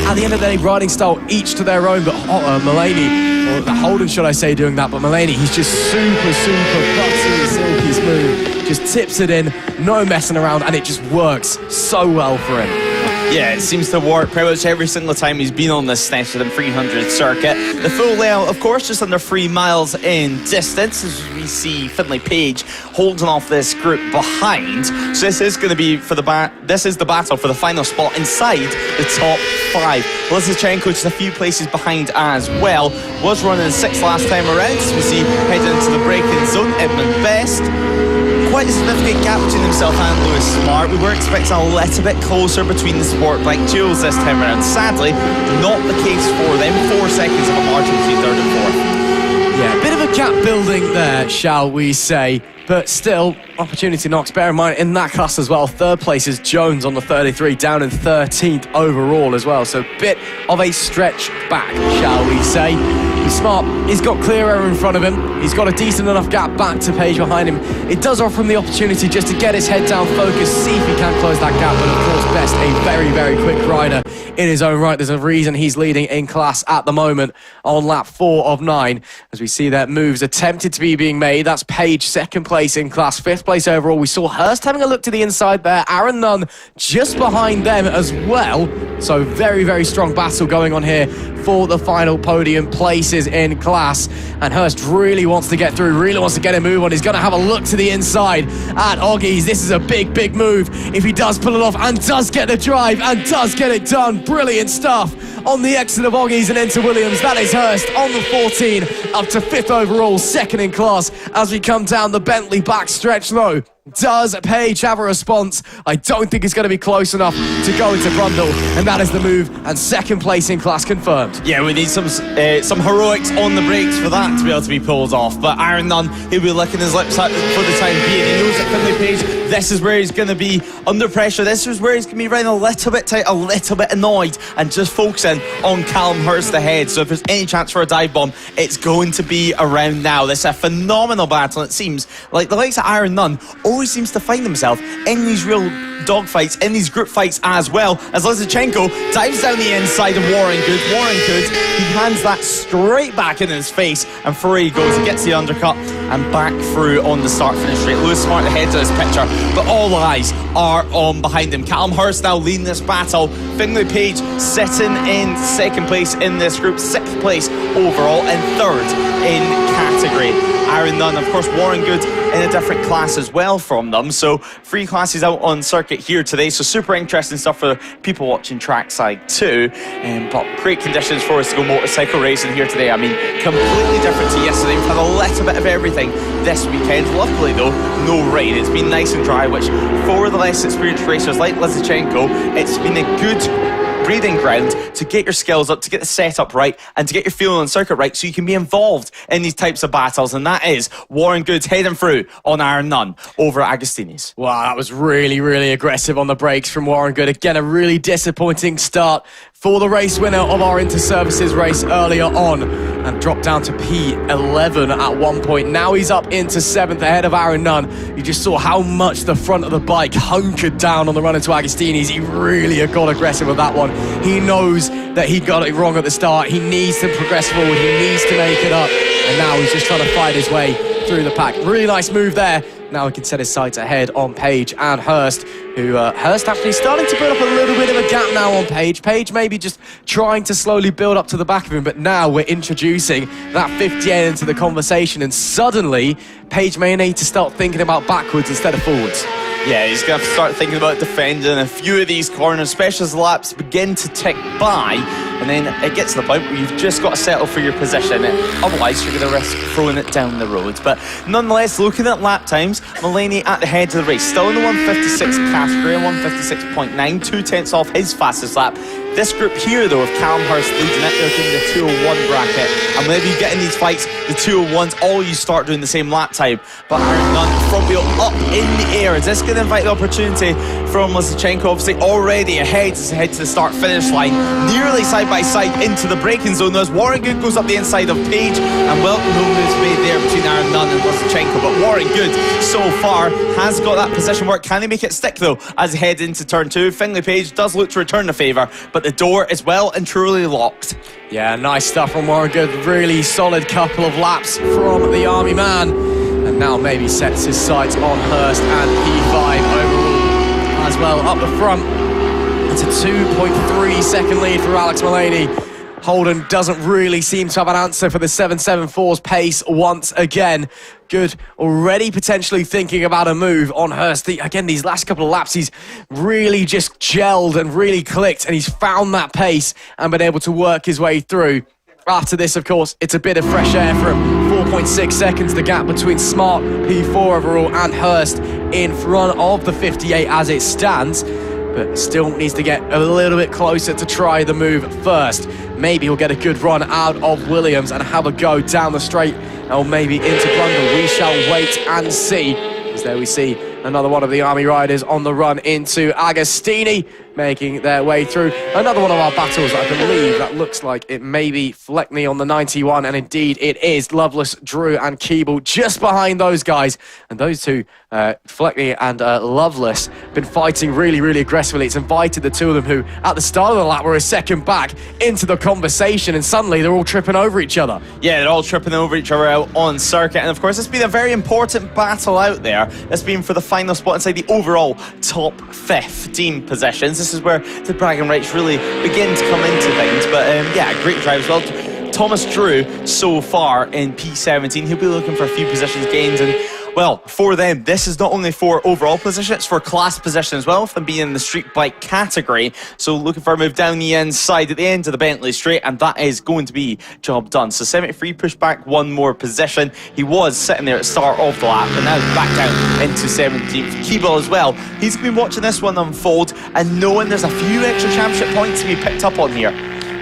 At the end of the day, riding style each to their own, but Mullany, or Holden should I say, doing that, but Mullany, he's just super buttery, silky smooth, just tips it in, no messing around, and it just works so well for him. Yeah, it seems to work pretty much every single time he's been on this Snetterton 300 circuit. The full layout, of course, just under 3 miles in distance, as we see Finlay Page holding off this group behind. So this is going to be for the battle for the final spot inside the top 5. Lysychenko just a few places behind as well. Was running 6th last time around, so we see heading into the braking zone. Edmund Best. Quite a significant gap between himself and Lewis Smart. We were expecting a little bit closer between the Sportbike duels this time around. Sadly, not the case for them. 4 seconds of a margin between 3rd and 4th. Yeah, a bit of a gap building there, shall we say. But still, opportunity knocks. Bear in mind, in that class as well, 3rd place is Jones on the 33, down in 13th overall as well. So a bit of a stretch back, shall we say. He's smart. He's got clear air in front of him. He's got a decent enough gap back to Page behind him. It does offer him the opportunity just to get his head down, focus, see if he can close that gap. But of course, Best, a very quick rider in his own right. There's a reason he's leading in class at the moment on lap 4 of 9. As we see that moves attempted to be being made. That's Page 2nd place in class, 5th place overall. We saw Hurst having a look to the inside there. Aaron Nunn just behind them as well. So very strong battle going on here for the final podium places in class. And Hurst really wants to get through, really wants to get a move on. He's going to have a look to the inside at Oggies. This is a big move if he does pull it off and does get the drive and does get it done. Brilliant stuff on the exit of Oggies and into Williams. That is Hurst on the 14, up to 5th overall, 2nd in class as we come down the Bentley backstretch though. Does Page have a response? I don't think it's going to be close enough to go into Brundle, and that is the move, and second place in class confirmed. Yeah, we need some heroics on the brakes for that to be able to be pulled off. But Aaron Nunn, he'll be licking his lips out for the time being. He knows that Finlay Page, this is where he's going to be under pressure. This is where he's going to be running a little bit tight, a little bit annoyed, and just focusing on Callum Hurst ahead. So if there's any chance for a dive bomb, it's going to be around now. This is a phenomenal battle. It seems like the likes of Aaron Nunn always seems to find himself in these real dogfights, in these group fights as well, as Lysychenko dives down the inside of Warren Good. Warren Good, he hands that straight back in his face, and through he goes. He gets the undercut and back through on the start-finish straight. Lewis Smart ahead of this picture, but all eyes are on behind him. Callum Hurst now leading this battle. Finlay Page sitting in second place in this group, sixth place overall, and third in category. Aaron Nunn, of course, Warren Good in a different class as well from them. So 3 classes out on circuit here today. So super interesting stuff for people watching trackside too. But great conditions for us to go motorcycle racing here today. I mean, completely different to yesterday. We've had a little bit of everything this weekend. Luckily though, no rain. It's been nice and dry, which for the less experienced racers like Lysychenko, it's been a good breathing ground to get your skills up, to get the setup right, and to get your feeling on circuit right, so you can be involved in these types of battles. And that is Warren Goods heading through on Aaron Nunn over at Agostini's. Wow, that was really, really aggressive on the brakes from Warren Good. Again, a really disappointing start for the race winner of our Inter-Services race earlier on, and dropped down to P11 at one point. Now he's up into 7th ahead of Aaron Nunn. You just saw how much the front of the bike hunkered down on the run into Agostini's. He really got aggressive with that one. He knows that he got it wrong at the start. He needs to progress forward. He needs to make it up. And now he's just trying to fight his way through the pack. Really nice move there. Now he can set his sights ahead on Page and Hurst, who Hurst actually starting to build up a little bit of a gap now on Page. Page maybe just trying to slowly build up to the back of him, but now we're introducing that 58 into the conversation, and suddenly Page may need to start thinking about backwards instead of forwards. Yeah, he's going to have to start thinking about defending a few of these corners, especially as the laps begin to tick by, and then it gets to the point where you've just got to settle for your position. Otherwise, you're going to risk throwing it down the road. But nonetheless, looking at lap times, Mulaney at the head of the race, still in the 156 category, 156.9, 2/10 off his fastest lap. This group here, though, of Callum Hurst leading it, they're doing the 201 bracket. And whenever you get in these fights, the 201s, all you start doing the same lap time. But Aaron Nunn, front wheel up in the air. Is this going to invite the opportunity from Lysychenko? Obviously already ahead as they head to the start-finish line. Nearly side-by-side into the braking zone. As Warren Good goes up the inside of Page, and well, no moves made there between Aaron Nunn and Lysychenko. But Warren Good, so far, has got that position work. Can he make it stick, though, as he heads into turn 2? Finlay Page does look to return the favour, but the door is well and truly locked. Yeah, nice stuff from Warren Good. Really solid couple of laps from the Army man. And now maybe sets his sights on Hurst and P5 overall as well. Up the front, it's a 2.3 second lead for Alex Mulaney. Holden doesn't really seem to have an answer for the 774's pace once again. Good, already potentially thinking about a move on Hurst. Again, these last couple of laps, he's really just gelled and really clicked, and he's found that pace and been able to work his way through. After this, of course, it's a bit of fresh air for him. 4.6 seconds, the gap between Smart, P4 overall, and Hurst in front of the 58 as it stands. But still needs to get a little bit closer to try the move first. Maybe he'll get a good run out of Williams and have a go down the straight, or maybe into Brundle. We shall wait and see. As there we see another one of the Army riders on the run into Agostini, making their way through. Another one of our battles, I believe, that looks like it may be Fleckney on the 91, and indeed it is. Loveless, Drew and Keeble just behind those guys. And those two, Fleckney and Loveless, been fighting really, really aggressively. It's invited the two of them who, at the start of the lap, were a second back into the conversation, and suddenly they're all tripping over each other. Yeah, they're all tripping over each other out on circuit. And of course, it's been a very important battle out there. It's been for the final spot inside the overall top 15 positions. This is where the bragging rights really begin to come into things. But yeah, great drive as well. Thomas Drew so far in P17. He'll be looking for a few positions gains, and Well, for them, this is not only for overall position, it's for class position as well, with them being in the street bike category. So looking for a move down the inside at the end of the Bentley straight, and that is going to be job done. So 73 pushed back one more position. He was sitting there at the start of the lap, but now back down into 17th. Keeble as well. He's been watching this one unfold and knowing there's a few extra championship points to be picked up on here.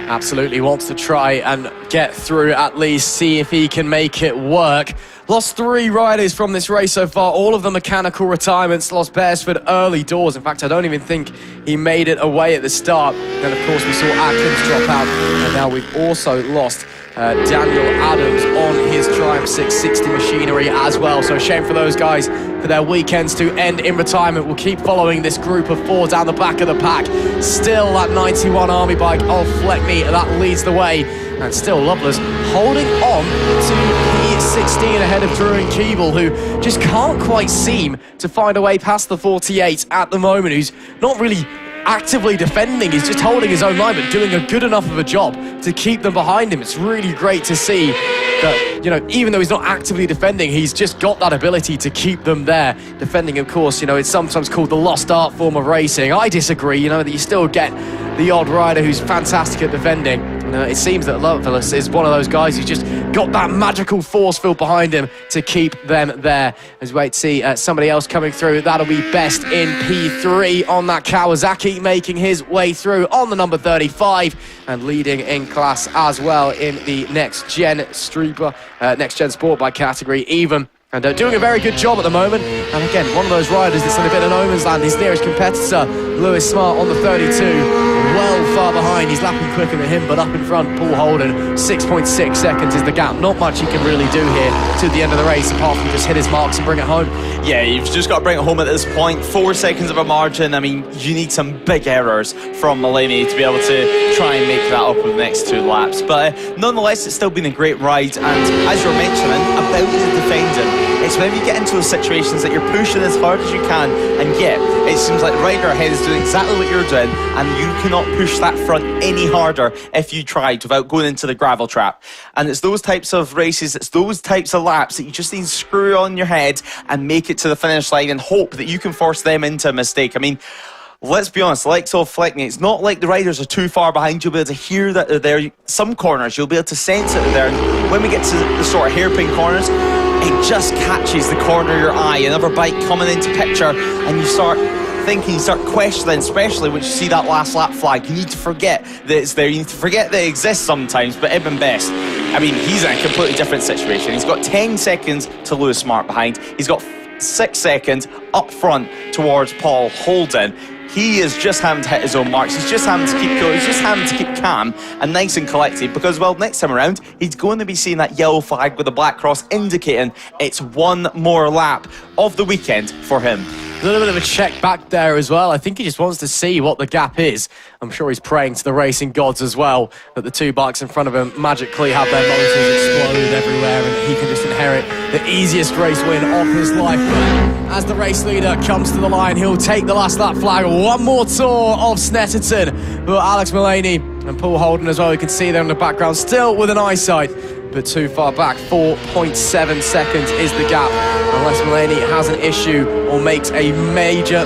Absolutely wants to try and get through, at least see if he can make it work. Lost 3 riders from this race so far, all of them mechanical retirements. Lost Beresford early doors. In fact, I don't even think he made it away at the start. Then, of course, we saw Atkins drop out, and now we've also lost Daniel Adams on his Triumph 660 machinery as well. So shame for those guys for their weekends to end in retirement. We'll keep following this group of 4 down the back of the pack. Still that 91 Army bike of Fleckney that leads the way. And still Lovelace holding on to P16 ahead of Drew and Keeble, who just can't quite seem to find a way past the 48 at the moment, who's not really actively defending. He's just holding his own line, but doing a good enough of a job to keep them behind him. It's really great to see that, you know, even though he's not actively defending, he's just got that ability to keep them there. Defending, of course, you know, it's sometimes called the lost art form of racing. I disagree, you know, that you still get the odd rider who's fantastic at defending. It seems that Lovelace is one of those guys who's just got that magical force field behind him to keep them there. As we wait to see somebody else coming through. That'll be Best in P3 on that Kawasaki, making his way through on the number 35 and leading in class as well in the next gen Sportbike category even. And doing a very good job at the moment. And again, one of those riders that's in a bit of no man's land. His nearest competitor, Lewis Smart, on the 32. Well far behind. He's lapping quicker than him, but up in front, Paul Holden. 6.6 seconds is the gap. Not much he can really do here to the end of the race, apart from just hit his marks and bring it home. Yeah, you've just got to bring it home at this point. 4 seconds of a margin. I mean, you need some big errors from Mulaney to be able to try and make that up with the next 2 laps. But nonetheless, it's still been a great ride. And as you're mentioning about the defending, it's when you get into those situations that you're pushing as hard as you can, and yet it seems like rider ahead is doing exactly what you're doing, and you cannot push that front any harder if you tried without going into the gravel trap. And it's those types of races, it's those types of laps that you just need to screw on your head and make it to the finish line and hope that you can force them into a mistake. I mean, let's be honest, the likes of Fleckney, it's not like the riders are too far behind. You'll be able to hear that they're there. Some corners, you'll be able to sense that they're there. And when we get to the sort of hairpin corners, it just catches the corner of your eye. Another bike coming into picture, and you start thinking, you start questioning, especially when you see that last lap flag. You need to forget that it's there. You need to forget that it exists sometimes. But Eben Best, I mean, he's in a completely different situation. He's got 10 seconds to Lewis Smart behind. He's got 6 seconds up front towards Paul Holden. He is just having to hit his own marks. He's just having to keep cool. He's just having to keep calm and nice and collected, because, well, next time around, he's going to be seeing that yellow flag with the black cross indicating it's one more lap of the weekend for him. A little bit of a check back there as well. I think he just wants to see what the gap is. I'm sure he's praying to the racing gods as well that the 2 bikes in front of him magically have their motors explode everywhere and he can just inherit the easiest race win of his life. But as the race leader comes to the line, he'll take the last lap flag. One more tour of Snetterton. But Alex Mulaney and Paul Holden as well, you can see there in the background, still with an eyesight, but too far back. 4.7 seconds is the gap. Unless Mulaney has an issue or makes a major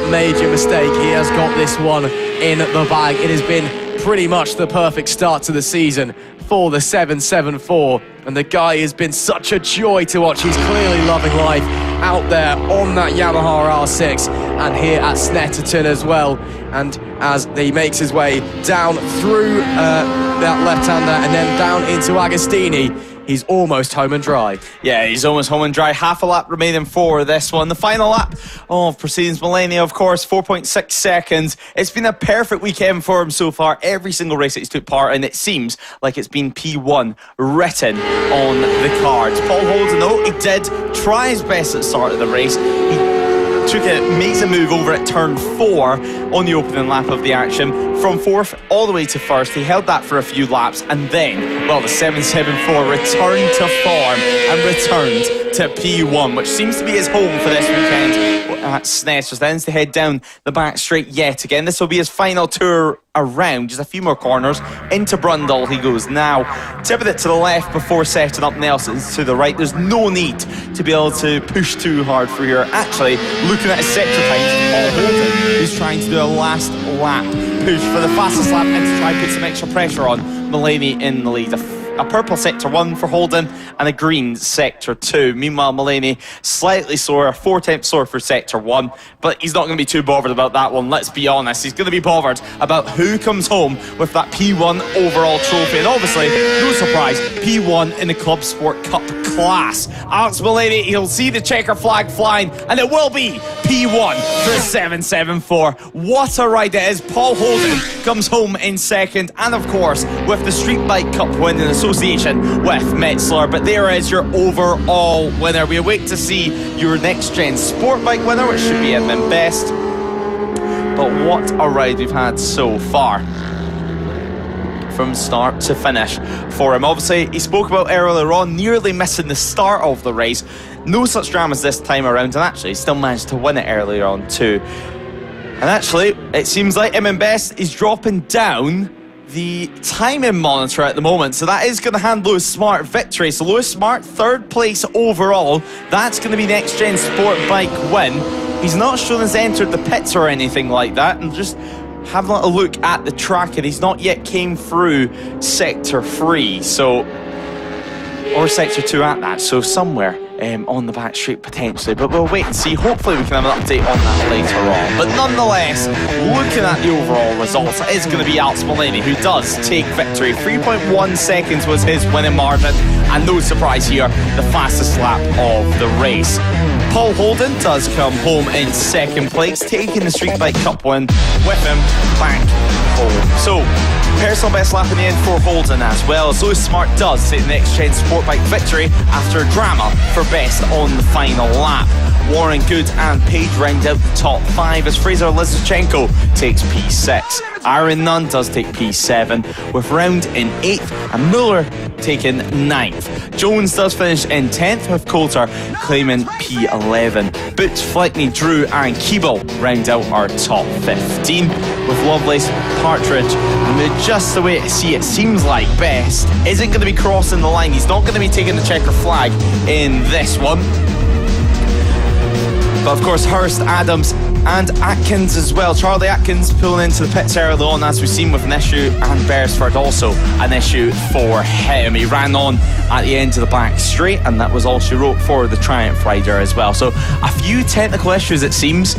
mistake, he has got this one in the bag. It has been pretty much the perfect start to the season for the 774, and the guy has been such a joy to watch. He's clearly loving life out there on that Yamaha R6 and here at Snetterton as well. And as he makes his way down through that left-hander and then down into Agostini, he's almost home and dry. Yeah, he's almost home and dry. Half a lap remaining for this one. The final lap of Proceedings Mulaney, of course, 4.6 seconds. It's been a perfect weekend for him so far. Every single race that he's took part in, it seems like it's been P1 written on the cards. Paul Holden, though, he did try his best at the start of the race. He makes a move over at turn 4 on the opening lap of the action. From 4th all the way to 1st, he held that for a few laps, and then, well, the 774 returned to form and returned to P1, which seems to be his home for this weekend at Snetterton. Then to head down the back straight yet again. This will be his final tour around, just a few more corners, into Brundle he goes now, tipping it to the left before setting up Nelson's to the right. There's no need to be able to push too hard for here. Actually, looking at his sector times, Paul Holden, who's trying to do a last lap push for the fastest lap and to try and put some extra pressure on Mullany in the lead. A purple sector 1 for Holden and a green sector 2. Meanwhile, Mullany slightly slower, 4/10 slower for sector 1, but he's not going to be too bothered about that one, let's be honest. He's going to be bothered about who comes home with that P1 overall trophy, and obviously, no surprise, P1 in the Club Sport Cup class. Alex Mullany, he'll see the checker flag flying, and it will be P1 for 774. What a ride it is. Paul Holden comes home in second, and of course, with the Streetbike Cup win in association with Metzeler. But there is your overall winner. We await to see your next gen Sportbike winner, which should be Edmund Best. But what a ride we've had so far, from start to finish for him. Obviously, he spoke about earlier on nearly missing the start of the race. No such dramas this time around, and actually still managed to win it earlier on too. And actually, it seems like Edmund Best is dropping down the timing monitor at the moment, so that is going to hand Lewis Smart victory. So Lewis Smart, third place overall. That's going to be next gen sport bike win. He's not shown us entered the pits or anything like that, and just having a look at the track, and he's not yet came through sector 3, so, or sector 2 at that, so somewhere on the back straight potentially, but we'll wait and see. Hopefully we can have an update on that later on. But nonetheless, looking at the overall results, it is going to be Alex Mullany who does take victory. 3.1 seconds was his winning margin, and no surprise here, the fastest lap of the race. Paul Holden does come home in second place, taking the Streetbike Cup win with him back home. So, personal best lap in the end for Holden, as well as Lewis Smart does take the next gen Sportbike victory after a drama for best on the final lap. Warren Good and Page round out the top 5 as Fraser Lizachenko takes P6. Aaron Nunn does take P7, with Round in 8th and Muller taking 9th. Jones does finish in 10th, with Coulter claiming P11. Boots, Fleckney, Drew and Keeble round out our top 15, with Lovelace, Partridge, and just the way I see it, seems like Best isn't going to be crossing the line. He's not going to be taking the checker flag in this one. But of course, Hurst, Adams and Atkins as well. Charlie Atkins pulling into the pits early on, as we've seen with an issue, and Beresford also an issue for him. He ran on at the end of the back straight, and that was all she wrote for the Triumph rider as well. So a few technical issues, it seems,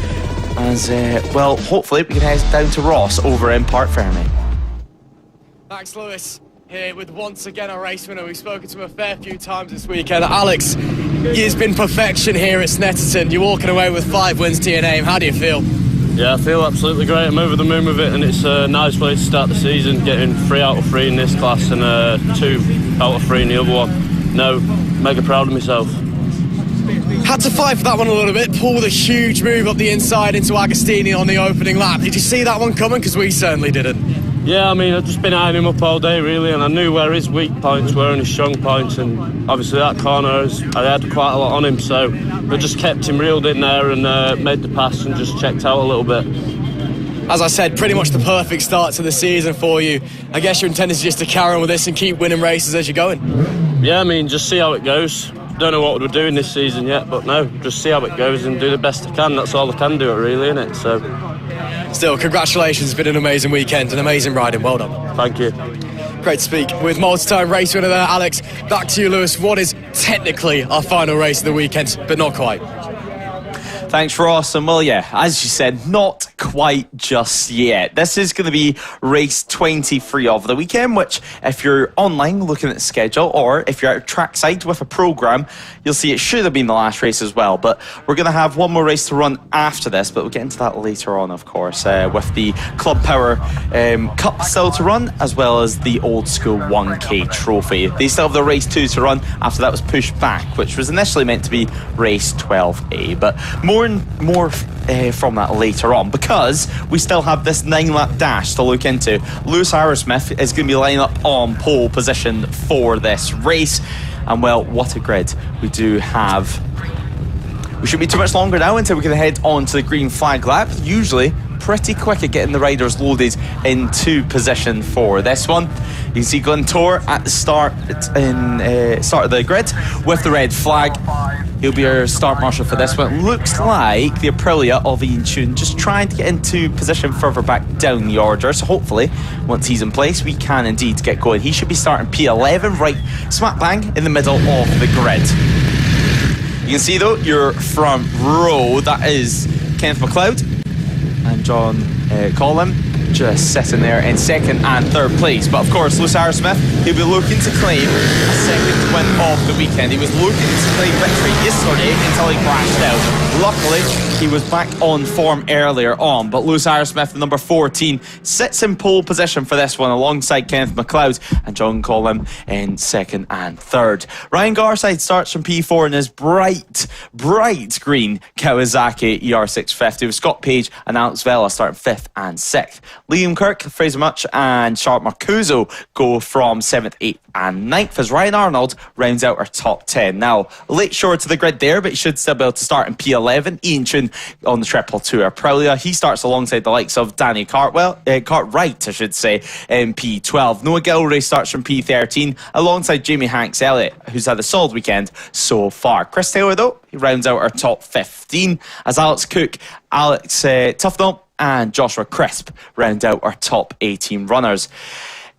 as well, hopefully we can head down to Ross over in Park Fermi. Thanks, Lewis. Here with once again a race winner. We've spoken to him a fair few times this weekend. Alex, it's been perfection here at Snetterton. You're walking away with 5 wins to your name. How do you feel? Yeah, I feel absolutely great. I'm over the moon with it, and it's a nice way to start the season, getting 3 out of 3 in this class and 2 out of 3 in the other one. No, mega proud of myself. Had to fight for that one a little bit, pull the huge move up the inside into Agostini on the opening lap. Did you see that one coming? Because we certainly didn't. Yeah, I mean, I've just been eyeing him up all day, really, and I knew where his weak points were and his strong points, and obviously that corner, I had quite a lot on him, so I just kept him reeled in there and made the pass and just checked out a little bit. As I said, pretty much the perfect start to the season for you. I guess your intent is just to carry on with this and keep winning races as you're going. Yeah, I mean, just see how it goes. Don't know what we're doing this season yet, but no, just see how it goes and do the best I can. That's all I can do, really, isn't it? So, still, congratulations. It's been an amazing weekend, an amazing riding. Well done. Thank you. Great to speak with multi-time race winner there, Alex. Back to you, Lewis. What is technically our final race of the weekend, but not quite? Thanks, Ross. And well, yeah, as you said, not quite just yet. This is going to be race 23 of the weekend, which if you're online looking at the schedule, or if you're at trackside with a programme, you'll see it should have been the last race as well. But we're going to have one more race to run after this, but we'll get into that later on, of course, with the Club Power Cup still to run, as well as the old school 1K trophy. They still have the race 2 to run after that was pushed back, which was initially meant to be race 12A. But more from that later on, because we still have this 9-lap dash to look into. Lewis Arrowsmith is going to be lining up on pole position for this race, and well, what a grid we do have We shouldn't be too much longer now until we can head on to the green flag lap. Usually pretty quick at getting the riders loaded into position for this one. You can see Glentour at the start of the grid with the red flag. He'll be our start marshal for this one. Looks like the Aprilia of Ian Tune just trying to get into position further back down the order. So hopefully, once he's in place, we can indeed get going. He should be starting P11 right smack bang in the middle of the grid. You can see though, your front row, that is Kenneth McLeod and John Collin, just sitting there in second and third place. But of course, Lewis Arrowsmith, he'll be looking to claim a second win of the weekend. He was looking to claim victory yesterday until he crashed out. Luckily, he was back on form earlier on. But Lewis Arrowsmith, the number 14, sits in pole position for this one alongside Kenneth McLeod and John Collin in second and third. Ryan Garside starts from P4 in his bright green Kawasaki ER650 with Scott Page and Alex Vela starting 5th and 6th. Liam Kirk, Fraser Much and Sharp Marcuso go from 7th, 8th and 9th as Ryan Arnold rounds out our top 10. Now, late short to the grid there, but he should still be able to start in P11. Ian Tune on the triple to Aprilia. He starts alongside the likes of Danny Cartwright, in P12. Noah Gilray starts from P13 alongside Jamie Hanks Elliott, who's had a solid weekend so far. Chris Taylor, though, he rounds out our top 15 as Alex Cook, Alex Tufnell and Joshua Crisp round out our top 18 runners.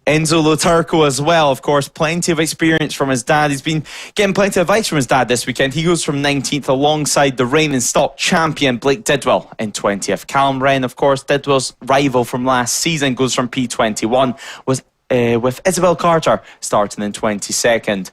Enzo Loturco as well, of course, plenty of experience from his dad. He's been getting plenty of advice from his dad this weekend. He goes from 19th alongside the reigning stock champion Blake Didwell in 20th. Callum Wren, of course, Didwell's rival from last season, goes from P21 with Isabel Carter starting in 22nd.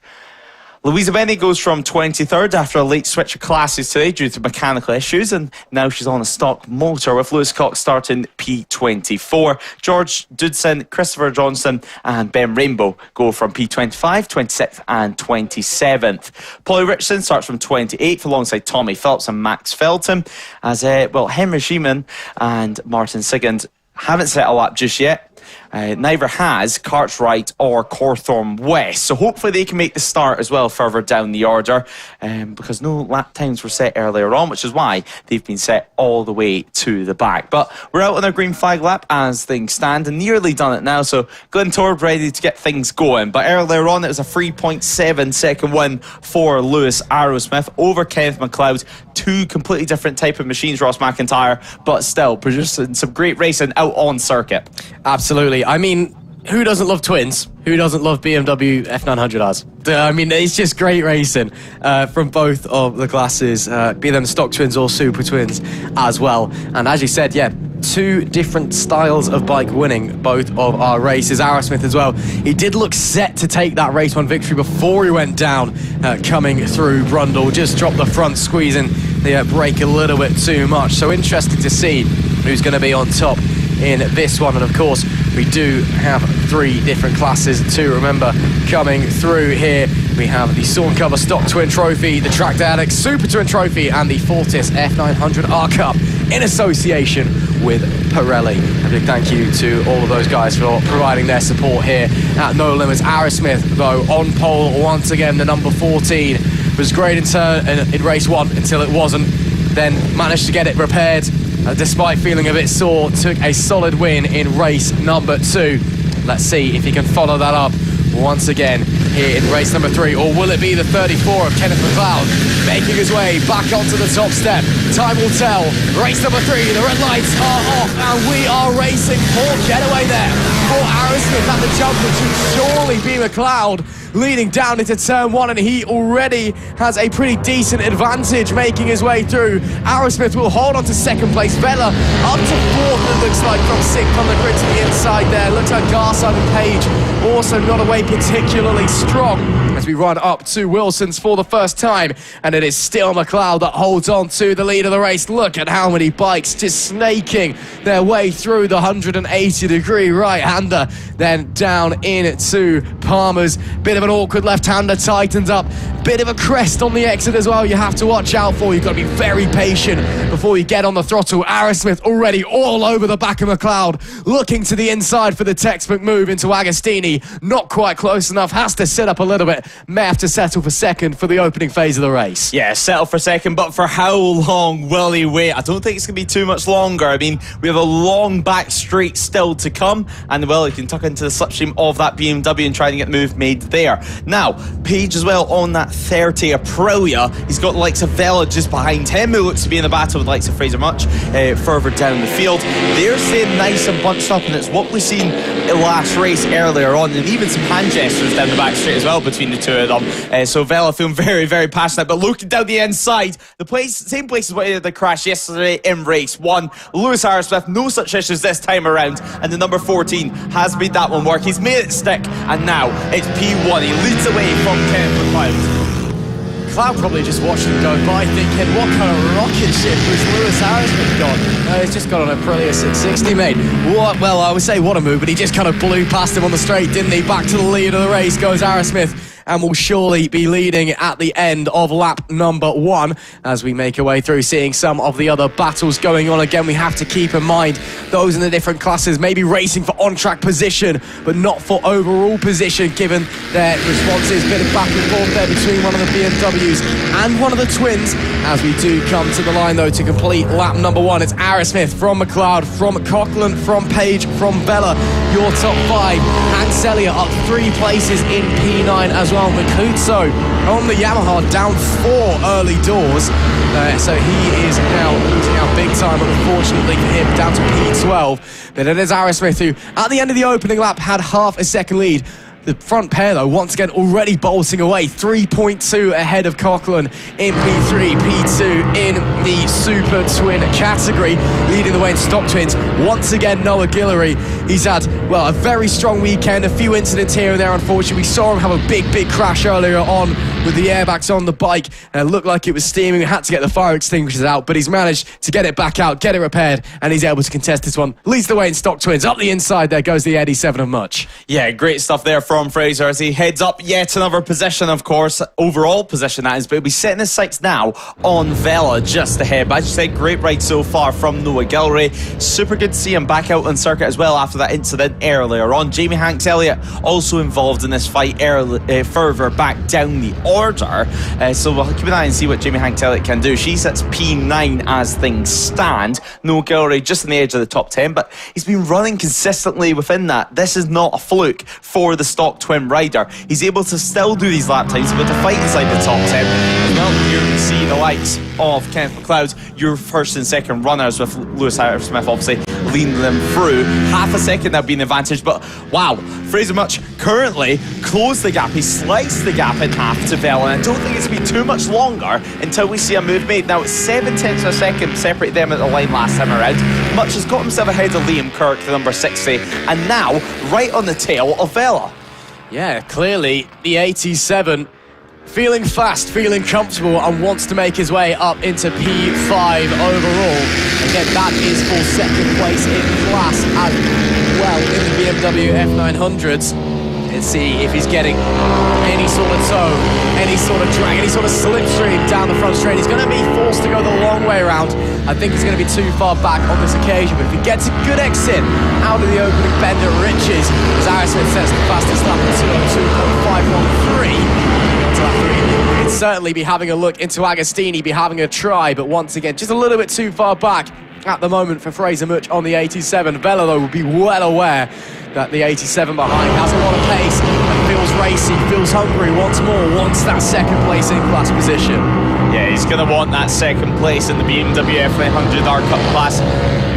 Louisa Benny goes from 23rd after a late switch of classes today due to mechanical issues, and now she's on a stock motor with Lewis Cox starting P24. George Dudson, Christopher Johnson and Ben Rainbow go from P25, 26th and 27th. Paulie Richardson starts from 28th alongside Tommy Phillips and Max Felton as Henry Sheeman and Martin Sigand haven't set a lap just yet. Neither has Cartwright or Cawthorne West, so hopefully they can make the start as well further down the order, because no lap times were set earlier on, which is why they've been set all the way to the back. But we're out on our green flag lap as things stand and nearly done it now, so Glentour ready to get things going. But earlier on it was a 3.7 second win for Lewis Arrowsmith over Kenneth McLeod. Two completely different type of machines, Ross McIntyre, but still producing some great racing out on circuit. Absolutely. I mean, who doesn't love twins? Who doesn't love BMW F900Rs? I mean, it's just great racing from both of the classes, be them stock twins or super twins as well. And as you said, yeah, two different styles of bike winning both of our races. Arrowsmith as well, he did look set to take that race one victory before he went down coming through Brundle. Just dropped the front, squeezing the brake a little bit too much. So interesting to see who's going to be on top in this one. And of course, we do have three different classes to remember coming through here. We have the SORN Cover Stock Twin Trophy, the Trackday Addicts Super Twin Trophy, and the Fortis F900 R Cup in association with Pirelli. A big thank you to all of those guys for providing their support here at No Limits. Arrowsmith, though, on pole once again, the number 14. Was great in race one until it wasn't. Then managed to get it repaired. Despite feeling a bit sore, took a solid win in race number 2. Let's see if he can follow that up once again here in race number 3, or will it be the 34 of Kenneth McLeod making his way back onto the top step? Time will tell. Race number 3, the red lights are off and we are racing for getaway there for Arrowsmith at the jump, which should surely be McLeod leading down into turn 1, and he already has a pretty decent advantage making his way through. Arrowsmith will hold on to second place. Vela up to 4th, it looks like, from 6th on the grid to the inside there. Looks like Garside and Page also not away particularly strong as we run up to Wilson's for the first time, and it is still McLeod that holds on to the lead of the race. Look at how many bikes just snaking their way through the 180-degree right-hander, then down into Palmer's. Bit of an awkward left-hander, tightens up. Bit of a crest on the exit as well you have to watch out for. You've got to be very patient before you get on the throttle. Arrowsmith already all over the the back of McLeod, looking to the inside for the textbook move into Agostini. Not quite close enough, has to sit up a little bit. May have to settle for second for the opening phase of the race. Yeah, settle for second, but for how long will he wait? I don't think it's going to be too much longer. I mean, we have a long back straight still to come, and well, he can tuck into the slipstream of that BMW and try and get the move made there. Now, Page as well on that 30 Aprilia. He's got the likes of Vela just behind him, who looks to be in the battle with the likes of Fraser Much further down the field. They're staying nice and bunched up, and it's what we've seen in the last race earlier on, and even some hand gestures down the back straight as well between the two of them. So Vela feeling very, very passionate, but looking down the inside, same place as what he had the crash yesterday in race 1. Lewis Arrowsmith, no such issues this time around, and the number 14 has made that one work. He's made it stick, and now it's P1. He leads away from Kenneth McLeod. Cloud probably just watched him go by thinking, what kind of rocket ship was Lewis Arrowsmith got? No, he's just got on a Aprilia 660, mate. What? Well, I would say what a move, but he just kind of blew past him on the straight, didn't he? Back to the lead of the race goes Arrowsmith, and will surely be leading at the end of lap number 1 as we make our way through, seeing some of the other battles going on. Again, we have to keep in mind those in the different classes maybe racing for on-track position, but not for overall position, given their responses. Bit of back and forth there between one of the BMWs and one of the twins. As we do come to the line, though, to complete lap number 1, it's Arrowsmith from McLeod, from Coughlin, from Page, from Bella. Your top 5. Hank Sellier up 3 places in P9 as well. Makutso on the Yamaha down 4 early doors. So he is now losing out big time, but unfortunately for him, down to P12. But it is Arrowsmith who, at the end of the opening lap, had half a second lead. The front pair, though, once again already bolting away, 3.2 ahead of Coughlin in P3, P2 in the Supertwin category, leading the way in stock twins. Once again, Noah Guillory. He's had, well, a very strong weekend, a few incidents here and there, unfortunately. We saw him have a big crash earlier on with the airbags on the bike, and it looked like it was steaming. We had to get the fire extinguishers out, but he's managed to get it back out, get it repaired, and he's able to contest this one. Leads the way in stock twins. Up the inside, there goes the Eddie 7 of Much. Yeah, great stuff there from Fraser as he heads up yet another position, of course, overall position that is, but he'll be setting his sights now on Vela just ahead. But as you said, great ride so far from Noah Guillory. Super good to see him back out on circuit as well after that incident earlier on. Jamie Hanks Elliott also involved in this fight further back down the order, so we'll keep an eye and see what Jamie Hanks Elliott can do. She sits P9 as things stand. Noah Guillory just on the edge of the top 10, but he's been running consistently within that. This is not a fluke for the stock twin rider. He's able to still do these lap times, but to fight inside the top 10 as well. Here we see the likes of Kenneth McLeod, your first and second runners, with Lewis Arrowsmith obviously leading them through. Half a second that being advantage, but wow, Fraser Much currently closed the gap. He sliced the gap in half to Vela, and I don't think it's going to be too much longer until we see a move made. Now it's 7/10 of a second separated them at the line last time around. Much has got himself ahead of Liam Kirk, the number 60, and now right on the tail of Vela. Yeah, clearly the 87 feeling fast, feeling comfortable, and wants to make his way up into P5 overall. Again, that is for second place in class as well in the BMW F900s. Let's see if he's getting any sort of toe, any sort of drag, any sort of slipstream down the front straight. He's going to be forced to go the long way around. I think he's going to be too far back on this occasion, but if he gets a good exit out of the opening bend at Riches, as Arrowsmith sets the fastest lap in 2:02.513. We could certainly be having a look into Agostini, be having a try, but once again, just a little bit too far back at the moment for Fraser Much on the 87. Vela, though, will be well aware that the 87 behind has a lot of pace and feels racy, feels hungry once more, wants that second place in class position. Yeah, he's going to want that second place in the BMW F900 R Cup class.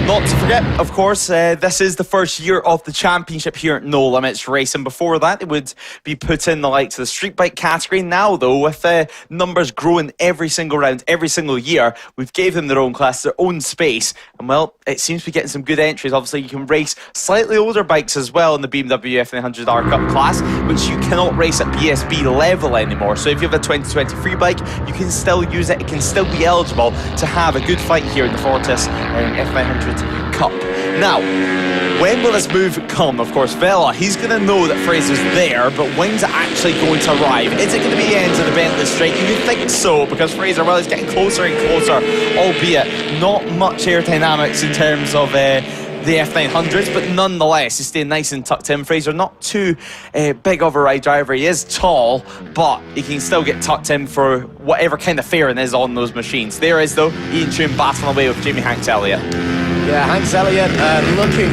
Not to forget, of course, this is the first year of the championship here at No Limits Racing. Before that, it would be put in the likes of the Streetbike category. Now, though, with numbers growing every single round, every single year, we've gave them their own class, their own space. And, well, it seems to be getting some good entries. Obviously, you can race slightly older bikes as well in the BMW F900 R Cup class, which you cannot race at BSB level anymore. So if you have a 2023 bike, you can still use it. It can still be eligible to have a good fight here in the Fortis F900 Cup. Now, when will this move come? Of course, Vela, he's going to know that Fraser's there, but when's it actually going to arrive? Is it going to be the end of the Bentley straight? You would think so, because Fraser, well, he's getting closer and closer, albeit not much aerodynamics in terms of the the F900s, but nonetheless, he's staying nice and tucked in. Fraser, not too big of a ride driver. He is tall, but he can still get tucked in for whatever kind of fairing is on those machines. There is, though, Ian Toon battling away with Jamie Hanks Elliott. Yeah, Hanks Elliott looking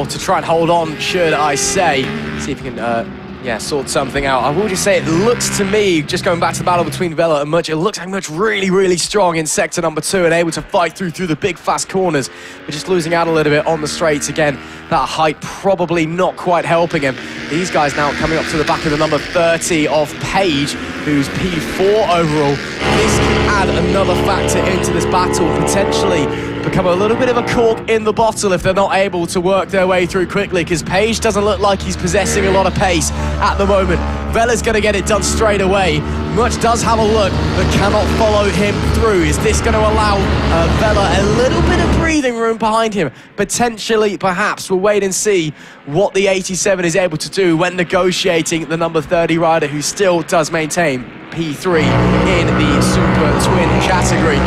to try and hold on, should I say. See if he can sort something out. I will just say it looks to me, just going back to the battle between Vela and Mutch, it looks like Mutch really, really strong in sector number 2 and able to fight through the big fast corners, but just losing out a little bit on the straights. Again, that height probably not quite helping him. These guys now coming up to the back of the number 30 of Page, who's P4 overall. This can add another factor into this battle, potentially become a little bit of a cork in the bottle if they're not able to work their way through quickly, because Page doesn't look like he's possessing a lot of pace at the moment. Vela's going to get it done straight away. Mutch does have a look, but cannot follow him through. Is this going to allow Vela a little bit of breathing room behind him? Potentially, perhaps. We'll wait and see what the 87 is able to do when negotiating the number 30 rider, who still does maintain P3 in the Supertwin category.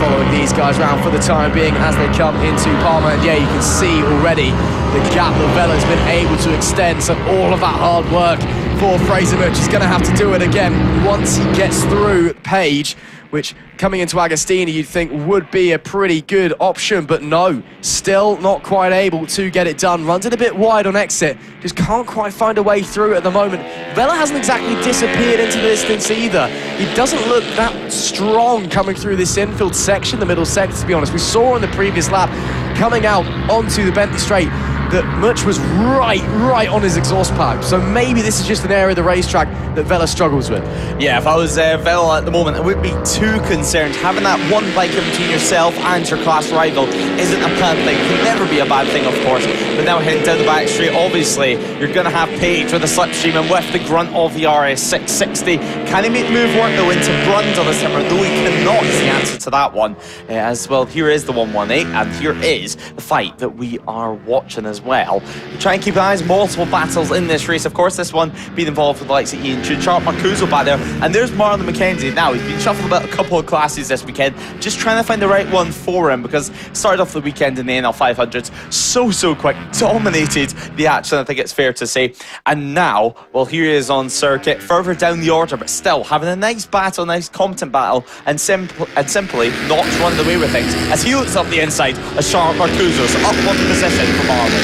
Following these guys around for the time being as they come into Palmer, and yeah, you can see already the gap that Vela's been able to extend. So all of that hard work for Fraser Mutch is going to have to do it again once he gets through Page, which coming into Agostini you'd think would be a pretty good option, but no, still not quite able to get it done. Runs it a bit wide on exit, just can't quite find a way through at the moment. Vela hasn't exactly disappeared into the distance either. He doesn't look that strong coming through this infield section, the middle sector, to be honest. We saw in the previous lap coming out onto the Bentley straight that Mutch was right on his exhaust pipe. So maybe this is just an area of the racetrack that Vela struggles with. Yeah, if I was Vela at the moment, I wouldn't be too concerned. Having that one bike in between yourself and your class rival isn't a bad thing. It can never be a bad thing, of course. But now heading down the back straight, obviously, you're going to have Page with a slipstream and with the grunt of the RS660. Can he make the move work, though, into Brundle this time? No, he cannot is the answer to that one. As well, here is the 118, and here is the fight that we are watching as well. Try and keep eyes, multiple battles in this race. Of course, this one being involved with the likes of Ian Toon, Charles Marcuso back there, and there's Marlon McKenzie. Now, he's been shuffled about a couple of classes this weekend, just trying to find the right one for him, because started off the weekend in the NL 500s so quick, dominated the action, I think it's fair to say. And now, well, here he is on circuit, further down the order, but still having a nice battle, nice competent battle, and simply not running away with things as he looks up the inside as Charles Marcuso's up one position for Marlon.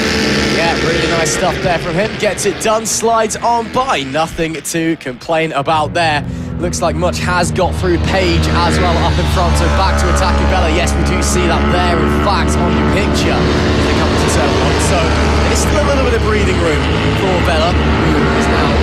Yeah, really nice stuff there from him. Gets it done, slides on by. Nothing to complain about there. Looks like Mutch has got through Page as well up in front, so back to attacking Vela. Yes, we do see that there, in fact, on your picture as they come to turn 1. So there's still a little bit of breathing room for Vela, who is now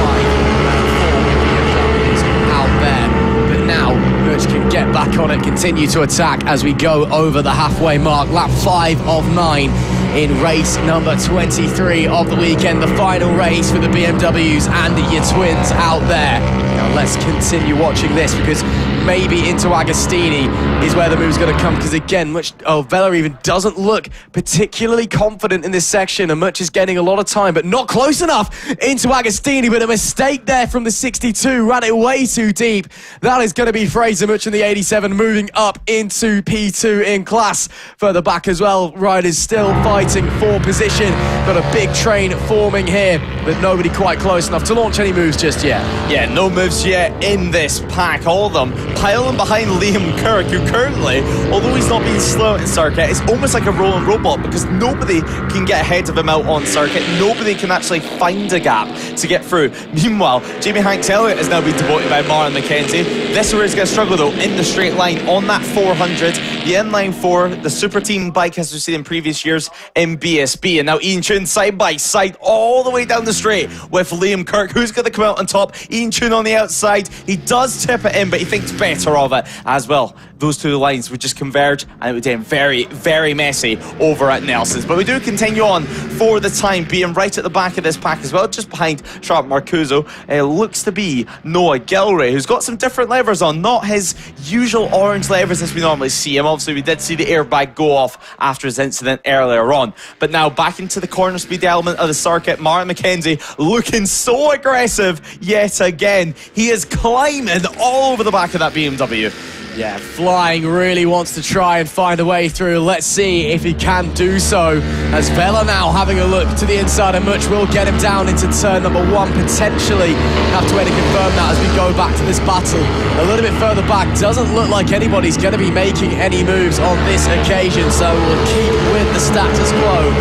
5 out there. But now Mutch can get back on it, continue to attack as we go over the halfway mark. Lap 5 of 9 in race number 23 of the weekend, the final race for the BMWs and your twins out there. Now let's continue watching this, because maybe into Agostini is where the move's going to come, because again, Vela even doesn't look particularly confident in this section, and Mutch is getting a lot of time, but not close enough into Agostini. But a mistake there from the 62, ran it way too deep. That is going to be Fraser Mutch in the 87 moving up into P2 in class. Further back as well, riders still fighting for position. Got a big train forming here, but nobody quite close enough to launch any moves just yet. Yeah, no moves yet in this pack. All of them piling behind Liam Kirk, who currently, although he's not being slow in circuit, it's almost like a rolling robot, because nobody can get ahead of him out on circuit. Nobody can actually find a gap to get through. Meanwhile, Jamie Hanks Elliott has now been demoted by Marlon McKenzie. This is where he's going to struggle, though, in the straight line on that 400. The inline 4, the super team bike, as we've seen in previous years, in BSB. And now Ian Toon side by side all the way down the straight with Liam Kirk. Who's going to come out on top? Ian Toon on the outside. He does tip it in, but he thinks better of it as well. Those two lines would just converge, and it would end very messy over at Nelson's. But we do continue on for the time being. Right at the back of this pack as well, just behind Charles Marcuso, looks to be Noah Gilray, who's got some different levers on, not his usual orange levers as we normally see him. Obviously, we did see the airbag go off after his incident earlier on. But now back into the corner speed element of the circuit, Martin McKenzie looking so aggressive yet again. He is climbing all over the back of that BMW. Yeah, Flying really wants to try and find a way through. Let's see if he can do so. As Vela now having a look to the inside, and Much will get him down into turn number 1, potentially have to wait to confirm that as we go back to this battle. A little bit further back, doesn't look like anybody's going to be making any moves on this occasion, so we'll keep with the status quo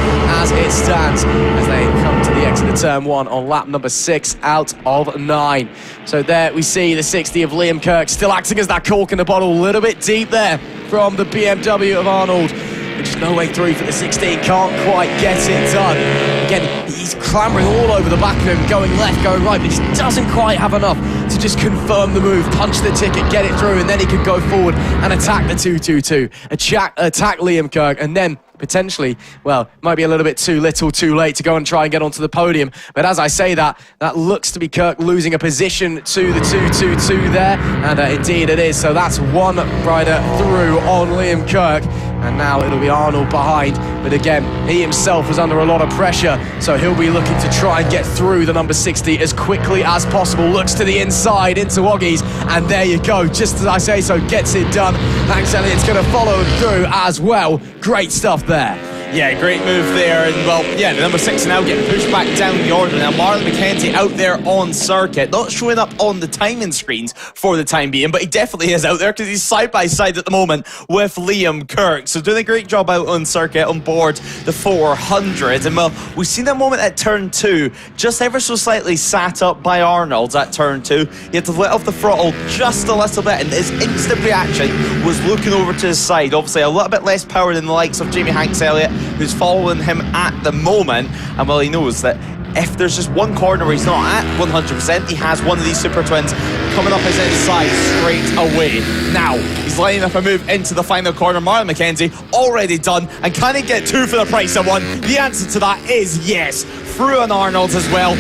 as it stands as they come to the exit of turn 1 on lap number 6 out of 9. So there we see the 60 of Liam Kirk still acting as that cork in the bottle, a little bit deep there from the BMW of Arnold. Just no way through for the 16, can't quite get it done. Again, he's clambering all over the back of him, going left, going right, but he doesn't quite have enough to just confirm the move, punch the ticket, get it through, and then he can go forward and attack the 222, attack Liam Kirk, and then potentially, well, might be a little bit too little, too late to go and try and get onto the podium. But as I say that looks to be Kirk losing a position to the 222 there, and indeed it is. So that's one rider through on Liam Kirk, and now it'll be Arnold behind. But again, he himself was under a lot of pressure, so he'll be looking to try and get through the number 60 as quickly as possible. Looks to the inside into Oggies, and there you go, just as I say so, gets it done. Hanks Elliott's going to follow through as well. Great stuff there. Yeah, great move there, and well, yeah, the number 6 now getting pushed back down the order. Now Marlon McKenzie out there on circuit, not showing up on the timing screens for the time being, but he definitely is out there because he's side by side at the moment with Liam Kirk. So doing a great job out on circuit on board the 400. And well, we've seen that moment at turn 2, just ever so slightly sat up by Arnold at turn 2. He had to let off the throttle just a little bit, and his instant reaction was looking over to his side. Obviously a little bit less power than the likes of Jamie Hanks Elliott, who's following him at the moment, and well, he knows that if there's just one corner where he's not at 100%, he has one of these Super Twins coming up his inside straight away. Now, he's lining up a move into the final corner. Marlon McKenzie already done, and can he get 2 for the price of 1? The answer to that is yes. Through on Arnold as well.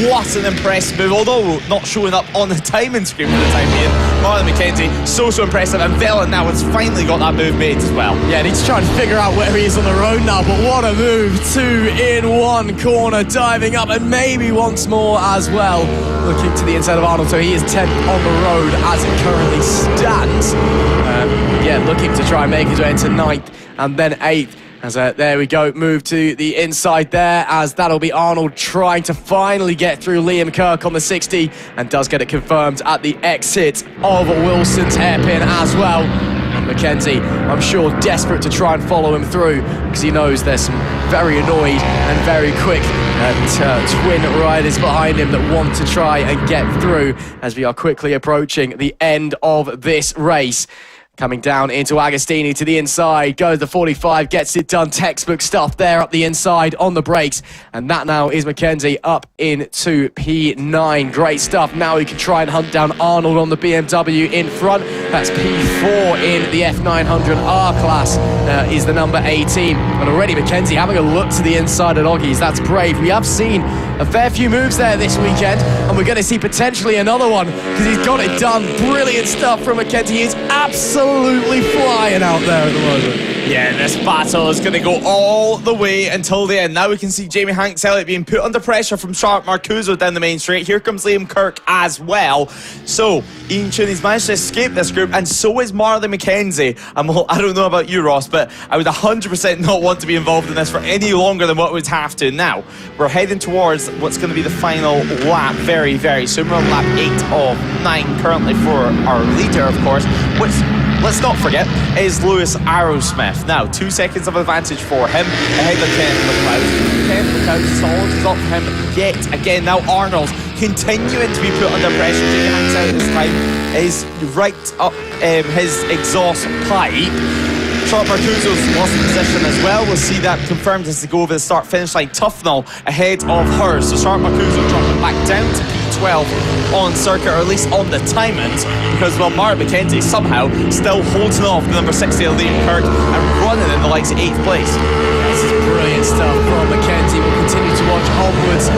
What an impressive move, although not showing up on the timing screen for the time being. Marlon McKenzie, so impressive, and Vela now has finally got that move made as well. Yeah, needs to try and figure out where he is on the road now, but what a move. 2 in 1 corner, diving up, and maybe once more as well. Looking to the inside of Arnold, so he is 10th on the road as it currently stands. Yeah, looking to try and make his way into 9th and then 8th. As there we go, move to the inside there, as that'll be Arnold trying to finally get through Liam Kirk on the 60, and does get it confirmed at the exit of Wilson's hairpin as well. And McKenzie, I'm sure, desperate to try and follow him through, because he knows there's some very annoyed and very quick twin riders behind him that want to try and get through, as we are quickly approaching the end of this race. Coming down into Agostini to the inside, goes the 45, gets it done, textbook stuff there up the inside on the brakes, and that now is McKenzie up into P9. Great stuff. Now he can try and hunt down Arnold on the BMW in front. That's P4 in the F900R class, is the number 18. And already McKenzie having a look to the inside at Oggies. That's brave. We have seen a fair few moves there this weekend, and we're going to see potentially another one, because he's got it done. Brilliant stuff from McKenzie. He is absolutely flying out there at the moment. Yeah, this battle is going to go all the way until the end. Now we can see Jamie Hanks Elliott being put under pressure from Charlotte Marcuso down the main straight. Here comes Liam Kirk as well. So Ian Chiney's managed to escape this group, and so is Marlon McKenzie. Well, I don't know about you, Ross, but I would 100% not want to be involved in this for any longer than what we'd have to. Now, we're heading towards what's going to be the final lap very, very soon. We're on lap 8 of 9 currently for our leader, of course, which, let's not forget, is Lewis Arrowsmith. Now, 2 seconds of advantage for him ahead of Kenneth McLeod. Kenneth McLeod solid is up for him yet again. Now Arnold continuing to be put under pressure. Jamie Hanks out this time is right up his exhaust pipe. Charlotte Marcuso's lost position as well. We'll see that confirmed as they go over the start-finish line. Tufnell ahead of her. So Charlotte Marcuso dropping back down to P12 on circuit, or at least on the timings, because, well, Mark McKenzie somehow still holding off the number 60 of Liam Kirk and running in the likes of 8th place. This is brilliant stuff from McKenzie. We'll continue to watch onwards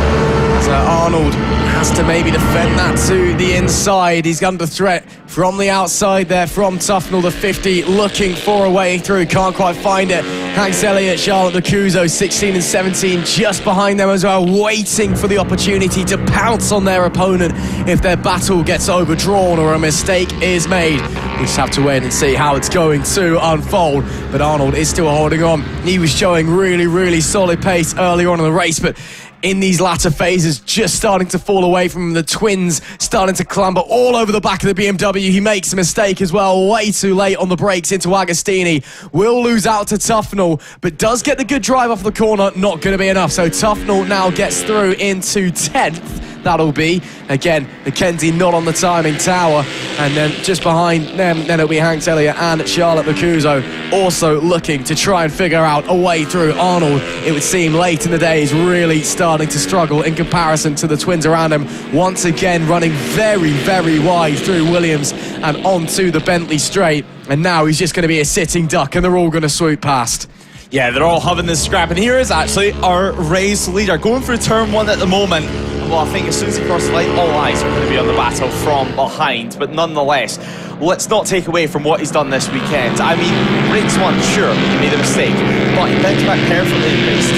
as Arnold has to maybe defend that to the inside. He's under threat from the outside there from Tufnell, the 50, looking for a way through, can't quite find it. Hanks Elliott, Charlotte Marcuso, 16 and 17 just behind them as well, waiting for the opportunity to pounce on their opponent if their battle gets overdrawn or a mistake is made. We'll just have to wait and see how it's going to unfold. But Arnold is still holding on. He was showing really, really solid pace earlier on in the race, but in these latter phases, just starting to fall away from him. The twins starting to clamber all over the back of the BMW. He makes a mistake as well, way too late on the brakes into Agostini. Will lose out to Tufnell, but does get the good drive off the corner. Not going to be enough. So Tufnell now gets through into 10th. That'll be, again, Mackenzie not on the timing tower. And then just behind them, then it'll be Hank Elliott and Charlotte Mancuso also looking to try and figure out a way through. Arnold, it would seem late in the day, is really starting to struggle in comparison to the twins around him. Once again, running very, very wide through Williams and onto the Bentley straight. And now he's just going to be a sitting duck and they're all going to swoop past. Yeah, they're all having this scrap, and here is actually our race leader going through turn 1 at the moment. Well, I think as soon as he crosses the line, all eyes are going to be on the battle from behind, but nonetheless, let's not take away from what he's done this weekend. I mean, race 1, sure, he made a mistake, but he bounced back perfectly in race 2,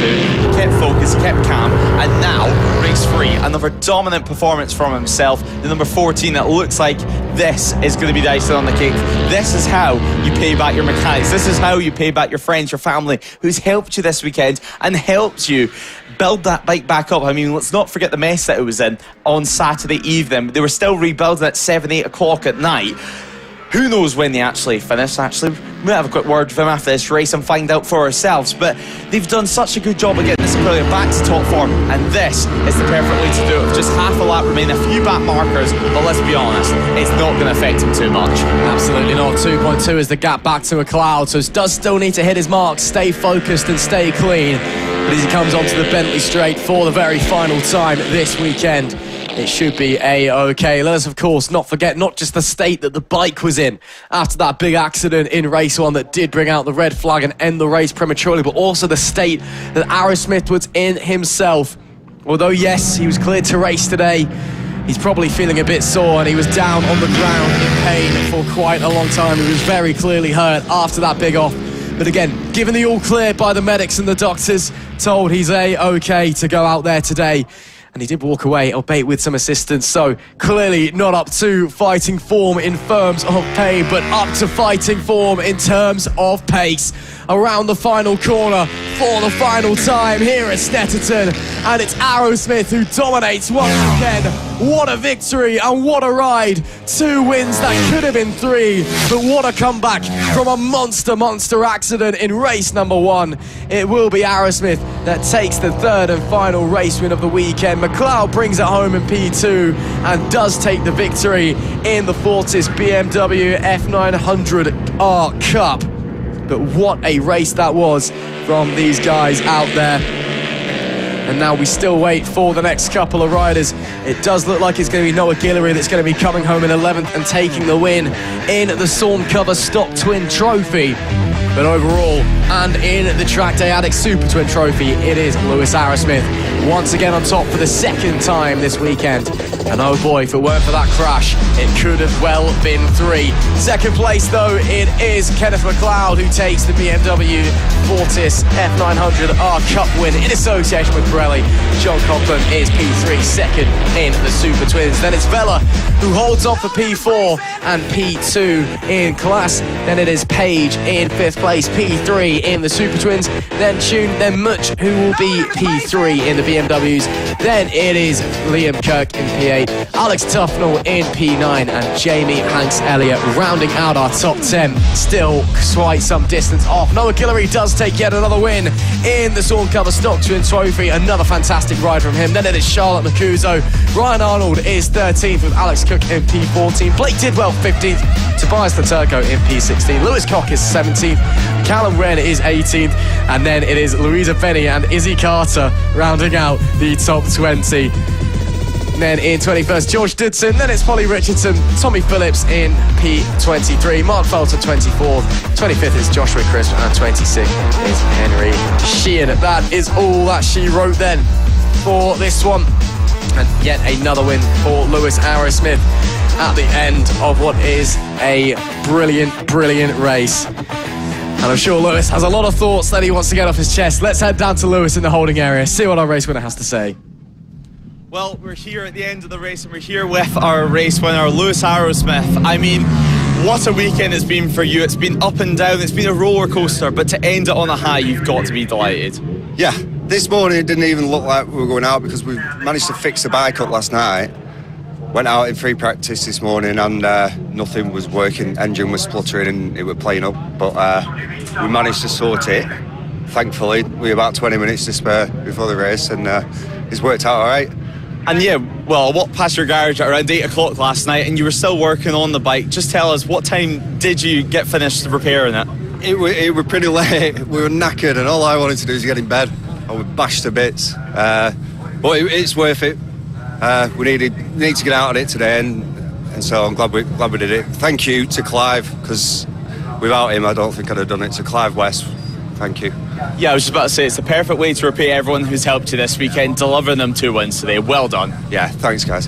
he kept focused, he kept calm, and now, race 3, another dominant performance from himself, the number 14, it looks like this is going to be the icing on the cake. This is how you pay back your mechanics, this is how you pay back your friends, your family, who's helped you this weekend, and helped you build that bike back up. I mean, let's not forget the mess that it was in on Saturday evening. They were still rebuilding at 7, 8 o'clock at night. Who knows when they actually finish? Actually, we might have a quick word with them after this race and find out for ourselves. But they've done such a good job of getting this Aprilia back to top form, and this is the perfect way to do it. With just half a lap remaining, a few back markers, but let's be honest, it's not going to affect him too much. Absolutely not. 2.2 is the gap back to McLeod, so he does still need to hit his marks, stay focused and stay clean. But as he comes onto the Bentley straight for the very final time this weekend, it should be A-OK. Let us, of course, not forget not just the state that the bike was in after that big accident in race 1 that did bring out the red flag and end the race prematurely, but also the state that Aerosmith was in himself. Although, yes, he was cleared to race today, he's probably feeling a bit sore, and he was down on the ground in pain for quite a long time. He was very clearly hurt after that big off. But again, given the all clear by the medics and the doctors, told he's A-OK to go out there today. And he did walk away, albeit with some assistance, so clearly not up to fighting form in terms of pain, but up to fighting form in terms of pace. Around the final corner for the final time here at Snetterton, and it's Aerosmith who dominates once again. What a victory and what a ride. 2 wins that could have been 3, but what a comeback from a monster accident in race number 1. It will be Aerosmith that takes the 3rd and final race win of the weekend. McLeod brings it home in P2 and does take the victory in the Fortis BMW F900R Cup. But what a race that was from these guys out there. And now we still wait for the next couple of riders. It does look like it's going to be Noah Guillory that's going to be coming home in 11th and taking the win in the SORN Cover Stock Twin Trophy. But overall, and in the Trackday Addicts Supertwin Trophy, it is Lewis Aerosmith once again on top for the 2nd time this weekend. And oh boy, if it weren't for that crash, it could have well been 3. 2nd place though, it is Kenneth McLeod who takes the BMW Fortis F900R Cup win in association with Pirelli. John Coughlin is P3, 2nd in the Super Twins. Then it's Vella who holds on for P4 and P2 in class. Then it is Page in 5th place, P3 in the Super Twins. Then Tune, then Much who will be P3 in the BMWs. Then it is Liam Kirk in P8. Alex Tufnell in P9 and Jamie Hanks Elliott rounding out our top 10. Still quite some distance off. Noah Guillory does take yet another win in the SORN Cover Stock Twin Trophy. Another fantastic ride from him. Then it is Charlotte Mancuso. Ryan Arnold is 13th with Alex Cook in P14. Blake Tidwell 15th. Tobias Laturco in P16. Lewis Cock is 17th. Callum Wren is 18th. And then it is Louisa Benny and Izzy Carter rounding out the top 20. Then in 21st, George Dudson. Then it's Polly Richardson, Tommy Phillips in P23, Mark Felton 24th, 25th is Joshua Crisp, and 26th is Henry Sheehan. That is all that she wrote then for this one. And yet another win for Lewis Aerosmith at the end of what is a brilliant race. And I'm sure Lewis has a lot of thoughts that he wants to get off his chest. Let's head down to Lewis in the holding area, see what our race winner has to say. Well, we're here at the end of the race and we're here with our race winner, Lewis Aerosmith. I mean, What a weekend it's been for you. It's been up and down, it's been a roller coaster, but to end it on a high, you've got to be delighted. Yeah, this morning it didn't even look like we were going out because we managed to fix the bike up last night. Went out in free practice this morning and nothing was working. Engine was spluttering and it was playing up, but we managed to sort it. Thankfully, we were about 20 minutes to spare before the race, and it's worked out all right. And yeah, well, I walked past your garage at around 8 o'clock last night and you were still working on the bike. Just tell us, what time did you get finished repairing it? It were pretty late. We were knackered and all I wanted to do was get in bed. I was bashed to bits, but it's worth it. We need to get out on it today, and so I'm glad we did it. Thank you to Clive, because without him I don't think I'd have done it. To Clive West, thank you. Yeah, I was just about to say, it's the perfect way to repay everyone who's helped you this weekend, delivering them 2 wins today. Well done. Yeah, thanks guys.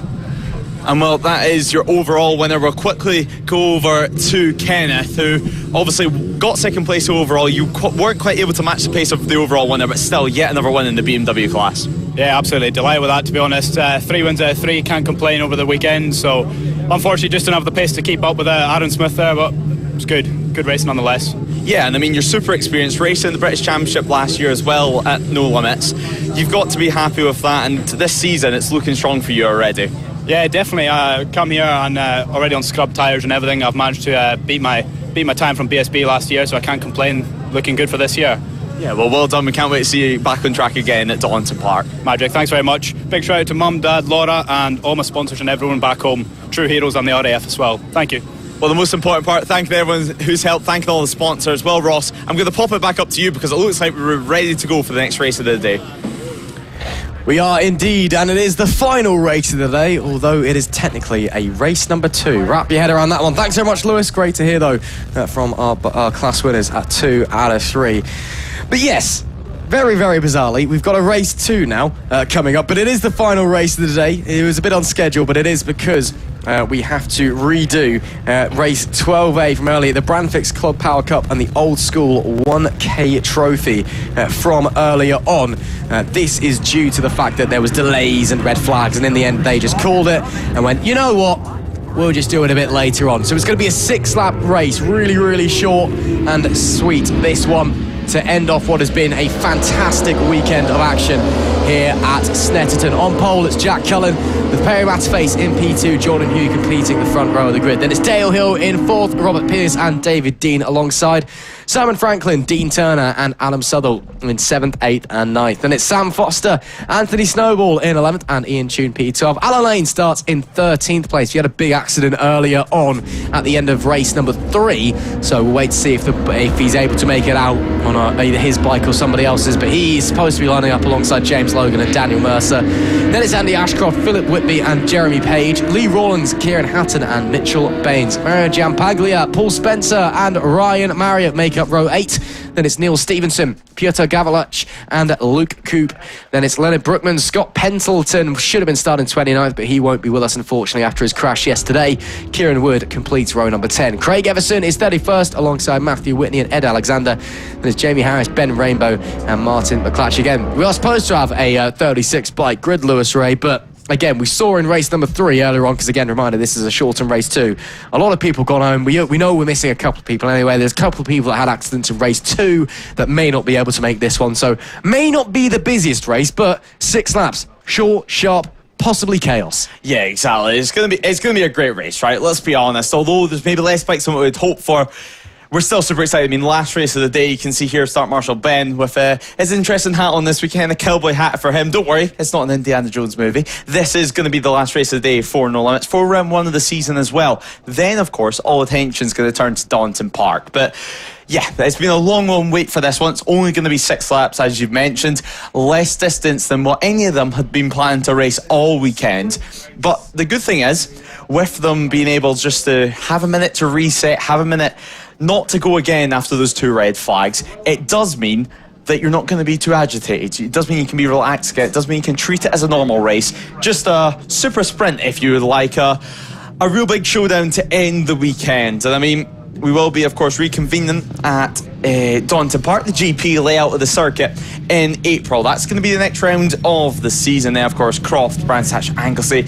And well, that is your overall winner. We'll quickly go over to Kenneth, who obviously got second place overall. You weren't quite able to match the pace of the overall winner, but still yet another win in the BMW class. Yeah, absolutely. Delighted with that, to be honest. 3 wins out of 3, can't complain over the weekend. So, unfortunately, just didn't have the pace to keep up with Aaron Smith there, but it's good. Good race nonetheless. Yeah, and I mean, you're super experienced, racing the British Championship last year as well at No Limits. You've got to be happy with that, and this season it's looking strong for you already. Yeah, definitely. Come here and already on scrub tyres and everything. I've managed to beat my time from BSB last year, so I can't complain. Looking good for this year. Yeah, well done. We can't wait to see you back on track again at Donington Park. Magic, thanks very much. Big shout out to Mum, Dad, Laura, and all my sponsors and everyone back home. True heroes on the RAF as well. Thank you. Well, the most important part, thanking everyone who's helped, thanking all the sponsors. Well, Ross, I'm going to pop it back up to you because it looks like we're ready to go for the next race of the day. We are indeed, and it is the final race of the day, although it is technically a race number 2. Wrap your head around that one. Thanks so much, Lewis. Great to hear, though, from our class winners at 2 out of 3. But yes, very, very bizarrely, we've got a race 2 now coming up, but it is the final race of the day. It was a bit on schedule, but it is because we have to redo race 12A from earlier, the Brandfixx Club Power Cup and the Old School 1K Trophy from earlier on. This is due to the fact that there was delays and red flags, and in the end they just called it and went, you know what, we'll just do it a bit later on. So it's going to be a 6-lap race, really, really short and sweet, this one, to end off what has been a fantastic weekend of action here at Snetterton. On pole, it's Jack Cullen with Perry Matterface in P2, Jordan Hugh completing the front row of the grid. Then it's Dale Hill in 4th, Robert Pearce and David Dean alongside Simon Franklin, Dean Turner and Adam Southall in 7th, 8th and 9th. Then it's Sam Foster, Anthony Snowball in 11th and Ian Tune P12. Alan Lane starts in 13th place. He had a big accident earlier on at the end of race number 3, so we'll wait to see if he's able to make it out on either his bike or somebody else's, but he's supposed to be lining up alongside James Logan and Daniel Mercer. Then it's Andy Ashcroft, Philip Whitby and Jeremy Page, Lee Rawlings, Kieran Hatton and Mitchell Baines. Mario Giampaglia, Paul Spencer and Ryan Marriott make up row 8. Then it's Neil Stevenson, Piotr Gavalach and Luke Coop. Then it's Leonard Brookman, Scott Pendleton should have been starting 29th, but he won't be with us unfortunately after his crash yesterday. Kieran Wood completes row number 10. Craig Everson is 31st alongside Matthew Whitney and Ed Alexander. Then it's Jamie Harris, Ben Rainbow and Martin McClatch again. We are supposed to have a 36 bike grid, Lewis Ray, but again, we saw in race number 3 earlier on, because again, reminder, this is a shortened race 2. A lot of people gone home. We know we're missing a couple of people anyway. There's a couple of people that had accidents in race 2 that may not be able to make this one. So may not be the busiest race, but 6 laps, short, sharp, possibly chaos. Yeah, exactly. It's gonna be a great race, right? Let's be honest. Although there's maybe less bikes than what we'd hope for, we're still super excited. I mean, last race of the day, you can see here Start Marshal Ben with his interesting hat on this weekend, a cowboy hat for him. Don't worry, it's not an Indiana Jones movie. This is going to be the last race of the day for No Limits, for round 1 of the season as well. Then, of course, all attention's going to turn to Donington Park. But yeah, it's been a long wait for this one. It's only going to be 6 laps, as you've mentioned. Less distance than what any of them had been planning to race all weekend. But the good thing is, with them being able just to have a minute to reset, have a minute not to go again after those 2 red flags, it does mean that you're not going to be too agitated. It does mean you can be relaxed again. It does mean you can treat it as a normal race. Just a super sprint, if you would like, a real big showdown to end the weekend. And I mean, we will be, of course, reconvening at Donington Park, the GP layout of the circuit, in April. That's going to be the next round of the season. Then, of course, Croft, Branstach, Anglesey.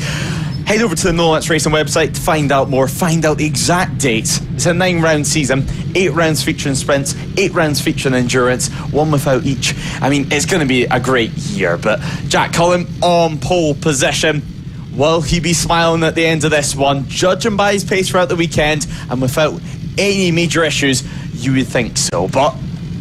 Head over to the No Limits Racing website to find out more, find out the exact dates. It's a 9-round season, 8 rounds featuring sprints, 8 rounds featuring endurance, 1 without each. I mean, it's going to be a great year, but Jack Cullen on pole position. Will he be smiling at the end of this one? Judging by his pace throughout the weekend and without any major issues, you would think so, but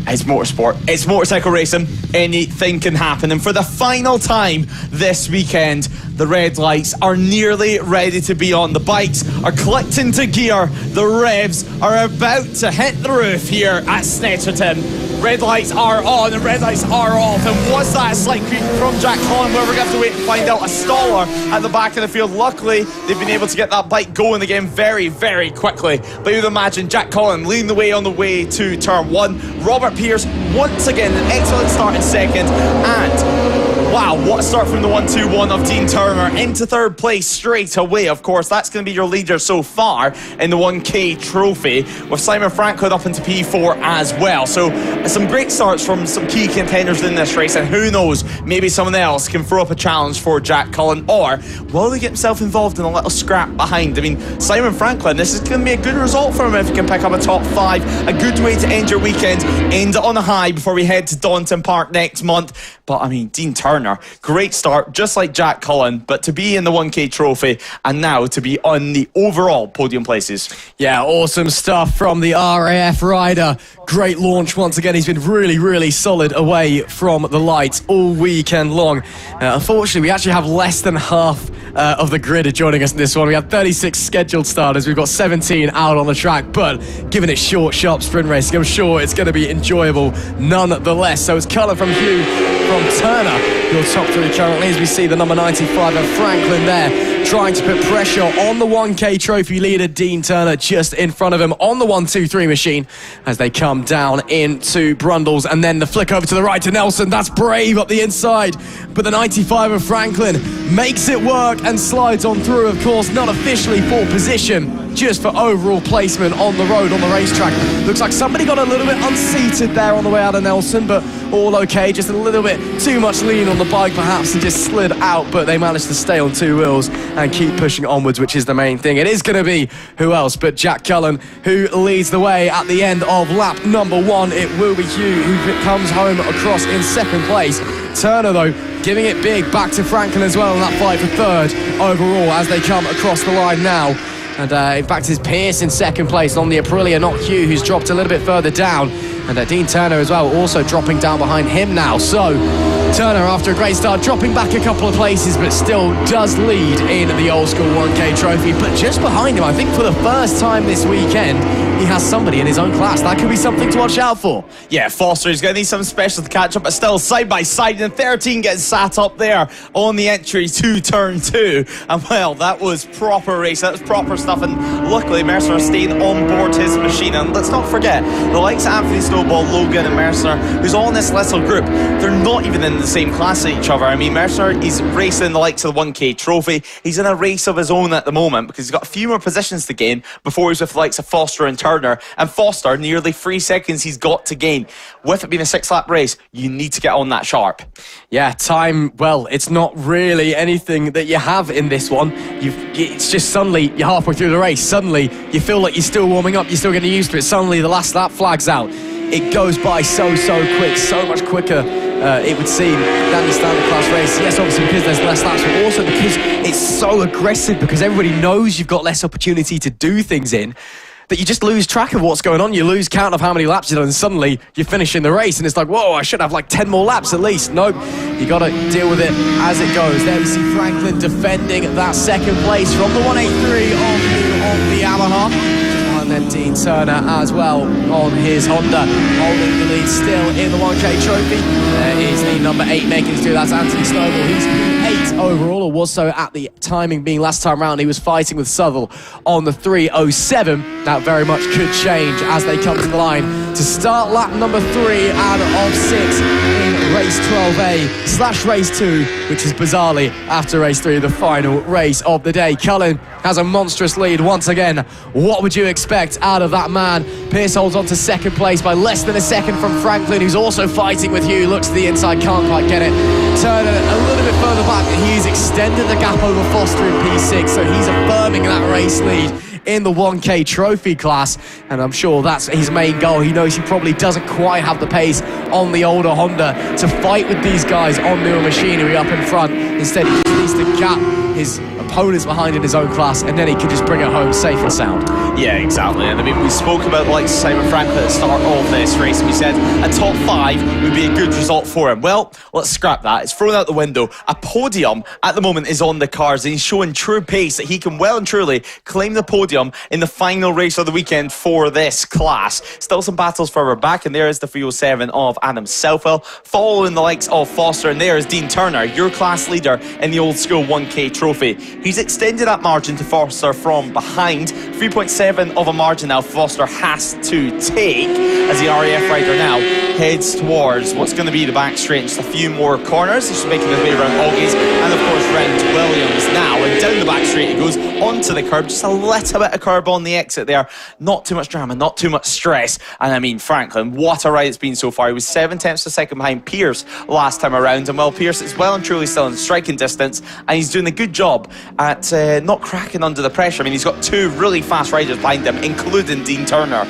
it's motorsport, it's motorcycle racing, anything can happen. And for the final time this weekend, the red lights are nearly ready to be on. The bikes are clicked into gear, the revs are about to hit the roof here at Snetterton. Red lights are on and red lights are off. And was that a slight creep from Jack Cullen? Well, we're going to have to wait and find out. A staller at the back of the field. Luckily, they've been able to get that bike going again very, very quickly. But you would imagine Jack Cullen leading the way on the way to turn 1. Robert Pierce, once again, an excellent start in second. And wow, what a start from the 1-2-1 of Dean Turner into 3rd place straight away. Of course, that's going to be your leader so far in the 1K trophy, with Simon Franklin up into P4 as well. So some great starts from some key contenders in this race, and who knows, maybe someone else can throw up a challenge for Jack Cullen, or will he get himself involved in a little scrap behind? I mean, Simon Franklin, this is going to be a good result for him if he can pick up a top 5. A good way to end your weekend, end it on a high before we head to Daunton Park next month. But I mean, Dean Turner, great start, just like Jack Cullen, but to be in the 1K trophy and now to be on the overall podium places. Yeah, awesome stuff from the RAF rider. Great launch once again. He's been really, really solid away from the lights all weekend long. Unfortunately, we actually have less than half of the grid joining us in this one. We have 36 scheduled starters. We've got 17 out on the track, but given it short, sharp sprint racing, I'm sure it's going to be enjoyable nonetheless. So it's Cullen from Hugh, from Turner, your top 3 currently, as we see the number 95 of Franklin there, trying to put pressure on the 1K trophy leader, Dean Turner, just in front of him on the 1-2-3 machine as they come down into Brundles. And then the flick over to the right to Nelson. That's brave up the inside, but the 95 of Franklin makes it work and slides on through. Of course, not officially for position, just for overall placement on the road, on the racetrack. Looks like somebody got a little bit unseated there on the way out of Nelson, but all okay. Just a little bit too much lean on the bike perhaps and just slid out, but they managed to stay on 2 wheels and keep pushing onwards, which is the main thing. It is going to be who else but Jack Cullen who leads the way at the end of lap number 1. It will be Hugh who comes home across in 2nd place. Turner, though, giving it big back to Franklin as well in that fight for 3rd overall as they come across the line now. And in fact, it's Pierce in 2nd place on the Aprilia, not Hugh, who's dropped a little bit further down. And Dean Turner as well, also dropping down behind him now. So Turner, after a great start, dropping back a couple of places, but still does lead in the old school 1K trophy. But just behind him, I think for the first time this weekend, he has somebody in his own class. That could be something to watch out for. Yeah, Foster is going to need something special to catch up, but still side by side. And 13 getting sat up there on the entry to turn 2. And well, that was proper race. That was proper stuff. And luckily, Mercer staying on board his machine. And let's not forget, the likes of Anthony Snowball, Logan and Mercer, who's all in this little group, they're not even in the same class as each other. I mean, Mercer is racing the likes of the 1K trophy. He's in a race of his own at the moment because he's got a few more positions to gain before he's with the likes of Foster and Turner. And Foster, nearly 3 seconds he's got to gain. With it being a 6-lap race, you need to get on that sharp. Yeah, time, well, it's not really anything that you have in this one. It's just suddenly, you're halfway through the race, suddenly you feel like you're still warming up, you're still getting used to it, suddenly the last lap flags out. It goes by so quick, so much quicker, it would seem, than the standard class race. Yes, obviously because there's less laps, but also because it's so aggressive, because everybody knows you've got less opportunity to do things in, that you just lose track of what's going on. You lose count of how many laps you've done, and suddenly you're finishing the race, and it's like, whoa, I should have like 10 more laps at least. Nope, you got to deal with it as it goes. There we see Franklin defending that 2nd place from the 183 on the Yamaha. And then Dean Turner as well on his Honda, holding the lead still in the 1K trophy. There is the number 8 making his do. That's Anthony Snowball. He's 8 overall, or was so at the timing being last time round. He was fighting with Southall on the 3:07. That very much could change as they come to the line to start lap number 3 out of 6 in race 12A/race 2, which is bizarrely after race 3, the final race of the day. Cullen has a monstrous lead once again. What would you expect out of that man? Pearce holds on to second place by less than a second from Franklin, who's also fighting with Hugh. Looks to the inside, can't quite get it. Turner a little bit further back, and he's extended the gap over Foster in P6, so he's affirming that race lead in the 1K trophy class, and I'm sure that's his main goal. He knows he probably doesn't quite have the pace on the older Honda to fight with these guys on newer machinery up in front. Instead, he just needs to gap his opponents behind in his own class, and then he can just bring it home safe and sound. Yeah, exactly. And I mean, we spoke about the likes of Simon Franklin at the start of this race, and we said a top 5 would be a good result for him. Well, let's scrap that. It's thrown out the window. A podium at the moment is on the cards, and he's showing true pace that he can well and truly claim the podium in the final race of the weekend for this class. Still some battles further back, and there is the 307 of Adam Southwell, following the likes of Foster, and there is Dean Turner, your class leader in the old school 1K trophy. He's extended that margin to Foster from behind. 3.7 of a margin now Foster has to take as the RAF rider now heads towards what's going to be the back straight. Just a few more corners. He's making his way around Augie's and of course round Williams now, and down the back straight he goes onto the curb. Just a little bit of curb on the exit there. Not too much drama, not too much stress. And I mean, Franklin, what a ride it's been so far. He was 7 tenths of a second behind Pearce last time around, and well, Pearce is well and truly still in striking distance, and he's doing a good job at not cracking under the pressure. I mean, he's got 2 really fast riders behind him, including Dean Turner.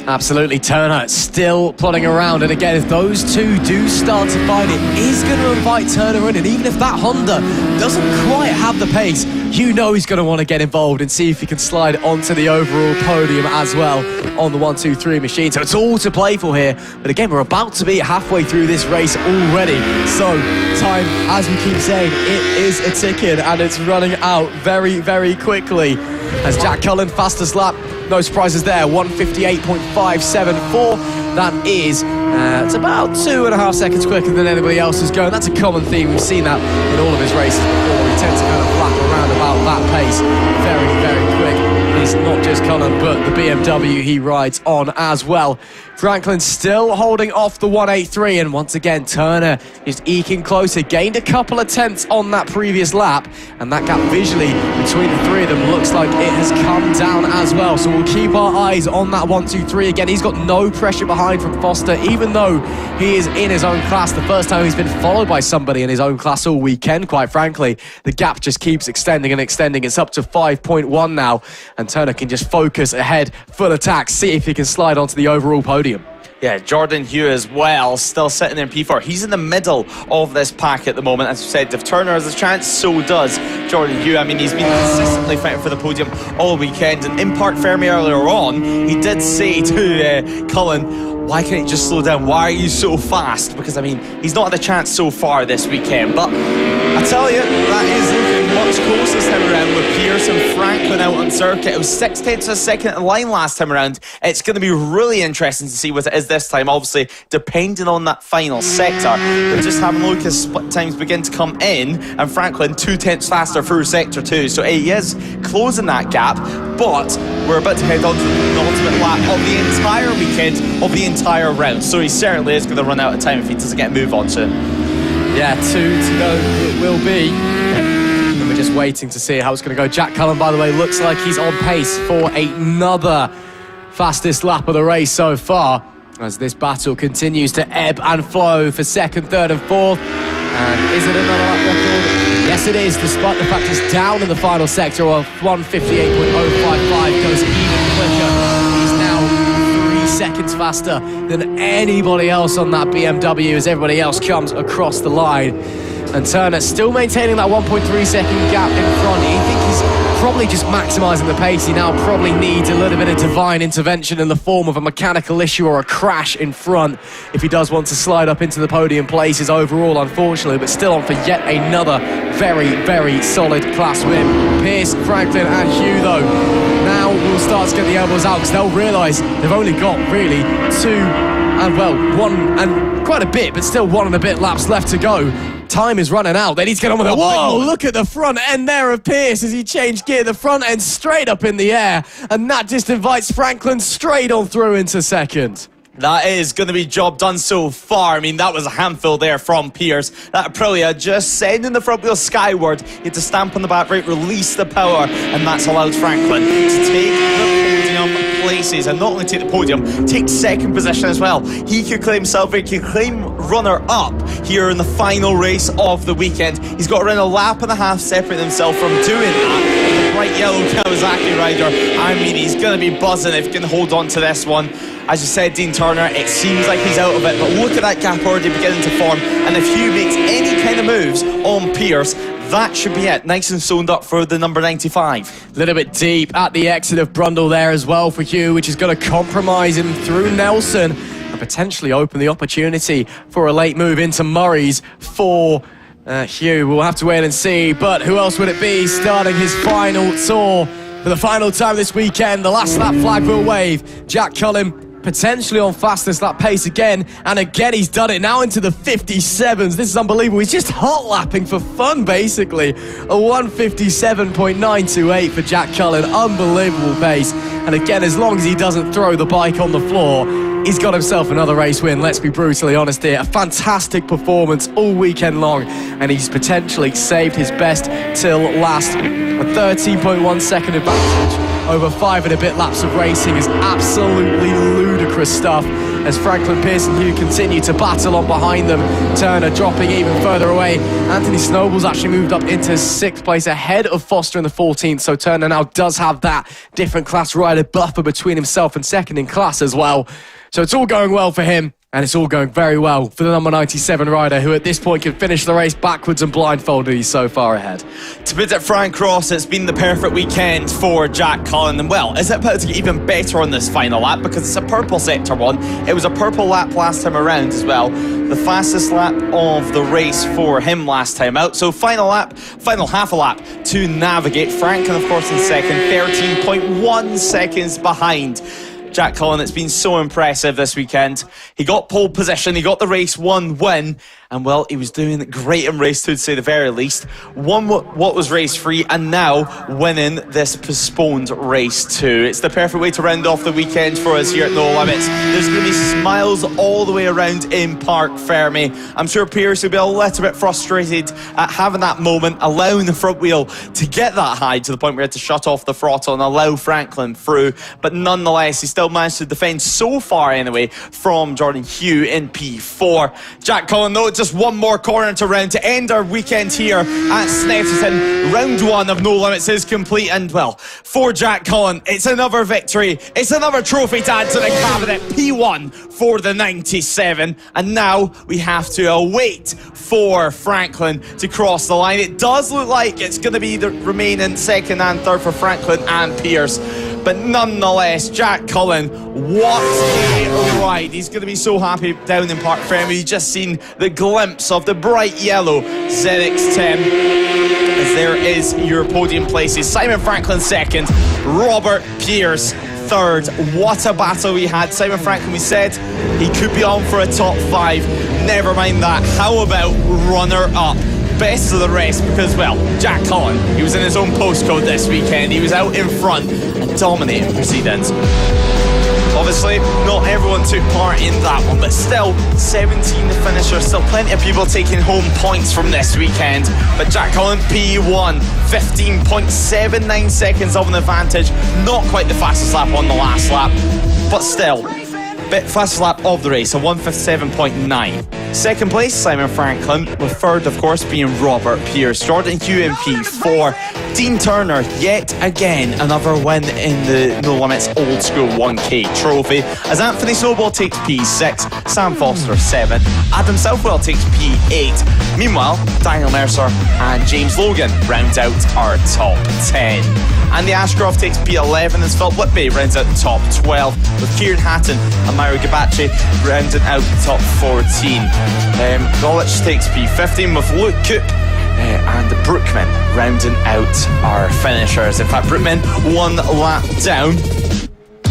Absolutely, Turner still plodding around, and again, if those two do start to fight, it is going to invite Turner in, and even if that Honda doesn't quite have the pace, you know he's going to want to get involved and see if he can slide onto the overall podium as well on the 1-2-3 machine. So it's all to play for here, but again, we're about to be halfway through this race already, so time, as we keep saying, it is a ticking, and it's running out very, very quickly. As Jack Cullen, fastest lap, no surprises there, 158.574. That is, it's about 2.5 seconds quicker than anybody else is going. That's a common theme. We've seen that in all of his races before. He tends to kind of flap around about that pace. Very, very quick. It's not just Cullen, but the BMW he rides on as well. Franklin still holding off the 183, and once again Turner is eking closer, gained a couple of tenths on that previous lap, and that gap visually between the 3 of them looks like it has come down as well. So we'll keep our eyes on that 1-2-3 again. He's got no pressure behind from Foster, even though he is in his own class. The first time he's been followed by somebody in his own class all weekend, quite frankly. The gap just keeps extending and extending. It's up to 5.1 now, and Turner can just focus ahead, full attack, see if he can slide onto the overall podium. Yeah, Jordan Hugh as well, still sitting there in P4. He's in the middle of this pack at the moment. As you said, if Turner has a chance, so does Jordan Hugh. I mean, he's been consistently fighting for the podium all weekend. And in Park Fermi earlier on, he did say to Cullen, why can't you just slow down? Why are you so fast? Because, I mean, he's not had a chance so far this weekend. But I tell you, that is looking much closer this time around with Pearce and Franklin out on circuit. It was 6 tenths of a second in line last time around. It's going to be really interesting to see what it is this time, obviously, depending on that final sector. We're just having a look as split times begin to come in, and Franklin 2 tenths faster through sector 2. So he is closing that gap, but we're about to head on to the penultimate lap of the entire weekend, of the entire round. So he certainly is going to run out of time if he doesn't get a move on soon. Yeah, 2 to go it will be. And we're just waiting to see how it's going to go. Jack Cullen, by the way, looks like he's on pace for another fastest lap of the race so far, as this battle continues to ebb and flow for 2nd, 3rd and 4th. And is it another lap record? Yes, it is, despite the fact it's down in the final sector of 158.055, goes even quicker. He's now 3 seconds faster than anybody else on that BMW as everybody else comes across the line. And Turner still maintaining that 1.3 second gap in front. I think he's probably just maximising the pace. He now probably needs a little bit of divine intervention in the form of a mechanical issue or a crash in front if he does want to slide up into the podium places overall, unfortunately, but still on for yet another very, very solid class win. Pearce, Franklin and Hugh, though, now will start to get the elbows out because they'll realise they've only got really 2 and, well, 1 and quite a bit, but still 1 and a bit laps left to go. Time is running out. They need to get on with it. Whoa, look at the front end there of Pearce as he changed gear. The front end straight up in the air. And that just invites Franklin straight on through into 2nd. That is going to be job done so far. I mean, that was a handful there from Pierce. That Aprilia just sending the front wheel skyward. He had to stamp on the back brake, release the power, and that's allowed Franklin to take the podium places. And not only take the podium, take second position as well. He could claim silver, he could claim runner-up here in the final race of the weekend. He's got around a lap and a half separating himself from doing that. The bright yellow Kawasaki rider, I mean, he's going to be buzzing if he can hold on to this one. As you said, Dean Turner, it seems like he's out of it, but look at that gap already beginning to form, and if Hugh makes any kind of moves on Pierce, that should be it. Nice and sewn up for the number 95. A little bit deep at the exit of Brundle there as well for Hugh, which is going to compromise him through Nelson and potentially open the opportunity for a late move into Murray's for Hugh. We'll have to wait and see, but who else would it be starting his final tour for the final time this weekend? The last lap flag will wave. Jack Cullen potentially on fastest lap pace again, and again he's done it now into the 57s. This is unbelievable. He's just hot lapping for fun, basically. A 157.928 for Jack Cullen. Unbelievable pace, and again, as long as he doesn't throw the bike on the floor, he's got himself another race win. Let's be brutally honest here. A fantastic performance all weekend long, and he's potentially saved his best till last. A 13.1 second advantage over 5 and a bit laps of racing is absolutely ludicrous stuff as Franklin Pierce and Hugh continue to battle on behind them. Turner dropping even further away. Anthony Snowball's actually moved up into 6th place ahead of Foster in the 14th, so Turner now does have that different class rider buffer between himself and second in class as well. So it's all going well for him, and it's all going very well for the number 97 rider, who at this point can finish the race backwards and blindfolded. He's so far ahead. To put it Frank Ross, it's been the perfect weekend for Jack Cullen. And well, is it about to get even better on this final lap? Because it's a purple sector one. It was a purple lap last time around as well. The fastest lap of the race for him last time out. So final half a lap to navigate. Franklin, of course, in second, 13.1 seconds behind Jack Cullen. It's been so impressive this weekend. He got pole position, he got the race 1 win, and well, he was doing great in race 2 to say the very least. Won what was race 3, and now winning this postponed race 2. It's the perfect way to round off the weekend for us here at No Limits. There's going to be smiles all the way around in Park Fermi. I'm sure Pierce will be a little bit frustrated at having that moment, allowing the front wheel to get that high to the point where he had to shut off the throttle and allow Franklin through, but nonetheless he still managed to defend so far anyway from Jordan Hugh in P4. Jack Cullen though, just one more corner to round to end our weekend here at Snetterton. Round 1 of No Limits is complete, and well, for Jack Cullen, it's another victory, it's another trophy to add to the cabinet. P1 for the 97, and now we have to await for Franklin to cross the line. It does look like it's going to be the remaining second and third for Franklin and Pierce, but nonetheless, Jack Cullen, what a ride. He's going to be so happy down in Park Fermi. He's just seen the glimpse of the bright yellow ZX10. As there is your podium places. Simon Franklin second, Robert Pierce third. What a battle we had. Simon Franklin, we said he could be on for a top 5. Never mind that. How about runner-up? Best of the rest, because, well, Jack Cullen, he was in his own postcode this weekend. He was out in front and dominating proceedings. Obviously, not everyone took part in that one, but still, 17 finishers, still plenty of people taking home points from this weekend. But Jack Cullen, P1, 15.79 seconds of an advantage. Not quite the fastest lap on the last lap, but still, bit fastest lap of the race, a 157.9. Second place, Simon Franklin, with third, of course, being Robert Pierce. Jordan Hugh in P4. Dean Turner, yet again, another win in the No Limits Old School 1K trophy, as Anthony Snowball takes P6, Sam Foster 7, Adam Southwell takes P8. Meanwhile, Daniel Mercer and James Logan round out our top 10. Andy Ashcroft takes P11 as Phil Whitby rounds out the top 12, with Kieran Hatton and Mario Gabachi rounding out the top 14. Golich takes P15 with Luke Coop and Brookman rounding out our finishers. In fact, Brookman 1 lap down,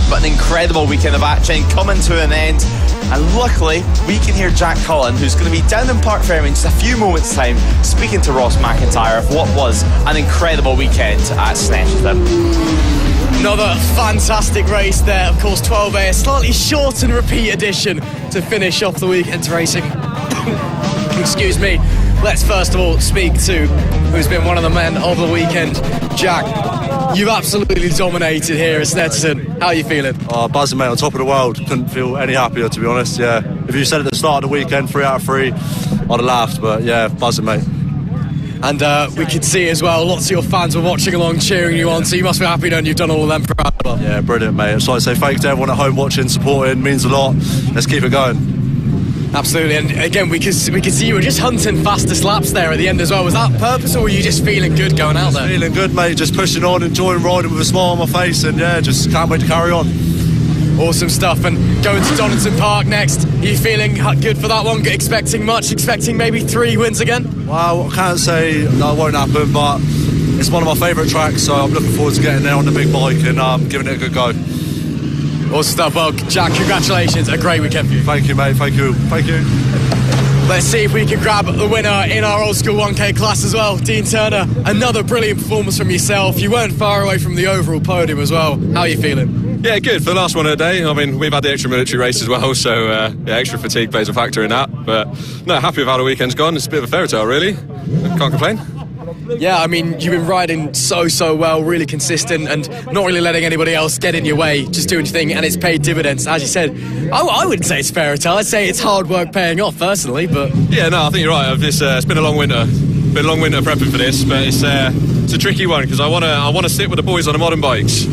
but an incredible weekend of action coming to an end. And luckily, we can hear Jack Cullen, who's going to be down in Park Fermi in just a few moments' time, speaking to Ross McIntyre of what was an incredible weekend at Snetterton. Another fantastic race there. Of course, 12A, a slightly short and repeat edition to finish off the weekend's racing. Excuse me. Let's first of all speak to who's been one of the men of the weekend, Jack. You've absolutely dominated here at Snetterton. How are you feeling? Oh, buzzing, mate, on top of the world. Couldn't feel any happier, to be honest, yeah. If you said at the start of the weekend, 3 out of 3, I'd have laughed, but yeah, buzzing, mate. And we could see as well, lots of your fans were watching along, cheering you on, so you must be happy knowing you've done all of them proud. Yeah, brilliant, mate. I'd like to say thank you to everyone at home watching, supporting, means a lot. Let's keep it going. Absolutely, and again, we could see you were just hunting fastest laps there at the end as well. Was that purpose, or were you just feeling good going out there? Feeling good, mate, just pushing on, enjoying riding with a smile on my face, and yeah, just can't wait to carry on. Awesome stuff. And going to Donington Park next, are you feeling good for that one? Expecting much? Expecting maybe 3 wins again? Well, I can't say that won't happen, but it's one of my favourite tracks, so I'm looking forward to getting there on the big bike and giving it a good go. Awesome stuff. Well, Jack, congratulations. A great weekend for you. Thank you, mate. Thank you. Thank you. Let's see if we can grab the winner in our old school 1K class as well. Dean Turner, another brilliant performance from yourself. You weren't far away from the overall podium as well. How are you feeling? Yeah, good. For the last one of the day, I mean, we've had the extra military race as well, so yeah, extra fatigue plays a factor in that. But no, happy with how the weekend's gone. It's a bit of a fairy tale, really. Can't complain. Yeah, I mean, you've been riding so well, really consistent, and not really letting anybody else get in your way, just doing your thing, and it's paid dividends. As you said, I wouldn't say it's fairy tale. I'd say it's hard work paying off, personally, but... Yeah, no, I think you're right. It's been a long winter. Been a long winter prepping for this, but it's a tricky one, because I want to sit with the boys on the modern bikes.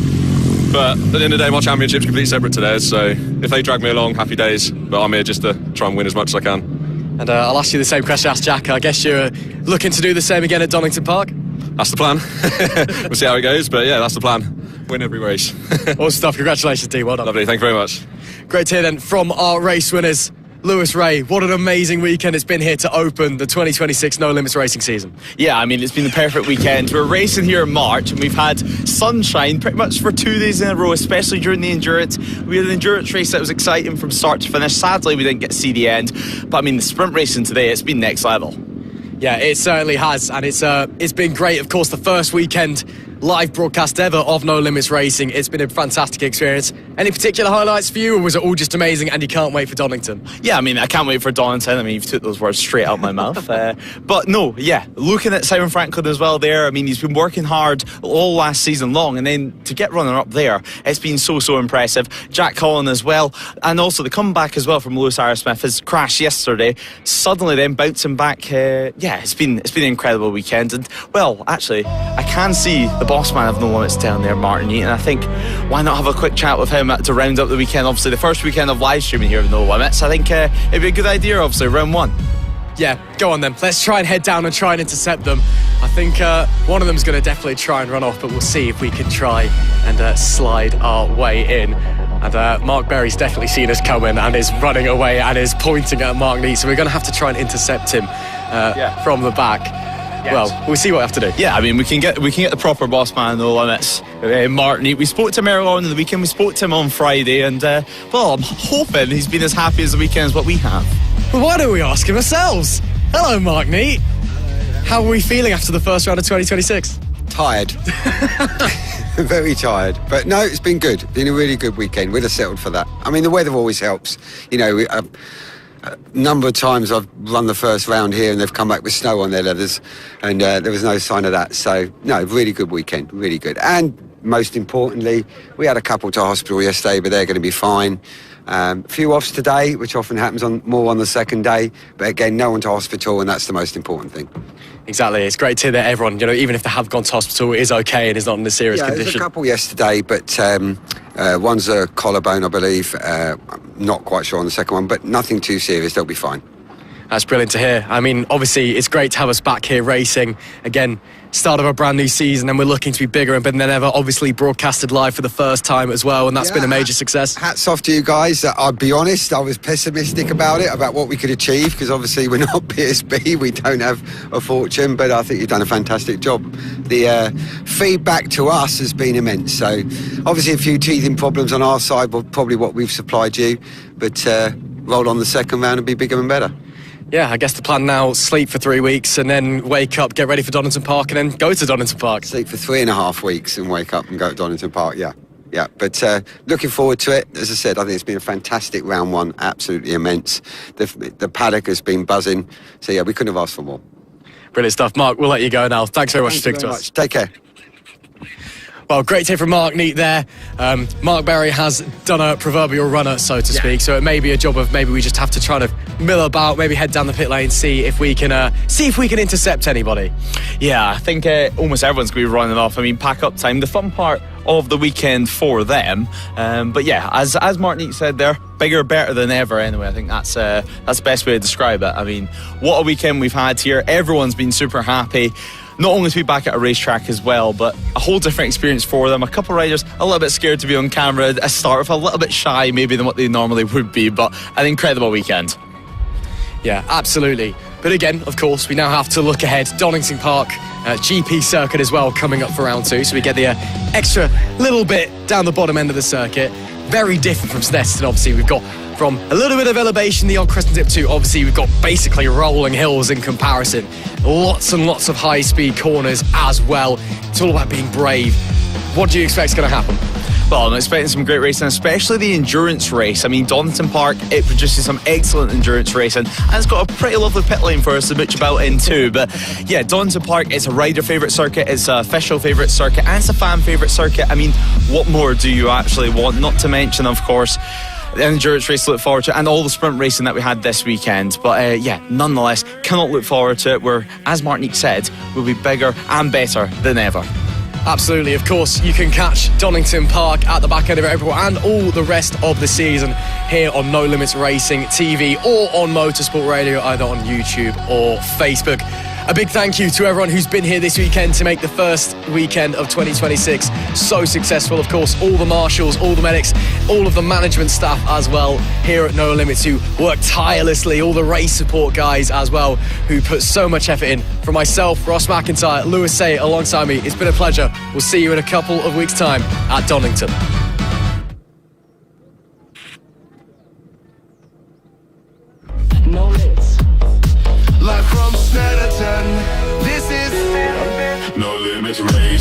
But at the end of the day, my championship's completely separate to theirs, so if they drag me along, happy days. But I'm here just to try and win as much as I can. And I'll ask you the same question I asked Jack. I guess you're looking to do the same again at Donington Park? That's the plan. We'll see how it goes, but yeah, that's the plan. Win every race. Awesome stuff. Congratulations, D. Well done. Lovely. Thank you very much. Great to hear then from our race winners. Lewis Ray, what an amazing weekend it's been here to open the 2026 No Limits racing season. Yeah, I mean, it's been the perfect weekend. We're racing here in March, and we've had sunshine pretty much for 2 days in a row, especially during the endurance. We had an endurance race that was exciting from start to finish. Sadly, we didn't get to see the end, but I mean, the sprint racing today, it's been next level. Yeah, it certainly has, and it's been great. Of course, the first weekend live broadcast ever of No Limits Racing. It's been a fantastic experience. Any particular highlights for you, or was it all just amazing and you can't wait for Donington? Yeah, I mean, I can't wait for Donington. I mean, you've took those words straight out my mouth. But no, yeah, looking at Simon Franklin as well there, I mean, he's been working hard all last season long, and then to get runner up there, it's been so impressive. Jack Collin as well, and also the comeback as well from Lewis Smith. His crash yesterday, suddenly then bouncing back. Yeah, it's been an incredible weekend. And well, actually, I can see the boss man of No Limits down there, Martin Yeaton, and I think why not have a quick chat with him to round up the weekend. Obviously the first weekend of live streaming here with No Limits. I think it'd be a good idea, obviously, round 1. Yeah, go on then. Let's try and head down and try and intercept them. I think one of them's going to definitely try and run off, but we'll see if we can try and slide our way in. And Mark Berry's definitely seen us coming and is running away and is pointing at Mark Neat, so we're going to have to try and intercept him from the back. Yes. Well, we'll see what we have to do. Yeah, I mean, we can get the proper boss man, No Limits, Martin. We spoke to him earlier on in the weekend. We spoke to him on Friday, and well, I'm hoping he's been as happy as the weekend as what we have. Well, why don't we ask him ourselves? Hello, Mark Neat. How are we feeling after the first round of 2026? Tired. Very tired. But no, it's been good. Been a really good weekend. We'd have settled for that. I mean, the weather always helps. You know, a number of times I've run the first round here and they've come back with snow on their leathers, and there was no sign of that. So, no, really good weekend. Really good. And most importantly, we had a couple to hospital yesterday, but they're going to be fine. A few offs today, which often happens more on the second day, but again, no one to hospital, and that's the most important thing. Exactly. It's great to hear that everyone, you know, even if they have gone to hospital, is okay and is not in a serious condition. There's a couple yesterday, but one's a collarbone, I believe. I'm not quite sure on the second one, but nothing too serious. They'll be fine. That's brilliant to hear. I mean, obviously, it's great to have us back here racing. Again, start of a brand new season, and we're looking to be bigger and better than ever. Obviously, broadcasted live for the first time as well, and that's been a major success. Hats off to you guys. I'll be honest, I was pessimistic about it, about what we could achieve, because obviously we're not PSB, we don't have a fortune, but I think you've done a fantastic job. The feedback to us has been immense. So, obviously, a few teething problems on our side, but probably what we've supplied you, but roll on the second round and be bigger and better. Yeah, I guess the plan now, sleep for 3 weeks and then wake up, get ready for Donington Park and then go to Donington Park. Sleep for 3.5 weeks and wake up and go to Donington Park, yeah. But looking forward to it. As I said, I think it's been a fantastic round one, absolutely immense. The paddock has been buzzing, so yeah, we couldn't have asked for more. Brilliant stuff. Mark, we'll let you go now. Thanks very much for speaking to us. Take care. Well, great to hear from Mark Neat there. Mark Berry has done a proverbial runner, so to speak, so it may be a job of maybe we just have to try to mill about, maybe head down the pit lane, see if we can intercept anybody. Yeah, I think almost everyone's going to be running off. I mean, pack up time, the fun part of the weekend for them. But yeah, as Mark Neat said there, bigger, better than ever anyway. I think that's the best way to describe it. I mean, what a weekend we've had here. Everyone's been super happy. Not only to be back at a racetrack as well, but a whole different experience for them. A couple of riders a little bit scared to be on camera, a start with a little bit shy maybe than what they normally would be, but an incredible weekend. Yeah, absolutely. But again, of course, we now have to look ahead. Donington Park, GP circuit as well coming up for round 2, so we get the extra little bit down the bottom end of the circuit. Very different from Snetterton, obviously. We've got from a little bit of elevation, the old crescent dip, to obviously we've got basically rolling hills in comparison. Lots and lots of high-speed corners as well. It's all about being brave. What do you expect is going to happen? Well, I'm expecting some great racing, especially the endurance race. I mean, Donington Park, it produces some excellent endurance racing, and it's got a pretty lovely pit lane for us to bitch about in too. But yeah, Donington Park is a rider favourite circuit, it's an official favourite circuit, and it's a fan favourite circuit. I mean, what more do you actually want? Not to mention, of course, the endurance race to look forward to, and all the sprint racing that we had this weekend. But yeah, nonetheless, cannot look forward to it. Where, as Mark Neat said, we'll be bigger and better than ever. Absolutely, of course, you can catch Donington Park at the back end of it everywhere and all the rest of the season here on No Limits Racing TV or on Motorsport Radio, either on YouTube or Facebook. A big thank you to everyone who's been here this weekend to make the first weekend of 2026 so successful. Of course, all the marshals, all the medics, all of the management staff as well here at No Limits who work tirelessly, all the race support guys as well who put so much effort in. From myself, Ross McIntyre, Lewis Say alongside me, it's been a pleasure. We'll see you in a couple of weeks' time at Donington. No limits. Live from Snetterton, this is No Limits Radio.